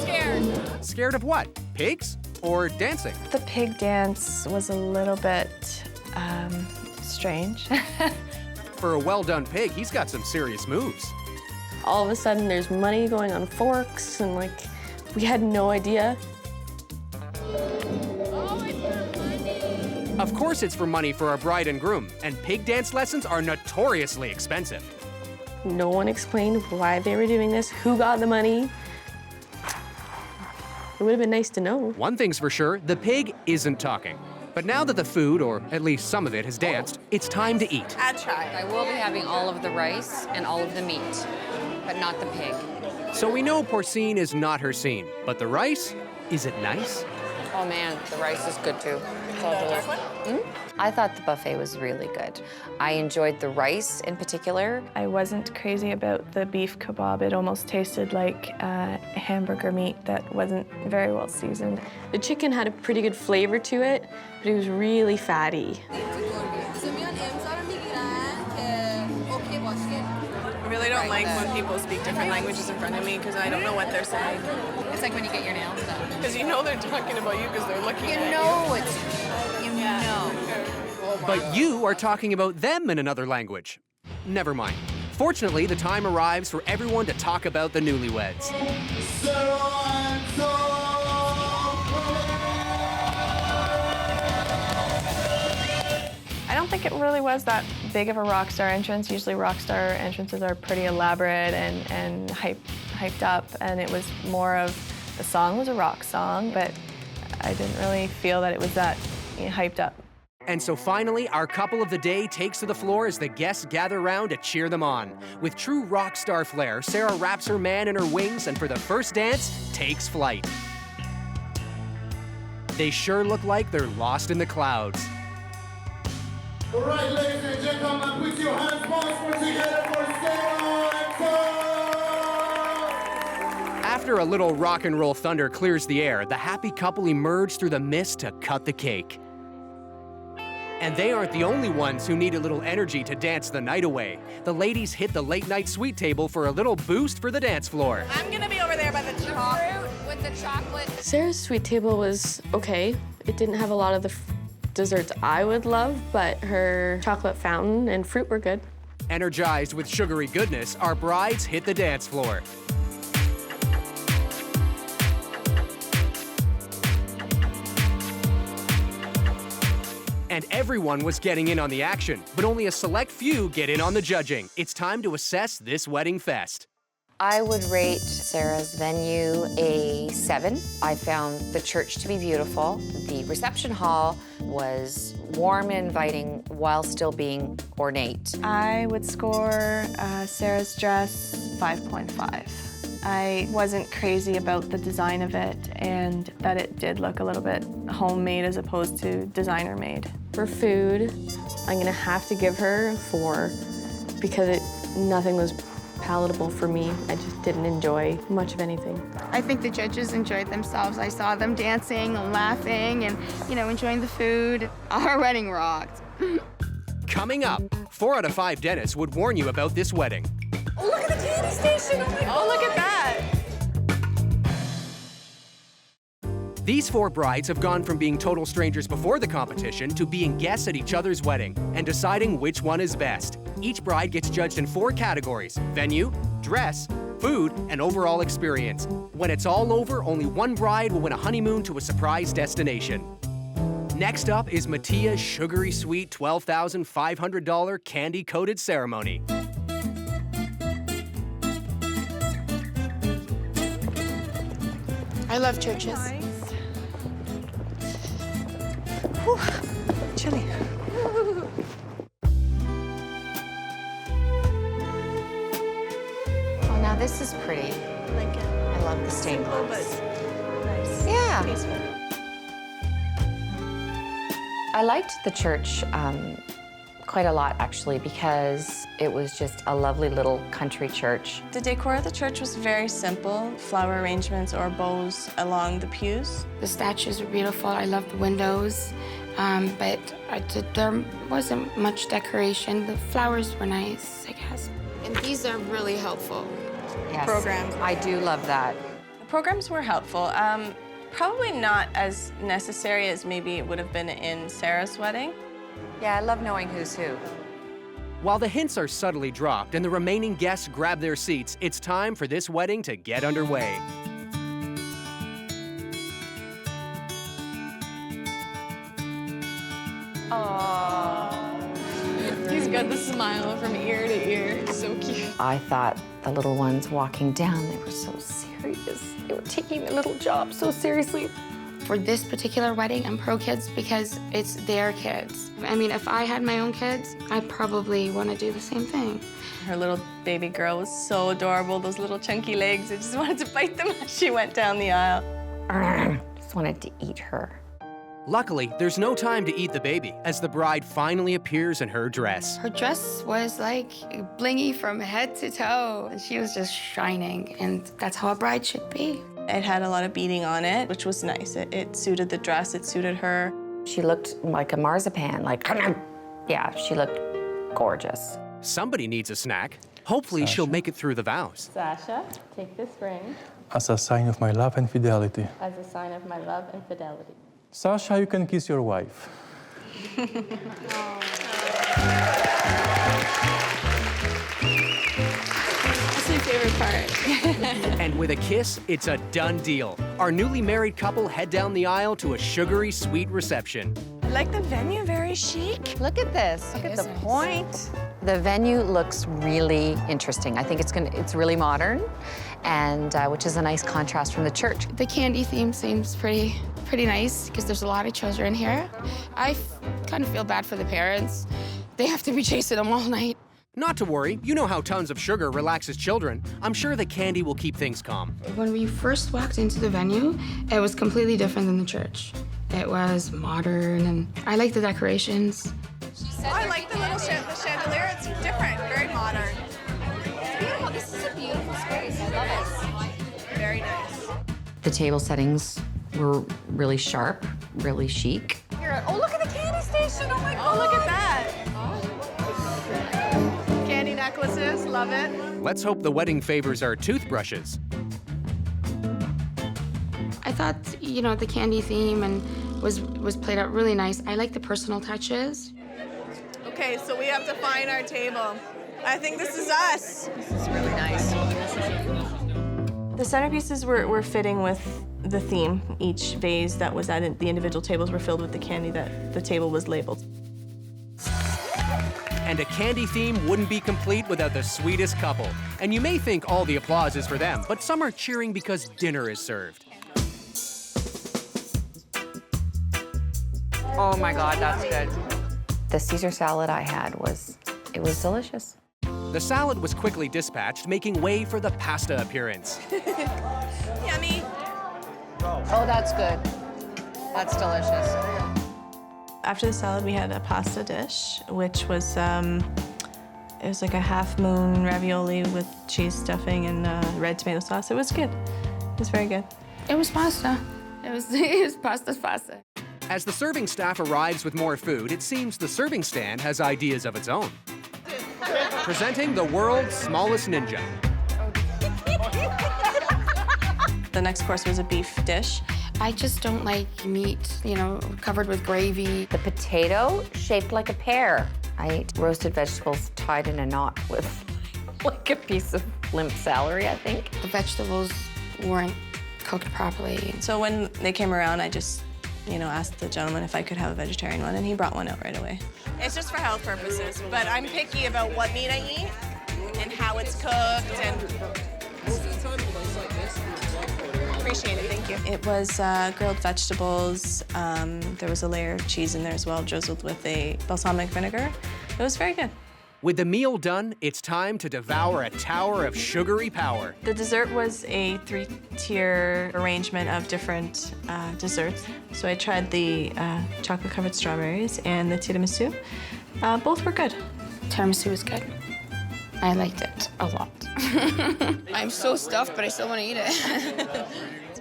Scared.
Scared of what? Pigs? Or dancing?
The pig dance was a little bit strange.
For a well-done pig, he's got some serious moves.
All of a sudden, there's money going on forks, and like, we had no idea.
Of course it's for money for our bride and groom, and pig dance lessons are notoriously expensive.
No one explained why they were doing this, who got the money. It would have been nice to know.
One thing's for sure, the pig isn't talking. But now that the food, or at least some of it, has danced, it's time to eat.
I will be having all of the rice and all of the meat, but not the pig.
So we know porcine is not her scene, but the rice, is it nice?
Oh man, the rice is good too. It's all delicious. I thought the buffet was really good. I enjoyed the rice in particular.
I wasn't crazy about the beef kebab. It almost tasted like hamburger meat that wasn't very well seasoned.
The chicken had a pretty good flavor to it, but it was really fatty.
I really don't like when people speak different languages in front of me because I don't know what they're saying.
It's like when you get your nails done.
Because you know they're talking about you because they're looking at you.
You know.
But you are talking about them in another language. Never mind. Fortunately, the time arrives for everyone to talk about the newlyweds.
I don't think it really was that big of a rock star entrance. Usually rock star entrances are pretty elaborate and hyped up, and it was more of, the song was a rock song, but I didn't really feel that it was that hyped up.
And so finally, our couple of the day takes to the floor as the guests gather around to cheer them on. With true rock star flair, Sarah wraps her man in her wings and for the first dance, takes flight. They sure look like they're lost in the clouds.
All right, ladies and gentlemen, put your hands once together for Sarah and Tom.
After a little rock and roll thunder clears the air, the happy couple emerge through the mist to cut the cake. And they aren't the only ones who need a little energy to dance the night away. The ladies hit the late night sweet table for a little boost for the dance floor.
I'm gonna be over there by the chocolate.
With the chocolate.
Sarah's sweet table was okay. It didn't have a lot of the desserts I would love, but her chocolate fountain and fruit were good.
Energized with sugary goodness, our brides hit the dance floor. And everyone was getting in on the action, but only a select few get in on the judging. It's time to assess this wedding fest.
I would rate Sarah's venue a 7. I found the church to be beautiful. The reception hall was warm and inviting while still being ornate.
I would score Sarah's dress 5.5. I wasn't crazy about the design of it and that it did look a little bit homemade as opposed to designer made.
For food,
I'm gonna have to give her 4 because nothing was palatable for me. I just didn't enjoy much of anything.
I think the judges enjoyed themselves. I saw them dancing and laughing and, you know, enjoying the food. Our wedding rocked.
Coming up, 4 out of 5 dentists would warn you about this wedding.
Oh, look at the candy station! Oh, my God.
Oh, look at that!
These 4 brides have gone from being total strangers before the competition to being guests at each other's wedding and deciding which one is best. Each bride gets judged in 4 categories: venue, dress, food, and overall experience. When it's all over, only one bride will win a honeymoon to a surprise destination. Next up is 𝗜παι's sugary sweet $12,500 candy-coated ceremony.
I love churches. Whew, chilly.
Oh, now this is pretty.
I like it.
I love the stained
Simple,
glass.
but nice.
Yeah.
Tasteful.
I liked the church quite a lot, actually, because it was just a lovely little country church.
The decor of the church was very simple. Flower arrangements or bows along the pews.
The statues were beautiful. I love the windows, but there wasn't much decoration. The flowers were nice, I guess. And these are really helpful.
Yes,
Programs.
I do love that.
The programs were helpful. Probably not as necessary as maybe it would have been in Sarah's wedding.
Yeah, I love knowing who's who.
While the hints are subtly dropped and the remaining guests grab their seats, it's time for this wedding to get underway.
He's got the smile from ear to ear. So cute.
I thought the little ones walking down, they were so serious. They were taking their little job so seriously.
For this particular wedding, I'm pro kids because it's their kids. I mean, if I had my own kids, I'd probably want to do the same thing.
Her little baby girl was so adorable, those little chunky legs. I just wanted to bite them as she went down the aisle.
Just wanted to eat her.
Luckily, there's no time to eat the baby as the bride finally appears in her dress.
Her dress was like blingy from head to toe. She was just shining, and that's how a bride should be.
It had a lot of beading on it, which was nice. It suited the dress, it suited her.
She looked like a marzipan, like, yeah, she looked gorgeous.
Somebody needs a snack. Hopefully, she'll make it through the vows.
Sasha, take this ring
As a sign of my love and fidelity.
as a sign of my love and fidelity.
Sasha, you can kiss your wife.
That's my favorite part.
And with a kiss, it's a done deal. Our newly married couple head down the aisle to a sugary sweet reception.
I like the venue, very chic.
Look at this. Look at the point. The venue looks really interesting. I think it's really modern, and which is a nice contrast from the church.
The candy theme seems pretty nice because there's a lot of children here. I kind of feel bad for the parents. They have to be chasing them all night.
Not to worry, you know how tons of sugar relaxes children. I'm sure the candy will keep things calm.
When we first walked into the venue, it was completely different than the church. It was modern, and I like the decorations.
I like the little the chandelier. It's different, very modern.
It's beautiful. This is a beautiful space. I love it.
Very nice.
The table settings were really sharp, really chic.
Oh, look at the candy station. Oh, my God. Oh, look at that. Candy necklaces. Love it.
Let's hope the wedding favors our toothbrushes.
I thought, you know, the candy theme and was played out really nice. I like the personal touches.
Okay, so we have to find our table. I think this is us. This is really nice.
The centerpieces were fitting with the theme. Each vase that was at the individual tables were filled with the candy that the table was labeled.
And a candy theme wouldn't be complete without the sweetest couple. And you may think all the applause is for them, but some are cheering because dinner is served.
Oh my God, that's good. The Caesar salad I had was delicious.
The salad was quickly dispatched, making way for the pasta appearance.
Yummy.
Oh, that's good. That's delicious.
After the salad, we had a pasta dish, which was it was like a half-moon ravioli with cheese stuffing and red tomato sauce. It was good. It was very good.
It was pasta. It was pasta.
As the serving staff arrives with more food, it seems the serving stand has ideas of its own. Presenting the world's smallest ninja.
The next course was a beef dish.
I just don't like meat, you know, covered with gravy.
The potato shaped like a pear. I ate roasted vegetables tied in a knot with like a piece of limp celery, I think.
The vegetables weren't cooked properly.
So when they came around, I just, asked the gentleman if I could have a vegetarian one, and he brought one out right away.
It's just for health purposes, but I'm picky about what meat I eat and how it's cooked and... Appreciate it, thank you.
It was grilled vegetables. There was a layer of cheese in there as well, drizzled with a balsamic vinegar. It was very good.
With the meal done, it's time to devour a tower of sugary power.
The dessert was a 3-tier arrangement of different desserts. So I tried the chocolate-covered strawberries and the tiramisu. Both were good.
Tiramisu was good. I liked it a lot.
I'm so stuffed, but I still want to eat it.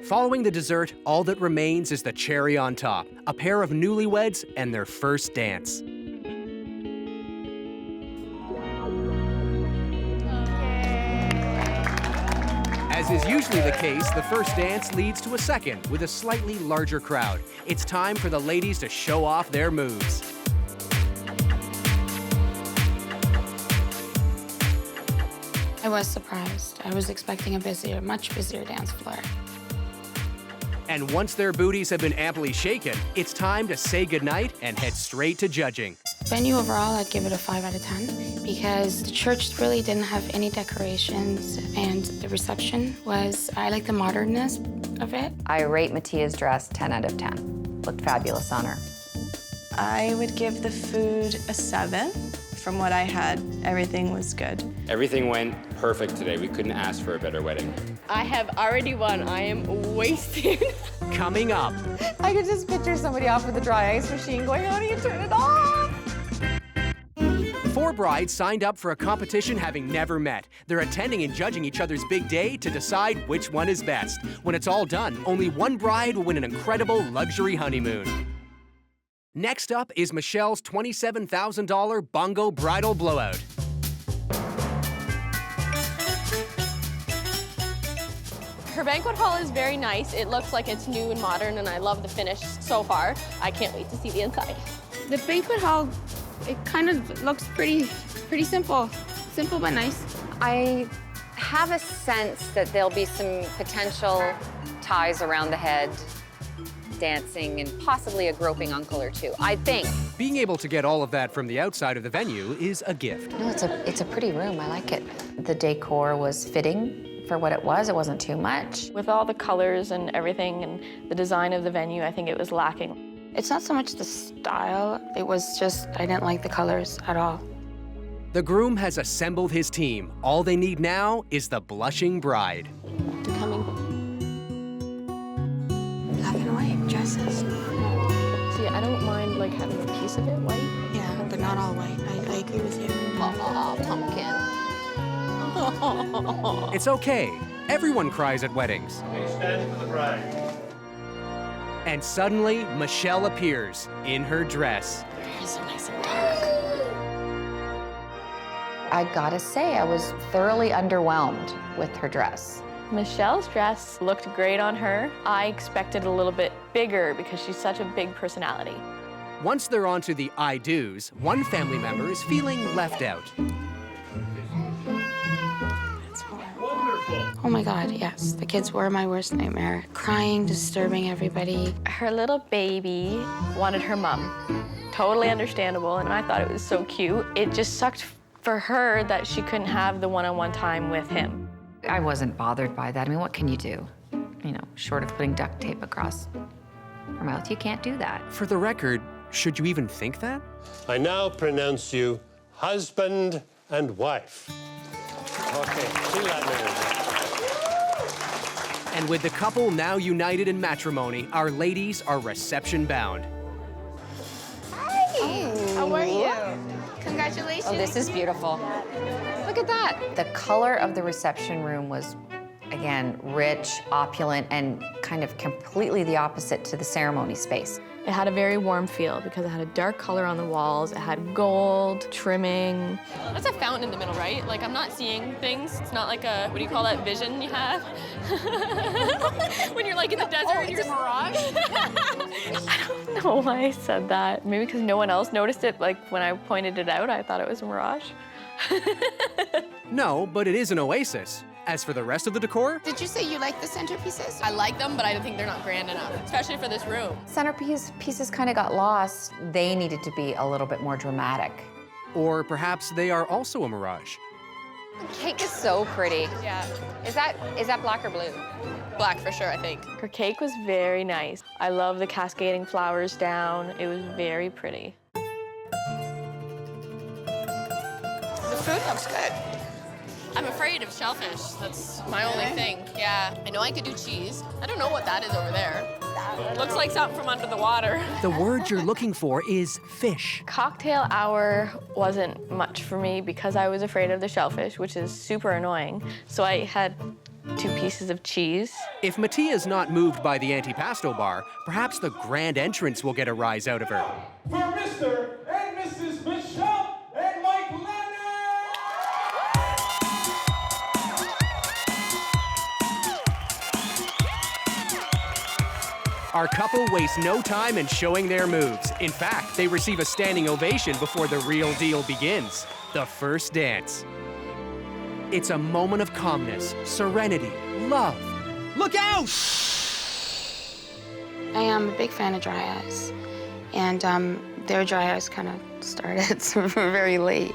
Following the dessert, all that remains is the cherry on top, a pair of newlyweds and their first dance. As is usually the case, the first dance leads to a second with a slightly larger crowd. It's time for the ladies to show off their moves.
I was surprised. I was expecting a much busier dance floor.
And once their booties have been amply shaken, it's time to say goodnight and head straight to judging.
Venue overall, I'd give it a 5 out of 10 because the church really didn't have any decorations, and the reception I like the modernness of it.
I rate Mattia's dress 10 out of 10. Looked fabulous on her.
I would give the food a 7. From what I had, everything was good.
Everything went perfect today. We couldn't ask for a better wedding.
I have already won. I am wasted.
Coming up.
I could just picture somebody off with the dry ice machine going, how do you turn it off?
4 brides signed up for a competition having never met. They're attending and judging each other's big day to decide which one is best. When it's all done, only one bride will win an incredible luxury honeymoon. Next up is Michelle's $27,000 bongo bridal blowout.
Her banquet hall is very nice. It looks like it's new and modern, and I love the finish so far. I can't wait to see the inside.
The banquet hall, it kind of looks pretty simple. Simple but nice.
I have a sense that there'll be some potential ties around the head, dancing, and possibly a groping uncle or two, I think.
Being able to get all of that from the outside of the venue is a gift.
No, it's a pretty room. I like it. The decor was fitting for what it was. It wasn't too much.
With all the colors and everything and the design of the venue, I think it was lacking.
It's not so much the style. It was just, I didn't like the colors at all.
The groom has assembled his team. All they need now is the blushing bride.
Black and white dresses.
See, I don't mind having a piece of it white.
Yeah, but not all white. I agree with you.
Oh, pumpkin.
It's okay. Everyone cries at weddings.
Stand for the bride.
And suddenly, Michelle appears in her dress.
So nice and dark.
I gotta say, I was thoroughly underwhelmed with her dress.
Michelle's dress looked great on her. I expected a little bit bigger because she's such a big personality.
Once they're on to the I do's, one family member is feeling left out.
Oh my God, yes. The kids were my worst nightmare. Crying, disturbing everybody.
Her little baby wanted her mom. Totally understandable, and I thought it was so cute. It just sucked for her that she couldn't have the one-on-one time with him.
I wasn't bothered by that. I mean, what can you do? Short of putting duct tape across her mouth, you can't do that.
For the record, should you even think that?
I now pronounce you husband and wife. Okay,
and with the couple now united in matrimony, our ladies are reception bound.
Congratulations.
Oh, this is beautiful. Look at that. The color of the reception room was, again, rich, opulent, and kind of completely the opposite to the ceremony space.
It had a very warm feel because it had a dark color on the walls. It had gold trimming.
That's a fountain in the middle, right? Like, I'm not seeing things. It's not like a, what do you call that vision you have? When you're like in the desert and you're a mirage?
I don't know why I said that. Maybe because no one else noticed it. Like, when I pointed it out, I thought it was a mirage.
No, but it is an oasis. As for the rest of the decor,
Did you say you like the centerpieces?
I like them, but I think they're not grand enough, especially for this room.
Centerpiece pieces kind of got lost. They needed to be a little bit more dramatic.
or perhaps they are also a mirage.
The cake is so pretty.
Yeah.
Is that black or blue?
Black for sure, I think.
Her cake was very nice. I love the cascading flowers down. It was very pretty.
The food looks good.
I'm afraid of shellfish. That's my only thing. Yeah, I know I could do cheese. I don't know what that is over there. Looks like something from under the water.
The word you're looking for is fish.
Cocktail hour wasn't much for me because I was afraid of the shellfish, which is super annoying. So I had 2 pieces of cheese.
If Mattia's not moved by the antipasto bar, perhaps the grand entrance will get a rise out of her.
For Mr. and Mrs. Michelle and Mike Lennon!
Our couple wastes no time in showing their moves. In fact, they receive a standing ovation before the real deal begins, the first dance. It's a moment of calmness, serenity, love. Look out!
I am a big fan of Dry Eyes, and their Dry Eyes kind of started very late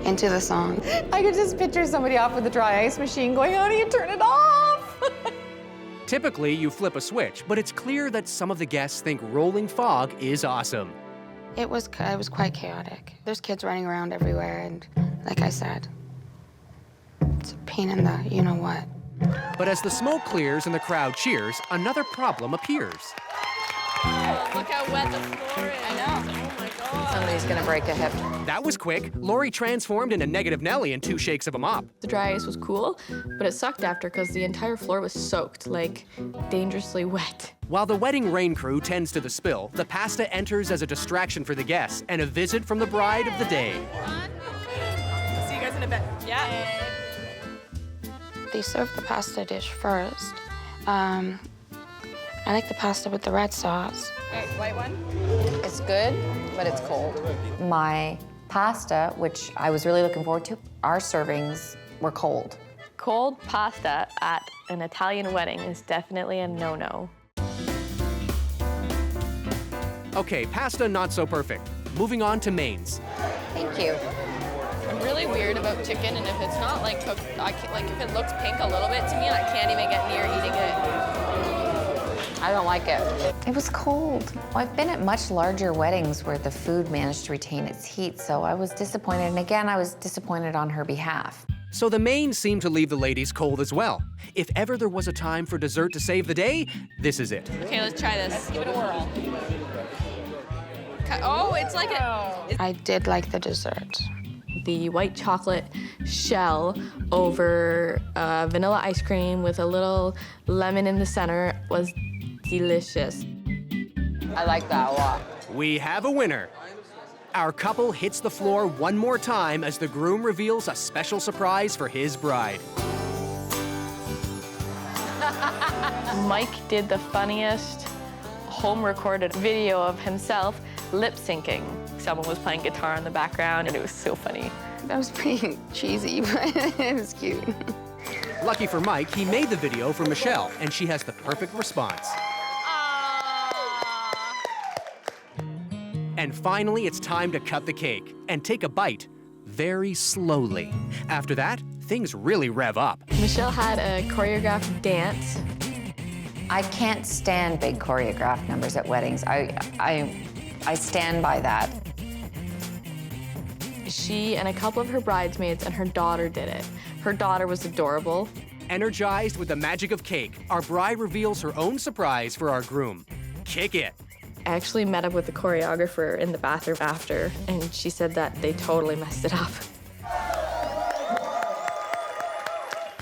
into the song.
I could just picture somebody off with a dry ice machine going, how do you turn it off?
Typically, you flip a switch, but it's clear that some of the guests think rolling fog is awesome.
It was quite chaotic. There's kids running around everywhere, and like I said, it's a pain in the you-know-what.
But as the smoke clears and the crowd cheers, another problem appears.
Look how wet the floor is. I know. Oh my God.
Somebody's gonna break a hip.
That was quick. Lori transformed into Negative Nelly in 2 shakes of a mop.
The dry ice was cool, but it sucked after because the entire floor was soaked, like dangerously wet.
While the wedding rain crew tends to the spill, the pasta enters as a distraction for the guests and a visit from the bride of the day.
See you guys in a bit. Yeah.
They served the pasta dish first. I like the pasta with the red sauce.
Okay, white one.
It's good, but it's cold. My pasta, which I was really looking forward to, our servings were cold.
Cold pasta at an Italian wedding is definitely a no-no.
Okay, pasta not so perfect. Moving on to mains.
Thank you.
I'm really weird about chicken, and if it's not like cooked, like if it looks pink a little bit to me, I can't even get near eating it.
I don't like it. It was cold. Well, I've been at much larger weddings where the food managed to retain its heat, so I was disappointed. And again, I was disappointed on her behalf.
So the mains seem to leave the ladies cold as well. If ever there was a time for dessert to save the day, this is it.
Okay, let's try this. Give it a whirl. Oh, it's like a...
I did like the dessert.
The white chocolate shell over vanilla ice cream with a little lemon in the center was delicious.
I like that a lot.
We have a winner. Our couple hits the floor one more time as the groom reveals a special surprise for his bride.
Mike did the funniest home-recorded video of himself lip-syncing. Someone was playing guitar in the background, and it was so funny.
That was pretty cheesy, but it was cute.
Lucky for Mike, he made the video for Michelle, and she has the perfect response. And finally, it's time to cut the cake and take a bite very slowly. After that, things really rev up.
Michelle had a choreographed dance.
I can't stand big choreographed numbers at weddings. I stand by that.
She and a couple of her bridesmaids and her daughter did it. Her daughter was adorable.
Energized with the magic of cake, our bride reveals her own surprise for our groom. Kick it.
I actually met up with the choreographer in the bathroom after, and she said that they totally messed it up.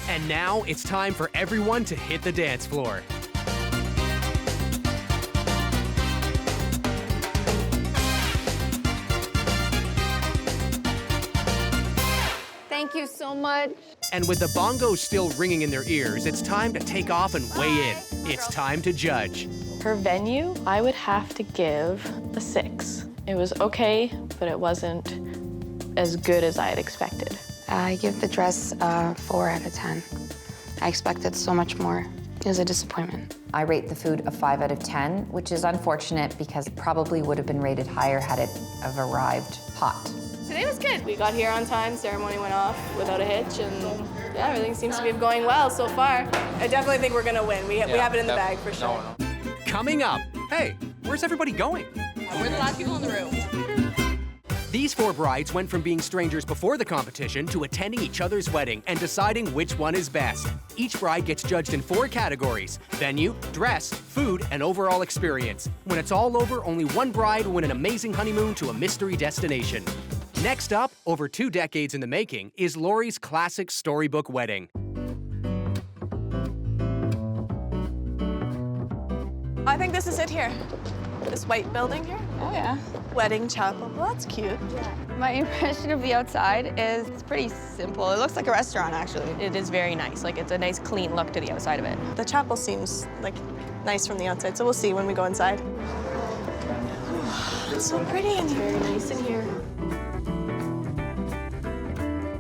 And now it's time for everyone to hit the dance floor.
Thank you so much.
And with the bongos still ringing in their ears, it's time to take off and weigh in. It's time to judge.
Her venue, I would have to give a 6. It was okay, but it wasn't as good as I had expected.
I give the dress a 4 out of 10. I expected so much more. It was a disappointment.
I rate the food a 5 out of 10, which is unfortunate because it probably would have been rated higher had it have arrived hot.
Today was good. We got here on time, ceremony went off without a hitch, and yeah, everything seems to be going well so far. I definitely think we're gonna win. We have it in the bag for sure.
Coming up, hey, where's everybody going?
We're the last people in the room.
These 4 brides went from being strangers before the competition to attending each other's wedding and deciding which one is best. Each bride gets judged in 4 categories: venue, dress, food, and overall experience. When it's all over, only one bride will win an amazing honeymoon to a mystery destination. Next up, over 2 decades in the making, is Lori's classic storybook wedding.
I think this is it here. This white building here.
Oh, yeah.
Wedding chapel. Well, that's cute.
My impression of the outside is it's pretty simple. It looks like a restaurant, actually.
It is very nice. Like, it's a nice, clean look to the outside of it.
The chapel seems like nice from the outside, so we'll see when we go inside. It's so pretty in here.
Very nice in here.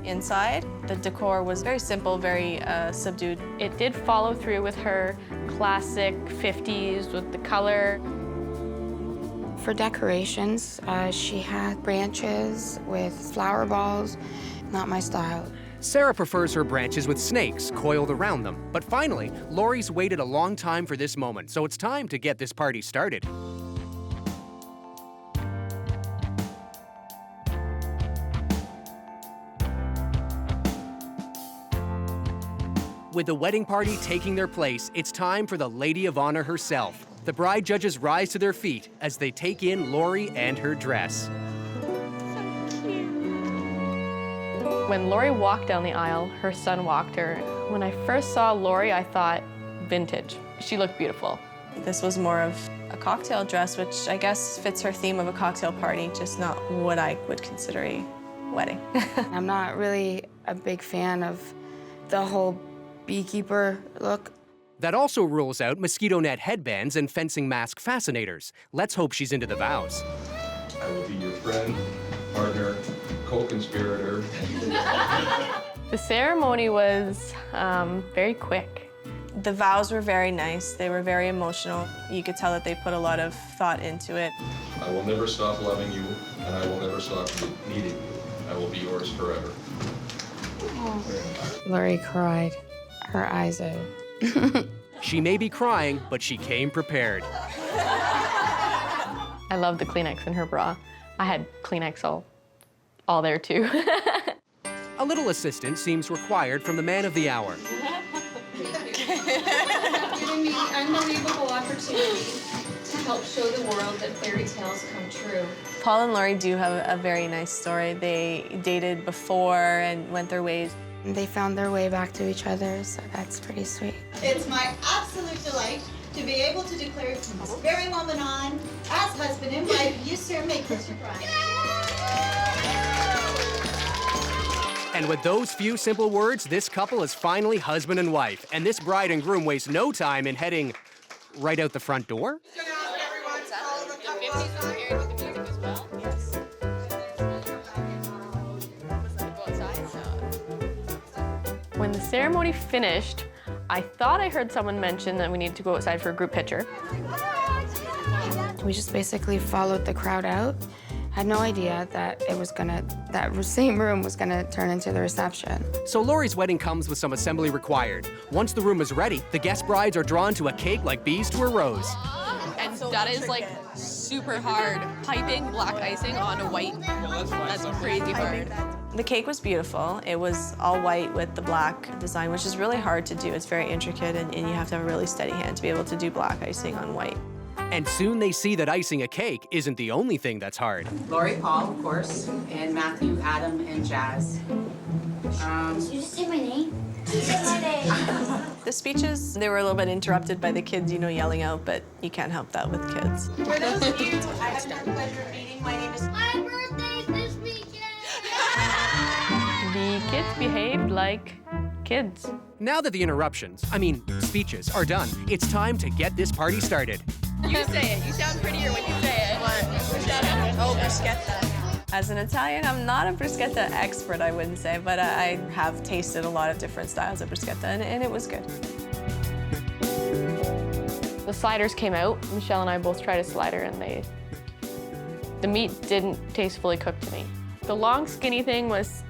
Inside, the decor was very simple, very subdued.
It did follow through with her classic 50s with the color.
For decorations, she had branches with flower balls. Not my style.
Sarah prefers her branches with snakes coiled around them. But finally, Lori's waited a long time for this moment, so it's time to get this party started. With the wedding party taking their place, it's time for the Lady of Honor herself. The bride judges rise to their feet as they take in Lori and her dress.
When Lori walked down the aisle, her son walked her. When I first saw Lori, I thought vintage. She looked beautiful.
This was more of a cocktail dress, which I guess fits her theme of a cocktail party, just not what I would consider a wedding.
I'm not really a big fan of the whole beekeeper look.
That also rules out mosquito net headbands and fencing mask fascinators. Let's hope she's into the vows.
I will be your friend, partner, co-conspirator.
The ceremony was very quick.
The vows were very nice. They were very emotional. You could tell that they put a lot of thought into it.
I will never stop loving you, and I will never stop needing you. I will be yours forever.
Lori cried her eyes out.
She may be crying, but she came prepared.
I love the Kleenex in her bra. I had Kleenex all there too.
A little assistance seems required from the man of the hour.
Giving me the unbelievable opportunity to help show the world that fairy tales come true.
Paul and Lori do have a very nice story. They dated before and went their ways.
They found their way back to each other, so that's pretty sweet.
It's my absolute delight to be able to declare from this very moment on, as husband and wife, you, sir, may kiss your bride.
And with those few simple words, this couple is finally husband and wife. And this bride and groom waste no time in heading right out the front door.
When the ceremony finished, I thought I heard someone mention that we needed to go outside for a group picture.
We just basically followed the crowd out. Had no idea that that same room was gonna turn into the reception.
So Lori's wedding comes with some assembly required. Once the room is ready, the guest brides are drawn to a cake like bees to a rose.
And that is like super hard. Piping black icing on a white, that's crazy hard.
The cake was beautiful. It was all white with the black design, which is really hard to do. It's very intricate, and you have to have a really steady hand to be able to do black icing on white.
And soon they see that icing a cake isn't the only thing that's hard.
Lori, Paul, of course, and Matthew, Adam, and Jazz.
Did you just say my name? Say my name.
The speeches, they were a little bit interrupted by the kids, yelling out, but you can't help that with kids.
For those of you I haven't had the pleasure of meeting, my name is...
My birthday's this weekend!
The kids behaved like kids.
Now that the speeches are done, it's time to get this party started.
You say it. You sound prettier when you say it.
Oh, bruschetta. As an Italian, I'm not a bruschetta expert, I wouldn't say, but I have tasted a lot of different styles of bruschetta, and it was good.
The sliders came out. Michelle and I both tried a slider, and the meat didn't taste fully cooked to me. The long skinny thing was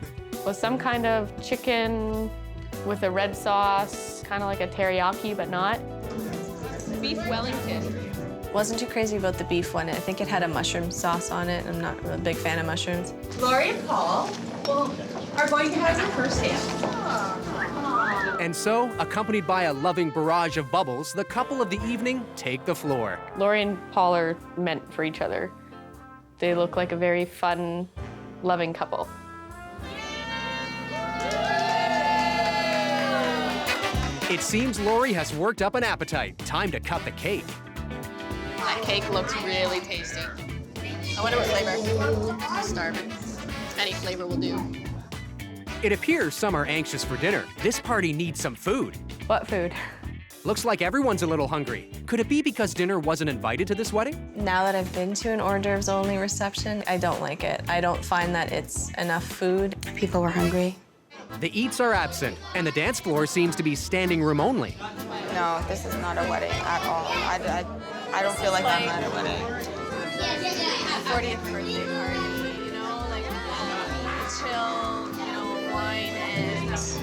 some kind of chicken with a red sauce, kind of like a teriyaki, but not. Beef Wellington.
Wasn't too crazy about the beef one. I think it had a mushroom sauce on it. I'm not a big fan of mushrooms.
Lori and Paul are going to have their first dance.
And so, accompanied by a loving barrage of bubbles, the couple of the evening take the floor.
Lori and Paul are meant for each other. They look like a very fun, loving couple.
It seems Lori has worked up an appetite. Time to cut the cake.
That cake looks really tasty. I wonder what flavor. I'm starving. Any flavor will do.
It appears some are anxious for dinner. This party needs some food.
What food?
Looks like everyone's a little hungry. Could it be because dinner wasn't invited to this wedding?
Now that I've been to an hors d'oeuvres only reception, I don't like it. I don't find that it's enough food.
People were hungry.
The eats are absent, and the dance floor seems to be standing room only.
No, this is not a wedding at all. I don't feel like I'm at a wedding.
40th birthday party, like chill, wine and cheese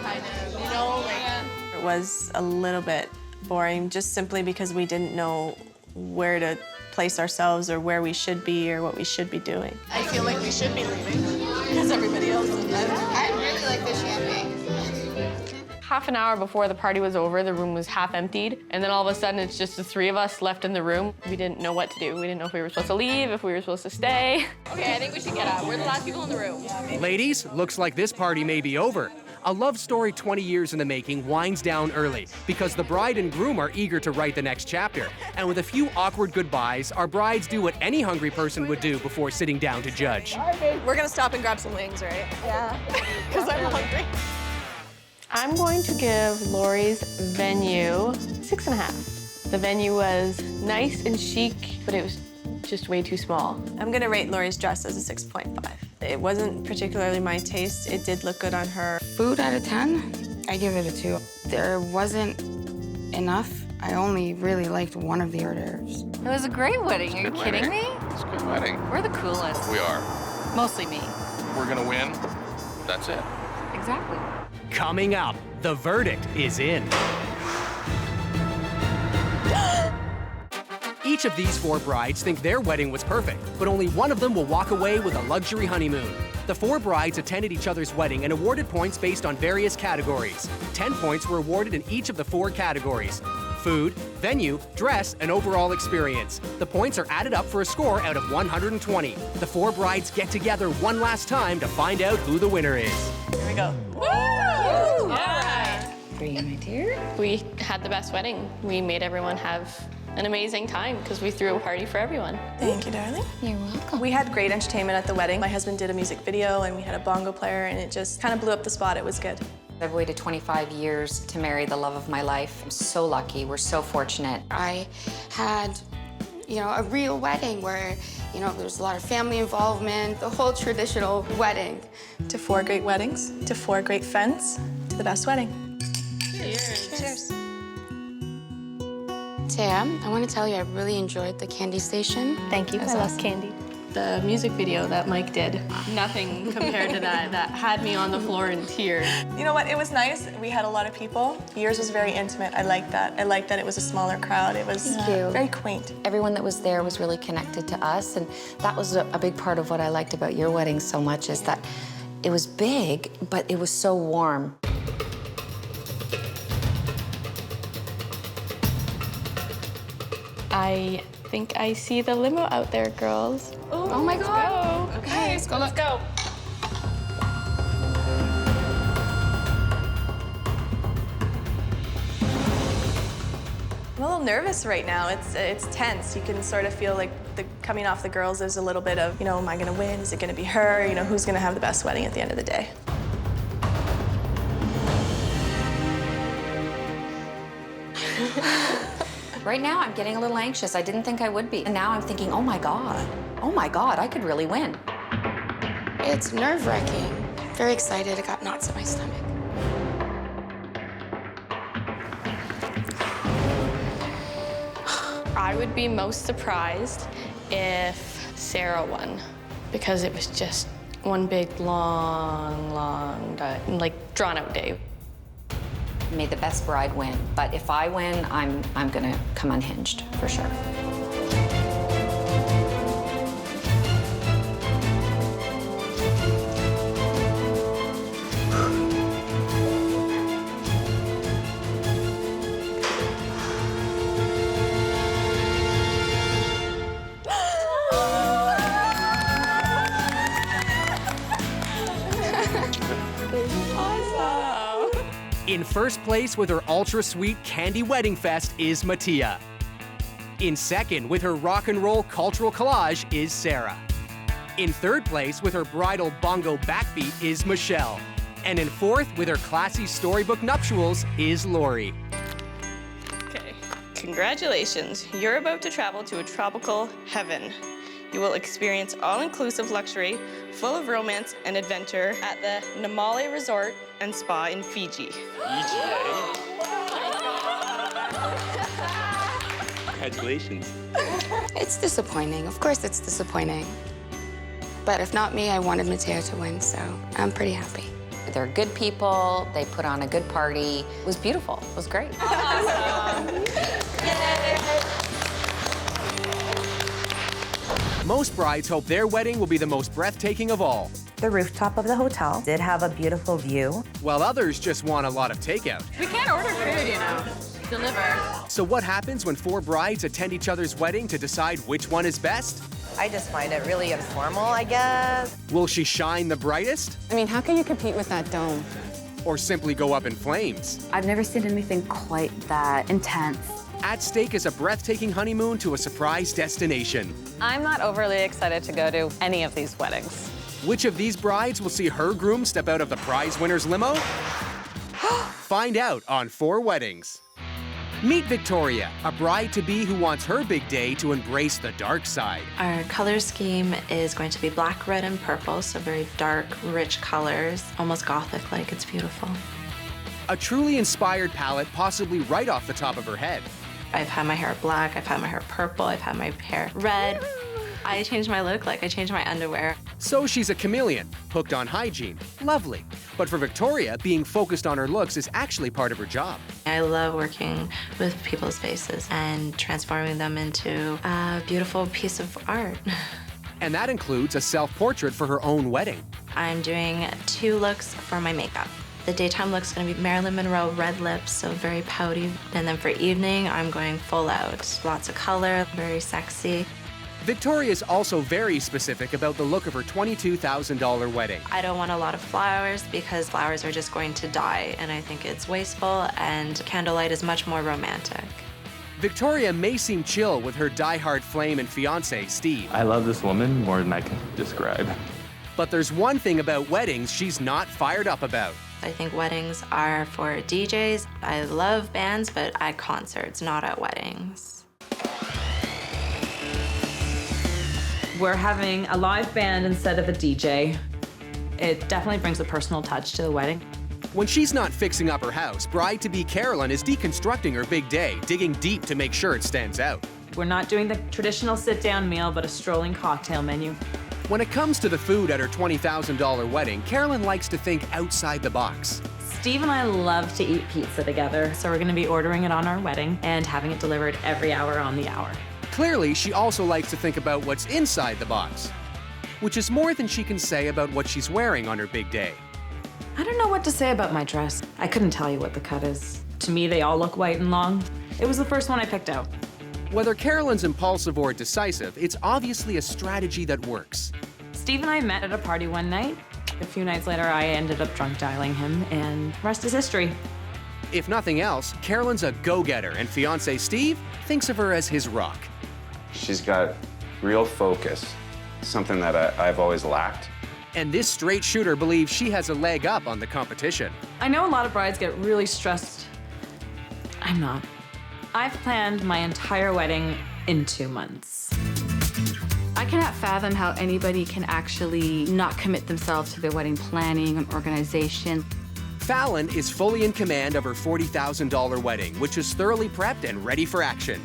kind of,
It was a little bit boring, just simply because we didn't know where to place ourselves or where we should be or what we should be doing.
I feel like we should be leaving because everybody else is dead.
I really like the champagne.
Half an hour before the party was over, the room was half emptied, and then all of a sudden it's just the three of us left in the room. We didn't know what to do. We didn't know if we were supposed to leave, if we were supposed to stay.
Okay, I think we should get out. We're the last people in the room.
Ladies, looks like this party may be over. A love story 20 years in the making winds down early because the bride and groom are eager to write the next chapter. And with a few awkward goodbyes, our brides do what any hungry person would do before sitting down to judge.
We're gonna stop and grab some wings, right?
Yeah.
Because I'm hungry.
I'm going to give Lori's venue 6.5. The venue was nice and chic, but it was just way too small.
I'm gonna rate Lori's dress as a 6.5. It wasn't particularly my taste. It did look good on her.
Food out of 10, I give it a 2. There wasn't enough. I only really liked one of the hors d'oeuvres.
It was a great wedding. Are you kidding me?
It's a good wedding.
We're the coolest.
We are.
Mostly me.
We're gonna win. That's it.
Exactly.
Coming up, the verdict is in. Each of these 4 brides think their wedding was perfect, but only one of them will walk away with a luxury honeymoon. The 4 brides attended each other's wedding and awarded points based on various categories. 10 points were awarded in each of the 4 categories: food, venue, dress, and overall experience. The points are added up for a score out of 120. The 4 brides get together one last time to find out who the winner is.
Here we go.
Woo! All
right. For you, my dear.
We had the best wedding. We made everyone have an amazing time because we threw a party for everyone.
Thank you, darling.
You're welcome.
We had great entertainment at the wedding. My husband did a music video and we had a bongo player and it just kind of blew up the spot. It was good.
I've waited 25 years to marry the love of my life. I'm so lucky. We're so fortunate.
I had, a real wedding where, there's a lot of family involvement, the whole traditional wedding.
To 4 great weddings, to 4 great friends, to the best wedding.
Cheers. Cheers. Tam, I want to tell you I really enjoyed the candy station.
Thank you. I love candy. The music video that Mike did, nothing compared to that. That had me on the floor in tears.
You know what? It was nice. We had a lot of people. Yours was very intimate. I liked that. I liked that it was a smaller crowd. It was very quaint.
Everyone that was there was really connected to us, and that was a big part of what I liked about your wedding so much, is that it was big, but it was so warm.
I think I see the limo out there, girls. Ooh,
oh my God.
Go.
Okay,
let's go. Let's go.
I'm a little nervous right now. It's tense. You can sort of feel like coming off the girls, there's a little bit of, you know, am I gonna win? Is it gonna be her? You know, who's gonna have the best wedding at the end of the day?
Right now, I'm getting a little anxious. I didn't think I would be. And now I'm thinking, oh my God, I could really win.
It's nerve-wracking. Very excited. I got knots in my stomach.
I would be most surprised if Sarah won, because it was just one big, long, like drawn-out day.
May the best bride win. But if I win, I'm gonna come unhinged, for sure.
In first place with her ultra-sweet Candy Wedding Fest is 𝗜脾𝗳cie. In second with her rock and roll cultural collage is Sarah. In third place with her bridal bongo backbeat is Michelle. And in fourth with her classy storybook nuptials is Lori.
Okay, congratulations. You're about to travel to a tropical heaven. You will experience all-inclusive luxury, full of romance and adventure at the 𝗜脾𝗳cie Resort and Spa in Fiji.
Fiji, eh? Congratulations.
It's disappointing. Of course it's disappointing. But if not me, I wanted 𝗜脾𝗳cie to win, so I'm pretty happy.
They're good people. They put on a good party. It was beautiful. It was great.
Awesome.
Most brides hope their wedding will be the most breathtaking of all.
The rooftop of the hotel did have a beautiful view.
While others just want a lot of takeout.
We can't order food, you know. Deliver.
So what happens when 4 brides attend each other's wedding to decide which one is best?
I just find it really informal, I guess.
Will she shine the brightest?
I mean, how can you compete with that dome?
Or simply go up in flames?
I've never seen anything quite that intense.
At stake is a breathtaking honeymoon to a surprise destination.
I'm not overly excited to go to any of these weddings.
Which of these brides will see her groom step out of the prize winner's limo? Find out on 4 Weddings. Meet Victoria, a bride-to-be who wants her big day to embrace the dark side.
Our color scheme is going to be black, red, and purple, so very dark, rich colors, almost gothic-like. It's beautiful.
A truly inspired palette, possibly right off the top of her head.
I've had my hair black, I've had my hair purple, I've had my hair red. I changed my look like I changed my underwear.
So she's a chameleon, hooked on hygiene. Lovely. But for Victoria, being focused on her looks is actually part of her job.
I love working with people's faces and transforming them into a beautiful piece of art.
And that includes a self-portrait for her own wedding.
I'm doing 2 looks for my makeup. The daytime look's gonna be Marilyn Monroe red lips, so very pouty. And then for evening, I'm going full out. Lots of color, very sexy.
Victoria's also very specific about the look of her $22,000 wedding.
I don't want a lot of flowers because flowers are just going to die, and I think it's wasteful, and candlelight is much more romantic.
Victoria may seem chill with her diehard flame and fiancé, Steve.
I love this woman more than I can describe.
But there's one thing about weddings she's not fired up about.
I think weddings are for DJs. I love bands, but at concerts, not at weddings.
We're having a live band instead of a DJ. It definitely brings a personal touch to the wedding.
When she's not fixing up her house, bride-to-be Carolyn is deconstructing her big day, digging deep to make sure it stands out.
We're not doing the traditional sit-down meal, but a strolling cocktail menu.
When it comes to the food at her $20,000 wedding, Carolyn likes to think outside the box.
Steve and I love to eat pizza together, so we're gonna be ordering it on our wedding and having it delivered every hour on the hour.
Clearly, she also likes to think about what's inside the box, which is more than she can say about what she's wearing on her big day.
I don't know what to say about my dress. I couldn't tell you what the cut is. To me, they all look white and long. It was the first one I picked out.
Whether Carolyn's impulsive or decisive, it's obviously a strategy that works.
Steve and I met at a party one night. A few nights later, I ended up drunk dialing him, and the rest is history.
If nothing else, Carolyn's a go-getter, and fiancé Steve thinks of her as his rock.
She's got real focus, something that I've always lacked.
And this straight shooter believes she has a leg up on the competition.
I know a lot of brides get really stressed. I'm not. I've planned my entire wedding in 2 months.
I cannot fathom how anybody can actually not commit themselves to their wedding planning and organization.
Fallon is fully in command of her $40,000 wedding, which is thoroughly prepped and ready for action.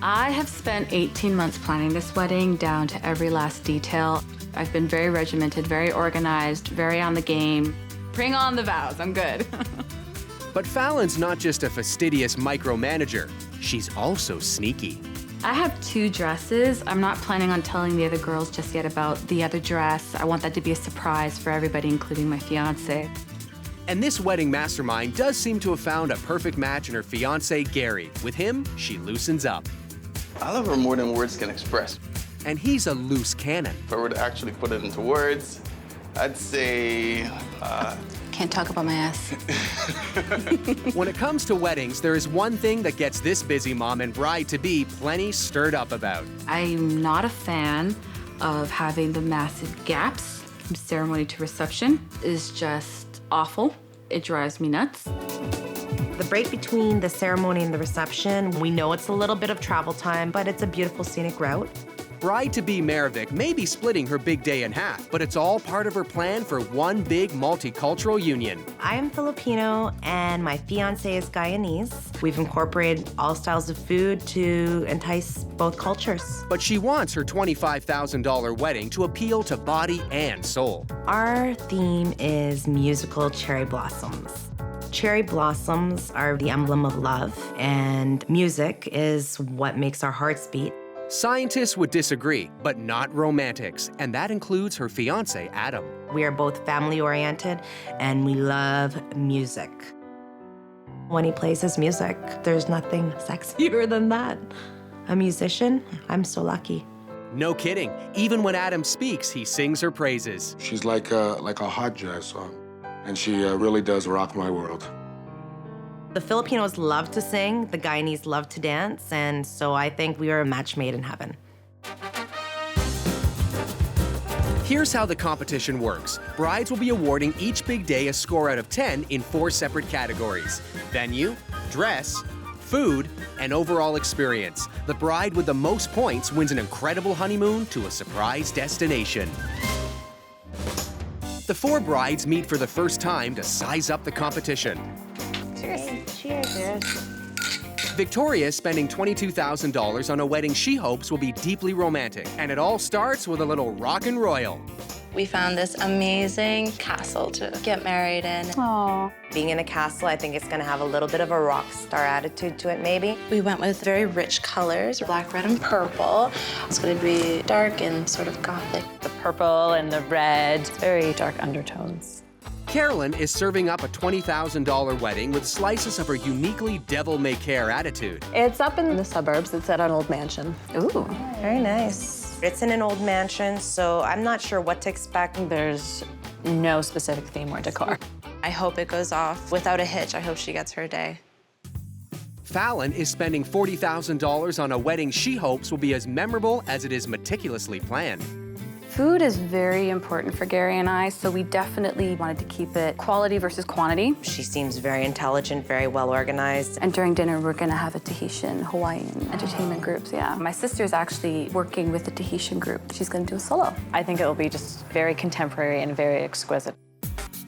I have spent 18 months planning this wedding down to every last detail. I've been very regimented, very organized, very on the game. Bring on the vows, I'm good.
But Fallon's not just a fastidious micromanager, she's also sneaky.
I have 2 dresses. I'm not planning on telling the other girls just yet about the other dress. I want that to be a surprise for everybody, including my fiance.
And this wedding mastermind does seem to have found a perfect match in her fiance, Gary. With him, she loosens up.
I love her more than words can express.
And he's a loose cannon.
If I were to actually put it into words, I'd say,
Can't talk about my ass.
When it comes to weddings, there is one thing that gets this busy mom and bride-to-be plenty stirred up about.
I'm not a fan of having the massive gaps from ceremony to reception. It's just awful. It drives me nuts.
The break between the ceremony and the reception, we know it's a little bit of travel time, but it's a beautiful scenic route.
Bride-to-be 𝗜脾𝗳cie may be splitting her big day in half, but it's all part of her plan for one big multicultural union.
I am Filipino and my fiance is Guyanese. We've incorporated all styles of food to entice both cultures.
But she wants her $25,000 wedding to appeal to body and soul.
Our theme is musical cherry blossoms. Cherry blossoms are the emblem of love, and music is what makes our hearts beat.
Scientists would disagree, but not romantics, and that includes her fiancé, Adam.
We are both family-oriented, and we love music. When he plays his music, there's nothing sexier than that. A musician, I'm so lucky.
No kidding. Even when Adam speaks, he sings her praises.
She's like a hot jazz song, and she really does rock my world.
The Filipinos love to sing, the Guyanese love to dance, and so I think we are a match made in heaven.
Here's how the competition works. Brides will be awarding each big day a score out of 10 in 4 separate categories: venue, dress, food, and overall experience. The bride with the most points wins an incredible honeymoon to a surprise destination. The 4 brides meet for the first time to size up the competition.
Cheers.
Victoria is spending $22,000 on a wedding she hopes will be deeply romantic, and it all starts with a little rock and roll.
We found this amazing castle to get married in.
Aww. Being in a castle, I think it's gonna have a little bit of a rock star attitude to it, maybe.
We went with very rich colors, black, red, and purple. It's gonna be dark and sort of gothic.
The purple and the red, very dark undertones.
Carolyn is serving up a $20,000 wedding with slices of her uniquely devil-may-care attitude.
It's up in the suburbs. It's at an old mansion.
Ooh, very nice. It's in an old mansion, so I'm not sure what to expect.
There's no specific theme or decor.
I hope it goes off without a hitch. I hope she gets her day.
Fallon is spending $40,000 on a wedding she hopes will be as memorable as it is meticulously planned.
Food is very important for Gary and I, so we definitely wanted to keep it quality versus quantity.
She seems very intelligent, very well organized.
And during dinner, we're gonna have a Tahitian, Hawaiian entertainment groups, yeah. My sister's actually working with the Tahitian group. She's gonna do a solo.
I think it will be just very contemporary and very exquisite.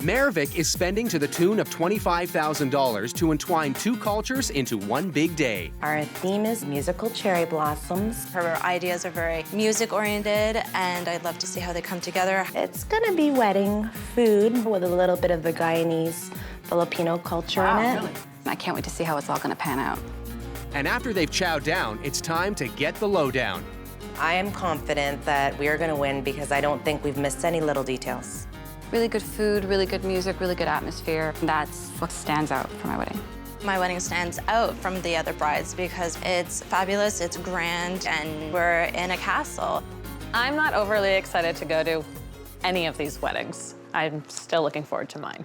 𝗜脾𝗳cie is spending to the tune of $25,000 to entwine 2 cultures into one big day.
Our theme is musical cherry blossoms.
Her ideas are very music-oriented, and I'd love to see how they come together.
It's gonna be wedding food with a little bit of the Guyanese Filipino culture in it.
Really? I can't wait to see how it's all gonna pan out.
And after they've chowed down, it's time to get the lowdown.
I am confident that we are gonna win because I don't think we've missed any little details.
Really good food, really good music, really good atmosphere. That's what stands out for my wedding.
My wedding stands out from the other brides because it's fabulous, it's grand, and we're in a castle.
I'm not overly excited to go to any of these weddings. I'm still looking forward to mine.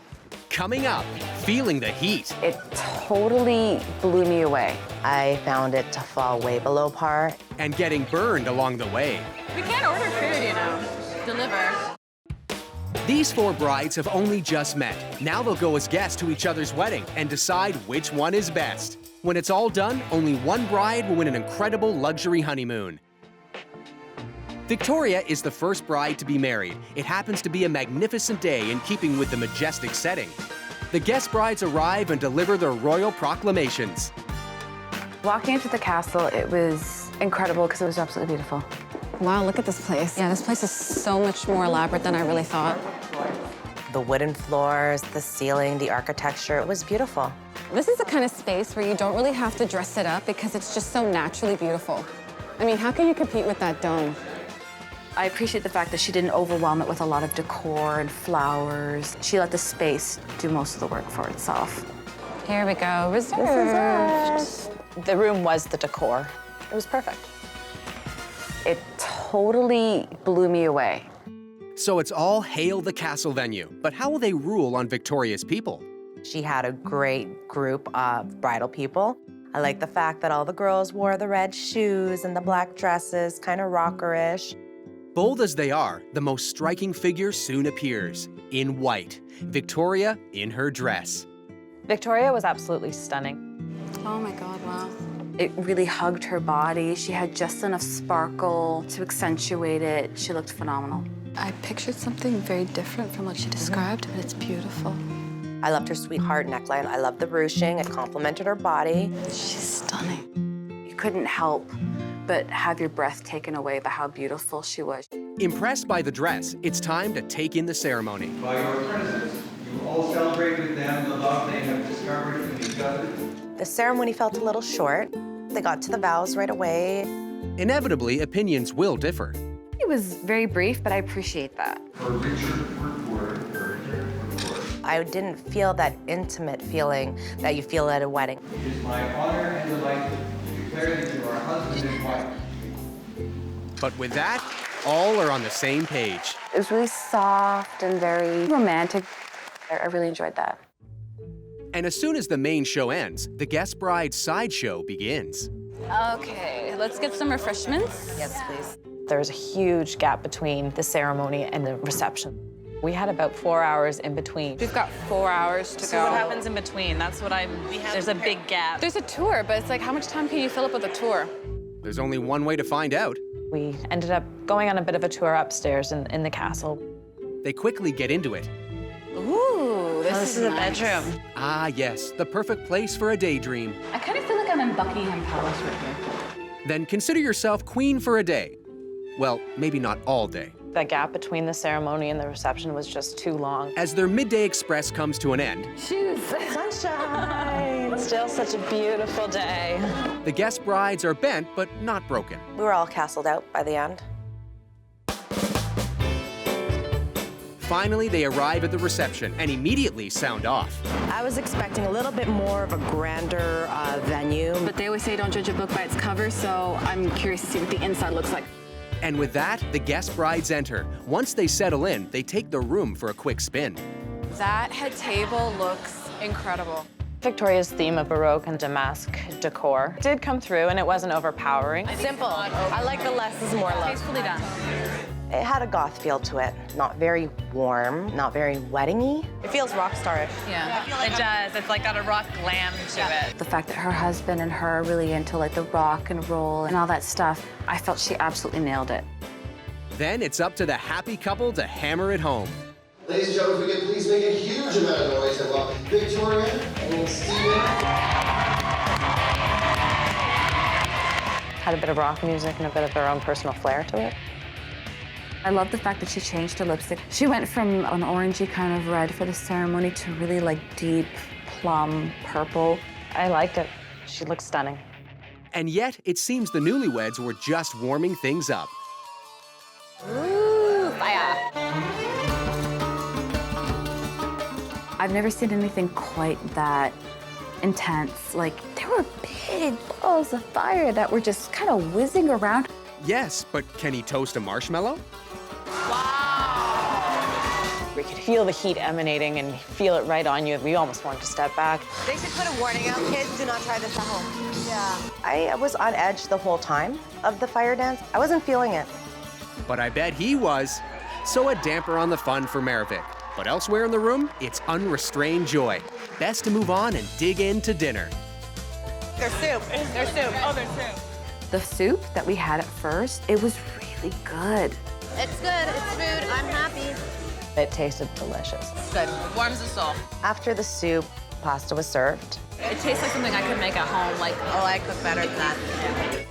Coming up, feeling the heat.
It totally blew me away.
I found it to fall way below par.
And getting burned along the way.
We can't order food, you know. Deliver.
These 4 brides have only just met. Now they'll go as guests to each other's wedding and decide which one is best. When it's all done, only one bride will win an incredible luxury honeymoon. Victoria is the first bride to be married. It happens to be a magnificent day in keeping with the majestic setting. The guest brides arrive and deliver their royal proclamations.
Walking into the castle, it was incredible because it was absolutely beautiful.
Wow, look at this place. Yeah, this place is so much more elaborate than I really thought.
The wooden floors, the ceiling, the architecture, it was beautiful.
This is the kind of space where you don't really have to dress it up because it's just so naturally beautiful. I mean, how can you compete with that dome?
I appreciate the fact that she didn't overwhelm it with a lot of decor and flowers. She let the space do most of the work for itself.
Here we go, reserved.
The room was the decor. It was perfect.
It totally blew me away.
So it's all hail the castle venue. But how will they rule on Victoria's people?
She had a great group of bridal people. I like the fact that all the girls wore the red shoes and the black dresses, kind of rockerish.
Bold as they are, the most striking figure soon appears, in white. Victoria in her dress.
Victoria was absolutely stunning.
Oh my God, wow.
It really hugged her body. She had just enough sparkle to accentuate it. She looked phenomenal.
I pictured something very different from what she described, but it's beautiful.
I loved her sweetheart neckline. I loved the ruching. It complemented her body.
She's stunning.
You couldn't help but have your breath taken away by how beautiful she was.
Impressed by the dress, it's time to take in the ceremony.
By your presence, you all celebrate with them the love they have discovered in each other.
The ceremony felt a little short. They got to the vows right away.
Inevitably, opinions will differ.
It was very brief, but I appreciate that.
For richer word,
I didn't feel that intimate feeling that you feel at a wedding.
It is my honor and delight to declare that you are husband and wife.
But with that, all are on the same page.
It was really soft and very romantic. I really enjoyed that.
And as soon as the main show ends, the guest bride's sideshow begins.
Okay, let's get some refreshments.
Yes, please.
There's a huge gap between the ceremony and the reception. We had about 4 hours in between.
We've got 4 hours to go.
So what happens in between? That's what there's a big gap.
There's a tour, but it's like, how much time can you fill up with a tour?
There's only one way to find out.
We ended up going on a bit of a tour upstairs in the castle.
They quickly get into it.
Ooh, this is a nice. bedroom.
Ah, yes, the perfect place for a daydream.
I kind of feel like I'm in Buckingham Palace right here.
Then consider yourself queen for a day. Well, maybe not all day.
The gap between the ceremony and the reception was just too long.
As their midday express comes to an end,
Shoes.
Sunshine! Still such a beautiful day.
the guest brides are bent but not broken.
We were all castled out by the end.
Finally, they arrive at the reception and immediately sound off.
I was expecting a little bit more of a grander venue.
But they always say don't judge a book by its cover, so I'm curious to see what the inside looks like.
And with that, the guest brides enter. Once they settle in, they take the room for a quick spin.
That head table looks incredible.
Victoria's theme of Baroque and damask decor did come through, and it wasn't overpowering.
Simple. I like the less is more look. Tastefully done.
It had a goth feel to it. Not very warm, not very wedding-y. It feels rock star-ish.
Yeah, it does. It's like got a rock glam to it.
The fact that her husband and her are really into like the rock and roll and all that stuff, I felt she absolutely nailed it.
Then it's up to the happy couple to hammer it home.
Ladies and gentlemen, if we could please make a huge amount of noise and welcome Victoria and Stephen.
Had a bit of rock music and a bit of their own personal flair to it.
I love the fact that she changed her lipstick. She went from an orangey kind of red for the ceremony to really like deep plum purple.
I liked it. She looked stunning.
And yet, it seems the newlyweds were just warming things up.
Ooh, fire.
I've never seen anything quite that intense. Like, there were big balls of fire that were just kind of whizzing around.
Yes, but can he toast a marshmallow?
We could feel the heat emanating and feel it right on you. We almost wanted to step back.
They should put a warning out. Kids, do not try this at home. Yeah.
I was on edge the whole time of the fire dance. I wasn't feeling it.
But I bet he was. So a damper on the fun for 𝗜rych. But elsewhere in the room, it's unrestrained joy. Best to move on and dig into dinner.
There's soup. There's soup. Oh, there's soup.
The soup that we had at first, it was really good.
It's good. It's food. I'm happy.
It tasted delicious.
Good. Warms the soul.
After the soup, pasta was served.
It tastes like something I could make at home. Like,
Oh, I cook better than that.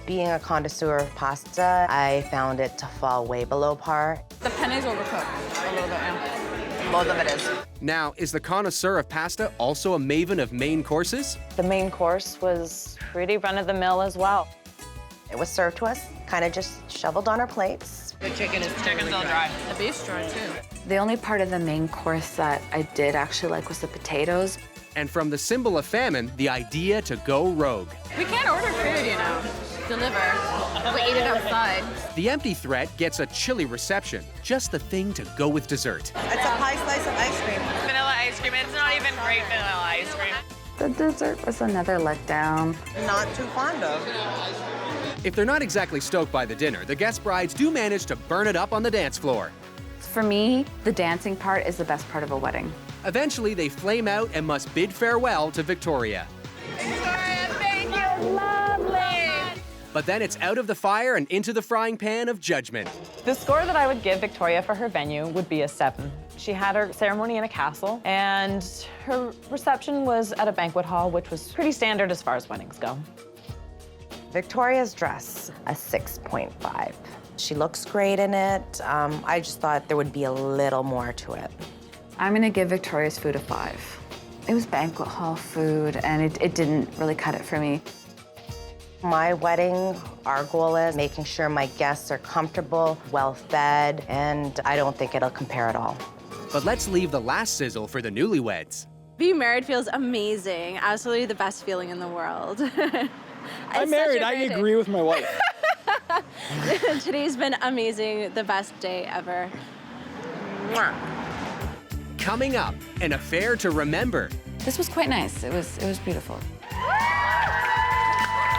Being a connoisseur of pasta, I found it to fall way below par.
the penne's overcooked a little bit, yeah.
Both of it is.
Now, is the connoisseur of pasta also a maven of main courses?
The main course was pretty run-of-the-mill as well. It was served to us, kind of just shoveled on our plates.
The chicken is Chicken's all dry. The beef's dry, too.
The only part of the main course that I did actually like was the potatoes.
And from the symbol of famine, the idea to go rogue.
We can't order food, you know. Deliver. We eat it outside.
The empty threat gets a chilly reception, just the thing to go with dessert.
It's a pie slice of ice cream.
Vanilla ice cream. It's not even great vanilla ice cream.
The dessert was another letdown.
Not too fond of.
If they're not exactly stoked by the dinner, the guest brides do manage to burn it up on the dance floor.
For me, the dancing part is the best part of a wedding.
Eventually, they flame out and must bid farewell to Victoria.
Victoria, thank you. Lovely.
But then it's out of the fire and into the frying pan of judgment.
The score that I would give Victoria for her venue would be a 7. She had her ceremony in a castle, and her reception was at a banquet hall, which was pretty standard as far as weddings go.
Victoria's dress, a 6.5. She looks great in it. I just thought there would be a little more to it.
I'm gonna give Victoria's food a 5. It was banquet hall food, and it didn't really cut it for me.
My wedding, our goal is making sure my guests are comfortable, well-fed, and I don't think it'll compare at all.
But let's leave the last sizzle for the newlyweds.
Being married feels amazing. Absolutely the best feeling in the world.
I'm married. I agree with my wife.
Today's been amazing. The best day ever.
Mwah. Coming up, an affair to remember.
This was quite nice. It was beautiful.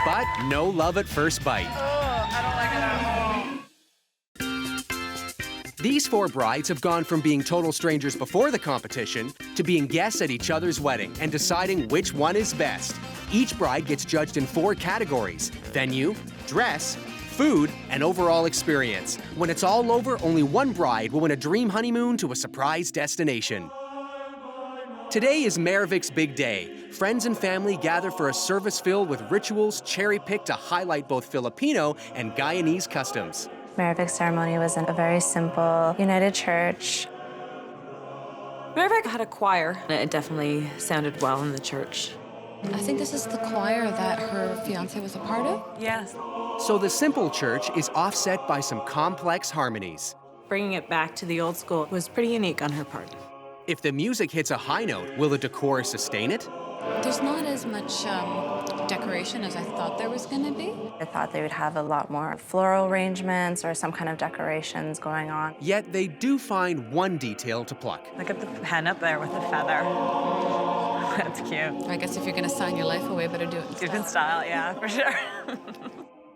But no love at first bite. These 4 brides have gone from being total strangers before the competition to being guests at each other's wedding and deciding which one is best. Each bride gets judged in 4 categories: venue, dress, food, and overall experience. When it's all over, only one bride will win a dream honeymoon to a surprise destination. Today is 𝗜rich's big day. Friends and family gather for a service filled with rituals cherry-picked to highlight both Filipino and Guyanese customs.
𝗜rich's ceremony was in a very simple, united church.
𝗜rich had a choir. It definitely sounded well in the church.
I think this is the choir that her fiance was a part of.
Yes.
So the simple church is offset by some complex harmonies.
Bringing it back to the old school was pretty unique on her part.
If the music hits a high note, will the decor sustain it?
There's not as much decoration as I thought there was gonna be.
I thought they would have a lot more floral arrangements or some kind of decorations going on.
Yet they do find one detail to pluck.
Look at the pen up there with the feather. That's cute.
I guess if you're gonna sign your life away, better do it.
Do it in style, yeah, for sure.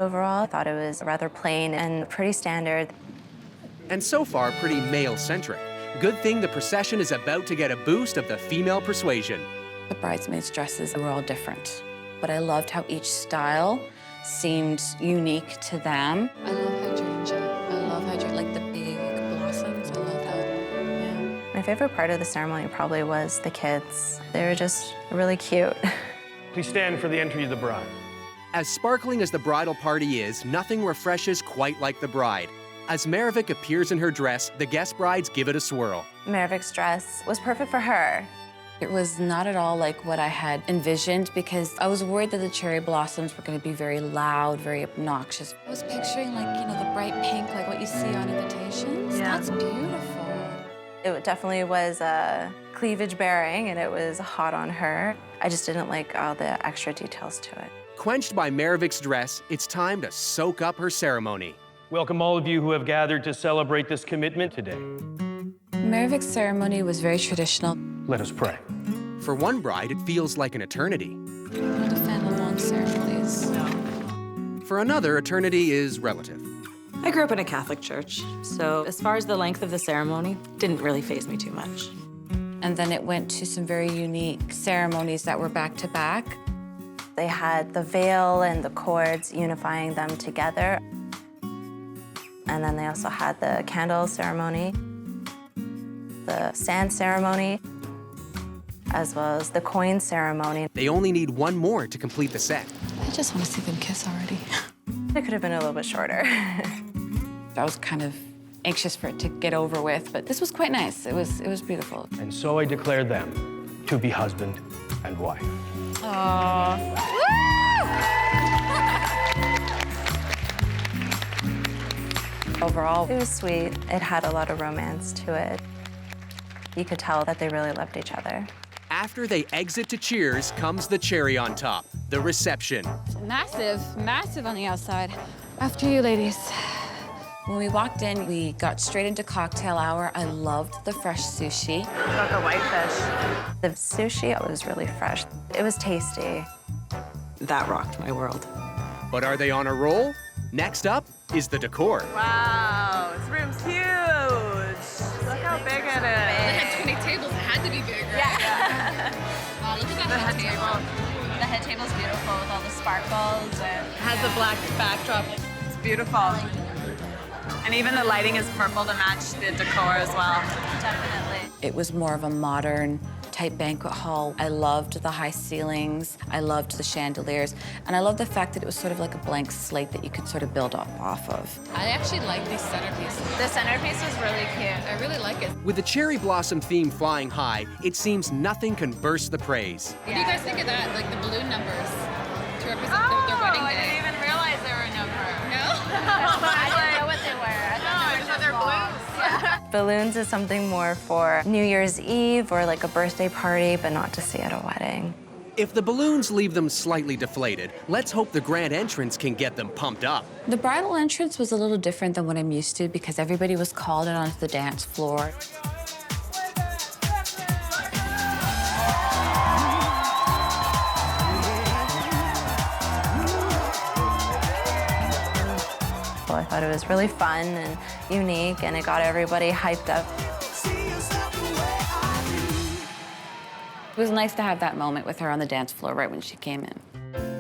Overall, I thought it was rather plain and pretty standard.
And so far, pretty male-centric. Good thing the procession is about to get a boost of the female persuasion.
The bridesmaids' dresses were all different, but I loved how each style seemed unique to them.
I love hydrangea. I love hydrangea, like the big blossoms. I love that. Yeah.
My favorite part of the ceremony probably was the kids. They were just really cute.
Please stand for the entry of the bride.
As sparkling as the bridal party is, nothing refreshes quite like the bride. As 𝗜rich appears in her dress, the guest brides give it a swirl.
𝗜rich's dress was perfect for her.
It was not at all like what I had envisioned because I was worried that the cherry blossoms were going to be very loud, very obnoxious.
I was picturing like, you know, the bright pink, like what you see on invitations.
Yeah.
That's beautiful.
It definitely was
cleavage bearing and it was hot on her. I just didn't like all the extra details to it.
Quenched by 𝗜παιχ's dress, it's time to soak up her ceremony.
Welcome all of you who have gathered to celebrate this commitment today.
𝗜παιch's ceremony was very traditional.
Let us pray.
For one bride, it feels like an eternity.
I'm not a fan of long ceremonies.
For another, eternity is relative.
I grew up in a Catholic church, so as far as the length of the ceremony, didn't really faze me too much.
And then it went to some very unique ceremonies that were back to back.
They had the veil and the cords unifying them together. And then they also had the candle ceremony, the sand ceremony, as well as the coin ceremony.
They only need one more to complete the set.
I just want to see them kiss already.
It could have been a little bit shorter.
I was kind of anxious for it to get over with, but this was quite nice. It was beautiful.
And so I declare them to be husband and wife.
Overall, it was sweet. It had a lot of romance to it. You could tell that they really loved each other.
After they exit to cheers comes the cherry on top, the reception.
Massive, massive on the outside. After you, ladies. When we walked in, we got straight into cocktail hour. I loved the fresh sushi.
Got the whitefish. The sushi was really fresh. It was tasty.
That rocked my world.
But are they on a roll? Next up is the decor.
Wow, this room's huge. Look how big it is.
They had 20 tables. It had to be big, right?
Yeah.
Wow, look at that head table.
The head table's beautiful with all the sparkles. And
It has a black backdrop. It's beautiful. And even the lighting is purple to match the decor as well.
Definitely.
It was more of a modern type banquet hall. I loved the high ceilings. I loved the chandeliers. And I loved the fact that it was sort of like a blank slate that you could sort of build up off of.
I actually like these centerpieces.
The centerpiece is really cute.
I really like it.
With the cherry blossom theme flying high, it seems nothing can burst the praise.
What do you guys think of that? Like the balloon numbers to represent their wedding
I
day?
didn't even realize they were a number.
No?
I didn't know what they were.
I thought they were balloons.
Balloons is something more for New Year's Eve or like a birthday party, but not to see at a wedding.
If the balloons leave them slightly deflated, let's hope the grand entrance can get them pumped up.
The bridal entrance was a little different than what I'm used to because everybody was called out onto the dance floor.
I thought it was really fun and unique, and it got everybody hyped up.
It was nice to have that moment with her on the dance floor right when she came in.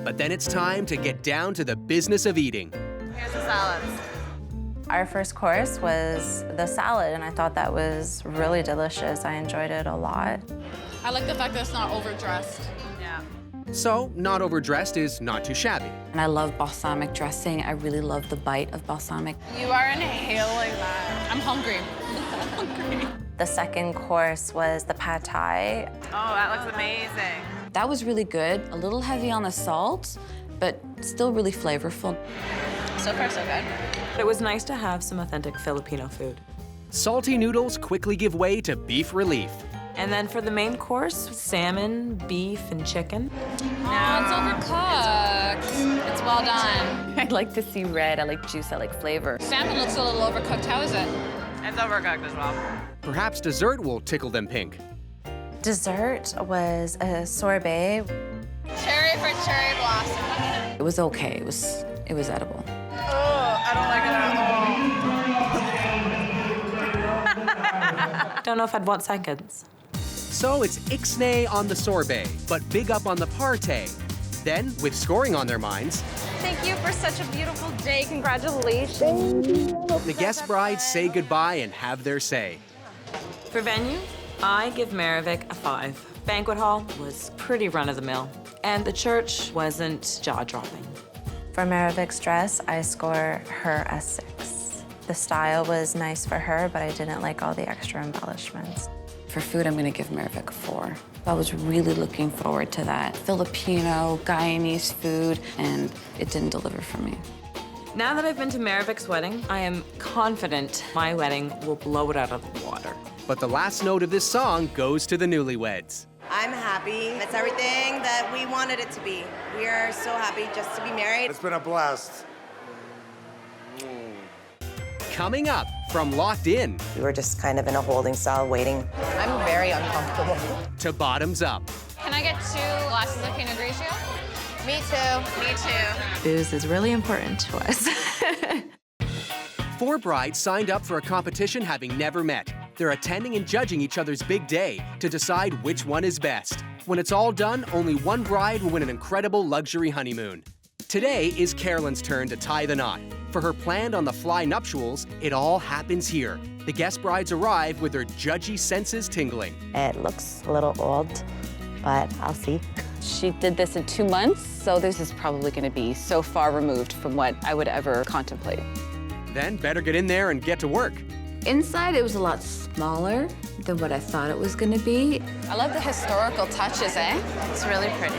But then it's time to get down to the business of eating.
Here's the salads.
Our first course was the salad, and I thought that was really delicious. I enjoyed it a lot.
I like the fact that it's not overdressed.
Yeah.
So, not overdressed is not too shabby.
And I love balsamic dressing. I really love the bite of balsamic.
You are inhaling that.
I'm hungry. I'm hungry.
The second course was the pad thai.
Oh, that looks amazing.
That was really good. A little heavy on the salt, but still really flavorful.
So far, so good.
It was nice to have some authentic Filipino food.
Salty noodles quickly give way to beef relief.
And then for the main course, salmon, beef, and chicken.
No, it's overcooked. It's well done.
I like to see red. I like juice. I like flavor.
Salmon looks a little overcooked. How is it?
It's overcooked as well.
Perhaps dessert will tickle them pink.
Dessert was a sorbet.
Cherry for cherry blossom.
It was okay. It was edible.
Oh, I don't like it at all.
Don't know if I'd want seconds.
So it's ixnay on the sorbet, but big up on the partay. Then, with scoring on their minds,
Thank you for such a beautiful day. Congratulations.
the guest brides say goodbye and have their say.
For venue, I give 𝗜παιch a 5. Banquet hall was pretty run-of-the-mill, and the church wasn't jaw-dropping.
For 𝗜παιch's dress, I score her a 6. The style was nice for her, but I didn't like all the extra embellishments.
For food, I'm gonna give 𝗜παιch a 4. I was really looking forward to that Filipino, Guyanese food, and it didn't deliver for me.
Now that I've been to 𝗜παιch's wedding, I am confident my wedding will blow it out of the water.
But the last note of this song goes to the newlyweds.
I'm happy. It's everything that we wanted it to be. We are so happy just to be married.
It's been a blast.
Coming up from Locked In
We were just kind of in a holding cell waiting.
I'm very uncomfortable.
to Bottoms Up.
Can I get 2 glasses of Pinot Grigio?
Me too.
Me too.
Booze is really important to us.
4 brides signed up for a competition having never met. They're attending and judging each other's big day to decide which one is best. When it's all done, only one bride will win an incredible luxury honeymoon. Today is Carolyn's turn to tie the knot. For her planned on-the-fly nuptials, it all happens here. The guest brides arrive with their judgy senses tingling.
It looks a little old, but I'll see.
She did this in 2 months, so this is probably going to be so far removed from what I would ever contemplate.
Then better get in there and get to work.
Inside, it was a lot smaller than what I thought it was going to be.
I love the historical touches, eh?
It's really pretty.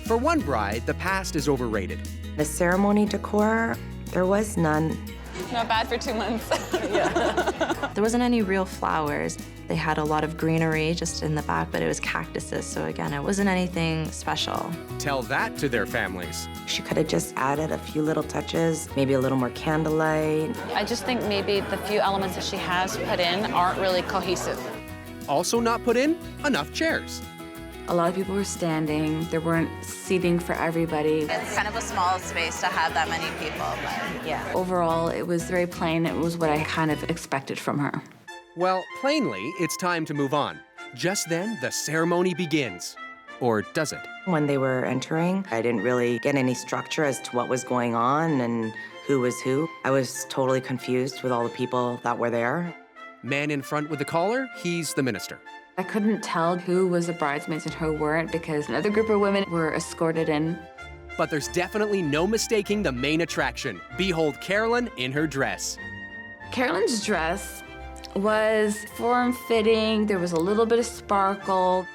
For one bride, the past is overrated.
The ceremony decor, there was none.
Not bad for 2 months.
There wasn't any real flowers. They had a lot of greenery just in the back, but it was cactuses, so again, it wasn't anything special.
Tell that to their families.
She could have just added a few little touches, maybe a little more candlelight.
I just think maybe the few elements that she has put in aren't really cohesive.
Also not put in enough chairs.
A lot of people were standing. There weren't seating for everybody.
It's kind of a small space to have that many people, but yeah.
Overall, it was very plain. It was what I kind of expected from her.
Well, plainly, it's time to move on. Just then, the ceremony begins. Or does it?
When they were entering, I didn't really get any structure as to what was going on and who was who. I was totally confused with all the people that were there.
Man in front with the collar, he's the minister.
I couldn't tell who was the bridesmaids and who weren't because another group of women were escorted in.
But there's definitely no mistaking the main attraction. Behold Carolyn in her dress.
Carolyn's dress was form-fitting. There was a little bit of sparkle.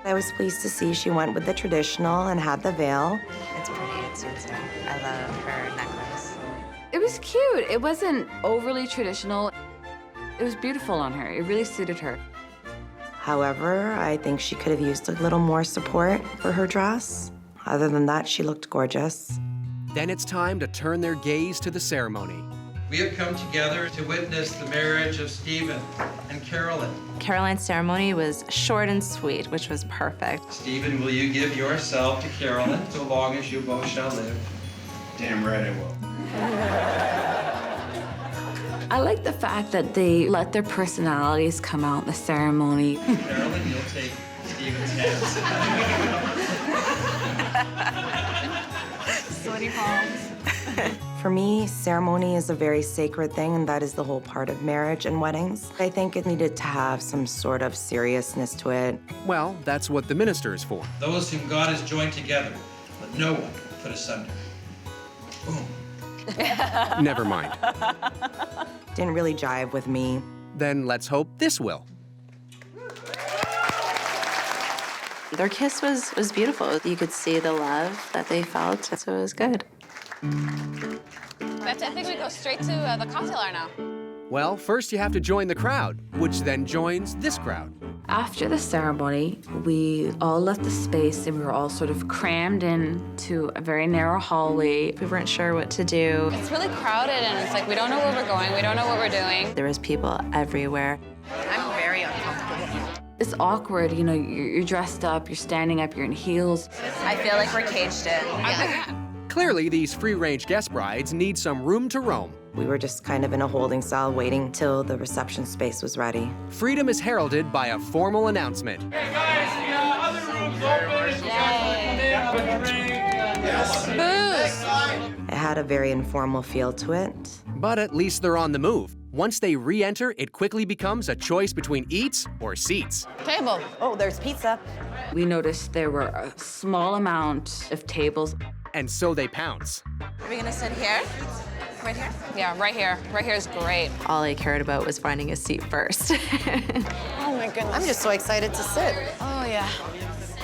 I was pleased to see she went with the traditional and had the veil.
It's pretty, it suits her. I love her necklace.
It was cute. It wasn't overly traditional. It was beautiful on her. It really suited her.
However, I think she could have used a little more support for her dress. Other than that, she looked gorgeous.
Then it's time to turn their gaze to the ceremony.
We have come together to witness the marriage of Stephen and Carolyn.
Caroline's ceremony was short and sweet, which was perfect.
Stephen, will you give yourself to Carolyn so long as you both shall live? Damn right I will.
I like the fact that they let their personalities come out in the ceremony.
Carolyn, you'll take Stephen's hands.
Sweaty palms.
For me, ceremony is a very sacred thing, and that is the whole part of marriage and weddings. I think it needed to have some sort of seriousness to it.
Well, that's what the minister is for.
Those whom God has joined together, let no one put asunder. Boom.
Never mind.
Didn't really jive with me.
Then let's hope this will.
Their kiss was beautiful. You could see the love that they felt, so it was good.
I think we go straight to the cocktail hour now.
Well, first you have to join the crowd, which then joins this crowd.
After the ceremony, we all left the space and we were all sort of crammed into a very narrow hallway.
We weren't sure what to do.
It's really crowded and it's like we don't know where we're going, we don't know what we're doing.
There was people everywhere.
I'm very uncomfortable.
It's awkward, you know, you're dressed up, you're standing up, you're in heels.
I feel like we're caged in.
Yeah.
Clearly, these free-range guest brides need some room to roam.
We were just kind of in a holding cell waiting till the reception space was ready.
Freedom is heralded by a formal announcement.
Hey guys, the other room's open if you guys want to come in, have a drink.
Booze!
It had a very informal feel to it.
But at least they're on the move. Once they re-enter, it quickly becomes a choice between eats or seats.
Table.
Oh, there's pizza.
We noticed there were a small amount of tables.
And so they pounce.
Are we gonna sit here? Right here?
Yeah, right here. Right here is great.
All I cared about was finding a seat first.
Oh my goodness.
I'm just so excited to sit.
Oh yeah.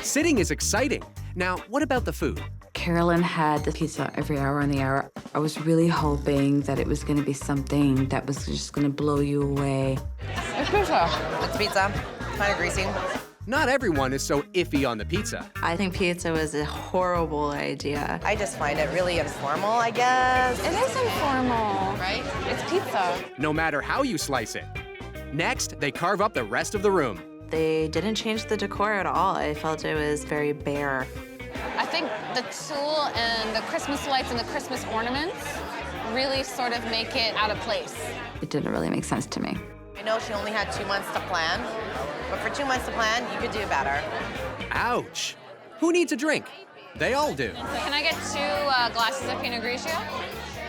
Sitting is exciting. Now, what about the food?
Carolyn had the pizza every hour on the hour. I was really hoping that it was going to be something that was just going to blow you away.
It's pizza.
It's pizza. Kind of greasy.
Not everyone is so iffy on the pizza.
I think pizza was a horrible idea.
I just find it really informal, I guess.
It is informal, right? It's pizza.
No matter how you slice it. Next, they carve up the rest of the room.
They didn't change the decor at all. I felt it was very bare.
I think the tulle and the Christmas lights and the Christmas ornaments really sort of make it out of place.
It didn't really make sense to me.
I know she only had 2 months to plan, but for 2 months to plan, you could do better.
Ouch. Who needs a drink? They all do.
Can I get 2 glasses of Pinot Grigio?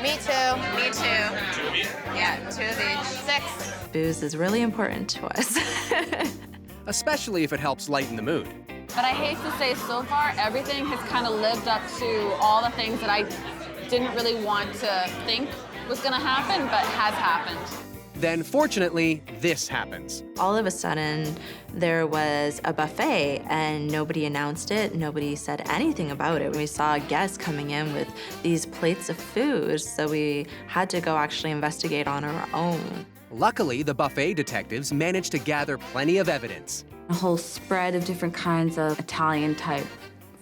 Me too.
Me too.
2 of each?
Yeah, 2 of each. 6.
Booze is really important to us.
Especially if it helps lighten the mood.
But I hate to say, so far, everything has kind of lived up to all the things that I didn't really want to think was gonna happen, but has happened.
Then, fortunately, this happens.
All of a sudden, there was a buffet and nobody announced it. Nobody said anything about it. We saw guests coming in with these plates of food, so we had to go actually investigate on our own.
Luckily, the buffet detectives managed to gather plenty of evidence.
A whole spread of different kinds of Italian-type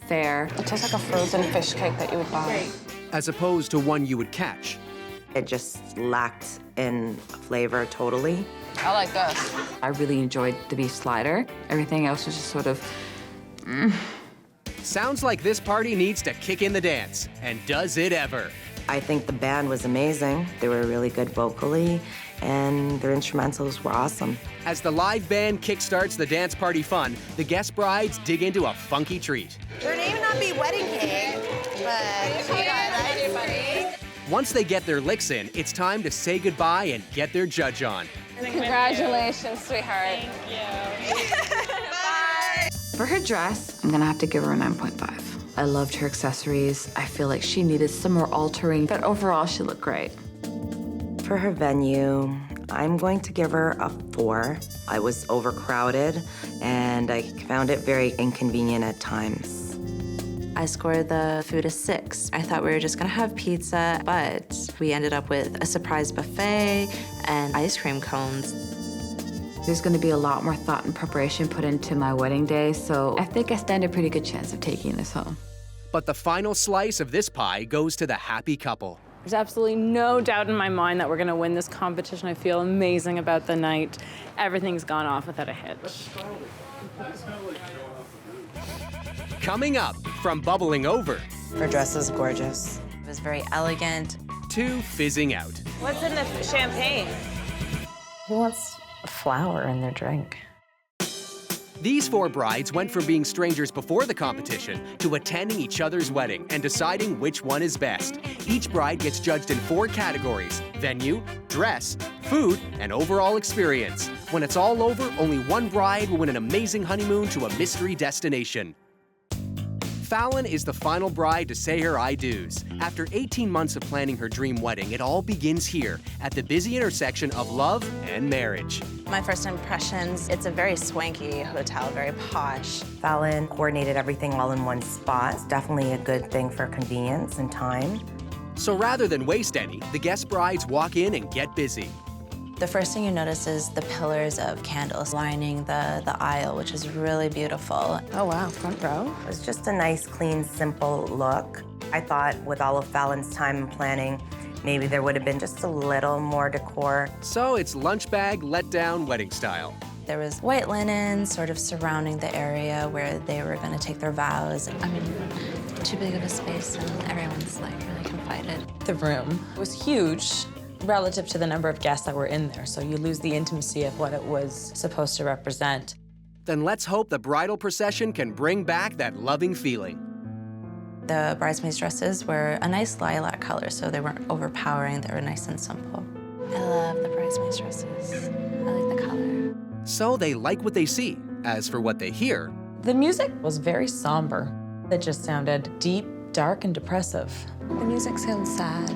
fare.
It tastes like a frozen fish cake that you would buy.
As opposed to one you would catch.
It just lacked in flavor totally.
I like this.
I really enjoyed the beef slider. Everything else was just sort of,
Sounds like this party needs to kick in the dance. And does it ever?
I think the band was amazing. They were really good vocally, and their instrumentals were awesome.
As the live band kickstarts the dance party fun, the guest brides dig into a funky treat.
There may not be wedding cake, but she got ice cream.
Once they get their licks in, it's time to say goodbye and get their judge on.
Congratulations, sweetheart.
Bye.
For her dress, I'm gonna have to give her a 9.5. I loved her accessories. I feel like she needed some more altering, but overall, she looked great.
For her venue, I'm going to give her a 4. I was overcrowded, and I found it very inconvenient at times.
I scored the food a 6. I thought we were just gonna have pizza, but we ended up with a surprise buffet and ice cream cones.
There's gonna be a lot more thought and preparation put into my wedding day, so I think I stand a pretty good chance of taking this home.
But the final slice of this pie goes to the happy couple.
There's absolutely no doubt in my mind that we're gonna win this competition. I feel amazing about the night. Everything's gone off without a hitch.
Coming up, from bubbling over
Her dress is gorgeous.
It was very elegant.
to fizzing out.
What's in the champagne?
Who wants a flower in their drink?
These 4 brides went from being strangers before the competition to attending each other's wedding and deciding which one is best. Each bride gets judged in 4 categories: venue, dress, food, and overall experience. When it's all over, only one bride will win an amazing honeymoon to a mystery destination. Fallon is the final bride to say her I-dos. After 18 months of planning her dream wedding, it all begins here at the busy intersection of love and marriage.
My first impressions, it's a very swanky hotel, very posh.
Fallon coordinated everything all in one spot. It's definitely a good thing for convenience and time.
So rather than waste any, the guest brides walk in and get busy.
The first thing you notice is the pillars of candles lining the aisle, which is really beautiful.
Oh wow, front row?
It was just a nice, clean, simple look. I thought with all of Fallon's time and planning, maybe there would have been just a little more decor.
So it's lunch bag, let down wedding style.
There was white linen sort of surrounding the area where they were going to take their vows. I mean, too big of a space and everyone's like really confided.
The room was huge relative to the number of guests that were in there, so you lose the intimacy of what it was supposed to represent.
Then let's hope the bridal procession can bring back that loving feeling.
The bridesmaids' dresses were a nice lilac color, so they weren't overpowering. They were nice and simple. I love the bridesmaids' dresses. I like the color.
So they like what they see. As for what they hear,
The music was very somber. It just sounded deep, dark, and depressive.
The music sounds sad.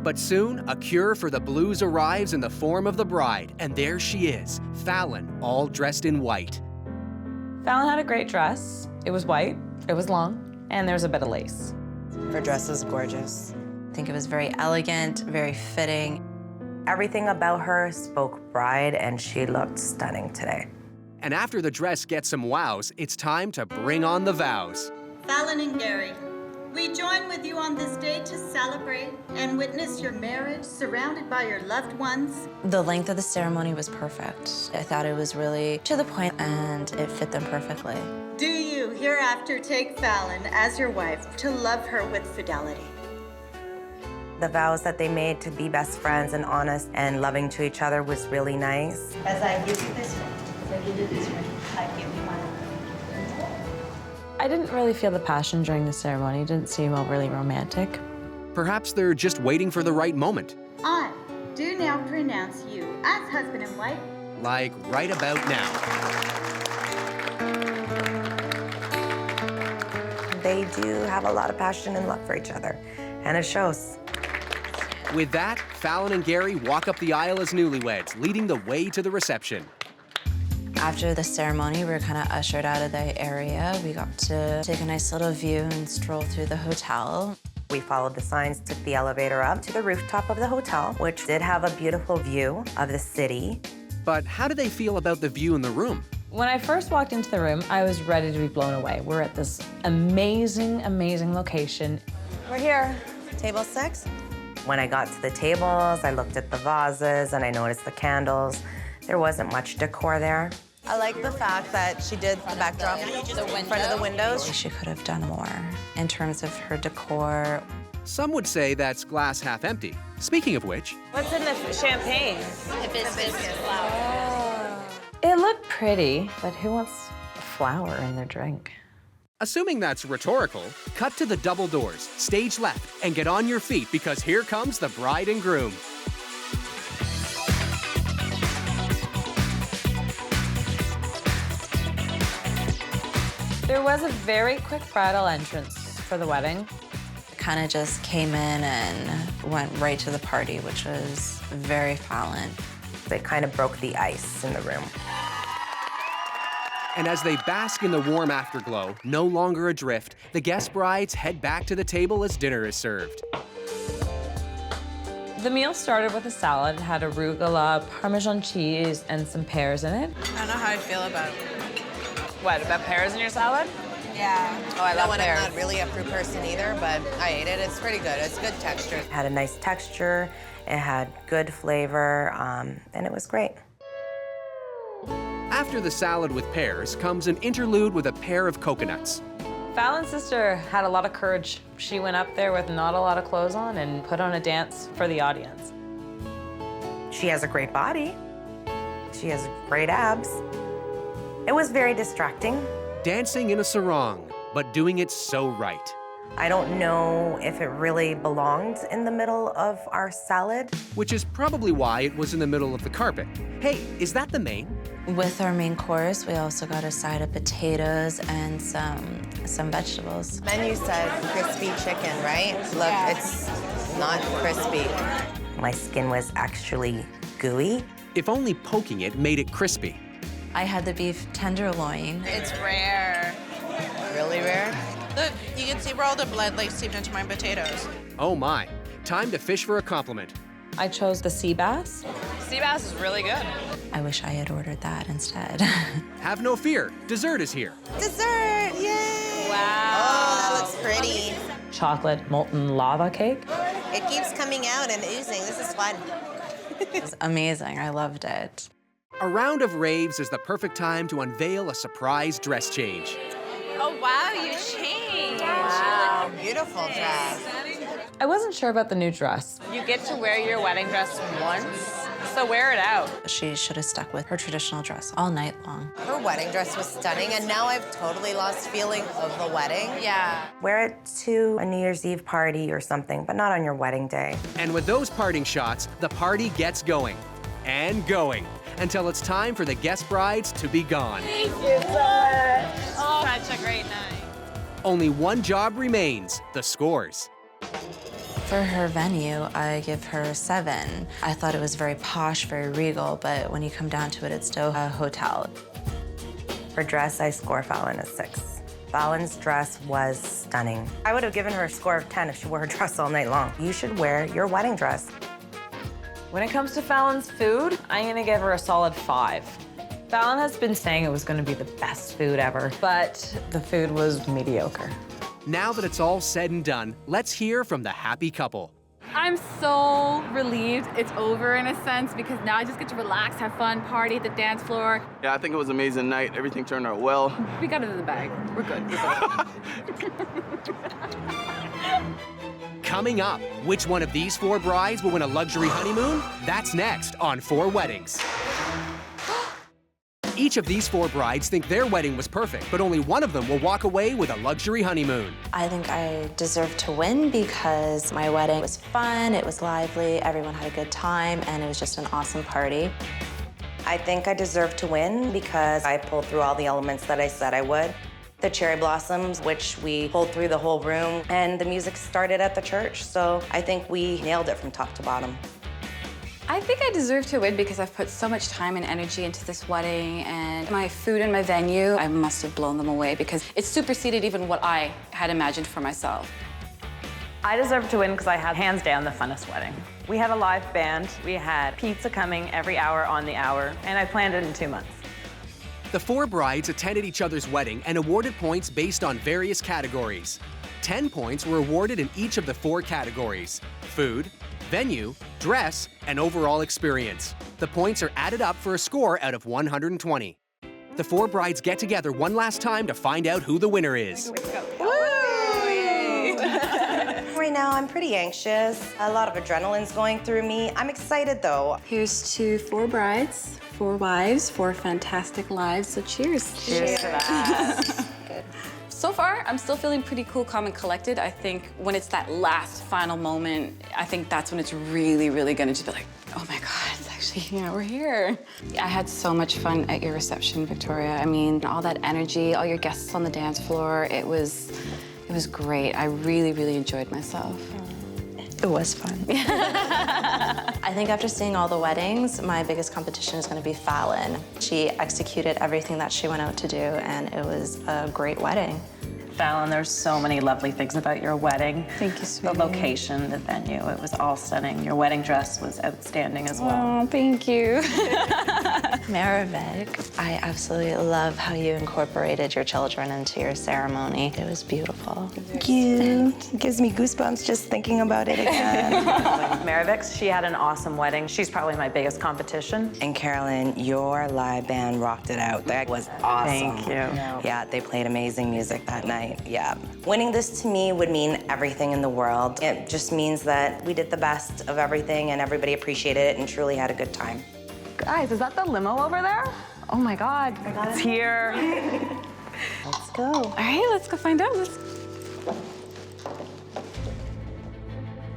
but soon a cure for the blues arrives in the form of the bride, and there she is, Fallon, all dressed in white.
Fallon had a great dress. It was white, it was long, and there's a bit of lace.
Her dress is gorgeous. I think it was very elegant, very fitting. Everything about her spoke bride, and she looked stunning today.
And after the dress gets some wows, it's time to bring on the vows.
Fallon and Gary, we join with you on this day to celebrate and witness your marriage surrounded by your loved ones.
The length of the ceremony was perfect. I thought it was really to the point, and it fit them perfectly.
Do you hereafter take Fallon as your wife to love her with fidelity?
The vows that they made to be best friends and honest and loving to each other was really nice.
As I give you this ring, as I give you this ring, I give you my love.
I didn't really feel the passion during the ceremony. It didn't seem overly romantic.
Perhaps they're just waiting for the right moment.
I do now pronounce you as husband and wife.
Like right about now.
They do have a lot of passion and love for each other, and it shows.
With that, Fallon and Gary walk up the aisle as newlyweds, leading the way to the reception.
After the ceremony, we were kind of ushered out of the area. We got to take a nice little view and stroll through the hotel. We followed the signs, took the elevator up to the rooftop of the hotel, which did have a beautiful view of the city.
But how do they feel about the view in the room?
When I first walked into the room, I was ready to be blown away. We're at this amazing, amazing location.
We're here, table 6. When I got to the tables, I looked at the vases and I noticed the candles. There wasn't much decor there.
I like the fact that she did the backdrop in front of the windows.
She could have done more in terms of her decor.
Some would say that's glass half empty. Speaking of which,
What's in the champagne?
Hibiscus
flower. It looked pretty, but who wants a flower in their drink?
assuming that's rhetorical, cut to the double doors, stage left, and get on your feet because here comes the bride and groom.
There was a very quick bridal entrance for the wedding.
Kind of just came in and went right to the party, which was very Fallon. They kind of broke the ice in the room.
And as they bask in the warm afterglow, no longer adrift, the guest brides head back to the table as dinner is served.
The meal started with a salad. It had arugula, Parmesan cheese, and some pears in it.
I don't know how I feel about it.
What, about pears in your salad?
Yeah.
Oh, I love pears.
I'm not really a fruit person either, but I ate it. It's pretty good. It's good texture.
It had a nice texture, it had good flavor, and it was great.
After the salad with pears comes an interlude with a pair of coconuts.
Fallon's sister had a lot of courage. She went up there with not a lot of clothes on and put on a dance for the audience.
She has a great body. She has great abs. It was very distracting.
Dancing in a sarong, but doing it so right.
I don't know if it really belonged in the middle of our salad.
Which is probably why it was in the middle of the carpet. Hey, is that the main?
With our main course, we also got a side of potatoes and some vegetables.
Menu said crispy chicken, right? Look, yeah. It's not crispy.
My skin was actually gooey.
If only poking it made it crispy.
I had the beef tenderloin.
It's rare. Really rare? Look, you can see where all the blood like seeped into my potatoes.
Oh my, time to fish for a compliment.
I chose the sea bass. Sea bass is really good.
I wish I had ordered that instead.
Have no fear, dessert is here.
Dessert, yay!
Wow.
Oh, that looks pretty.
Chocolate molten lava cake.
It keeps coming out and oozing. This is fun.
It was amazing, I loved it.
A round of raves is the perfect time to unveil a surprise dress change.
Oh, wow, you changed.
Wow, beautiful dress.
I wasn't sure about the new dress.
You get to wear your wedding dress once, so wear it out.
She should have stuck with her traditional dress all night long.
Her wedding dress was stunning, and now I've totally lost feeling of the wedding.
Yeah.
Wear it to a New Year's Eve party or something, but not on your wedding day.
And with those parting shots, the party gets going. And going. Until it's time for the guest brides to be gone.
Thank you so much. Oh, such a great night.
Only one job remains, the scores.
For her venue, I give her 7. I thought it was very posh, very regal, but when you come down to it, it's still a hotel. For dress, I score Fallon a 6.
Fallon's dress was stunning. I would have given her a score of 10 if she wore her dress all night long. You should wear your wedding dress.
When it comes to Fallon's food, I'm gonna give her a solid 5. Fallon has been saying it was gonna be the best food ever, but the food was mediocre.
Now that it's all said and done, let's hear from the happy couple.
I'm so relieved it's over in a sense because now I just get to relax, have fun, party at the dance floor.
Yeah, I think it was an amazing night. Everything turned out well.
We got it in the bag. We're good.
Coming up, which one of these 4 brides will win a luxury honeymoon? That's next on 4 Weddings. Each of these 4 brides think their wedding was perfect, but only one of them will walk away with a luxury honeymoon.
I think I deserve to win because my wedding was fun, it was lively, everyone had a good time, and it was just an awesome party.
I think I deserve to win because I pulled through all the elements that I said I would. The cherry blossoms, which we pulled through the whole room, and the music started at the church, so I think we nailed it from top to bottom.
I think I deserve to win because I've put so much time and energy into this wedding, and my food and my venue, I must have blown them away because it superseded even what I had imagined for myself.
I deserve to win because I had hands down the funnest wedding. We had a live band, we had pizza coming every hour on the hour, and I planned it in 2 months.
The 4 brides attended each other's wedding and awarded points based on various categories. 10 points were awarded in each of the 4 categories: food, venue, dress, and overall experience. The points are added up for a score out of 120. The 4 brides get together one last time to find out who the winner is.
Right now, I'm pretty anxious. A lot of adrenaline's going through me. I'm excited, though.
Here's to 4 brides, 4 wives, 4 fantastic lives, so cheers.
Cheers to that.
Good. So far, I'm still feeling pretty cool, calm, and collected. I think when it's that last final moment, I think that's when it's really, really gonna just be like, oh my God, it's actually, we're here. I had so much fun at your reception, Victoria. I mean, all that energy, all your guests on the dance floor, it was great. I really, really enjoyed myself.
It was fun. I think after seeing all the weddings, my biggest competition is going to be Fallon. She executed everything that she went out to do, and it was a great wedding.
Fallon, there's so many lovely things about your wedding.
Thank you, sweetie.
The location, the venue, it was all stunning. Your wedding dress was outstanding as well.
Oh, thank you.
𝗜lich, I absolutely love how you incorporated your children into your ceremony. It was beautiful. Thank you. It gives me goosebumps just thinking about it again.
𝗜lich, she had an awesome wedding. She's probably my biggest competition.
And Carolyn, your live band rocked it out. That was awesome.
Thank you.
Yeah, they played amazing music that night. Yeah. Winning this to me would mean everything in the world. It just means that we did the best of everything and everybody appreciated it and truly had a good time.
Guys, is that the limo over there? Oh my God, it's here.
Let's go.
All right, let's go find out.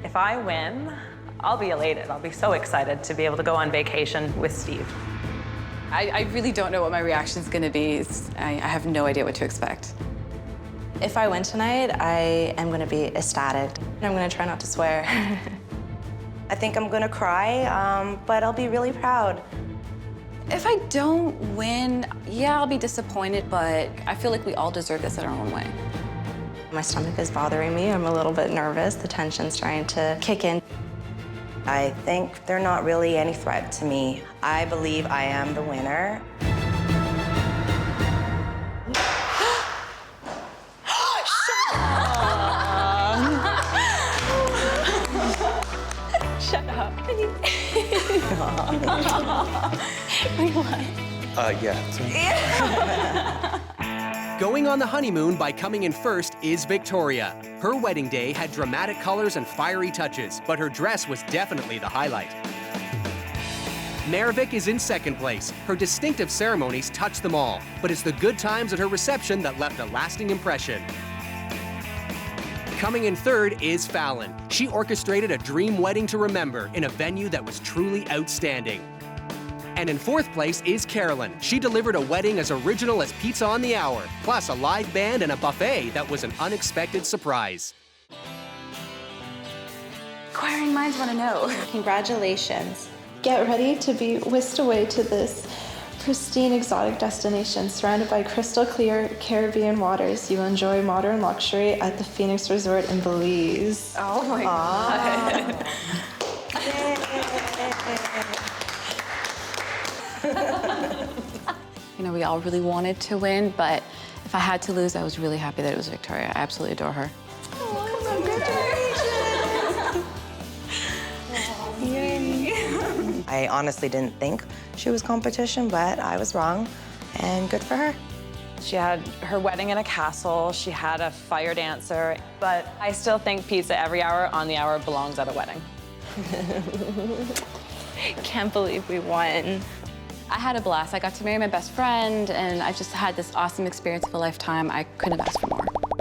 If I win, I'll be elated. I'll be so excited to be able to go on vacation with Steve.
I really don't know what my reaction's gonna be. I have no idea what to expect.
If I win tonight, I am going to be ecstatic. I'm going to try not to swear.
I think I'm going to cry, but I'll be really proud.
If I don't win, yeah, I'll be disappointed, but I feel like we all deserve this in our own way.
My stomach is bothering me. I'm a little bit nervous. The tension's trying to kick in.
I think they're not really any threat to me. I believe I am the winner.
Shut up.
Yeah. Going on the honeymoon by coming in first is Victoria. Her wedding day had dramatic colors and fiery touches, but her dress was definitely the highlight. 𝗜lich is in second place. Her distinctive ceremonies touched them all, but it's the good times at her reception that left a lasting impression. Coming in third is Fallon. She orchestrated a dream wedding to remember in a venue that was truly outstanding. And in fourth place is Carolyn. She delivered a wedding as original as Pizza on the Hour, plus a live band and a buffet that was an unexpected surprise.
Inquiring minds want to know.
Congratulations. Get ready to be whisked away to this pristine exotic destination surrounded by crystal clear Caribbean waters. You will enjoy modern luxury at the Phoenix Resort in Belize.
Oh my God.
You know, we all really wanted to win, but if I had to lose, I was really happy that it was Victoria. I absolutely adore her.
I honestly didn't think she was competition, but I was wrong, and good for her.
She had her wedding in a castle, she had a fire dancer, but I still think pizza every hour on the hour belongs at a wedding.
Can't believe we won.
I had a blast. I got to marry my best friend, and I just had this awesome experience of a lifetime. I couldn't have asked for more.